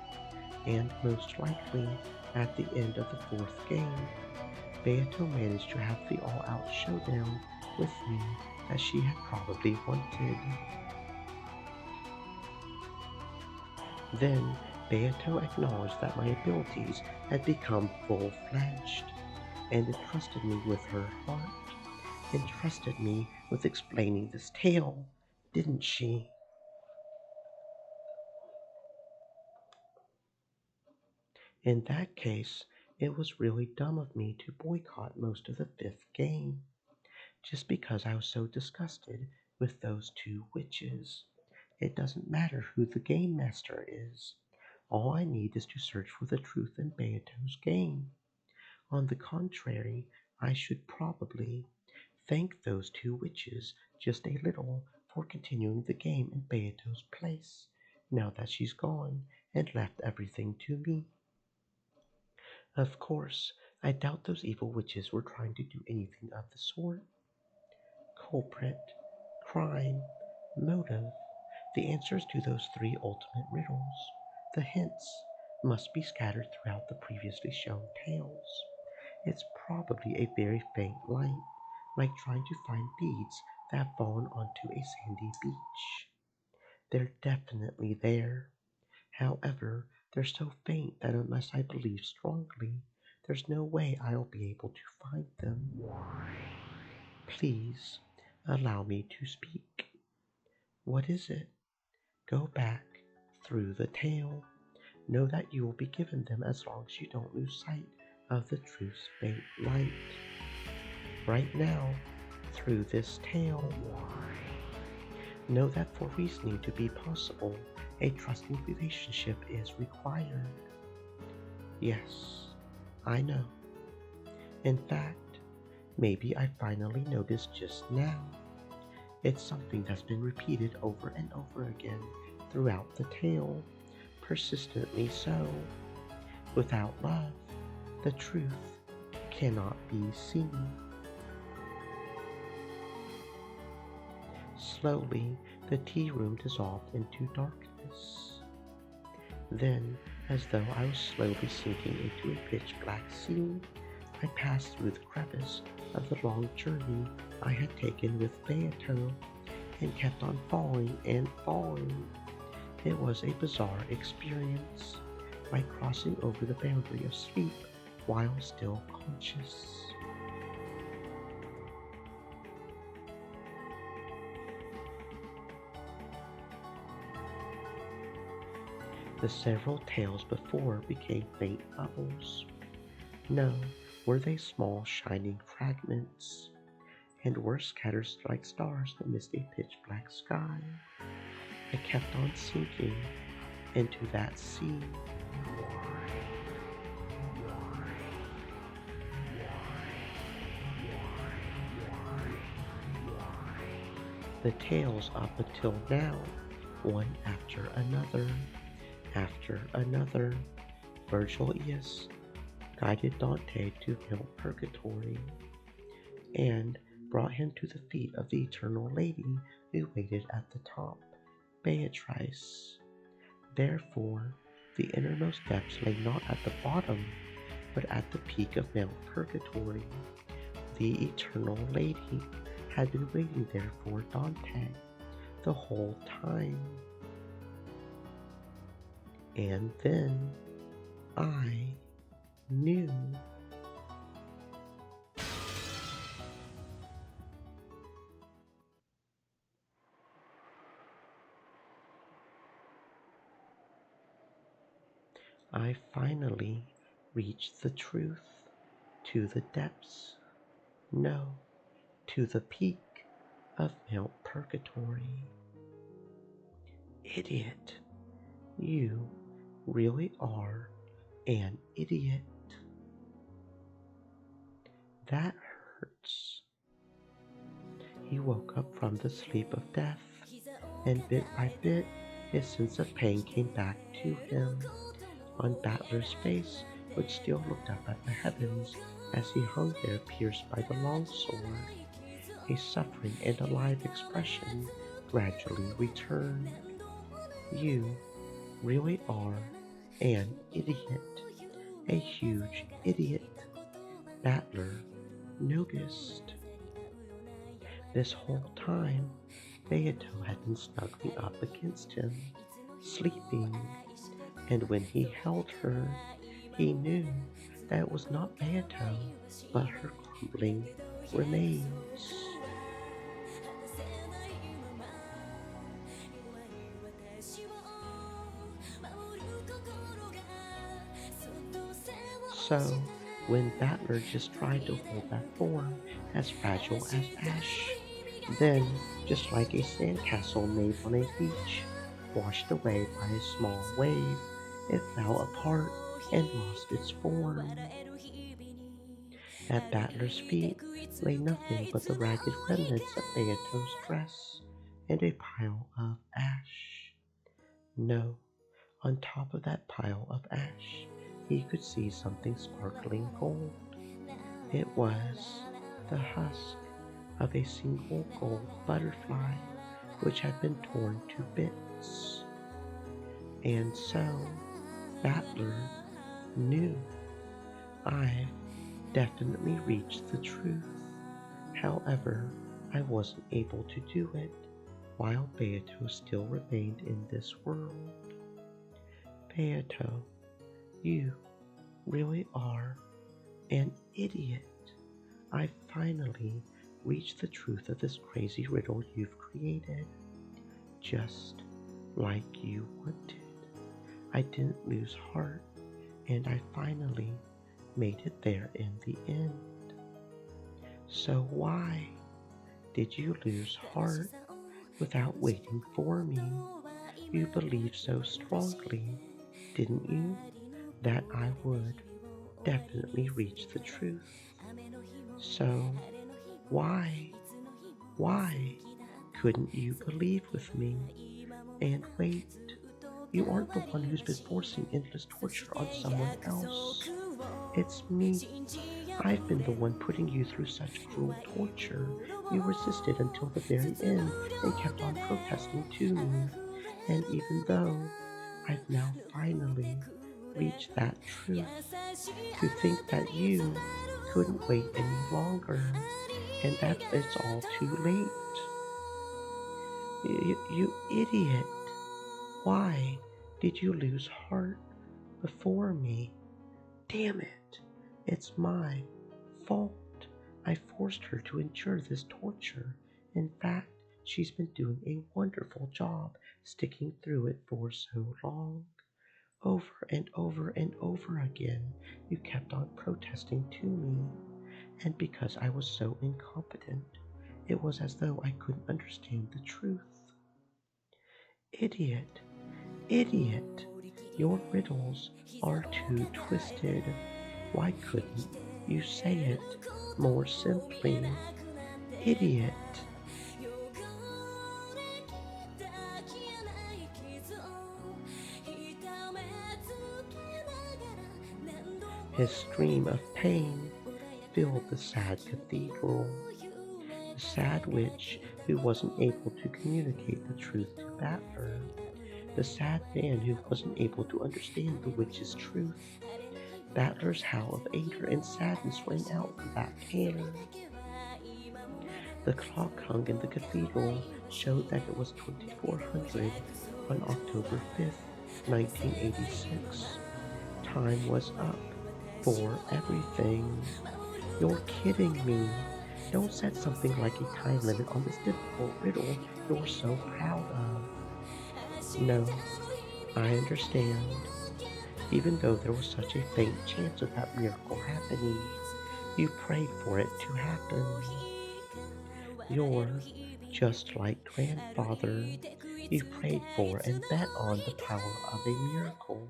and most likely, at the end of the fourth game, Beato managed to have the all-out showdown with me that she had probably wanted. Then, Beato acknowledged that my abilities had become full-fledged, and entrusted me with her heart, entrusted me with explaining this tale, didn't she? In that case, it was really dumb of me to boycott most of the fifth game, just because I was so disgusted with those two witches. It doesn't matter who the game master is. All I need is to search for the truth in Beato's game. On the contrary, I should probably thank those two witches just a little for continuing the game in Beato's place, now that she's gone and left everything to me. Of course, I doubt those evil witches were trying to do anything of the sort. Culprit, crime, motive, the answers to those three ultimate riddles, the hints, must be scattered throughout the previously shown tales. It's probably a very faint light, like trying to find beads that have fallen onto a sandy beach. They're definitely there. However, they're so faint that unless I believe strongly, there's no way I'll be able to find them. Please, allow me to speak. What is it? Go back through the tale. Know that you will be given them as long as you don't lose sight of the truth's faint light. Right now, through this tale, know that for reasoning to be possible, a trusting relationship is required. Yes, I know. In fact, maybe I finally noticed just now. It's something that's been repeated over and over again throughout the tale, persistently so. Without love, the truth cannot be seen. Slowly, the tea room dissolved into darkness. Then, as though I was slowly sinking into a pitch black sea, I passed through the crevice of the long journey I had taken with Beato, and kept on falling and falling. It was a bizarre experience, like crossing over the boundary of sleep while still conscious. The several tales before became faint bubbles. No, were they small shining fragments? and were scattered like stars amidst a pitch black sky. I kept on sinking into that sea. The tales up until now, one after another, Virgilius guided Dante to Mount Purgatory, and brought him to the feet of the eternal lady who waited at the top, Beatrice. Therefore, the innermost depths lay not at the bottom, but at the peak of Mount Purgatory. The eternal lady had been waiting there for Dante the whole time. And then I knew. I finally reached the truth, to the depths, no, to the peak of Mount Purgatory. Idiot, you really are an idiot. That hurts. He woke up from the sleep of death, and bit by bit his sense of pain came back to him. On Battler's face, which still looked up at the heavens as he hung there pierced by the long sword, a suffering and alive expression gradually returned. You really are an idiot, a huge idiot, Battler noticed. This whole time, Beato had been snuggling up against him, sleeping, and when he held her, he knew that it was not Beato, but her crumbling remains. So, when Battler just tried to hold that form as fragile as ash, then, just like a sandcastle made on a beach, washed away by a small wave, it fell apart and lost its form. At Battler's feet lay nothing but the ragged remnants of Beato's dress and a pile of ash. No, on top of that pile of ash, he could see something sparkling gold. It was the husk of a single gold butterfly which had been torn to bits. And so, Battler knew. I've definitely reached the truth. However, I wasn't able to do it while Beato still remained in this world. Beato, you really are an idiot. I finally reached the truth of this crazy riddle you've created. Just like you wanted. I didn't lose heart, and I finally made it there in the end. So why did you lose heart without waiting for me? You believed so strongly, didn't you, that I would definitely reach the truth. So why couldn't you believe with me and wait? You aren't the one who's been forcing endless torture on someone else. It's me. I've been the one putting you through such cruel torture. You resisted until the very end and kept on protesting to me. And even though I've now finally reached that truth, to think that you couldn't wait any longer and that it's all too late. You idiot. Why did you lose heart before me? Damn it. It's my fault. I forced her to endure this torture. In fact, she's been doing a wonderful job sticking through it for so long. Over and over and over again, you kept on protesting to me. And because I was so incompetent, It was as though I couldn't understand the truth. Idiot, idiot, your riddles are too twisted. Why couldn't you say it more simply? Idiot. His scream of pain filled the sad cathedral. The sad witch who wasn't able to communicate the truth to Battler. The sad man who wasn't able to understand the witch's truth. Battler's howl of anger and sadness rang out from that pair. The clock hung in the cathedral showed that it was 2400 on October 5th, 1986. Time was up for everything. You're kidding me. Don't set something like a time limit on this difficult riddle you're so proud of. No, I understand. Even though there was such a faint chance of that miracle happening, you prayed for it to happen. You're just like grandfather. You prayed for and bet on the power of a miracle,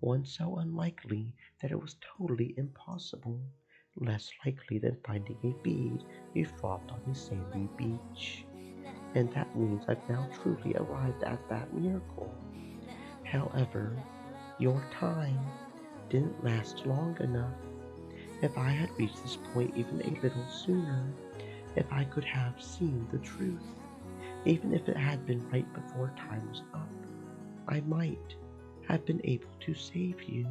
one so unlikely that it was totally impossible, less likely than finding a bead you dropped on a sandy beach. And that means I've now truly arrived at that miracle. However, your time didn't last long enough. If I had reached this point even a little sooner, if I could have seen the truth, even if it had been right before time was up, I might have been able to save you.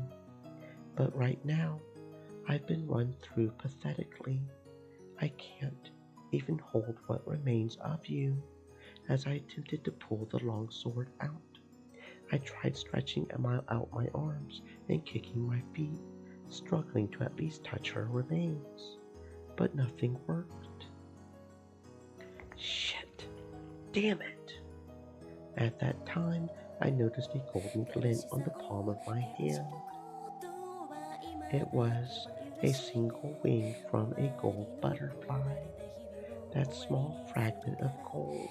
But right now, I've been run through pathetically. I can't even hold what remains of you. As I attempted to pull the long sword out, I tried stretching out my arms and kicking my feet, struggling to at least touch her remains. But nothing worked. Shit! Damn it! At that time, I noticed a golden glint on the palm of my hand. It was a single wing from a gold butterfly. That small fragment of gold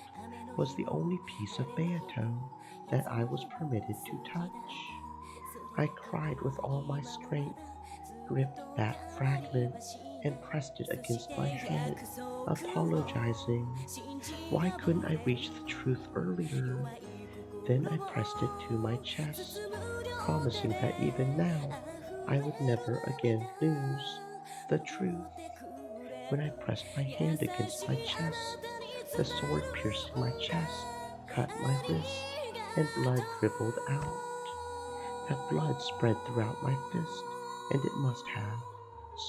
was the only piece of Beato that I was permitted to touch. I cried with all my strength, gripped that fragment, and pressed it against my head, apologizing. Why couldn't I reach the truth earlier? Then I pressed it to my chest, promising that even now I would never again lose the truth. When I pressed my hand against my chest, the sword piercing my chest cut my wrist, and blood dribbled out. That blood spread throughout my fist, and it must have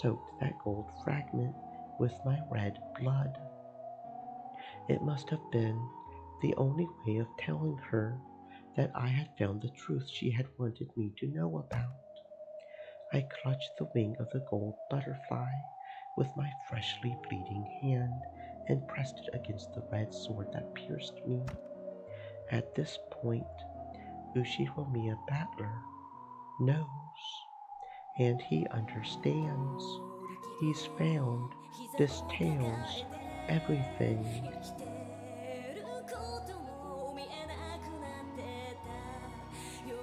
soaked that gold fragment with my red blood. It must have been the only way of telling her that I had found the truth she had wanted me to know about. I clutched the wing of the gold butterfly with my freshly bleeding hand and pressed it against the red sword that pierced me. At this point, Ushiromiya Battler knows, and he understands. He's found this tells everything.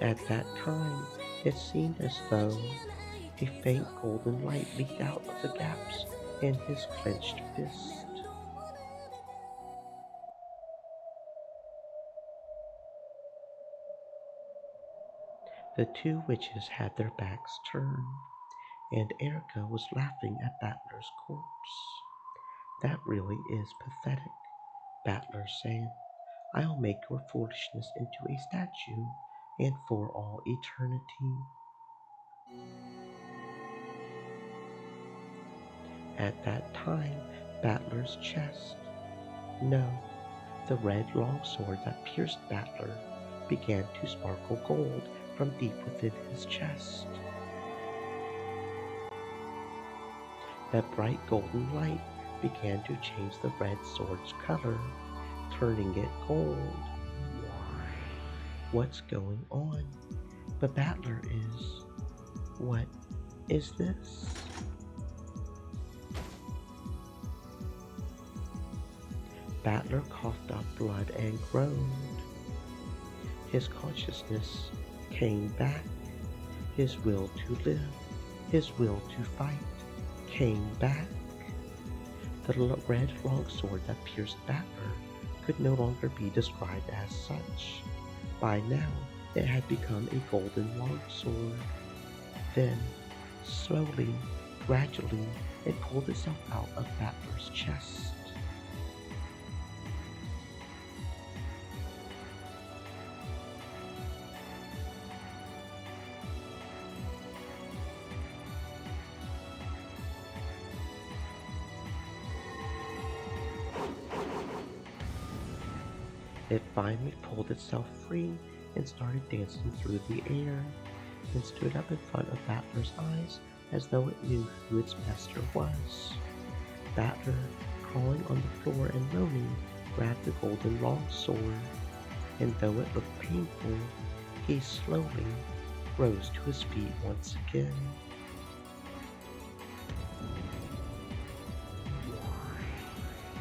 At that time, it seemed as though a faint golden light leaked out of the gaps in his clenched fist. The two witches had their backs turned, and Erica was laughing at Battler's corpse. That really is pathetic, Battler said. I'll make your foolishness into a statue, and for all eternity. At that time, Battler's chest, no, the red longsword that pierced Battler, began to sparkle gold from deep within his chest. That bright golden light began to change the red sword's color, turning it gold. What's going on? But Battler is... What is this? Battler coughed up blood and groaned. His consciousness came back. His will to live, his will to fight, came back. The red longsword that pierced Battler could no longer be described as such. By now, it had become a golden longsword. Then, slowly, gradually, it pulled itself out of Battler's chest. It finally pulled itself free and started dancing through the air, and stood up in front of Battler's eyes as though it knew who its master was. Battler, crawling on the floor and moaning, grabbed the golden longsword, and though it looked painful, he slowly rose to his feet once again.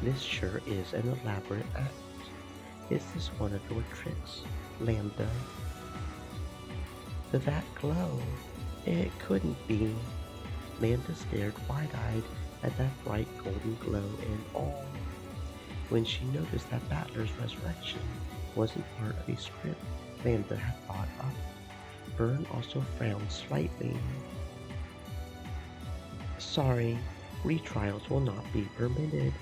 This sure is an elaborate act. Is this one of your tricks, Lambda? That glow? It couldn't be. Lambda stared wide-eyed at that bright golden glow in awe. When she noticed that Battler's resurrection wasn't part of a script Lambda had thought up, Vern also frowned slightly. Sorry, retrials will not be permitted.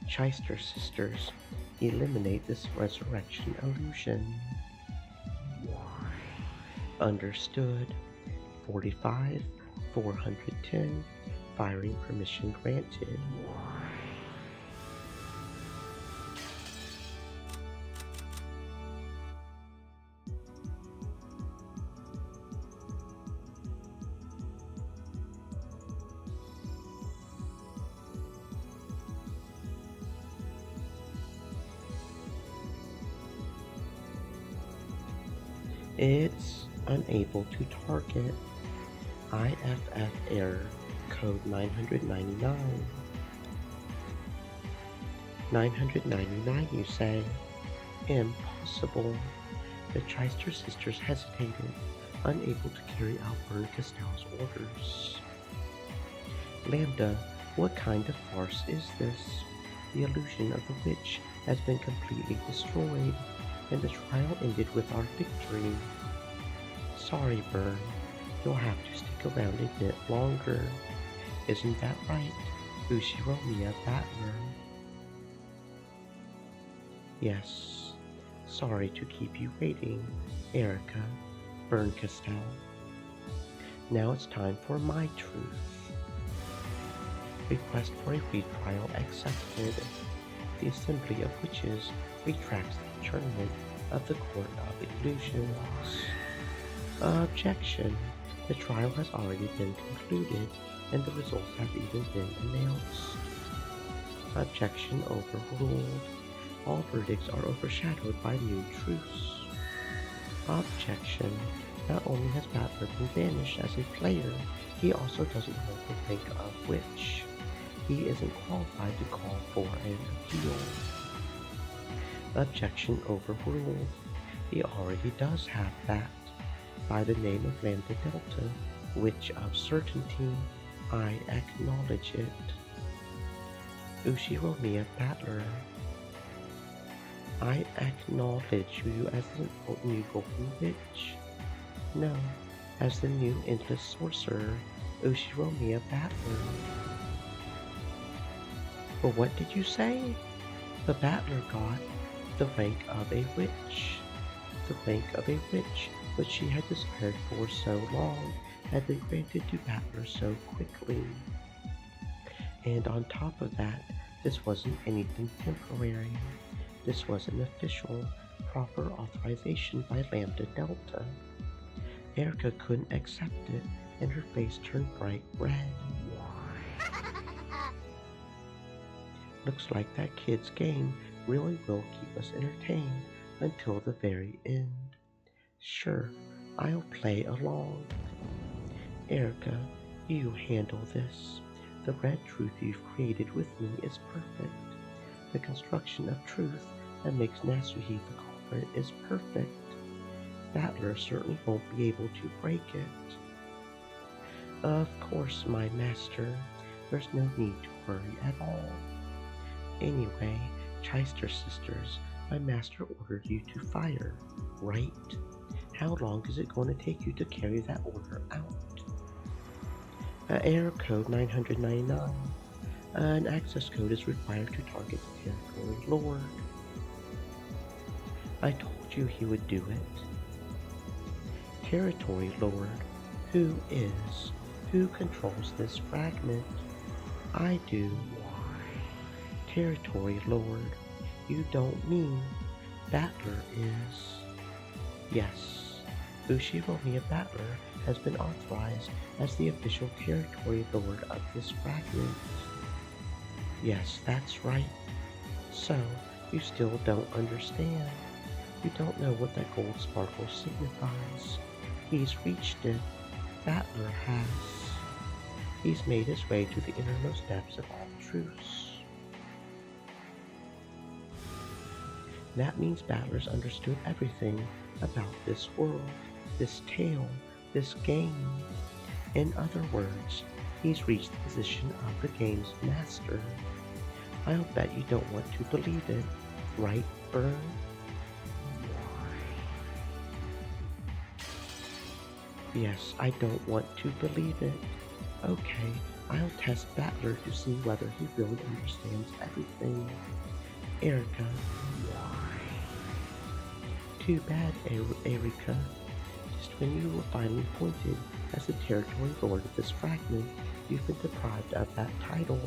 Shyster sisters, eliminate this resurrection illusion. Understood. 45, 410, firing permission granted. It's unable to target. IFF error, code 999. 999, you say? Impossible. The Shyster sisters hesitated, unable to carry out Vern Castell's orders. Lambda, what kind of farce is this? The illusion of the witch has been completely destroyed, and the trial ended with our victory. Sorry, Vern. You'll have to stick around a bit longer. Isn't that right, Ushiromiya Battler? Yes. Sorry to keep you waiting, Erica, Vern Castell. Now it's time for my truth. Request for a retrial accepted. The Assembly of Witches retracts the adjournment of the Court of Illusions. Objection. The trial has already been concluded, and the results have even been announced. Objection overruled. All verdicts are overshadowed by new truths. Objection. Not only has Battler been banished as a player, he also doesn't hold the rank of witch. He isn't qualified to call for an appeal. Objection overruled. He already does have that. By the name of Lambda Delta, Witch of Certainty, I acknowledge it. Ushiromiya Battler. I acknowledge you as the new Golden Witch. No, as the new Endless Sorcerer, Ushiromiya Battler. Well, what did you say? The Battler got the rank of a witch. The rank of a witch, which she had desired for so long, had been granted to Battler so quickly. And on top of that, this wasn't anything temporary. This was an official, proper authorization by Lambda Delta. Erica couldn't accept it, and her face turned bright red. Looks like that kid's game really will keep us entertained until the very end. Sure, I'll play along. Erica, you handle this. The red truth you've created with me is perfect. The construction of truth that makes Nasuhi the culprit is perfect. Battler certainly won't be able to break it. Of course, my master. There's no need to worry at all. Anyway, Chister sisters, my master ordered you to fire, right? How long is it going to take you to carry that order out? Error code 999. An access code is required to target the territory lord. I told you he would do it. Territory lord, who is? Who controls this fragment? I do. Territory lord, you don't mean Battler is? Yes, Ushiromiya Battler has been authorized as the official territory lord of this fragment. Yes, that's right. So, you still don't understand. You don't know what that gold sparkle signifies. He's reached it. Battler has. He's made his way to the innermost depths of all truths. That means Battler's understood everything about this world, this tale, this game. In other words, he's reached the position of the game's master. I'll bet you don't want to believe it, right, Burn? Yes, I don't want to believe it. Okay, I'll test Battler to see whether he really understands everything. Erica. Too bad, Erica. Just when you were finally appointed as the territory lord of this fragment, you've been deprived of that title.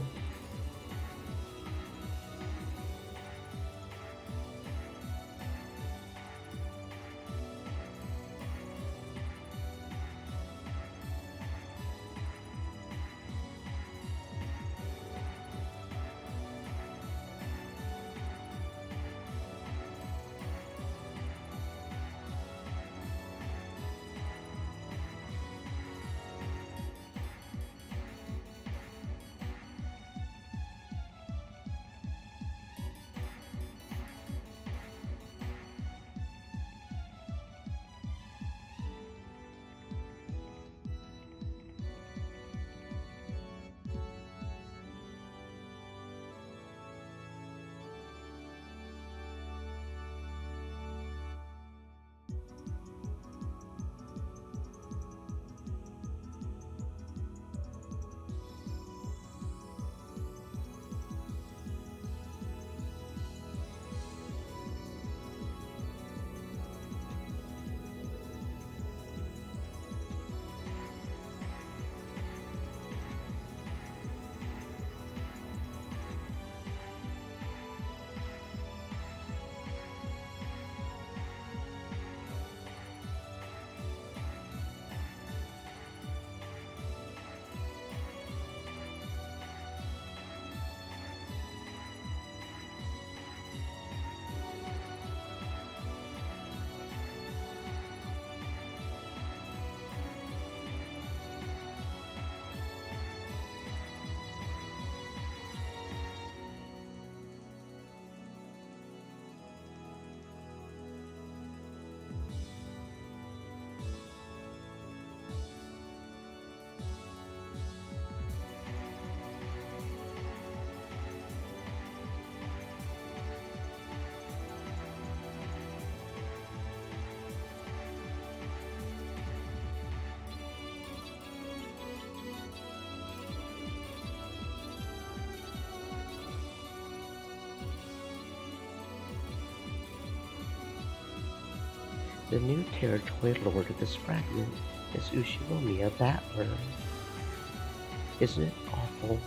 The new territory lord of this fragment is Ushiromiya Battler. Isn't it awful?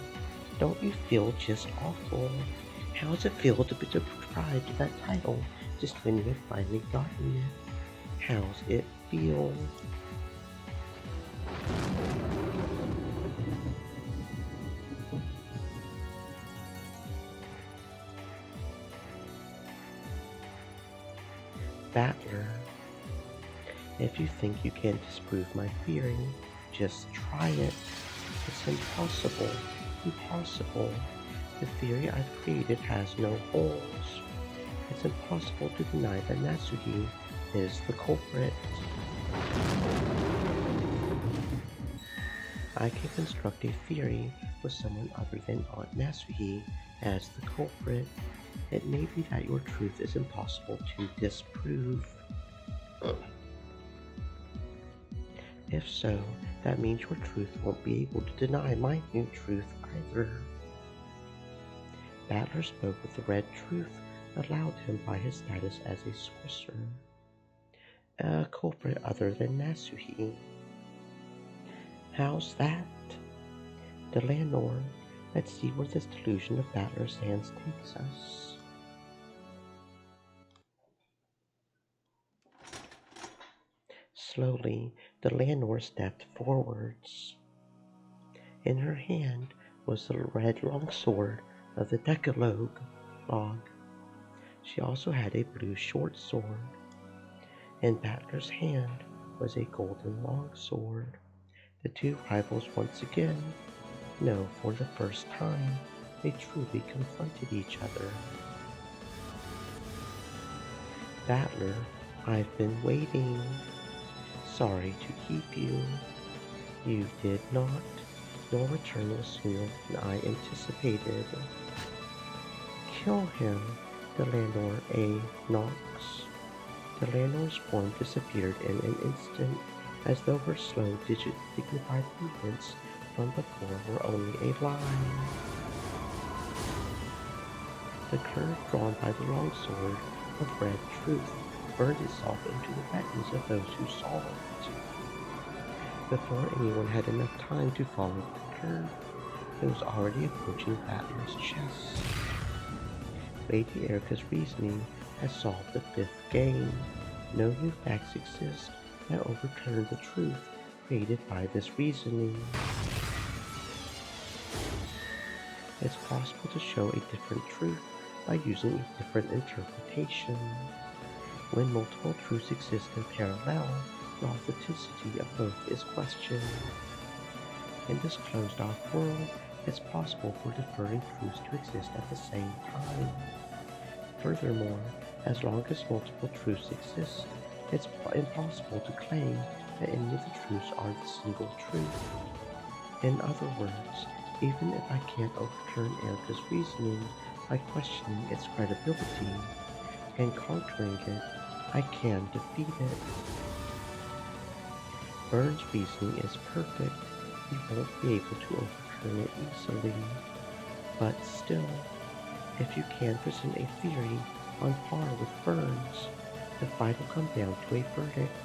Don't you feel just awful? How does it feel to be deprived of that title just when you have finally gotten it? How's it feel? Battler, if you think you can't disprove my theory, just try it. It's impossible. Impossible. The theory I've created has no holes. It's impossible to deny that Natsuhi is the culprit. I can construct a theory with someone other than Aunt Natsuhi as the culprit. It may be that your truth is impossible to disprove. If so, that means your truth won't be able to deny my new truth either. Battler spoke with the red truth, allowed him by his status as a sorcerer. A culprit other than Natsuhi. How's that? Delanor, let's see where this delusion of Battler's hands takes us. Slowly, Delanor stepped forwards. In her hand was the red longsword of the Decalogue log. She also had a blue short sword. In Battler's hand was a golden longsword. The two rivals once again, no, for the first time, they truly confronted each other. Battler, I've been waiting. Sorry to keep you. You did not, nor return was sooner than I anticipated. Kill him, Delanor A. Knox. Delanor's form disappeared in an instant, as though her slow, dignified movements from before were only a lie. The curve drawn by the longsword of red truth burned itself into the retinas of those who saw it. Before anyone had enough time to follow the curve, it was already approaching Battler's chest. Lady Erica's reasoning has solved the fifth game. No new facts exist that overturn the truth created by this reasoning. It's possible to show a different truth by using a different interpretation. When multiple truths exist in parallel, the authenticity of both is questioned. In this closed-off world, it's possible for differing truths to exist at the same time. Furthermore, as long as multiple truths exist, it's impossible to claim that any of the truths are the single truth. In other words, even if I can't overturn Erica's reasoning by questioning its credibility and conquering it, I can defeat it. Burns' reasoning is perfect. We won't be able to overturn it easily. But still, if you can present a theory on par with Burns, the fight will come down to a verdict.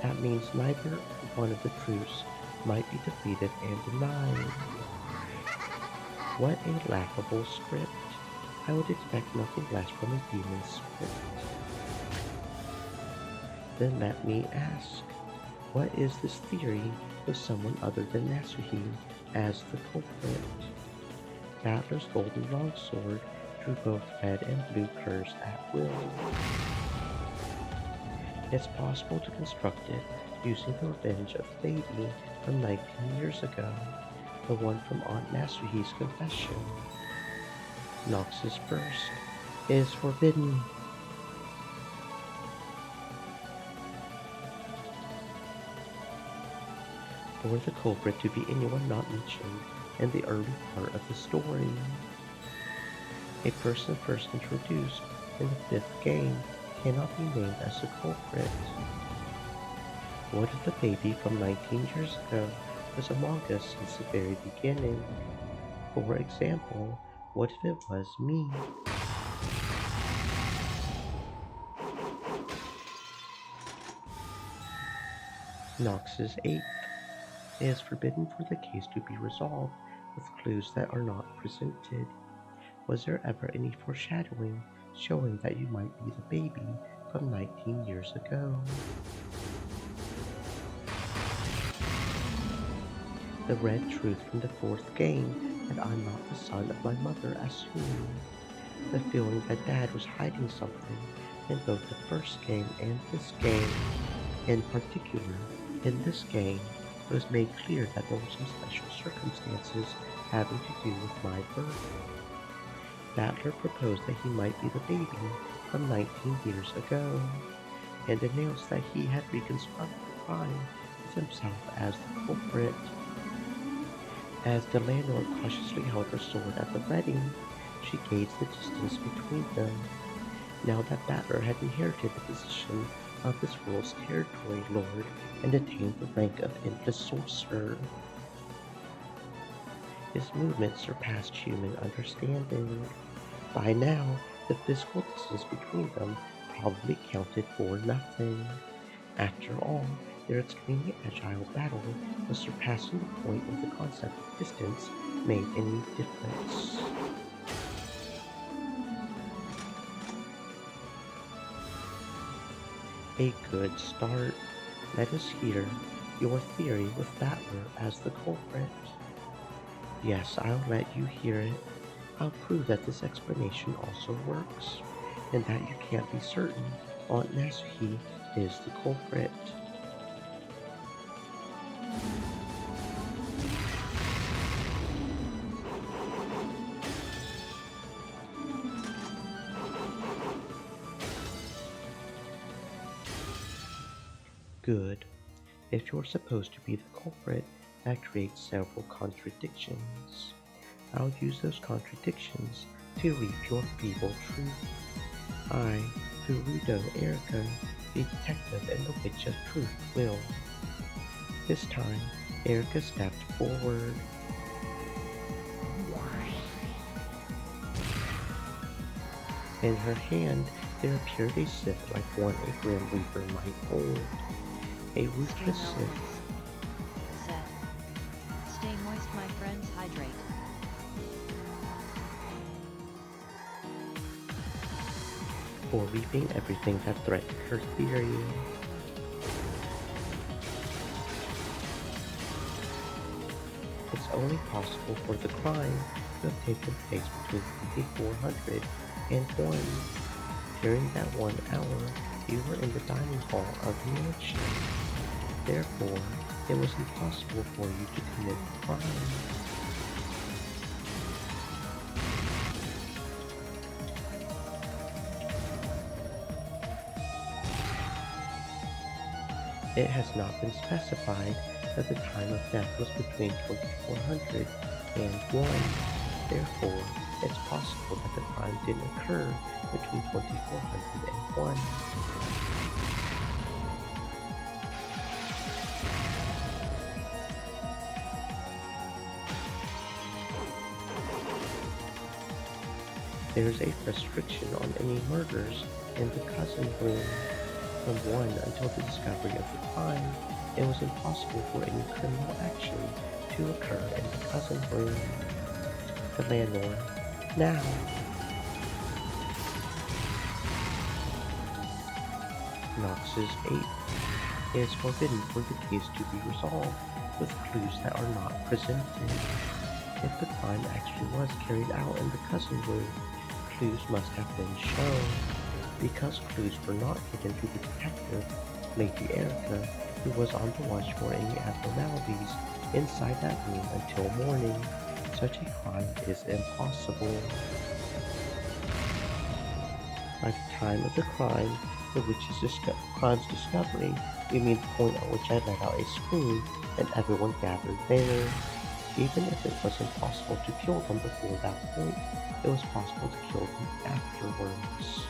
That means neither one of the truths might be defeated and denied. What a laughable script. I would expect nothing less from a demon script. Then let me ask, what is this theory with someone other than Natsuhi as the culprit? Battler's golden longsword drew both red and blue curves at will. It's possible to construct it using the revenge of the baby from 19 years ago, the one from Aunt Natsuhi's confession. Nox's burst is forbidden. For the culprit to be anyone not mentioned in the early part of the story. A person first introduced in the fifth game cannot be named as the culprit. What if the baby from 19 years ago was among us since the very beginning? For example, what if it was me? Nox's eighth. It is forbidden for the case to be resolved with clues that are not presented. Was there ever any foreshadowing showing that you might be the baby from 19 years ago? The red truth from the fourth game that I'm not the son of my mother as soon. The feeling that Dad was hiding something in both the first game and this game. In particular, in this game, it was made clear that there were some special circumstances having to do with my birth. Battler proposed that he might be the baby from 19 years ago, and announced that he had reconstructed the crime with himself as the culprit. As the landlord cautiously held her sword at the ready, she gauged the distance between them. Now that Battler had inherited the position of this world's territory lord and attained the rank of endless sorcerer, his movements surpassed human understanding. By now, the physical distance between them probably counted for nothing. After all, their extremely agile battle was surpassing the point where the concept of distance made any difference. A good start. Let us hear your theory with Battler as the culprit. Yes, I'll let you hear it. I'll prove that this explanation also works, and that you can't be certain Aunt Nasuhi is the culprit. Good. If you're supposed to be the culprit, that creates several contradictions. I'll use those contradictions to reap your feeble truth. I, Furudo Erika, the detective and the witch of truth, will. This time, Erika stepped forward. In her hand, there appeared a scythe like one a Grim Reaper might hold. A ruthless scythe. Said. Stay moist, my friends, hydrate. For reaping everything that threatened her theory. It's only possible for the crime to have taken place between 2400 and 1. During that 1 hour, you were in the dining hall of the mansion. Therefore, it was impossible for you to commit the crime. It has not been specified that the time of death was between 2400 and 1. Therefore, it's possible that the crime didn't occur between 2400 and 1. There's a restriction on any murders in the cousin room. From 1 until the discovery of the crime, it was impossible for any criminal action to occur in the cousin room. The landlord. Now. Knox's 8. It is forbidden for the case to be resolved with clues that are not presented. If the crime actually was carried out in the cousin room, clues must have been shown. Because clues were not given to the detective, Lady Erika, who was on the watch for any abnormalities inside that room until morning, such a crime is impossible. By the time of the crime, the witch's crime's discovery, you mean the point at which I let out a scream and everyone gathered there. Even if it was impossible to kill them before that point, it was possible to kill them afterwards.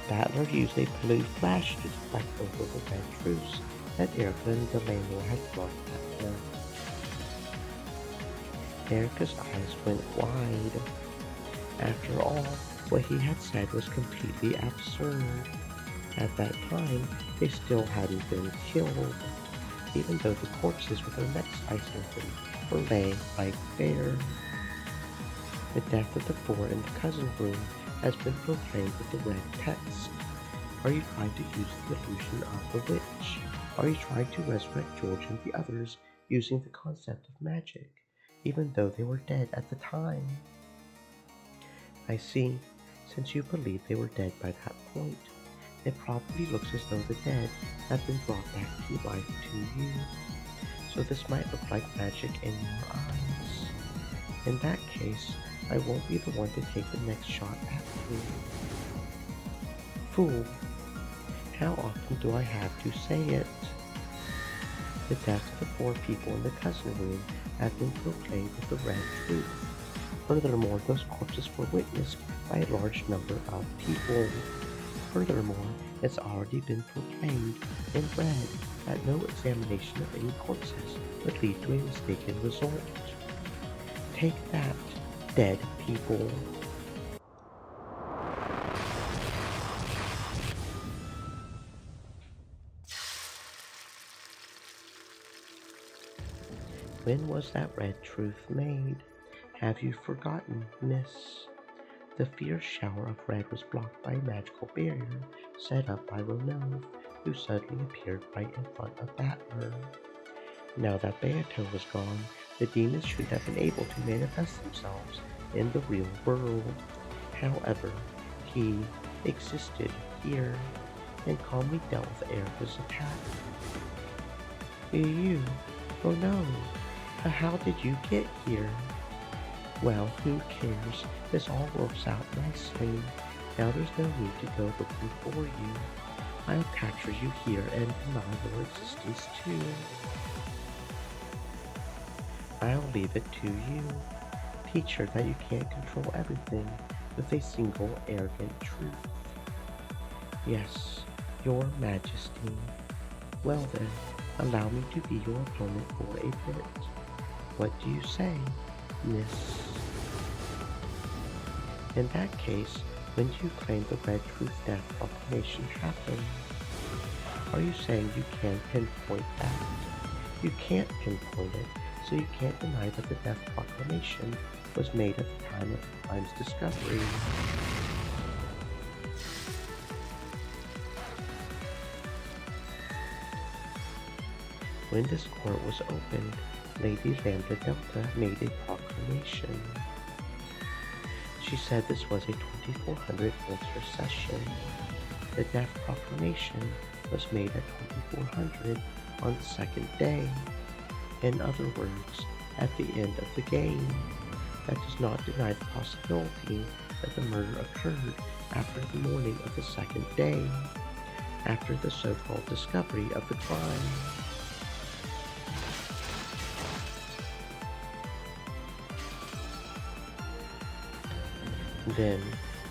Battler used a blue flash to deflect over the red truce that Erika and the landlord had brought at them. Erika's eyes went wide. After all, what he had said was completely absurd. At that time, they still hadn't been killed, even though the corpses with their necks sliced open were laying like bears. The death of the 4 in the cousin room has been proclaimed with the red text. Are you trying to use the illusion of the witch? Are you trying to resurrect George and the others using the concept of magic? even though they were dead at the time. I see. Since you believe they were dead by that point, it probably looks as though the dead have been brought back to life to you. So this might look like magic in your eyes. In that case, I won't be the one to take the next shot at you. Fool! How often do I have to say it? The deaths of the 4 people in the cousin room have been proclaimed with the red truth. Furthermore, those corpses were witnessed by a large number of people. Furthermore, it's already been proclaimed in red that no examination of any corpses would lead to a mistaken result. Take that, dead people. When was that red truth made? Have you forgotten, miss? The fierce shower of red was blocked by a magical barrier set up by Ronove, who suddenly appeared right in front of Battler. Now that Beato was gone, the demons should have been able to manifest themselves in the real world. However, he existed here and calmly dealt with Erica's attack. You? Oh no! How did you get here? Well, who cares? This all works out nicely. Now there's no need to go looking for you. I'll capture you here and deny your existence too. I'll leave it to you. Teach her that you can't control everything with a single arrogant truth. Yes, your majesty. Well then, allow me to be your opponent for a bit. What do you say, miss? In that case, when do you claim the Red Truth Death Proclamation happened? Are you saying you can pinpoint that? You can't pinpoint it, so you can't deny that the Death Proclamation was made at the time of the crime's discovery. When this court was opened, Lady Lambda Delta made a proclamation. She said this was a 2400 answer session. The Death Proclamation was made at 2400 on the second day. In other words, at the end of the game. That does not deny the possibility that the murder occurred after the morning of the second day, after the so-called discovery of the crime. Then,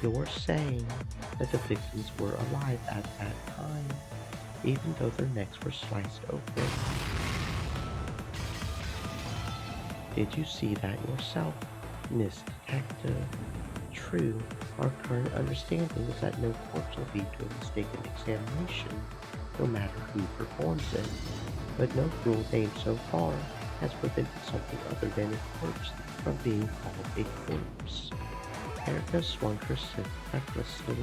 you're saying that the victims were alive at that time, even though their necks were sliced open. Did you see that yourself, Miss Detective? True, our current understanding is that no corpse will lead to a mistaken examination, no matter who performs it. But no cruel dame so far has prevented something other than a corpse from being called a corpse. Erica swung her scythe recklessly,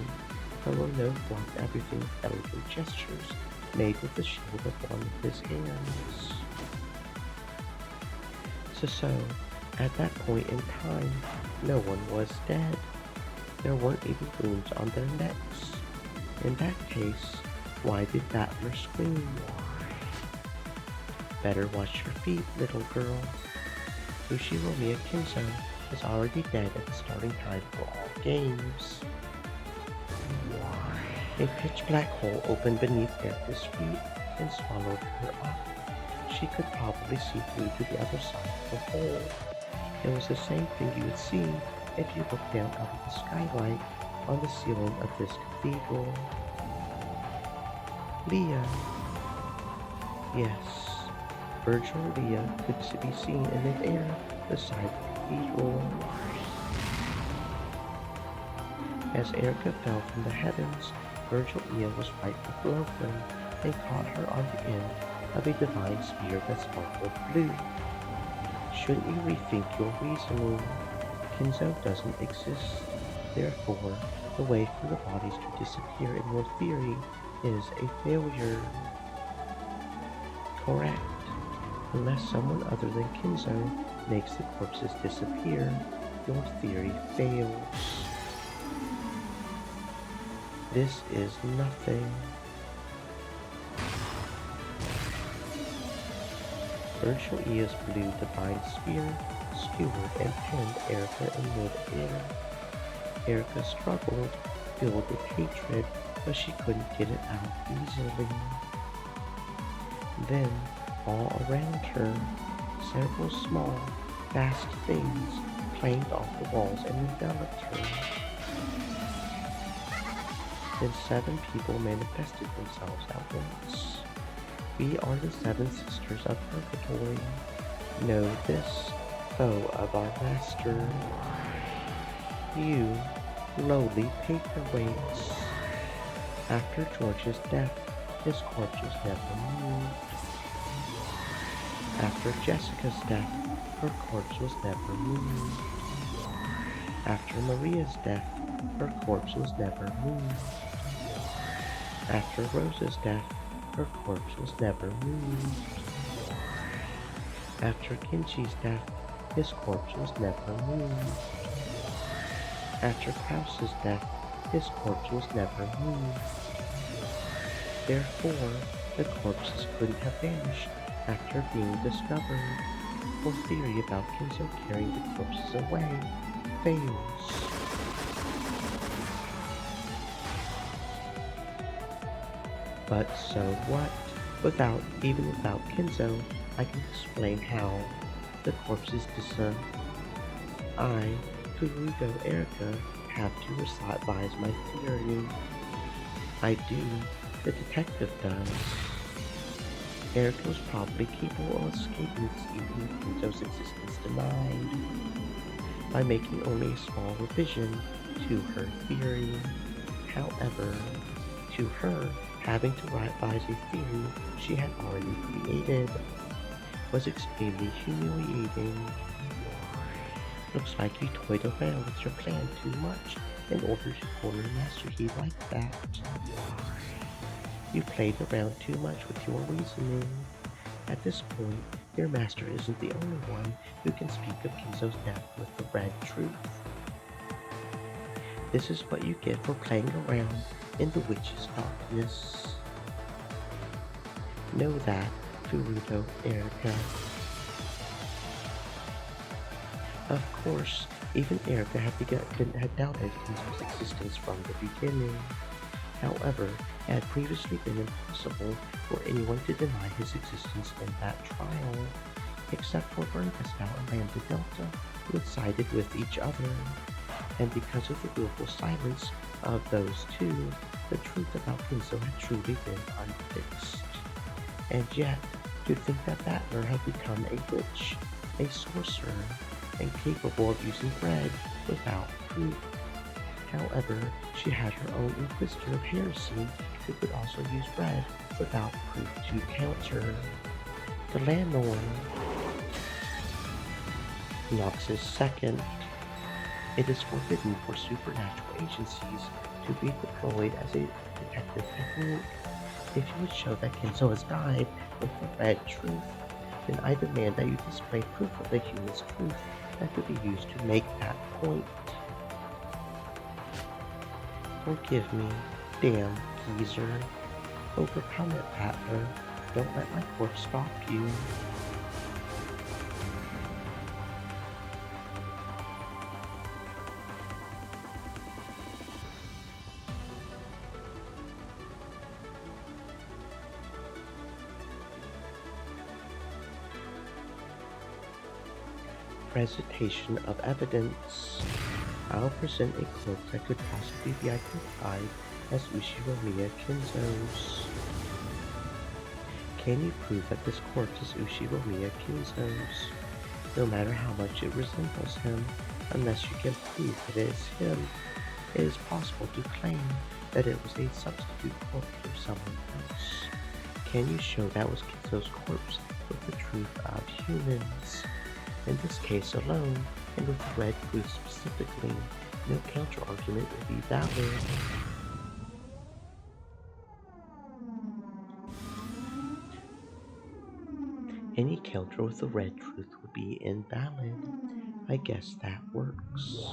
although no blocked everything with elegant gestures made with the shield of one of his hands. So, at that point in time, no one was dead. There weren't even wounds on their necks. In that case, why did Battler scream? Better watch your feet, little girl. Ushiromiya Kinzo is already dead at the starting time for all games. A pitch-black hole opened beneath Erica's feet and swallowed her up. She could probably see through to the other side of the hole. It was the same thing you would see if you looked down out of the skylight on the ceiling of this cathedral. Leah. Yes, Virgil Leah could be seen in mid-air beside the cathedral. As Erica fell from the heavens, Virgil Leah was right below them and caught her on the end of a divine spear that sparkled blue. Shouldn't you rethink your reasoning? Kinzo doesn't exist. Therefore, the way for the bodies to disappear in your theory is a failure. Correct. Unless someone other than Kinzo makes the corpses disappear, your theory fails. This is nothing. Virtual Ea's blue divine spear skewered and pinned Erica in mid-air. Erica struggled, filled with hatred, but she couldn't get it out easily. Then, all around her, several small, fast things clanged off the walls and enveloped her. Then 7 people manifested themselves at once. We are the 7 sisters of Purgatory. Know this, foe of our master. You, lowly paperweights. After George's death, his corpse was never moved. After Jessica's death, her corpse was never moved. After Maria's death, her corpse was never moved. After Rosa's death, her corpse was never moved. After Kinchi's death, his corpse was never moved. After Krause's death, his corpse was never moved. Therefore, the corpses couldn't have vanished after being discovered. Your theory about Kinzo carrying the corpses away fails. But so what? Even without Kinzo, I can explain how the corpses discern. I, Furugo Erica, have to revise my theory. I do. The detective does. Erica was probably capable of escaping even with Kinzo's existence denied, by making only a small revision to her theory. However, to her, having to revise a theory she had already created was extremely humiliating. Looks like you toyed around with your plan too much in order to corner Master Yi like that. You played around too much with your reasoning. At this point, your master isn't the only one who can speak of Kinzo's death with the red truth. This is what you get for playing around in the witch's darkness. Know that, Furugo Erica. Of course, even Erica had doubted Kinzo's existence from the beginning. However, it had previously been impossible for anyone to deny his existence in that trial, except for Berngestel and Lambda Delta, who had sided with each other. And because of the willful silence of those two, the truth about Kinzo had truly been unfixed. And yet, to think that Battler had become a witch, a sorcerer, and capable of using bread without proof. However, she had her own Inquisitor of Heresy who could also use bread without proof to counter. The Landlord. Nox's second. It is forbidden for supernatural agencies to be deployed as a detective technique. If you would show that Kinzo has died with the red truth, then I demand that you display proof of the human's truth that could be used to make that point. Forgive me, damn geezer. Overcome it, Battler. Don't let my corpse stop you. Presentation of evidence. I'll present a corpse that could possibly be identified as Ushiromiya Kinzo's. Can you prove that this corpse is Ushiromiya Kinzo's? No matter how much it resembles him, unless you can prove that it is him, it is possible to claim that it was a substitute corpse for someone else. Can you show that was Kinzo's corpse with the truth of humans? In this case alone, and with the red proof specifically, no counter-argument will be valid. Any encounter with the red truth would be invalid. I guess that works.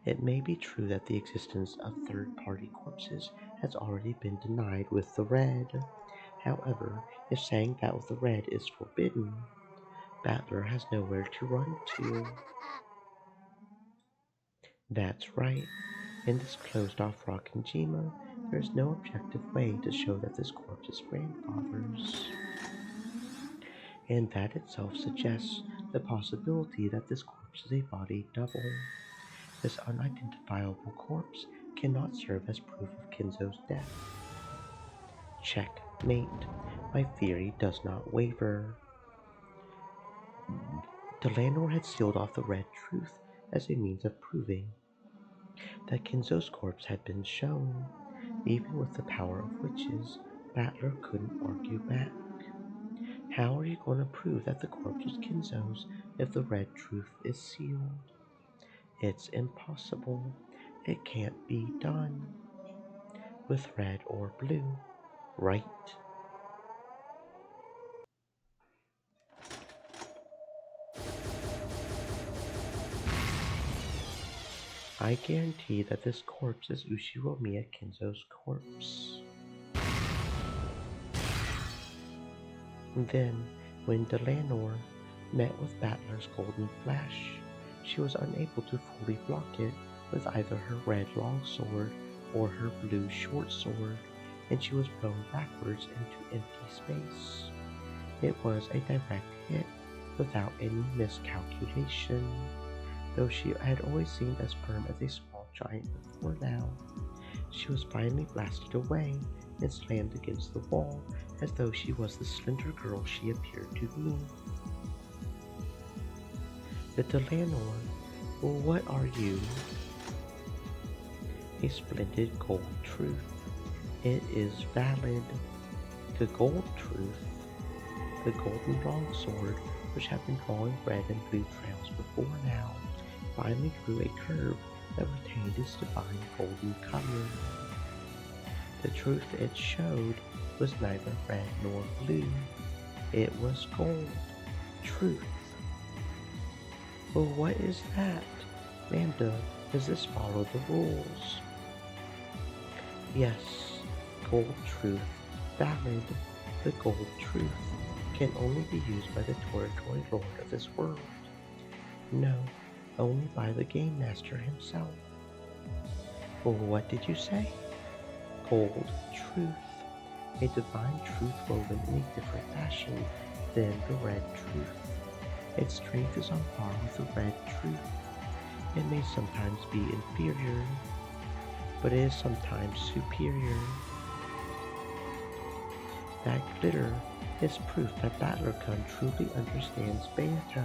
It may be true that the existence of third-party corpses has already been denied with the red. However, if saying that with the red is forbidden, Battler has nowhere to run to. That's right. In this closed-off Rockinjima, there is no objective way to show that this corpse is grandfather's. And that itself suggests the possibility that this corpse is a body double. This unidentifiable corpse cannot serve as proof of Kinzo's death. Checkmate. My theory does not waver. Delanor had sealed off the red truth as a means of proving that Kinzo's corpse had been shown. Even with the power of witches, Battler couldn't argue back. How are you going to prove that the corpse was Kinzo's if the red truth is sealed? It's impossible. It can't be done. With red or blue, right? I guarantee that this corpse is Ushiromiya Kinzo's corpse. Then, when Delanor met with Battler's golden flash, she was unable to fully block it with either her red longsword or her blue short sword, and she was blown backwards into empty space. It was a direct hit without any miscalculation, though she had always seemed as firm as a small giant before now. She was finally blasted away and slammed against the wall as though she was the slender girl she appeared to be. The Delanor, what are you? A splendid gold truth. It is valid. The gold truth, the golden longsword, which had been drawing red and blue trails before now, finally drew a curve that retained its divine golden color. The truth it showed was neither red nor blue. It was gold. Truth. Well, what is that? Lambda, does this follow the rules? Yes, gold truth. Valid. The gold truth can only be used by the territory lord of this world. No, only by the game master himself. Well, what did you say? Gold truth. A divine truth woven in a different fashion than the red truth. Its strength is on par with the red truth. It may sometimes be inferior, but it is sometimes superior. That glitter is proof that Battler-kun truly understands Bayato.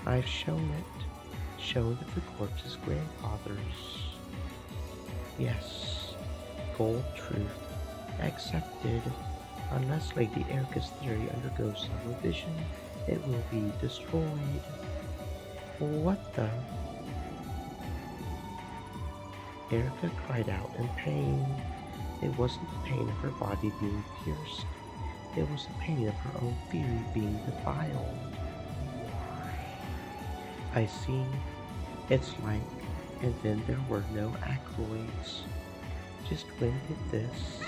I've shown it. Shown that the corpse is grandfather's. Yes, gold truth. Accepted. Unless Lady Erica's theory undergoes some revision, it will be destroyed. What the? Erica cried out in pain. It wasn't the pain of her body being pierced. It was the pain of her own theory being defiled. I see. It's like, and then there were no accolades. Just when did this?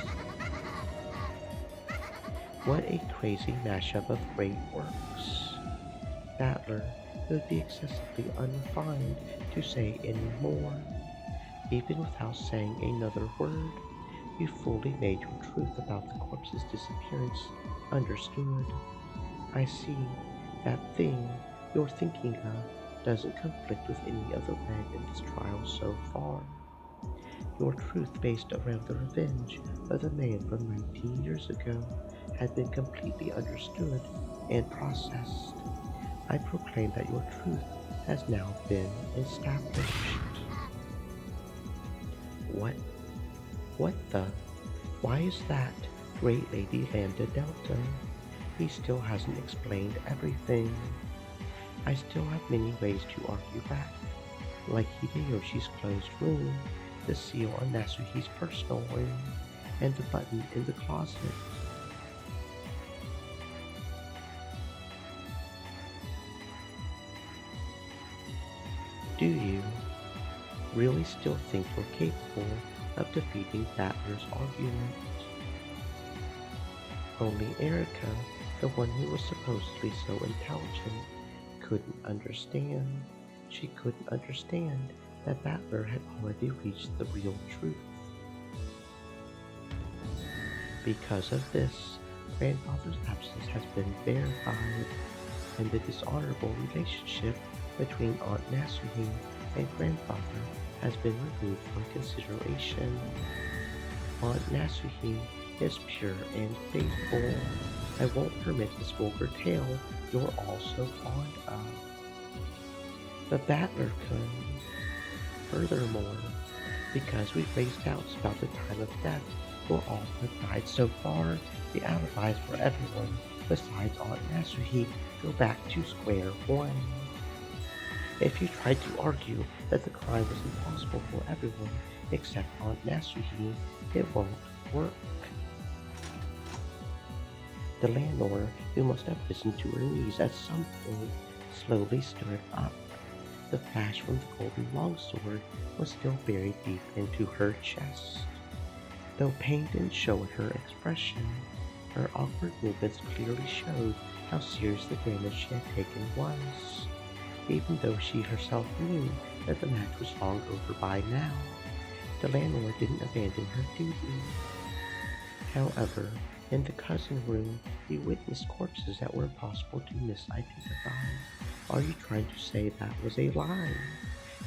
What a crazy mashup of great works. Battler, it would be excessively unrefined to say any more. Even without saying another word, you fully made your truth about the corpse's disappearance understood. I see. That thing you're thinking of doesn't conflict with any other red in this trial so far. Your truth based around the revenge of the man from 19 years ago had been completely understood and processed. I proclaim that your truth has now been established. What? What the? Why is that? Great Lady Lambda Delta. He still hasn't explained everything. I still have many ways to argue back, like Hideyoshi's closed room, the seal on Nasuhi's personal room, and the button in the closet. Do you really still think you're capable of defeating Battler's argument? Only Erica, the one who was supposedly so intelligent, couldn't understand. She couldn't understand that Battler had already reached the real truth. Because of this, Grandfather's absence has been verified, and the dishonorable relationship between Aunt Nasuhi and Grandfather has been removed from consideration. Aunt Nasuhi is pure and faithful. I won't permit this vulgar tale you're all so fond of. But Battler-kun, furthermore, because we've raised doubts about the time of death for all who have died so far, the alibis for everyone besides Aunt Nasuhi go back to square one. If you tried to argue that the crime was impossible for everyone except Aunt Nasuhi, it won't work. The landlord, who must have risen to her knees at some point, slowly stood up. The flash from the golden longsword was still buried deep into her chest. Though pain didn't show in her expression, her awkward movements clearly showed how serious the damage she had taken was. Even though she herself knew that the match was long over by now, the landlord didn't abandon her duty. However, in the cousin room, he witnessed corpses that were impossible to misidentify. Are you trying to say that was a lie?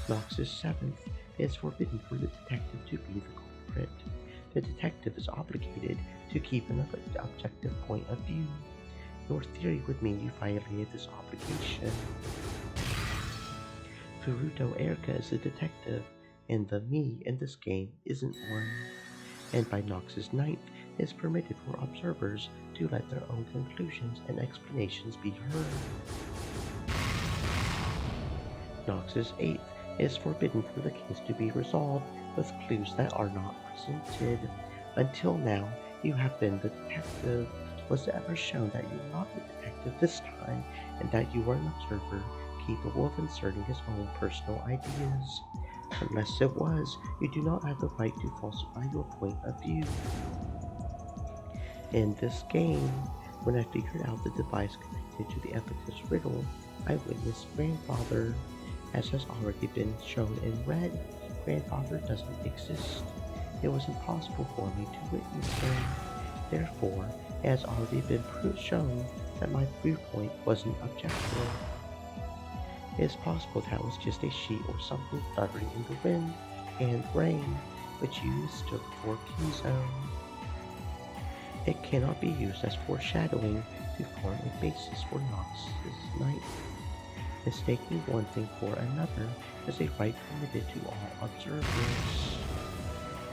Knox's seventh is forbidden for the detective to be the culprit. The detective is obligated to keep an objective point of view. Your theory would mean you violated this obligation. Furuto Erica is a detective, and the me in this game isn't one. And by Knox's ninth, it is permitted for observers to let their own conclusions and explanations be heard. Knox's eighth, it is forbidden for the case to be resolved with clues that are not presented. Until now, you have been the detective. Was it ever shown that you were not the detective this time, and that you were an observer capable of inserting his own personal ideas? Unless it was, you do not have the right to falsify your point of view. In this game, when I figured out the device connected to the Epicus riddle, I witnessed Grandfather. As has already been shown in red, Grandfather doesn't exist. It was impossible for me to witness him. Therefore, it has already been shown that my viewpoint wasn't objective. It is possible that was just a sheet or something fluttering in the wind and rain, which you mistook for Kinzo. It cannot be used as foreshadowing to form a basis for Knox's ninth. Mistaking one thing for another is a right permitted to all observers.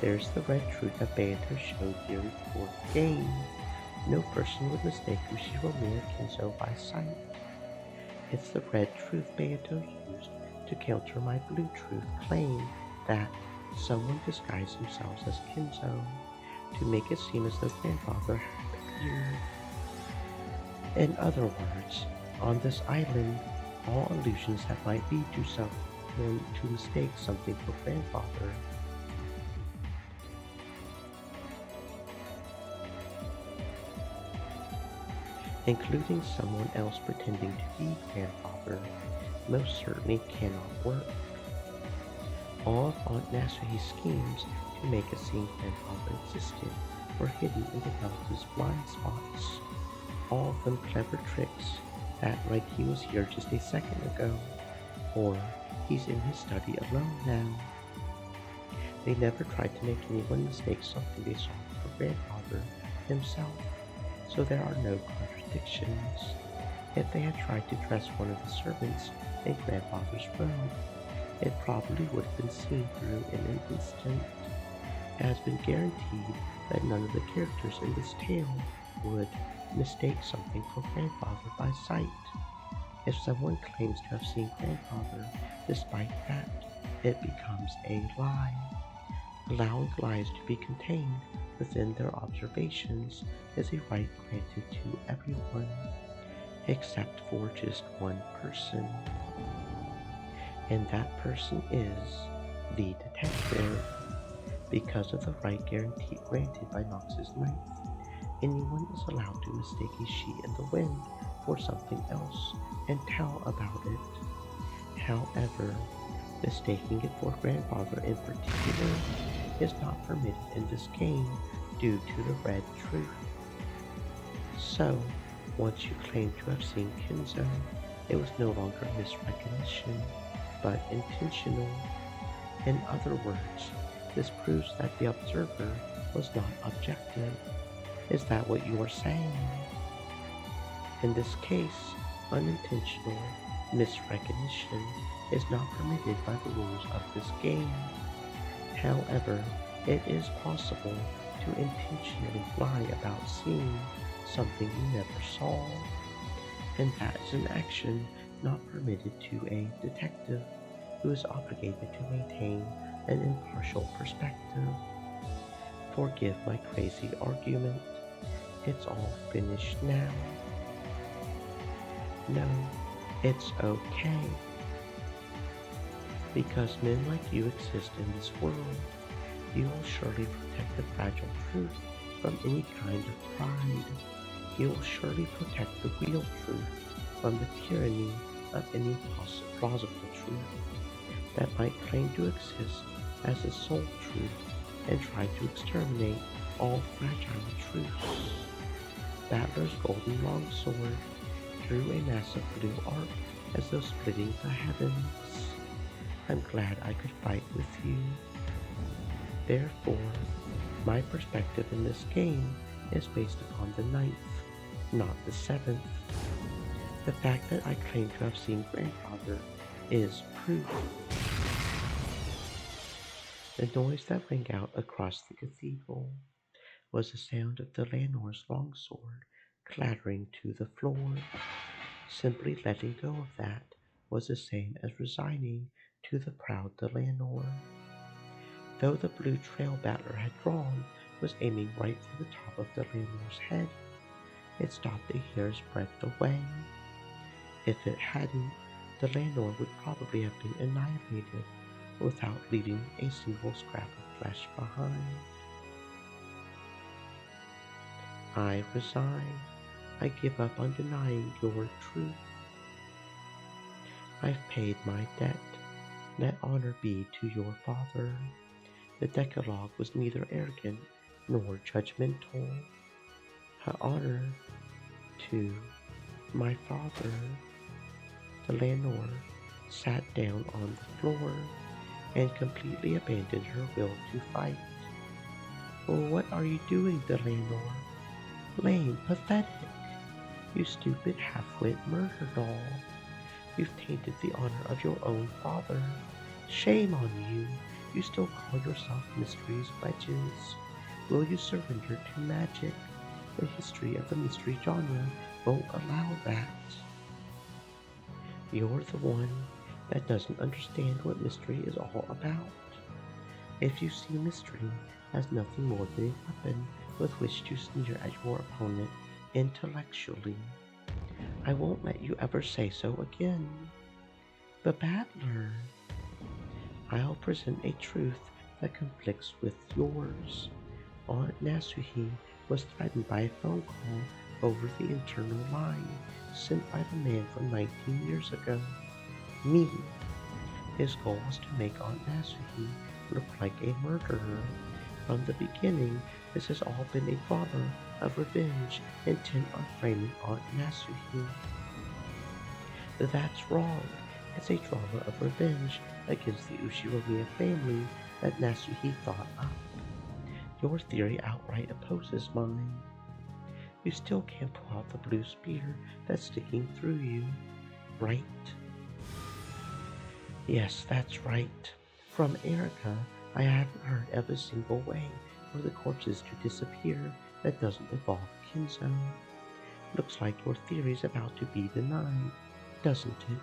There's the red truth that Beato showed here in the fourth game. No person would mistake Ushiromir Kinzo by sight. It's the red truth Beato used to counter my blue truth claim that someone disguised themselves as Kinzo to make it seem as though Grandfather had appeared. In other words, on this island, all illusions that might lead to someone to mistake something for Grandfather including someone else pretending to be Grandfather, most certainly cannot work. All of Aunt Nasuhi's schemes to make it seem Grandfather existed were hidden in the relative's blind spots. All of them clever tricks that like he was here just a second ago, or he's in his study alone now. They never tried to make anyone mistake something they saw for Grandfather himself, so there are no contradictions. If they had tried to dress one of the servants in Grandfather's robe, it probably would have been seen through in an instant. It has been guaranteed that none of the characters in this tale would mistake something for Grandfather by sight. If someone claims to have seen Grandfather, despite that, it becomes a lie. Allowing lies to be contained within their observations is a right granted to everyone, except for just one person. and that person is the detective. Because of the right guarantee granted by Knox's ninth, anyone is allowed to mistake a sheet in the wind for something else and tell about it. However, mistaking it for grandfather in particular is not permitted in this game due to the red truth. So, once you claim to have seen Kenzo, it was no longer misrecognition, but intentional. In other words, this proves that the observer was not objective. Is that what you are saying? In this case, unintentional misrecognition is not permitted by the rules of this game. However, it is possible to intentionally lie about seeing something you never saw, and that is an action not permitted to a detective who is obligated to maintain an impartial perspective. Forgive my crazy argument. It's all finished now. No, it's okay. Because men like you exist in this world, you will surely protect the fragile truth from any kind of pride. You will surely protect the real truth from the tyranny of any plausible truth that might claim to exist as the sole truth and try to exterminate all fragile truths. Battler's golden longsword drew a massive blue arc as though splitting the heavens. I'm glad I could fight with you. Therefore, my perspective in this game is based upon the ninth, not the seventh. The fact that I claim to have seen grandfather is proof. The noise that rang out across the cathedral was the sound of the Lanore's longsword clattering to the floor. Simply letting go of that was the same as resigning to the proud Delanor. Though the blue trail Battler had drawn was aiming right for the top of Delanor's head, it stopped a hair's breadth away. If it hadn't, Delanor would probably have been annihilated without leaving a single scrap of flesh behind. I resign. I give up on denying your truth. I've paid my debt. Let honor be to your father. The Decalogue was neither arrogant nor judgmental. Honor to my father. The Lanor sat down on the floor and completely abandoned her will to fight. Oh, what are you doing, Delanor? Lame, pathetic. You stupid half-wit murder doll. You've tainted the honor of your own father. Shame on you. You still call yourself Mystery's Legends. Will you surrender to magic? The history of the mystery genre won't allow that. You're the one that doesn't understand what mystery is all about. If you see mystery as nothing more than a weapon with which to sneer at your opponent intellectually, I won't let you ever say so again. The Battler. I'll present a truth that conflicts with yours. Aunt Nasuhi was threatened by a phone call over the internal line sent by the man from 19 years ago. Me. His goal was to make Aunt Nasuhi look like a murderer. From the beginning, this has all been a drama of revenge intent on framing Aunt Nasuhi. That's wrong. It's a drama of revenge against the Ushiromiya family that Nasuhi thought up. Your theory outright opposes mine. You still can't pull out the blue spear that's sticking through you, right? Yes, that's right. From Erica, I haven't heard of a single way for the corpses to disappear that doesn't involve Kinzo. Looks like your theory's about to be denied, doesn't it?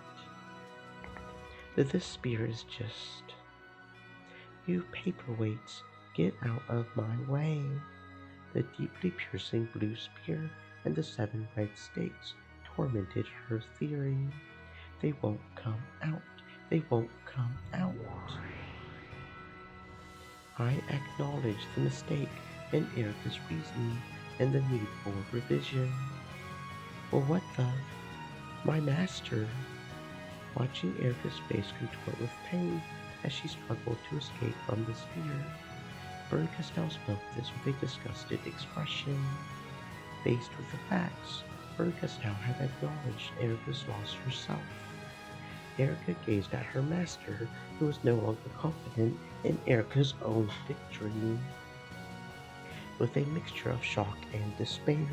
That this spear is just... You paperweights, get out of my way. The deeply piercing blue spear and the 7 red stakes tormented her theory. They won't come out. They won't come out. I acknowledge the mistake in Erica's reasoning and the need for revision. Well, what the? My master! Watching Erica's face contort with pain as she struggled to escape from the sphere, Bern Castell spoke this with a disgusted expression. Faced with the facts, Bern Castell had acknowledged Erica's loss herself. Erica gazed at her master, who was no longer confident in Erica's own victory, with a mixture of shock and despair.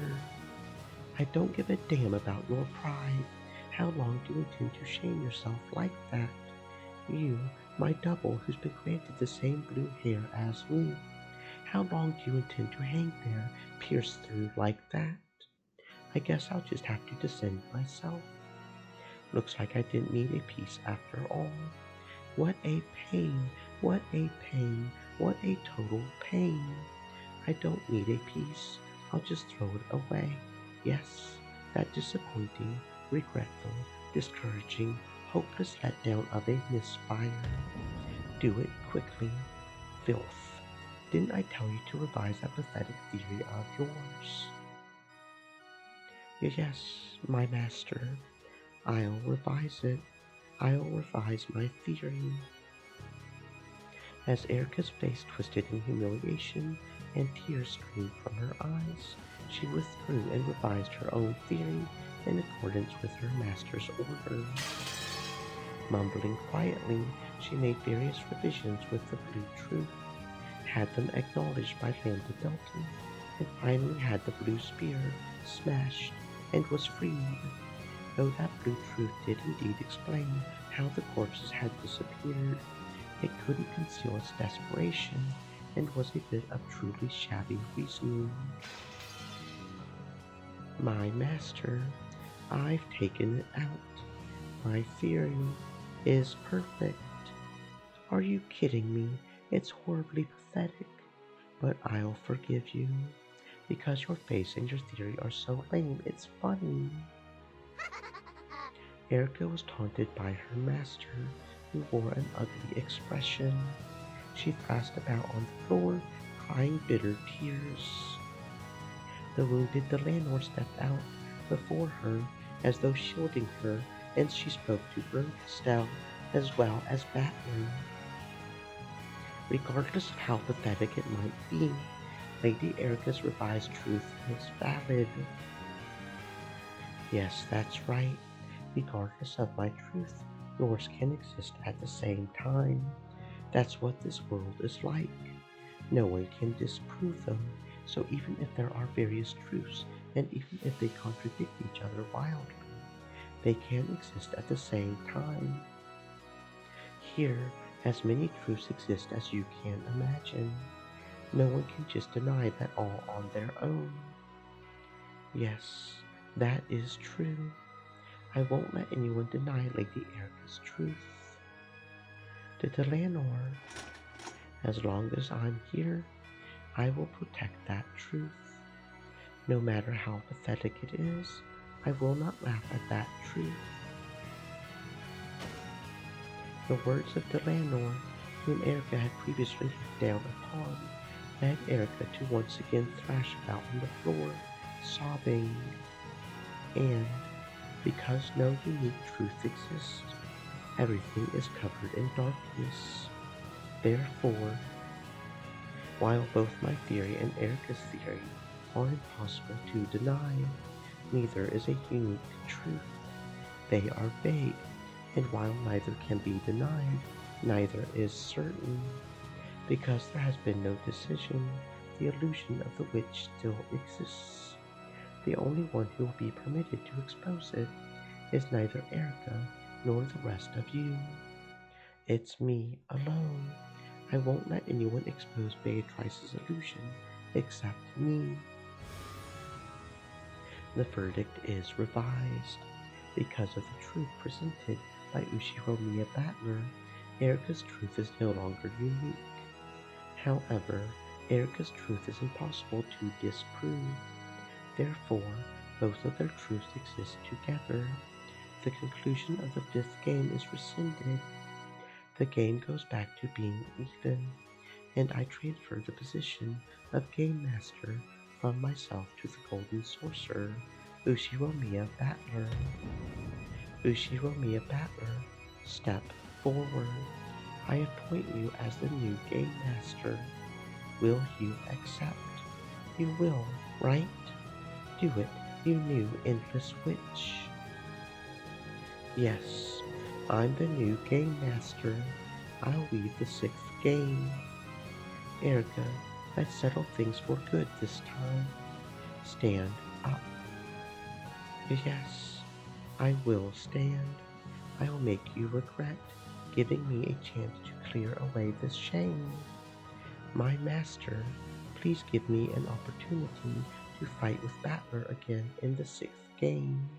I don't give a damn about your pride. How long do you intend to shame yourself like that? You, my double, who's been granted the same blue hair as me. How long do you intend to hang there, pierced through like that? I guess I'll just have to descend myself. Looks like I didn't need a piece after all. What a pain, what a pain, what a total pain. I don't need a piece. I'll just throw it away. Yes, that disappointing, regretful, discouraging, hopeless letdown of a misfire. Do it quickly. Filth. Didn't I tell you to revise that pathetic theory of yours? Yes, my master. I'll revise it. I'll revise my theory. As Erica's face twisted in humiliation and tears streamed from her eyes, she withdrew and revised her own theory in accordance with her master's orders. Mumbling quietly, she made various revisions with the blue truth, had them acknowledged by Lambda Delta, and finally had the blue spear smashed and was freed. Though that blue truth did indeed explain how the corpses had disappeared, it couldn't conceal its desperation and was a bit of truly shabby reasoning. My master, I've taken it out. My theory is perfect. Are you kidding me? It's horribly pathetic. But I'll forgive you. Because your face and your theory are so lame, it's funny. Erica was taunted by her master, who wore an ugly expression. She thrashed about on the floor, crying bitter tears. The wounded Delanor stepped out before her, as though shielding her, and she spoke to Bern Castell as well as Batman. Regardless of how pathetic it might be, Lady Erica's revised truth is valid. Yes, that's right. Regardless of my truth, yours can exist at the same time. That's what this world is like. No one can disprove them, so even if there are various truths, and even if they contradict each other wildly, they can exist at the same time. Here, as many truths exist as you can imagine. No one can just deny that all on their own. Yes, that is true. I won't let anyone deny Lady Erica's truth. To Delanor, as long as I'm here, I will protect that truth. No matter how pathetic it is, I will not laugh at that truth. The words of Delanor, whom Erica had previously looked down upon, led Erica to once again thrash about on the floor, sobbing. And, because no unique truth exists, everything is covered in darkness. Therefore, while both my theory and Erica's theory are impossible to deny, neither is a unique truth. They are vague, and while neither can be denied, neither is certain. Because there has been no decision, the illusion of the witch still exists. The only one who will be permitted to expose it is neither Erica nor the rest of you. It's me alone. I won't let anyone expose Beatrice's illusion except me. The verdict is revised. Because of the truth presented by Ushiromiya Battler, Erica's truth is no longer unique. However, Erica's truth is impossible to disprove. Therefore, both of their truths exist together. The conclusion of the fifth game is rescinded, The game goes back to being even, and I transfer the position of Game Master from myself to the Golden Sorcerer, Ushiromiya Battler. Ushiromiya Battler, step forward. I appoint you as the new Game Master. Will you accept? You will, right? Do it, you new endless witch. Yes, I'm the new Game Master. I'll lead the sixth game. Erica, let's settle things for good this time. Stand up. Yes, I will stand. I'll make you regret giving me a chance to clear away this shame. My master, please give me an opportunity to fight with Battler again in the sixth game.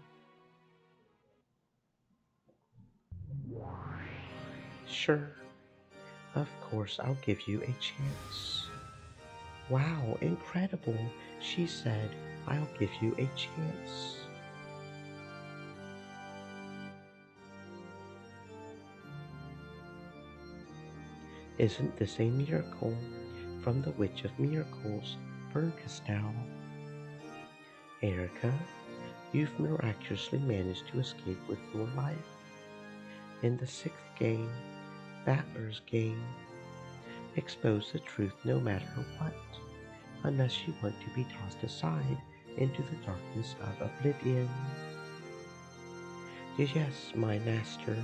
Sure, of course I'll give you a chance. Wow, incredible, she said, I'll give you a chance. Isn't this a miracle? From the Witch of Miracles, Burgestyle. Erica, you've miraculously managed to escape with your life. In the sixth game, Battler's game, expose the truth no matter what, unless you want to be tossed aside into the darkness of oblivion. Yes, my master,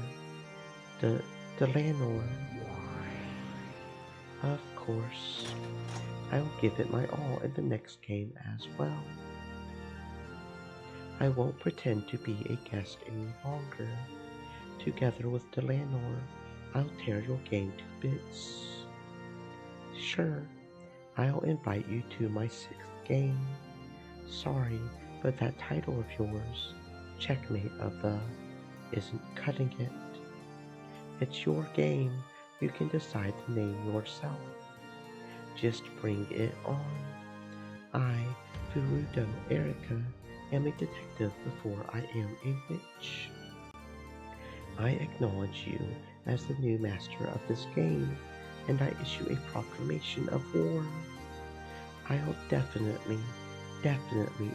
the Delanor. Of course, I'll give it my all in the next game as well. I won't pretend to be a guest any longer. Together with Delanor, I'll tear your game to bits. Sure, I'll invite you to my sixth game. Sorry, but that title of yours, Checkmate of the, isn't cutting it. It's your game. You can decide the name yourself. Just bring it on. I, Furudo Erica, am a detective before I am a witch. I acknowledge you as the new master of this game, and I issue a proclamation of war. I'll definitely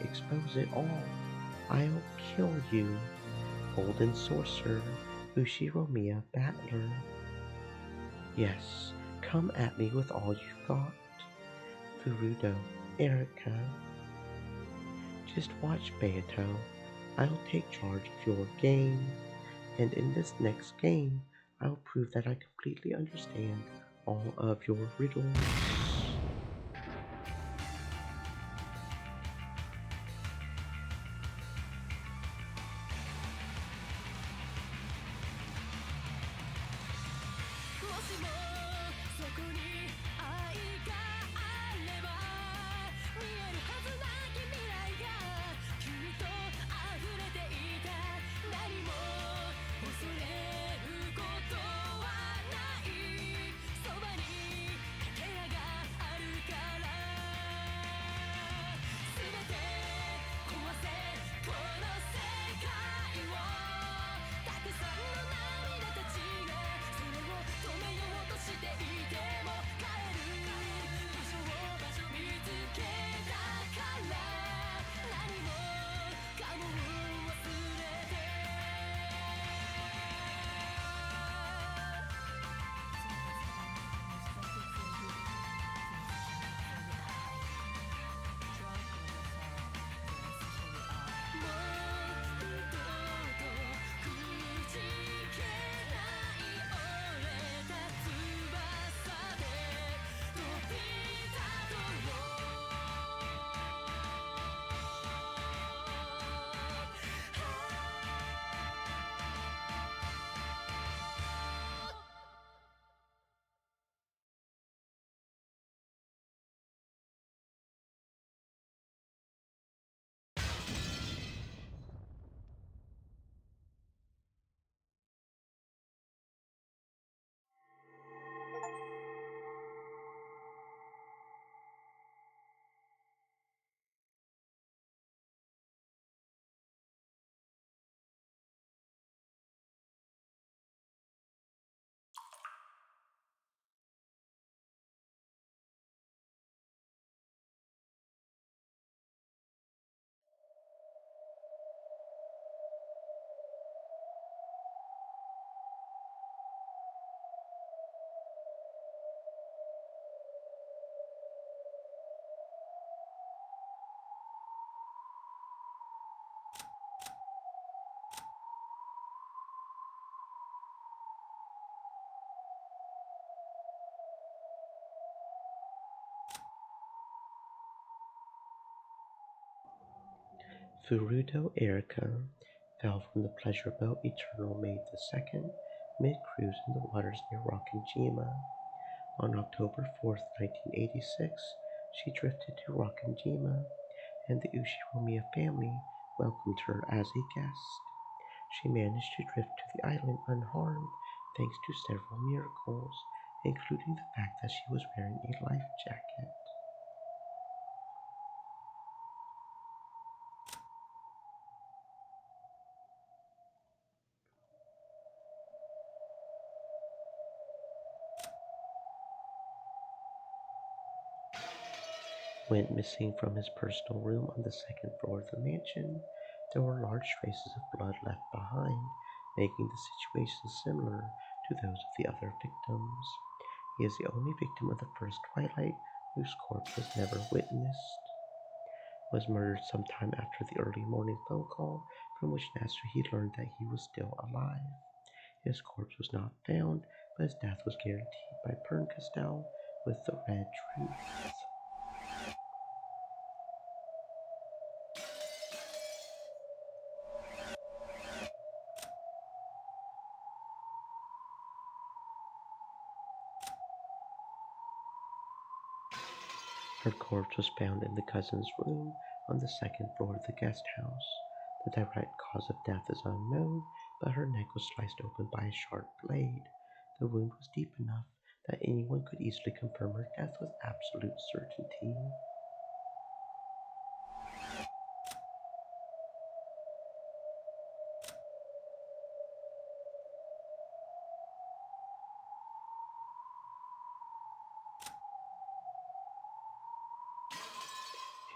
expose it all. I'll kill you, Golden Sorcerer, Ushiromiya Battler. Yes, come at me with all you've got. Furudo, Erica. Just watch, Beato. I'll take charge of your game, and in this next game, I'll prove that I completely understand all of your riddles. Furuto Erica fell from the pleasure boat Eternal made the second mid-cruise in the waters near Rokkenjima. On October 4th, 1986, she drifted to Rokkenjima, and the Ushiromiya family welcomed her as a guest. She managed to drift to the island unharmed thanks to several miracles, including the fact that she was wearing a life jacket. Went missing from his personal room on the second floor of the mansion. There were large traces of blood left behind, making the situation similar to those of the other victims. He is the only victim of the first Twilight whose corpse was never witnessed. Was murdered sometime after the early morning phone call from which he learned that he was still alive. His corpse was not found, but his death was guaranteed by Bernkastel with the Red Truth. Her corpse was found in the cousin's room on the second floor of the guest house. The direct cause of death is unknown, but her neck was sliced open by a sharp blade. The wound was deep enough that anyone could easily confirm her death with absolute certainty.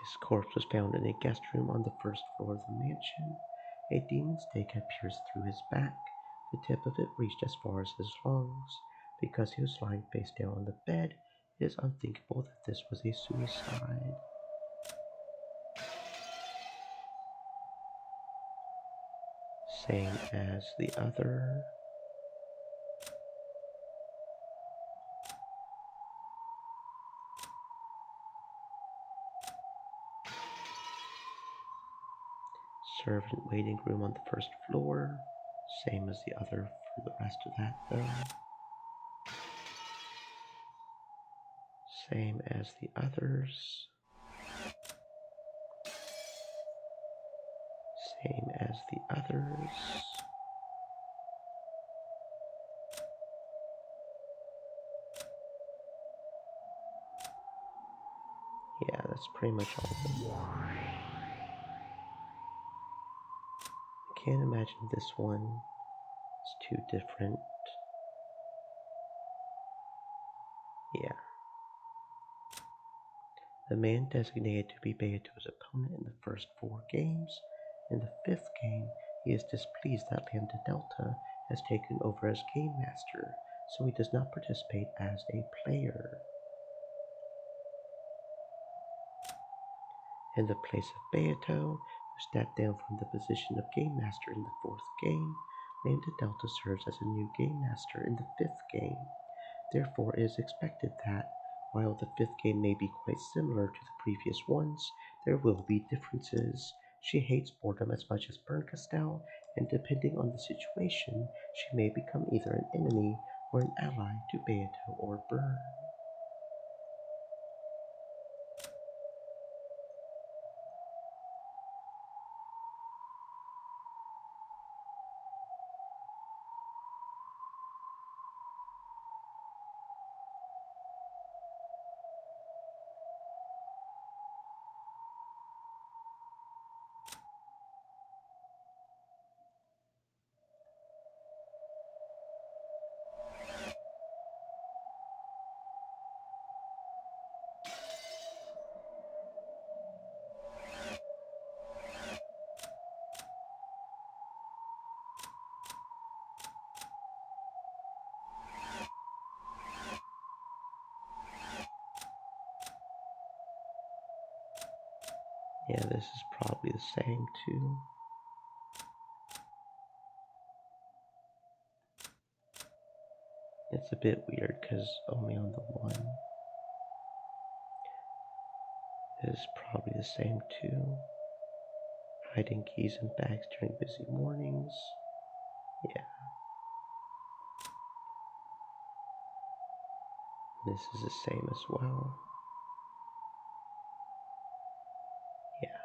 His corpse was found in a guest room on the first floor of the mansion. A demon stake had pierced through his back. The tip of it reached as far as his lungs. Because he was lying face down on the bed, it is unthinkable that this was a suicide. Same as the other. Servant waiting room on the first floor. Same as the other for the rest of that though. Same as the others. Same as the others. Yeah, that's pretty much all of them. I can't imagine this one is too different. Yeah. The man designated to be Beato's opponent in the first 4 games. In the 5th game, he is displeased that Lambda Delta has taken over as Game Master, so he does not participate as a player. In the place of Beato, who stepped down from the position of Game Master in the 4th game, Lambda Delta serves as a new Game Master in the 5th game. Therefore, it is expected that, while the 5th game may be quite similar to the previous ones, there will be differences. She hates boredom as much as Bernkastel, and depending on the situation, she may become either an enemy or an ally to Beato or Bern. Yeah, this is probably the same too. It's a bit weird because only on the one is probably the same too. hiding keys in bags during busy mornings. Yeah, this is the same as well. Yeah,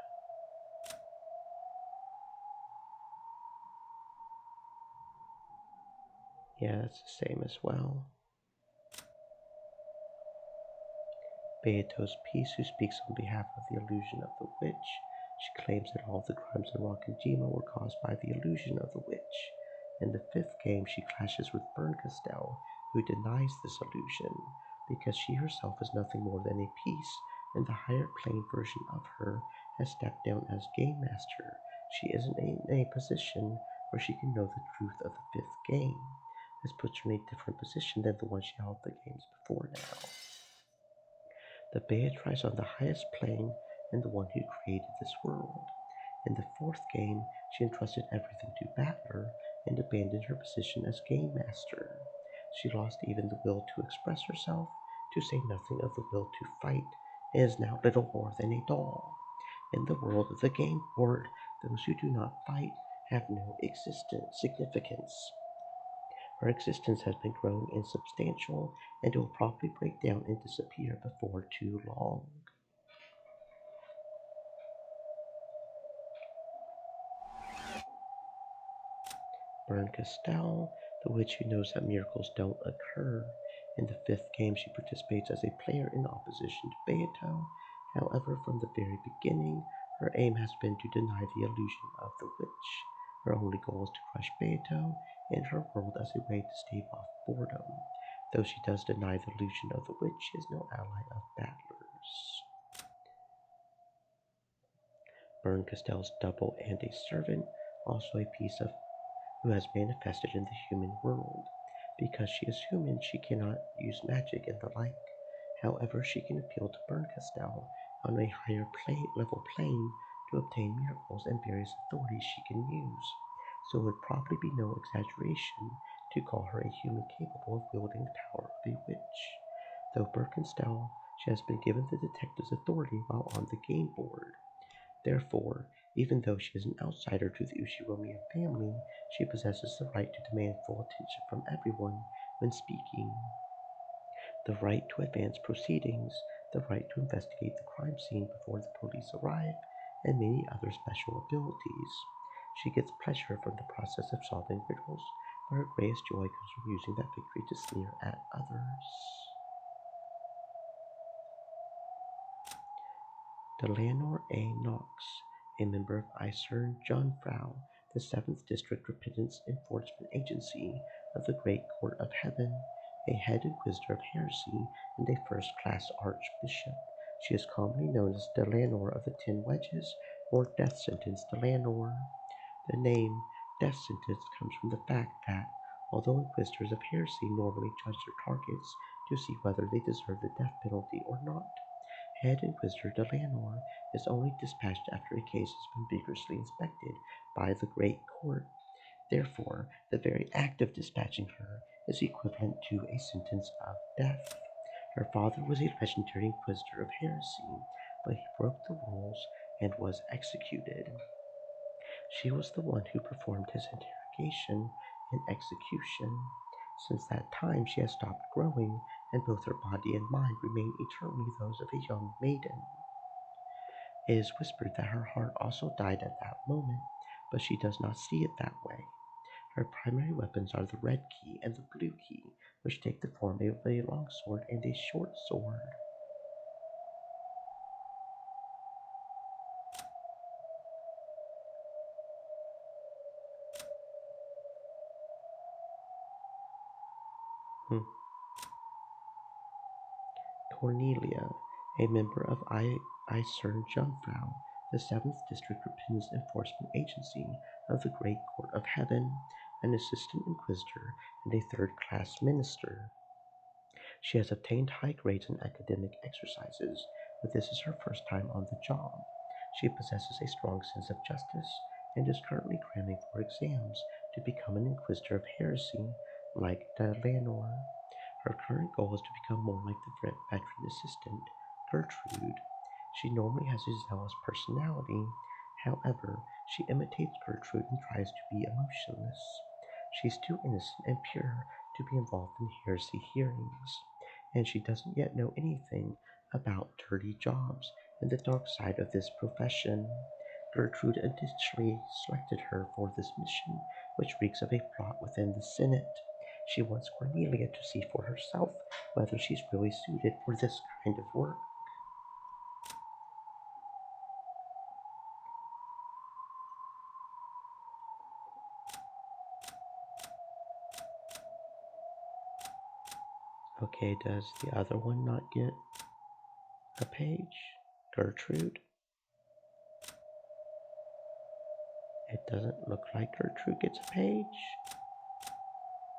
yeah, it's the same as well. Beato's piece, who speaks on behalf of the illusion of the witch. She claims that all the crimes in Rokajima were caused by the illusion of the witch. In the fifth game, she clashes with Berncastel, who denies this illusion, because she herself is nothing more than a piece, and the higher plane version of her has stepped down as game master. She isn't in a position where she can know the truth of the fifth game. This puts her in a different position than the one she held the games before now. The Beatrice on the highest plane and the one who created this world. In the fourth game, she entrusted everything to Battler and abandoned her position as game master. She lost even the will to express herself, to say nothing of the will to fight, and is now little more than a doll. In the world of the game board, those who do not fight have no existence significance. Her existence has been growing insubstantial and will probably break down and disappear before too long. Bern Castell, the witch who knows that miracles don't occur. In the fifth game, she participates as a player in opposition to Beato. However, from the very beginning, her aim has been to deny the illusion of the witch. Her only goal is to crush Beato and her world as a way to stave off boredom. Though she does deny the illusion of the witch, she is no ally of battlers. Bern Castell's double and a servant, also a piece of who has manifested in the human world. Because she is human, she cannot use magic and the like. However, she can appeal to Berncastel on a higher level plane to obtain miracles and various authorities she can use. So it would probably be no exaggeration to call her a human capable of wielding the power of a witch. Though Bernkastel, she has been given the detective's authority while on the game board. Therefore, even though she is an outsider to the Ushiromiya family, she possesses the right to demand full attention from everyone when speaking, the right to advance proceedings, the right to investigate the crime scene before the police arrive, and many other special abilities. She gets pleasure from the process of solving riddles, but her greatest joy comes from using that victory to sneer at others. Delanor A. Knox, a member of Isern Jungfrau, the 7th District Repentance Enforcement Agency of the Great Court of Heaven, a head inquisitor of heresy and a first-class archbishop. She is commonly known as Delanor of the Ten Wedges or Death Sentence Delanor. The name Death Sentence comes from the fact that, although inquisitors of heresy normally judge their targets to see whether they deserve the death penalty or not, Head Inquisitor Delanor is only dispatched after a case has been vigorously inspected by the Great Court. Therefore, the very act of dispatching her is equivalent to a sentence of death. Her father was a legendary inquisitor of heresy, but he broke the rules and was executed. She was the one who performed his interrogation and execution. Since that time, she has stopped growing, and both her body and mind remain eternally those of a young maiden. It is whispered that her heart also died at that moment, but she does not see it that way. Her primary weapons are the red key and the blue key, which take the form of a long sword and a short sword. Hmm. Cornelia, a member of Isern Jungfrau, the 7th District Repentance Enforcement Agency of the Great Court of Heaven, an assistant inquisitor and a third-class minister. She has obtained high grades in academic exercises, but this is her first time on the job. She possesses a strong sense of justice and is currently cramming for exams to become an inquisitor of heresy like Delanor. Her current goal is to become more like the veteran assistant, Gertrude. She normally has a zealous personality. However, she imitates Gertrude and tries to be emotionless. She's too innocent and pure to be involved in heresy hearings, and she doesn't yet know anything about dirty jobs and the dark side of this profession. Gertrude initially selected her for this mission, which reeks of a plot within the Senate. She wants Cornelia to see for herself whether she's really suited for this kind of work. Okay, does the other one not get a page? Gertrude? It doesn't look like Gertrude gets a page.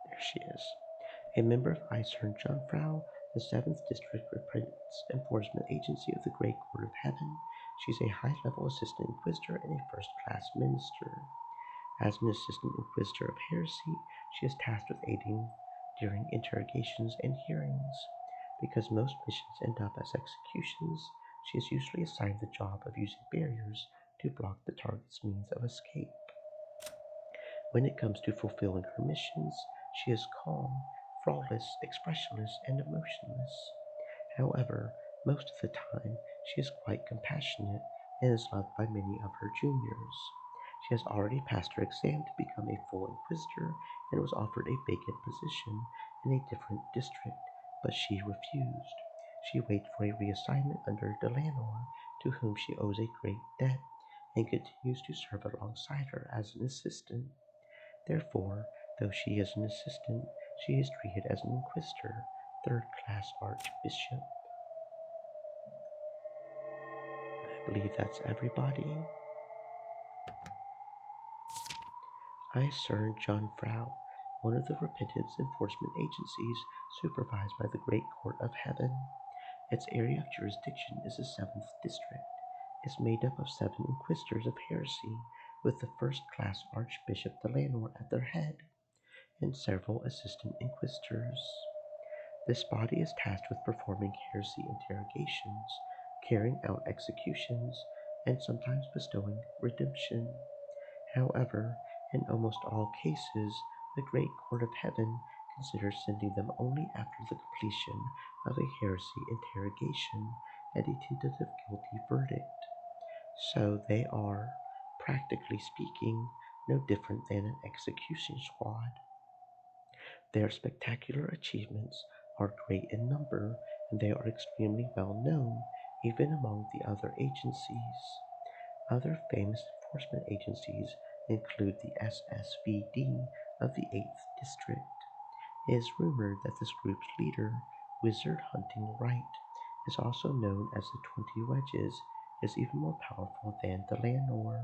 There she is. A member of Eisern Jungfrau, the 7th District represents Enforcement Agency of the Great Court of Heaven. She's a high-level assistant inquisitor and a first-class minister. As an assistant inquisitor of heresy, she is tasked with aiding during interrogations and hearings. Because most missions end up as executions, she is usually assigned the job of using barriers to block the target's means of escape. When it comes to fulfilling her missions, she is calm, flawless, expressionless, and emotionless. However, most of the time, she is quite compassionate and is loved by many of her juniors. She has already passed her exam to become a full inquisitor and was offered a vacant position in a different district, but she refused. She waits for a reassignment under Delanor, to whom she owes a great debt, and continues to serve alongside her as an assistant. Therefore, though she is an assistant, she is treated as an inquisitor, third-class archbishop. I believe that's everybody. Eisern Jungfrau, one of the repentance enforcement agencies supervised by the Great Court of Heaven. Its area of jurisdiction is the 7th District. It's made up of 7 inquisitors of heresy, with the first-class Archbishop Delanor at their head, and several assistant inquisitors. This body is tasked with performing heresy interrogations, carrying out executions, and sometimes bestowing redemption. However, in almost all cases, the Great Court of Heaven considers sending them only after the completion of a heresy interrogation and a tentative guilty verdict. So they are, practically speaking, no different than an execution squad. Their spectacular achievements are great in number, and they are extremely well known, even among the other agencies. Other famous enforcement agencies include the SSVD of the 8th District. It is rumored that this group's leader, Wizard Hunting Wright, is also known as the 20 Wedges, is even more powerful than the Lanor.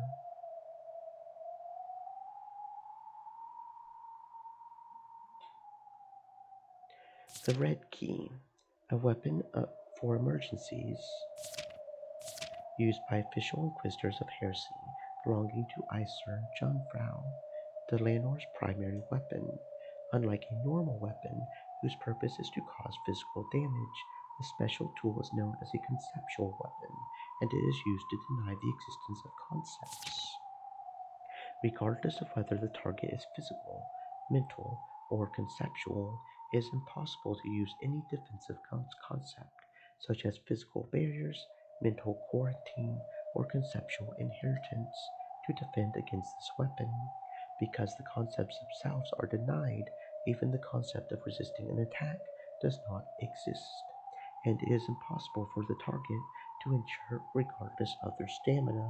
The Red Key, a weapon for emergencies, used by official inquisitors of heresy belonging to Iser Jungfrau, the Lanor's primary weapon. Unlike a normal weapon, whose purpose is to cause physical damage, the special tool is known as a conceptual weapon, and it is used to deny the existence of concepts. Regardless of whether the target is physical, mental, or conceptual, it is impossible to use any defensive concept, such as physical barriers, mental quarantine, or conceptual inheritance, to defend against this weapon. Because the concepts themselves are denied, even the concept of resisting an attack does not exist, and it is impossible for the target to ensure regardless of their stamina.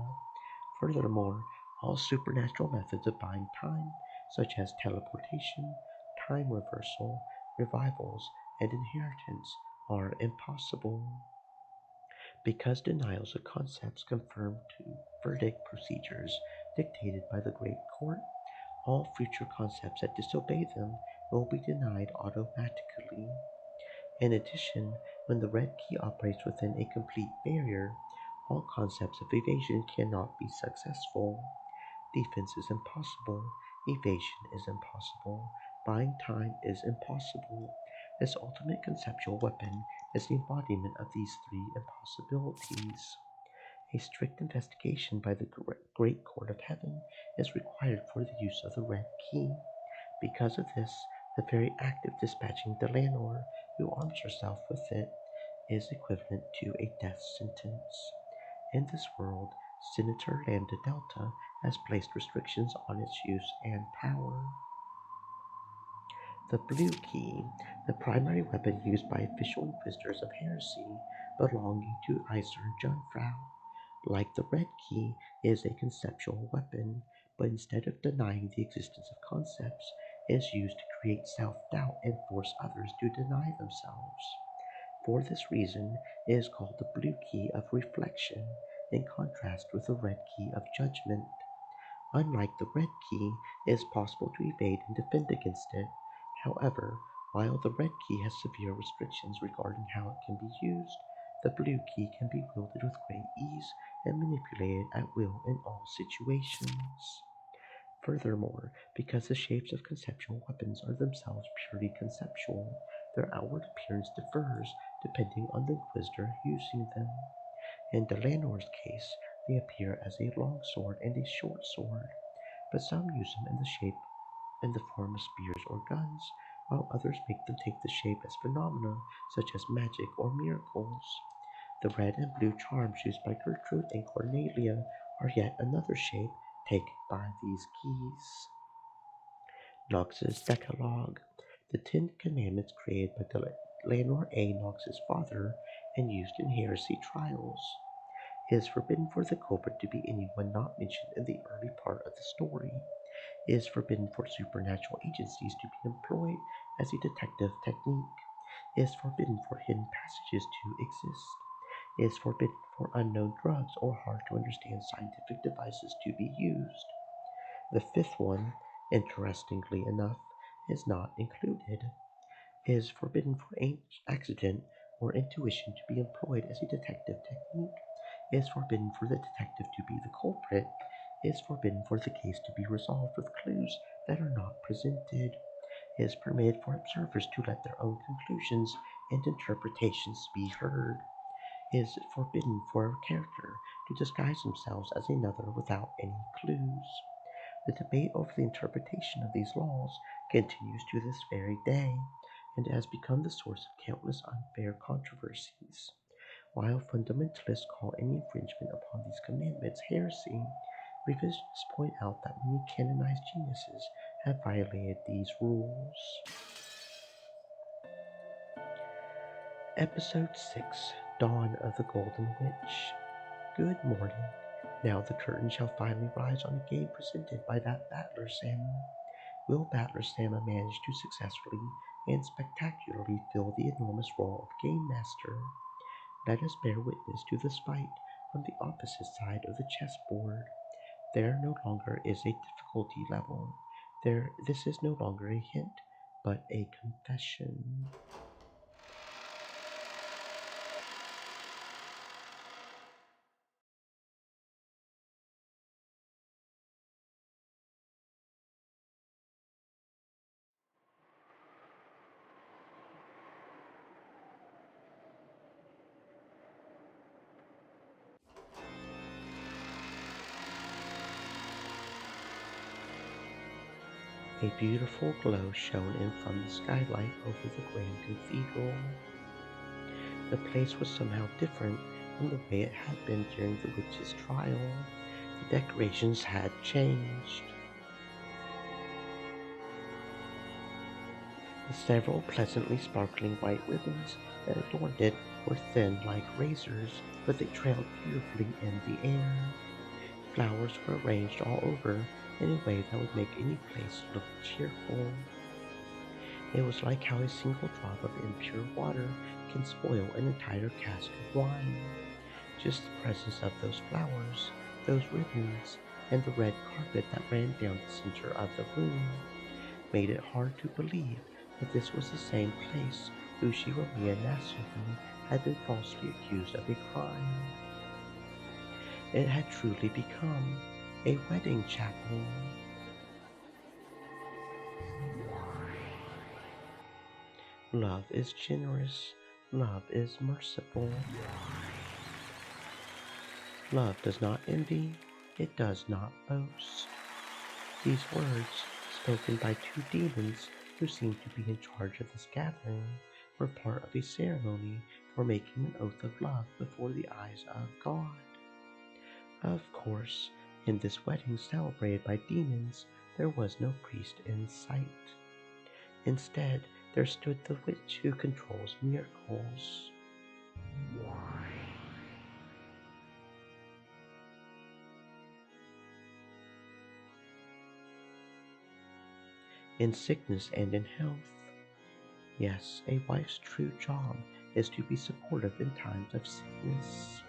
Furthermore, all supernatural methods of buying time, such as teleportation, time reversal, revivals, and inheritance, are impossible. Because denials of concepts conform to verdict procedures dictated by the Great Court, all future concepts that disobey them will be denied automatically. In addition, when the red key operates within a complete barrier, all concepts of evasion cannot be successful. Defense is impossible, evasion is impossible, buying time is impossible. This ultimate conceptual weapon is the embodiment of these 3 impossibilities. A strict investigation by the Great Court of Heaven is required for the use of the red key. Because of this, the very act of dispatching Delanor, who arms herself with it, is equivalent to a death sentence. In this world, Senator Lambda Delta has placed restrictions on its use and power. The blue key, the primary weapon used by official inquisitors of heresy belonging to Iser Jungfrau, like the red key, is a conceptual weapon, but instead of denying the existence of concepts, is used to create self-doubt and force others to deny themselves. For this reason, it is called the blue key of reflection, in contrast with the red key of judgment. Unlike the red key, it is possible to evade and defend against it. However, while the red key has severe restrictions regarding how it can be used, the blue key can be wielded with great ease and manipulated at will in all situations. Furthermore, because the shapes of conceptual weapons are themselves purely conceptual, their outward appearance differs depending on the inquisitor using them. In Delanor's case, they appear as a long sword and a short sword, but some use them in the form of spears or guns, while others make them take the shape as phenomena such as magic or miracles. The red and blue charms used by Gertrude and Cornelia are yet another shape taken by these keys. Knox's Decalogue, the Ten Commandments created by Leonor A. Knox's father and used in heresy trials. It is forbidden for the culprit to be anyone not mentioned in the early part of the story. It is forbidden for supernatural agencies to be employed as a detective technique. It is forbidden for hidden passages to exist. It is forbidden for unknown drugs or hard to understand scientific devices to be used. The fifth one, interestingly enough, is not included. It is forbidden for accident or intuition to be employed as a detective technique. It is forbidden for the detective to be the culprit. It is forbidden for the case to be resolved with clues that are not presented. It is permitted for observers to let their own conclusions and interpretations be heard. It is forbidden for a character to disguise themselves as another without any clues. The debate over the interpretation of these laws continues to this very day, and has become the source of countless unfair controversies. While fundamentalists call any infringement upon these commandments heresy, revisionists point out that many canonized geniuses have violated these rules. Episode 6, Dawn of the Golden Witch. Good morning. Now the curtain shall finally rise on a game presented by that Battler Salmon. Will Battler Salmon manage to successfully and spectacularly fill the enormous role of Game Master? Let us bear witness to the fight on the opposite side of the chessboard. There no longer is a difficulty level. This is no longer a hint, but a confession. A beautiful glow shone in from the skylight over the grand cathedral. The place was somehow different from the way it had been during the witch's trial. The decorations had changed. The several pleasantly sparkling white ribbons that adorned it were thin like razors, but they trailed beautifully in the air. Flowers were arranged all over in a way that would make any place look cheerful. It was like how a single drop of impure water can spoil an entire cask of wine. Just the presence of those flowers, those ribbons, and the red carpet that ran down the center of the room made it hard to believe that this was the same place Ushiwamiya Nasuhi had been falsely accused of a crime. It had truly become a wedding chapel. Love is generous. Love is merciful. Love does not envy, it does not boast. These words, spoken by two demons who seemed to be in charge of this gathering, were part of a ceremony for making an oath of love before the eyes of God. Of course, in this wedding celebrated by demons, there was no priest in sight. Instead, there stood the witch who controls miracles. In sickness and in health. Yes, a wife's true job is to be supportive in times of sickness.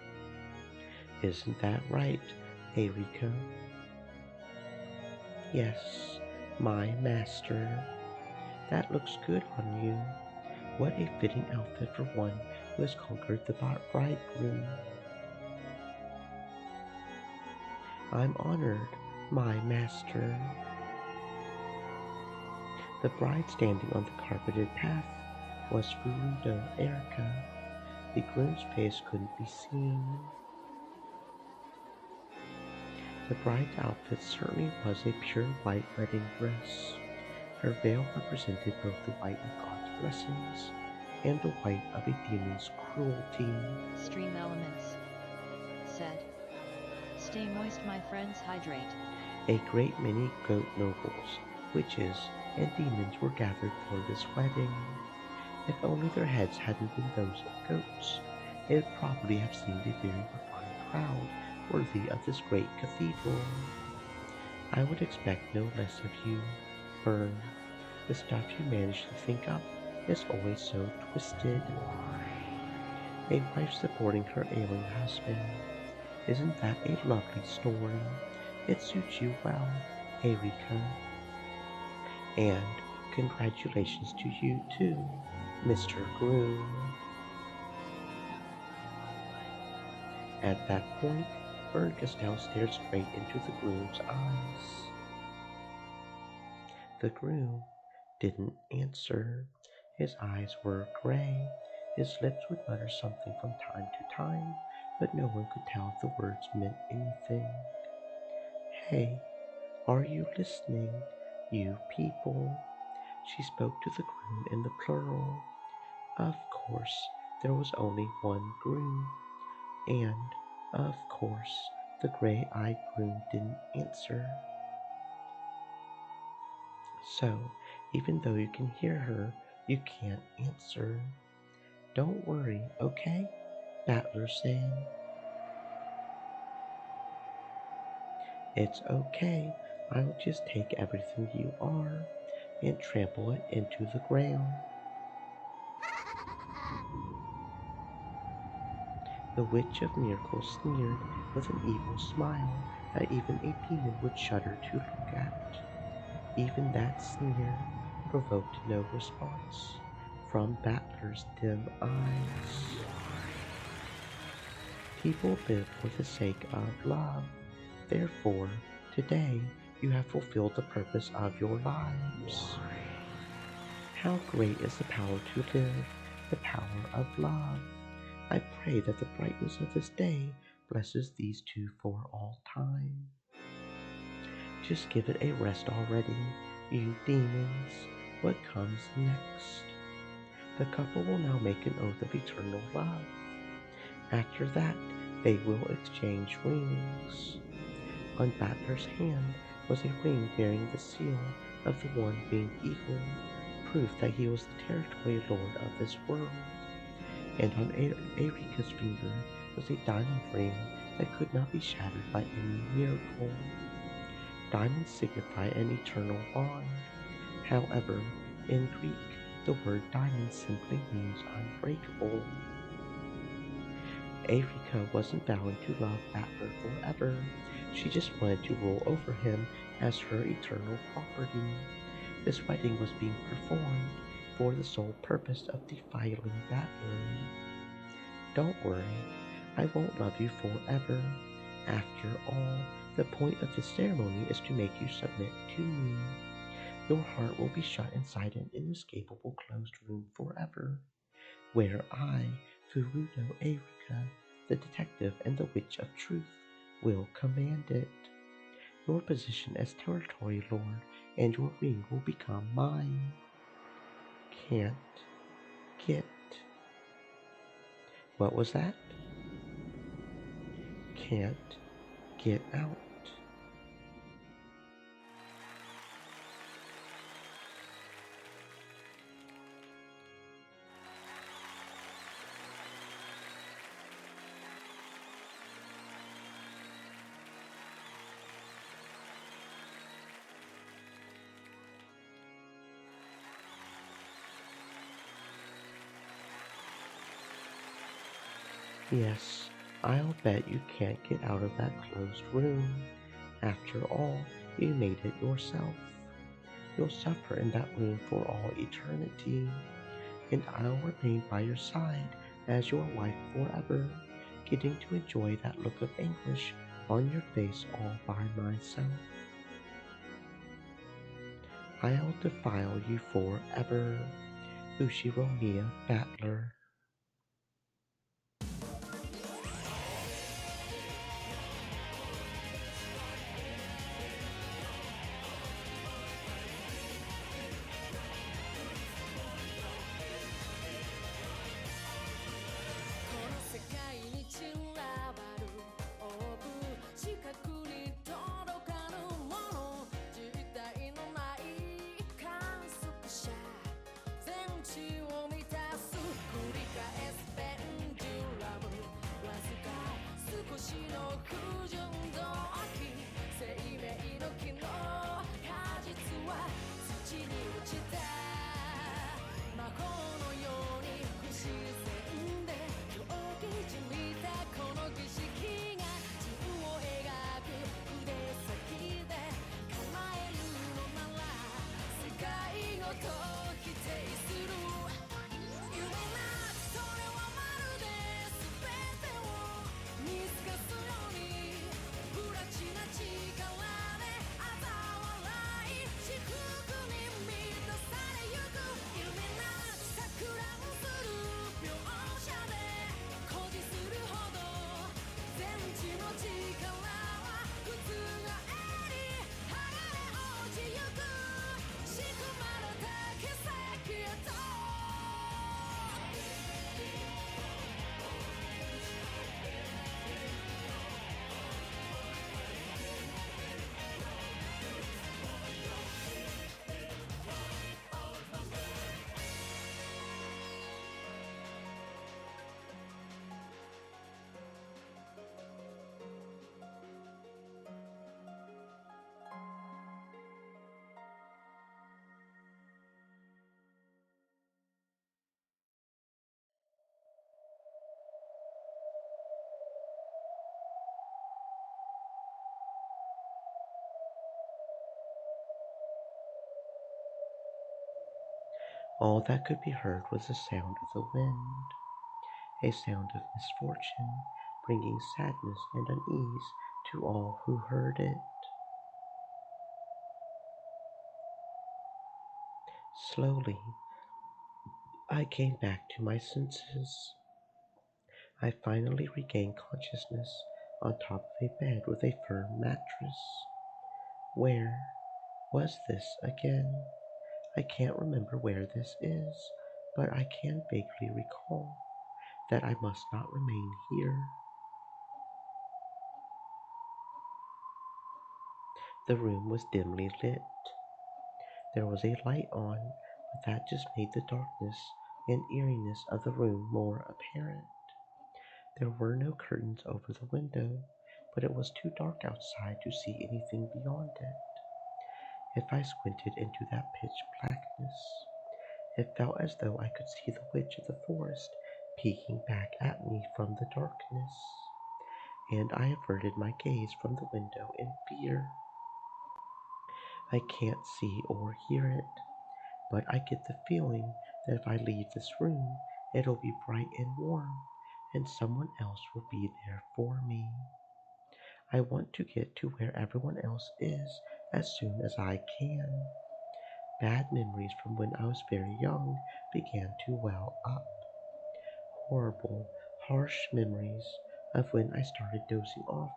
Isn't that right, Erika? Yes, my master. That looks good on you. What a fitting outfit for one who has conquered the bridegroom. I'm honored, my master. The bride standing on the carpeted path was Furudo Erika. The groom's face couldn't be seen. The bride's outfit certainly was a pure white wedding dress. Her veil represented both the white of God's blessings and the white of a demon's cruelty. Stream Elements said, "Stay moist, my friends, hydrate." A great many goat nobles, witches, and demons were gathered for this wedding. If only their heads hadn't been those of goats, it would probably have seemed a very refined crowd worthy of this great cathedral. I would expect no less of you, Fern. The stuff you manage to think up is always so twisted. A wife supporting her ailing husband. Isn't that a lovely story? It suits you well, Erika. And congratulations to you too, Mr. Groom. At that point, Fern Castell stared straight into the groom's eyes. The groom didn't answer. His eyes were gray. His lips would mutter something from time to time, but no one could tell if the words meant anything. Hey, are you listening, you people? She spoke to the groom in the plural. Of course, there was only one groom, and, of course, the gray-eyed groom didn't answer. So, even though you can hear her, you can't answer. Don't worry, okay? Battler said. It's okay. I'll just take everything you are and trample it into the ground. The Witch of Miracles sneered with an evil smile that even a demon would shudder to look at. Even that sneer provoked no response from Battler's dim eyes. People live for the sake of love. Therefore, today you have fulfilled the purpose of your lives. How great is the power to live, the power of love. I pray that the brightness of this day blesses these two for all time. Just give it a rest already, you demons. What comes next? The couple will now make an oath of eternal love. After that, they will exchange rings. On Battler's hand was a ring bearing the seal of the one-winged eagle, proof that he was the territory lord of this world. And on Erika's finger was a diamond ring that could not be shattered by any miracle. Diamonds signify an eternal bond. However, in Greek, the word diamond simply means unbreakable. Erika wasn't vowing to love Battler forever. She just wanted to rule over him as her eternal property. This wedding was being performed for the sole purpose of defiling Battler. Don't worry, I won't love you forever. After all, the point of this ceremony is to make you submit to me. Your heart will be shut inside an inescapable closed room forever, where I, Furuno Erika, The detective and the witch of truth will command it. Your position as territory lord and your ring will become mine. Can't get. What was that? Can't get out. Yes, I'll bet you can't get out of that closed room. After all, you made it yourself. You'll suffer in that room for all eternity, and I'll remain by your side as your wife forever, getting to enjoy that look of anguish on your face all by myself. I'll defile you forever, Ushiromiya Battler. この世界に散らばるオーブ視覚に届かぬもの実体のない観測者全地を満たす繰り返すペンデュラムわずか少しの不純動機生命の木の果実は土に落ちた魔法のように不自然で狂気じみたこの儀式が自分を描く筆先で構えるのなら世界ごと否定する夢なきそれはまるで全てを見透かすように不埒な力で嘲笑い至福に満たされゆく夢なき錯乱する描写で誇示するほど全知の力は覆り剥がれ落ちゆく仕組まれた奇跡へと All that could be heard was the sound of the wind, a sound of misfortune, bringing sadness and unease to all who heard it. Slowly, I came back to my senses. I finally regained consciousness on top of a bed with a firm mattress. Where was this again? I can't remember where this is, but I can vaguely recall that I must not remain here. The room was dimly lit. There was a light on, but that just made the darkness and eeriness of the room more apparent. There were no curtains over the window, but it was too dark outside to see anything beyond it. If I squinted into that pitch blackness, it felt as though I could see the witch of the forest peeking back at me from the darkness, and I averted my gaze from the window in fear. I can't see or hear it, but I get the feeling that if I leave this room, it'll be bright and warm, and someone else will be there for me. I want to get to where everyone else is as soon as I can. Bad memories from when I was very young began to well up. Horrible, harsh memories of when I started dozing off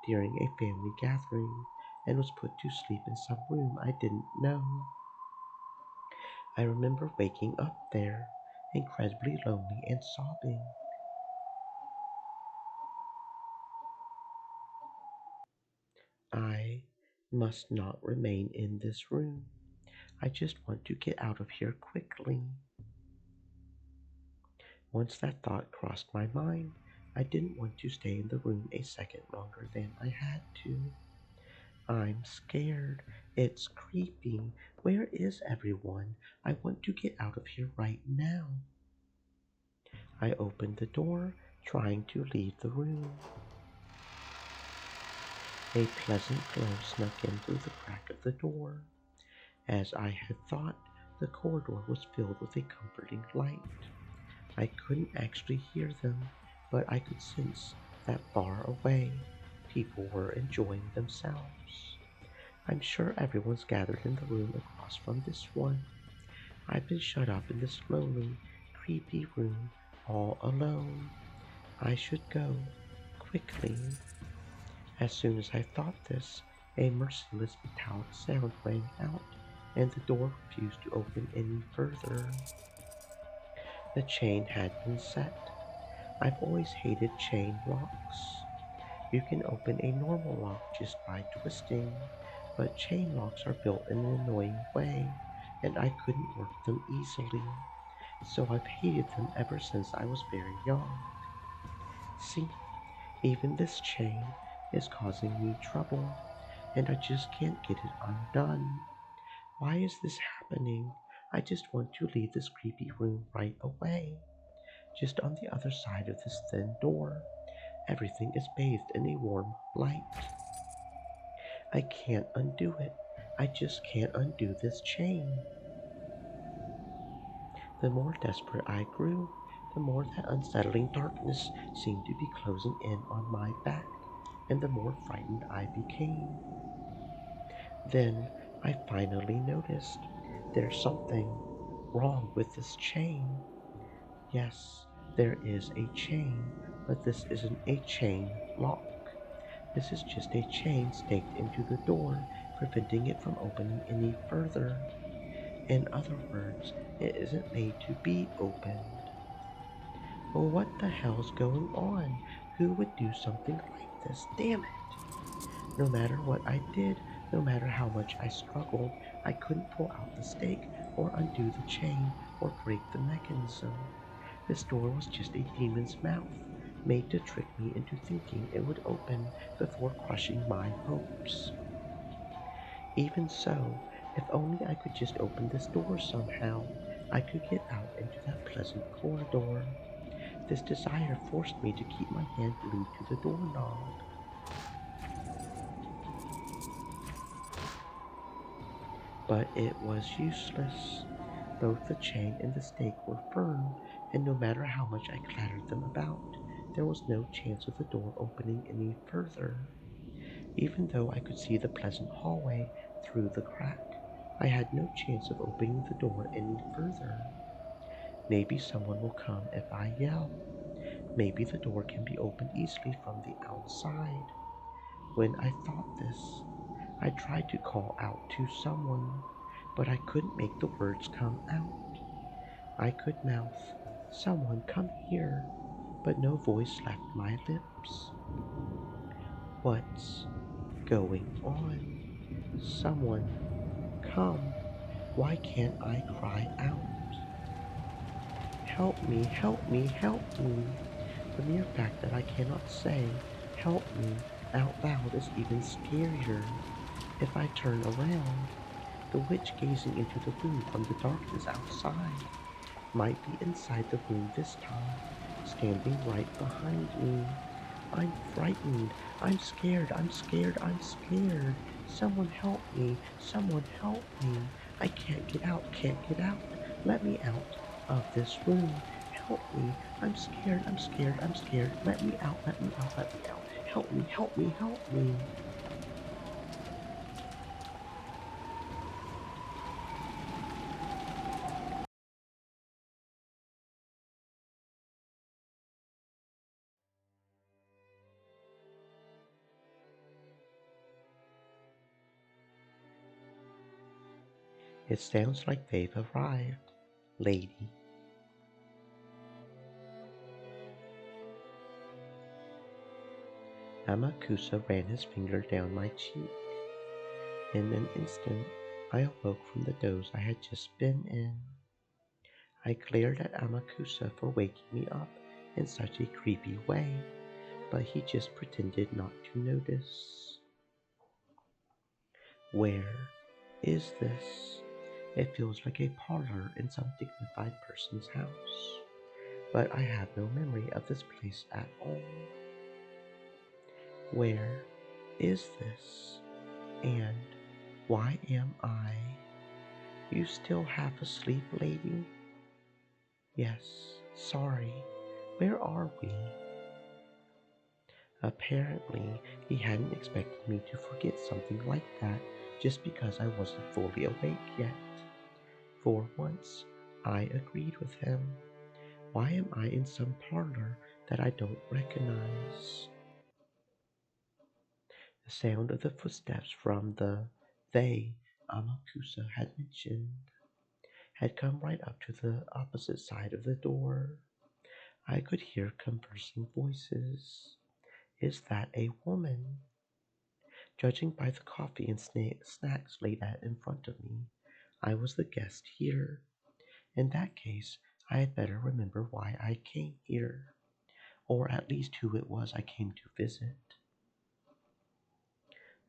during a family gathering and was put to sleep in some room I didn't know. I remember waking up there, incredibly lonely and sobbing. I must not remain in this room. I just want to get out of here quickly. Once that thought crossed my mind, I didn't want to stay in the room a second longer than I had to. I'm scared. It's creepy. Where is everyone? I want to get out of here right now. I opened the door, trying to leave the room. A pleasant glow snuck in through the crack of the door. As I had thought, the corridor was filled with a comforting light. I couldn't actually hear them, but I could sense that far away, people were enjoying themselves. I'm sure everyone's gathered in the room across from this one. I've been shut up in this lonely, creepy room all alone. I should go quickly. As soon as I thought this, a merciless metallic sound rang out, and the door refused to open any further. The chain had been set. I've always hated chain locks. You can open a normal lock just by twisting, but chain locks are built in an annoying way, and I couldn't work them easily, so I've hated them ever since I was very young. See, even this chain is causing me trouble, and I just can't get it undone. Why is this happening? I just want to leave this creepy room right away. Just on the other side of this thin door, everything is bathed in a warm light. I can't undo it. I just can't undo this chain. The more desperate I grew, the more that unsettling darkness seemed to be closing in on my back, and the more frightened I became. Then I finally noticed there's something wrong with this chain. Yes, there is a chain, but this isn't a chain lock. This is just a chain staked into the door, preventing it from opening any further. In other words, it isn't made to be opened. Well, what the hell's going on? Who would do something like this? Damn it! No matter what I did, no matter how much I struggled, I couldn't pull out the stake, or undo the chain, or break the mechanism. This door was just a demon's mouth, made to trick me into thinking it would open before crushing my hopes. Even so, if only I could just open this door somehow, I could get out into that pleasant corridor. This desire forced me to keep my hand glued to the doorknob. But it was useless. Both the chain and the stake were firm, and no matter how much I clattered them about, there was no chance of the door opening any further. Even though I could see the pleasant hallway through the crack, I had no chance of opening the door any further. Maybe someone will come if I yell. Maybe the door can be opened easily from the outside. When I thought this, I tried to call out to someone, but I couldn't make the words come out. I could mouth, "Someone come here," but no voice left my lips. What's going on? Someone come. Why can't I cry out? Help me, help me, help me. The mere fact that I cannot say, "Help me," out loud is even scarier. If I turn around, the witch gazing into the room from the darkness outside might be inside the room this time, standing right behind me. I'm frightened. I'm scared. I'm scared. I'm scared. Someone help me. Someone help me. I can't get out. Can't get out. Let me out of this room. Help me. I'm scared. I'm scared. I'm scared. Let me out. Let me out. Let me out. Help me. Help me. Help me. It sounds like they've arrived, lady. Amakusa ran his finger down my cheek. In an instant, I awoke from the doze I had just been in. I glared at Amakusa for waking me up in such a creepy way, but he just pretended not to notice. Where is this? It feels like a parlor in some dignified person's house, but I have no memory of this place at all. Where is this? And why am I? You still half asleep, lady? Yes, sorry. Where are we? Apparently, he hadn't expected me to forget something like that just because I wasn't fully awake yet. For once, I agreed with him. Why am I in some parlor that I don't recognize? The sound of the footsteps from they Amakusa had mentioned had come right up to the opposite side of the door. I could hear conversing voices. Is that a woman? Judging by the coffee and snacks laid out in front of me, I was the guest here. In that case, I had better remember why I came here, or at least who it was I came to visit.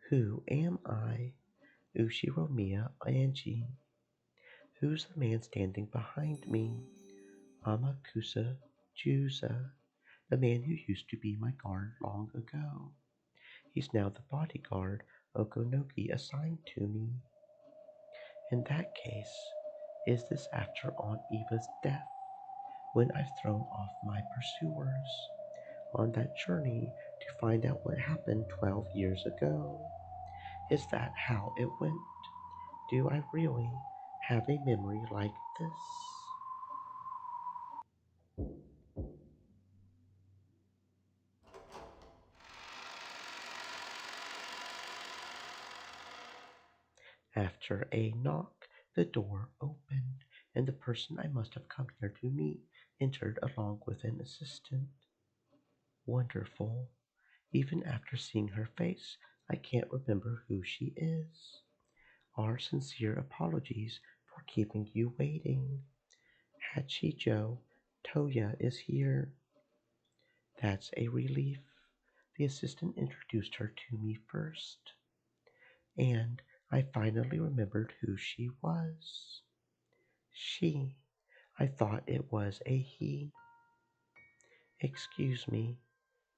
Who am I? Ushiromiya Anji. Who's the man standing behind me? Amakusa Jusa, the man who used to be my guard long ago. He's now the bodyguard Okonogi assigned to me. In that case, is this after Aunt Eva's death, when I've thrown off my pursuers on that journey to find out what happened 12 years ago? Is that how it went? Do I really have a memory like this? After a knock, the door opened, and the person I must have come here to meet entered along with an assistant. Wonderful. Even after seeing her face, I can't remember who she is. Our sincere apologies for keeping you waiting. Hachijo Toya is here. That's a relief. The assistant introduced her to me first, and I finally remembered who she was. She. I thought it was a he. Excuse me,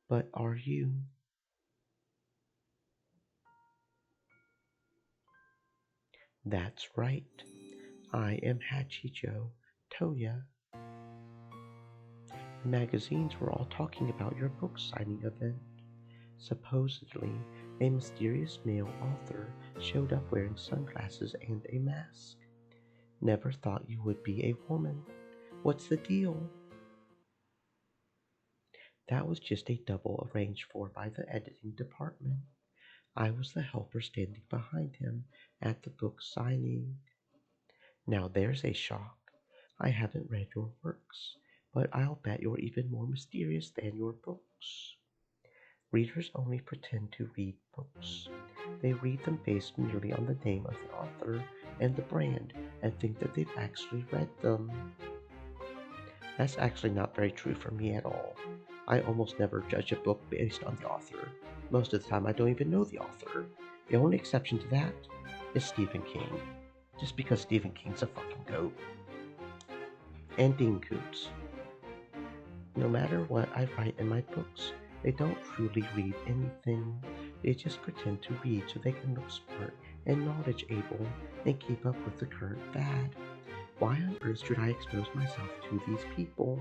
but are you? That's right. I am Hachijo Toya. The magazines were all talking about your book signing event. Supposedly, a mysterious male author showed up wearing sunglasses and a mask. Never thought you would be a woman. What's the deal? That was just a double arranged for by the editing department. I was the helper standing behind him at the book signing. Now there's a shock. I haven't read your works, but I'll bet you're even more mysterious than your books. Readers only pretend to read books. They read them based merely on the name of the author and the brand and think that they've actually read them. That's actually not very true for me at all. I almost never judge a book based on the author. Most of the time, I don't even know the author. The only exception to that is Stephen King. Just because Stephen King's a fucking goat. And Dean Koontz. No matter what I write in my books, they don't truly read anything. They just pretend to read so they can look smart and knowledge-able and keep up with the current fad. Why on earth should I expose myself to these people?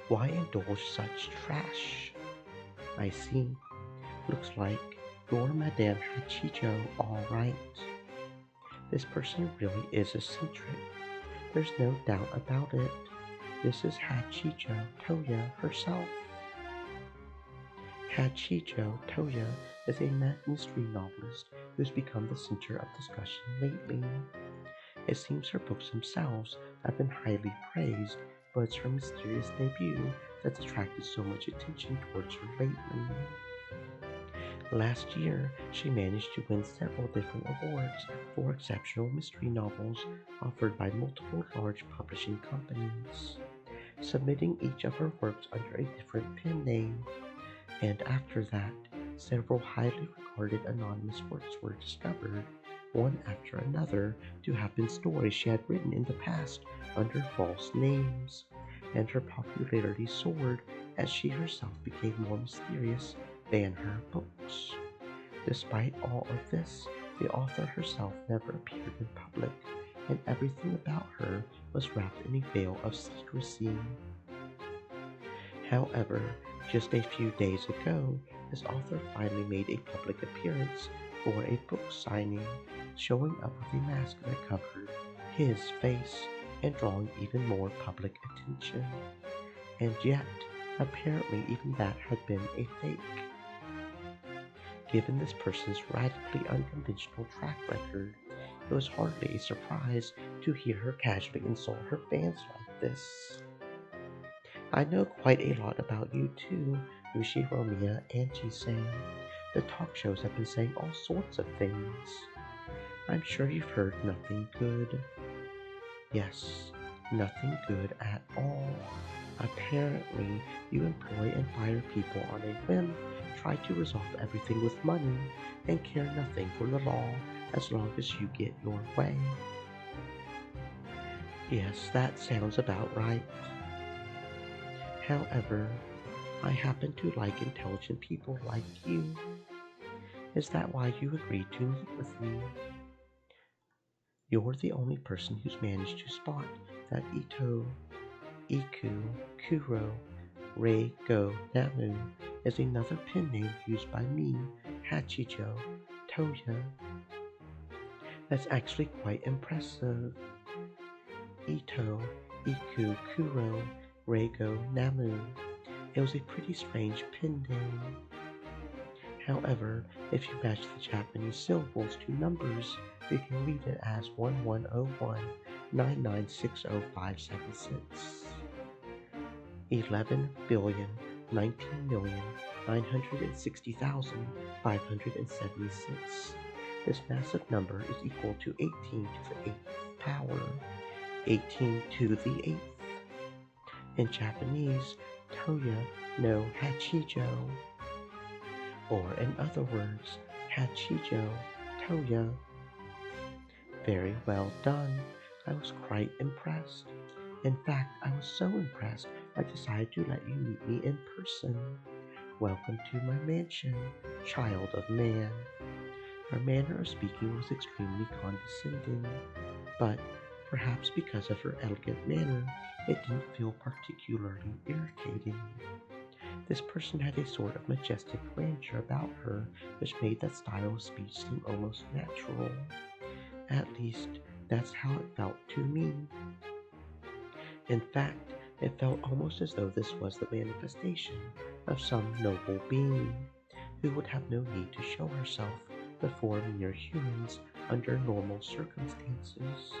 Why indulge such trash? I see. Looks like you're Madame Hachijo, all right. This person really is eccentric. There's no doubt about it. This is Hachijo Toya herself. Hachijo Toya is a mystery novelist who's become the center of discussion lately. It seems her books themselves have been highly praised, but it's her mysterious debut that's attracted so much attention towards her lately. Last year, she managed to win several different awards for exceptional mystery novels offered by multiple large publishing companies, submitting each of her works under a different pen name. And after that, several highly regarded anonymous works were discovered, one after another, to have been stories she had written in the past under false names, and her popularity soared as she herself became more mysterious than her books. Despite all of this, the author herself never appeared in public, and everything about her was wrapped in a veil of secrecy. However, just a few days ago, this author finally made a public appearance for a book signing, showing up with a mask that covered his face and drawing even more public attention. And yet, apparently even that had been a fake. Given this person's radically unconventional track record, it was hardly a surprise to hear her casually insult her fans like this. I know quite a lot about you too, Ushiromiya and Ji-san. The talk shows have been saying all sorts of things. I'm sure you've heard nothing good. Yes, nothing good at all. Apparently, you employ and fire people on a whim, try to resolve everything with money, and care nothing for the law as long as you get your way. Yes, that sounds about right. However, I happen to like intelligent people like you. Is that why you agreed to meet with me? You're the only person who's managed to spot that Iku, Kuro, Rei Go Namu is another pen name used by me, Hachijo, Toya. That's actually quite impressive. Iku, Kuro, Reigo, Namu. It was a pretty strange pen name. However, if you match the Japanese syllables to numbers, you can read it as 1101-9960576. 11,019,960,576. This massive number is equal to 18 to the 8th power, 18 to the 8th. In Japanese, Toya no Hachijo, or in other words, Hachijo Toya. Very well done. I was quite impressed. In fact, I was so impressed I decided to let you meet me in person. Welcome to my mansion, child of man. Her manner of speaking was extremely condescending, but perhaps because of her elegant manner, it didn't feel particularly irritating. This person had a sort of majestic grandeur about her which made that style of speech seem almost natural. At least, that's how it felt to me. In fact, it felt almost as though this was the manifestation of some noble being who would have no need to show herself before mere humans under normal circumstances.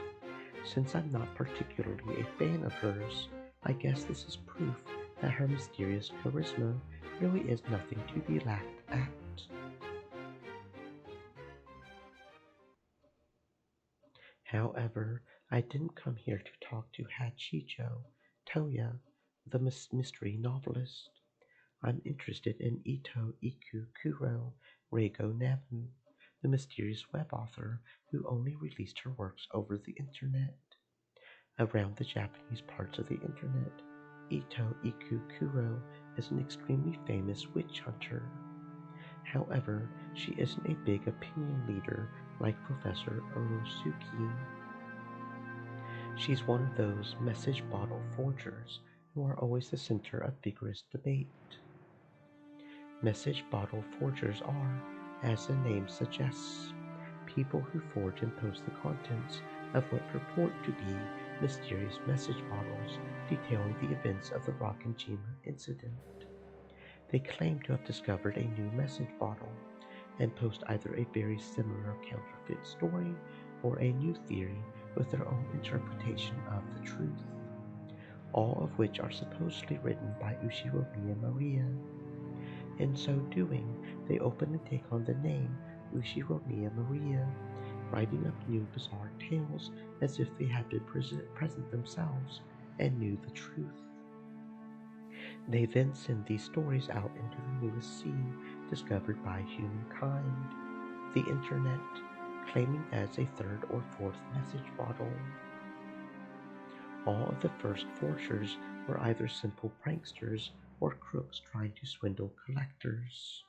Since I'm not particularly a fan of hers, I guess this is proof that her mysterious charisma really is nothing to be laughed at. However, I didn't come here to talk to Hachijo Toya, the mystery novelist. I'm interested in Iku Kuro Reigo Namu, the mysterious web author who only released her works over the internet. Around the Japanese parts of the internet, Iku Kuro is an extremely famous witch hunter. However, she isn't a big opinion leader like Professor Orosuki. She's one of those message bottle forgers who are always the center of vigorous debate. Message bottle forgers are, as the name suggests, people who forge and post the contents of what purport to be mysterious message bottles detailing the events of the Rokkenjima incident. They claim to have discovered a new message bottle and post either a very similar counterfeit story or a new theory with their own interpretation of the truth, all of which are supposedly written by Ushiromiya Maria. In so doing, they openly take on the name Ushiromiya Maria, writing up new bizarre tales as if they had been present themselves and knew the truth. They then send these stories out into the newest sea discovered by humankind, the internet, claiming as a third or fourth message bottle. All of the first forgers were either simple pranksters or crooks trying to swindle collectors.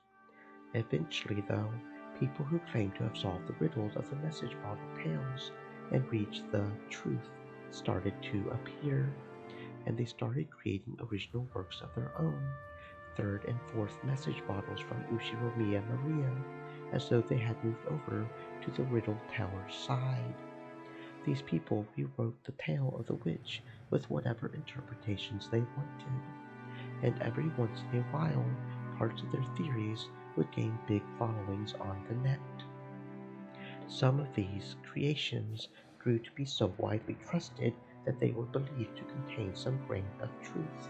Eventually, though, people who claimed to have solved the riddles of the message bottle tales and reached the truth started to appear, and they started creating original works of their own, third and fourth message bottles from Ushiromiya Maria, as though they had moved over to the riddle teller's side. These people rewrote the tale of the witch with whatever interpretations they wanted, and every once in a while, parts of their theories would gain big followings on the net. Some of these creations grew to be so widely trusted that they were believed to contain some grain of truth.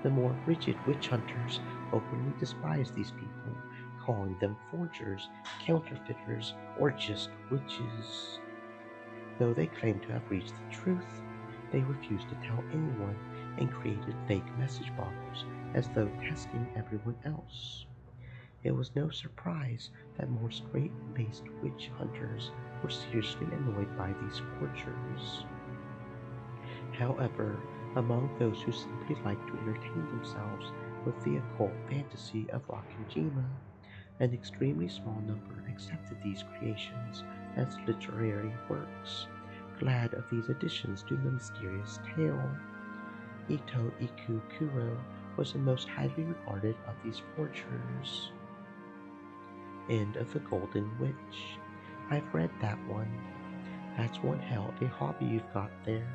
The more rigid witch hunters openly despised these people, calling them forgers, counterfeiters, or just witches. Though they claimed to have reached the truth, they refused to tell anyone and created fake message bottles as though testing everyone else. It was no surprise that more straight-laced witch hunters were seriously annoyed by these forgers. However, among those who simply liked to entertain themselves with the occult fantasy of Rakanjima, an extremely small number accepted these creations as literary works, glad of these additions to the mysterious tale. Ito Iku Kuro was the most highly regarded of these forgers. End of the Golden Witch. I've read that one. That's one hell of a hobby you've got there,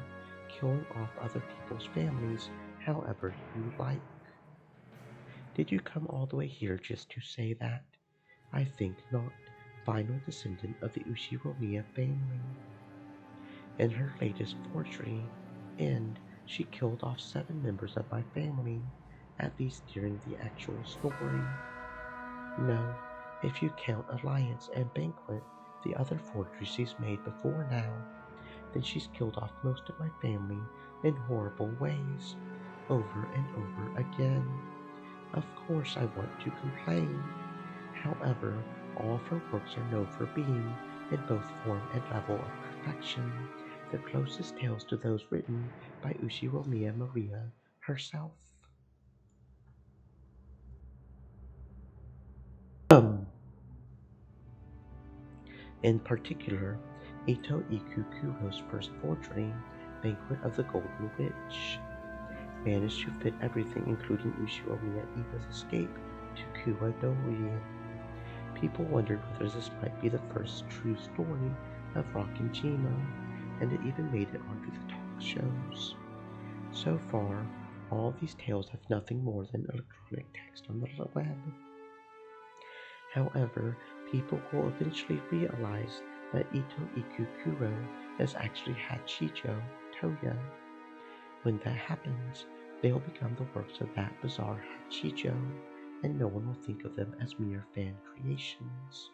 killing off other people's families however you like. Did you come all the way here just to say that? I think not. Final descendant of the Ushiromiya family. In her latest forgery, and she killed off 7 members of my family, at least during the actual story. No, if you count Alliance and Banquet, the other forgeries she's made before now, then she's killed off most of my family in horrible ways, over and over again. Of course I want to complain. However, all of her works are known for being, in both form and level of perfection, the closest tales to those written by Ushiromiya Maria herself. In particular, Ito Iku Kuro's first forgery, Banquet of the Golden Witch, managed to fit everything including Ushiromiya Iwa's escape to Kuwa Dorian. People wondered whether this might be the first true story of Rakanjima, and it even made it onto the talk shows. So far, all these tales have nothing more than electronic text on the web. However, people will eventually realize that Ito Iku Kuro is actually Hachijo Toya. When that happens, they will become the works of that bizarre Hachijo, and no one will think of them as mere fan creations.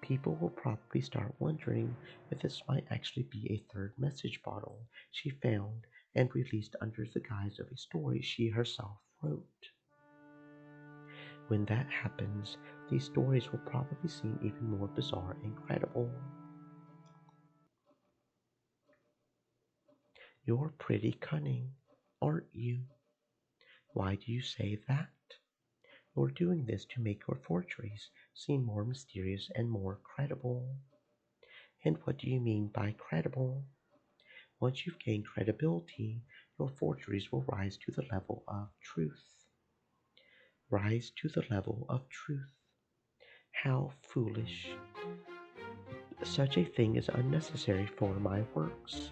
People will probably start wondering if this might actually be a third message bottle she found and released under the guise of a story she herself wrote. When that happens, these stories will probably seem even more bizarre and credible. You're pretty cunning, aren't you? Why do you say that? You're doing this to make your forgeries seem more mysterious and more credible. And what do you mean by credible? Once you've gained credibility, your forgeries will rise to the level of truth. Rise to the level of truth. How foolish. Such a thing is unnecessary for my works.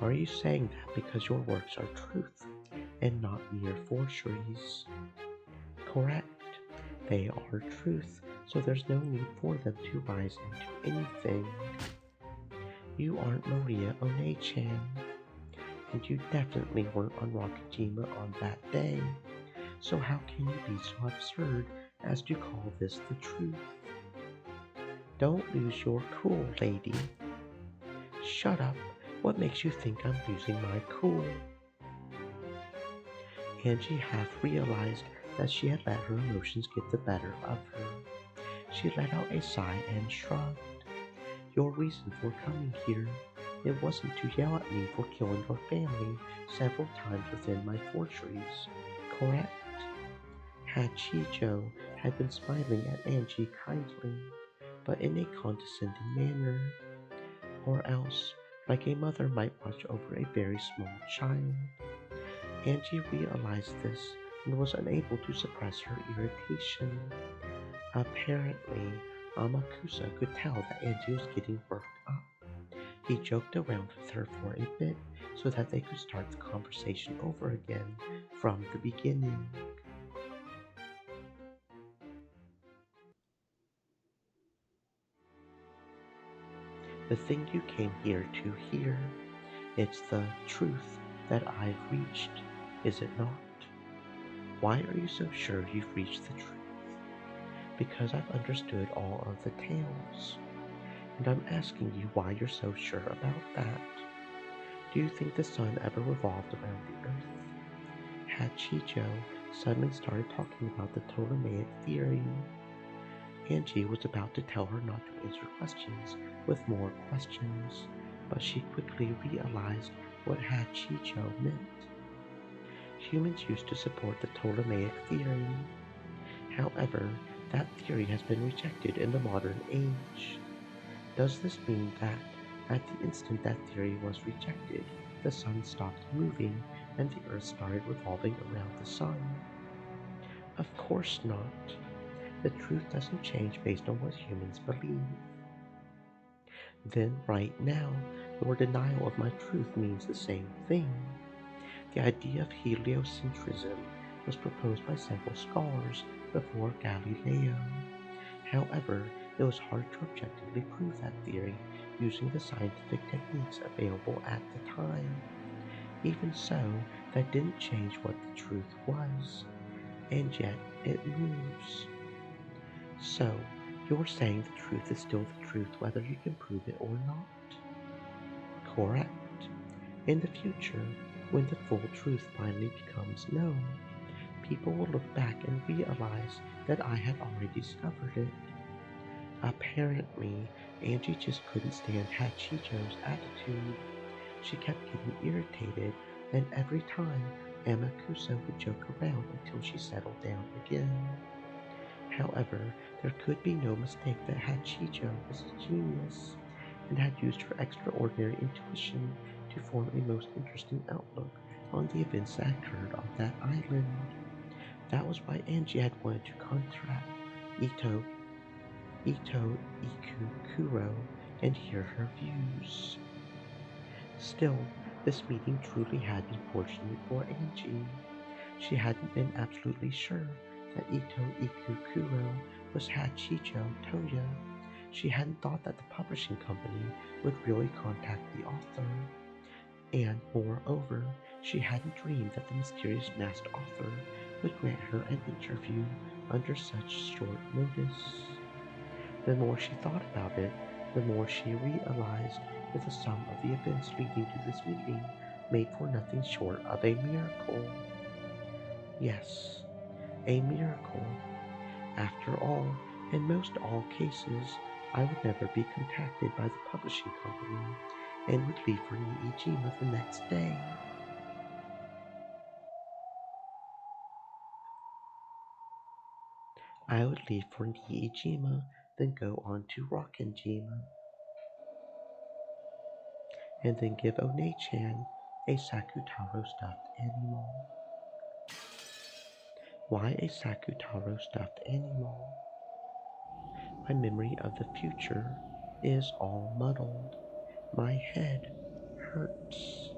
Are you saying that because your works are truth and not mere forgeries? Correct. They are truth, so there's no need for them to rise into anything. You aren't Maria One-chan, and you definitely weren't on Rockajima on that day. So how can you be so absurd as to call this the truth? Don't lose your cool, lady. Shut up. What makes you think I'm losing my cool? Angie half realized that she had let her emotions get the better of her. She let out a sigh and shrugged. Your reason for coming here, it wasn't to yell at me for killing your family several times within my forgeries, correct? Hachijo had been smiling at Angie kindly, but in a condescending manner, or else like a mother might watch over a very small child. Angie realized this and was unable to suppress her irritation. Apparently, Amakusa could tell that Angie was getting worked up. He joked around with her for a bit so that they could start the conversation over again from the beginning. The thing you came here to hear, it's the truth that I've reached, is it not? Why are you so sure you've reached the truth? Because I've understood all of the tales, and I'm asking you why you're so sure about that. Do you think the sun ever revolved around the earth? Hachijo suddenly started talking about the Ptolemaic theory. Angie was about to tell her not to answer questions with more questions, but she quickly realized what Hachijo meant. Humans used to support the Ptolemaic theory. However, that theory has been rejected in the modern age. Does this mean that, at the instant that theory was rejected, the sun stopped moving and the earth started revolving around the sun? Of course not. The truth doesn't change based on what humans believe. Then, right now, your denial of my truth means the same thing. The idea of heliocentrism was proposed by several scholars before Galileo. However, it was hard to objectively prove that theory using the scientific techniques available at the time. Even so, that didn't change what the truth was, and yet it moves. So, you're saying the truth is still the truth whether you can prove it or not? Correct. In the future, when the full truth finally becomes known, people will look back and realize that I had already discovered it. Apparently, Angie just couldn't stand Hachijo's attitude. She kept getting irritated, and every time Amakusa would joke around until she settled down again. However, there could be no mistake that Hachijo was a genius, and had used her extraordinary intuition to form a most interesting outlook on the events that occurred on that island. That was why Angie had wanted to contact Ito Ikukuro and hear her views. Still, this meeting truly had been fortunate for Angie. She hadn't been absolutely sure that Ito Ikukuro was Hachijo Toya. She hadn't thought that the publishing company would really contact the author. And moreover, she hadn't dreamed that the mysterious masked author would grant her an interview under such short notice. The more she thought about it, the more she realized that the sum of the events leading to this meeting made for nothing short of a miracle. Yes, a miracle. After all, in most all cases, I would never be contacted by the publishing company and would leave for Niijima the next day. I would leave for Niijima, then go on to Rockenjima, and then give One-chan a Sakutaro stuffed animal. Why a Sakutaro stuffed animal? My memory of the future is all muddled. My head hurts.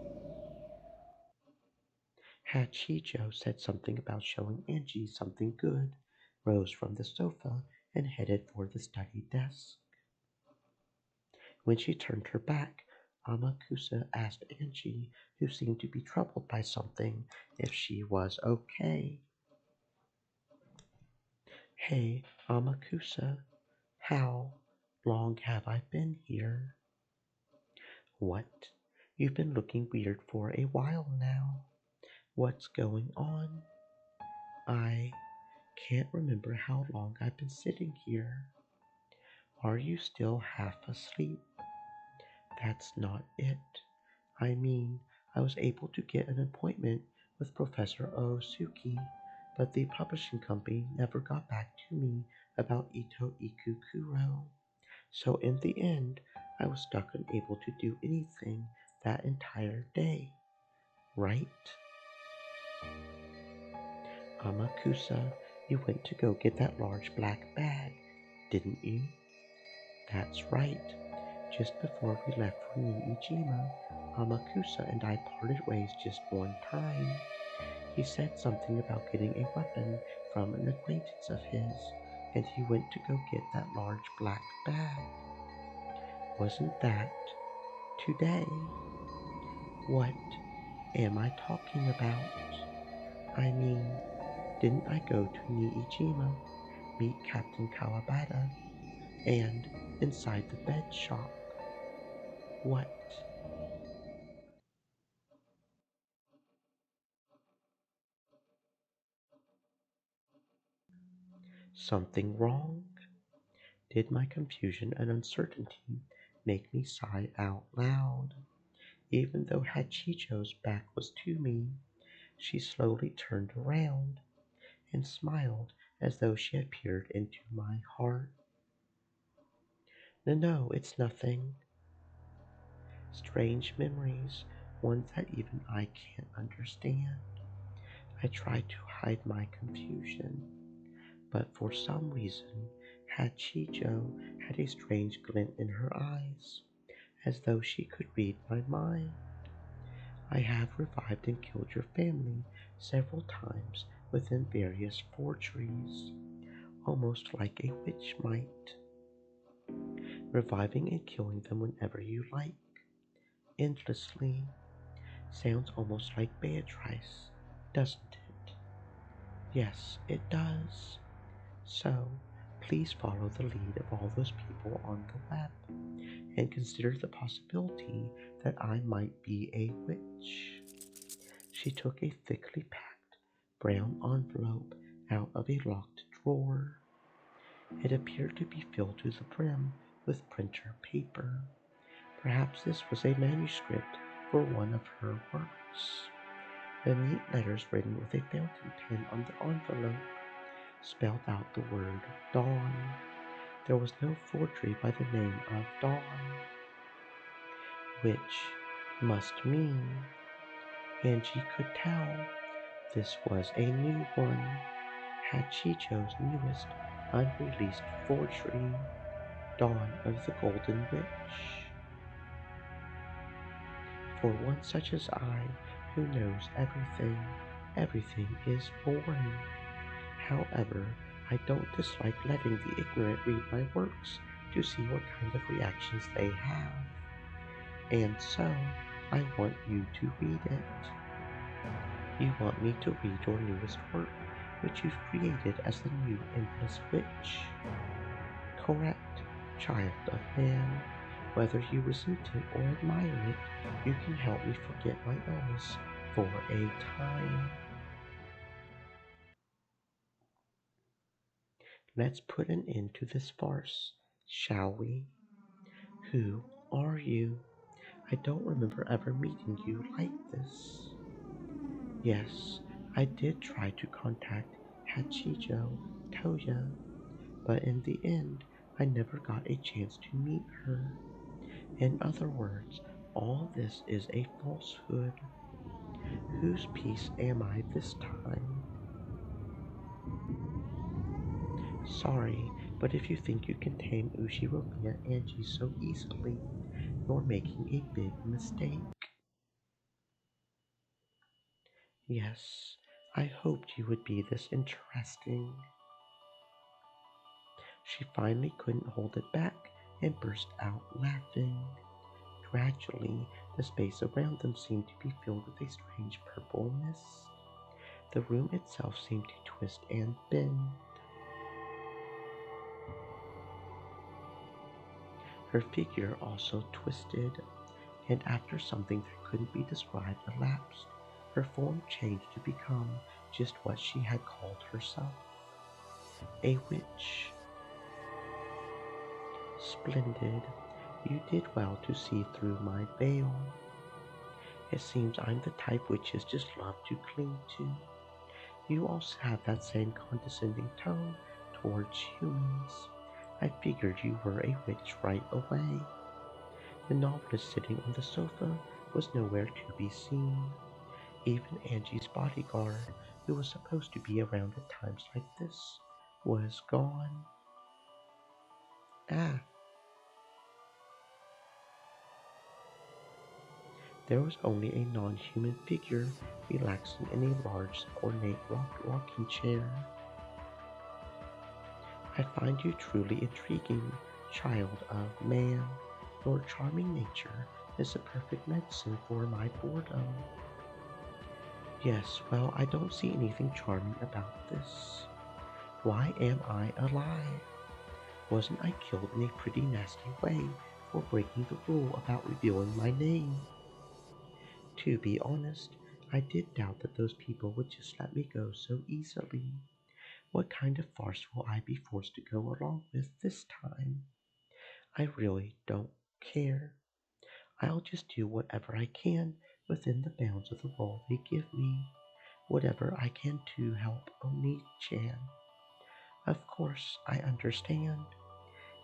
Hachijo said something about showing Angie something good, rose from the sofa, and headed for the study desk. When she turned her back, Amakusa asked Angie, who seemed to be troubled by something, if she was okay. Hey, Amakusa, how long have I been here? What? You've been looking weird for a while now. What's going on? I can't remember how long I've been sitting here. Are you still half asleep? That's not it. I mean, I was able to get an appointment with Professor Osuki, but the publishing company never got back to me about Ito Ikukuro. So in the end, I was stuck unable to do anything that entire day. Right? Amakusa, you went to go get that large black bag, didn't you? That's right. Just before we left for Niijima, Amakusa and I parted ways just one time. He said something about getting a weapon from an acquaintance of his, and he went to go get that large black bag. Wasn't that today? What am I talking about? I mean, didn't I go to Niijima, meet Captain Kawabata, and inside the bed shop? What? Something wrong? Did my confusion and uncertainty make me sigh out loud? Even though Hachicho's back was to me, she slowly turned around and smiled as though she had peered into my heart. No, no, it's nothing. Strange memories, ones that even I can't understand. I tried to hide my confusion, but for some reason, Hachicho had a strange glint in her eyes, as though she could read my mind. I have revived and killed your family several times within various forgeries, almost like a witch might, reviving and killing them whenever you like, endlessly. Sounds almost like Beatrice, doesn't it? Yes, it does. So, please follow the lead of all those people on the web and consider the possibility that I might be a witch. She took a thickly packed brown envelope out of a locked drawer. It appeared to be filled to the brim with printer paper. Perhaps this was a manuscript for one of her works. The neat letters written with a fountain pen on the envelope spelled out the word Dawn. There was no forgery by the name of Dawn, which must mean, Angie could tell, this was a new one, Hachicho's newest unreleased forgery, Dawn of the Golden Witch. For one such as I, who knows everything, everything is boring. However, I don't dislike letting the ignorant read my works to see what kind of reactions they have. And so, I want you to read it. You want me to read your newest work, which you've created as the new Endless Witch. Correct, child of man. Whether you resent it or admire it, you can help me forget my illness for a time. Let's put an end to this farce, shall we? Who are you? I don't remember ever meeting you like this. Yes, I did try to contact Hachijo Toya, but in the end, I never got a chance to meet her. In other words, all this is a falsehood. Whose piece am I this time? Sorry, but if you think you can tame Ushiromiya Angie so easily, you're making a big mistake. Yes, I hoped you would be this interesting. She finally couldn't hold it back and burst out laughing. Gradually, the space around them seemed to be filled with a strange purple mist. The room itself seemed to twist and bend. Her figure also twisted, and after something that couldn't be described elapsed, her form changed to become just what she had called herself, a witch. Splendid. You did well to see through my veil. It seems I'm the type witches just love to cling to. You also have that same condescending tone towards humans. I figured you were a witch right away. The novelist sitting on the sofa was nowhere to be seen. Even Angie's bodyguard, who was supposed to be around at times like this, was gone. Ah, there was only a non-human figure relaxing in a large, ornate rocking chair. I find you truly intriguing, child of man. Your charming nature is the perfect medicine for my boredom. Yes, well, I don't see anything charming about this. Why am I alive? Wasn't I killed in a pretty nasty way for breaking the rule about revealing my name? To be honest, I did doubt that those people would just let me go so easily. What kind of farce will I be forced to go along with this time? I really don't care. I'll just do whatever I can within the bounds of the role they give me, whatever I can to help Oni-chan. Of course, I understand.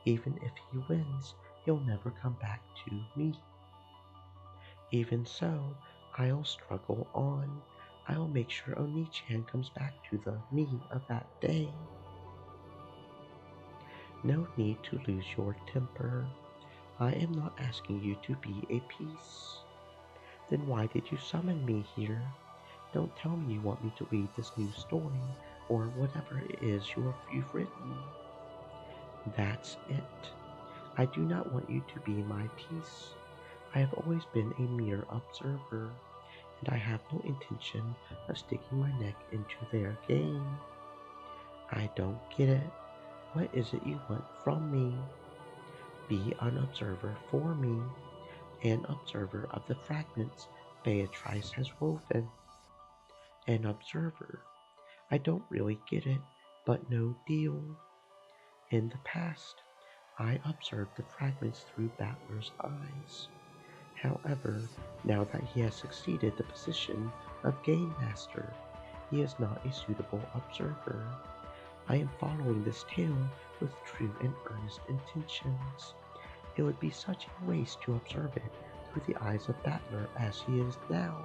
Even if he wins, he'll never come back to me. Even so, I'll struggle on. I'll make sure Oni-chan comes back to the me of that day. No need to lose your temper. I am not asking you to be a piece. Then why did you summon me here? Don't tell me you want me to read this new story, or whatever it is you've written. That's it. I do not want you to be my piece. I have always been a mere observer, and I have no intention of sticking my neck into their game. I don't get it. What is it you want from me? Be an observer for me, an observer of the fragments Beatrice has woven. An observer. I don't really get it, but no deal. In the past, I observed the fragments through Battler's eyes. However, now that he has succeeded the position of Game Master, he is not a suitable observer. I am following this tale with true and earnest intentions. It would be such a waste to observe it through the eyes of Battler as he is now,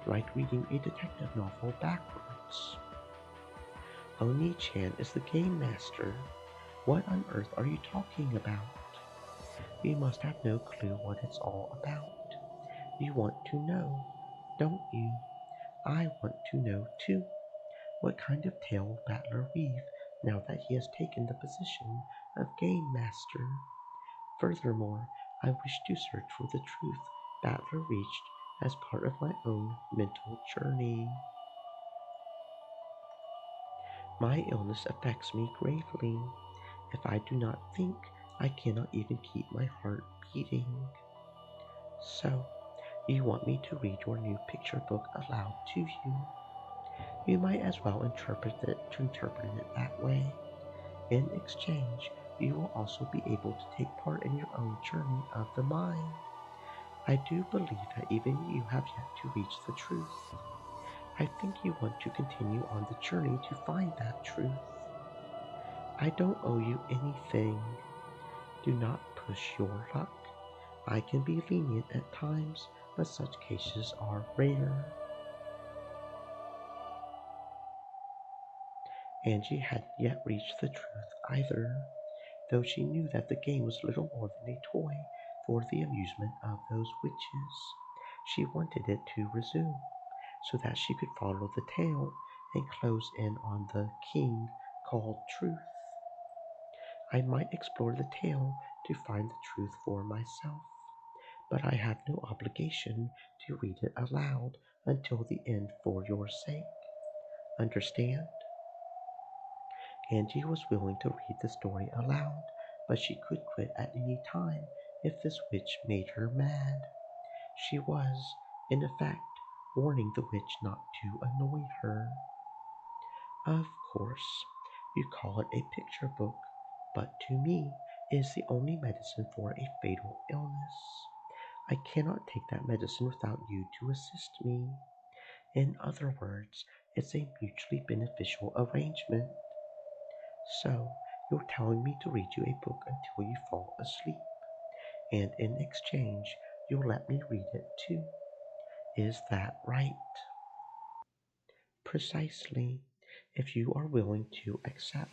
like reading a detective novel backwards. Oni-chan is the Game Master. What on earth are you talking about? You must have no clue what it's all about. You want to know, don't you? I want to know too. What kind of tale will Battler weave now that he has taken the position of Game Master? Furthermore, I wish to search for the truth Battler reached as part of my own mental journey. My illness affects me gravely. If I do not think, I cannot even keep my heart beating. So, you want me to read your new picture book aloud to you? You might as well interpret it that way. In exchange, you will also be able to take part in your own journey of the mind. I do believe that even you have yet to reach the truth. I think you want to continue on the journey to find that truth. I don't owe you anything. Do not push your luck. I can be lenient at times, but such cases are rare. Angie hadn't yet reached the truth either, though she knew that the game was little more than a toy for the amusement of those witches. She wanted it to resume, so that she could follow the tale and close in on the king called Truth. I might explore the tale to find the truth for myself, but I have no obligation to read it aloud until the end for your sake. Understand? Angie was willing to read the story aloud, but she could quit at any time if this witch made her mad. She was, in effect, warning the witch not to annoy her. Of course, you call it a picture book, but to me it is the only medicine for a fatal illness. I cannot take that medicine without you to assist me. In other words, it's a mutually beneficial arrangement. So, you're telling me to read you a book until you fall asleep, and in exchange, you'll let me read it too. Is that right? Precisely, if you are willing to accept.